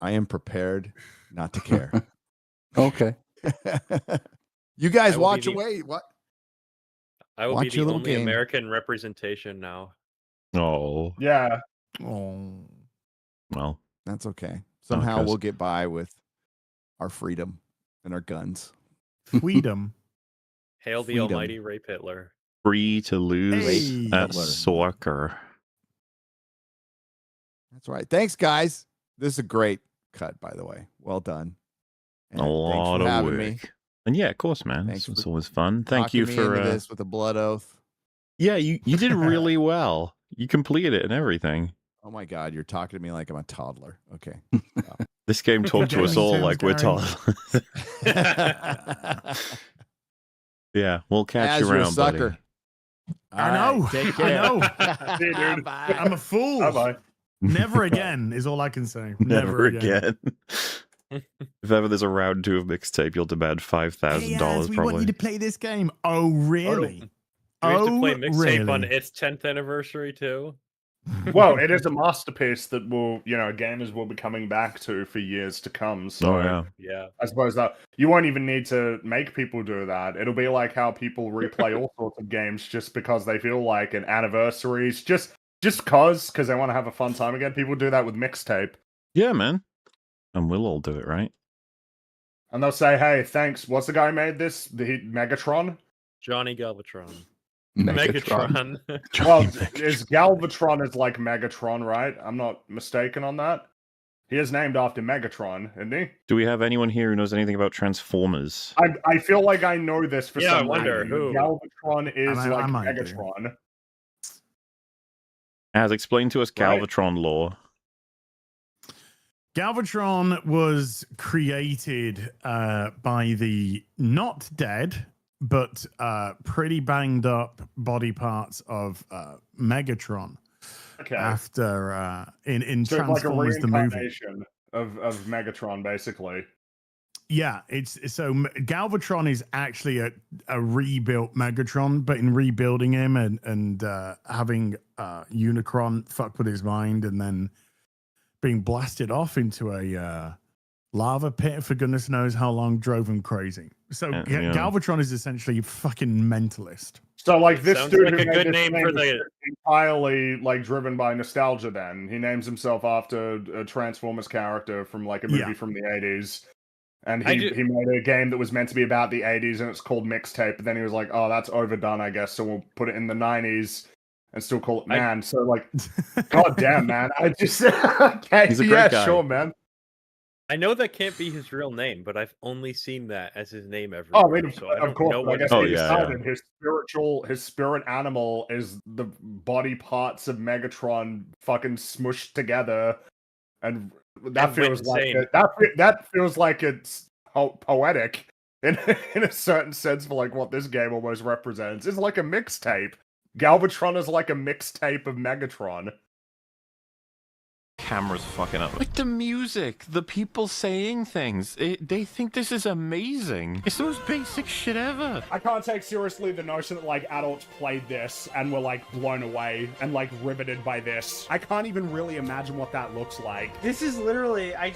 I am prepared not to care. Okay. You guys watch away. What? I will Watch be your the little only game. American representation now. Oh. Yeah. Oh. Well, that's okay. Somehow because- we'll get by with our freedom and our guns. Freedom. Hail the Freedom. almighty Rape Hitler. Free to lose Hey. at soccer. That's right. Thanks, guys. This is a great cut, by the way. Well done. And A thanks lot for of having work. me. And yeah, of course, man. Thanks It's for always fun. Thank you talking me for into this with a blood oath. Yeah, you did really well. You completed it and everything. Oh my God, you're talking to me like I'm a toddler. Okay. This game talked to us all like we're toddlers. Yeah, we'll catch As you you're a around, sucker. buddy. I know. Take I care. know. See you, dude. I'm a fool. Bye-bye. Never again is all I can say. Never again. If ever there's a round 2 of Mixtape, you'll demand $5,000 Hey, Az, we want probably. you to play this game. Oh, really? Do we have to play Oh, Mixtape on really? its 10th anniversary too? Well, it is a masterpiece that will, gamers will be coming back to for years to come. So, Oh, yeah. Yeah. I suppose that you won't even need to make people do that. It'll be like how people replay all sorts of games just because they feel like an anniversaries, just because they want to have a fun time again. People do that with Mixtape. Yeah, man. And we'll all do it, right? And they'll say, hey, thanks. What's the guy who made this? The Megatron? Johnny Galvatron. Megatron. Well, is Galvatron is like Megatron, right? I'm not mistaken on that. He is named after Megatron, isn't he? Do we have anyone here who knows anything about Transformers? I feel like I know this for Yeah, I some wonder reason. who. Galvatron is I like might do. Megatron. As explained to us Right. Galvatron lore. Galvatron was created by the not dead, but pretty banged up body parts of Megatron. Okay. After in So it's like a Transformers the movie. reincarnation of Megatron, basically. Yeah, Galvatron is actually a rebuilt Megatron, but in rebuilding him and having Unicron fuck with his mind and then being blasted off into a lava pit for goodness knows how long drove him crazy. So Yeah. Galvatron is essentially a fucking mentalist. So like this Sounds dude like who a made good this name game for is the- entirely like driven by nostalgia. Then he names himself after a Transformers character from like a movie Yeah. from the 80s. And I he made a game that was meant to be about the 80s and it's called Mixtape. But then he was like, oh, that's overdone, I guess. So we'll put it in the 90s and still call it Man. So like, god damn, man. I just, okay, He's a great yeah, guy. sure, man. I know that can't be his real name, but I've only seen that as his name everywhere. Oh, I mean, so I of don't course. know I what guess Oh, he yeah, decided his spirit animal is the body parts of Megatron fucking smushed together, and that And feels went like insane. that feels like it's poetic in a certain sense for like what this game almost represents. It's like a mixtape. Galvatron is like a mixtape of Megatron. Camera's fucking up. Like the music, the people saying things. They think this is amazing. It's the most basic shit ever. I can't take seriously the notion that like adults played this and were like blown away and like riveted by this. I can't even really imagine what that looks like. This is literally, I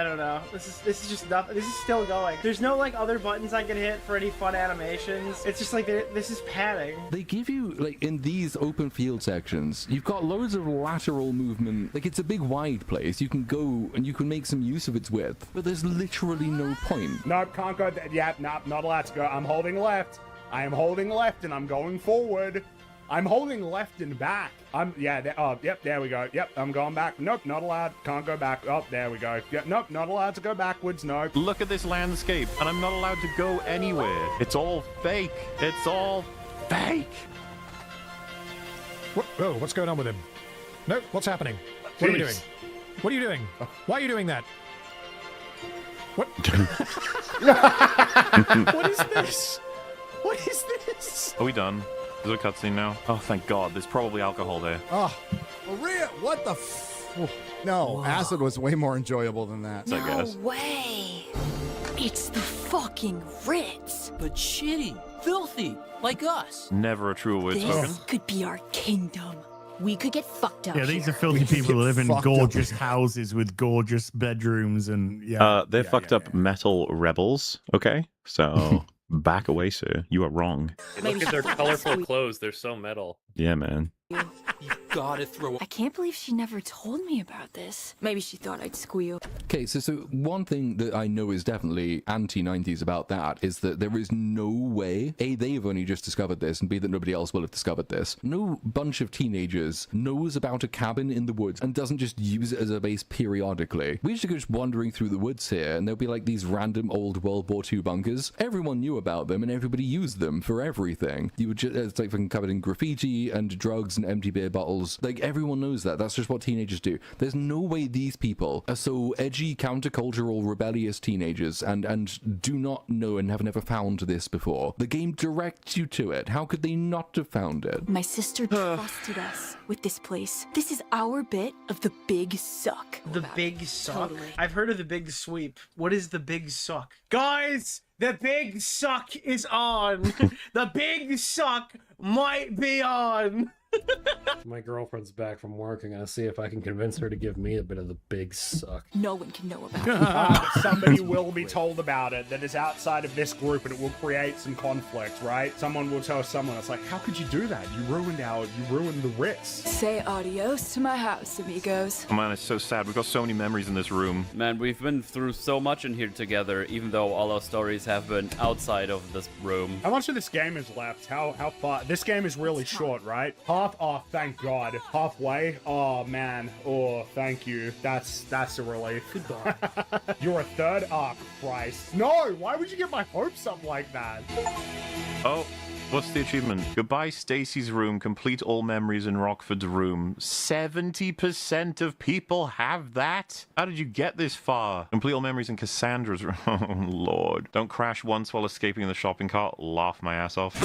don't know. This is just nothing. This is still going. There's no like other buttons I can hit for any fun animations. It's just like this is padding. They give you, like, in these open field sections, you've got loads of lateral movement. Like, it's a big wide place. You can go and you can make some use of its width, but there's literally no point. Nope, can't go there. Yep, nope, not allowed to go. I'm holding left. I am holding left and I'm going forward. I'm holding left and back. Yep, there we go. Yep, I'm going back. Nope, not allowed. Can't go back. Oh, there we go. Yep, nope, not allowed to go backwards. Nope. Look at this landscape, and I'm not allowed to go anywhere. It's all fake. It's all fake. Oh, what's going on with him? No, what's happening? What are we doing? What are you doing? Why are you doing that? What? What is this? What is this? Are we done? Is there a cutscene now? Oh, thank God. There's probably alcohol there. Oh, Maria, what the No, acid was way more enjoyable than that. I guess. way. It's the fucking Ritz. But shitty, filthy, like us. Never a truer word spoken. This could be our kingdom. we could get fucked up. Yeah, these here. are filthy people who live in gorgeous houses with gorgeous bedrooms and they're fucked up metal rebels. Okay, so back away, sir. You are wrong. Look at their colorful clothes. They're so metal. Yeah, man. You gotta throw. I can't believe she never told me about this. Maybe she thought I'd squeal. Okay, so one thing that I know is definitely anti-90s about that is that there is no way, A, they've only just discovered this, and B, that nobody else will have discovered this. No bunch of teenagers knows about a cabin in the woods and doesn't just use it as a base periodically. We used to go just wandering through the woods here, and there'll be like these random old World War II bunkers. Everyone knew about them, and everybody used them for everything. You would just, it's like fucking covered in graffiti and drugs and empty beer bottles. Like, everyone knows that. That's just what teenagers do. There's no way these people are so edgy, countercultural, rebellious teenagers and do not know and have never found this before. The game directs you to it. How could they not have found it? My sister trusted us with this place. This is our bit of the big suck. The big suck? Totally. I've heard of the big sweep. What is the big suck? Guys, the big suck is on. The big suck might be on. My girlfriend's back from work. I'm gonna see if I can convince her to give me a bit of the big suck. No one can know about it. Somebody will be told about it that is outside of this group, and it will create some conflict, right? Someone will tell someone, it's like, how could you do that? You ruined the Ritz. Say adios to my house, amigos. Oh man, it's so sad. We've got so many memories in this room. Man, we've been through so much in here together, even though all our stories have been outside of this room. How much of this game is left? How far? This game is really short, right? Oh, thank God. Halfway? Oh, man. Oh, thank you. That's a relief. Goodbye. You're a third? Oh, Christ. No, why would you get my hopes up like that? Oh, what's the achievement? Goodbye, Stacy's room. Complete all memories in Rockford's room. 70% of people have that? How did you get this far? Complete all memories in Cassandra's room. Oh, Lord. Don't crash once while escaping in the shopping cart. Laugh my ass off.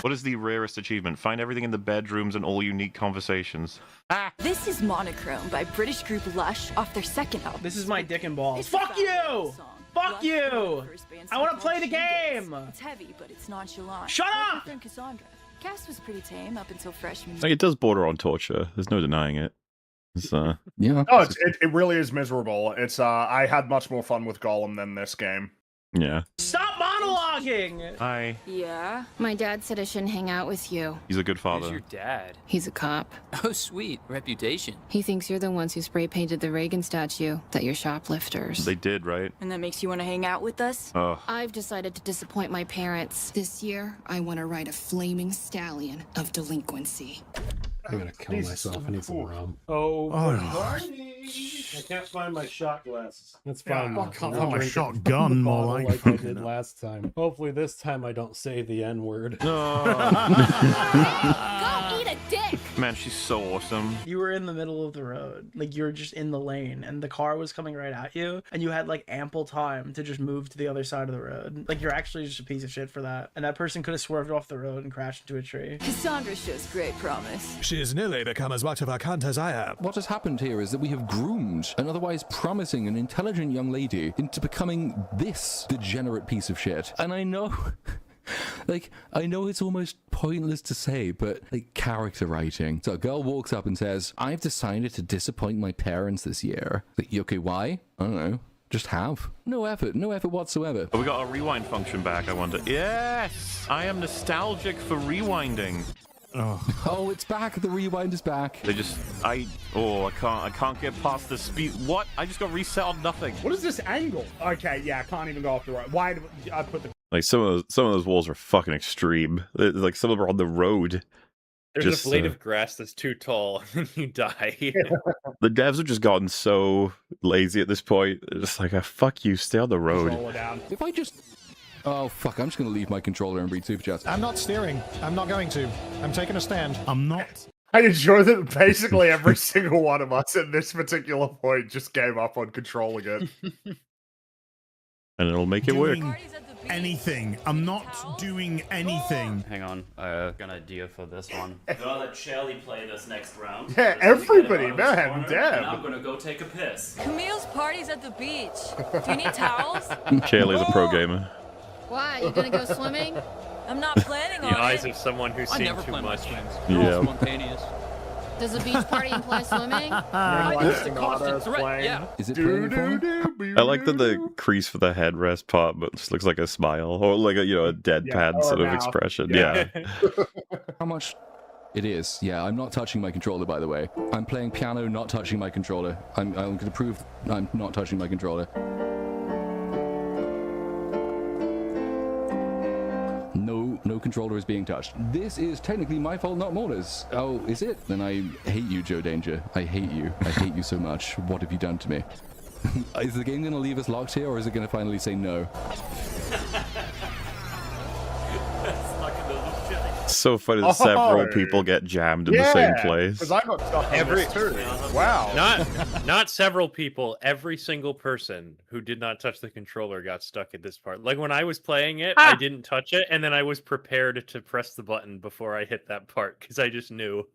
What is the rarest achievement? Find everything in the bedrooms and all unique conversations. Ah! This is Monochrome by British group Lush off their second album. This is my dick and balls. Fuck you! Fuck you! I want to play the game! It's heavy, but it's nonchalant. Shut up! Like Cassandra. Cast was pretty tame up until freshman Like, it does border on torture. There's no denying it. It's, yeah. Oh, it really is miserable. It's I had much more fun with Golem than this game. Yeah. Stop monologuing! Hi. Yeah? My dad said I shouldn't hang out with you. He's a good father. Who's your dad? He's a cop. Oh, sweet. Reputation. He thinks you're the ones who spray painted the Reagan statue, that you're shoplifters. They did, right? And that makes you want to hang out with us? Oh. I've decided to disappoint my parents. This year, I want to ride a flaming stallion of delinquency. I'm gonna kill myself. I need some rum. Oh. I can't find my shot glasses. That's fine. I can't find my shotgun, more like I did last time. Hopefully this time I don't say the N-word. Go eat a dick! Man, she's so awesome. You were in the middle of the road. Like, you were just in the lane, and the car was coming right at you, and you had, like, ample time to just move to the other side of the road. Like, you're actually just a piece of shit for that. And that person could have swerved off the road and crashed into a tree. Cassandra shows great promise. She's nearly become as much of a cunt as I am. What has happened here is that we have groomed an otherwise promising and intelligent young lady into becoming this degenerate piece of shit. And I know... Like, I know it's almost pointless to say, but, like, character writing. So a girl walks up and says, I've decided to disappoint my parents this year. Like, okay, why? I don't know. Just have. No effort whatsoever. Oh, we got our rewind function back, I wonder. Yes! I am nostalgic for rewinding. Oh, it's back. The rewind is back. They just, I can't get past the speed. What? I just got reset on nothing. What is this angle? Okay, yeah, I can't even go off the road. Why did I put the... Like, some of those walls are fucking extreme. Like, some of them are on the road. There's a blade of grass that's too tall, and you die. The devs have just gotten so lazy at this point. They're just like, fuck you, stay on the road. If I just... Oh, fuck, I'm just going to leave my controller and read Super Chats. I'm not steering. I'm not going to. I'm taking a stand. I'm not. I enjoy that basically every single one of us at this particular point just gave up on controlling it. And it'll make it work. Anything. I'm not doing anything. Hang on, I got an idea for this one. I'm gonna let Shelly play this next round. Yeah, everybody, man, damn. I'm gonna go take a piss. Camille's party's at the beach. Do you need towels? Shaylee's a pro gamer. Why? You gonna go swimming? I'm not planning on The it. eyes of someone who's I seen never too plan my much. swims. Yeah. They're all spontaneous. Does a beach party imply swimming? Yeah. Is it playing? I like that the crease for the headrest part, but just looks like a smile or like a a deadpan sort of expression. Yeah. How much? It is. Yeah, I'm not touching my controller, by the way. I'm playing piano, not touching my controller. I'm going to prove I'm not touching my controller. No controller is being touched. This is technically my fault, not Morta's. Oh, is it? Then I hate you, Joe Danger. I hate you. I hate you so much. What have you done to me? Is the game going to leave us locked here, or is it going to finally say no? So funny that several people get jammed in the same place. Because I got stuck on this too. Wow. Not several people. Every single person who did not touch the controller got stuck at this part. Like when I was playing it, I didn't touch it, and then I was prepared to press the button before I hit that part because I just knew.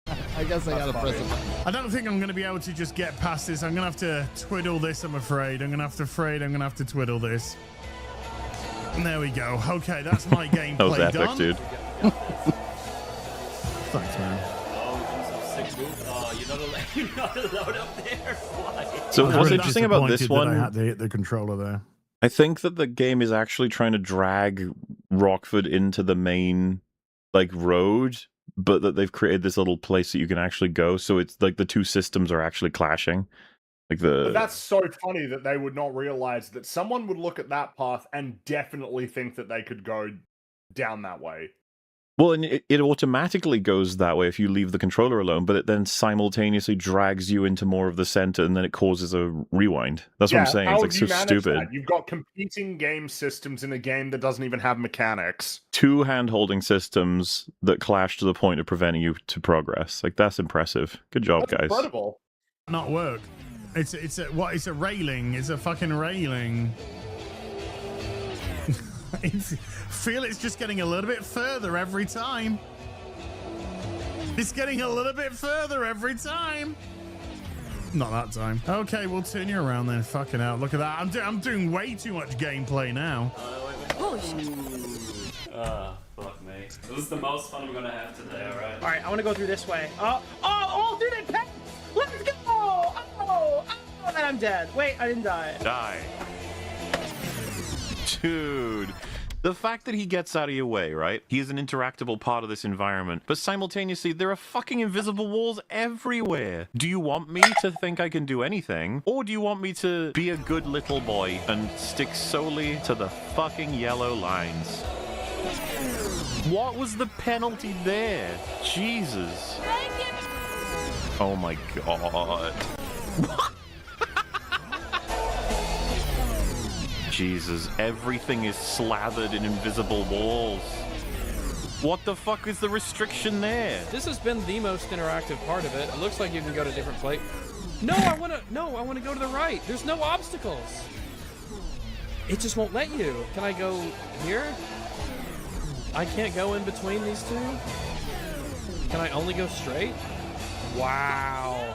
I guess I gotta press it. I don't think I'm going to be able to just get past this. I'm going to have to twiddle this, I'm afraid. I'm going to have to twiddle this. And there we go. Okay, that's my gameplay That was epic, done. dude. Thanks, man. You're not allowed up there. Why? So what's interesting about this one? I had to hit the controller there. I think that the game is actually trying to drag Rockford into the main road, but that they've created this little place that you can actually go. So it's like the two systems are actually clashing. But that's so funny that they would not realize that someone would look at that path and definitely think that they could go down that way. Well, and it automatically goes that way if you leave the controller alone, but it then simultaneously drags you into more of the center, and then it causes a rewind. That's what I'm saying. It's so stupid. That? You've got competing game systems in a game that doesn't even have mechanics. Two hand-holding systems that clash to the point of preventing you to progress. That's impressive. Good job, guys. Incredible. Not work. It's a railing. It's a fucking railing. Feel it's just getting a little bit further every time. It's getting a little bit further every time. Not that time. Okay, we'll turn you around then. Fucking hell, look at that. I'm doing way too much gameplay now. Holy shit. Fuck me. This is the most fun I'm gonna have today, alright? Alright, I want to go through this way. Oh, dude, it pecked! Let's go! Oh, and I'm dead. Wait, I didn't die. Die. Dude. The fact that he gets out of your way, right? He is an interactable part of this environment, but simultaneously, there are fucking invisible walls everywhere. Do you want me to think I can do anything? Or do you want me to be a good little boy and stick solely to the fucking yellow lines? What was the penalty there? Jesus. Oh my god. Jesus, everything is slathered in invisible walls. What the fuck is the restriction there? This has been the most interactive part of it. It looks like you can go to different places. No, I want to go to the right. There's no obstacles. It just won't let you. Can I go here? I can't go in between these two? Can I only go straight? Wow.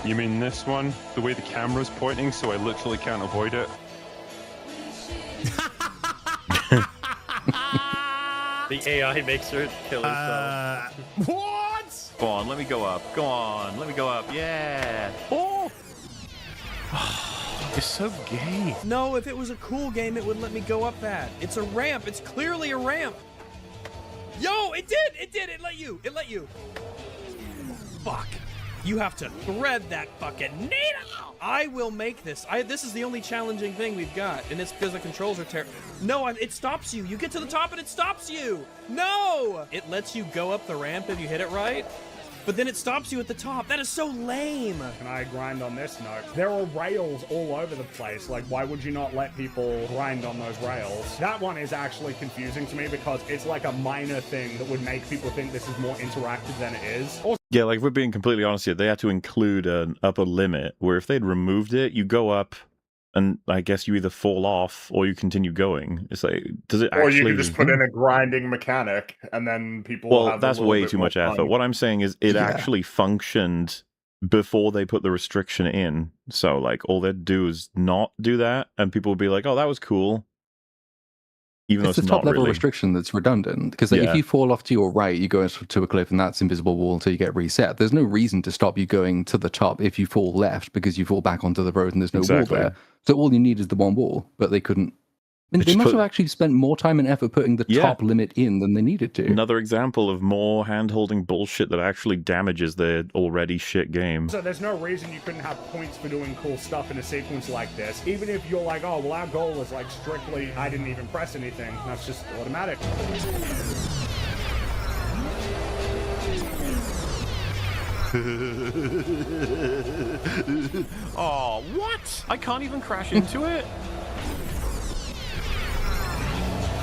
You mean this one? The way the camera's pointing, so I literally can't avoid it? The AI makes her kill herself. What? Go on, let me go up. Go on, let me go up. Yeah. Oh! It's so gay. No, if it was a cool game, it would let me go up that. It's a ramp. It's clearly a ramp. Yo, it did. It let you. Fuck. You have to thread that fucking needle. I will make this. This is the only challenging thing we've got, and it's because the controls are terrible. No, it stops you. You get to the top and it stops you. No! It lets you go up the ramp if you hit it right, but then it stops you at the top. That is so lame. Can I grind on this note? There are rails all over the place. Why would you not let people grind on those rails? That one is actually confusing to me because it's like a minor thing that would make people think this is more interactive than it is. Yeah, if we're being completely honest here, they had to include an upper limit where if they'd removed it, you go up and I guess you either fall off or you continue going. It's does it actually... Or you can just put in a grinding mechanic and then people will have that's way too much effort. What I'm saying is it actually functioned before they put the restriction in. So, all they'd do is not do that and people would be like, oh, that was cool. Even though it's a top level restriction that's redundant, because if you fall off to your right, you go to a cliff and that's invisible wall until you get reset. There's no reason to stop you going to the top if you fall left, because you fall back onto the road and there's no wall there. So all you need is the one wall, but they couldn't. I mean, they must have actually spent more time and effort putting the top limit in than they needed to. Another example of more hand-holding bullshit that actually damages their already shit game. So there's no reason you couldn't have points for doing cool stuff in a sequence like this. Even if you're like, oh, well, our goal is like strictly, I didn't even press anything. That's just automatic. Oh, what? I can't even crash into it?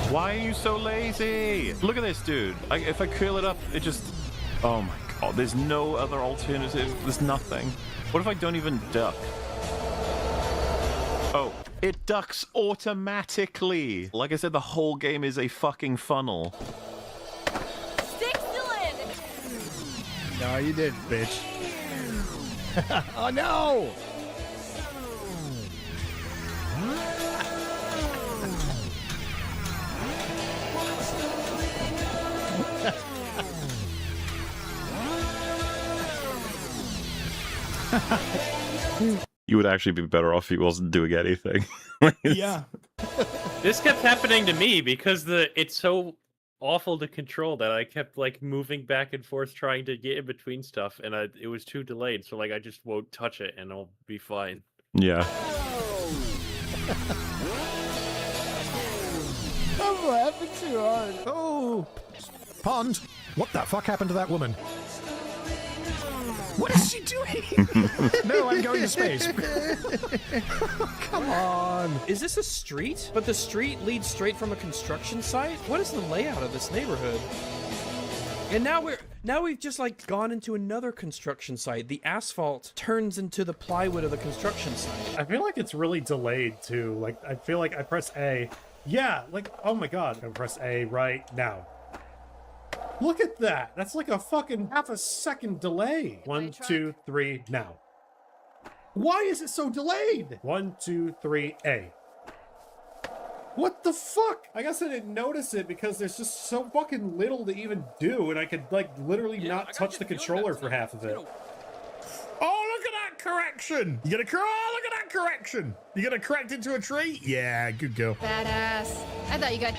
Why are you so lazy? Look at this, dude. If I curl it up, it just... Oh my god, there's no other alternative. There's nothing. What if I don't even duck? Oh, it ducks automatically. Like I said, the whole game is a fucking funnel. No, you didn't, bitch. Oh, no! You would actually be better off if he wasn't doing anything. Yeah. This kept happening to me because it's so awful to control that I kept like moving back and forth trying to get in between stuff, and it was too delayed, so like I just won't touch it and I'll be fine. Yeah. I'm laughing too hard. Oh, pond! What the fuck happened to that woman? What is she doing? No, I'm going to space. Come on. Is this a street? But the street leads straight from a construction site? What is the layout of this neighborhood? And now we've just like gone into another construction site. The asphalt turns into the plywood of the construction site. I feel like it's really delayed too. Like I feel like I press A. Yeah, like oh my god. I press A right now. Look at that. That's like a fucking half a second delay. 1, 2, 3, now. Why is it so delayed? 1, 2, 3, A. What the fuck? I guess I didn't notice it because there's just so fucking little to even do, and I could like literally not touch the controller for half of it. Oh, look at that correction! You gonna look at that correction! You gonna correct into a tree? Yeah, good girl. Badass. I thought you got...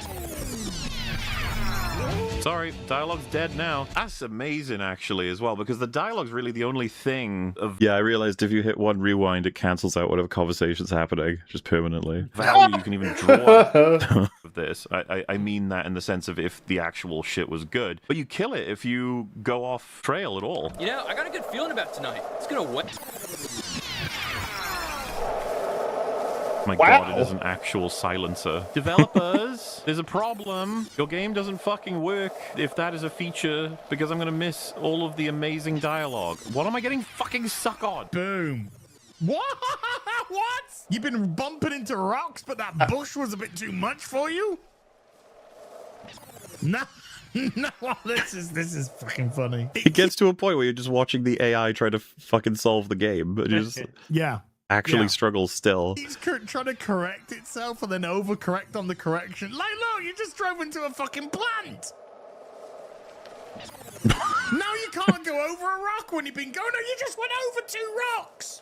Sorry, dialogue's dead now. That's amazing, actually, as well, because the dialogue's really the only thing of... Yeah, I realized if you hit one rewind, it cancels out whatever conversation's happening, just permanently. Value you can even draw of this. I mean that in the sense of if the actual shit was good. But you kill it if you go off trail at all. You know, I got a good feeling about tonight. It's gonna wet. My god, it is an actual silencer. Developers, there's a problem. Your game doesn't fucking work if that is a feature, because I'm gonna miss all of the amazing dialogue. What am I getting fucking suck on? Boom. What? What? You've been bumping into rocks, but that bush was a bit too much for you? No. No, this is fucking funny. It gets to a point where you're just watching the AI try to fucking solve the game, but you just... Yeah. Actually struggles still. He's trying to correct itself and then overcorrect on the correction. Like, look, you just drove into a fucking plant. Now you can't go over a rock when you've been going. No, you just went over 2 rocks.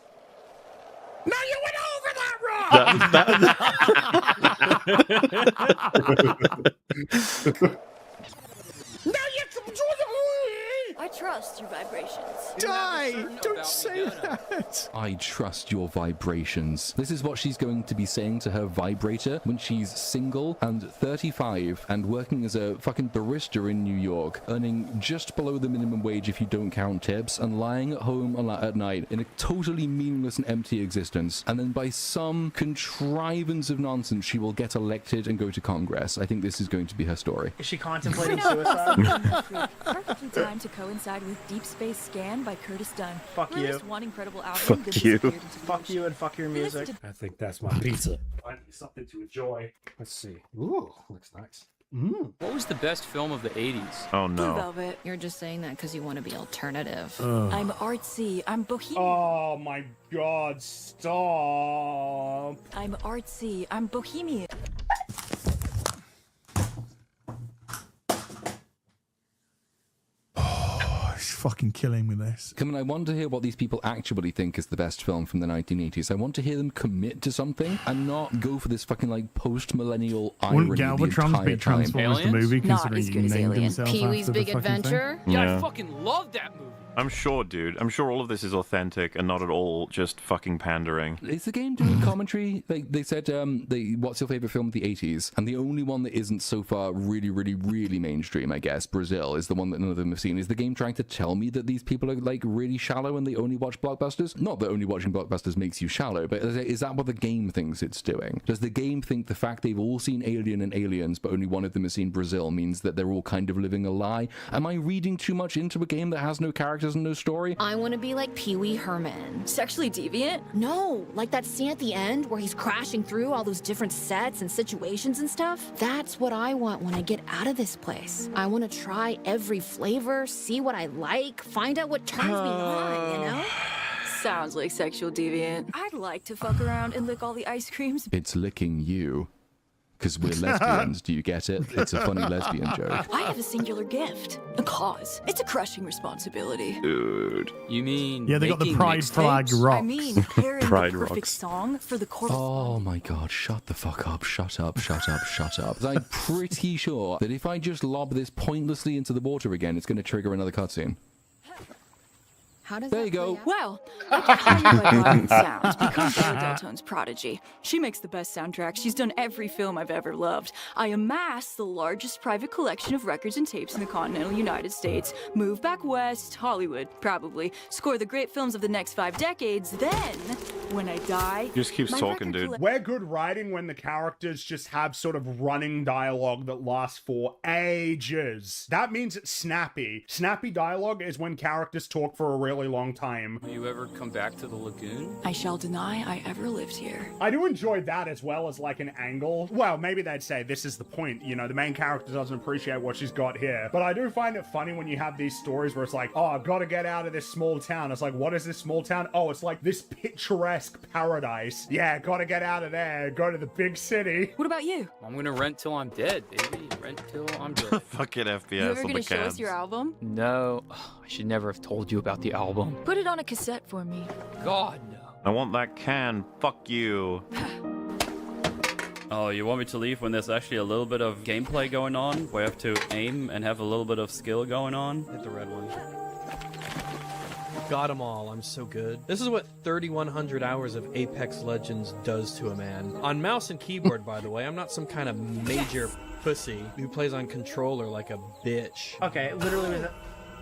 No, you went over that rock. No, you come to I trust your vibrations. Die! Don't say that! I trust your vibrations. This is what she's going to be saying to her vibrator when she's single and 35 and working as a fucking barista in New York, earning just below the minimum wage if you don't count tips, and lying at home at night in a totally meaningless and empty existence. And then by some contrivance of nonsense, she will get elected and go to Congress. I think this is going to be her story. Is she contemplating suicide? Perfectly timed to coincide with Deep Space Scan by Curtis Dunn. Fuck you. Released one incredible album. Fuck you. Fuck you and fuck your music. I think that's my pizza. Finally something to enjoy. Let's see. Ooh, looks nice. What was the best film of the 80s? Oh Blue no. Velvet. You're just saying that because you want to be alternative. I'm artsy. I'm bohemian. Oh my god, stop. I'm artsy. I'm bohemian. fucking killing me this. Come on, I want to hear what these people actually think is the best film from the 1980s. I want to hear them commit to something and not go for this fucking like post-millennial irony Wouldn't the Galvatron entire beat time. Transformers the movie Not considering as he good as named Alien. himself Pee-wee's after the Big fucking Adventure? thing? Yeah. I fucking love that movie. I'm sure, dude. I'm sure all of this is authentic and not at all just fucking pandering. Is the game doing commentary? Like they said, what's your favorite film of the 80s? And the only one that isn't so far really, really, really mainstream, I guess, Brazil, is the one that none of them have seen. Is the game trying to tell me that these people are like really shallow and they only watch blockbusters? Not that only watching blockbusters makes you shallow, but is that what the game thinks it's doing? Does the game think the fact they've all seen Alien and Aliens, but only one of them has seen Brazil, means that they're all kind of living a lie? Am I reading too much into a game that has no characters and no story? I want to be like Pee Wee Herman. Sexually deviant? No, like that scene at the end where he's crashing through all those different sets and situations and stuff. That's what I want when I get out of this place. I want to try every flavor, see what I like, find out what turns me on, you know? Sounds like sexual deviant. I'd like to fuck around and lick all the ice creams. It's licking you. Because we're lesbians, do you get it? It's a funny lesbian joke. I have a singular gift. A cause. It's a crushing responsibility. Dude. You mean Yeah, they got the pride flag I rocks. mean, pairing Pride the perfect rocks. song for the chorus. Oh my god, shut the fuck up, shut up, shut up, shut up. I'm pretty sure that if I just lob this pointlessly into the water again, it's going to trigger another cutscene. How does There that you go. play out? Well, I get hired by Garden Sounds because Bella Deltone's prodigy. She makes the best soundtracks. She's done every film I've ever loved. I amass the largest private collection of records and tapes in the continental United States. Move back west, Hollywood, probably. Score the great films of the next 5 decades. Then, when I die... Just keeps my talking, record dude. We're good writing when the characters just have sort of running dialogue that lasts for ages. That means it's snappy. Snappy dialogue is when characters talk for a really long time. Will you ever come back to the lagoon? I shall deny I ever lived here. I do enjoy that as well as like an angle. Well, maybe they'd say this is the point, you know, the main character doesn't appreciate what she's got here. But I do find it funny when you have these stories where it's like, oh, I've got to get out of this small town. It's like, what is this small town? Oh, it's like this picturesque paradise. Yeah, got to get out of there. Go to the big city. What about you? I'm gonna rent till I'm dead, baby. Rent till I'm dead. Fucking FPS You ever on the gonna show us cabs. your album? No, I should never have told you about the album. Put it on a cassette for me. God, no. I want that can. Fuck you. Oh, you want me to leave when there's actually a little bit of gameplay going on, where you have to aim and have a little bit of skill going on? Hit the red one. Got them all. I'm so good. This is what 3,100 hours of Apex Legends does to a man. On mouse and keyboard, by the way. I'm not some kind of major pussy who plays on controller like a bitch. Okay, literally was a...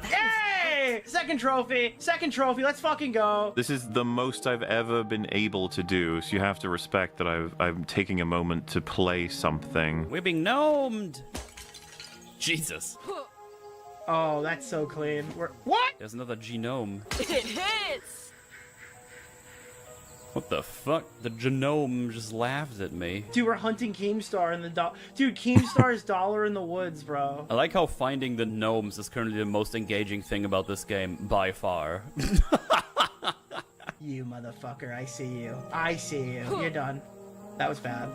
Yay! Second trophy! Second trophy, let's fucking go! This is the most I've ever been able to do, so you have to respect that I'm taking a moment to play something. We're being gnomed! Jesus. Oh, that's so clean. What? There's another genome. It hits! What the fuck? The genome just laughed at me. Dude, we're hunting Keemstar in the Dude, Keemstar is Dollar in the Woods, bro. I like how finding the gnomes is currently the most engaging thing about this game, by far. You motherfucker, I see you. I see you. You're done. That was bad.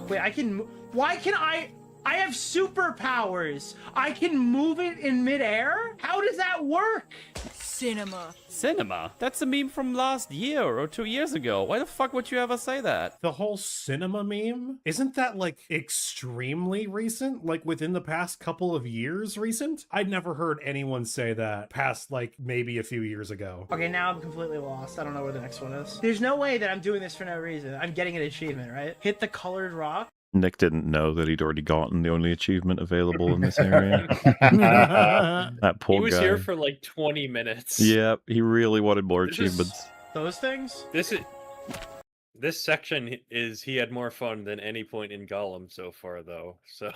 Wait, I can... Why can I have superpowers. I can move it in midair? How does that work? Cinema. Cinema? That's a meme from last year or 2 years ago. Why the fuck would you ever say that? The whole cinema meme? Isn't that like extremely recent? Like within the past couple of years recent? I'd never heard anyone say that past like maybe a few years ago. Okay, now I'm completely lost. I don't know where the next one is. There's no way that I'm doing this for no reason. I'm getting an achievement, right? Hit the colored rock. Nick didn't know that he'd already gotten the only achievement available in this area. That poor guy. He was here for like 20 minutes. Yeah, he really wanted more achievements. Those things? This section is he had more fun than any point in Gollum so far, though. So.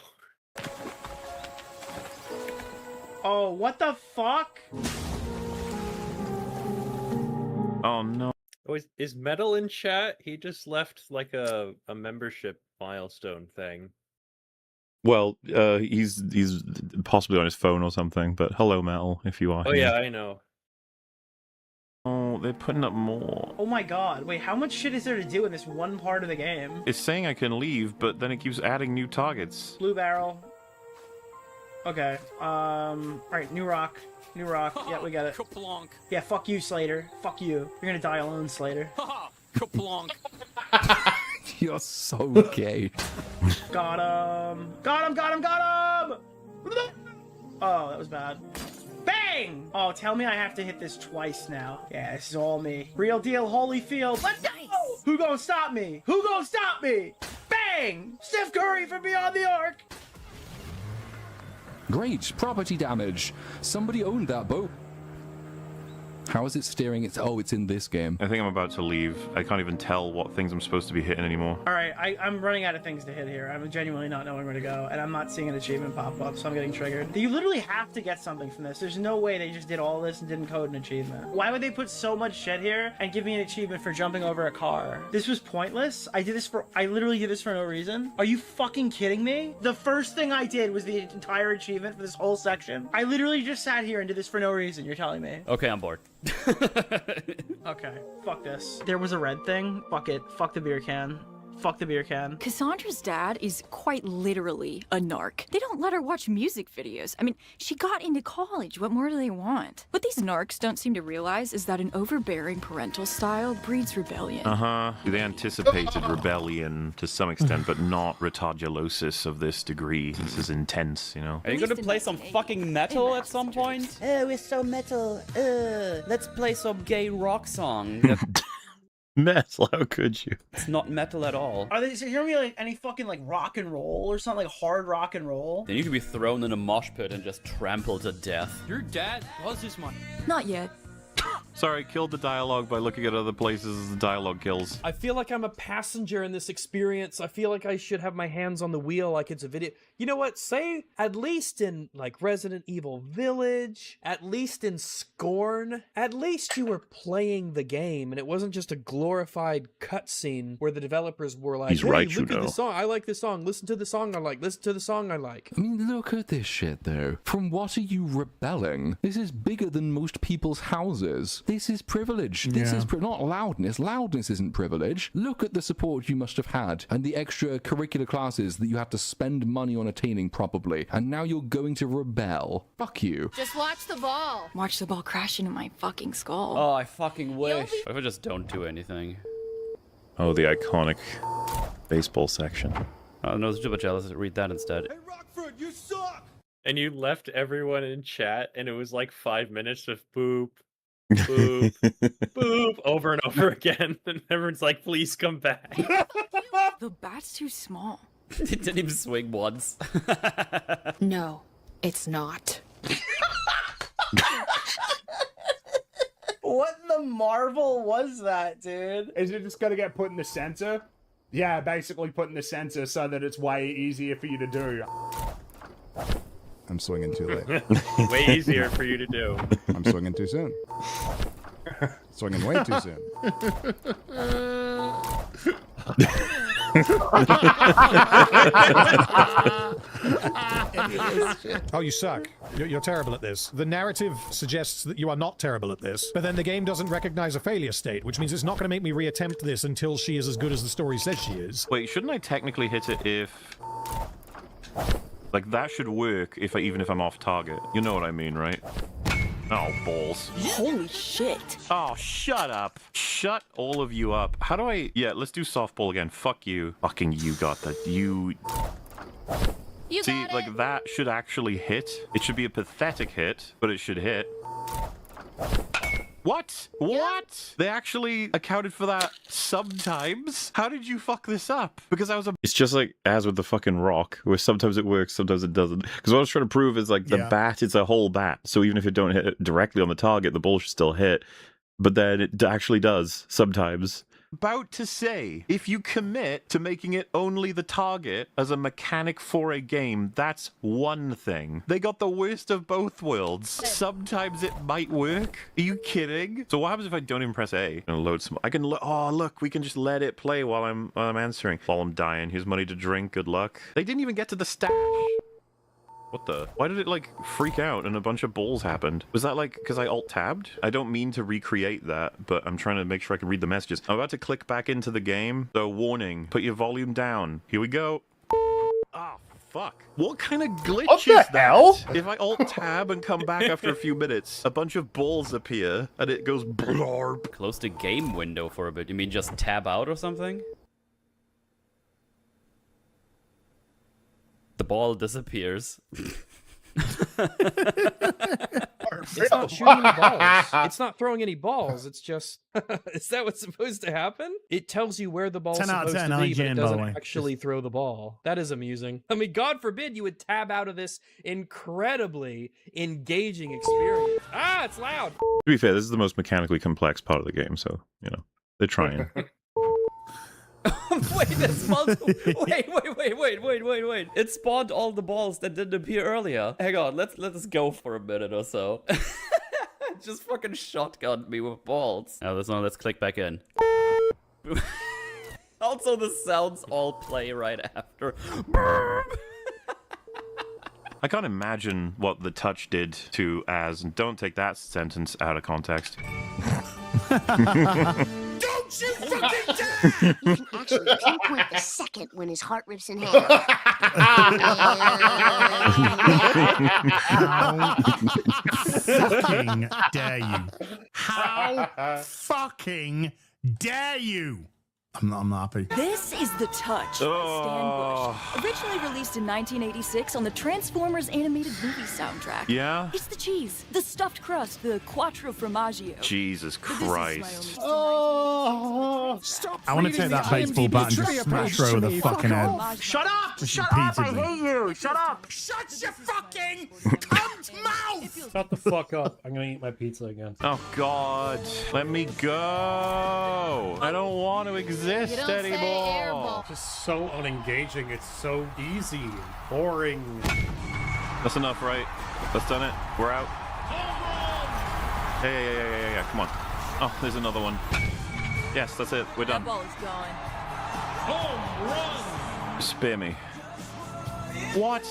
Oh, what the fuck? Oh no. Oh, is Metal in chat? He just left like a membership milestone thing. Well, he's possibly on his phone or something. But hello, Metal, if you are. Oh here. yeah, I know. Oh, they're putting up more. Oh my god. Wait, how much shit is there to do in this one part of the game? It's saying I can leave, but then it keeps adding new targets. Blue barrel. Okay. All right. New rock. New rock. Yeah, we got it. Kaplonk. Yeah, fuck you, Slater. Fuck you. You're gonna die alone, Slater. Kaplonk. You're so gay. Got him. Got him. Got him. Got him. Oh, that was bad. Bang! Oh, tell me I have to hit this twice now. Yeah, this is all me. Real deal, Holyfield. Let's go! Who gonna stop me? Who gonna stop me? Bang! Steph Curry from beyond the arc. Great, property damage. Somebody owned that boat. How is it steering? It's in this game. I think I'm about to leave. I can't even tell what things I'm supposed to be hitting anymore. All right, I'm running out of things to hit here. I'm genuinely not knowing where to go, and I'm not seeing an achievement pop up, so I'm getting triggered. You literally have to get something from this. There's no way they just did all this and didn't code an achievement. Why would they put so much shit here and give me an achievement for jumping over a car? This was pointless. I literally did this for no reason. Are you fucking kidding me? The first thing I did was the entire achievement for this whole section. I literally just sat here and did this for no reason, you're telling me. Okay, I'm bored. Okay, fuck this. There was a red thing. Fuck it. Fuck the beer can. Fuck the beer can. Cassandra's dad is quite literally a narc. They don't let her watch music videos. I mean, she got into college. What more do they want? What these narcs don't seem to realize is that an overbearing parental style breeds rebellion. They anticipated rebellion to some extent, but not retardulosis of this degree. This is intense, you know? Are you gonna play some fucking metal at some point? Oh, we're so metal. Let's play some gay rock song. Metal, how could you? It's not metal at all. Are they hearing me like any fucking like rock and roll or something, like hard rock and roll? Then you could be thrown in a mosh pit and just trampled to death. Your dad was his money. Not yet. Sorry, killed the dialogue by looking at other places as the dialogue kills. I feel like I'm a passenger in this experience. I feel like I should have my hands on the wheel like it's a video. You know what? Say, at least in, like, Resident Evil Village, at least in Scorn, at least you were playing the game, and it wasn't just a glorified cutscene where the developers were like, He's hey, right, look you at know. the song. I like this song. Listen to the song I like. Listen to the song I like. I mean, look at this shit, though. From what are you rebelling? This is bigger than most people's houses. This is privilege. This is not loudness. Loudness isn't privilege. Look at the support you must have had and the extracurricular classes that you had to spend money on attaining probably. And now you're going to rebel. Fuck you. Just watch the ball. Watch the ball crash into my fucking skull. Oh, I fucking wish. If I just don't do anything. Oh, the iconic baseball section. Oh, no, it's too much jealous. Read that instead. Hey, Rockford, you suck! And you left everyone in chat, and it was like 5 minutes of boop, boop, boop, over and over again. And everyone's like, please come back. The bat's too small. It didn't even swing once. No, it's not. What in the Marvel was that, dude? Is it just gonna get put in the center? Yeah, basically put in the center so that it's way easier for you to do. I'm swinging too late. Way easier for you to do. I'm swinging too soon. Swinging way too soon. Oh, you suck. You're terrible at this. The narrative suggests that you are not terrible at this, but then the game doesn't recognize a failure state, which means it's not going to make me reattempt this until she is as good as the story says she is. Wait, shouldn't I technically hit it if... Like, that should work even if I'm off target. You know what I mean, right? Oh, balls. Holy shit. Oh, shut up. Shut all of you up. How do I... Yeah, let's do softball again. Fuck you. Fucking you got that. You see, like, that should actually hit. It should be a pathetic hit, but it should hit. What? What? They actually accounted for that sometimes? How did you fuck this up? Because I was It's just like, as with the fucking rock, where sometimes it works, sometimes it doesn't. Because what I was trying to prove is, like, the bat is a whole bat. So even if you don't hit it directly on the target, the ball should still hit. But then it actually does, sometimes. About to say, if you commit to making it only the target as a mechanic for a game, that's one thing. They got the worst of both worlds. Sometimes it might work. Are you kidding? So what happens if I don't even press A? And load some. I can. Oh, look, we can just let it play while I'm answering. While I'm dying. Here's money to drink. Good luck. They didn't even get to the stash. What the? Why did it, like, freak out and a bunch of balls happened? Was that, like, because I alt-tabbed? I don't mean to recreate that, but I'm trying to make sure I can read the messages. I'm about to click back into the game. So, warning, put your volume down. Here we go. Oh, fuck? What kind of glitch What is the that? hell? If I alt-tab and come back after a few minutes, a bunch of balls appear, and it goes blorb. Close the game window for a bit. You mean just tab out or something? The ball disappears. It's not shooting any balls. It's not throwing any balls. It's just... Is that what's supposed to happen? It tells you where the ball's 10 out of supposed 10 to be, but it IGN, by the doesn't way. actually throw the ball. That is amusing. I mean, God forbid you would tab out of this incredibly engaging experience. Ah, it's loud! To be fair, this is the most mechanically complex part of the game, so, you know, they're trying. Wait, there's multiple. Wait. It spawned all the balls that didn't appear earlier. Hang on, let's go for a minute or so. Just fucking shotgunned me with balls. Now this one, let's click back in. Also, the sounds all play right after. I can't imagine what the touch did to Az, and don't take that sentence out of context. Don't you fucking dare! You can actually pinpoint the second when his heart rips in half. Fucking dare you? How fucking dare you? I'm not happy. This is The Touch by Oh. Stan Bush. Originally released in 1986 on the Transformers animated movie soundtrack. Yeah? It's the cheese, the stuffed crust, the quattro formaggio. Jesus Christ. Oh, stop! I want to take that baseball bat and just smash her over the fucking head. Shut up! Just Shut up! I repeatedly. hate you! Shut up! Shut your fucking cunt mouth! Shut the fuck up. I'm gonna eat my pizza again. Oh God, let me go. I don't want to exist anymore. It's just so unengaging. It's so easy, boring. That's enough, right? That's done it. We're out. Yeah. Come on. Oh, there's another one. Yes, that's it. We're done. That ball is gone. Home run! Spear me. What?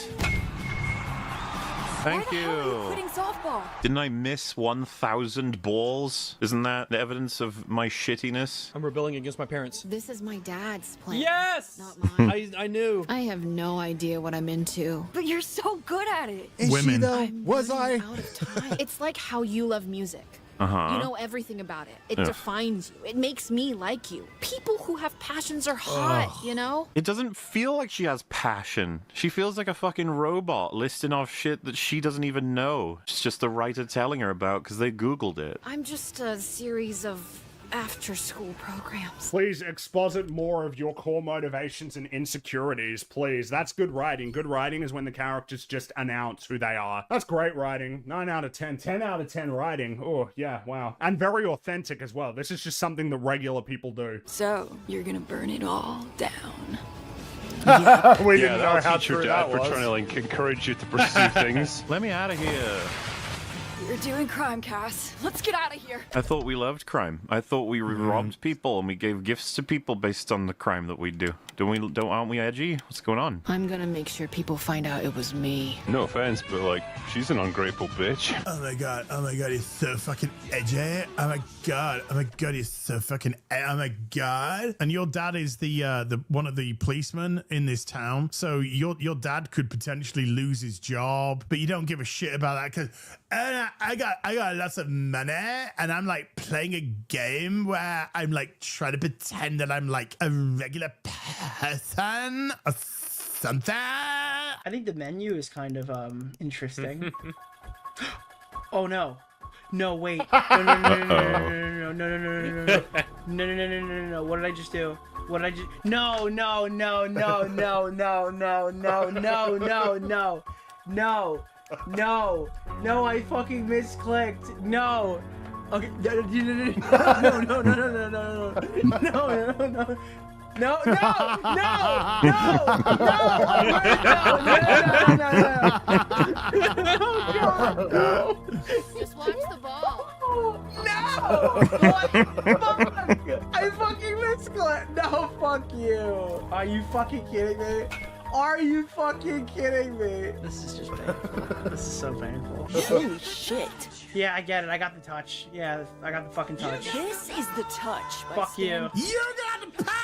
Thank Why the hell are you you. quitting softball? Didn't I miss 1,000 balls? Isn't that the evidence of my shittiness? I'm rebelling against my parents. This is my dad's plan. Yes! Not mine. I knew. I have no idea what I'm into. But you're so good at it. Is she Women. though? I'm Was I? running out of time. It's like how you love music. Uh-huh. You know everything about it. It Yeah. defines you. It makes me like you. People who have passions are hot, you know? It doesn't feel like she has passion. She feels like a fucking robot listing off shit that she doesn't even know. It's just the writer telling her about because they Googled it. I'm just a series of after-school programs. Please exposit more of your core motivations and insecurities, please. That's good writing. Good writing is when the characters just announce who they are. That's great writing. 9 out of 10. 10 out of 10 writing. Oh, yeah, wow. And very authentic as well. This is just something that regular people do. So, you're gonna burn it all down. We Yeah, didn't know that'll how teach your true dad that for was. trying to like encourage you to pursue things. Let me out of here. You're doing crime, Cass. Let's get out of here. I thought we loved crime. I thought we robbed people and we gave gifts to people based on the crime that we do. Aren't we edgy? What's going on? I'm gonna make sure people find out it was me. No offense, but like, she's an ungrateful bitch. Oh my god, he's so fucking edgy. Oh my god, he's so fucking oh my god. And your dad is the one of the policemen in this town. So your dad could potentially lose his job, but you don't give a shit about that because I got lots of money and I'm like playing a game where I'm like trying to pretend that I'm like a regular person or something. I think the menu is kind of interesting. Oh no. No, wait. No. What did I just do? What did I just No. No, I fucking misclicked. No. Okay. No. Just watch the ball. No! What? Fuck! I fucking misclicked. No, fuck you. Are you fucking kidding me? Are you fucking kidding me? This is just painful. This is so painful. Holy shit. Yeah, I get it. I got the touch. Yeah, I got the fucking touch. This is The Touch by Fuck you. Stan You got the power!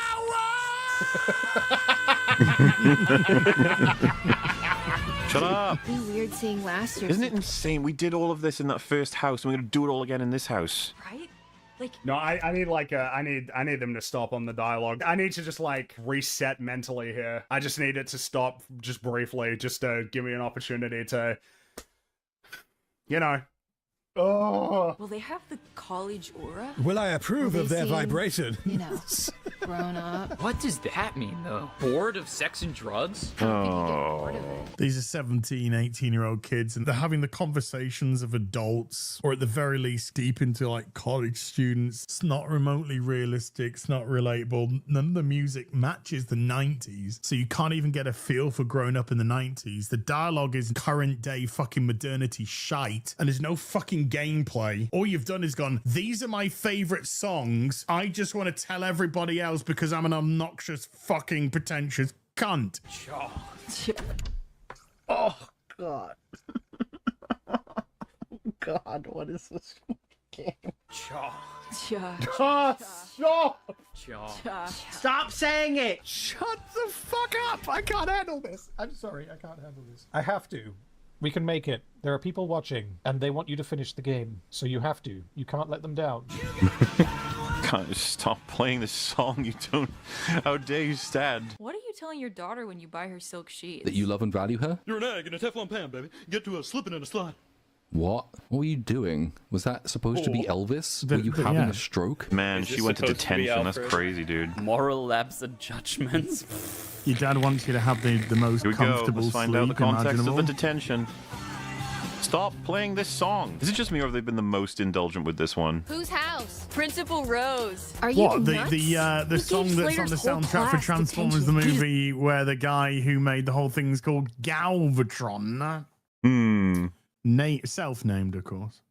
Shut up! It'd be weird seeing last year's. Isn't it insane? We did all of this in that first house, and we're gonna do it all again in this house. Right? Like, no, I need like I need them to stop on the dialogue. I need to just like reset mentally here. I just need it to stop just briefly, just to give me an opportunity to, you know. Oh. Will they have the college aura? Will I approve Will of they their seem, vibration? You know, grown up. What does that mean, though? Bored of sex and drugs? Oh. These are 17, 18-year-old kids, and they're having the conversations of adults, or at the very least, deep into like college students. It's not remotely realistic. It's not relatable. None of the music matches the 90s, so you can't even get a feel for growing up in the 90s. The dialogue is current day fucking modernity shite, and there's no fucking gameplay. All you've done is gone, these are my favorite songs. I just want to tell everybody else because I'm an obnoxious fucking pretentious cunt. Oh, God. God, what is this game? Stop saying it! Shut the fuck up! I can't handle this. I'm sorry, I can't handle this. I have to. We can make it. There are people watching, and they want you to finish the game. So you have to. You can't let them down. Can't stop playing this song. You don't. How dare you stand? What are you telling your daughter when you buy her silk sheets? That you love and value her? You're an egg in a Teflon pan, baby. Get to a slipping and a slide. What? What were you doing? Was that supposed to be Elvis? Were you having a stroke? Man, she went to detention. That's crazy, dude. Moral lapse and judgments. Your dad wants you to have the most Here we comfortable go. Let's find sleep out the context imaginable. of the detention. Stop playing this song. Is it just me, or have they been the most indulgent with this one? Whose house? Principal Rose. Are you What, nuts? the song that's on the soundtrack for Transformers the movie, where the guy who made the whole thing is called Galvatron? Self-named, of course.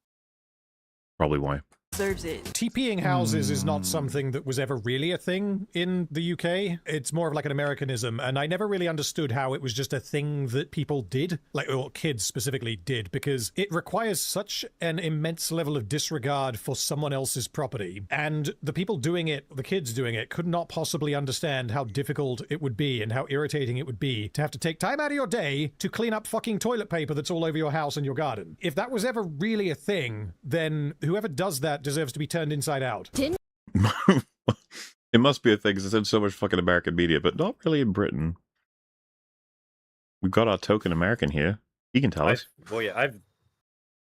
Probably why. Deserves it. TPing houses is not something that was ever really a thing in the UK. It's more of like an Americanism, and I never really understood how it was just a thing that people did, like, or kids specifically did, because it requires such an immense level of disregard for someone else's property, and the people doing it, the kids doing it, could not possibly understand how difficult it would be and how irritating it would be to have to take time out of your day to clean up fucking toilet paper that's all over your house and your garden. If that was ever really a thing, then whoever does that deserves to be turned inside out. It must be a thing because it's in so much fucking American media, but not really in Britain. We've got our token American here. He can tell us. Well, yeah,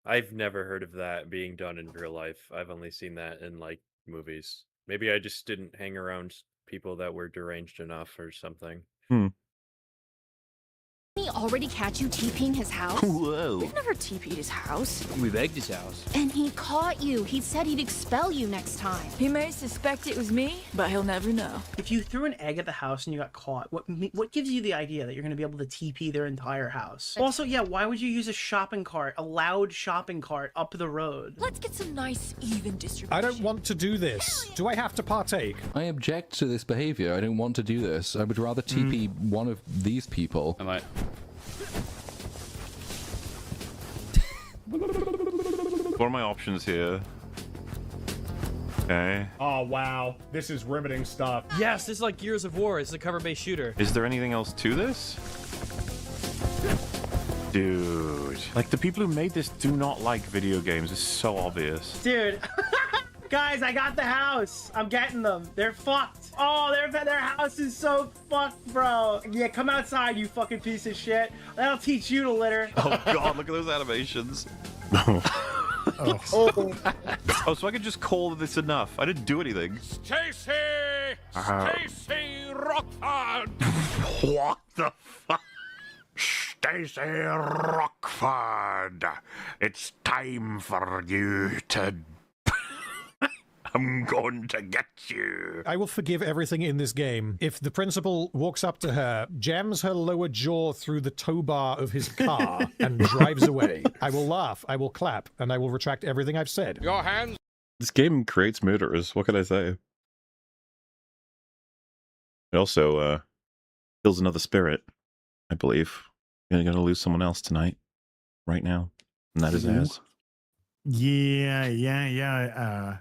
I've never heard of that being done in real life. I've only seen that in like movies. Maybe I just didn't hang around people that were deranged enough or something. Didn't he already catch you TPing his house? Whoa. We've never TP'd his house. We've egged his house. And he caught you. He said he'd expel you next time. He may suspect it was me, but he'll never know. If you threw an egg at the house and you got caught, what gives you the idea that you're going to be able to TP their entire house? Also, yeah, why would you use a shopping cart, a loud shopping cart up the road? Let's get some nice, even distribution. I don't want to do this. Do I have to partake? I object to this behavior. I don't want to do this. I would rather TP one of these people. Am I? What are my options here? Okay. Oh, wow. This is riveting stuff. Yes, this is like Gears of War. It's a cover-based shooter. Is there anything else to this? Dude. Like, the people who made this do not like video games. It's so obvious. Dude. Guys, I got the house. I'm getting them. They're fucked. Oh, their house is so fucked, bro. Yeah, come outside, you fucking piece of shit. That'll teach you to litter. Oh, God, look at those animations. Oh. Oh, so I could just call this enough. I didn't do anything. Stacy! Stacy Rockford! What the fuck? Stacy Rockford, it's time for you to... I'm going to get you. I will forgive everything in this game if the principal walks up to her, jams her lower jaw through the tow bar of his car, and drives away. I will laugh, I will clap, and I will retract everything I've said. Your hands. This game creates murderers. What can I say? It also kills another spirit, I believe. You're going to lose someone else tonight. Right now. And that is Az. Yeah.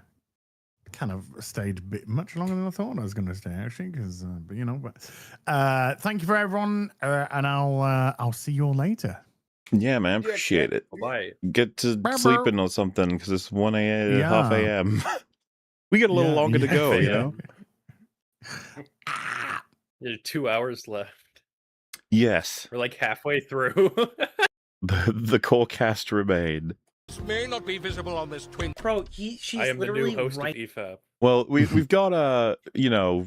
kind of stayed a bit much longer than I thought I was going to stay, actually, because, but you know, thank you for everyone, and I'll see you all later. Yeah, man, appreciate it. Bye. Get to sleeping or something because it's 1 a.m. Yeah. half a.m. We got a little longer to go, you know. There's 2 hours left. Yes, We're like halfway through. the core cast remain. May not be visible on this twin. Bro, she's I am the literally new host right. of E EFAP. Well, we've got you know,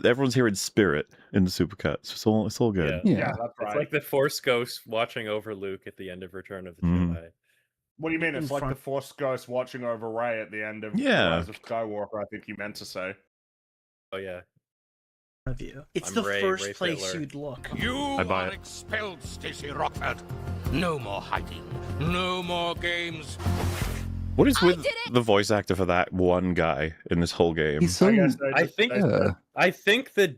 everyone's here in spirit in the supercuts. So it's all good. Yeah, that's right. It's like the Force Ghost watching over Luke at the end of Return of the Jedi. What do you mean? It's like the Force Ghost watching over Rey at the end of Rise of Skywalker, I think you meant to say. Oh, yeah. It's I'm the Ray first Fittler. place you'd look. You I buy are it. expelled, Stacey Rockford. No more hiding. No more games. What is with the voice actor for that one guy in this whole game? He's so. I think Yeah. I think the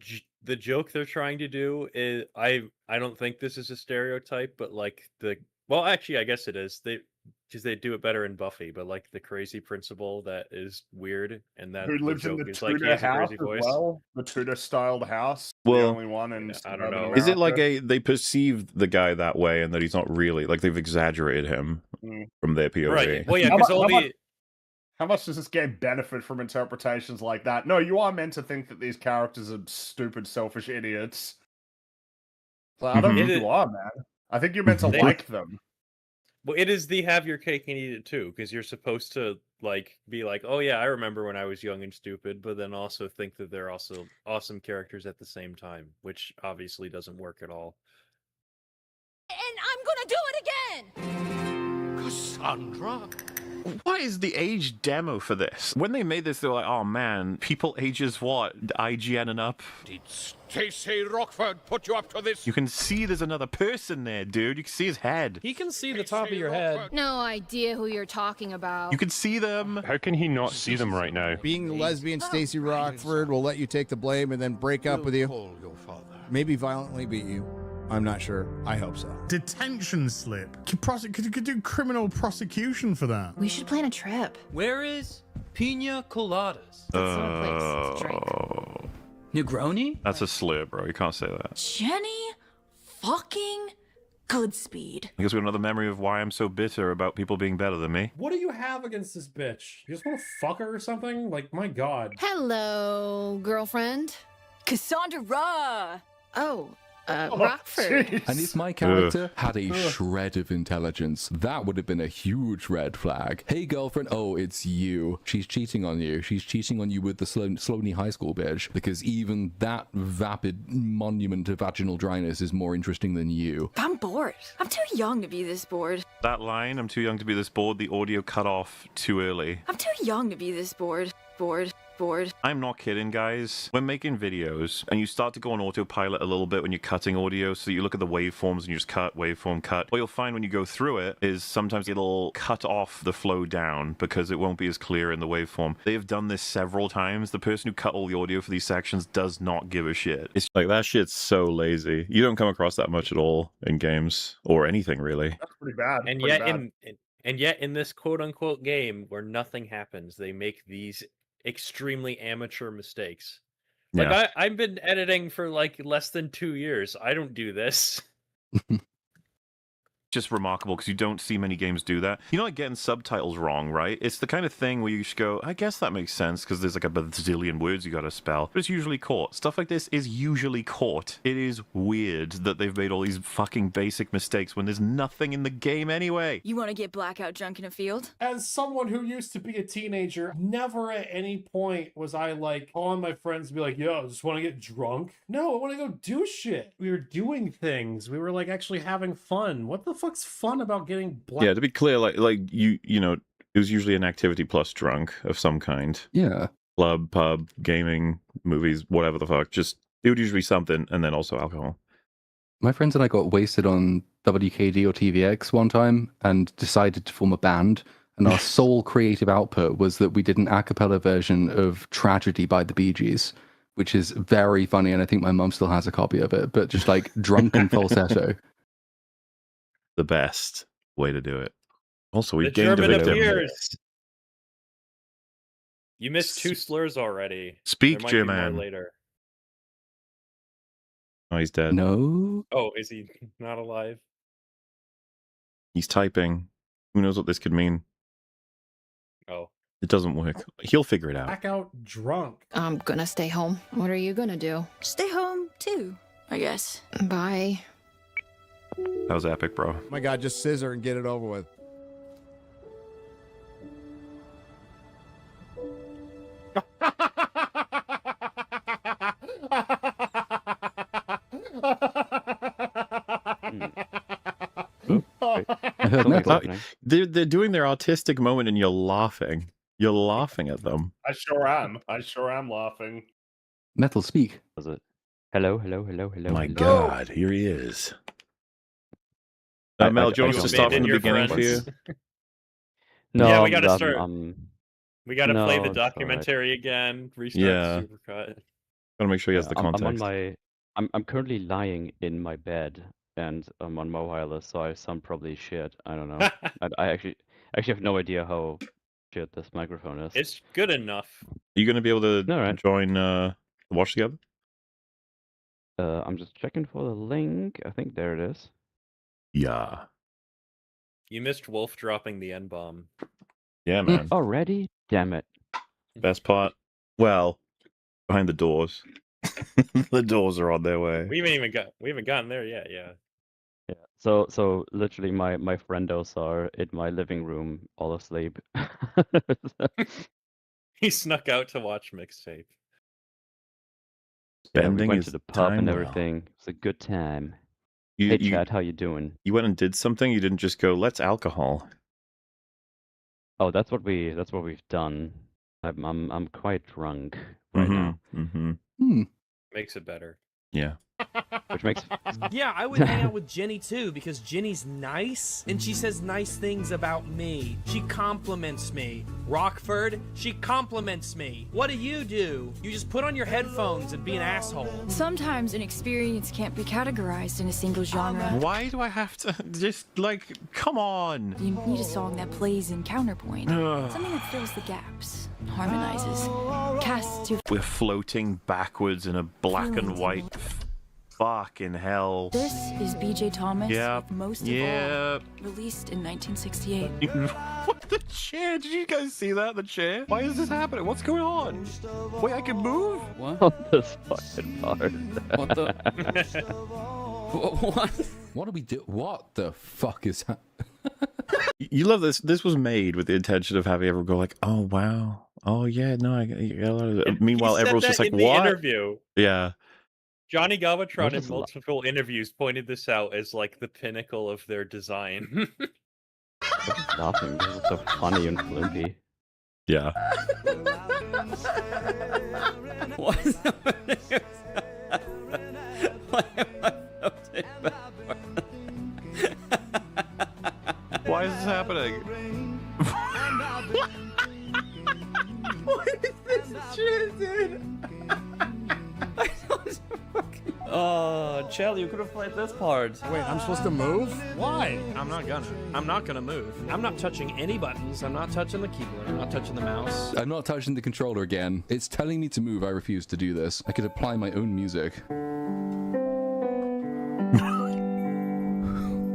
joke they're trying to do is I don't think this is a stereotype, but like well, actually I guess it is. Because they do it better in Buffy, but like the crazy principal that is weird and that Who lives in the Tudor house as well? The Tudor-styled house. Well, the only one in I don't know. Is it like they perceived the guy that way and that he's not really like they've exaggerated him from their POV? Right. Well, yeah, because how much does this game benefit from interpretations like that? No, you are meant to think that these characters are stupid, selfish idiots. So I don't think you are, man. I think you're meant to like them. Well, it is the have your cake and eat it too, because you're supposed to like be like, oh yeah, I remember when I was young and stupid, but then also think that they're also awesome characters at the same time, which obviously doesn't work at all. And I'm gonna do it again! Cassandra? What is the age demo for this? When they made this, they were like, oh man, people ages what? IGN and up? Did Stacey Rockford put you up to this? You can see there's another person there, dude. You can see his head. He can see the top of your head. No idea who you're talking about. You can see them. How can he not see them right now? Being the lesbian Stacey Rockford will let you take the blame and then break up with you. Maybe violently beat you. I'm not sure. I hope so. Detention slip. Could do criminal prosecution for that. We should plan a trip. Where is Pina Coladas? Negroni? That's a slur, bro. You can't say that. Jenny fucking Goodspeed. I guess we have another memory of why I'm so bitter about people being better than me. What do you have against this bitch? You just want to fuck her or something? Like, my god. Hello, girlfriend. Cassandra! Oh, Rockford. And if my character had a shred of intelligence, that would have been a huge red flag. Hey, girlfriend. Oh, it's you. She's cheating on you. She's cheating on you with the Sloaney High School bitch. Because even that vapid monument of vaginal dryness is more interesting than you. I'm bored. I'm too young to be this bored. That line, I'm too young to be this bored, the audio cut off too early. I'm too young to be this bored. Bored. I'm not kidding, guys. When making videos, and you start to go on autopilot a little bit when you're cutting audio, so you look at the waveforms and you just cut, waveform, cut. What you'll find when you go through it is sometimes it'll cut off the flow down because it won't be as clear in the waveform. They have done this several times. The person who cut all the audio for these sections does not give a shit. It's like, that shit's so lazy. You don't come across that much at all in games, or anything, really. That's pretty bad. And yet in this quote-unquote game where nothing happens, they make these extremely amateur mistakes. Like I've been editing for like less than 2 years. I don't do this. Just remarkable because you don't see many games do that. You know, like getting subtitles wrong, right? It's the kind of thing where you just go, I guess that makes sense because there's like a bazillion words you gotta spell, but it's usually caught. Stuff like this is usually caught. It is weird that they've made all these fucking basic mistakes when there's nothing in the game anyway. You want to get blackout drunk in a field? As someone who used to be a teenager, never at any point was I like calling my friends and be like, yo, just want to get drunk? No, I want to go do shit. We were doing things. We were like actually having fun. What the fuck's fun about getting black? Yeah, to be clear, like you know, it was usually an activity plus drunk of some kind. Yeah. Club, pub, gaming, movies, whatever the fuck. Just, it would usually be something, and then also alcohol. My friends and I got wasted on WKD or TVX one time and decided to form a band. And our sole creative output was that we did an a cappella version of Tragedy by the Bee Gees, which is very funny. And I think my mum still has a copy of it, but just like drunken falsetto. The best way to do it. Also, we've The gained a German victim. appears. You missed 2 slurs already. Speak, there might be J-Man. more later. Oh, he's dead. No. Oh, is he not alive? He's typing. Who knows what this could mean? Oh. It doesn't work. He'll figure it out. Blackout drunk. I'm gonna stay home. What are you gonna do? Stay home, too, I guess. Bye. That was epic, bro. Oh my God, just scissor and get it over with. They're doing their autistic moment and you're laughing. You're laughing at them. I sure am. I sure am laughing. Metal, speak. Was it? Hello, hello, hello, hello. My hello. God, here he is. Mel, do you want us to start from the beginning for you? No, yeah, we gotta start. We gotta play the it's documentary again. Restart Yeah. the supercut. Gotta make sure he has the context. I'm currently lying in my bed and I'm on my wireless, so I sound probably shit. I don't know. I actually have no idea how shit this microphone is. It's good enough. Are you gonna be able to join watch together? I'm just checking for the link. I think there it is. Yeah. You missed Wolf dropping the N-bomb. Yeah, man. Already? Damn it. Best part? Well, behind the doors. The doors are on their way. We haven't gotten there yet, yeah. Yeah. So literally my friendos are in my living room all asleep. He snuck out to watch Mixtape. Yeah, we Spending went his to the pub time and well. everything. It's a good time. Hey Chad, how you doing? You went and did something. You didn't just go, let's alcohol. Oh, that's what we've done. I'm quite drunk right now. Mm-hmm. Makes it better. Yeah. Which makes Yeah, I would hang out with Jenny too because Jenny's nice and she says nice things about me. She compliments me. Rockford, she compliments me. What do? You just put on your headphones and be an asshole. Sometimes an experience can't be categorized in a single genre. Why do I have to just come on? You need a song that plays in counterpoint. Something that fills the gaps, harmonizes, casts your... We're floating backwards in a black and white fucking hell. This is B.J. Thomas with Most of All, released in 1968. What, the chair? Did you guys see that? The chair? Why is this happening? What's going on? Wait, I can move? What? On this fucking part. What the? What? What do we do? What the fuck is that? You love this. This was made with the intention of having everyone go like, "Oh wow, oh yeah, no." Meanwhile, everyone's just like, in "What?" The interview. Yeah. Johnny Galvatron in multiple interviews pointed this out as like the pinnacle of their design. Laughing. This is so funny and flumpy. Yeah. What is happening? Why am I floating backwards? Why is this happening? What is this shit, dude? Oh, Chell, you could have played this part. Wait, I'm supposed to move? Why? I'm not gonna move. I'm not touching any buttons. I'm not touching the keyboard. I'm not touching the mouse. I'm not touching the controller again. It's telling me to move. I refuse to do this. I could apply my own music.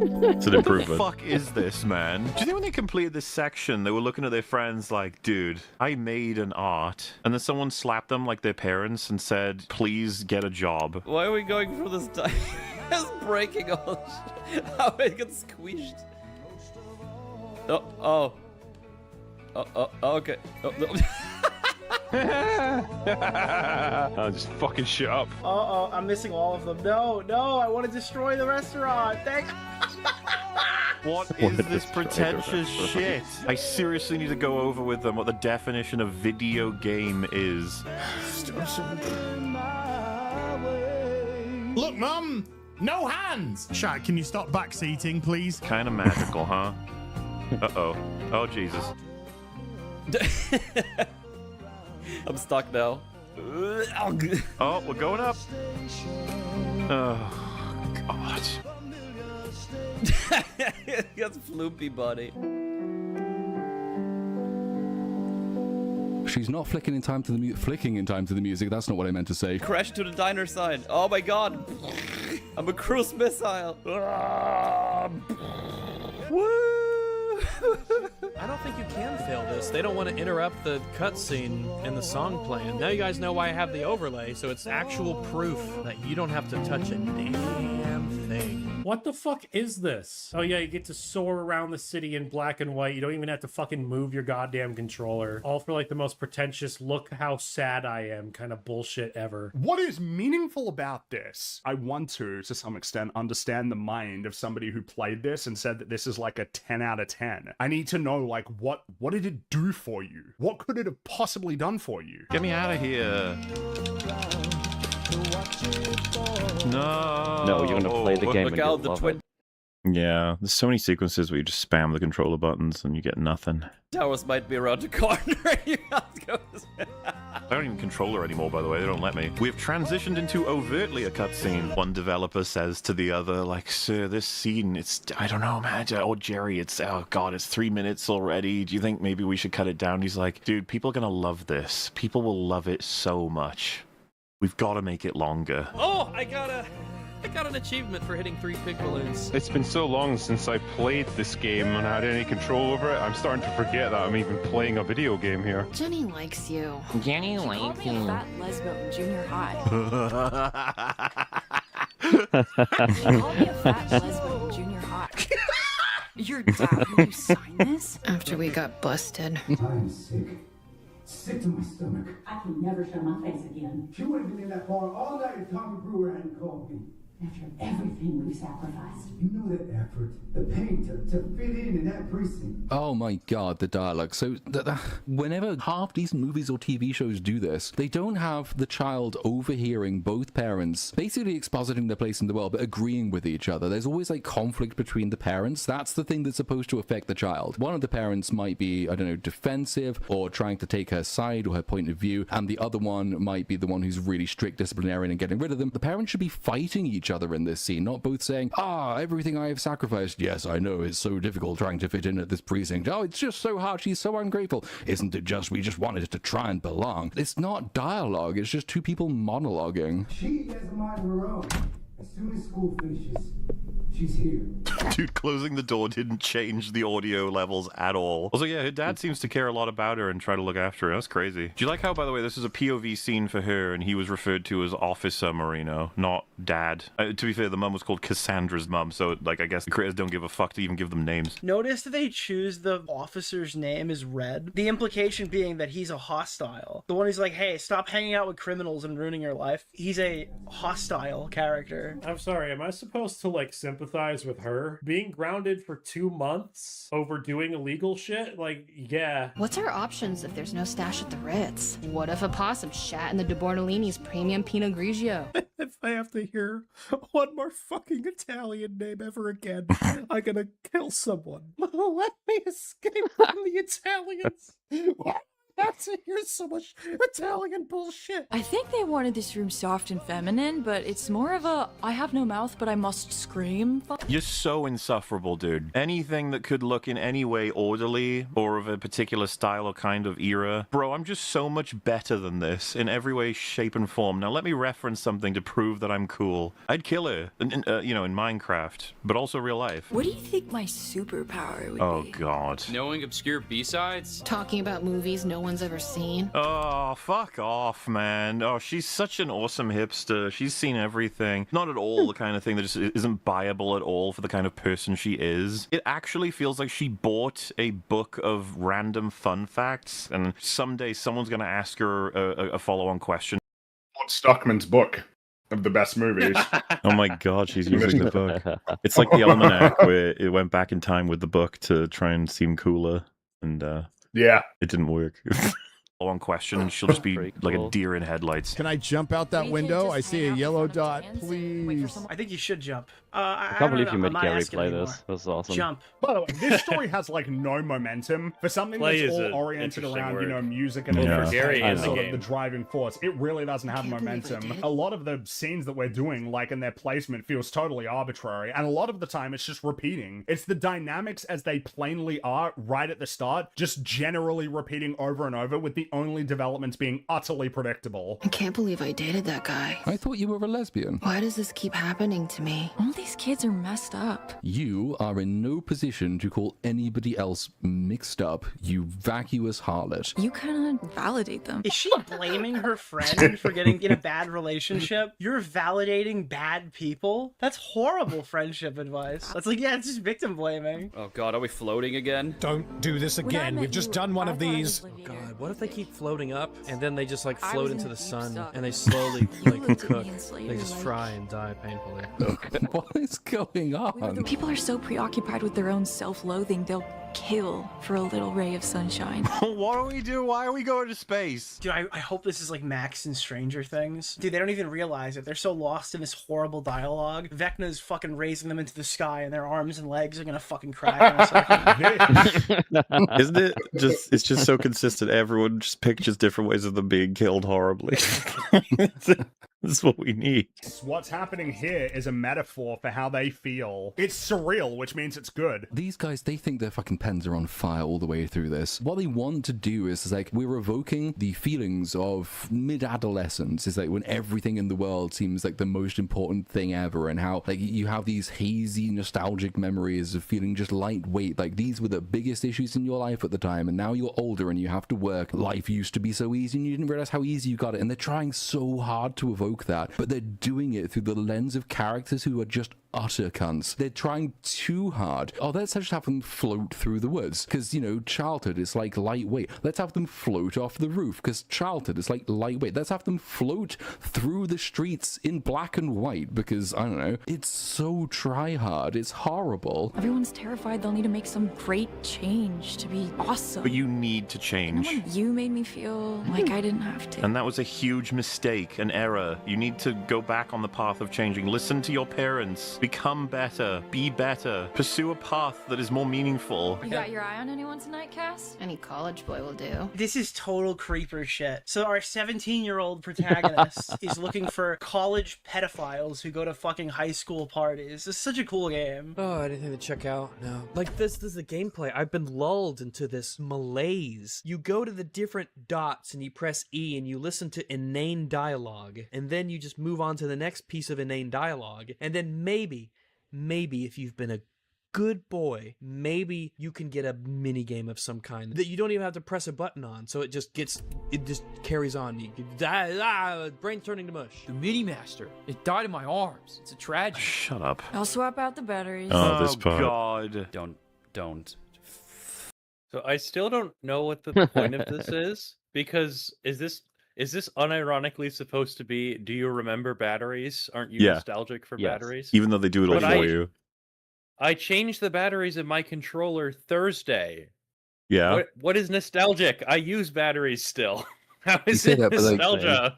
It's an improvement. What the fuck is this, man? Do you think when they completed this section, they were looking at their friends like, dude, I made an art. And then someone slapped them like their parents and said, please get a job. Why are we going through this time? It's breaking all shit. How it gets squished. Oh, okay. Oh, no. I'll just fucking shit up. Uh-oh, I'm missing all of them. No, I want to destroy the restaurant. What is this pretentious shit? I seriously need to go over with them what the definition of video game is. Look, Mum! No hands! Shaq, can you stop backseating, please? Kind of magical, huh? Uh-oh. Oh, Jesus. I'm stuck now. Oh, we're going up. Oh, God. That's floopy, buddy. She's not flicking in time to the flicking in time to the music. That's not what I meant to say. Crash to the diner sign. Oh my god. I'm a cruise missile. Woo! I don't think you can fail this. They don't want to interrupt the cutscene and the song playing. Now you guys know why I have the overlay, so it's actual proof that you don't have to touch a damn thing. What the fuck is this? Oh yeah, you get to soar around the city in black and white. You don't even have to fucking move your goddamn controller. All for like the most pretentious look how sad I am kind of bullshit ever. What is meaningful about this? I want to some extent, understand the mind of somebody who played this and said that this is like a 10 out of 10. I need to know, like, what did it do for you? What could it have possibly done for you? Get me out of here. No, you're gonna play the game. Look out, the twin Yeah, there's so many sequences where you just spam the controller buttons and you get nothing. towers might be around the corner. You have to go this way. I don't even controller anymore, by the way. They don't let me. We have transitioned into overtly a cutscene. One developer says to the other, like, sir, this scene, it's, I don't know, man. Oh, Jerry, it's, oh, God, it's 3 minutes already. Do you think maybe we should cut it down? He's like, dude, people are going to love this. People will love it so much. We've got to make it longer. Oh, I got an achievement for hitting 3 pig balloons. It's been so long since I played this game and had any control over it. I'm starting to forget that I'm even playing a video game here. Jenny likes you. Jenny likes you. She called me a fat lesbo in junior high. She called me a fat lesbo in junior high. Your dad, will you sign this? After we got busted. I'm sick. Sick to my stomach. I can never show my face again. She would have been in that bar all night if Tommy Brewer hadn't called me. After everything we've sacrificed. You know that effort, the pain to fit in that precinct. Oh my god, the dialogue. So whenever half-decent movies or TV shows do this, they don't have the child overhearing both parents basically expositing their place in the world, but agreeing with each other. There's always like conflict between the parents. That's the thing that's supposed to affect the child. One of the parents might be, I don't know, defensive or trying to take her side or her point of view, and the other one might be the one who's really strict disciplinarian and getting rid of them. The parents should be fighting each other in this scene, not both saying, everything I have sacrificed. Yes, I know, it's so difficult trying to fit in at this precinct. Oh, it's just so hard. She's so ungrateful. Isn't it just we just wanted to try and belong? It's not dialogue. It's just two people monologuing. She has a mind of her own. As soon as school finishes, she's here. Dude, closing the door didn't change the audio levels at all. Also, yeah, her dad seems to care a lot about her and try to look after her. That's crazy. Do you like how, by the way, this is a POV scene for her and he was referred to as Officer Marino, not Dad? To be fair, the mum was called Cassandra's mum, so, like, I guess the creators don't give a fuck to even give them names. Notice that they choose the officer's name as Red. The implication being that he's a hostile. The one who's like, hey, stop hanging out with criminals and ruining your life. He's a hostile character. I'm sorry, am I supposed to, like, sympathize with her? Being grounded for 2 months over doing illegal shit? Like, yeah. What's our options if there's no stash at the Ritz? What if a possum shat in the De Bortolini's premium Pinot Grigio? If I have to hear one more fucking Italian name ever again, I'm gonna kill someone. Let me escape from the Italians. I have to hear so much Italian bullshit. I think they wanted this room soft and feminine, but it's more of a I have no mouth, but I must scream. You're so insufferable, dude. Anything that could look in any way orderly or of a particular style or kind of era. Bro, I'm just so much better than this in every way, shape, and form. Now, let me reference something to prove that I'm cool. I'd kill her, in Minecraft, but also real life. What do you think my superpower would be? Oh, God. Knowing obscure B-sides? Talking about movies no one's ever seen? Oh, fuck off, man. Oh, she's such an awesome hipster. She's seen everything. Not at all the kind of thing that just isn't buyable at all for the kind of person she is. It actually feels like she bought a book of random fun facts, and someday someone's going to ask her a follow-on question. What's Stockman's book of the best movies? Oh my God, she's using the book. It's like the almanac where it went back in time with the book to try and seem cooler, and yeah, it didn't work. On question, she'll just be like a deer in headlights. Can I jump out that window? I see a yellow dot, please. I think you should jump. I can't believe you made Gary play this. That's awesome. Jump. By the way, this story has like no momentum for something Play that's is all an oriented around, interesting music and Yeah. For Gary and in the sort of game. the driving force. It really doesn't have momentum. A lot of the scenes that we're doing, like in their placement, feels totally arbitrary, and a lot of the time it's just repeating. It's the dynamics as they plainly are right at the start, just generally repeating over and over, with the only developments being utterly predictable. I can't believe I dated that guy. I thought you were a lesbian. Why does this keep happening to me? All these kids are messed up. You are in no position to call anybody else mixed up, you vacuous harlot. You kind of validate them. Is she blaming her friend for getting in a bad relationship? You're validating bad people? That's horrible friendship advice. That's like, yeah, it's just victim blaming. Oh god, are we floating again? Don't do this again. We've just done one of these. Oh god, what if they keep floating up and then they just like float into the sun and they slowly like cook? They just fry and die painfully. What is going on? People are so preoccupied with their own self-loathing, they'll kill for a little ray of sunshine. What do we do? Why are we going to space? Dude, I hope this is like Max in Stranger Things. Dude, they don't even realize it. They're so lost in this horrible dialogue. Vecna's fucking raising them into the sky and their arms and legs are gonna fucking crack in a second. Isn't it just, it's just so consistent. Everyone just pictures different ways of them being killed horribly. That's what we need. What's happening here is a metaphor for how they feel. It's surreal, which means it's good. These guys, they think their fucking pens are on fire all the way through this. What they want to do is like, we're evoking the feelings of mid-adolescence. It's like when everything in the world seems like the most important thing ever, and how like you have these hazy, nostalgic memories of feeling just lightweight. Like these were the biggest issues in your life at the time, and now you're older and you have to work. Life used to be so easy and you didn't realize how easy you got it, and they're trying so hard to evoke that, but they're doing it through the lens of characters who are just utter cunts. They're trying too hard. Oh, let's just have them float through the woods, because, you know, childhood is like lightweight. Let's have them float off the roof, because childhood is like lightweight. Let's have them float through the streets in black and white, because, I don't know, it's so try-hard. It's horrible. Everyone's terrified they'll need to make some great change to be awesome. But you need to change. You made me feel like I didn't have to. And that was a huge mistake, an error. You need to go back on the path of changing. Listen to your parents. Become better. Be better. Pursue a path that is more meaningful. You got your eye on anyone tonight, Cass? Any college boy will do. This is total creeper shit. So our 17-year-old protagonist is looking for college pedophiles who go to fucking high school parties. This is such a cool game. Oh, anything to check out? No. Like this is the gameplay. I've been lulled into this malaise. You go to the different dots and you press E and you listen to inane dialogue, and then you just move on to the next piece of inane dialogue, and then maybe if you've been a good boy, maybe you can get a mini game of some kind that you don't even have to press a button on, so it just carries on. You brain turning to mush. The mini master, it died in my arms. It's a tragedy. Shut up. I'll swap out the batteries. Oh, this part. God. Don't. So I still don't know what the point of this is, because is this unironically supposed to be, do you remember batteries? Aren't you nostalgic for batteries? Even though they do it all for you. I changed the batteries in my controller Thursday. Yeah. What is nostalgic? I use batteries still. How is it nostalgia?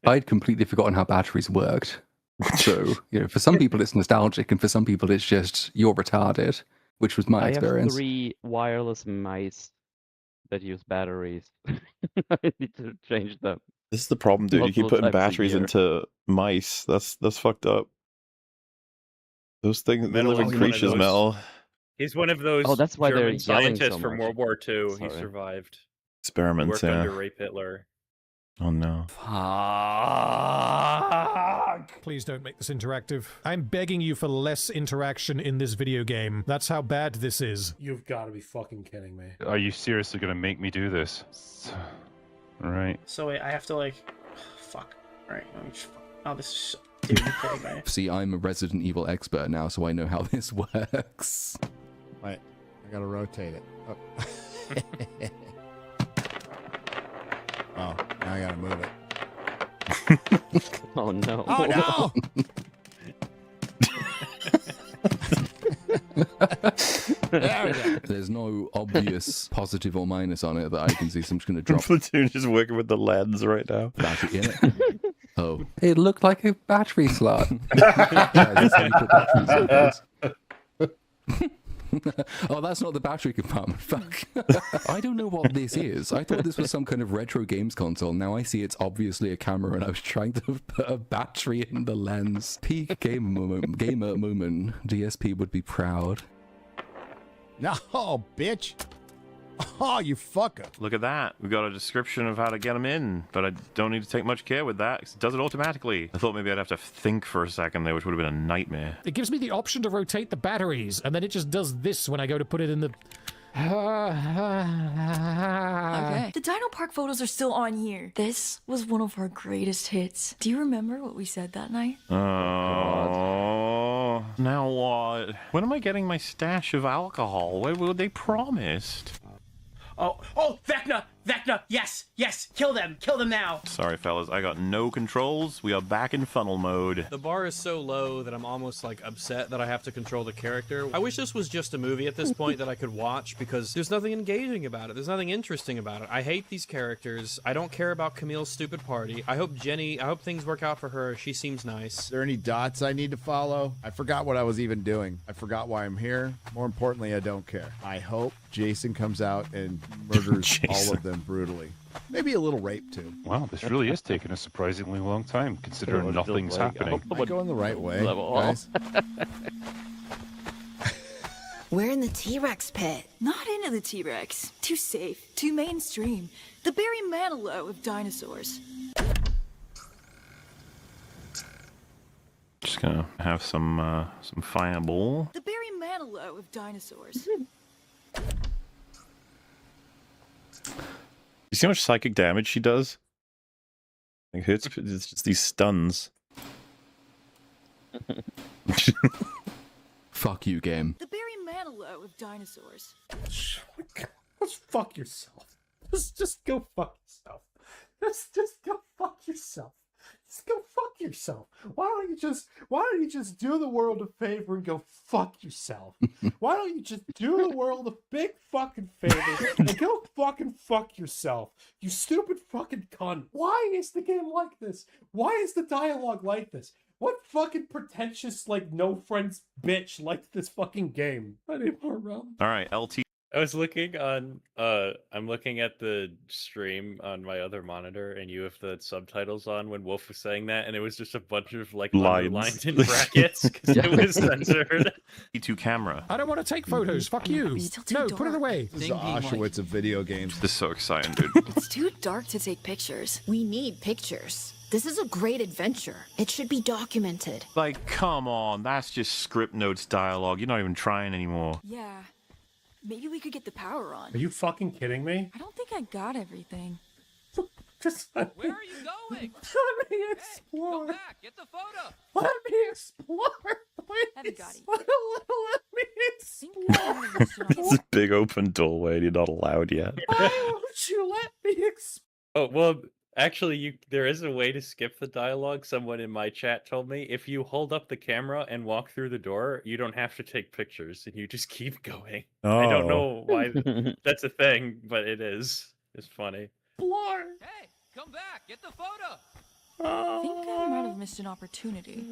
I'd completely forgotten how batteries worked. So, you know, for some people it's nostalgic, and for some people it's just you're retarded, which was my experience. I have 3 wireless mice that use batteries. I need to change them. This is the problem, dude. You keep putting batteries into mice. That's fucked up. Those things, they live in creatures, Metal. He's one of those that's why German they're scientists so from much. World War II. Sorry. He survived. Experiments, Worked under Rape Hitler. Oh no. Please don't make this interactive. I'm begging you for less interaction in this video game. That's how bad this is. You've got to be fucking kidding me. Are you seriously going to make me do this? All right. So wait, I have to like, fuck. All right, let me just. Oh, this is. Dude, you're kidding me. See, I'm a Resident Evil expert now, so I know how this works. Wait, I gotta rotate it. Oh, oh now I gotta move it. Oh no. Oh no! There's no obvious positive or minus on it that I can see, so I'm just going to drop. Platoon is working with the lens right now. Battery in it. Oh, it looked like a battery slot. That's how you put batteries in things. Oh, that's not the battery compartment. Fuck. I don't know what this is. I thought this was some kind of retro games console. Now I see it's obviously a camera, and I was trying to put a battery in the lens. Peak gamer moment. DSP would be proud. No, bitch. Oh, you fucker. Look at that. We've got a description of how to get them in, but I don't need to take much care with that, 'cause it does it automatically. I thought maybe I'd have to think for a second there, which would have been a nightmare. It gives me the option to rotate the batteries, and then it just does this when I go to put it in the... Okay. The Dino Park photos are still on here. This was one of our greatest hits. Do you remember what we said that night? Oh, now what? When am I getting my stash of alcohol? What were they promised? Oh, Vecna! Vecna! Yes! Kill them now! Sorry, fellas, I got no controls. We are back in funnel mode. The bar is so low that I'm almost like upset that I have to control the character. I wish this was just a movie at this point that I could watch because there's nothing engaging about it. There's nothing interesting about it. I hate these characters. I don't care about Camille's stupid party. I hope things work out for her. She seems nice. Is there any dots I need to follow? I forgot what I was even doing. I forgot why I'm here. More importantly, I don't care. I hope Jason comes out and murders all of them brutally. Maybe a little rape, too. Wow, this really is taking a surprisingly long time, considering nothing's happening. Am I going the right way, guys? We're in the T-Rex pit. Not into the T-Rex. Too safe. Too mainstream. The Barry Manilow of dinosaurs. Just gonna have some fireball. The Barry Manilow of dinosaurs. You see how much psychic damage she does? It hurts. It's just these stuns. Fuck you, game. The Barry Manilow of dinosaurs. Just fuck yourself. Just go fuck yourself. Just go fuck yourself. Just go fuck yourself. Why don't you just do the world a favor and go fuck yourself? Why don't you just do the world a big fucking favor and go fucking fuck yourself? You stupid fucking cunt. Why is the game like this? Why is the dialogue like this? What fucking pretentious, like, no friends bitch liked this fucking game? My name is Rum. All right, LT. I was looking on, I'm looking at the stream on my other monitor, and you have the subtitles on when Wolf was saying that, and it was just a bunch of, like, underlined in brackets, because it was censored. E2 camera. I don't want to take photos. Fuck you. No, put it away. This is the Auschwitz of video games. This is so exciting, dude. It's too dark to take pictures. We need pictures. This is a great adventure. It should be documented. Like, come on. That's just script notes dialogue. You're not even trying anymore. Yeah. Maybe we could get the power on. Are you fucking kidding me? I don't think I got everything. Just Where are you going? Let me explore. Come back. Get the photo. Let me explore, please. Haven't got it. Let me explore. It's a big open doorway and you're not allowed yet. Why won't you let me explore? Oh, well, actually, there is a way to skip the dialogue. Someone in my chat told me if you hold up the camera and walk through the door, you don't have to take pictures and you just keep going. I don't know why that's a thing, but it is. It's funny. Hey, come back. Get the photo. I think I might have missed an opportunity.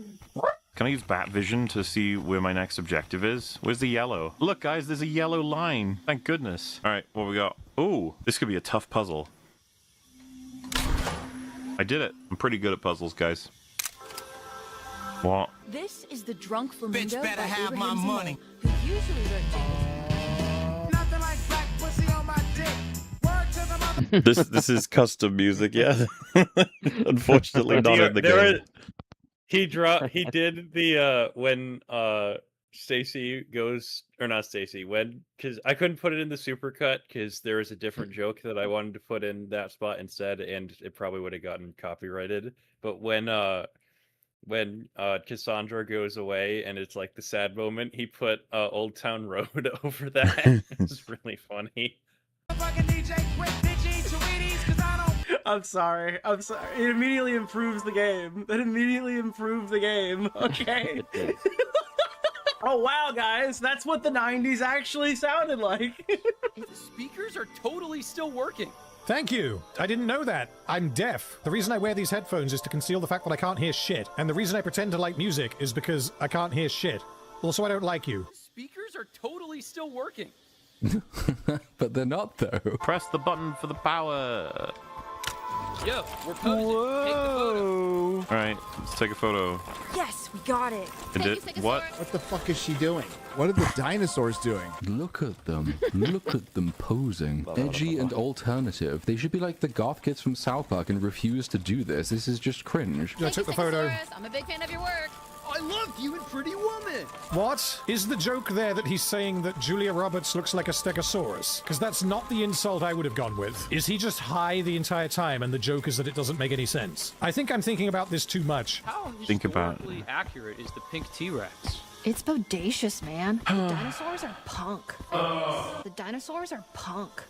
Can I use bat vision to see where my next objective is? Where's the yellow? Look, guys, there's a yellow line. Thank goodness. All right, what we got? Oh, this could be a tough puzzle. I did it. I'm pretty good at puzzles, guys. What? This is the drunk flamingo. Bitch better by have my Abraham Zimmer, money. Who usually wrote jingles. Nothing like black pussy on my dick. Word to the mother. This is custom music, yeah. Unfortunately, not in the game. He did the when Stacy goes, or not Stacy, because I couldn't put it in the supercut because there was a different joke that I wanted to put in that spot instead, and it probably would have gotten copyrighted. But when Cassandra goes away and it's like the sad moment, he put Old Town Road over that. It's really funny. I'm sorry. It immediately improves the game. That immediately improved the game. Okay. Oh wow, guys, that's what the 90s actually sounded like. The speakers are totally still working. Thank you. I didn't know that. I'm deaf. The reason I wear these headphones is to conceal the fact that I can't hear shit. And the reason I pretend to like music is because I can't hear shit. Also, I don't like you. The speakers are totally still working. But they're not, though. Press the button for the power. Yo, we're posing. Take the photo. All right, let's take a photo. Yes, we got it. What? What the fuck is she doing? What are the dinosaurs doing? Look at them. Look at them posing. Edgy and alternative. They should be like the goth kids from South Park and refuse to do this. This is just cringe. I took the photo. I'm a big fan of your work. I loved you in Pretty Woman. What? Is the joke there that he's saying that Julia Roberts looks like a stegosaurus? Because that's not the insult I would have gone with. Is he just high the entire time and the joke is that it doesn't make any sense? I think I'm thinking about this too much. How Think about historically accurate is the pink T-Rex? It's bodacious, man. The dinosaurs are punk. The dinosaurs are punk.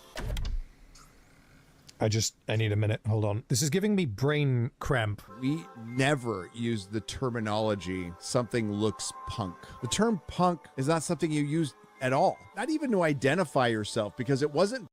I need a minute. Hold on. This is giving me brain cramp. We never use the terminology, something looks punk. The term punk is not something you use at all. Not even to identify yourself, because it wasn't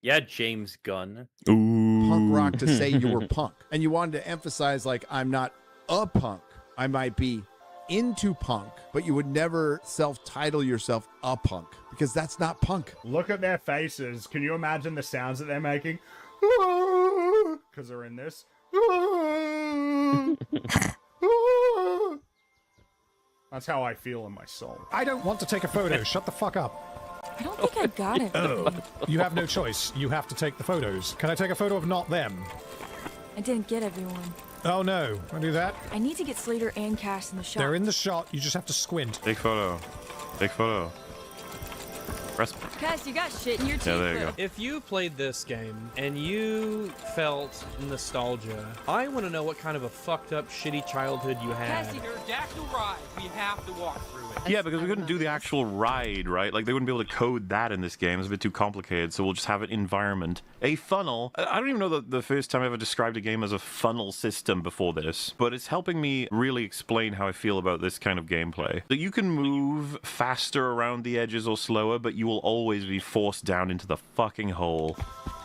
Yeah, James Gunn. punk rock to say you were punk. And you wanted to emphasize, like, I'm not a punk. I might be into punk, but you would never self-title yourself a punk, because that's not punk. Look at their faces. Can you imagine the sounds that they're making? Because they're in this. That's how I feel in my soul. I don't want to take a photo. Shut the fuck up. I don't think I got it. Oh, you have no choice. You have to take the photos. Can I take a photo of not them? I didn't get everyone. Oh no, I do that? I need to get Slater and Cass in the shot. They're in the shot. You just have to squint. Take photo. Take photo. Press. Cass, you got shit in your teeth. Yeah, there you go. If you played this game and you felt nostalgia, I want to know what kind of a fucked up, shitty childhood you had. Cassie, pterodactyl ride. We have to walk through it. Yeah, because we couldn't do the actual ride, right? Like, they wouldn't be able to code that in this game. It's a bit too complicated, so we'll just have an environment. A funnel. I don't even know the first time I ever described a game as a funnel system before this, but it's helping me really explain how I feel about this kind of gameplay. That you can move faster around the edges or slower, but you will always be forced down into the fucking hole.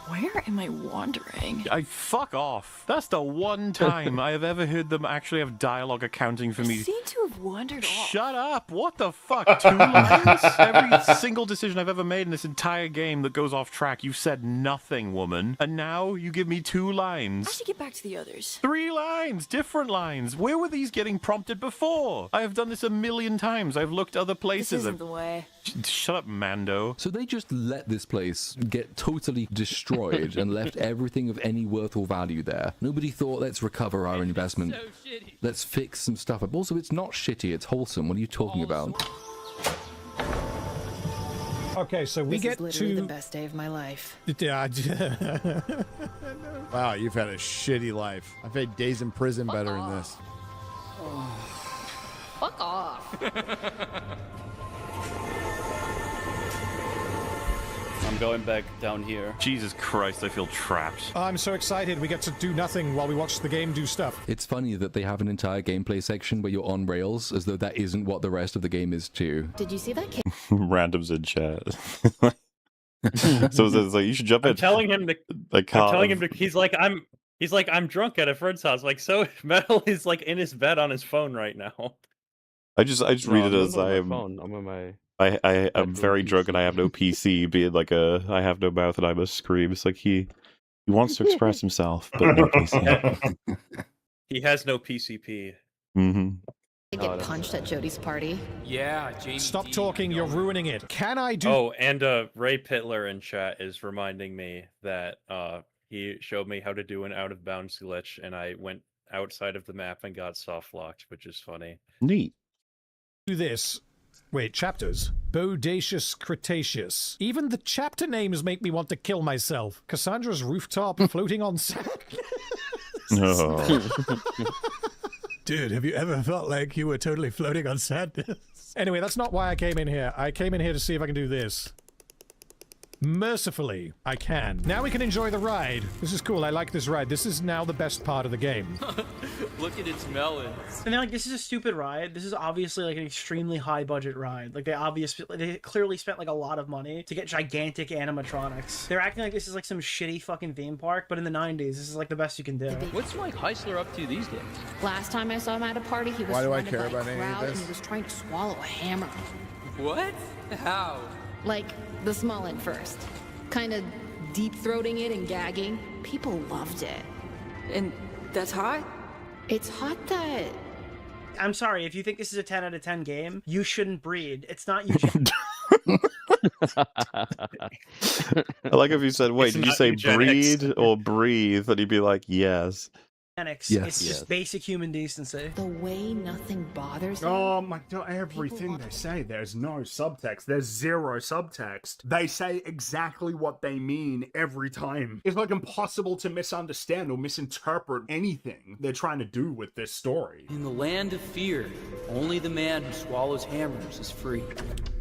Where am I wandering? Fuck off. That's the one time I have ever heard them actually have dialogue accounting for me. You seem to have wandered off. Shut up. What the fuck? 2 lines? Every single decision I've ever made in this entire game that goes off track, you've said nothing, woman. And now you give me 2 lines. I should get back to the others. 3 lines. Different lines. Where were these getting prompted before? I have done this a million times. I've looked other places. This isn't the way. Shut up, Mando. So they just let this place get totally destroyed and left everything of any worth or value there. Nobody thought, let's recover our investment. So shitty. Let's fix some stuff up. Also, it's not shitty, it's wholesome. What are you talking about? Okay, so we This get is literally to... the best day of my life. Wow, you've had a shitty life. I've had days in prison better than this. Fuck off. I'm going back down here. Jesus Christ, I feel trapped. I'm so excited. We get to do nothing while we watch the game do stuff. It's funny that they have an entire gameplay section where you're on rails, as though that isn't what the rest of the game is too. Did you see that kid? Randoms in chat. So it's like, you should jump in. I'm telling him to. I can't. I'm telling him to. He's like I'm drunk at a friend's house. Like, so Metal is like in his bed on his phone right now. I just read it as I am. I'm on my. I'm very drunk and I have no PC, being like I have no mouth and I must scream. It's like he wants to express himself, but no PC. He has no PCP. Mm-hmm. Get punched at Jody's party. Yeah, James. Stop talking, you're ruining it. Can I do... Oh, and Ray Pitler in chat is reminding me that he showed me how to do an out of bounds glitch, and I went outside of the map and got soft locked, which is funny. Neat. Do this. Wait, chapters. Bodacious Cretaceous. Even the chapter names make me want to kill myself. Cassandra's rooftop floating on sand. No. Dude, have you ever felt like you were totally floating on sadness? Anyway, that's not why I came in here. I came in here to see if I can do this. Mercifully, I can. Now we can enjoy the ride. This is cool. I like this ride. This is now the best part of the game. Look at its melons. And they're like, this is a stupid ride. This is obviously like an extremely high budget ride. Like they clearly spent like a lot of money to get gigantic animatronics. They're acting like this is like some shitty fucking theme park, but in the 90s, this is like the best you can do. What's Mike Heisler up to these days? Last time I saw him at a party, he was Why do I surrounded care by about a any of crowd this? and he was trying to swallow a hammer. What? How? Like the small end first. Kind of deep-throating it and gagging. People loved it. And that's hot? It's hot that... I'm sorry, if you think this is a 10 out of 10 game, you shouldn't breed. It's not eugenics. I like if you said, wait, did you say breed or breathe? And he'd be like, yes. It's just basic human decency. The way nothing bothers them. Oh my god, everything they say, there's no subtext. There's zero subtext. They say exactly what they mean every time. It's like impossible to misunderstand or misinterpret anything they're trying to do with this story. In the land of fear, only the man who swallows hammers is free.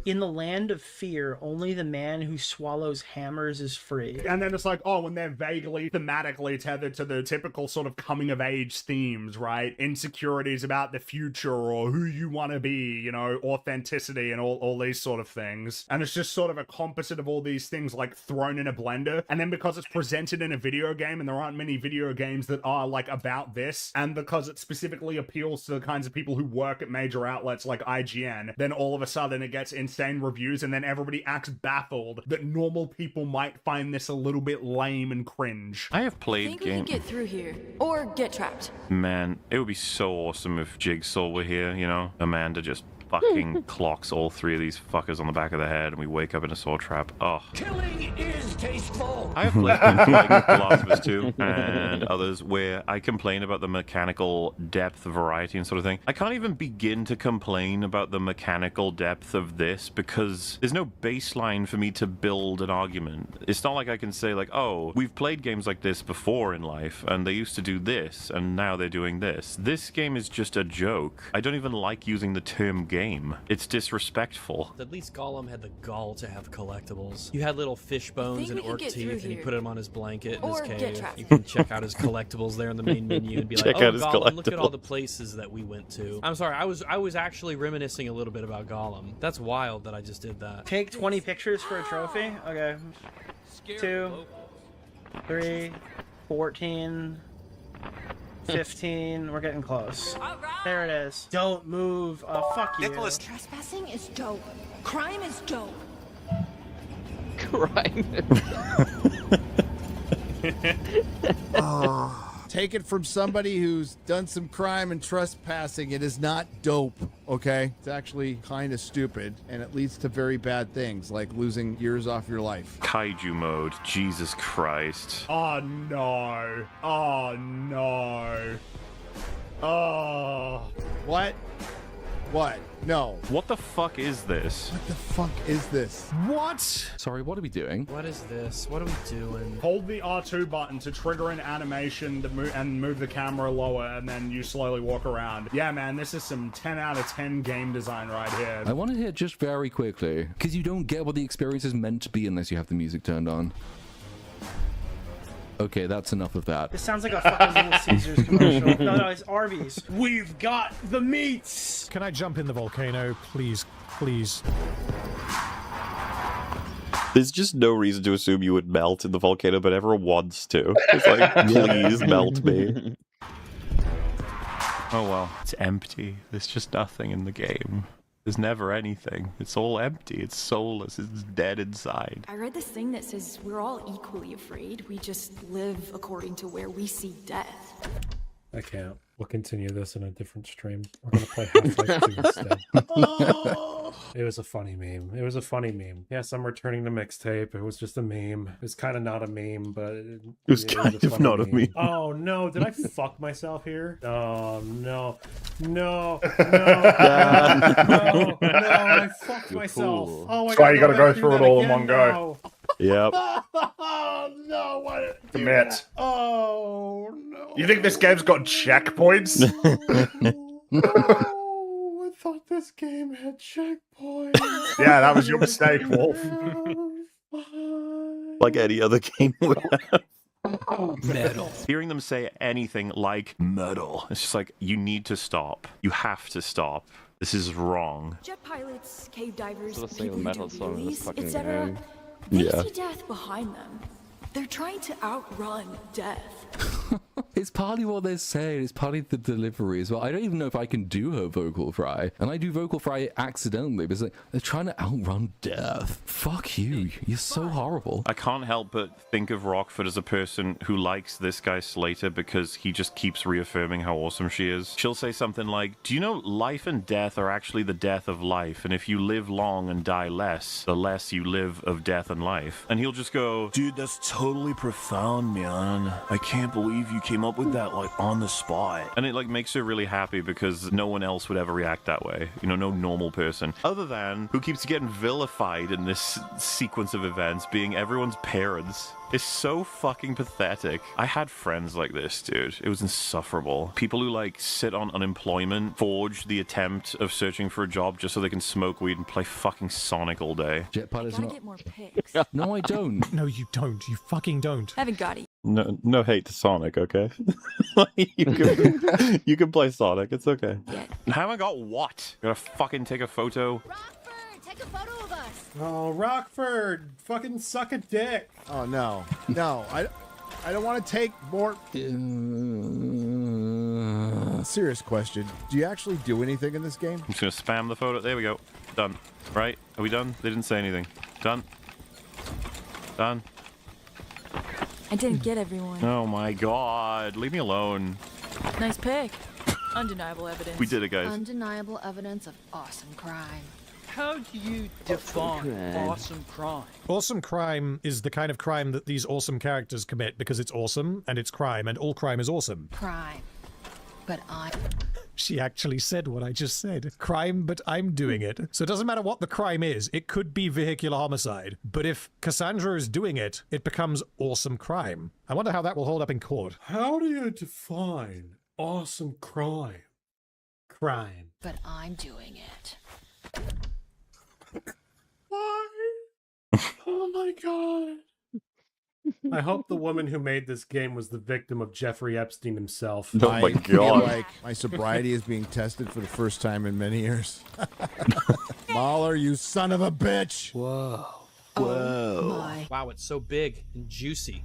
In the land of fear, only the man who swallows hammers is free. And then it's like, oh, when they're vaguely thematically tethered to the typical sort of coming of age themes, right? Insecurities about the future or who you want to be, you know, authenticity and all these sort of things. And it's just sort of a composite of all these things like thrown in a blender. And then because it's presented in a video game and there aren't many video games that are like about this, and because it specifically appeals to the kinds of people who work at major outlets like IGN, then all of a sudden it gets insane reviews and then everybody acts baffled that normal people might find this a little bit lame and cringe. I have played Think we can get through here, or get trapped. Man, it would be so awesome if Jigsaw were here, you know? Amanda just fucking clocks all three of these fuckers on the back of the head and we wake up in a saw trap. Oh. Killing is tasteful. I have played games like The Last of Us 2 and others where I complain about the mechanical depth, variety, and sort of thing. I can't even begin to complain about the mechanical depth of this because there's no baseline for me to build an argument. It's not like I can say like, oh, we've played games like this before in life and they used to do this and now they're doing this. This game is just a joke. I don't even like using the term game. It's disrespectful. At least Gollum had the gall to have collectibles. You had little fish bones and orc teeth, and you put them on his blanket in his cave. You can check out his collectibles there in the main menu and be like, "Oh, Gollum, look at all the places that we went to." I'm sorry, I was actually reminiscing a little bit about Gollum. That's wild that I just did that. Take 20 pictures for a trophy? Okay. 2, 3, 14, 15. We're getting close. There it is. Don't move. Fuck you. Nicholas. Trespassing is dope. Crime is dope. Crime. Take it from somebody who's done some crime and trespassing. It is not dope, okay? It's actually kind of stupid, and it leads to very bad things, like losing years off your life. Kaiju mode. Jesus Christ. Oh, no. Oh, no. Oh. What? What? No. What the fuck is this? What the fuck is this? What? Sorry, what are we doing? What is this? What are we doing? Hold the R2 button to trigger an animation to move the camera lower, and then you slowly walk around. Yeah, man, this is some 10 out of 10 game design right here. I want to hit just very quickly, because you don't get what the experience is meant to be unless you have the music turned on. Okay, that's enough of that. This sounds like a fucking Little Caesars commercial. No, it's Arby's. We've got the meats! Can I jump in the volcano, please? Please. There's just no reason to assume you would melt in the volcano, but everyone wants to. It's like, please melt me. Oh well, it's empty. There's just nothing in the game. There's never anything. It's all empty. It's soulless. It's dead inside. I read this thing that says we're all equally afraid. We just live according to where we see death. I can't. We'll continue this in a different stream. We're gonna play Half-Life 2 instead. It was a funny meme. It was a funny meme. Yes, I'm returning to Mixtape. It was just a meme. It's kind of not a meme, but it was kind of not a meme. Oh no, did I fuck myself here? Oh no. No. No. No. I fucked myself. Cool. Oh my That's why you gotta go through it all in one go. Yep. Oh no, why did I do Admit. that? Oh no. You think this game's got checkpoints? Oh, I thought this game had checkpoints. Yeah, that was your mistake, Wolf. Like any other game would have. Metal. Hearing them say anything like metal, it's just like, you need to stop. You have to stop. This is wrong. Jet pilots, cave divers, Sort of people who metal do song in this wheelies, fucking etc. game. They Yeah. see death behind them. They're trying to outrun death. It's partly what they're saying. It's partly the delivery as well. I don't even know if I can do her vocal fry. And I do vocal fry accidentally because like, they're trying to outrun death. Fuck you. You're so horrible. I can't help but think of Rockford as a person who likes this guy Slater because he just keeps reaffirming how awesome she is. She'll say something like, do you know life and death are actually the death of life? And if you live long and die less, the less you live of death and life. And he'll just go, dude, that's totally profound, man. I can't believe you came up with that like on the spot. And it like makes her really happy because no one else would ever react that way. You know, no normal person. Other than who keeps getting vilified in this sequence of events being everyone's parents. It's so fucking pathetic. I had friends like this, dude. It was insufferable. People who like sit on unemployment, forge the attempt of searching for a job just so they can smoke weed and play fucking Sonic all day. Jetpad is not... Get more pics. No, I don't. No, you don't. You fucking don't. Haven't got it. No hate to Sonic, okay? you can play Sonic, it's okay. Haven't got what? Gotta fucking take a photo. Take a photo of us. Oh, Rockford, fucking suck a dick. Oh no, no, I don't want to take more. Serious question. Do you actually do anything in this game? I'm just gonna spam the photo. There we go. Done. Right? Are we done? They didn't say anything. Done. Done. I didn't get everyone. Oh my god. Leave me alone. Nice pic. Undeniable evidence. We did it, guys. Undeniable evidence of awesome crime. How do you define awesome crime? Awesome crime is the kind of crime that these awesome characters commit because it's awesome and it's crime and all crime is awesome. Crime. But She actually said what I just said. Crime, but I'm doing it. So it doesn't matter what the crime is. It could be vehicular homicide. But if Cassandra is doing it, it becomes awesome crime. I wonder how that will hold up in court. How do you define awesome crime? Crime. But I'm doing it. Why? Oh my god. I hope the woman who made this game was the victim of Jeffrey Epstein himself. Oh my I feel god. like my sobriety is being tested for the first time in many years. Mahler, you son of a bitch! Whoa. Whoa. Wow, it's so big and juicy.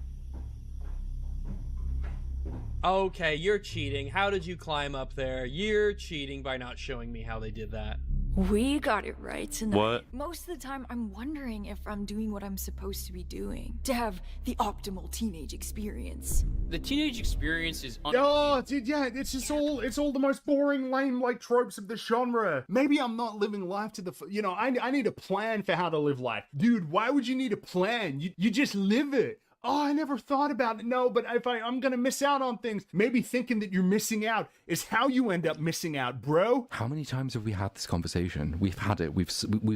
Okay, you're cheating. How did you climb up there? You're cheating by not showing me how they did that. We got it right tonight. What? Most of the time, I'm wondering if I'm doing what I'm supposed to be doing to have the optimal teenage experience. The teenage experience is Oh, dude, yeah, it's all the most boring, lame, like, tropes of the genre. Maybe I'm not living life to the, I need a plan for how to live life. Dude, why would you need a plan? You just live it. Oh, I never thought about it. No, but if I'm gonna miss out on things, maybe thinking that you're missing out is how you end up missing out, bro. How many times have we had this conversation? We've had it. We've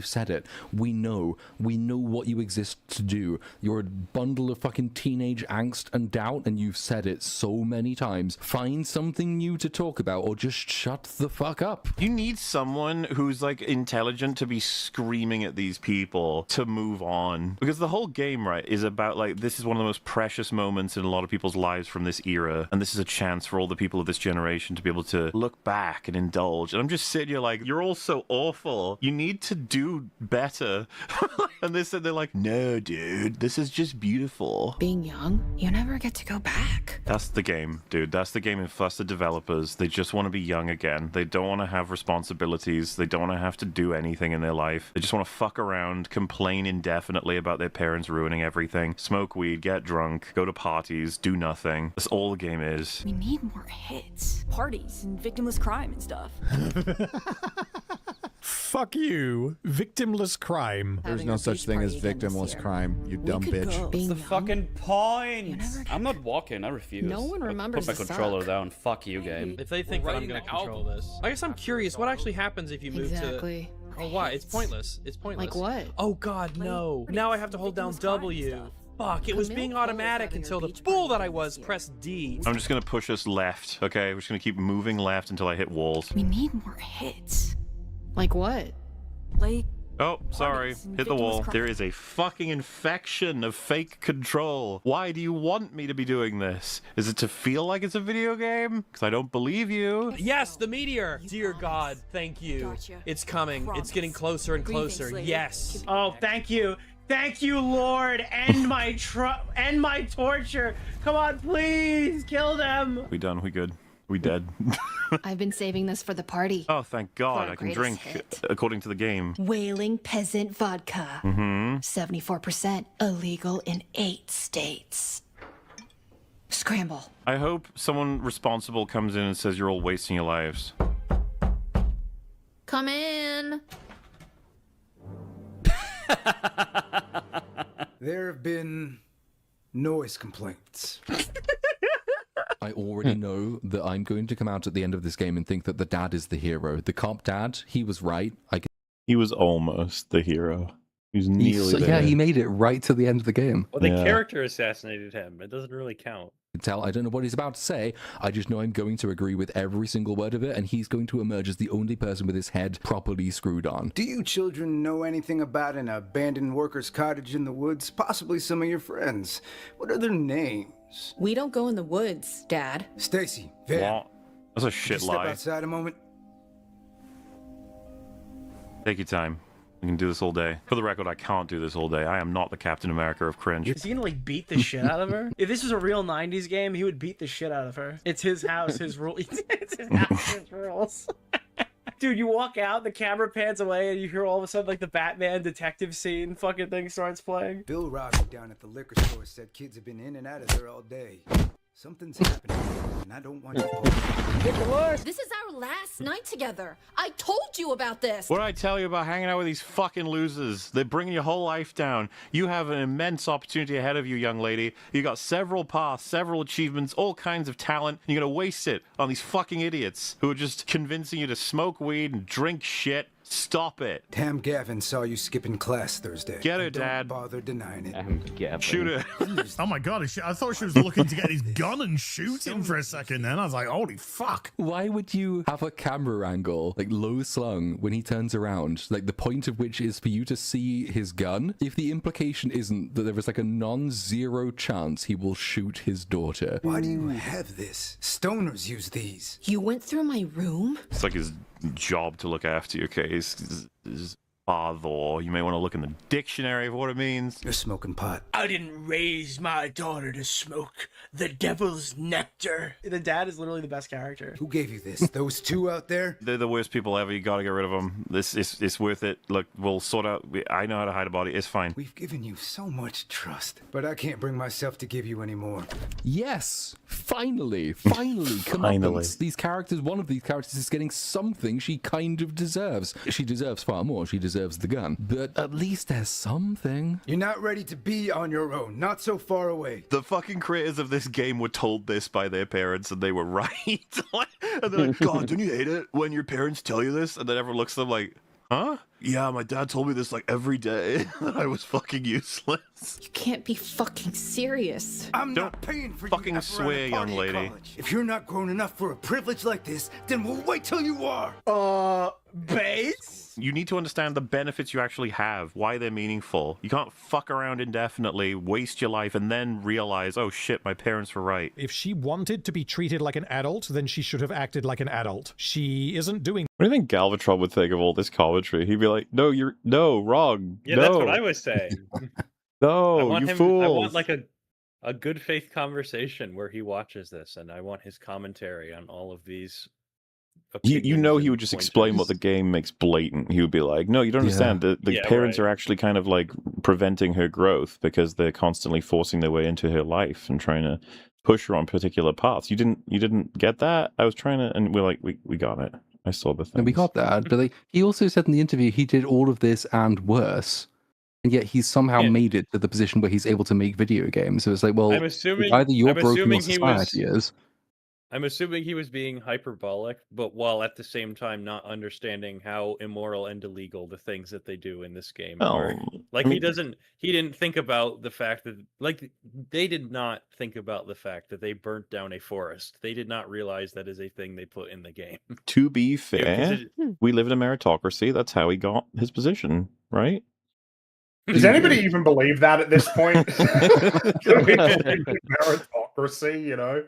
said it. We know what you exist to do. You're a bundle of fucking teenage angst and doubt, and you've said it so many times. Find something new to talk about, or just shut the fuck up. You need someone who's like intelligent to be screaming at these people to move on, because the whole game, right, is about like this is one of the most precious moments in a lot of people's lives from this era, and this is a chance for all the people of this generation to be able to look back and indulge. And I'm just sitting here like, you're all so awful. You need to do better. And they're like, no, dude, this is just beautiful. Being young, you never get to go back. That's the game, dude. That's the game. And plus the developers, they just want to be young again. They don't want to have responsibilities. They don't want to have to do anything in their life. They just want to fuck around, complain indefinitely about their parents ruining everything, smoke weed, get drunk, go to parties, do nothing. That's all the game is. We need more hits, parties, and victimless crime and stuff. Fuck you. Victimless crime. There's no such thing as victimless crime, you dumb bitch. What's the fucking point? I'm not walking. I refuse. No one remembers Put my to controller suck. down. Fuck you, game. If they think that I'm gonna control this. I guess I'm curious, what actually happens if you move Exactly. to... Oh, why? It's pointless. It's pointless. Like what? Oh god, no. Now I have to hold down W. Fuck, it was being automatic until the fool that I was pressed D. I'm just gonna push us left, okay? We're just gonna keep moving left until I hit walls. We need more hits. Like what? Like... Oh, sorry. Hit the wall. There is a fucking infection of fake control. Why do you want me to be doing this? Is it to feel like it's a video game? Because I don't believe you. Yes, the meteor! Dear God, thank you. Gotcha. It's coming. It's getting closer and closer. Yes. Oh, thank you. Thank you, Lord. End my torture. Come on, please kill them. We done. We good. We dead. I've been saving this for the party. Oh, thank God. For I can greatest drink hit. according to the game. Wailing Peasant Vodka. Mm-hmm. 74% illegal in 8 states. Scramble. I hope someone responsible comes in and says you're all wasting your lives. Come in. There have been noise complaints. I already know that I'm going to come out at the end of this game and think that the dad is the hero. The cop dad, he was right. He was almost the hero. He was nearly there. Yeah, he made it right to the end of the game. Well, the character assassinated him. It doesn't really count. Tell, I don't know what he's about to say. I just know I'm going to agree with every single word of it, and he's going to emerge as the only person with his head properly screwed on. Do you children know anything about an abandoned worker's cottage in the woods? Possibly some of your friends. What are their names? We don't go in the woods, Dad. Stacy, Van. That's a shit Step lie. outside a moment. Take your time. We can do this all day. For the record, I can't do this all day. I am not the Captain America of cringe. Is he gonna like beat the shit out of her? If this was a real 90s game, he would beat the shit out of her. It's his house, his rules. It's his house, his rules. Dude, you walk out, the camera pans away, and you hear all of a sudden like the Batman detective scene fucking thing starts playing. Bill Robbie down at the liquor store said kids have been in and out of there all day. Something's happening, and I don't want you both. This is our last night together. I told you about this. What did I tell you about hanging out with these fucking losers? They're bringing your whole life down. You have an immense opportunity ahead of you, young lady. You got several paths, several achievements, all kinds of talent. And you're gonna waste it on these fucking idiots who are just convincing you to smoke weed and drink shit. Stop it. Tam Gavin saw you skipping class Thursday. Get her, Dad. Don't bother denying it. Shoot her. Oh my God, I thought she was looking to get his gun and shoot him for a second then. I was like, holy fuck. Why would you have a camera angle, like low slung, when he turns around? Like the point of which is for you to see his gun? If the implication isn't that there is like a non-zero chance he will shoot his daughter. Why do you have this? Stoners use these. You went through my room? It's like his job to look after your case. His father. You may want to look in the dictionary of what it means. You're smoking pot. I didn't raise my daughter to smoke the devil's nectar. The dad is literally the best character. Who gave you this? Those two out there? They're the worst people ever. You gotta get rid of them. It's worth it. Look, we'll sort out. I know how to hide a body. It's fine. We've given you so much trust, but I can't bring myself to give you any more. Yes, finally, Finally. These characters, one of these characters is getting something she kind of deserves. She deserves far more. She deserves the gun, but at least there's something. You're not ready to be on your own. Not so far away. The fucking creators of this game were told this by their parents, and they were right. And they're like, God, don't you hate it when your parents tell you this? And then everyone looks at them like, huh? Yeah, my dad told me this like every day that I was fucking useless. You can't be fucking serious. I'm not paying for fucking you swear, young lady. If you're not grown enough for a privilege like this, then we'll wait till you are. Bates? You need to understand the benefits you actually have, why they're meaningful. You can't fuck around indefinitely, waste your life, and then realize, oh shit, my parents were right. If she wanted to be treated like an adult, then she should have acted like an adult. She isn't doing. What do you think Galvatron would think of all this commentary? He'd be like, no, wrong. Yeah, no. that's what I was saying. No, you fools. I want like a good faith conversation where he watches this, and I want his commentary on all of these. You know he would just explain what the game makes blatant. He would be like, no, you don't understand. The parents are actually kind of like preventing her growth because they're constantly forcing their way into her life and trying to push her on particular paths. You didn't get that? I was trying to, and we're like, we got it. I saw the thing. And we got that, but he also said in the interview he did all of this and worse. And yet he's somehow made it to the position where he's able to make video games. So it's like, well, either you're broken or society is. I'm assuming he was being hyperbolic, but while at the same time not understanding how immoral and illegal the things that they do in this game are. Like, he didn't think about the fact that, like, they did not think about the fact that they burnt down a forest. They did not realize that is a thing they put in the game. To be fair, we live in a meritocracy. That's how he got his position, right? Does anybody even believe that at this point? Meritocracy, you know?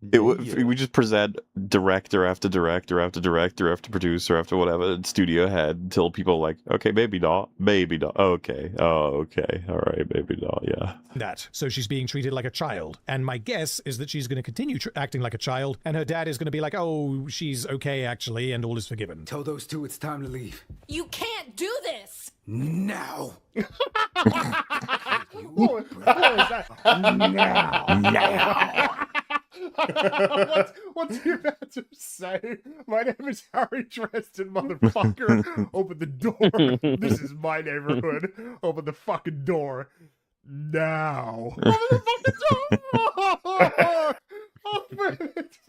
We just present director after director after director after producer after whatever studio head until people are like, okay, maybe not, okay, all right, maybe not, yeah. That. So she's being treated like a child. And my guess is that she's going to continue acting like a child, and her dad is going to be like, oh, she's okay, actually, and all is forgiven. Tell those two it's time to leave. You can't do this! Now! What was that? Now! What's he about to say? My name is Harry Dresden, motherfucker. Open the door. This is my neighborhood. Open the fucking door. Now. Open the fucking door! Open it.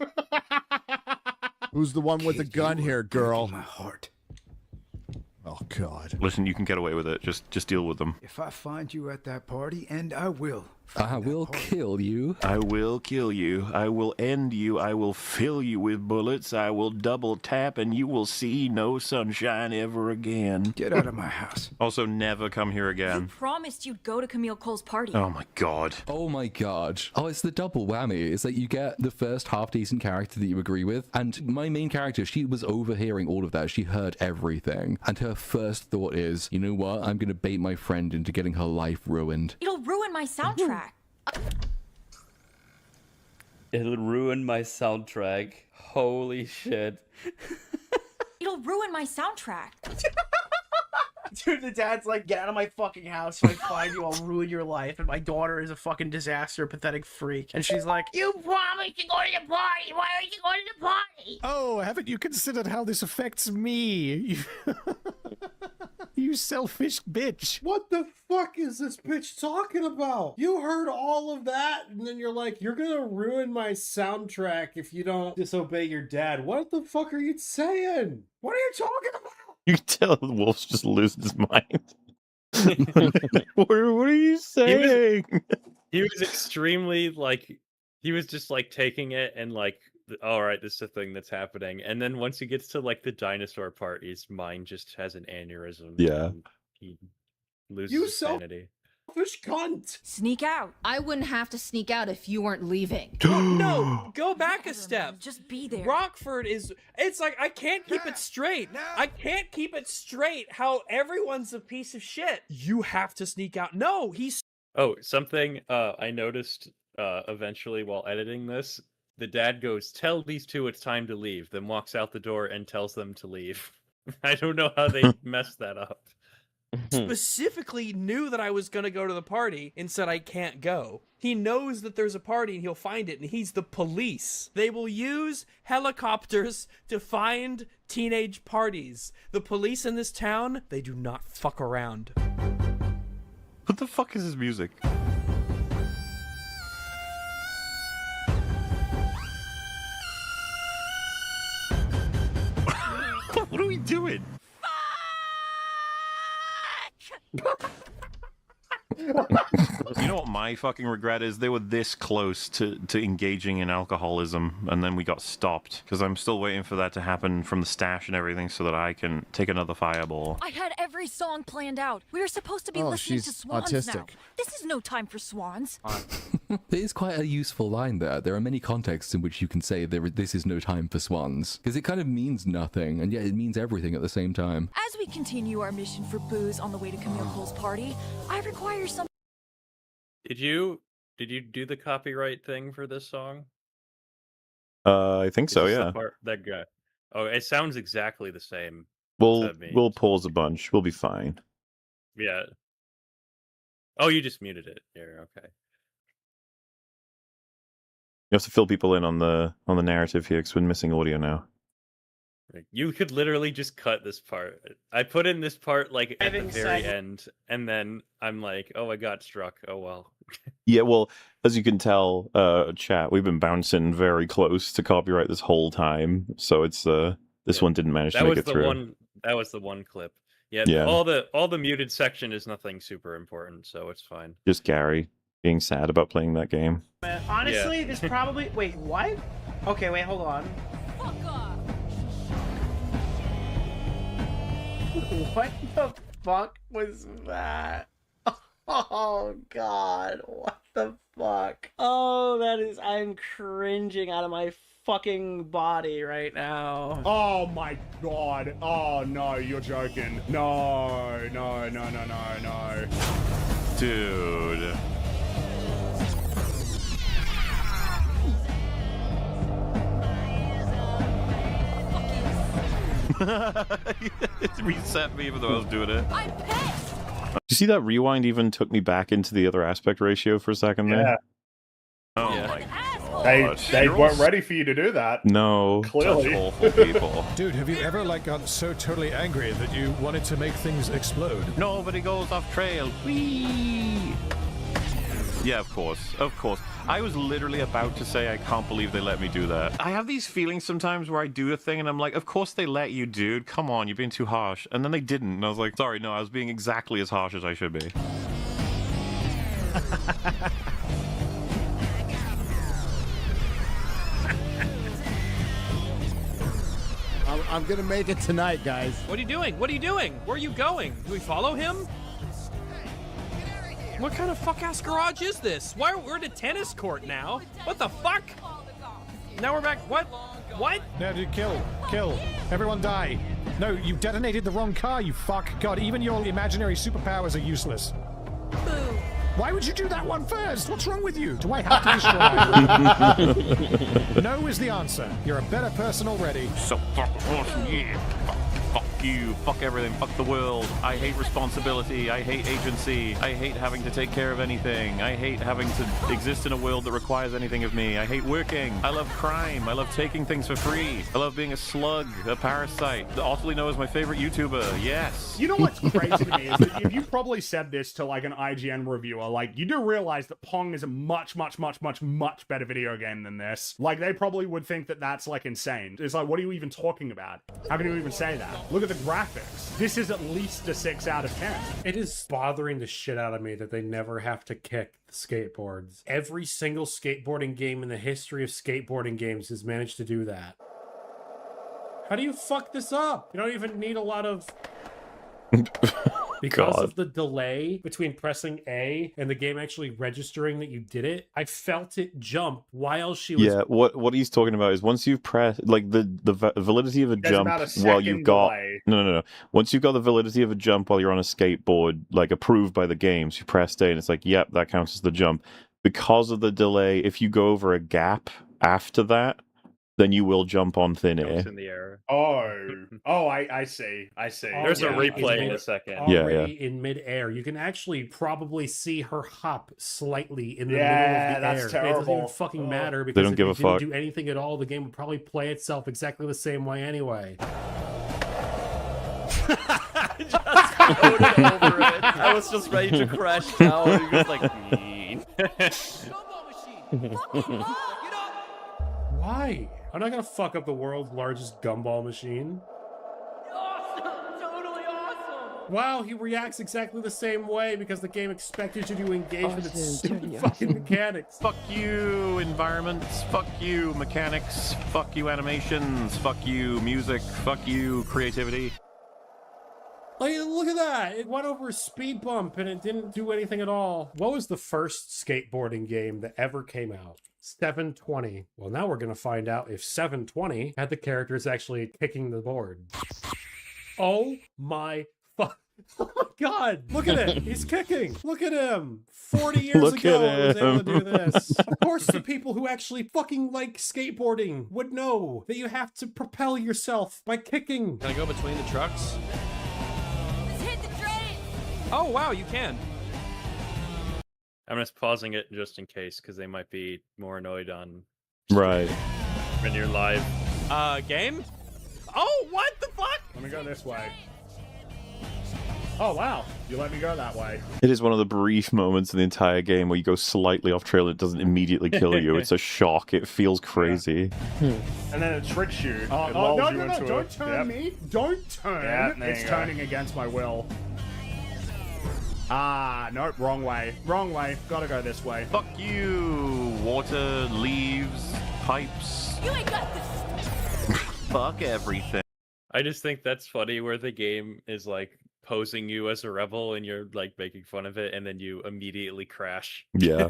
Who's the one with the gun here, girl? My heart. Oh, God. Listen, you can get away with it. Just deal with them. If I find you at that party, and I will. I will kill you. I will kill you. I will end you. I will fill you with bullets. I will double tap and you will see no sunshine ever again. Get out of my house. Also, never come here You again. promised you'd go to Camille Cole's party. Oh my god. Oh my god. Oh, it's the double whammy. It's like you get the first half-decent character that you agree with, and my main character, she was overhearing all of that. She heard everything, and her first thought is, you know what? I'm gonna bait my friend into getting her life ruined. It'll ruin my soundtrack. It'll ruin my soundtrack. Holy shit. It'll ruin my soundtrack. Dude, the dad's like, get out of my fucking house. If I find you, I'll ruin your life. And my daughter is a fucking disaster, pathetic freak. And she's like, you promised to go to the party. Why aren't you going to the party? Oh, haven't you considered how this affects me? You selfish bitch. What the fuck is this bitch talking about? You heard all of that, and then you're like, you're gonna ruin my soundtrack if you don't disobey your dad. What the fuck are you saying? What are you talking about? You can tell the wolf's just losing his mind. what are you saying? He was extremely like, he was just like taking it and like, all right, this is a thing that's happening. And then once he gets to like the dinosaur part, his mind just has an aneurysm. Yeah. And he loses You his sanity. Selfish cunt. Sneak out. I wouldn't have to sneak out if you weren't leaving. No, go back a step. Just be there. Rockford is, it's like, I can't keep it straight. I can't keep it straight how everyone's a piece of shit. You have to sneak out. No, he's... Oh, something I noticed eventually while editing this. The dad goes, tell these two it's time to leave, then walks out the door and tells them to leave. I don't know how they messed that up. Specifically knew that I was going to go to the party and said I can't go. He knows that there's a party and he'll find it, and he's the police. They will use helicopters to find teenage parties. The police in this town, they do not fuck around. What the fuck is this music? What are we doing? You know what my fucking regret is? They were this close to engaging in alcoholism, and then we got stopped. Because I'm still waiting for that to happen from the stash and everything so that I can take another fireball. I had every song planned out. We were supposed to be listening to Swans autistic. now. This is no time for Swans. There is quite a useful line there. There are many contexts in which you can say this is no time for swans. Because it kind of means nothing, and yet it means everything at the same time. As we continue our mission for booze on the way to Camille Cole's party, I require some... Did you do the copyright thing for this song? I think so, yeah. That guy. Oh, it sounds exactly the same. We'll pause a bunch. We'll be fine. Yeah. Oh, you just muted it. Here, okay. You have to fill people in on the narrative here because we're missing audio now. You could literally just cut this part. I put in this part like at the very end, and then I'm like, oh, I got struck. Oh well. Yeah, well, as you can tell, chat, we've been bouncing very close to copyright this whole time, so it's this one didn't manage to make it through. That was the one clip. Yeah, Yeah. all the muted section is nothing super important, so it's fine. Just Gary being sad about playing that game. Honestly, this probably... Wait, what? Okay, wait, hold on. Fuck off. What the fuck was that? Oh God, what the fuck? Oh, I'm cringing out of my fucking body right now. Oh my God. Oh no, you're joking. No. Dude. It reset me even though I was doing it. I'm pissed. Did you see that rewind even took me back into the other aspect ratio for a second there? Yeah. Oh my God. They weren't ready for you to do that. No. Clearly. Such awful people. Dude, have you ever gotten so totally angry that you wanted to make things explode? Nobody goes off trail. Whee! Yeah, of course. Of course. I was literally about to say I can't believe they let me do that. I have these feelings sometimes where I do a thing and I'm like, of course they let you, dude. Come on, you're being too harsh. And then they didn't. And I was like, sorry, no, I was being exactly as harsh as I should be. I'm gonna make it tonight, guys. What are you doing? What are you doing? Where are you going? Do we follow him? What kind of fuck-ass garage is this? Why we're at a tennis court now? What the fuck? Now we're back. What? What? No, dude, kill. Everyone die. No, you detonated the wrong car, you fuck. God, even your imaginary superpowers are useless. Why would you do that one first? What's wrong with you? Do I have to destroy? No is the answer. You're a better person already. So fucking awesome, yeah. Fuck you. Fuck everything. Fuck the world. I hate responsibility. I hate agency. I hate having to take care of anything. I hate having to exist in a world that requires anything of me. I hate working. I love crime. I love taking things for free. I love being a slug, a parasite. Awfully know is my favorite YouTuber. Yes. You know what's crazy to me is that if you probably said this to like an IGN reviewer, like you do realize that Pong is a much better video game than this. Like they probably would think that that's like insane. It's like, what are you even talking about? How can you even say that? Look at the graphics. This is at least a 6 out of 10. It is bothering the shit out of me that they never have to kick the skateboards. Every single skateboarding game in the history of skateboarding games has managed to do that. How do you fuck this up? You don't even need a lot of... Because of the delay between pressing A and the game actually registering that you did it, I felt it jump while she was... Yeah, what he's talking about is once you've pressed, like, the validity of a jump while you've got... delay. No. Once you've got the validity of a jump while you're on a skateboard, like, approved by the game, so you press A and it's like, yep, that counts as the jump. Because of the delay, if you go over a gap after that, then you will jump on thin air. In the air. I see. There's a replay in a second. Already in mid-air. You can actually probably see her hop slightly in the middle of the air. That's terrible. It doesn't even fucking matter because They don't if give you a didn't fuck. do anything at all, the game would probably play itself exactly the same way anyway. Just floated over it. I was just ready to crash down. And he was like, Why? I'm not gonna fuck up the world's largest gumball machine. Awesome! Totally awesome! Wow, he reacts exactly the same way because the game expected you to engage with its Awesome, stupid totally fucking mechanics. Fuck you, environments. Fuck you, mechanics. Fuck you, animations. Fuck you, music. Fuck you, creativity. Like, look at that. It went over a speed bump and it didn't do anything at all. What was the first skateboarding game that ever came out? 720. Well, now we're going to find out if 720 had the characters actually kicking the board. Oh my fuck. Oh my god. Look at it. He's kicking. Look at him. 40 years Look ago, at I was able to do him. this. Of course, the people who actually fucking like skateboarding would know that you have to propel yourself by kicking. Can I go between the trucks? Oh, wow, you can. I'm just pausing it just in case, because they might be more annoyed on Right. when you're live. Game? Oh, what the fuck? Let me go this way. Oh, wow. You let me go that way. It is one of the brief moments in the entire game where you go slightly off trail and it doesn't immediately kill you. It's a shock. It feels crazy. And then it tricks you. Oh, It no, lulls you no, into don't a- turn Yep. me. Don't turn. Yeah, there It's you go. turning against my will. Ah, nope, wrong way. Wrong way. Gotta go this way. Fuck you. Water, leaves, pipes. You ain't got this. Fuck everything. I just think that's funny where the game is like posing you as a rebel and you're like making fun of it, and then you immediately crash. Yeah.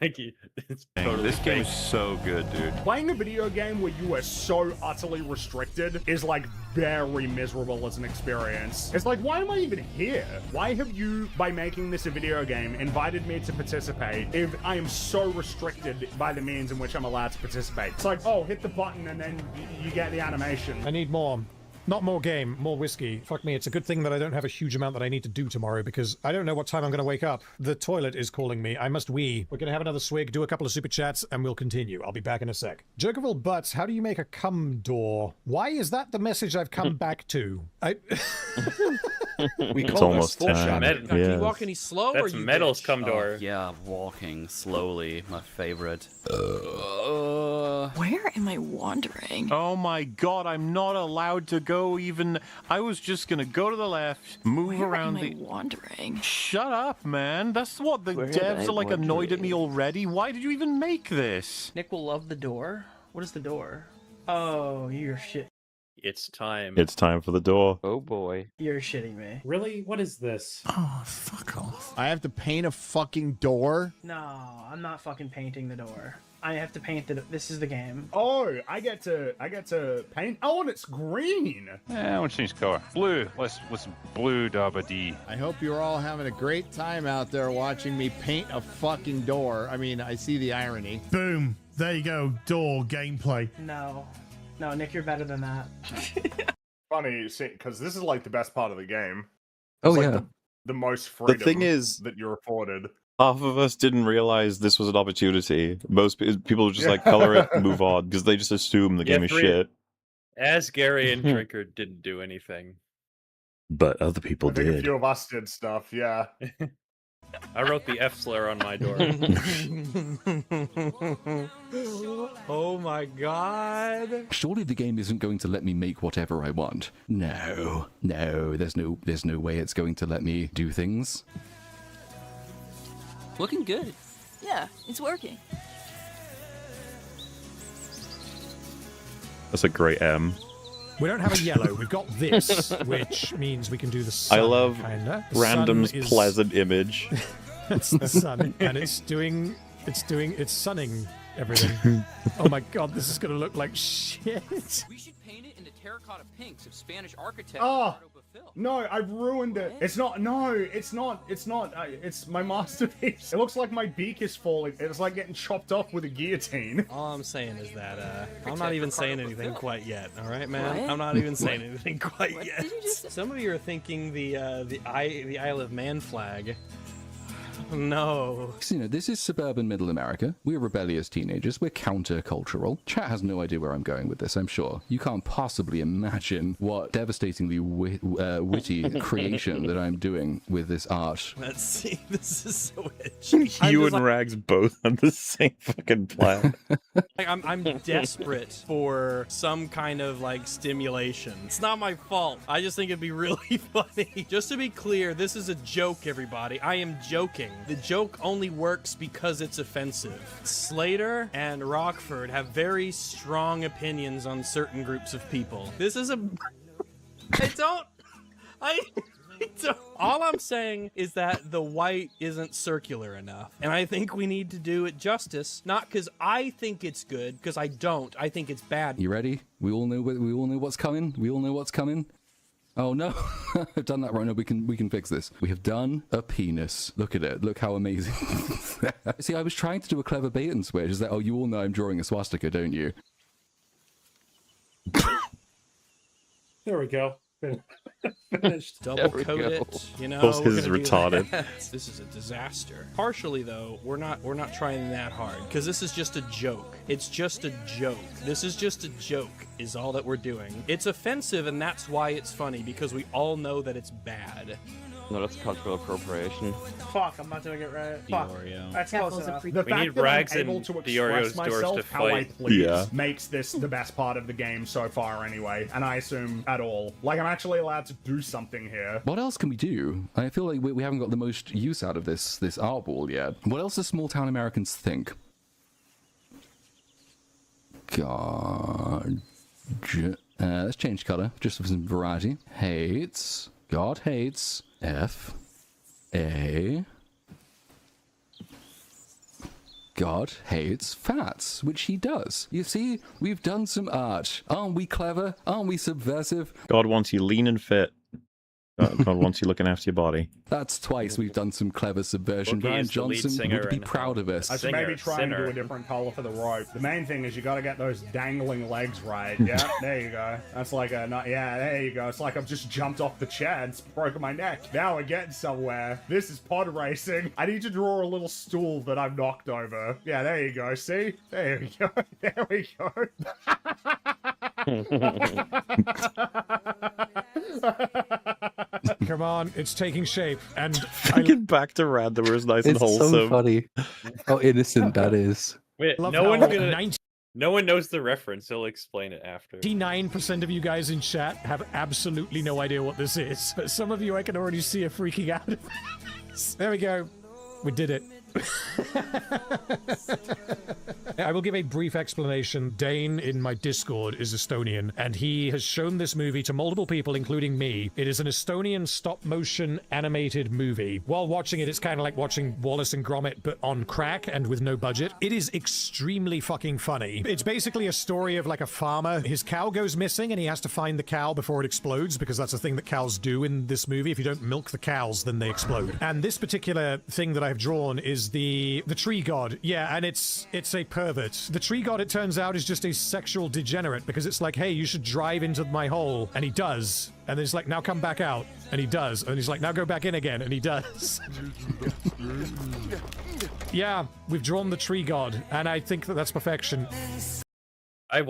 Like, it's Dang, totally this game fake. is so good, dude. Playing a video game where you are so utterly restricted is like very miserable as an experience. It's like, why am I even here? Why have you, by making this a video game, invited me to participate if I am so restricted by the means in which I'm allowed to participate? It's like, oh, hit the button and then you get the animation. I need more. Not more game, more whiskey. Fuck me, it's a good thing that I don't have a huge amount that I need to do tomorrow, because I don't know what time I'm going to wake up. The toilet is calling me. I must wee. We're going to have another swig, do a couple of super chats, and we'll continue. I'll be back in a sec. Jerkable Butts, how do you make a cum door? Why is that the message I've come back to? We It's call almost this full shot. time. Can you Yes. walk any slow? That's or you Metal's bitch? cum door. Yeah, walking slowly, my favorite. Where am I wandering? Oh my god, I'm not allowed to go even. I was just gonna go to the left, move Where around am I the. wandering? Shut up, man. That's what the Where am devs I are like annoyed at me wandering? already. Why did you even make this? Nick will love the door. What is the door? Oh, you're shit. It's time. It's time for the door. Oh boy. You're shitting me. Really? What is this? Oh, fuck off. I have to paint a fucking door? No, I'm not fucking painting the door. I have to paint the. This is the game. Oh, I get to paint. Oh, and it's green. I want to change color. Blue. Let's blue dabba dee. I hope you're all having a great time out there watching me paint a fucking door. I mean, I see the irony. Boom. There you go. Door gameplay. No, Nick, you're better than that. Funny, because this is like the best part of the game. Oh, It's like yeah. the most freedom. thing is- that you're afforded. Half of us didn't realize this was an opportunity. Most people just like color it and move on because they just assume the game is shit. As Gary and Drinker didn't do anything. But other people I think a did. few of us did stuff, yeah. I wrote the F slur on my door. Oh my god. Surely the game isn't going to let me make whatever I want. No, there's no way it's going to let me do things. Looking good. Yeah, it's working. That's a great M. We don't have a yellow, we've got this, which means we can do the sun, I love kinda. The random's sun is- pleasant image. It's the sun, and it's sunning everything. Oh my god, this is gonna look like shit. We should paint it in the terracotta pinks of Spanish architect Oh, Ricardo Bofill. no, I've ruined it. It's not, it's my masterpiece. It looks like my beak is falling. It's like getting chopped off with a guillotin. All I'm saying is that I'm not even saying anything quite yet. All right, man. What? I'm not even saying anything quite What yet. did you just say? Some of you are thinking the Isle of Man flag. No. You know, this is suburban middle America. We're rebellious teenagers. We're countercultural. Chat has no idea where I'm going with this, I'm sure. You can't possibly imagine what devastatingly witty creation that I'm doing with this art. Let's see. This is so itchy. You and Rags both on the same fucking plan. I'm desperate for some kind of like stimulation. It's not my fault. I just think it'd be really funny. Just to be clear, this is a joke, everybody. I am joking. The joke only works because it's offensive. Slater and Rockford have very strong opinions on certain groups of people. This is a... I don't... All I'm saying is that the white isn't circular enough. And I think we need to do it justice. Not because I think it's good, because I don't. I think it's bad. You ready? We all know what's coming. We all know what's coming. Oh no, I've done that right. No, we can fix this. We have done a penis. Look at it. Look how amazing. See, I was trying to do a clever bait and switch. Is that, oh, you all know I'm drawing a swastika, don't you? There we go. Finished. Double coat it. You know, Plus we're his gonna do retarded. that. This is a disaster. Partially though, we're not trying that hard because this is just a joke. It's just a joke. This is just a joke is all that we're doing. It's offensive and that's why it's funny because we all know that it's bad. No, that's cultural appropriation. Fuck, I'm not doing it right. Fuck. Diorio. That's close enough. The We fact need that Rags I'm able and to Diorio's express doors myself to how I fight. please makes this the best part of the game so far anyway, and I assume at all. Like, I'm actually allowed to do something here. What else can we do? I feel like we haven't got the most use out of this art wall yet. What else do small town Americans think? God. Let's change color just for some variety. Hates. God hates F-A... God hates fats, which he does. You see, we've done some art. Aren't we clever? Aren't we subversive? God wants you lean and fit. God wants you looking after your body. That's twice we've done some clever subversion. Brian Johnson would be proud of us. I should maybe try and do a different color for the rope. The main thing is you got to get those dangling legs right. Yeah, there you go. That's like a yeah, there you go. It's like I've just jumped off the chair and broken my neck. Now we're getting somewhere. This is pod racing. I need to draw a little stool that I've knocked over. Yeah, there you go. See? There we go. There we go. Come on, it's taking shape, and Get back to Random is nice and It's wholesome. so funny. How innocent that is. Wait, Love no how one's gonna. 90 No one knows the reference. He'll explain it after. 99% of you guys in chat have absolutely no idea what this is, but some of you I can already see are freaking out. There we go. We did it. I will give a brief explanation. Dane in my Discord is Estonian, and he has shown this movie to multiple people, including me. It is an Estonian stop-motion animated movie. While watching it, it's kind of like watching Wallace and Gromit, but on crack and with no budget. It is extremely fucking funny. It's basically a story of like a farmer. His cow goes missing, and he has to find the cow before it explodes, because that's a thing that cows do in this movie. If you don't milk the cows, then they explode. And this particular thing that I've drawn is the tree god. Yeah, and it's a pervert. The tree god, it turns out, is just a sexual degenerate, because it's like, hey, you should drive into my hole, and he does. And then he's like, now come back out, and he does. And he's like, now go back in again, and he does. Yeah, we've drawn the tree god, and I think that that's perfection. I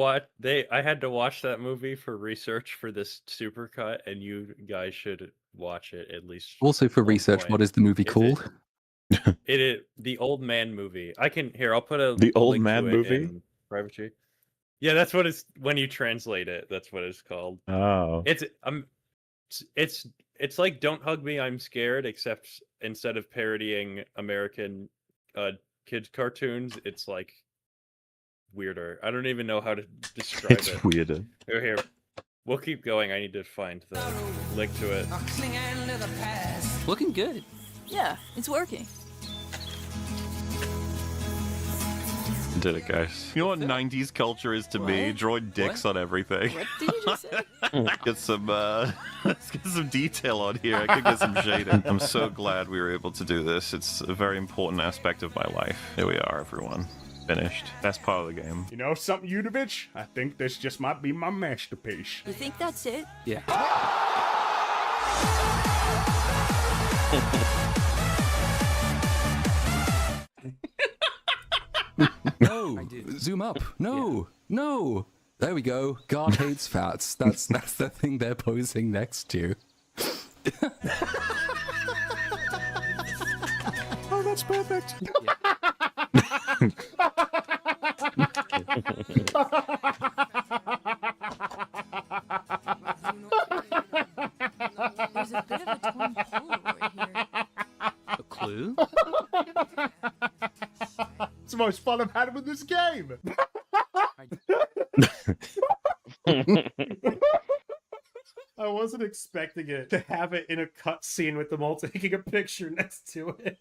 had to watch that movie for research for this supercut, and you guys should watch it at least. Also for research, point. what is the movie called? It is the Old Man movie. I'll put a The Old link Man to it movie? in private chat. Yeah, that's what it's when you translate it. That's what it's called. Oh. It's like Don't Hug Me, I'm Scared, except instead of parodying American kids cartoons, it's like weirder. I don't even know how to describe it. It's weirder. Here, we'll keep going. I need to find the link to it. Looking good. Yeah, it's working. Did it, guys. You know what 90s culture is to me? Drawing dicks on everything. What did you just say? Get some, let's get some detail on here. I could get some shading. I'm so glad we were able to do this. It's a very important aspect of my life. Here we are, everyone. Finished. Best part of the game. You know something, Udovich? I think this just might be my masterpiece. You think that's it? Yeah. No, zoom up. No, no. There we go. God hates fats. That's the thing they're posing next to. Oh, that's perfect. There's a bit of a torn Polaroid here. A clue? It's the most fun I've had with this game. I wasn't expecting it to have it in a cutscene with them all taking a picture next to it.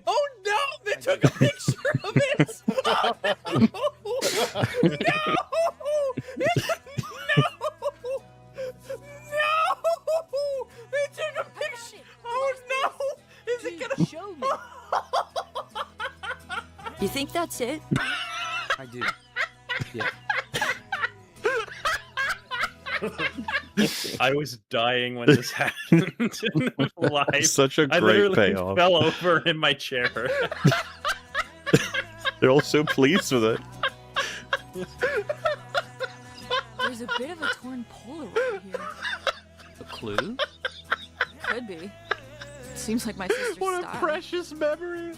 Oh no! They took a picture of it! Oh, no! No! No! They took a picture! Oh no! Is it gonna show me? You think that's it? I do. Yeah. I was dying when this happened live. Such a I great literally payoff. fell over in my chair. They're all so pleased with it. There's a bit of a torn Polaroid here. A clue? Could be. Seems like my sister's What a style. precious memory.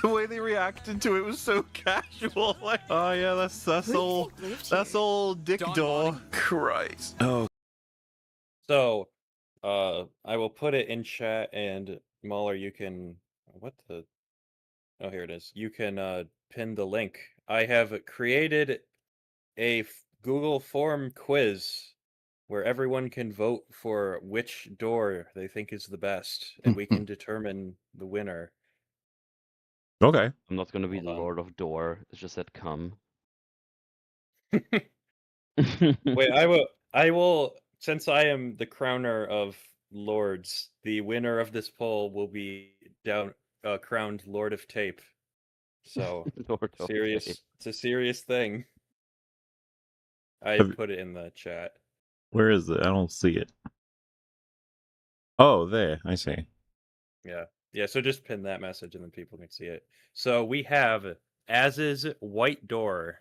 The way they reacted to it was so casual. Like, oh yeah, that's all Dick Door. Christ. Oh. So, I will put it in chat, and Mahler, you can Oh, here it is. You can pin the link. I have created a Google form quiz where everyone can vote for which door they think is the best, and we can determine the winner. Okay. I'm not gonna be the Lord of Door. It's just that come. Wait, I will, since I am the crowner of lords, the winner of this poll will be crowned Lord of Tape. So, Lord of serious, Tape. it's a serious thing. I Have- put it in the chat. Where is it? I don't see it. Oh, there. I see. Yeah. Yeah, so just pin that message and then people can see it. So we have Az's White Door,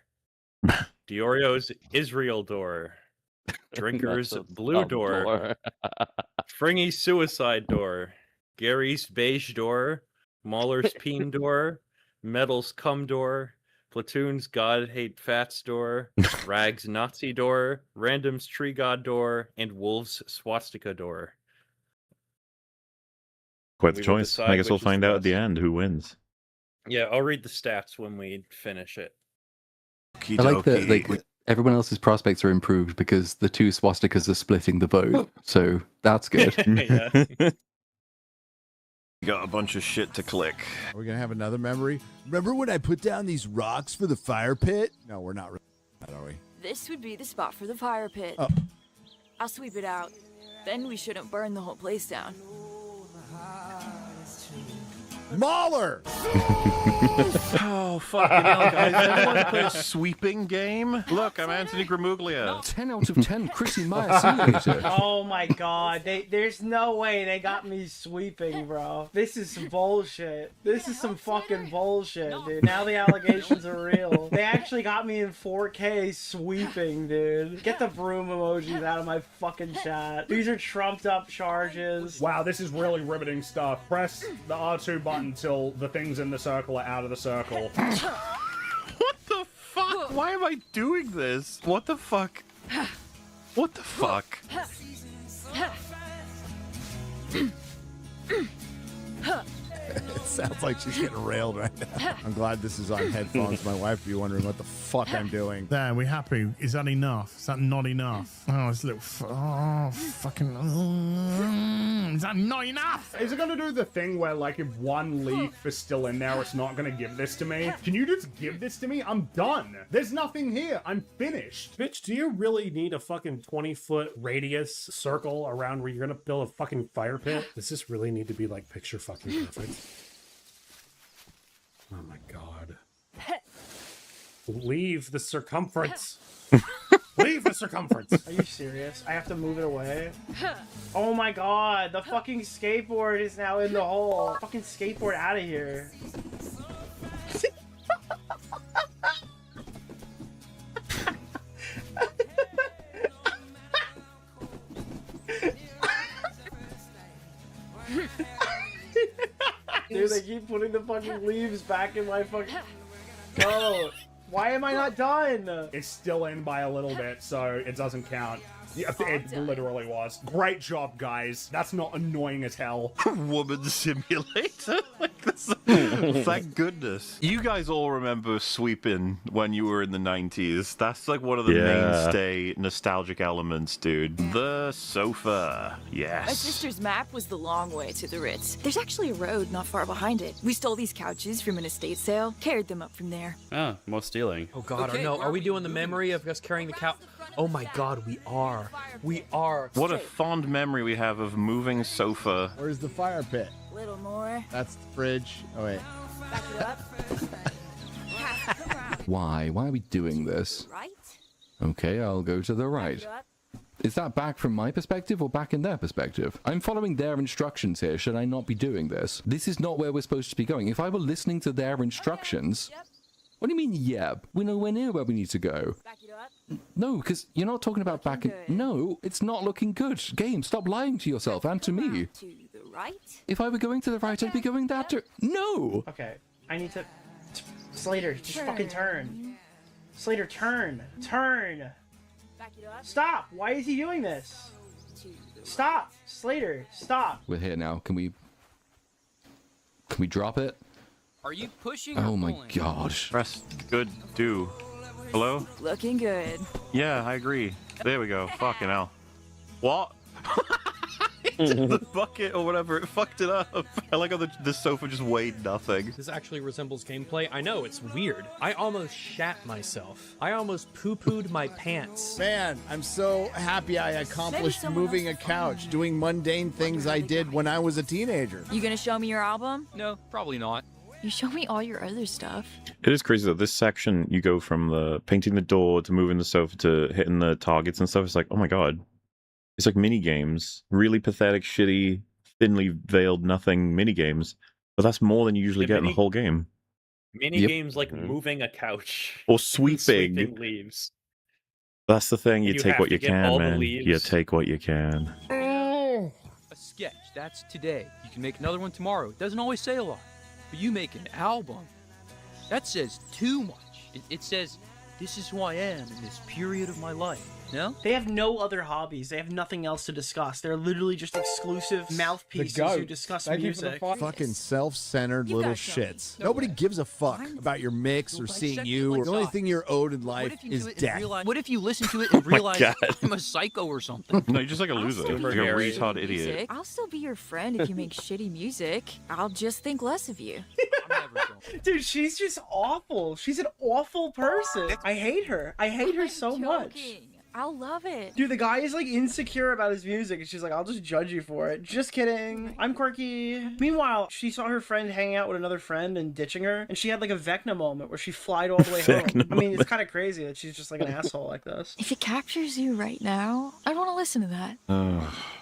Diorio's Israel Door, Drinker's That's a Blue dumb Door, Fringy's Suicide Door, Gary's Beige Door, Mauler's Peen Door, Metal's Cum Door, Platoon's God Hate Fats Door, Rag's Nazi Door, Random's Tree God Door, and Wolf's Swastika Door. Quite the We will choice. decide I guess we'll which is find the out at the best. end who wins. Yeah, I'll read the stats when we finish it. I like that like everyone else's prospects are improved because the two swastikas are splitting the vote. So that's good. Got a bunch of shit to click. Are we gonna have another memory? Remember when I put down these rocks for the fire pit? No, we're not really, are we? This would be the spot for the fire pit. Oh. I'll sweep it out. Then we shouldn't burn the whole place down. Mauler! Oh, fucking hell, guys. Everyone play a sweeping game? Look, I'm Anthony Gramuglia. 10 out of 10, Chrissy Meyer Simulator. Oh my god, there's no way they got me sweeping, bro. This is some bullshit. This is some fucking bullshit, dude. Now the allegations are real. They actually got me in 4K sweeping, dude. Get the broom emojis out of my fucking chat. These are trumped up charges. Wow, this is really riveting stuff. Press the R2 button until the things in the circle are out of the circle. What the fuck? Why am I doing this? What the fuck? What the fuck? It sounds like she's getting railed right now. I'm glad this is on headphones. My wife would be wondering what the fuck I'm doing. There, we happy? Is that enough? Is that not enough? Oh, it's a little. Fucking. Is that not enough? Is it gonna do the thing where, like, if one leaf is still in there, it's not gonna give this to me? Can you just give this to me? I'm done. There's nothing here. I'm finished. Bitch, do you really need a fucking 20-foot radius circle around where you're gonna build a fucking fire pit? Does this really need to be, like, picture fucking perfect? Oh my god. Leave the circumference. Leave the circumference. Are you serious? I have to move it away? Oh my god, the fucking skateboard is now in the hole. Fucking skateboard out of here. Dude, they keep putting the fucking leaves back in my fucking... Bro, why am I not done? It's still in by a little bit, so it doesn't count. Yeah, it literally was. Great job, guys. That's not annoying as hell. Woman simulator? Like this. Thank goodness. You guys all remember sweeping when you were in the 90s. That's like one of the mainstay nostalgic elements, dude. The sofa. Yes. My sister's map was the long way to the Ritz. There's actually a road not far behind it. We stole these couches from an estate sale, carried them up from there. Oh, more stealing. Oh god, no. Are we doing the memory of us carrying the cow? Oh my god, we are. We are. What a fond memory we have of moving sofa. Where's the fire pit? Little more. That's the fridge. Oh, wait. Back it up. Why? Why are we doing this? Right? Okay, I'll go to the right. Is that back from my perspective or back in their perspective? I'm following their instructions here. Should I not be doing this? This is not where we're supposed to be going. If I were listening to their instructions... What do you mean, yep? We're nowhere near where we need to go. Back it up. No, because you're not talking about back in... No, it's not looking good. Game, stop lying to yourself and to me. To the right? If I were going to the right, I'd be going that to... No! Okay, I need to... Slater, just fucking turn. Slater, turn. Turn! Back it up. Stop! Why is he doing this? Stop! Slater, stop! We're here now. Can we drop it? Are you pushing Oh or my pulling? gosh. Press good do. Hello? Looking good. Yeah, I agree. There we go. Fucking hell. What? The bucket or whatever, it fucked it up. I like how the sofa just weighed nothing. This actually resembles gameplay. I know, it's weird. I almost shat myself. I almost poo-pooed my pants. Man, I'm so happy I accomplished moving a couch, doing mundane things I did when I was a teenager. You gonna show me your album? No, probably not. You show me all your other stuff. It is crazy that this section, you go from the painting the door to moving the sofa to hitting the targets and stuff. It's like, oh my god. It's like mini games, really pathetic, shitty, thinly veiled, nothing mini games. But that's more than you usually get in the whole game. Mini games like moving a couch or sweeping leaves. That's the thing. You take have what to you get can, all the man. leaves. You take what you can. A sketch, that's today. You can make another one tomorrow. It doesn't always say a lot. But you make an album. That says too much. It says, this is who I am in this period of my life. No? They have no other hobbies. They have nothing else to discuss. They're literally just exclusive mouthpieces who discuss music. Fucking self-centered little shits. Nobody gives a fuck about your mix or seeing you. The only thing you're owed in life is death. What if you listen to it and realize I'm a psycho or something? No, you're just like a loser. Like a retard idiot. I'll still be your friend if you make shitty music. I'll just think less of you. Dude, she's just awful. She's an awful person. I hate her. I hate her so much. I'll love it. Dude, the guy is like insecure about his music and she's like, I'll just judge you for it. Just kidding. I'm quirky. Meanwhile, she saw her friend hanging out with another friend and ditching her, and she had like a Vecna moment where she flied all the way home. I mean, it's kind of crazy that she's just like an asshole like this. If it captures you right now, I'd want to listen to that.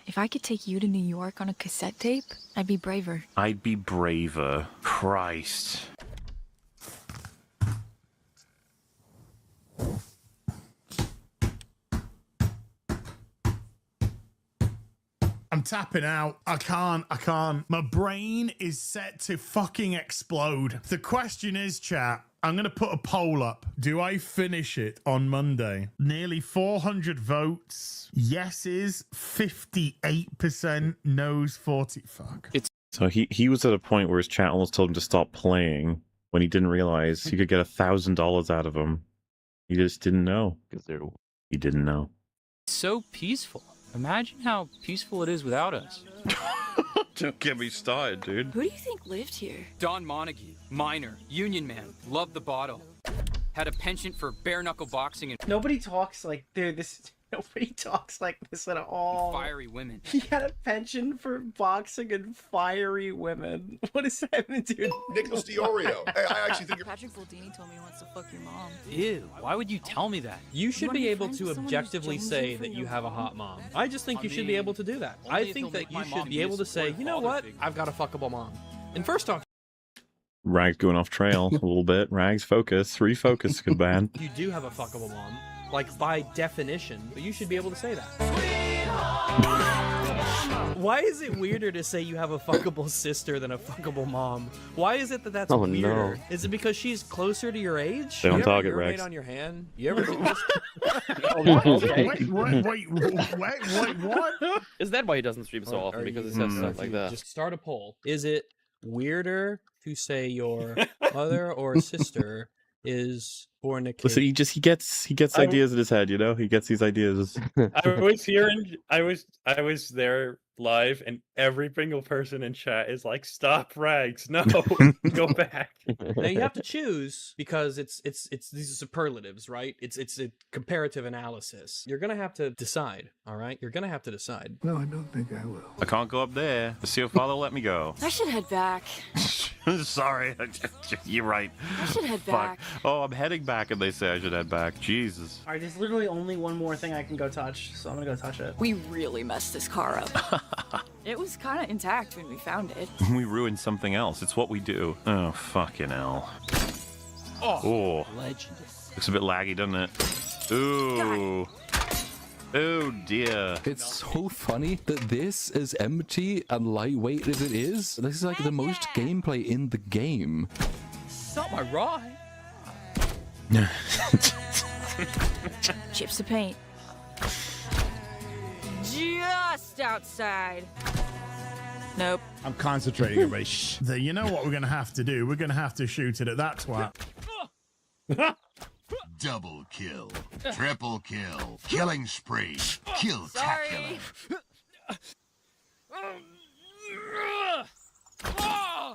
If I could take you to New York on a cassette tape, I'd be braver. I'd be braver. Christ. I'm tapping out. I can't. My brain is set to fucking explode. The question is, chat, I'm going to put a poll up. Do I finish it on Monday? Nearly 400 votes. Yeses, 58%. No's, 40. Fuck. So he was at a point where his chat almost told him to stop playing when he didn't realize he could get $1,000 out of him. He just didn't know. He didn't know. It's so peaceful. Imagine how peaceful it is without us. Don't get me started, dude. Who do you think lived here? Don Montague, miner, union man, loved the bottle. Had a penchant for bare-knuckle boxing and... Nobody talks like nobody talks like this at all. Fiery women. He had a penchant for boxing and fiery women. What does that even do? Nicholas DiOrio. I actually think Patrick Boldini told me he wants to fuck your mom. Ew, why would you tell me that? You should be able to objectively say that you have a hot mom. I just think you should be able to do that. I think that you should be able to say, you know what? I've got a fuckable mom. And first off, Rags going off trail a little bit. Rags, focus. Refocus, good man. you do have a fuckable mom. Like, by definition, but you should be able to say that. Why is it weirder to say you have a fuckable sister than a fuckable mom? Why is it that that's weirder? No. Is it because she's closer to your age? Stay on target, urinate Rex. on your hand? You ever do this? Wait, what? Is that why he doesn't stream so often? Because it says stuff like that. Just start a poll. Is it weirder to say your mother or sister is fornicating? Listen, he gets ideas in his head, you know? He gets these ideas. I was there live, and every single person in chat is like, "Stop, Rags! No, go back." Now you have to choose because it's these are superlatives, right? It's a comparative analysis. You're gonna have to decide. All right, you're gonna have to decide. No, I don't think I will. I can't go up there. The seal father let me go. I should head back. Sorry. You're right. I should head Fuck. back. Oh, I'm heading back, and they say I should head back. Jesus. All right, there's literally only one more thing I can go touch, so I'm gonna go touch it. We really messed this car up. It was kind of intact when we found it. We ruined something else. It's what we do. Oh, fucking hell. Oh, legend. Looks a bit laggy, doesn't it? Ooh. Oh dear. It's so funny that this, as empty and lightweight as it is, this is like the most gameplay in the game. It's not my ride. Chips of paint. Just outside. Nope. I'm concentrating, everybody. Shh. You know what we're going to have to do? We're going to have to shoot it at that twat. Double kill. Triple kill. Killing spree. Kill-tacular.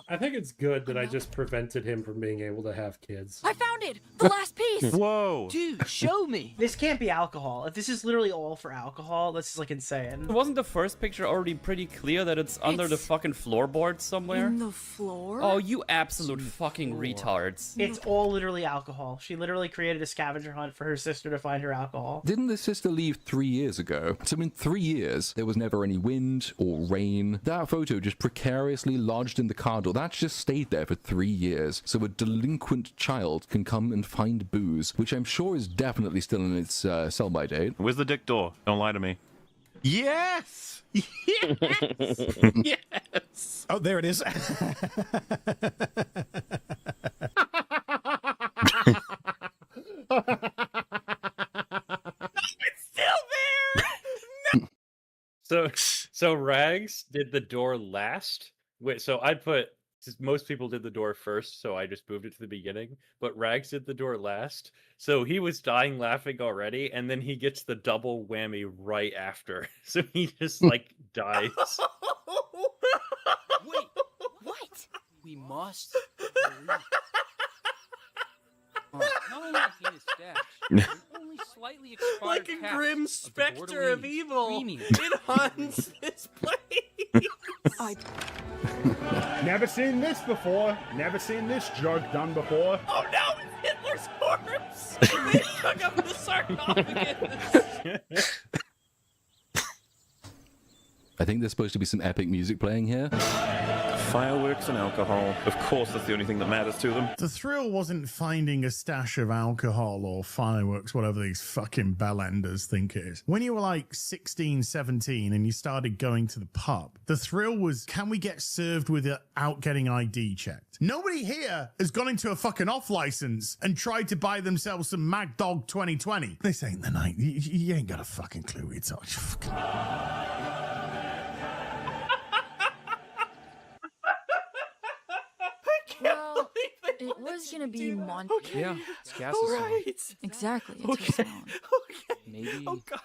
I think it's good that I just prevented him from being able to have kids. I found it! The last piece! Whoa! Dude, show me! This can't be alcohol. If this is literally all for alcohol, this is like insane. Wasn't the first picture already pretty clear that it's under the fucking floorboard somewhere? In the floor? Oh, you absolute fucking retards. It's all literally alcohol. She literally created a scavenger hunt for her sister to find her alcohol. Didn't the sister leave 3 years ago? So in 3 years, there was never any wind or rain. That photo just precariously lodged in the car door. That's just stayed there for 3 years. So a delinquent child can come and find booze, which I'm sure is definitely still in its sell-by date. Where's the dick door? Don't lie to me. Yes! Yes! Yes! Oh, there it is. So Rags did the door last. Wait, so I put most people did the door first, so I just moved it to the beginning. But Rags did the door last, so he was dying laughing already, and then he gets the double whammy right after. So he just like dies. Wait, what? We must. Not only in his stash, only slightly expired Like a caps grim of the specter of Bordelini evil. Premium. It haunts this place. Never seen this before. Never seen this joke done before. Oh no, it's Hitler's corpse! They took up the sarcophagus! I think there's supposed to be some epic music playing here. Fireworks and alcohol. Of course, that's the only thing that matters to them. The thrill wasn't finding a stash of alcohol or fireworks, whatever these fucking bellenders think it is. When you were like 16, 17 and you started going to the pub, the thrill was, can we get served without getting ID checked? Nobody here has gone into a fucking off license and tried to buy themselves some Mad Dog 2020. This ain't the night. You ain't got a fucking clue. It's all fucking... Well, it was gonna be Monty. Okay. Yeah, it's Cass's song. Exactly. It's Okay. her song. Maybe Oh god.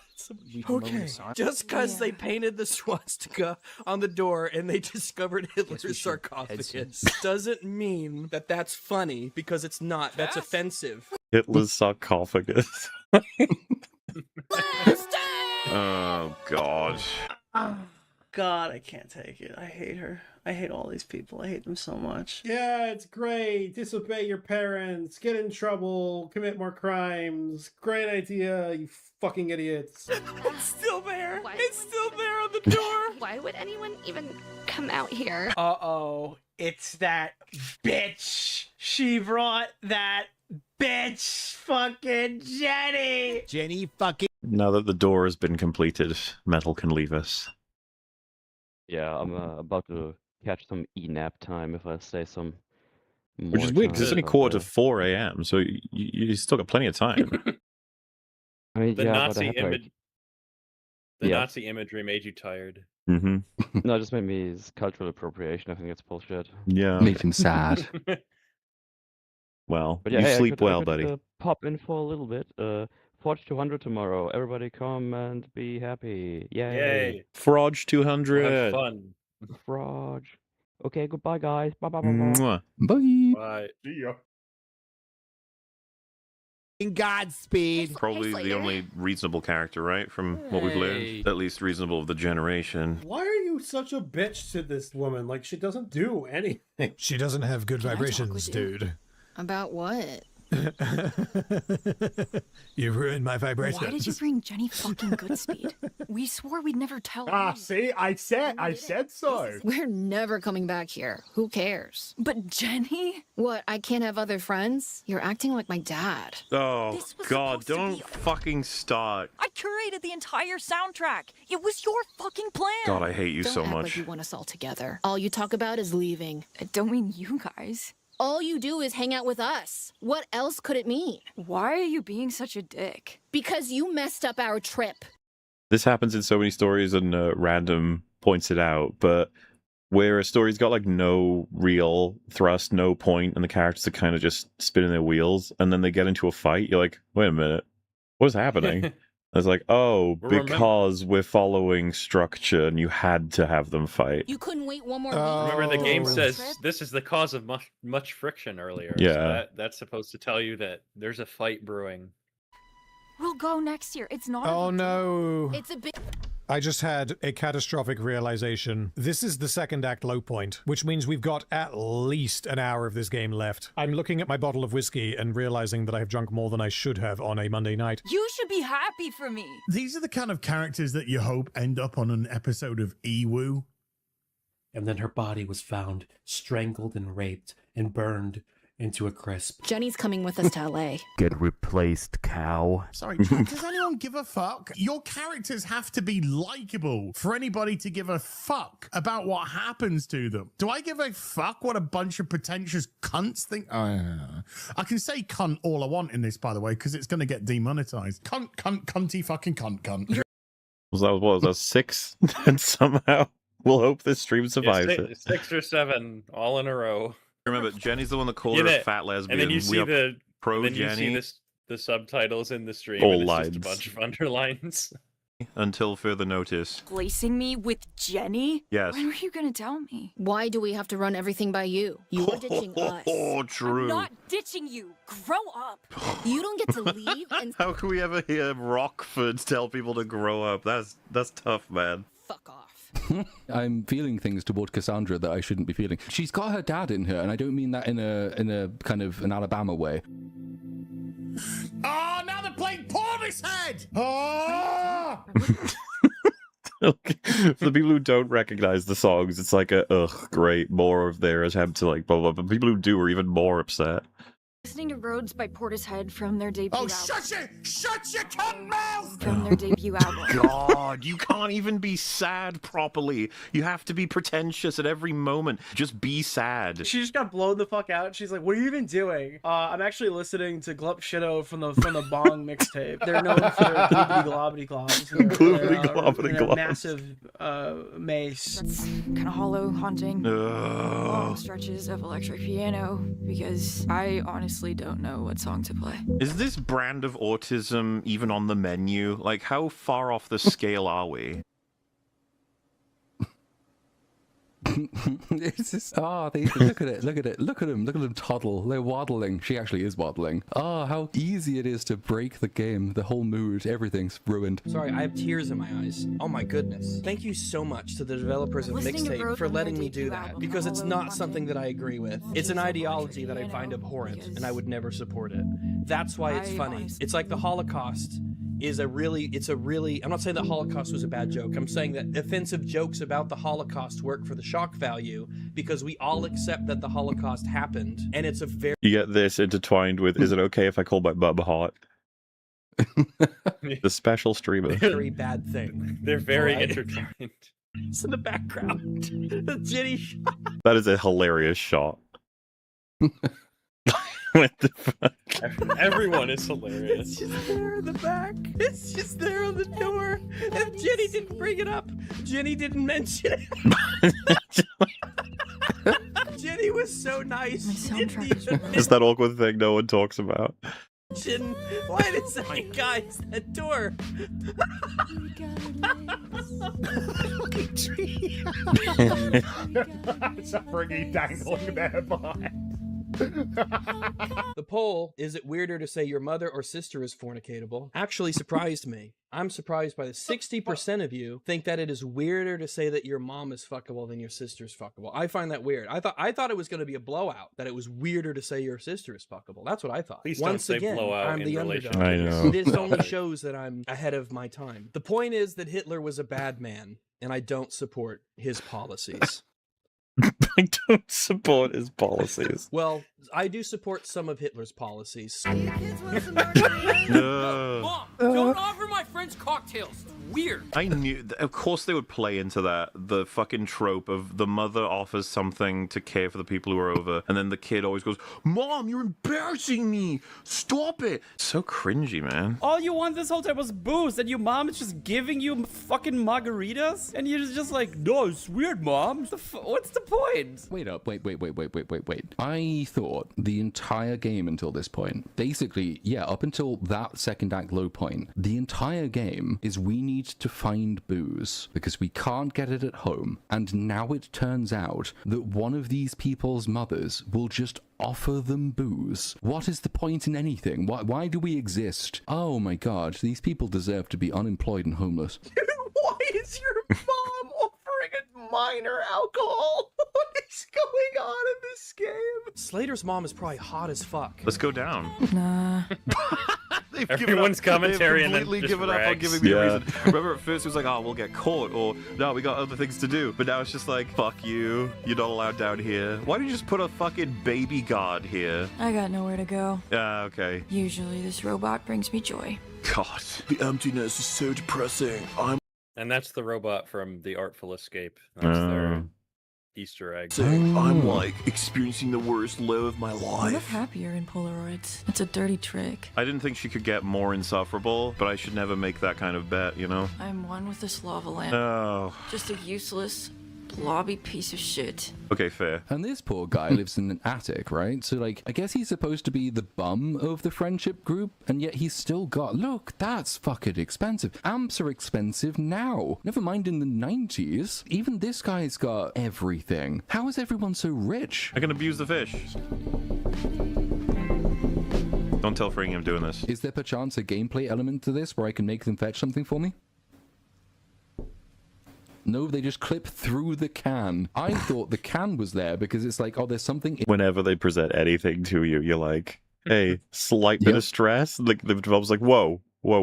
we can lower Okay. the sign. Just because they painted the swastika on the door and they discovered Hitler's should sarcophagus doesn't mean that that's funny, because it's not. That's offensive. Hitler's sarcophagus. Oh, God. God, I can't take it. I hate her. I hate all these people. I hate them so much. Yeah, it's great. Disobey your parents, get in trouble, commit more crimes. Great idea, you fucking idiots. It's still there. What? It's still there on the door. Why would anyone even come out here? Uh-oh. It's that bitch. She brought that bitch fucking Jenny. Jenny fucking... Now that the door has been completed, Metal can leave us. Yeah, I'm about to catch some nap time if I stay some more Which is weird, because it's only time, quarter but, to 4 a.m., so you still got plenty of time. I mean, The yeah, Nazi but I had, image. The Yeah. Nazi imagery made you tired. Mm-hmm. No, it just made me it's cultural appropriation. I think it's bullshit. Yeah. Made him sad. Well, But yeah, you hey, sleep I well, could, buddy. Pop in for a little bit. Forge 200 tomorrow. Everybody come and be happy. Yay. Yay. Frog We'll 200. have fun. Frog. Okay, goodbye, guys. Bye, bye, bye, bye. Mwah. Bye. Bye. See ya. Godspeed. Probably the only reasonable character, right? From what we've Hey. learned. At least reasonable of the generation. Why are you such a bitch to this woman? Like, she doesn't do anything. She doesn't have good Can I talk vibrations, with you? dude. About what? You ruined my vibrations. Why did you bring Jenny fucking Goodspeed? We swore we'd never tell Ah, her. see, I said so. We're never coming back here. Who cares? But Jenny? What, I can't have other friends? You're acting like my dad. Oh, This was God, supposed to don't be- fucking start. I curated the entire soundtrack. It was your fucking plan. God, I hate you Don't so act much. like you want us all together. All you talk about is leaving. I don't mean you guys. All you do is hang out with us. What else could it mean? Why are you being such a dick? Because you messed up our trip. This happens in so many stories, and Random points it out, but where a story's got like no real thrust, no point, and the characters are kind of just spinning their wheels, and then they get into a fight. You're like, wait a minute, what is happening? It's like, oh, because we're following structure, and you had to have them fight. You couldn't wait one more Remember, the game says this is the cause of much friction earlier. Yeah. So that's supposed to tell you that there's a fight brewing. We'll go next year. It's not. Oh no. It's a big. I just had a catastrophic realization. This is the second act low point, which means we've got at least an hour of this game left. I'm looking at my bottle of whiskey and realizing that I have drunk more than I should have on a Monday night. You should be happy for me. These are the kind of characters that you hope end up on an episode of EWU. And then her body was found strangled and raped and burned into a crisp. Jenny's coming with us to LA. Get replaced, cow. Sorry, does anyone give a fuck? Your characters have to be likable for anybody to give a fuck about what happens to them. Do I give a fuck what a bunch of pretentious cunts think? I can say cunt all I want in this, by the way, because it's going to get demonetized. Cunt, cunt, cunty, fucking cunt. Was that 6? And somehow we'll hope this stream survives it. 6 or 7 all in a row. Remember, Jenny's the one that called her a fat lesbian. And then you see Jenny. You see the subtitles in the stream. All and it's lines. just a bunch of underlines. Until further notice. Placing me with Jenny? Yes. When were you gonna tell me? Why do we have to run everything by you? You're ditching us. Oh, true. I'm not ditching you. Grow up. You don't get to leave and How can we ever hear Rockford tell people to grow up? That's tough, man. fuck off. I'm feeling things toward Cassandra that I shouldn't be feeling. She's got her dad in her, and I don't mean that in a kind of an Alabama way. Oh, now they're playing Portishead! Oh! For the people who don't recognize the songs, it's like great, more of their attempt to like blah blah. But people who do are even more upset. Listening to Roads by Portishead from their debut album. Shut your cunt mouth! From their debut album. God, you can't even be sad properly. You have to be pretentious at every moment. Just be sad. She just got blown the fuck out. She's like, "What are you even doing?" I'm actually listening to Glup Shido from the Bong mixtape. They're known for their gloobity globbity globs. Their massive mace. That's kind of hollow, haunting. Long stretches of electric piano because I honestly don't know what song to play. Is this brand of autism even on the menu? Like, how far off the scale are we? It's just, look at them toddle. They're waddling. She actually is waddling. How easy it is to break the game. The whole mood, everything's ruined. Sorry, I have tears in my eyes. Oh my goodness. Thank you so much to the developers of Mixtape for letting me do that, because it's not something that I agree with. It's an ideology that I find abhorrent, and I would never support it. That's why it's funny. It's like the Holocaust is I'm not saying the Holocaust was a bad joke. I'm saying that offensive jokes about the Holocaust work for the shock value because we all accept that the Holocaust happened, and it's a very... You get this intertwined with, is it okay if I call my bub hot? The special streamer. very bad thing. They're very intertwined. It's in the background. The Jenny shot. That is a hilarious shot. What the fuck? Everyone is hilarious. It's just there in the back. It's just there on the door. And Jenny didn't bring it up. Jenny didn't mention it. Jenny was so nice. It's that awkward thing no one talks about. Why did say, guys, that door? Fucking tree. Suffering dangling thereby. The poll, is it weirder to say your mother or sister is fornicatable, actually surprised me. I'm surprised by the 60% of you think that it is weirder to say that your mom is fuckable than your sister's fuckable. I find that weird. I thought it was going to be a blowout, that it was weirder to say your sister is fuckable. That's what I thought. Please Once don't say again, blowout I'm in the relation underdog. I know. This only shows that I'm ahead of my time. The point is that Hitler was a bad man, and I don't support his policies. I don't support his policies. Well, I do support some of Hitler's policies. Mom, don't offer my friends cocktails. Weird. I knew, of course they would play into that, the fucking trope of the mother offers something to care for the people who are over, and then the kid always goes, Mom, you're embarrassing me. Stop it. So cringy, man. All you want this whole time was booze, and your mom is just giving you fucking margaritas, and you're just like, no, it's weird, Mom. What's the point? Wait up, wait. I thought the entire game until this point, basically, yeah, up until that second act low point, the entire game is we need to find booze because we can't get it at home. And now it turns out that one of these people's mothers will just offer them booze. What is the point in anything? Why do we exist? Oh my god, these people deserve to be unemployed and homeless. Why is your mom offering a minor alcohol? What is going on in this game? Slater's mom is probably hot as fuck. Let's go down. Nah. Everyone's commentary and then completely just given up on giving me a reason. Remember at first it was like, oh, we'll get caught, or no, we got other things to do. But now it's just like, fuck you, you're not allowed down here. Why don't you just put a fucking baby guard here? I got nowhere to go. Okay. Usually this robot brings me joy. God, the emptiness is so depressing. And that's the robot from The Artful Escape. That's their Easter egg. I'm like experiencing the worst low of my I look life. happier in Polaroids. It's a dirty trick. I didn't think she could get more insufferable, but I should never make that kind of bet, you know? I'm one with this lava lamp. Oh. Just a useless, blobby piece of shit. Okay, fair. And this poor guy lives in an attic, right? So, like, I guess he's supposed to be the bum of the friendship group, and yet he's still got, look, that's fucking expensive. Amps are expensive now. Never mind in the 90s. Even this guy's got everything. How is everyone so rich? I can abuse the fish. Don't tell Fringy I'm doing this. Is there perchance a gameplay element to this where I can make them fetch something for me? No, they just clip through the can. I thought the can was there because it's like, oh, there's something. Whenever they present anything to you, you're like, hey, slight bit of stress. Like the developer's like, whoa. We're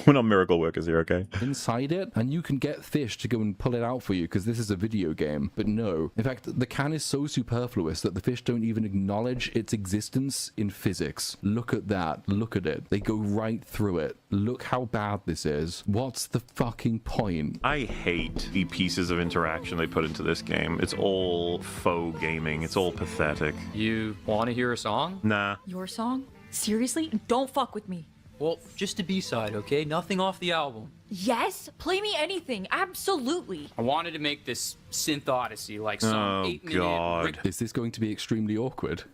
not miracle workers here, okay? Inside it, and you can get fish to go and pull it out for you because this is a video game. But no. In fact, the can is so superfluous that the fish don't even acknowledge its existence in physics. Look at that. Look at it. They go right through it. Look how bad this is. What's the fucking point? I hate the pieces of interaction they put into this game. It's all faux gaming. It's all pathetic. You want to hear a song? Nah. Your song? Seriously? Don't fuck with me. Well, just a B-side, okay? Nothing off the album. Yes? Play me anything. Absolutely. I wanted to make this synth odyssey like some 8-minute... Is this going to be extremely awkward?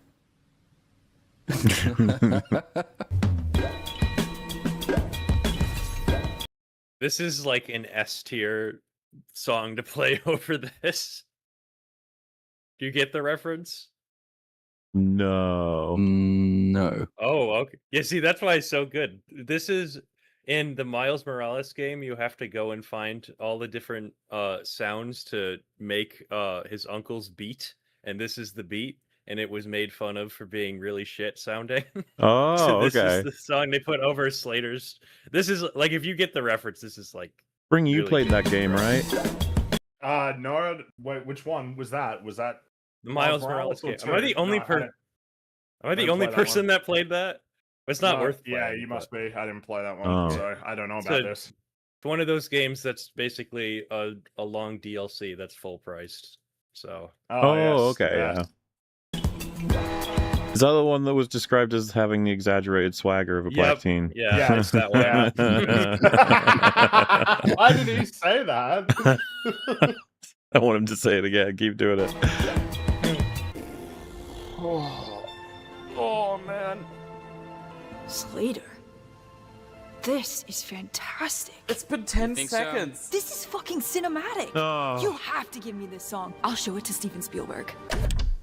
This is like an S tier song to play over this. Do you get the reference? No. No. Oh, okay. Yeah, see, that's why it's so good. This is in the Miles Morales game. You have to go and find all the different sounds to make his uncle's beat, and this is the beat, and it was made fun of for being really shit sounding. Oh, so this okay. is the song they put over Slater's. This is like, if you get the reference, this is like. Bring, you really played that game, right? No. Wait, which one was that? Was that the Miles Morales game? Am I the only person that played that? It's not worth playing. Yeah, you must be. I didn't play that one, Oh. so I don't know about this. It's one of those games that's basically a long DLC that's full priced. So. Okay, yeah. Is that the one that was described as having the exaggerated swagger of a black teen? Yeah, it's that one. Why did he say that? I want him to say it again. Keep doing it. Oh, man. Slater. This is fantastic. It's been 10 think so? seconds. This is fucking cinematic. Oh. You have to give me this song. I'll show it to Steven Spielberg.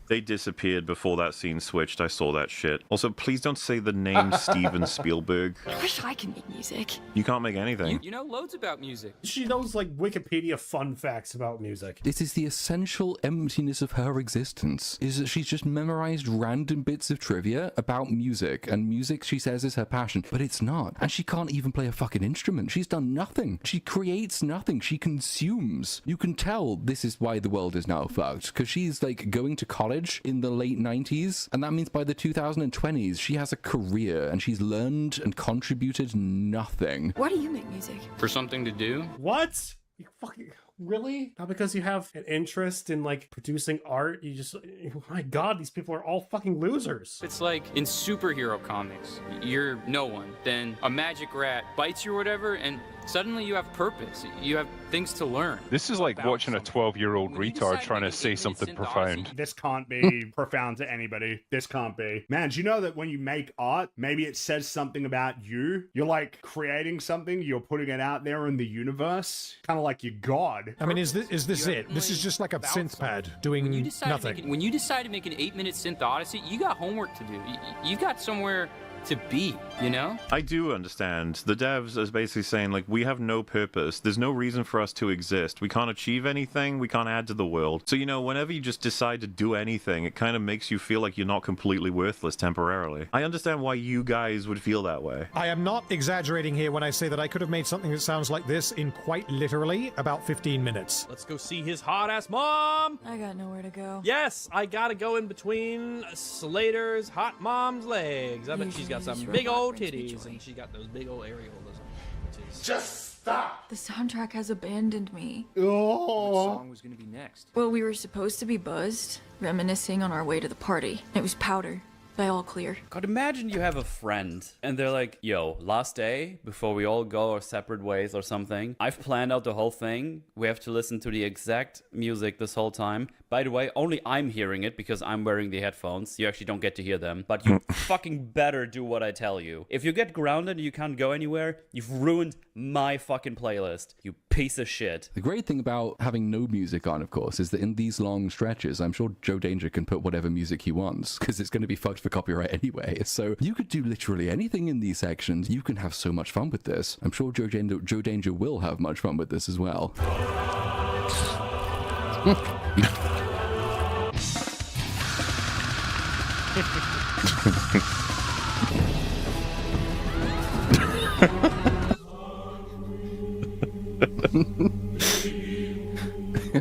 They disappeared before that scene switched. I saw that shit. Also, please don't say the name Steven Spielberg. I wish I could make music. You can't make anything. You know loads about music. She knows like Wikipedia fun facts about music. This is the essential emptiness of her existence, is that she's just memorized random bits of trivia about music, and music she says is her passion, but it's not. And she can't even play a fucking instrument. She's done nothing. She creates nothing. She consumes. You can tell this is why the world is now fucked, because she's like going to college in the late 90s, and that means by the 2020s she has a career and she's learned and contributed nothing. Why do you make music? For something to do? What? You fucking really? Not because you have an interest in like producing art. You just, oh my god, these people are all fucking losers. It's like in superhero comics, you're no one. Then a magic rat bites you or whatever, and suddenly you have purpose. You have things to learn. This is like watching a 12-year-old retard trying to say something profound. This can't be profound to anybody. This can't be. Man, do you know that when you make art, maybe it says something about you? You're like creating something, you're putting it out there in the universe, kind of like you're God. I mean, is this it? This is just like a synth pad doing nothing. When you decide to make an 8-minute synth odyssey, you got homework to do. You got somewhere to be, you know? I do understand. The devs is basically saying, like, we have no purpose. There's no reason for us to exist. We can't achieve anything. We can't add to the world. So, you know, whenever you just decide to do anything, it kind of makes you feel like you're not completely worthless temporarily. I understand why you guys would feel that way. I am not exaggerating here when I say that I could have made something that sounds like this in quite literally about 15 minutes. Let's go see his hot-ass mom! I got nowhere to go. Yes, I gotta go in between Slater's hot mom's legs. I bet she's got some big old titties, and she got those big old areolas on. Just stop! The soundtrack has abandoned me. What song was gonna be next? Well, we were supposed to be buzzed, reminiscing on our way to the party. It was Powder by All Clear. God, imagine you have a friend and they're like, yo, last day before we all go our separate ways or something, I've planned out the whole thing. We have to listen to the exact music this whole time. By the way, only I'm hearing it because I'm wearing the headphones. You actually don't get to hear them, but you fucking better do what I tell you. If you get grounded and you can't go anywhere, you've ruined my fucking playlist, you piece of shit. The great thing about having no music on, of course, is that in these long stretches, I'm sure Joe Danger can put whatever music he wants, because it's going to be fucked for copyright anyway. So you could do literally anything in these sections. You can have so much fun with this. I'm sure Joe Danger will have much fun with this as well.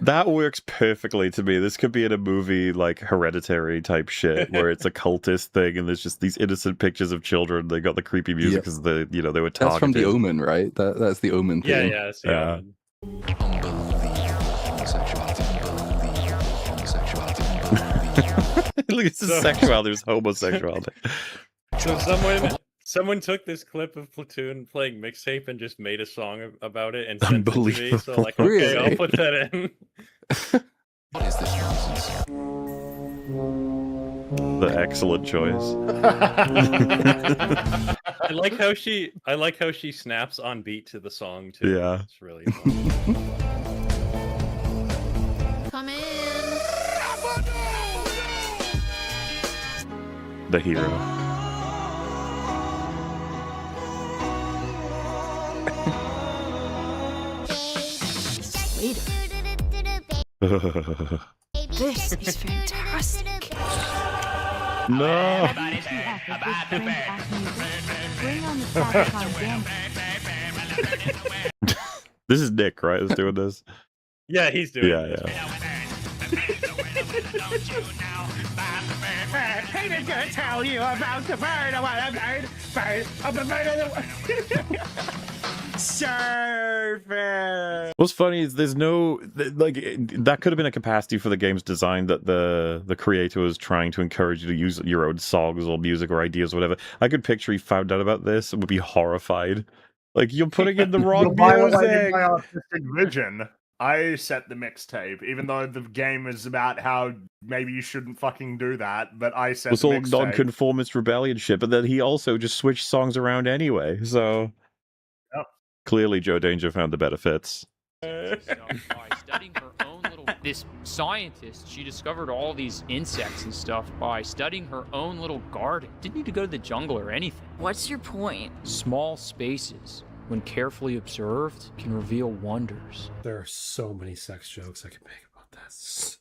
That works perfectly to me. This could be in a movie like Hereditary type shit, where it's a cultist thing, and there's just these innocent pictures of children. They got the creepy music because they were targeted. That's from The Omen, right? That's The Omen thing. Yeah, it's The Omen. Look, it's sexuality. There's homosexuality. So someone took this clip of Platoon playing Mixtape and just made a song about it and sent it to me. So like, okay, Really? I'll put that in. What is this nonsense? The excellent choice. I like how she snaps on beat to the song too. Yeah. It's really fun. Come in. The hero. This is fantastic. No. This is Nick, right? Is doing this. Yeah, he's doing it. Hey, I'm gonna tell you about the bird of the bird of the surfer. What's funny is there's no that could have been a capacity for the game's design, that the creator was trying to encourage you to use your own songs or music or ideas or whatever. I could picture he found out about this and would be horrified. Like, you're putting in the wrong music. My artistic vision. I set the mixtape, even though the game is about how maybe you shouldn't fucking do that, but I set It's the all mixtape. non-conformist rebellion shit, but then he also just switched songs around anyway, so... Yep. Clearly Joe Danger found the better fits. By studying her own little This scientist, she discovered all these insects and stuff by studying her own little garden. Didn't need to go to the jungle or anything. What's your point? Small spaces, when carefully observed, can reveal wonders. There are so many sex jokes I can make about this.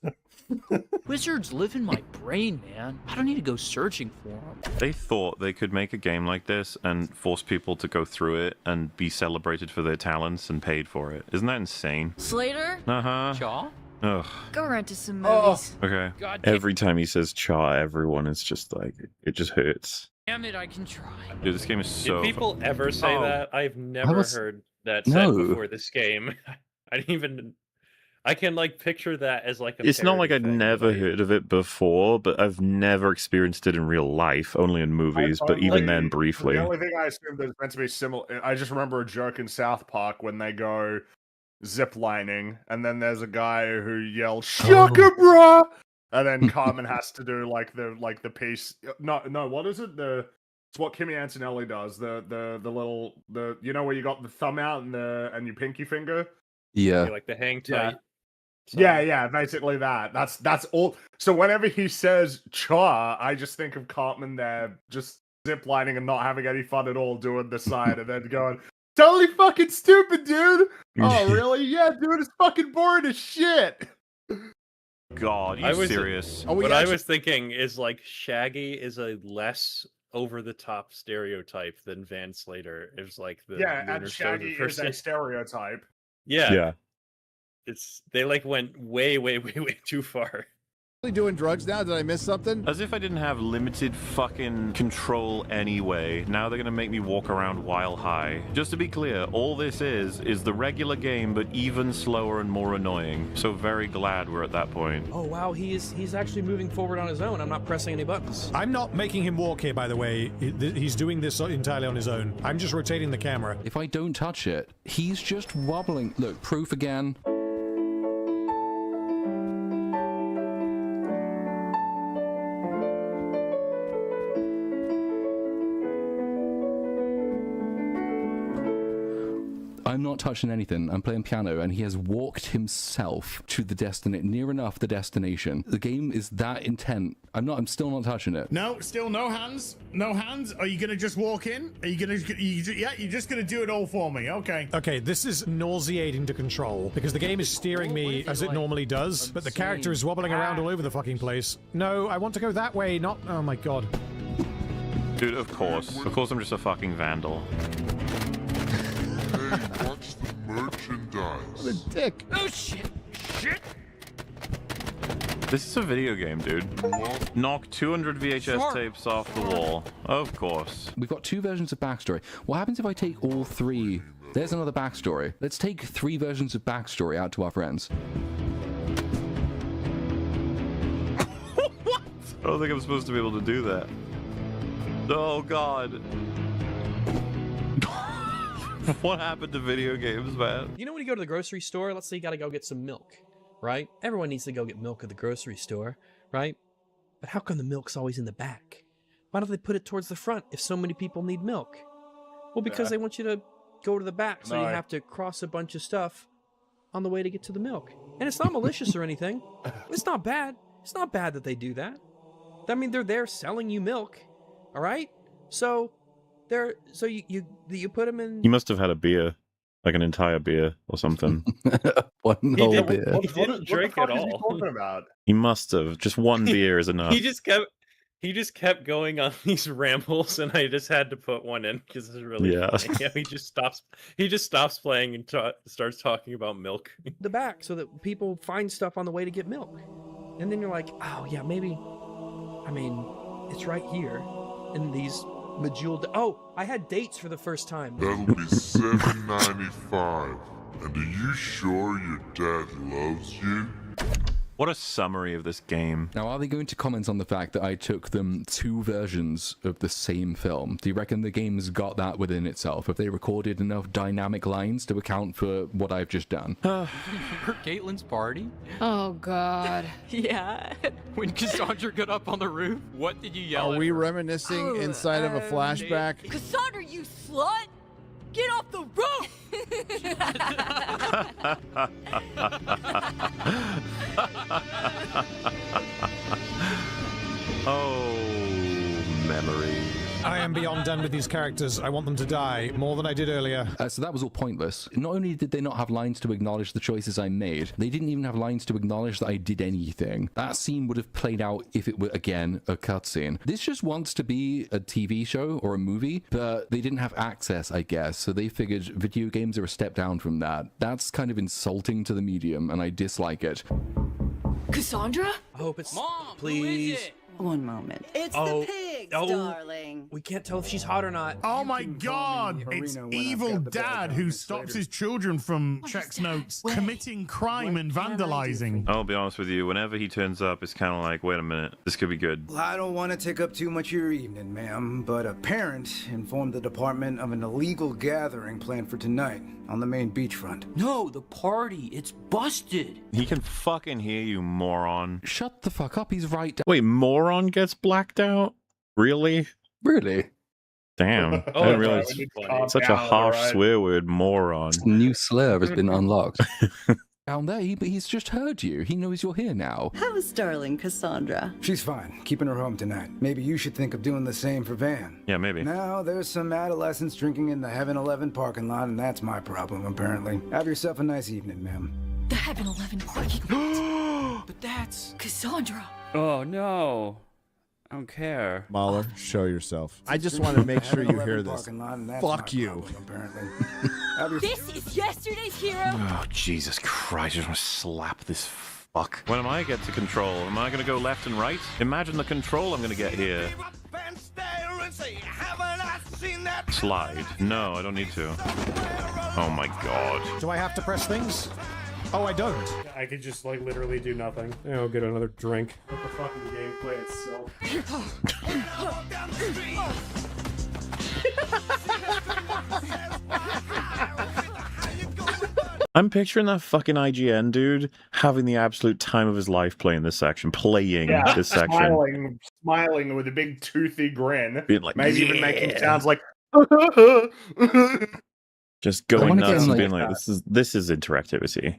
Wizards live in my brain, man. I don't need to go searching for them. They thought they could make a game like this and force people to go through it and be celebrated for their talents and paid for it. Isn't that insane? Slater? Uh-huh. Chaw? Ugh. Go rent to some movies. Okay. God damn. Every time he says cha, everyone is just like, it just hurts. Damn it, I can try. Dude, this game is so... Did people ever say that? I've never heard that said No. before this game. I didn't even... I can, like, picture that as, like, a It's not like parody I'd thing, never but heard of it before, but I've never experienced it in real life, only in movies, but even then briefly. The only thing I assumed is meant to be similar. I just remember a joke in South Park when they go zip lining, and then there's a guy who yells "Shaka, bruh!" and then Carmen has to do like the piece. No, what is it? It's what Kimmy Antonelli does. The little you know where you got the thumb out and your pinky finger. Yeah. like the hang tight. Yeah, basically that. That's all. So whenever he says "cha," I just think of Cartman there, just ziplining and not having any fun at all, doing the side, and then going, "Totally fucking stupid, dude." Oh, really? Yeah, dude, it's fucking boring as shit. God, I was serious? What I was thinking is like Shaggy is a less over the top stereotype than Van Slater is like the Yeah, Lunar and Shaggy Soldier is a person. stereotype. Yeah. They like went way too far. Doing drugs now? Did I miss something? As if I didn't have limited fucking control anyway. Now they're gonna make me walk around while high. Just to be clear, all this is the regular game, but even slower and more annoying. So very glad we're at that point. Oh wow, he's actually moving forward on his own. I'm not pressing any buttons. I'm not making him walk here, by the way. He's doing this entirely on his own. I'm just rotating the camera. If I don't touch it, he's just wobbling. Look, proof again. I'm not touching anything. I'm playing piano, and he has walked himself to the near enough the destination. The game is that intent. I'm still not touching it. No, still no hands. No hands. Are you gonna just walk in? Are you gonna? Yeah, you're just gonna do it all for me. Okay. Okay, this is nauseating to control because the game is steering me as it normally does, but the character is wobbling around all over the fucking place. No, I want to go that way, not. Oh my god. Dude, of course I'm just a fucking vandal. Hey, watch the merchandise. What a dick. Oh shit. This is a video game, dude. Knock 200 VHS tapes off the wall. Of course. We've got 2 versions of backstory. What happens if I take all 3? There's another backstory. Let's take 3 versions of backstory out to our friends. What? I don't think I'm supposed to be able to do that. Oh god. What happened to video games, man? You know when you go to the grocery store, let's say you gotta go get some milk, right? Everyone needs to go get milk at the grocery store, right? But how come the milk's always in the back? Why don't they put it towards the front if so many people need milk? Well, because they want you to go to the back, so you have to cross a bunch of stuff on the way to get to the milk. And it's not malicious or anything. It's not bad. It's not bad that they do that. I mean, they're there selling you milk, all right? So you put them in. He must have had a beer, like an entire beer or something. One whole beer. He didn't drink at all. What are you talking about? He must have. Just one beer is enough. He just kept going on these rambles, and I just had to put one in because it's really funny. Yeah, he just stops playing and starts talking about milk. The back so that people find stuff on the way to get milk, and then you're like, oh yeah, maybe. I mean, it's right here in these Bejeweled. Oh, I had dates for the first time. That'll be $7.95. And are you sure your dad loves you? What a summary of this game. Now, are they going to comment on the fact that I took them 2 versions of the same film? Do you reckon the game's got that within itself? Have they recorded enough dynamic lines to account for what I've just done? For Caitlin's party? Oh, God. Yeah. When Cassandra got up on the roof, what did you yell Are at we her? reminiscing inside of a flashback? Cassandra, you slut! get off the roof! Oh, memory. I am beyond done with these characters. I want them to die more than I did earlier. So that was all pointless. Not only did they not have lines to acknowledge the choices I made, they didn't even have lines to acknowledge that I did anything. That scene would have played out if it were, again, a cutscene. This just wants to be a TV show or a movie, but they didn't have access, I guess, so they figured video games are a step down from that. That's kind of insulting to the medium, and I dislike it. Cassandra? I hope it's... Mom, please. who is it? One moment. It's Oh. the pigs, Oh. darling. We can't tell if she's hot or not. Oh my god! It's evil dad who stops his children from, checks notes, committing crime and vandalizing. I'll be honest with you, whenever he turns up, it's kind of like, wait a minute, this could be good. Well, I don't want to take up too much of your evening, ma'am, but a parent informed the department of an illegal gathering planned for tonight on the main beachfront. No, the party. It's busted. He can fucking hear you, moron. Shut the fuck up, he's right. Wait, moron gets blacked out? Really? Really? Damn. I Oh, didn't realize such a harsh swear word, moron. New slur has been unlocked. Down there, he's just heard you. He knows you're here now. How's darling Cassandra? She's fine, keeping her home tonight. Maybe you should think of doing the same for Van. Yeah, maybe. Now, there's some adolescents drinking in the Heaven 11 parking lot, and that's my problem, apparently. Have yourself a nice evening, ma'am. The Heaven 11 parking lot. But that's Cassandra. Oh no. I don't care. Mahler, show yourself. I just want to make sure you hear this. Fuck you. This is yesterday's hero. Oh, Jesus Christ, I just want to slap this fuck. When am I get to control? Am I going to go left and right? Imagine the control I'm going to get here. Slide. No, I don't need to. Oh my god. Do I have to press things? Oh, I don't. I could just like literally do nothing. I'll get another drink. Let the fucking gameplay itself. I'm picturing that fucking IGN dude having the absolute time of his life playing this section, this section. Smiling with a big toothy grin. Being like, maybe even making sounds like just going nuts and being like, like, this is interactivity.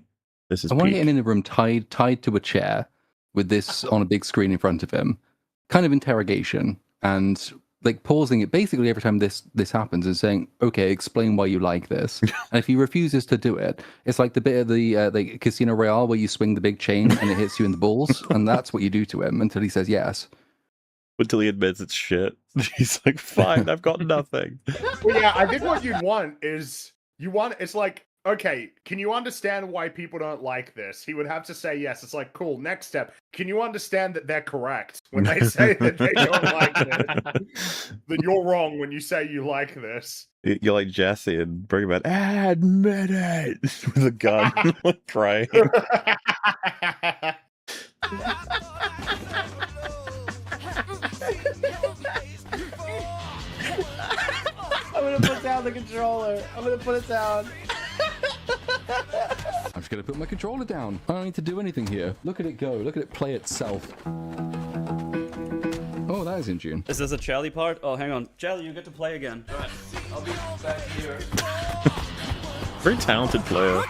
This is I want to peak. get him in a room tied to a chair with this on a big screen in front of him, kind of interrogation, and like pausing it basically every time this happens and saying, okay, explain why you like this. And if he refuses to do it, it's like the bit of the Casino Royale where you swing the big chain and it hits you in the balls, and that's what you do to him until he says yes. Until he admits it's shit. He's like, fine, I've got nothing. Well, yeah, I think what you'd want is it's like, okay, can you understand why people don't like this? He would have to say yes. It's like, cool, next step. Can you understand that they're correct when they say that they don't like this? That you're wrong when you say you like this. You're like Jesse and bring him out, admit it, with a gun, like crying. I'm gonna put down the controller. I'm gonna put it down. I'm just going to put my controller down. I don't need to do anything here. Look at it go. Look at it play itself. Oh, that is in June. Is this a Charlie part? Oh, hang on. Charlie, you get to play again. Right. I'll be back here. Very talented player.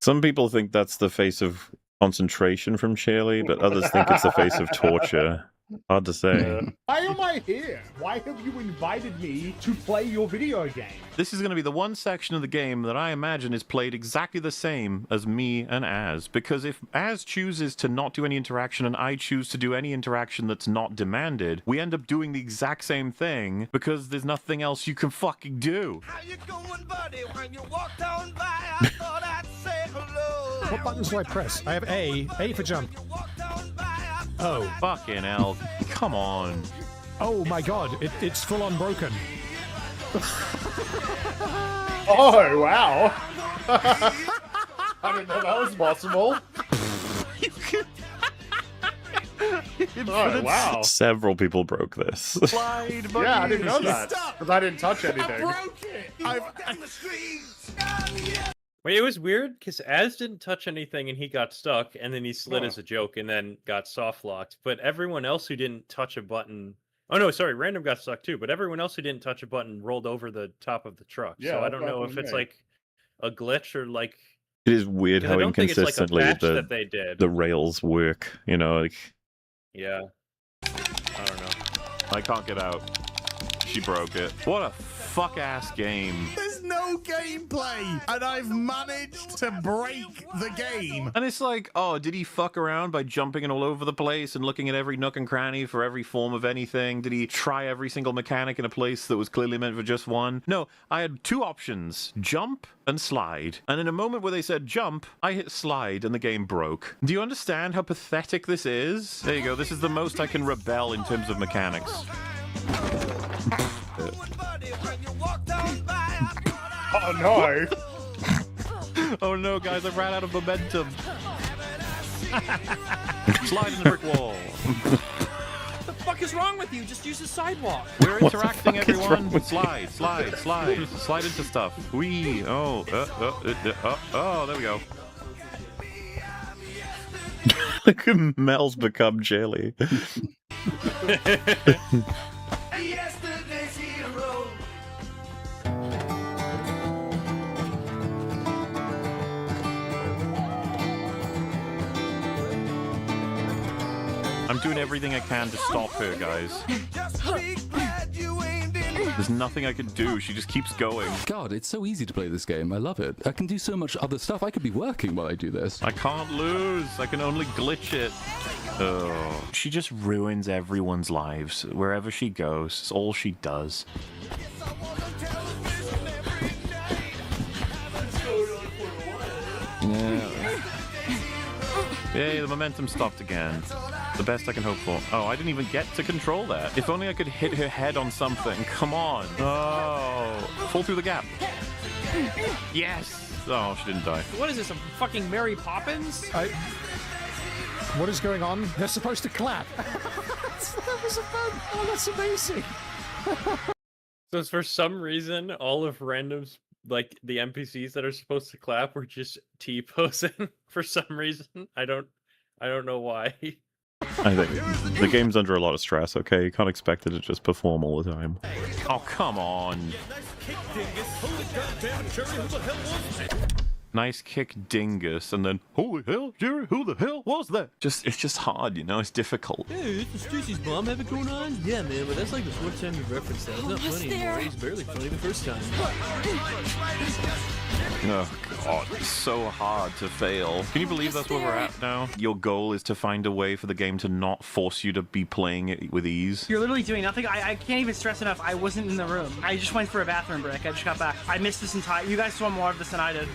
Some people think that's the face of concentration from Shirley, but others think it's the face of torture. Hard to say. Why am I here? Why have you invited me to play your video game? This is going to be the one section of the game that I imagine is played exactly the same as me and Az. Because if Az chooses to not do any interaction and I choose to do any interaction that's not demanded, we end up doing the exact same thing because there's nothing else you can fucking do. How you going, buddy? When you walked on by, I thought I'd say hello. What buttons do I press? I have A for jump. Oh. Fucking hell. Come on. Oh my god, it's full on broken. Oh, wow. I didn't know that was possible. Oh, wow. Several people broke this. Yeah, I didn't know that. Because I didn't touch anything. Wait, it was weird because Az didn't touch anything and he got stuck, and then he slid as a joke and then got soft locked. But everyone else who didn't touch a button Oh no, sorry, random got stuck too, but everyone else who didn't touch a button rolled over the top of the truck. Yeah, So I that don't know if happened to it's me. like a glitch or like. It is weird 'Cause how I don't think it's like a inconsistently patch that they did. the rails work. You know, like Yeah. I don't know. I can't get out. She broke it. What a fuck ass game. There's no gameplay, and I've managed to break the game. And it's like, oh, did he fuck around by jumping all over the place and looking at every nook and cranny for every form of anything? Did he try every single mechanic in a place that was clearly meant for just one? No, I had two options, jump and slide. And in a moment where they said jump, I hit slide and the game broke. Do you understand how pathetic this is? There you go, this is the most I can rebel in terms of mechanics. Oh no! Oh no, guys, I ran out of momentum. Slide in the brick wall. What the fuck is wrong with you? Just use the sidewalk. We're interacting, everyone. Slide, slide, slide, slide into stuff. Wee. Oh, there we go. Look at Mel's become jelly. I'm doing everything I can to stop her, guys. There's nothing I can do. She just keeps going. God, it's so easy to play this game. I love it. I can do so much other stuff. I could be working while I do this. I can't lose. I can only glitch it. Oh. She just ruins everyone's lives. Wherever she goes, it's all she does. Yeah. Yay, the momentum stopped again. The best I can hope for. Oh, I didn't even get to control that. If only I could hit her head on something. Come on. Oh. Fall through the gap. Yes. Oh, she didn't die. What is this, a fucking Mary Poppins? What is going on? They're supposed to clap. That was a fun. Oh, that's amazing. So for some reason, all of randoms, like the NPCs that are supposed to clap, were just T-posing for some reason. I don't know why. I think the game's under a lot of stress, okay? You can't expect it to just perform all the time. Oh, come on. Nice kick, dingus, and then, holy hell, Jerry, who the hell was that? It's just hard, you know? It's difficult. Hey, this is Stacy's mom have it going on? Yeah, man, but that's like the fourth time you've referenced that. It's not funny anymore. It's barely funny the first time. Oh, God, it's so hard to fail. Can you believe that's where we're at now? Your goal is to find a way for the game to not force you to be playing it with ease? You're literally doing nothing. I can't even stress enough. I wasn't in the room. I just went for a bathroom break. I just got back. I missed this entire... You guys saw more of this than I did.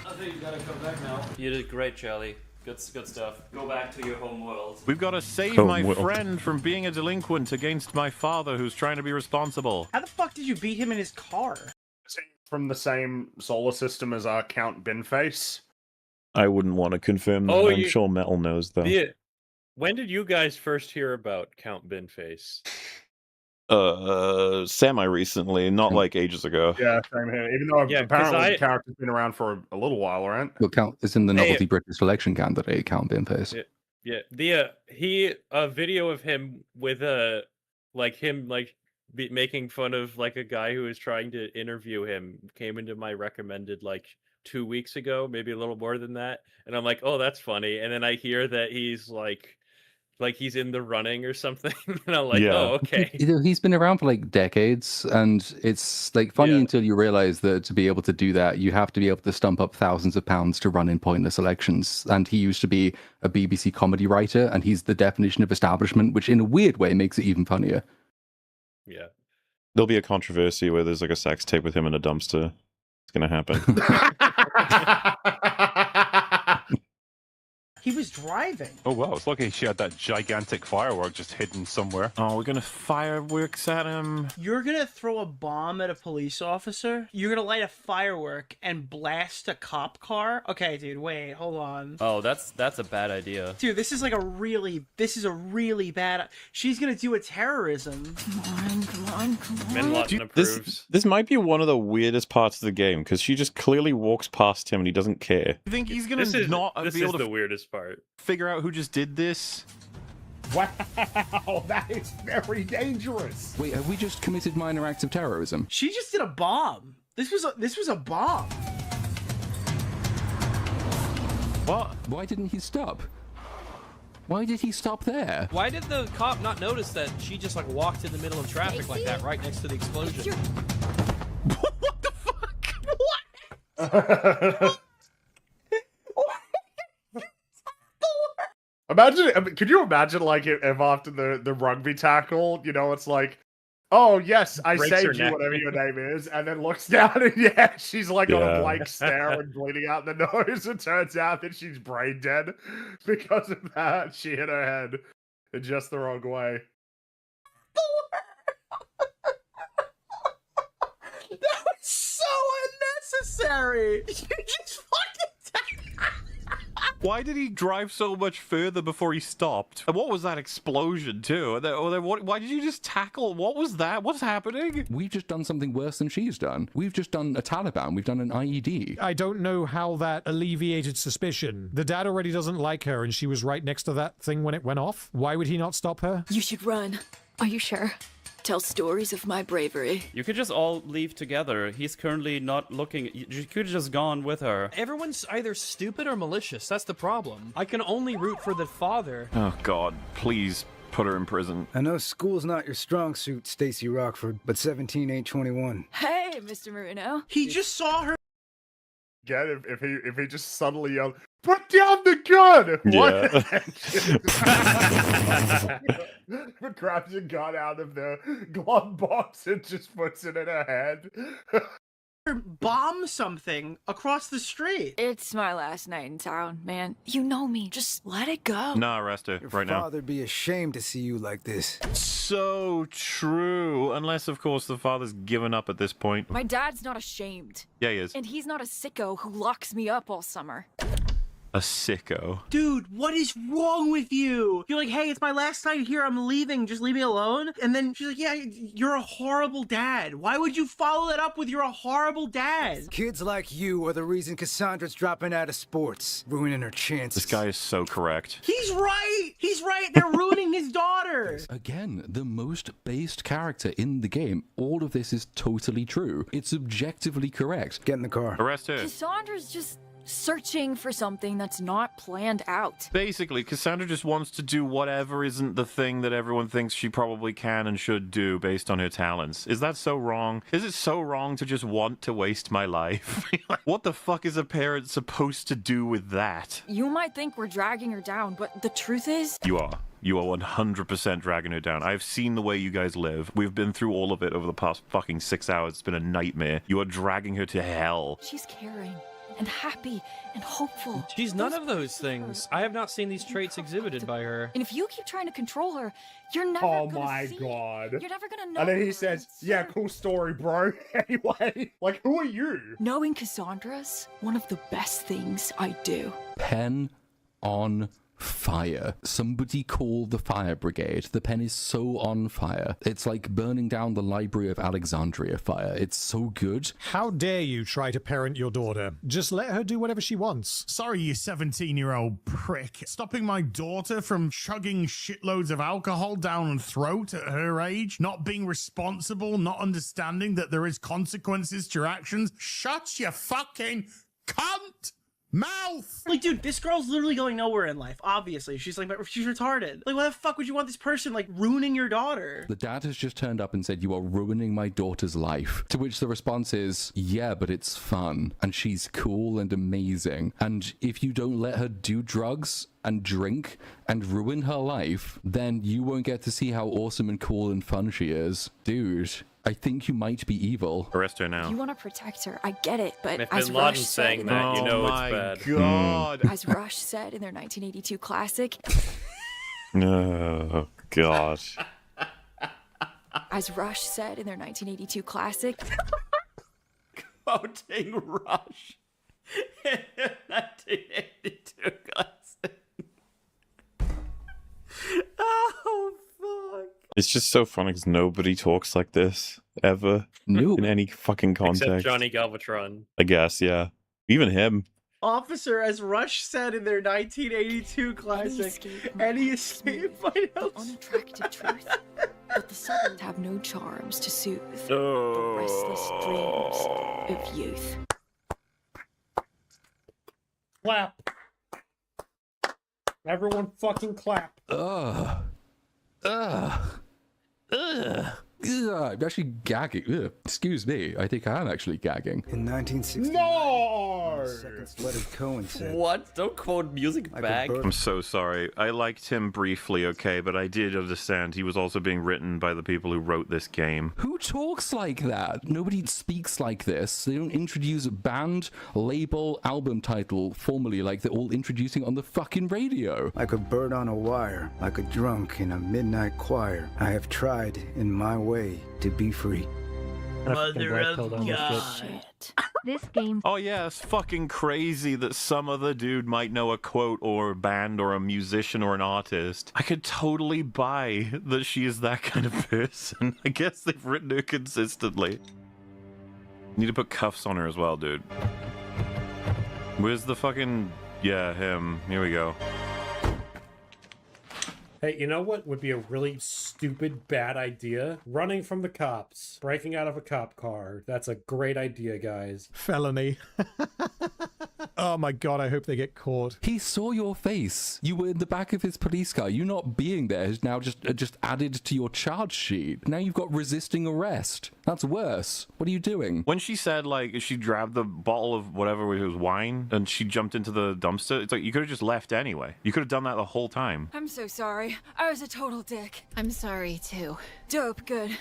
I think you gotta come back now. You did great, Charlie. Good stuff. Go back to your home world. We've got to save my friend from being a delinquent against my father who's trying to be responsible. How the fuck did you beat him in his car? From the same solar system as our Count Binface. I wouldn't want to confirm that. I'm sure Metal knows though. When did you guys first hear about Count Binface? Semi-recently, not like ages ago. Yeah, same here. Even though apparently the character's been around for a little while, right? Well, Count is in the novelty British selection candidate, Count Binface. Yeah. A video of him with making fun of like a guy who was trying to interview him came into my recommended like 2 weeks ago, maybe a little more than that, and I'm like, oh, that's funny. And then I hear that he's like he's in the running or something, and I'm like, oh, okay. He's been around for like decades, and it's like funny until you realize that to be able to do that, you have to be able to stump up thousands of pounds to run in pointless elections. And he used to be a BBC comedy writer, and he's the definition of establishment, which in a weird way makes it even funnier. Yeah. There'll be a controversy where there's like a sex tape with him in a dumpster. It's gonna happen. He was driving. Oh wow, it's lucky she had that gigantic firework just hidden somewhere. Oh, we're gonna fireworks at him. You're gonna throw a bomb at a police officer? You're gonna light a firework and blast a cop car? Okay, dude, wait, hold on. Oh, that's a bad idea. Dude, this is a really bad... She's gonna do a terrorism. Come on. Min Lawton approves. This might be one of the weirdest parts of the game, because she just clearly walks past him and he doesn't care. You think he's gonna not be able to the weirdest part. Figure out who just did this? Wow, that is very dangerous. Wait, have we just committed minor acts of terrorism? She just did a bomb. This was a bomb. What? Why didn't he stop? Why did he stop there? Why did the cop not notice that she just like walked in the middle of traffic like that right next to the explosion? What the fuck? What? Imagine, could you imagine like if after the rugby tackle, you know, it's like, oh yes, I Breaks her saved you, neck. whatever your name is, and then looks down and yeah, she's like on a blank stare and bleeding out the nose. It turns out that she's brain dead because of that. She hit her head in just the wrong way. That was so unnecessary. You just fucking. Why did he drive so much further before he stopped? And what was that explosion too? And then why did you just tackle? What was that? What's happening? We've just done something worse than she's done. We've just done a Taliban. We've done an IED. I don't know how that alleviated suspicion. The dad already doesn't like her, and she was right next to that thing when it went off. Why would he not stop her? You should run. Are you sure? Tell stories of my bravery. You could just all leave together. He's currently not looking. You could have just gone with her. Everyone's either stupid or malicious. That's the problem. I can only root for the father. Oh God, please put her in prison. I know school's not your strong suit, Stacy Rockford, but 17 ain't 21. Hey, Mr. Marino. He just saw her. Again, if he just suddenly yelled, "Put down the gun!" What? Grabs a gun out of the glove box and just puts it in her head. Bomb something across the street. It's my last night in town, man. You know me. Just let it go. Nah, arrest her right now. Your father'd be ashamed to see you like this. So true. Unless, of course, the father's given up at this point. My dad's not ashamed. Yeah, he is. And he's not a sicko who locks me up all summer. A sicko. Dude, what is wrong with you? You're like, hey, it's my last night here. I'm leaving. Just leave me alone. And then she's like, yeah, you're a horrible dad. Why would you follow that up with you're a horrible dad? Kids like you are the reason Cassandra's dropping out of sports, ruining her chances. This guy is so correct. He's right. He's right. They're ruining his daughter. Again, the most based character in the game. All of this is totally true. It's objectively correct. Get in the car. Arrest her. Cassandra's just searching for something that's not planned out. Basically, Cassandra just wants to do whatever isn't the thing that everyone thinks she probably can and should do based on her talents. Is that so wrong? Is it so wrong to just want to waste my life? What the fuck is a parent supposed to do with that? You might think we're dragging her down, but the truth is... You are 100% dragging her down. I've seen the way you guys live. We've been through all of it over the past fucking 6 hours. It's been a nightmare. You are dragging her to hell. She's caring and happy and hopeful. She's none of those things. I have not seen these traits exhibited by her. And if you keep trying to control her, you're never Oh gonna my see it. God. You're never gonna know. And then he her. says, yeah, cool story, bro. Anyway, like, who are you? Knowing Cassandra's one of the best things I do. Pen on fire. Somebody call the fire brigade. The pen is so on fire. It's like burning down the Library of Alexandria fire. It's so good. How dare you try to parent your daughter? Just let her do whatever she wants. Sorry, you 17-year-old prick. Stopping my daughter from chugging shitloads of alcohol down her throat at her age, not being responsible, not understanding that there is consequences to your actions. Shut your fucking cunt mouth! Like, dude, this girl's literally going nowhere in life. Obviously, she's retarded. Like, why the fuck would you want this person like ruining your daughter? The dad has just turned up and said, "You are ruining my daughter's life." To which the response is, "Yeah, but it's fun, and she's cool and amazing. And if you don't let her do drugs and drink and ruin her life, then you won't get to see how awesome and cool and fun she is." Dude, I think you might be evil. Arrest her now. You want to protect her, I get it, but If as Bin Rush Laden's said, saying that, you know it's bad. God. as Rush said in their 1982 classic, Oh, God. as Rush said in their 1982 classic, Quoting Rush in 1982 classic. Oh, fuck. It's just so funny because nobody talks like this ever Nope. in any fucking context. Except Johnny Galvatron. I guess, yeah. Even him. Officer, as Rush said in their 1982 classic, any escape might help. Unattractive truth. But the suburbs have no charms to soothe the restless dreams of youth. Clap. Everyone fucking clap. Ugh. I'm actually gagging. Ugh. Excuse me. I think I am actually gagging. In 1960, No! seconds Leonard Cohen said, What? Don't quote music back. I'm so sorry. I liked him briefly, okay, but I did understand he was also being written by the people who wrote this game. Who talks like that? Nobody speaks like this. They don't introduce a band, label, album title formally like they're all introducing on the fucking radio. like a bird on a wire, like a drunk in a midnight choir. I have tried in my way to be free. Mother of God. This game. Oh yeah, it's fucking crazy that some other dude might know a quote or a band or a musician or an artist. I could totally buy that she is that kind of person. I guess they've written her consistently. Need to put cuffs on her as well, dude. Where's the fucking... Yeah, him. Here we go. Hey, you know what would be a really stupid, bad idea? Running from the cops. Breaking out of a cop car. That's a great idea, guys. Felony. Oh my god, I hope they get caught. He saw your face. You were in the back of his police car. You not being there is now just added to your charge sheet. Now you've got resisting arrest. That's worse. What are you doing? When she said, like, she grabbed the bottle of whatever it was, wine, and she jumped into the dumpster, it's like, you could have just left anyway. You could have done that the whole time. I'm so sorry. I was a total dick. I'm sorry, too. Dope, good.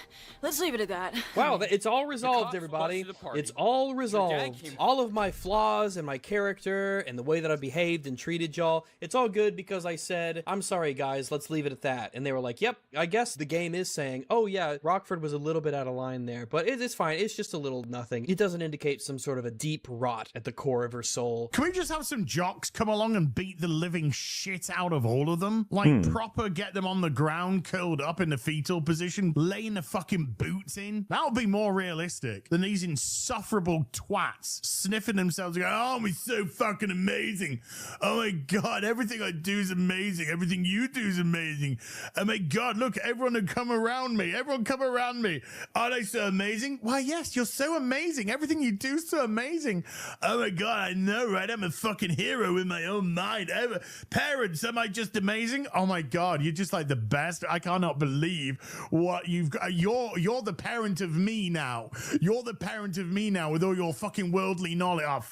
Let's leave it at that. Wow, it's all resolved, everybody. It's all resolved. All of my flaws and my character and the way that I behaved and treated y'all, it's all good because I said, I'm sorry, guys, let's leave it at that. And they were like, yep, I guess the game is saying, oh yeah, Rockford was a little bit out of line there, but it's fine. It's just a little nothing. It doesn't indicate some sort of a deep rot at the core of her soul. Can we just have some jocks come along and beat the living shit out of all of them? Like, proper get them on the ground, curled up in the fetal position, laying the fucking boots in? That would be more realistic than these insufferable twats sniffing themselves and going, oh, we're so fucking amazing. Oh my God, everything I do is amazing. Everything you do is amazing. Oh my God, look, everyone who come around me. Everyone come around me. Are they so amazing? Why, yes, you're so amazing. Everything you do is so amazing. Oh my God, I know, right? I'm a fucking hero in my own mind. Parents, am I just amazing? Oh my God, you're just like the best. I cannot believe what you've got. You're the parent of me now. You're the parent of me now with all your fucking worldly knowledge. Oh,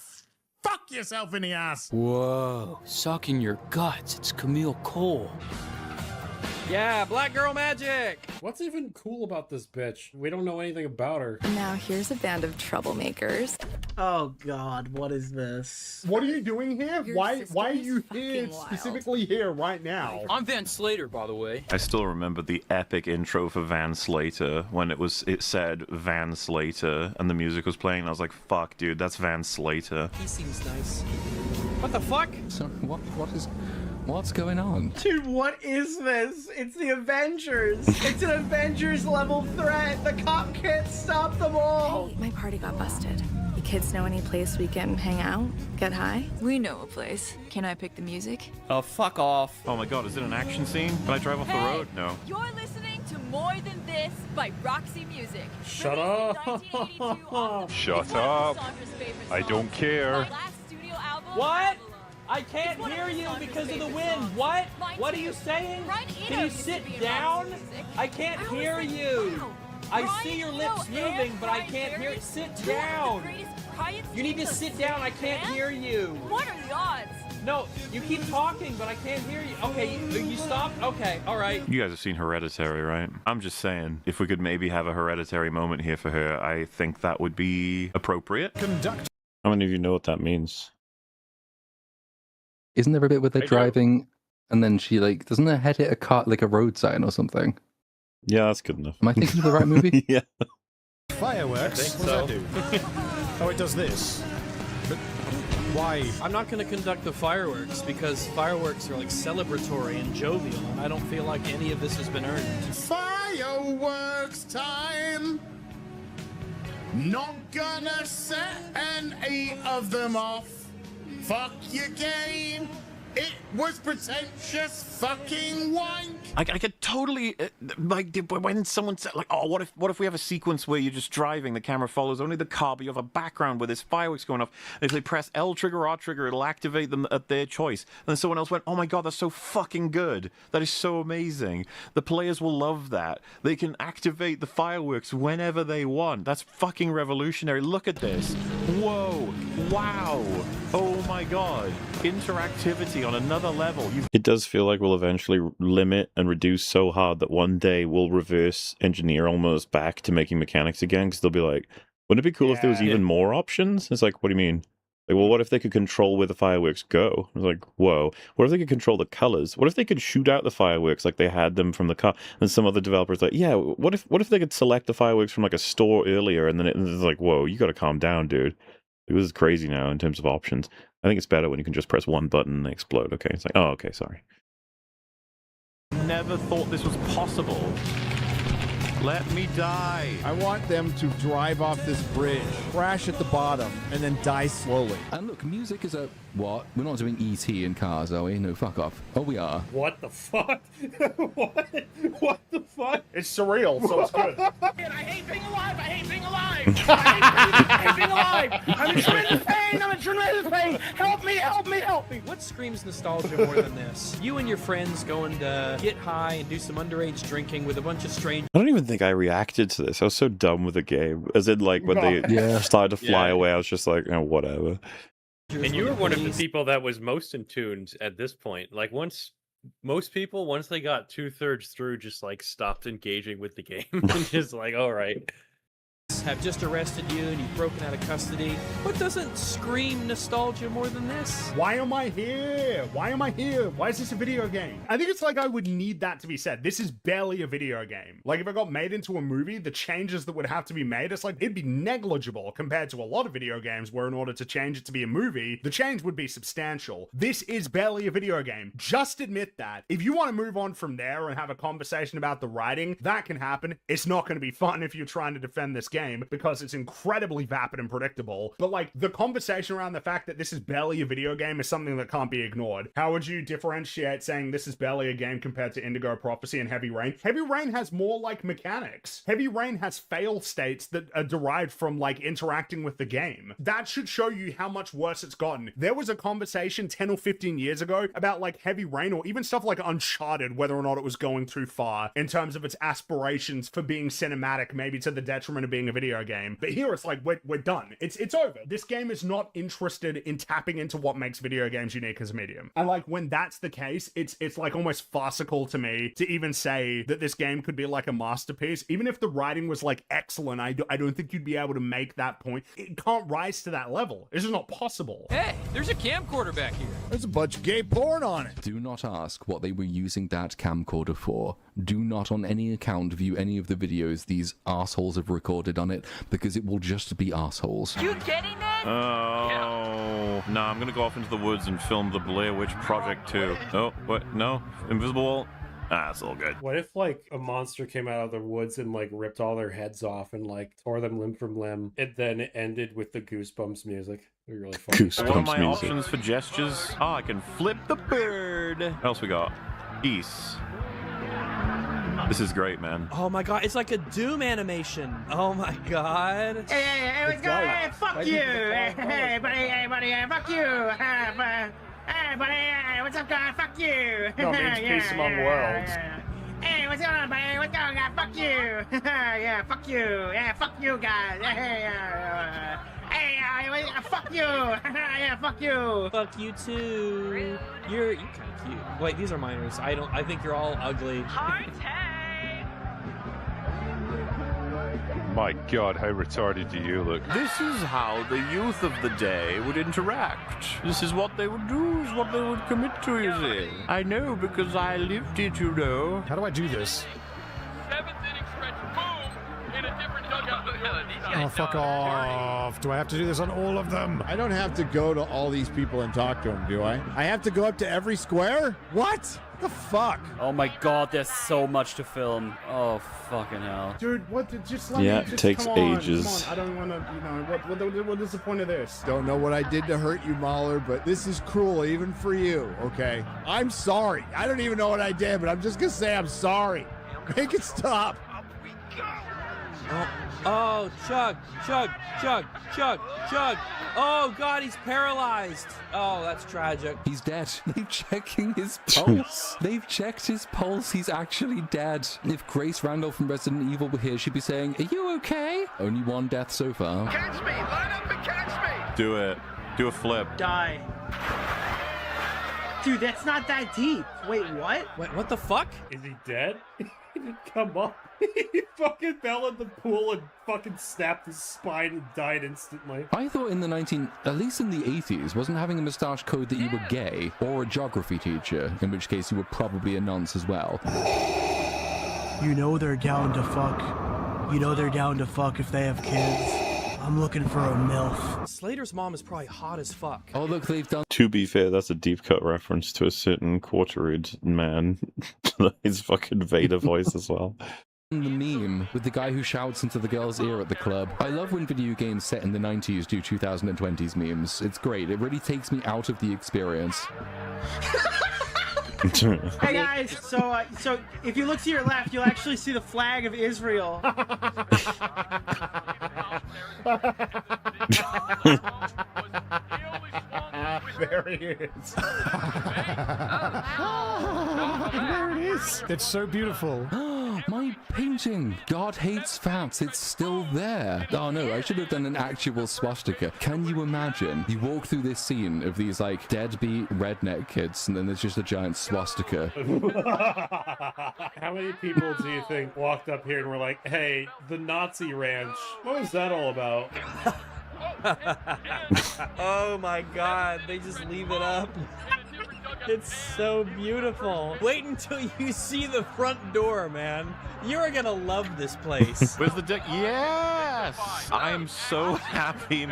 fuck yourself in the ass. Whoa, sucking your guts. It's Camille Cole. Yeah, black girl magic! What's even cool about this bitch? We don't know anything about her. Now here's a band of troublemakers. Oh God, what is this? What are you doing here? Your Why sister are is you fucking here wild. specifically here right now? I'm Van Slater, by the way. I still remember the epic intro for Van Slater when it said Van Slater and the music was playing. And I was like, fuck, dude, that's Van Slater. He seems nice. What the fuck? So, what's going on? Dude, what is this? It's the Avengers. It's an Avengers level threat. The cop can't stop them all. Hey, my party got busted. You kids know any place we can hang out, get high? We know a place. Can I pick the music? Oh, fuck off. Oh my God, is it an action scene? Can I drive off the road? No. You're listening to More Than This by Roxy Music. Shut up. Shut up. I don't care. What? I can't hear you because of the wind. What? What are you saying? Can you sit down? I can't hear you. I see your lips moving, but I can't hear it. Sit down. You need to sit down. I can't hear you. What are the odds? No, you keep talking, but I can't hear you. Okay, you stopped? Okay, all right. You guys have seen Hereditary, right? I'm just saying, if we could maybe have a Hereditary moment here for her, I think that would be appropriate. How many of you know what that means? Isn't there a bit where they're driving and then she doesn't her head hit a car, like a road sign or something? Yeah, that's good enough. Am I thinking of the right movie? Yeah. Fireworks? I think What does that do? Oh, it does this. But why? I'm not going to conduct the fireworks because fireworks are like celebratory and jovial, and I don't feel like any of this has been earned. Fireworks time. Not gonna set any of them off. Fuck your game. It was pretentious fucking wank. I could totally like when someone said like, oh, what if we have a sequence where you're just driving, the camera follows only the car, but you have a background where there's fireworks going off. And if they press L trigger or R trigger, it'll activate them at their choice. And then someone else went, oh my god, that's so fucking good. That is so amazing. The players will love that. They can activate the fireworks whenever they want. That's fucking revolutionary. Look at this. Whoa. Wow. Oh my god. Interactivity on another level. It does feel like we'll eventually limit and reduce so hard that one day we'll reverse engineer almost back to making mechanics again, because they'll be like, wouldn't it be cool if there was even more options? It's like, what do you mean? Like, well, what if they could control where the fireworks go? I was like, whoa. What if they could control the colors? What if they could shoot out the fireworks like they had them from the car? And some other developers like, yeah, what if they could select the fireworks from like a store earlier? And then it's like, whoa, you got to calm down, dude. This is crazy now in terms of options. I think it's better when you can just press one button and they explode. Okay, it's like, oh, okay, sorry. Never thought this was possible. Let me die. I want them to drive off this bridge, crash at the bottom, and then die slowly. And look, music is a... What? We're not doing E.T. in cars, are we? No, fuck off. Oh, we are. What the fuck? What the fuck? It's surreal, so it's good. I hate being alive. I hate being alive. I hate being alive. I'm in tremendous pain. I'm in tremendous pain. Help me, help me, help me. What screams nostalgia more than this? You and your friends going to get high and do some underage drinking with a bunch of strangers. I don't even think I reacted to this. I was so done with the game. As in, like, when they started to fly away, I was just like, oh, whatever. And you were one of the people that was most in tune at this point. Like, once they got 2/3 through, just like stopped engaging with the game and just like, all right. Have just arrested you and you've broken out of custody. What doesn't scream nostalgia more than this? Why am I here? Why am I here? Why is this a video game? I think it's like I would need that to be said. This is barely a video game. Like if it got made into a movie, the changes that would have to be made, it's like it'd be negligible compared to a lot of video games where in order to change it to be a movie, the change would be substantial. This is barely a video game. Just admit that. If you want to move on from there and have a conversation about the writing, that can happen. It's not going to be fun if you're trying to defend this game because it's incredibly vapid and predictable. But like the conversation around the fact that this is barely a video game is something that can't be ignored. How would you differentiate saying this is barely a game compared to Indigo Prophecy and Heavy Rain? Heavy Rain has more like mechanics. Heavy Rain has fail states that are derived from like interacting with the game. That should show you how much worse it's gotten. There was a conversation 10 or 15 years ago about like Heavy Rain or even stuff like Uncharted, whether or not it was going too far in terms of its aspirations for being cinematic, maybe to the detriment of being a video game. But here it's like we're done. It's over. This game is not interested in tapping into what makes video games unique as a medium. And like when that's the case, it's like almost farcical to me to even say that this game could be like a masterpiece. Even if the writing was like excellent, I don't think you'd be able to make that point. It can't rise to that level. It's just not possible. Hey, there's a camcorder back here. There's a bunch of gay porn on it. Do not ask what they were using that camcorder for. Do not on any account view any of the videos these assholes have recorded on it, because it will just be assholes. You getting it? Oh, no, I'm gonna go off into the woods and film the Blair Witch Project 2. Oh, what? No? Invisible Wall? Ah, it's all good. What if, like, a monster came out of the woods and, like, ripped all their heads off and, like, tore them limb from limb? It then ended with the Goosebumps music. It'd be really fun. Goosebumps what are my music. Options for gestures? Oh, I can flip the bird. What else we got? Peace. This is great, man. Oh my god, it's like a Doom animation. Oh my god. Hey, what's going on? Hey, fuck you. Hey, buddy, fuck you. Hey, buddy, what's up, guy? Fuck you. No, means peace among worlds. Hey, what's going on, buddy? What's going on? Fuck you. Yeah, fuck you. Yeah, fuck you, guys. Hey, fuck you. Yeah, fuck you. Fuck you too. You're kind of cute. Wait, these are minors. I think you're all ugly. My god, how retarded do you look? This is how the youth of the day would interact. This is what they would do, is what they would commit to, you see. I know because I lived it, you know. How do I do this? 7th inning stretch, boom, in a Oh, fuck off. Do I have to do this on all of them? I don't have to go to all these people and talk to them, do I? I have to go up to every square? What? The fuck? Oh my god, there's so much to film. Oh, fucking hell. Dude, what? Just let Yeah, me. Just, it takes come on, ages. Come on. I don't want to. You know, what is the point of this? Don't know what I did to hurt you, Mahler, but this is cruel even for you, okay? I'm sorry. I don't even know what I did, but I'm just gonna say I'm sorry. Make it stop. Oh, Chug, Chug, Chug, Chug, Chug. Oh, God, he's paralyzed. Oh, that's tragic. He's dead. They're checking his pulse. They've checked his pulse. He's actually dead. If Grace Randall from Resident Evil were here, she'd be saying, "Are you okay?" Only one death so far. Catch me! Line up and catch me! Do it. Do a flip. Die. Dude, that's not that deep. Wait, what? Wait, what the fuck? Is he dead? He didn't come up. He fucking fell in the pool and fucking snapped his spine and died instantly. I thought in the at least in the 80s, wasn't having a moustache code that you were gay or a geography teacher, in which case you were probably a nonce as well. You know they're down to fuck. You know they're down to fuck if they have kids. I'm looking for a MILF. Slater's mom is probably hot as fuck. Oh, look, they've done... To be fair, that's a deep cut reference to a certain quarter-ed man. His fucking Vader voice as well. The meme with the guy who shouts into the girl's ear at the club. I love when video games set in the 90s do 2020s memes. It's great. It really takes me out of the experience. Hey guys, so if you look to your left, you'll actually see the flag of Israel. There he is. There it is. It's so beautiful. My painting. God hates fats. It's still there. Oh no, I should have done an actual swastika. Can you imagine? You walk through this scene of these like deadbeat redneck kids, and then there's just a giant swastika. How many people do you think walked up here and were like, "Hey, the Nazi ranch, what was that all about?" Oh my god, they just leave it up. It's so beautiful. Wait until you see the front door, man. You're gonna love this place. Where's the deck? Yes! I am so happy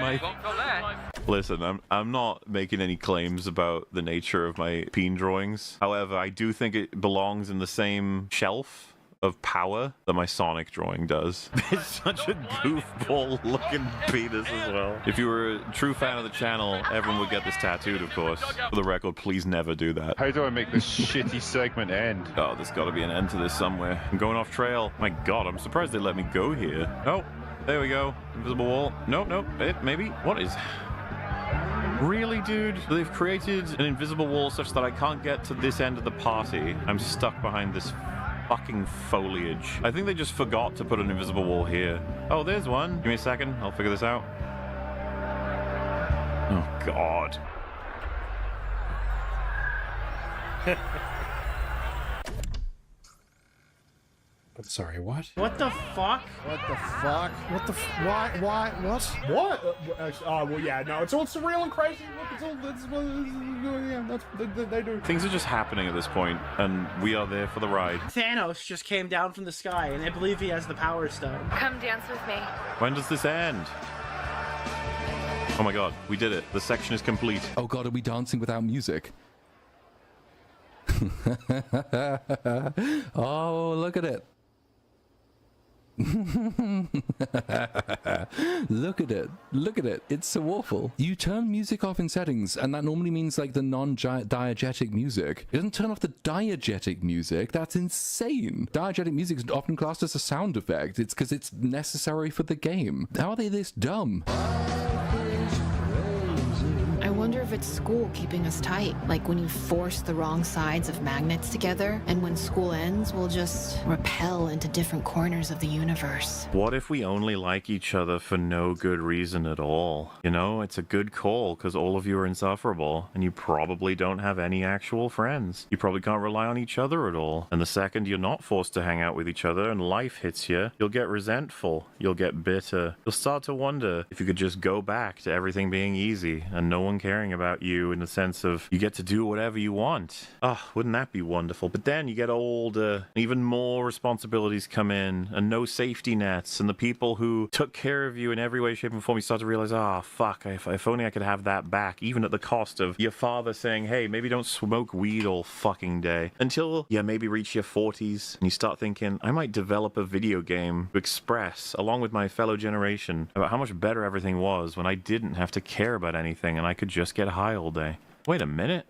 Listen, I'm not making any claims about the nature of my peen drawings. However, I do think it belongs in the same shelf of power that my Sonic drawing does. It's such a goofball looking penis as well. If you were a true fan of the channel, everyone would get this tattooed, of course. For the record, please never do that. How do I make this shitty segment end? Oh, there's got to be an end to this somewhere. I'm going off trail. My god, I'm surprised they let me go here. Oh, there we go. Invisible wall. Nope, nope. Maybe. What is... Really, dude? They've created an invisible wall such that I can't get to this end of the party. I'm stuck behind this fucking foliage. I think they just forgot to put an invisible wall here. Oh, there's one. Give me a second. I'll figure this out. Oh, God. I'm sorry, what? What the fuck? What the fuck? What the why, what? What? Well, yeah, no, it's all surreal and crazy. Look, it's all, yeah, that's, they do. Things are just happening at this point, and we are there for the ride. Thanos just came down from the sky, and I believe he has the Power Stone. Come dance with me. When does this end? Oh my god, we did it. The section is complete. Oh god, are we dancing without music? Oh, look at it. Look at it. Look at it. It's so awful. You turn music off in settings, and that normally means like the non-diegetic music. It doesn't turn off the diegetic music. That's insane. Diegetic music is often classed as a sound effect. It's because it's necessary for the game. How are they this dumb? I wonder if it's school keeping us tight, like when you force the wrong sides of magnets together, and when school ends, we'll just repel into different corners of the universe. What if we only like each other for no good reason at all? You know, it's a good call because all of you are insufferable, and you probably don't have any actual friends. You probably can't rely on each other at all. And the second you're not forced to hang out with each other and life hits you, you'll get resentful. You'll get bitter. You'll start to wonder if you could just go back to everything being easy and no one caring caring about you in the sense of you get to do whatever you want. Oh, wouldn't that be wonderful? But then you get older, even more responsibilities come in, and no safety nets, and the people who took care of you in every way, shape, and form, you start to realize, oh, fuck, if only I could have that back, even at the cost of your father saying, hey, maybe don't smoke weed all fucking day. Until you maybe reach your 40s, and you start thinking, I might develop a video game to express, along with my fellow generation, about how much better everything was when I didn't have to care about anything and I could just get high all day. Wait a minute.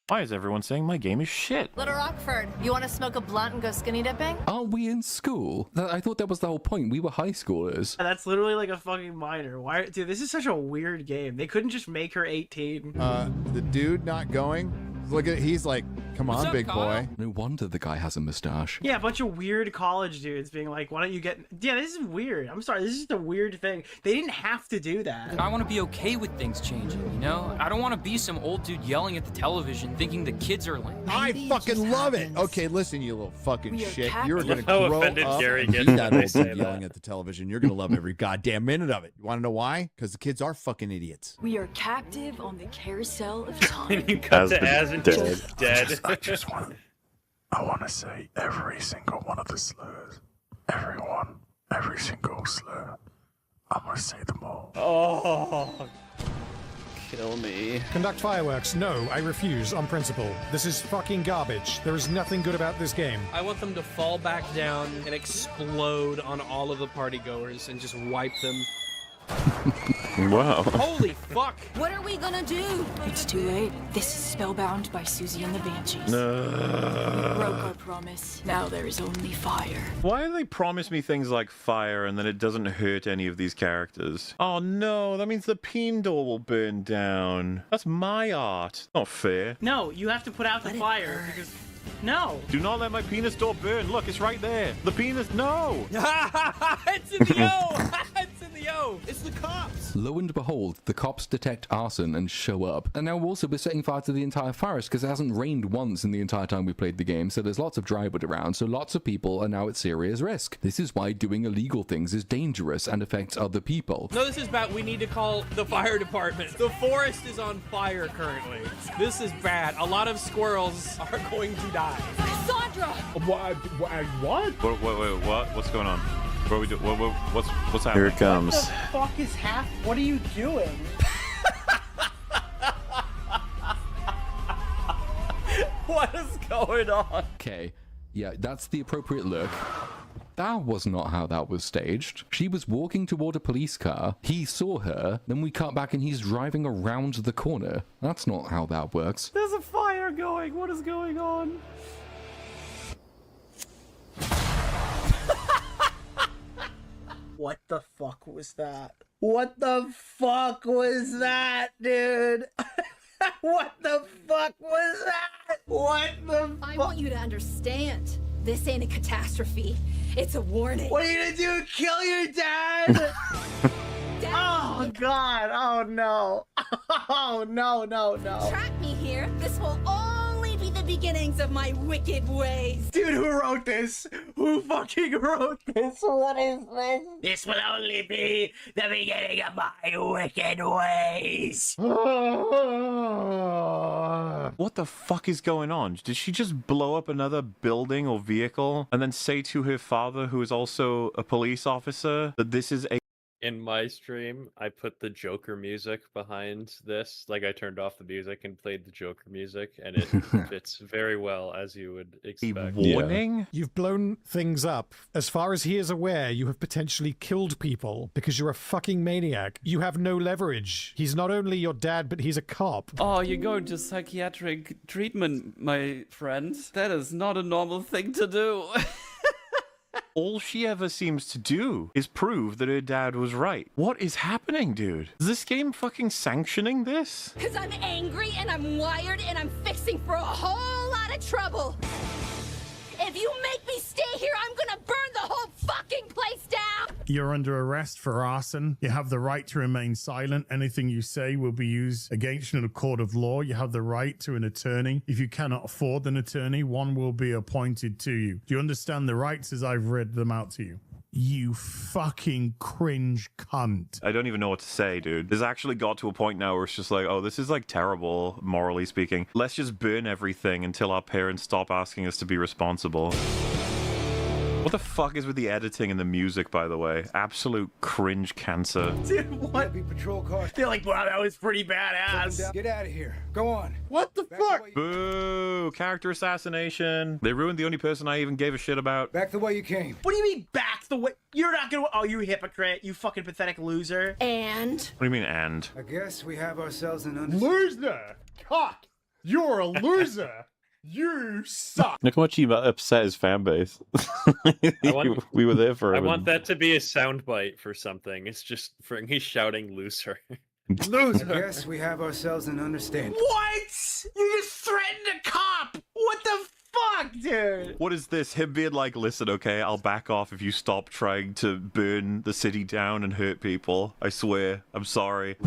Why is everyone saying my game is shit? Little Rockford, you want to smoke a blunt and go skinny dipping? Aren't we in school? I thought that was the whole point. We were high schoolers. That's literally like a fucking minor. Why, dude? This is such a weird game. They couldn't just make her 18. The dude not going. Look at, he's like, come on, big boy. No wonder the guy has a mustache. Yeah, a bunch of weird college dudes being like, why don't you get... Yeah, this is weird. I'm sorry, this is just a weird thing. They didn't have to do that. I want to be okay with things changing, you know? I don't want to be some old dude yelling at the television thinking the kids are lame. I fucking love it. Okay, listen, you little fucking shit. You're gonna How grow offended up Gary and gets be when that they old say dude yelling at the television. You're gonna love every goddamn minute of it. You want to know why? Because the kids are fucking idiots. We are captive on the carousel of time. You cut to Az and just dead. I want to say every single one of the slurs. Everyone. Every single slur. I'm going to say them all. Oh, kill me. Conduct fireworks. No, I refuse on principle. This is fucking garbage. There is nothing good about this game. I want them to fall back down and explode on all of the partygoers and just wipe them. Wow. Holy fuck! What are we gonna do? It's too late. This is Spellbound by Susie and the Banshees. We broke our promise. Now there is only fire. Why do they promise me things like fire and then it doesn't hurt any of these characters? Oh no, that means the peen door will burn down. That's my art. Not fair. No, you have to put out the fire because... No. Do not let my penis door burn. Look, it's right there. The penis, no. It's in the O! It's in the O! It's the cops! Lo and behold, the cops detect arson and show up. And now also we're setting fire to the entire forest because it hasn't rained once in the entire time we played the game, so there's lots of drywood around, so lots of people are now at serious risk. This is why doing illegal things is dangerous and affects other people. No, this is bad. We need to call the fire department. The forest is on fire currently. This is bad. A lot of squirrels are going to die. Cassandra! What? Wait, what? What's going on? What are we doing? What's happening? Here it comes. What the fuck is happening? What are you doing? What is going on? Okay, yeah, that's the appropriate look. That was not how that was staged. She was walking toward a police car. He saw her. Then we cut back and he's driving around the corner. That's not how that works. There's a fire going. What is going on? What the fuck was that? What the fuck was that, dude? What the fuck was that? What the fuck? I want you to understand. This ain't a catastrophe. It's a warning. What are you gonna do? Kill your dad? Oh god! Oh no! Oh no! No! No! Trap me here. This will only be the beginnings of my wicked ways. Dude, who wrote this? Who fucking wrote this? What is this? This will only be the beginning of my wicked ways. What the fuck is going on? Did she just blow up another building or vehicle and then say to her father, who is also a police officer, that this is a... In my stream, I put the Joker music behind this. Like, I turned off the music and played the Joker music, and it fits very well, as you would expect. Warning? You've blown things up. As far as he is aware, you have potentially killed people because you're a fucking maniac. You have no leverage. He's not only your dad, but he's a cop. Oh, you're going to psychiatric treatment, my friend. That is not a normal thing to do. All she ever seems to do is prove that her dad was right. What is happening, dude? Is this game fucking sanctioning this? Because I'm angry and I'm wired and I'm fixing for a whole lot of trouble. If you make me stay here, I'm gonna burn the whole fucking place down! You're under arrest for arson. You have the right to remain silent. Anything you say will be used against you in a court of law. You have the right to an attorney. If you cannot afford an attorney, one will be appointed to you. Do you understand the rights as I've read them out to you? You fucking cringe cunt. I don't even know what to say, dude. This actually got to a point now where it's just like, oh, this is like terrible, morally speaking. Let's just burn everything until our parents stop asking us to be responsible. What the fuck is with the editing and the music, by the way? Absolute cringe cancer. Dude, what? Patrol car. They're like, wow, that was pretty badass. Get out of here. Go on. What the fuck? Boo! Character assassination. They ruined the only person I even gave a shit about. Back the way you came. What do you mean back the way? You're not gonna. Oh, you hypocrite. You fucking pathetic loser. And? What do you mean, and? I guess we have ourselves an Loser! Cock! You're a loser! You suck! Look how much he upset his fan base. We were there for him. I want that to be a soundbite for something. It's just he's shouting loser. Loser! I guess we have ourselves an understanding. What? You just threatened a cop! What the fuck, dude? What is this? Him being like, listen, okay, I'll back off if you stop trying to burn the city down and hurt people. I swear. I'm sorry.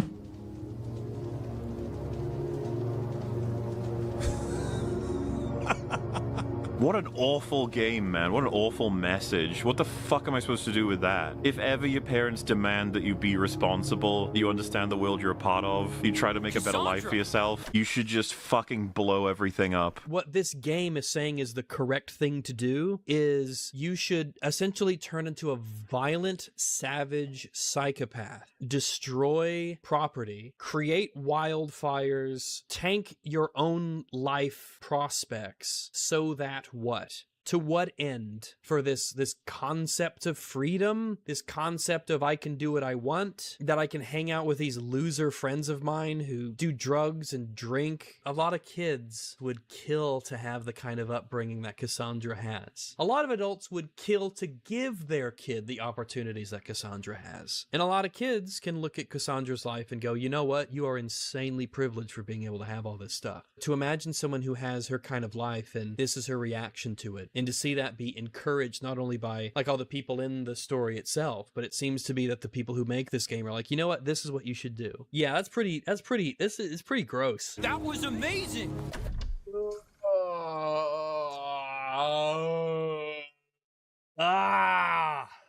What an awful game, man. What an awful message. What the fuck am I supposed to do with that? If ever your parents demand that you be responsible, you understand the world you're a part of, you try to make a better life for yourself, you should just fucking blow everything up. What this game is saying is the correct thing to do is you should essentially turn into a violent, savage psychopath, destroy property, create wildfires, tank your own life prospects so that what? To what end? For this concept of freedom? This concept of I can do what I want? That I can hang out with these loser friends of mine who do drugs and drink? A lot of kids would kill to have the kind of upbringing that Cassandra has. A lot of adults would kill to give their kid the opportunities that Cassandra has. And a lot of kids can look at Cassandra's life and go, you know what? You are insanely privileged for being able to have all this stuff. To imagine someone who has her kind of life and this is her reaction to it, and to see that be encouraged not only by like all the people in the story itself, but it seems to be that the people who make this game are like, you know what, this is what you should do. Yeah, this is pretty gross. That was amazing.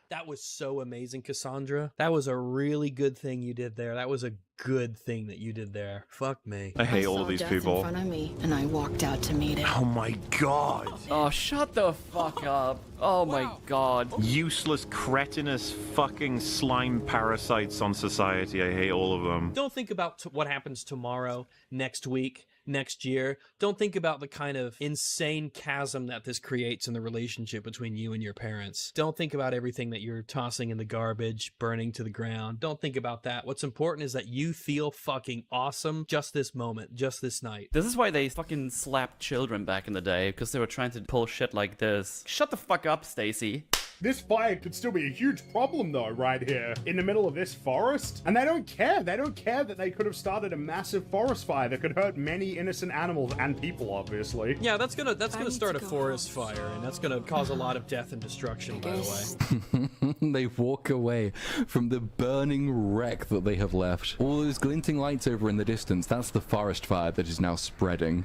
That was so amazing, Cassandra. That was a really good thing you did there. That was a good thing that you did there. Fuck me. I hate all of these people. In front of me, and I walked out to meet it. Oh my god. Oh, shut the fuck up. Oh my god. Useless, cretinous, fucking slime parasites on society. I hate all of them. Don't think about what happens tomorrow, next week, next year. Don't think about the kind of insane chasm that this creates in the relationship between you and your parents. Don't think about everything that you're tossing in the garbage, burning to the ground. Don't think about that. What's important is that you feel fucking awesome just this moment, just this night. This is why they fucking slapped children back in the day, because they were trying to pull shit like this. Shut the fuck up, Stacy. This fire could still be a huge problem, though, right here in the middle of this forest. And they don't care. They don't care that they could have started a massive forest fire that could hurt many innocent animals and people, obviously. Yeah, that's gonna start a forest fire, and that's gonna cause a lot of death and destruction, by the way. They walk away from the burning wreck that they have left. All those glinting lights over in the distance, that's the forest fire that is now spreading.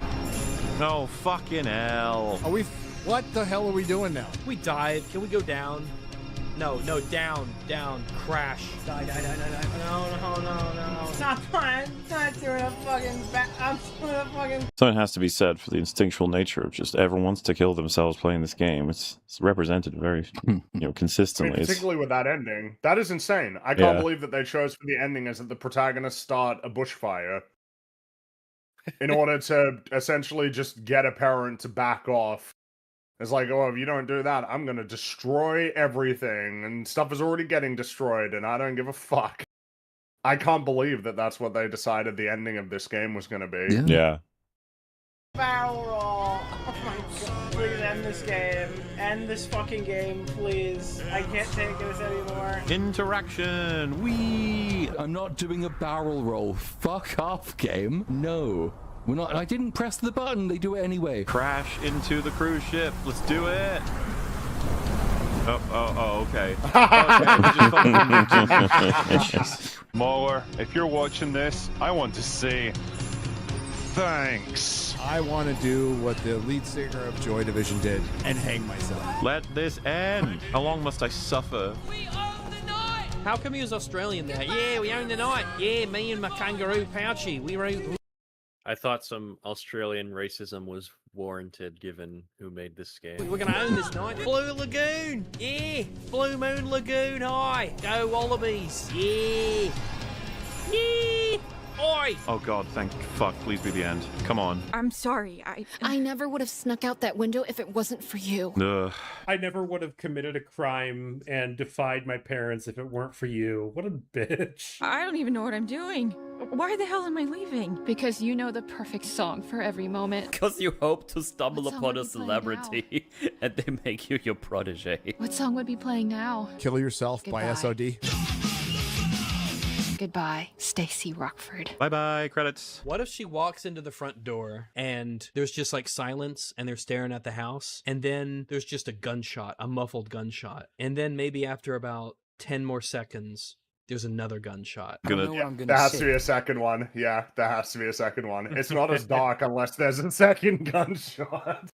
Oh, fucking hell. Are we... What the hell are we doing now? We died. Can we go down? No, down, crash. Die. No. Stop trying. Not doing a fucking I'm doing a fucking... Something has to be said for the instinctual nature of just everyone wants to kill themselves playing this game. It's represented very, consistently. I mean, particularly with that ending. That is insane. I can't believe that they chose for the ending as that the protagonists start a bushfire in order to essentially just get a parent to back off. It's like, oh, if you don't do that, I'm going to destroy everything, and stuff is already getting destroyed, and I don't give a fuck. I can't believe that that's what they decided the ending of this game was going to be. Yeah. Barrel roll. Oh my god. Please end this game. End this fucking game, please. I can't take this anymore. Interaction. I'm not doing a barrel roll. Fuck off, game. No. We're not. I didn't press the button. They do it anyway. Crash into the cruise ship. Let's do it. Oh, okay. Mauler, if you're watching this, I want to say thanks. I want to do what the lead singer of Joy Division did and hang myself. Let this end. How long must I suffer? How come he was Australian there? Yeah, we own the night. Yeah, me and my kangaroo Pouchy. We were. I thought some Australian racism was warranted given who made this game. We're gonna own this night. Blue Lagoon. Yeah, Blue Moon Lagoon High. Go Wallabies. Yeah. Yeah. Oi. Oh god, thank fuck, please be the end. Come on. I'm sorry. I never would have snuck out that window if it wasn't for you. Ugh. I never would have committed a crime and defied my parents if it weren't for you. What a bitch. I don't even know what I'm doing. Why the hell am I leaving? Because you know the perfect song for every moment. Because you hope to stumble What song upon would a be playing celebrity and they make you your protege. What song would be playing now? Kill Yourself by Goodbye. SOD. Goodbye, Stacy Rockford. Bye-bye, credits. What if she walks into the front door and there's just like silence and they're staring at the house and then there's just a gunshot, a muffled gunshot. And then maybe after about 10 more seconds, there's another gunshot. There has to be a second one. Yeah, there has to be a second one. It's not as dark unless there's a second gunshot.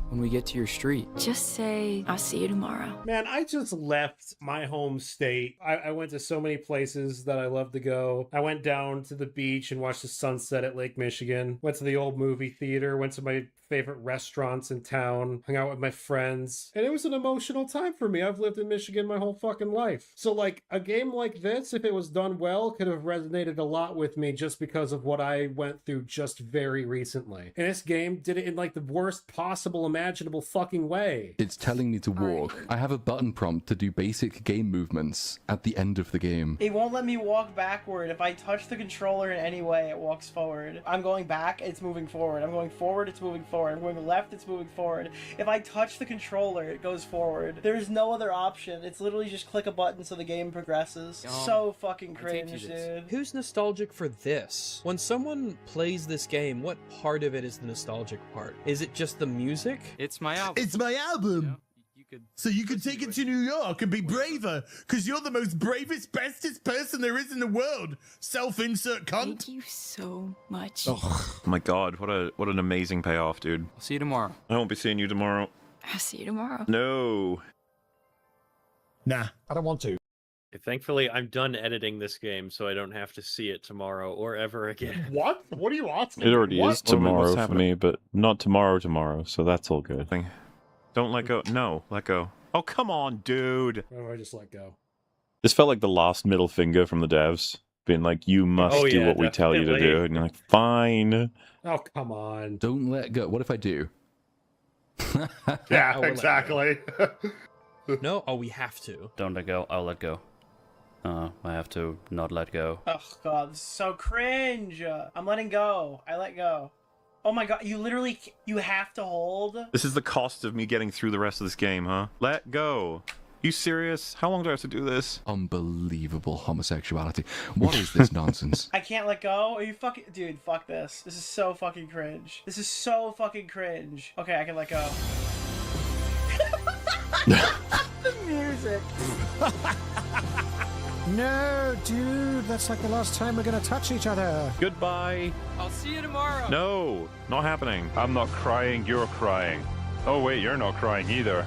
When we get to your street. Just say, I'll see you tomorrow. Man, I just left my home state. I went to so many places that I love to go. I went down to the beach and watched the sunset at Lake Michigan. Went to the old movie theater. Went to my favorite restaurants in town. Hung out with my friends. And it was an emotional time for me. I've lived in Michigan my whole fucking life. So like a game like this, if it was done well, could have resonated a lot with me just because of what I went through just very recently. And this game did it in like the worst possible imaginable fucking way. It's telling me to walk. I have a button prompt to do basic game movements at the end of the game. It won't let me walk backward. If I touch the controller in any way, it walks forward. I'm going back, it's moving forward. I'm going forward, it's moving forward. I'm going left, it's moving forward. If I touch the controller, it goes forward. There's no other option. It's literally just click a button so the game progresses. So fucking cringe, dude. Who's nostalgic for this? When someone plays this game, what part of it is the nostalgic part? Is it just the music? It's my album. It's my album. So you can take it to New York and be braver, because you're the most bravest, bestest person there is in the world. Self-insert cunt. Thank you so much. Oh my god, what an amazing payoff, dude. I'll see you tomorrow. I won't be seeing you tomorrow. I'll see you tomorrow. No. Nah. I don't want to. Thankfully, I'm done editing this game, so I don't have to see it tomorrow or ever again. What? What are you asking? It already What? is tomorrow for me, but not tomorrow, so that's all good. Don't let go. No, let go. Oh, come on, dude. Why do I just let go? This felt like the last middle finger from the devs, being like, you must do what we tell you to do. And you're like, fine. Oh, come on. Don't let go. What if I do? Yeah, exactly. No? Oh, we have to. Don't let go. I'll let go. I have to not let go. Oh god, this is so cringe. I'm letting go. I let go. Oh my god, you have to hold? This is the cost of me getting through the rest of this game, huh? Let go. You serious? How long do I have to do this? Unbelievable homosexuality. What is this nonsense? I can't let go? Are you fucking... Dude, fuck this. This is so fucking cringe. This is so fucking cringe. Okay, I can let go. The music. No, dude, that's like the last time we're gonna touch each other. Goodbye. I'll see you tomorrow. No, not happening. I'm not crying, you're crying. Oh wait, you're not crying either.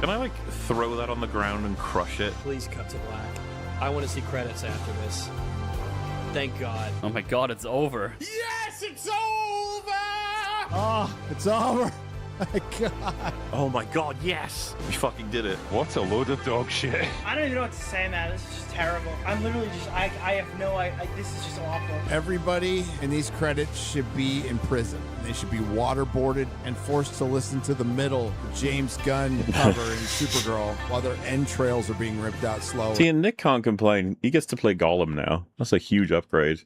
Can I, like, throw that on the ground and crush it? Please cut to black. I want to see credits after this. Thank God. Oh my god, it's over. Yes, it's over! Oh, it's over. My God. Oh my god, yes! We fucking did it. What a load of dog shit. I don't even know what to say, man. This is just terrible. I'm literally just... I have no... this is just awful. Everybody in these credits should be in prison. They should be waterboarded and forced to listen to the middle James Gunn cover in Supergirl while their entrails are being ripped out slowly. See, and Nick can't complain. He gets to play Gollum now. That's a huge upgrade.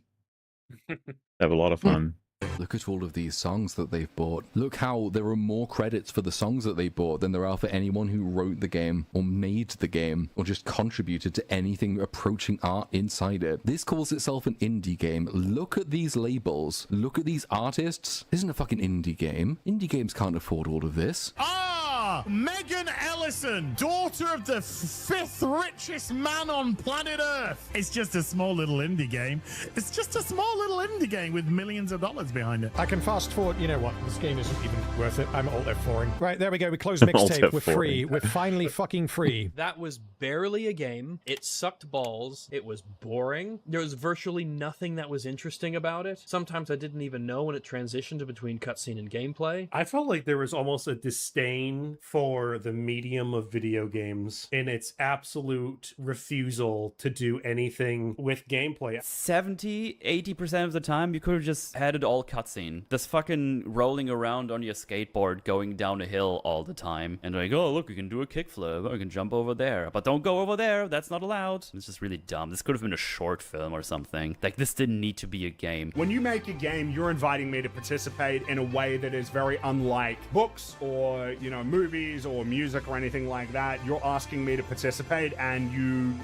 Have a lot of fun. Look at all of these songs that they've bought. Look how there are more credits for the songs that they bought than there are for anyone who wrote the game or made the game or just contributed to anything approaching art inside it. This calls itself an indie game. Look at these labels. Look at these artists. This isn't a fucking indie game. Indie games can't afford all of this. Ah! star, Megan Ellison, daughter of the fifth richest man on planet Earth. It's just a small little indie game. It's just a small little indie game with millions of dollars behind it. I can fast forward. You know what? This game isn't even worth it. I'm Alt F4ing. Right, there we go. We closed Mixtape. We're free. We're finally fucking free. That was barely a game. It sucked balls. It was boring. There was virtually nothing that was interesting about it. Sometimes I didn't even know when it transitioned between cutscene and gameplay. I felt like there was almost a disdain for the medium of video games in its absolute refusal to do anything with gameplay. 70-80% of the time, you could have just had it all cutscene. Just fucking rolling around on your skateboard, going down a hill all the time. And like, oh, look, you can do a kickflip. Oh, you can jump over there. But don't go over there. That's not allowed. It's just really dumb. This could have been a short film or something. Like, this didn't need to be a game. When you make a game, you're inviting me to participate in a way that is very unlike books or, you know, movies or music or anything like that. You're asking me to participate, and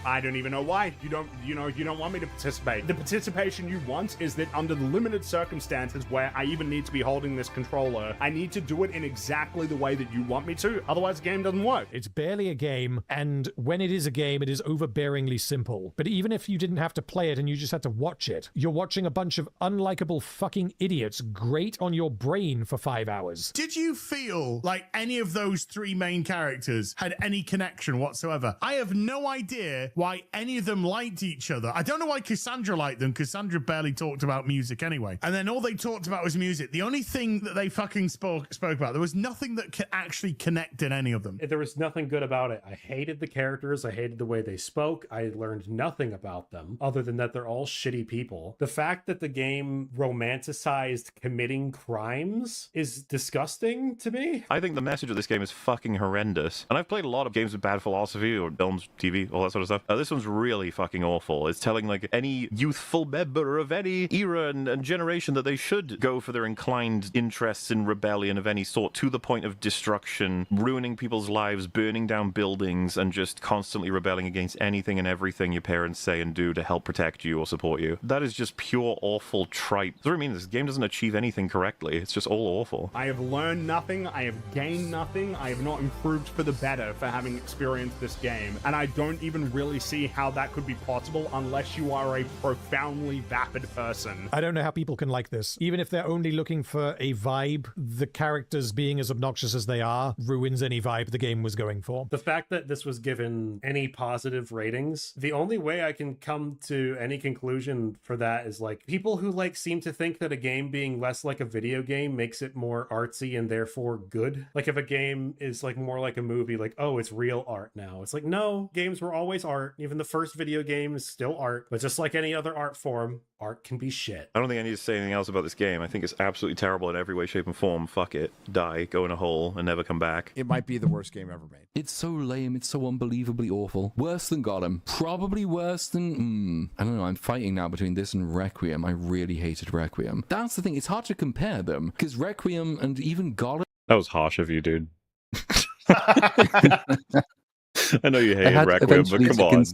I don't even know why. You don't want me to participate. The participation you want is that under the limited circumstances where I even need to be holding this controller, I need to do it in exactly the way that you want me to. Otherwise, the game doesn't work. It's barely a game, and when it is a game, it is overbearingly simple. But even if you didn't have to play it and you just had to watch it, you're watching a bunch of unlikable fucking idiots grate on your brain for 5 hours. Did you feel like any of those three main characters had any connection whatsoever? I have no idea why any of them liked each other. I don't know why Cassandra liked them. Cassandra barely talked about music anyway. And then all they talked about was music. The only thing that they fucking spoke about, there was nothing that actually connected any of them. There was nothing good about it. I hated the characters. I hated the way they spoke. I learned nothing about them other than that they're all shitty people. The fact that the game romanticized committing crimes is disgusting to me. I think the message of this game is fucking horrendous. And I've played a lot of games with bad philosophy or films, TV, all that sort of stuff. This one's really fucking awful. It's telling like any youthful member of any era and generation that they should go for their inclined interests in rebellion of any sort to the point of destruction, ruining people's lives, burning down buildings, and just constantly rebelling against anything and everything your parents say and do to help protect you or support you. That is just pure awful tripe. That's what I mean. This game doesn't achieve anything correctly. It's just all awful. I have learned nothing. I have gained nothing. I have not improved for the better for having experienced this game. And I don't even really see how that could be possible unless you are a profoundly vapid person. I don't know how people can like this. Even if they're only looking for a vibe, the characters being as obnoxious as they are ruins any vibe the game was going for. The fact that this was given any positive ratings, the only way I can come to any conclusion for that is like people who like seem to think that a game being less like a video game makes it more artsy and therefore good. Like if a game is like more like a movie, like, oh, it's real art now. It's like, no, games were always art. Even the first video game is still art. But just like any other art form, art can be shit. I don't think I need to say anything else about this game. I think it's absolutely terrible in every way, shape, and form. Fuck it. Die, go in a hole, and never come back. It might be the worst game ever made. It's so lame. It's so unbelievably awful. Worse than Gotham. Probably worse than... I don't know. I'm fighting now between this and Requiem. I really hated Requiem. That's the thing. It's hard to compare them, because Requiem and even Gotham... That was harsh of you, dude. I know you hated Requiem, but come on.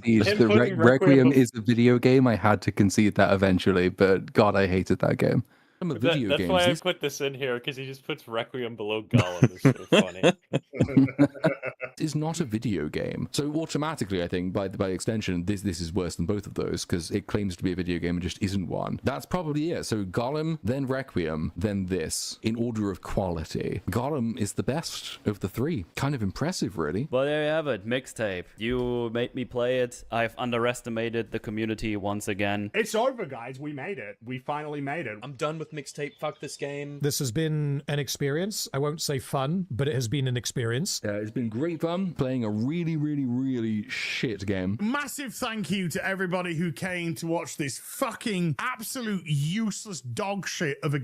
Requiem is a video game. I had to concede that eventually, but God, I hated that game. That's why I put this in here, because he just puts Requiem below Gollum. It's so funny. It's not a video game. So automatically, I think, by extension, this is worse than both of those, because it claims to be a video game and just isn't one. That's probably it. So Gollum, then Requiem, then this, in order of quality. Gollum is the best of the three. Kind of impressive, really. Well, there you have it. Mixtape. You made me play it. I've underestimated the community once again. It's over, guys. We made it. We finally made it. I'm done with Mixtape. Fuck this game. This has been an experience. I won't say fun, but it has been an experience. It's been great fun playing a really, really, really shit game. Massive thank you to everybody who came to watch this fucking absolute useless dog shit of a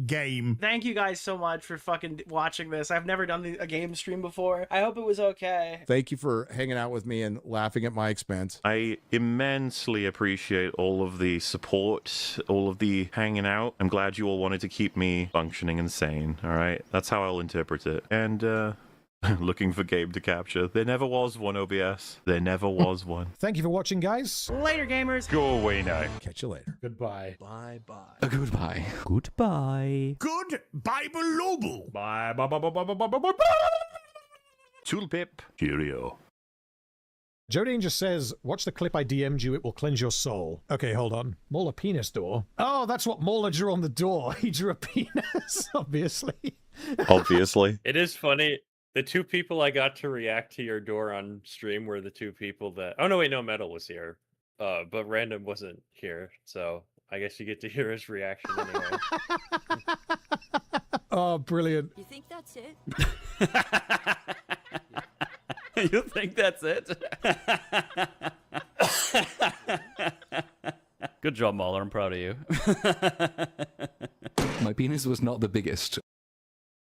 game. Thank you guys so much for fucking watching this. I've never done a game stream before. I hope it was okay. Thank you for hanging out with me and laughing at my expense. I immensely appreciate all of the support, all of the hanging out. I'm glad you all wanted to keep me functioning and sane, all right? That's how I'll interpret it. And, looking for game to capture. There never was one, OBS. There never was one. Thank you for watching, guys. Later, gamers. Go away now. Catch you later. Goodbye. Bye-bye. Goodbye. Goodbye. Goodbye, Global. Bye. Toolpip. Cheerio. Joe Danger says, watch the clip I DM'd you, it will cleanse your soul. Okay, hold on. Mauler penis door? Oh, that's what Mauler drew on the door. He drew a penis, obviously. Obviously. It is funny. The two people I got to react to your door on stream were the two people that... Oh, no, wait, no, Metal was here. But Random wasn't here, so I guess you get to hear his reaction anyway. Oh, brilliant. You think that's it? You think that's it? Good job, Mauler. I'm proud of you. My penis was not the biggest.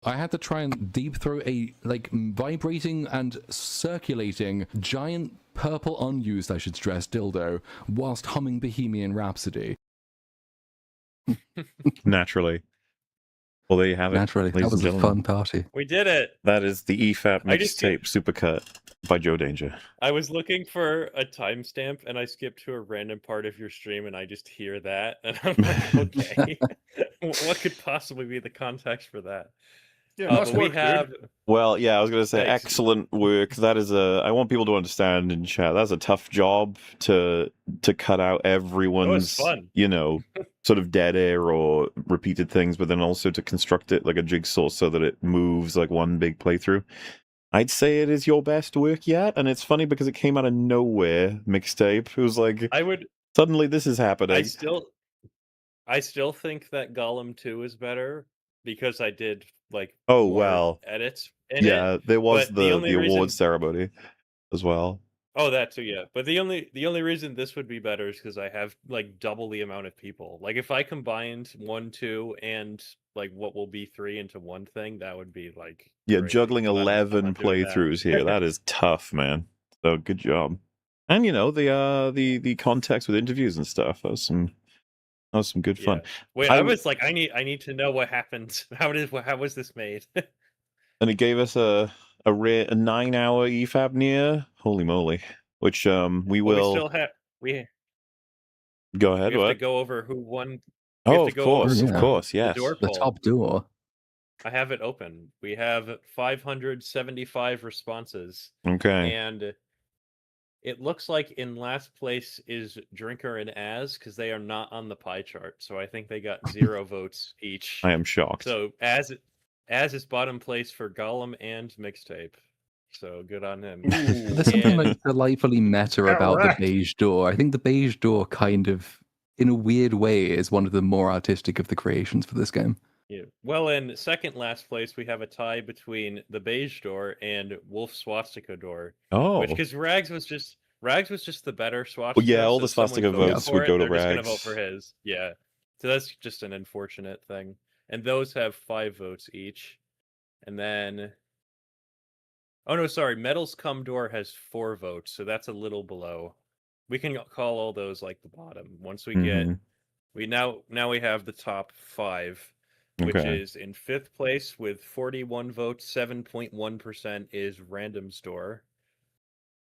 I had to try and deep throat a, vibrating and circulating giant purple unused, I should stress, dildo whilst humming Bohemian Rhapsody. Naturally. Well, there you have it. Naturally. That was a fun party. We did it! That is the EFAP Mixtape Supercut by Joe Danger. I was looking for a timestamp, and I skipped to a random part of your stream, and I just hear that, and I'm like, okay. What could possibly be the context for that? Yeah, nice work, dude. Well, yeah, I was going to say, Thanks. excellent work. That is I want people to understand in chat, that's a tough job to cut out everyone's, fun. Sort of dead air or repeated things, but then also to construct it like a jigsaw so that it moves like one big playthrough. I'd say it is your best work yet, and it's funny because it came out of nowhere, Mixtape. It was like, suddenly this is happening. I still think that Gollum 2 is better because I did edits in it. There was but the only awards ceremony as well. Oh, that too, yeah. But the only reason this would be better is because I have double the amount of people. Like if I combined 1, 2, and what will be 3 into one thing, that would be great. Juggling 11 playthroughs here. That is tough, man. So good job. And the context with interviews and stuff. That was some good fun. Wait, I was like, I need to know what happened. How was this made? And it gave us a 9-hour EFAP near. Holy moly! Which we will. We still have Go ahead. We have to go over who won. Of course, yes. The top door. I have it open. We have 575 responses. Okay. And it looks like in last place is Drinker and Az because they are not on the pie chart. So I think they got 0 votes each. I am shocked. So Az is bottom place for Gollum and Mixtape. So good on him. There's something delightfully meta about the beige door. I think the beige door kind of, in a weird way, is one of the more artistic of the creations for this game. Yeah. Well, in second last place, we have a tie between the beige door and Wolf Swastika door. Oh, because Rags was just the better swastika. Well, yeah, all the swastika votes would go to Rags. They're just gonna vote for his. Yeah, so that's just an unfortunate thing. And those have 5 votes each. And then, oh no, sorry, Metal's Cum Door has 4 votes, so that's a little below. We can call all those like the bottom. Once we get, now we have the top 5. Which is in 5th place with 41 votes, 7.1% is Random Store.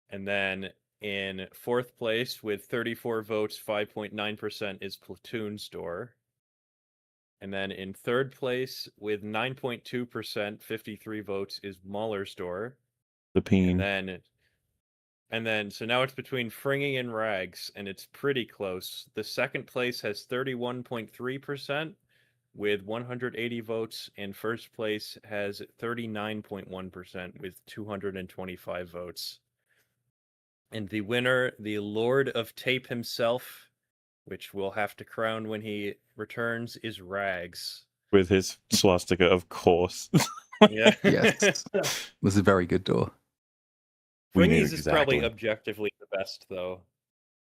And then in 4th place with 34 votes, 5.9% is Platoon Store. And then in 3rd place with 9.2%, 53 votes is Mauler Store. The Peen. And then, so now it's between Fringy and Rags, and it's pretty close. The 2nd place has 31.3%. with 180 votes, and 1st place has 39.1% with 225 votes. And the winner, the Lord of Tape himself, which we'll have to crown when he returns, is Rags. With his swastika, of course. Yeah. Yes. It was a very good door. Fringy's is probably objectively the best, though.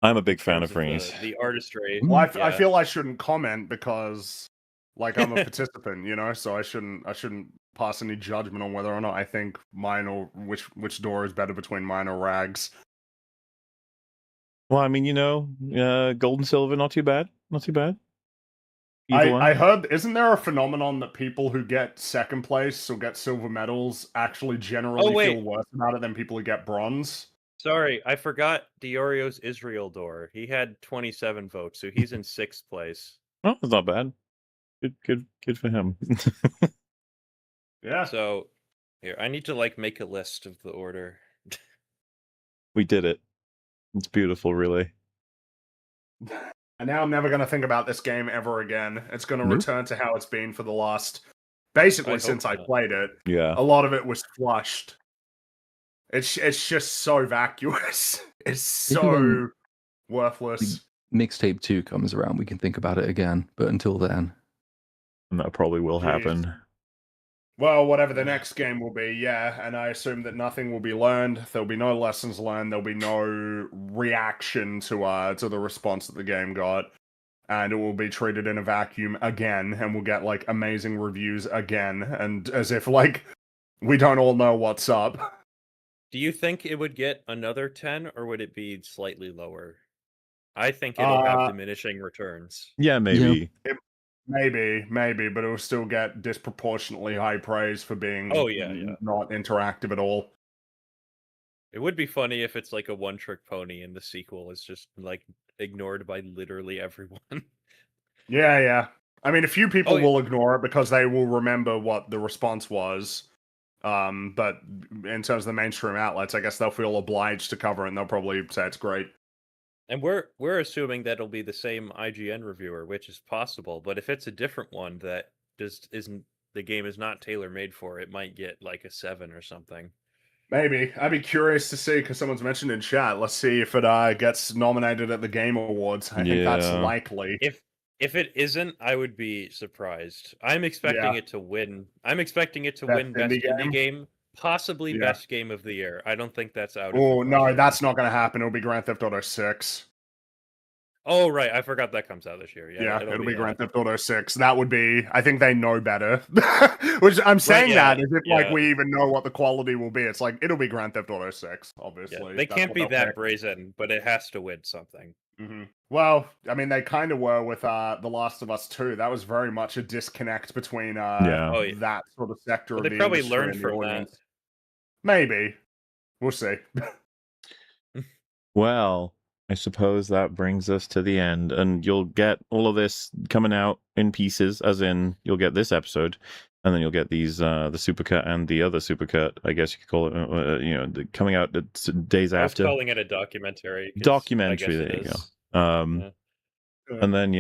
I'm a big fan of Fringy's. The artistry. Well, I feel I shouldn't comment because... I'm a participant, so I shouldn't pass any judgment on whether or not I think mine or which door is better between mine or Rags. Well, I mean, gold and silver, not too bad. Not too bad. I heard, isn't there a phenomenon that people who get 2nd place or get silver medals actually generally feel worse about it than people who get bronze? Sorry, I forgot Diorio's Israel door. He had 27 votes, so he's in 6th place. Oh, that's not bad. Good for him. Yeah. So, Here, I need to like make a list of the order. We did it. It's beautiful, really. And now I'm never going to think about this game ever again. It's going to Nope. return to how it's been for the last, basically I since hope I not. played it. Yeah. A lot of it was flushed. It's just so vacuous. It's Maybe so when worthless. Mixtape 2 comes around, we can think about it again. But until then, And that probably will Jeez. happen. Well, whatever the next game will be, yeah, and I assume that nothing will be learned. There'll be no lessons learned. There'll be no reaction to the response that the game got, and it will be treated in a vacuum again, and we'll get like amazing reviews again, and as if like we don't all know what's up. Do you think it would get another 10, or would it be slightly lower? I think it'll have diminishing returns. Yeah, maybe. Maybe, but it will still get disproportionately high praise for being not interactive at all. It would be funny if it's like a one-trick pony and the sequel is just like ignored by literally everyone. Yeah. I mean, a few people will ignore it because they will remember what the response was. But in terms of the mainstream outlets, I guess they'll feel obliged to cover it and they'll probably say it's great. And we're assuming that it'll be the same IGN reviewer, which is possible. But if it's a different one that just isn't, the game is not tailor-made for, it might get like a 7 or something. Maybe. I'd be curious to see, because someone's mentioned in chat. Let's see if it gets nominated at the Game Awards. I think that's likely. If it isn't, I would be surprised. I'm expecting it to win. I'm expecting it to win Best Indie Game, possibly Best Game of the Year. I don't think that's out. Oh, no, that's not going to happen. It'll be Grand Theft Auto 6. Oh, right. I forgot that comes out this year. Yeah, it'll be Grand Theft Auto 6. That would be, I think they know better. Which I'm saying that as if like we even know what the quality will be. It's like, it'll be Grand Theft Auto 6, obviously. Yeah, they can't be that brazen, but it has to win something. Mm-hmm. Well, I mean, they kind of were with The Last of Us 2. That was very much a disconnect between that sort of sector of the probably industry learned and the from audience. that. Maybe. We'll see. Well, I suppose that brings us to the end, and you'll get all of this coming out in pieces, as in you'll get this episode, and then you'll get these the supercut and the other supercut, I guess you could call it, coming out days after. I was calling it a documentary. Documentary, there you go. And then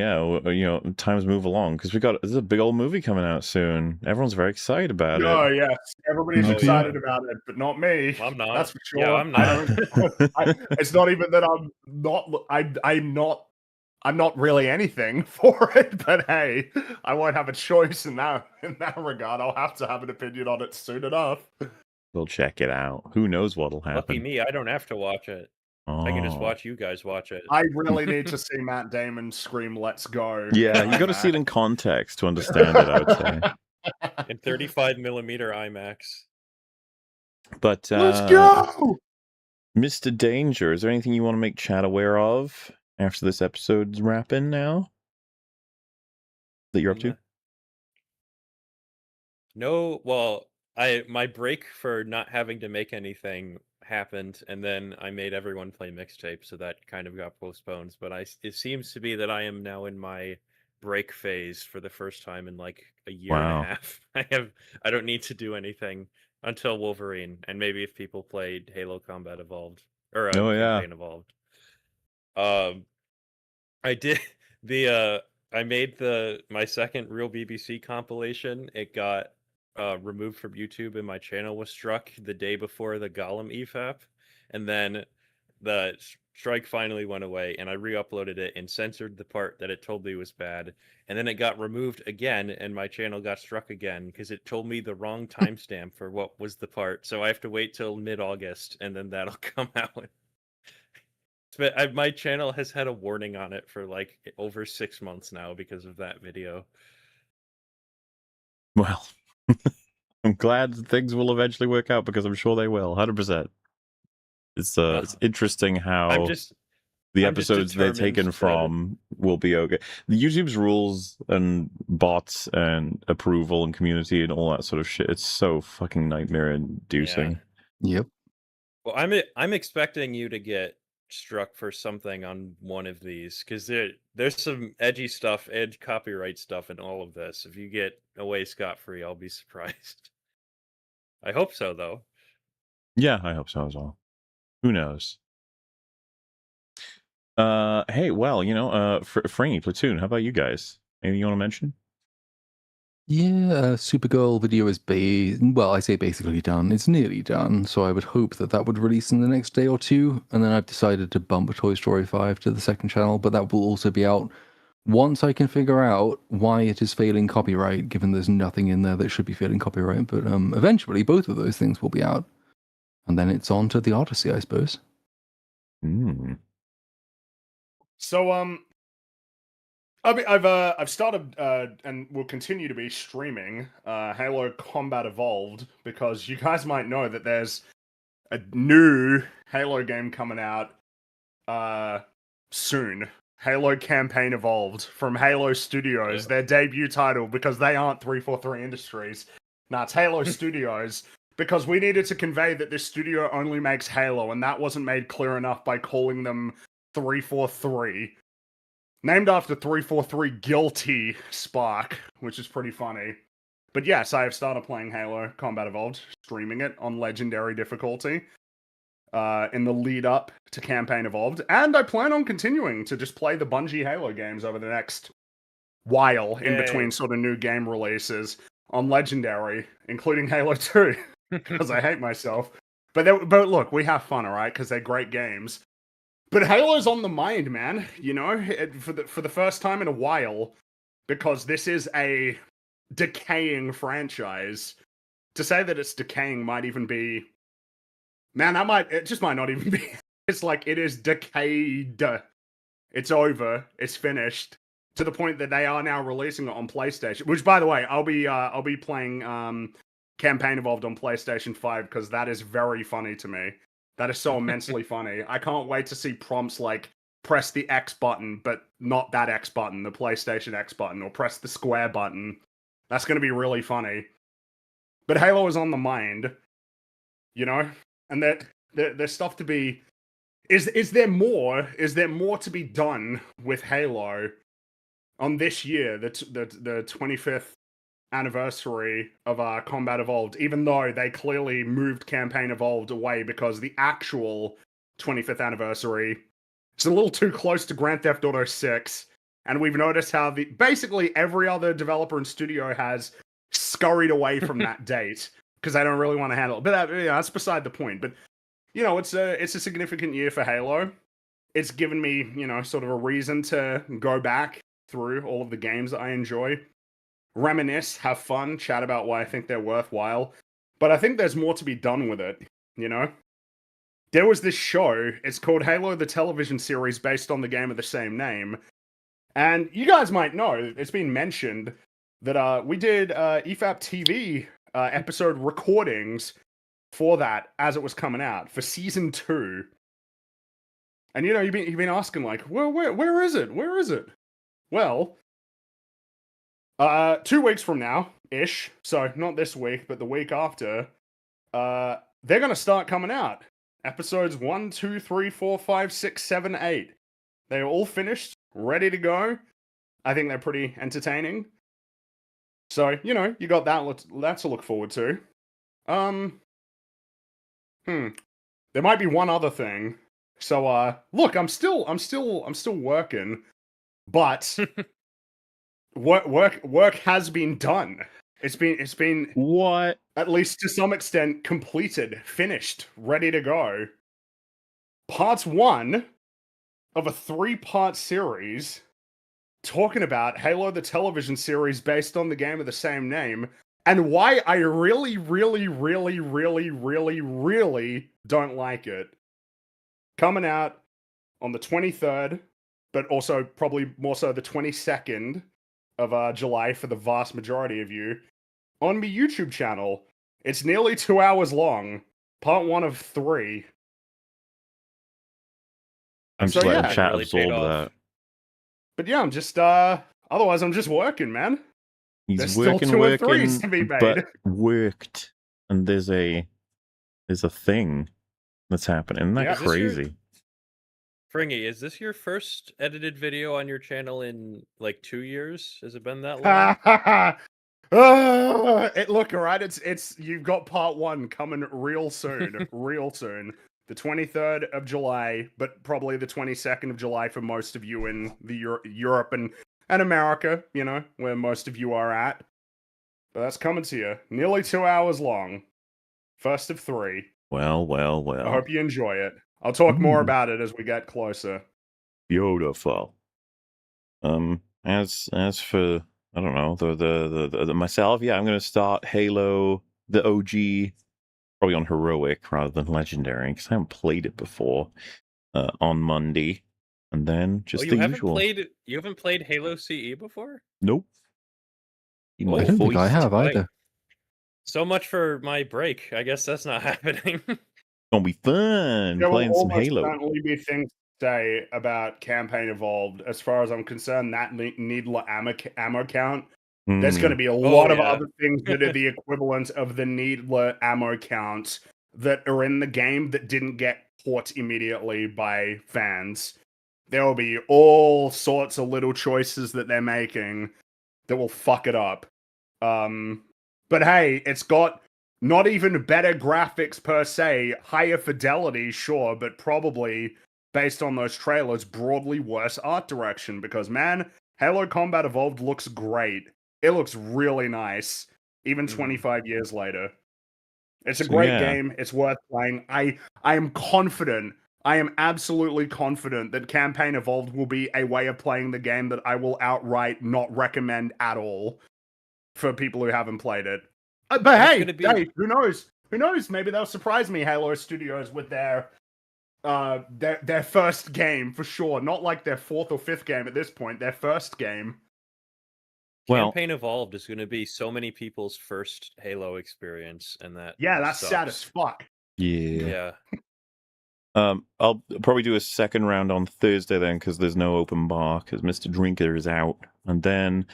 times move along because there's a big old movie coming out soon. Everyone's very excited about it. Oh yes, everybody's excited about it, but not me. I'm not. That's for sure. Yeah, I'm not. It's not even that I'm not. I'm not really anything for it, but hey, I won't have a choice in that regard. I'll have to have an opinion on it soon enough. We'll check it out. Who knows what'll happen? Lucky me, I don't have to watch it. I can just watch you guys watch it. I really need to see Matt Damon scream "Let's go." Yeah, you got to see it in context to understand it, I would say. In 35mm IMAX. But let's go, Mr. Danger. Is there anything you want to make chat aware of after this episode's wrapping now that you're up to? No, well, my break for not having to make anything happened, and then I made everyone play Mixtape, so that kind of got postponed. But it seems to be that I am now in my break phase for the first time in like a year and a half. I don't need to do anything until Wolverine, and maybe if people played Halo Combat Evolved or Campaign Evolved. I did I made my second Real BBC compilation. It got removed from YouTube, and my channel was struck the day before the Gollum EFAP, and then the strike finally went away, and I re-uploaded it and censored the part that it told me was bad, and then it got removed again, and my channel got struck again because it told me the wrong timestamp for what was the part, so I have to wait till mid-August, and then that'll come out. But my channel has had a warning on it for like over 6 months now because of that video. Well, I'm glad things will eventually work out because I'm sure they will. 100%. It's interesting how the episodes they're taken from will be okay. YouTube's rules and bots and approval and community and all that sort of shit. It's so fucking nightmare inducing. Yeah. Yep. Well, I'm expecting you to get struck for something on one of these because there's some edgy stuff, copyright stuff in all of this. If you get away scot-free, I'll be surprised. I hope so, though. Yeah, I hope so as well. Who knows? Hey, well, Franny, Platoon, how about you guys? Anything you want to mention? Yeah, Supergirl video is well, I say basically done. It's nearly done, so I would hope that that would release in the next day or two. And then I've decided to bump Toy Story 5 to the second channel, but that will also be out once I can figure out why it is failing copyright, given there's nothing in there that should be failing copyright. But eventually, both of those things will be out, and then it's on to the Odyssey, I suppose. So I've started and will continue to be streaming Halo Combat Evolved, because you guys might know that there's a new Halo game coming out soon. Halo Campaign Evolved from Halo Studios, their debut title, because they aren't 343 Industries. Nah, it's Halo Studios, because we needed to convey that this studio only makes Halo, and that wasn't made clear enough by calling them 343. Named after 343 Guilty Spark, which is pretty funny. But yes, I have started playing Halo Combat Evolved, streaming it on Legendary difficulty in the lead up to Campaign Evolved, and I plan on continuing to just play the Bungie Halo games over the next while in between sort of new game releases on Legendary, including Halo 2, because I hate myself. But look, we have fun, alright, because they're great games. But Halo's on the mind, man, for the first time in a while, because this is a decaying franchise. To say that it's decaying might even be... Man, it just might not even be. It's like, it is decayed. It's over. It's finished. To the point that they are now releasing it on PlayStation. Which, by the way, I'll be playing Campaign Evolved on PlayStation 5, because that is very funny to me. That is so immensely funny. I can't wait to see prompts like, press the X button, but not that X button, the PlayStation X button, or press the square button. That's going to be really funny. But Halo is on the mind, and there's stuff to be... Is there more to be done with Halo on this year, the 25th anniversary of Combat Evolved, even though they clearly moved Campaign Evolved away because the actual 25th anniversary is a little too close to Grand Theft Auto 6, and we've noticed how basically every other developer and studio has scurried away from that date because they don't really want to handle it. But that's beside the point. But it's a significant year for Halo. It's given me sort of a reason to go back through all of the games that I enjoy. Reminisce, have fun, chat about why I think they're worthwhile. But I think there's more to be done with it, There was this show, it's called Halo the Television Series, based on the game of the same name. And you guys might know, it's been mentioned, that we did EFAP TV episode recordings for that as it was coming out, for Season 2. And you've been asking, like, well, where is it? Where is it? Well... 2 weeks from now, ish, so not this week, but the week after, they're gonna start coming out. Episodes 1, 2, 3, 4, 5, 6, 7, 8. They're all finished, ready to go. I think they're pretty entertaining. So, you got that to look forward to. There might be one other thing. So, look, I'm still working, but... Work has been done. It's been what? At least to some extent completed, finished, ready to go. Part 1 of a 3-part series talking about Halo the Television Series based on the game of the same name, and why I really, really, really, really, really, really don't like it. Coming out on the 23rd, but also probably more so the 22nd of July for the vast majority of you, on my YouTube channel. It's nearly 2 hours long. Part 1 of 3. I'm just letting chat absorb that. But yeah, I'm just, otherwise I'm just working, man. He's There's working, still 2 and 3s to be made. but worked. And there's a thing that's happening. Isn't that crazy? Fringy, is this your first edited video on your channel in like 2 years? Has it been that long? Look, all right, it's you've got part 1 coming real soon, real soon. The 23rd of July, but probably the 22nd of July for most of you in the Europe and America, you know, where most of you are at. But that's coming to you. Nearly 2 hours long. First of 3. Well, well, well. I hope you enjoy it. I'll talk more about it as we get closer. Beautiful. As for I don't know the myself, yeah, I'm gonna start Halo the OG, probably on heroic rather than legendary because I haven't played it before. On Monday, and then just the usual. You haven't played Halo CE before? Nope. I don't think I have either. So much for my break. I guess that's not happening. Gonna be fun There playing will some almost Halo. certainly be things to say about Campaign Evolved. As far as I'm concerned, that Needler ammo count. There's going to be a lot of other things that are the equivalent of the Needler ammo count that are in the game that didn't get caught immediately by fans. There will be all sorts of little choices that they're making that will fuck it up. But hey, it's got not even better graphics per se, higher fidelity, sure, but probably, based on those trailers, broadly worse art direction, because man, Halo Combat Evolved looks great. It looks really nice, even 25 years later. It's a great game. It's worth playing. I am confident. I am absolutely confident that Campaign Evolved will be a way of playing the game that I will outright not recommend at all for people who haven't played it. But hey, who knows? Who knows? Maybe they'll surprise me, Halo Studios, with their first game for sure. Not like their 4th or 5th game at this point. Their first game. Campaign Evolved is going to be so many people's first Halo experience, and that's sad as fuck. Yeah. I'll probably do a second round on Thursday then, because there's no open bar, because Mr. Drinker is out. And then,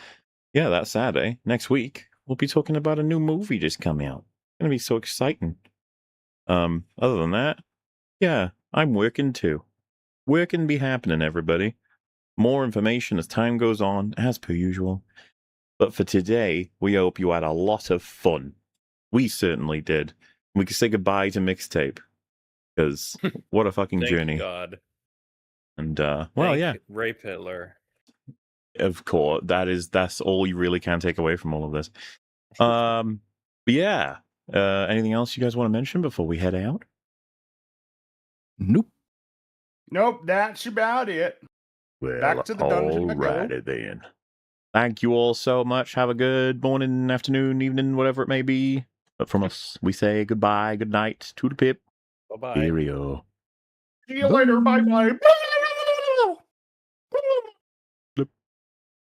that Saturday, next week, we'll be talking about a new movie just coming out. It's going to be so exciting. Other than that, I'm working too. Working be happening, everybody. More information as time goes on, as per usual. But for today, we hope you had a lot of fun. We certainly did. We can say goodbye to Mixtape. Because what a fucking journey. God. And, Rape Hitler. Of course. That's all you really can take away from all of this. But anything else you guys want to mention before we head out? Nope, that's about it. Well, back to the dungeon. Alrighty then. Thank you all so much. Have a good morning, afternoon, evening, whatever it may be. But from us, we say goodbye, good night, to the pip. Bye-bye. Cheerio. See you later. Bye-bye.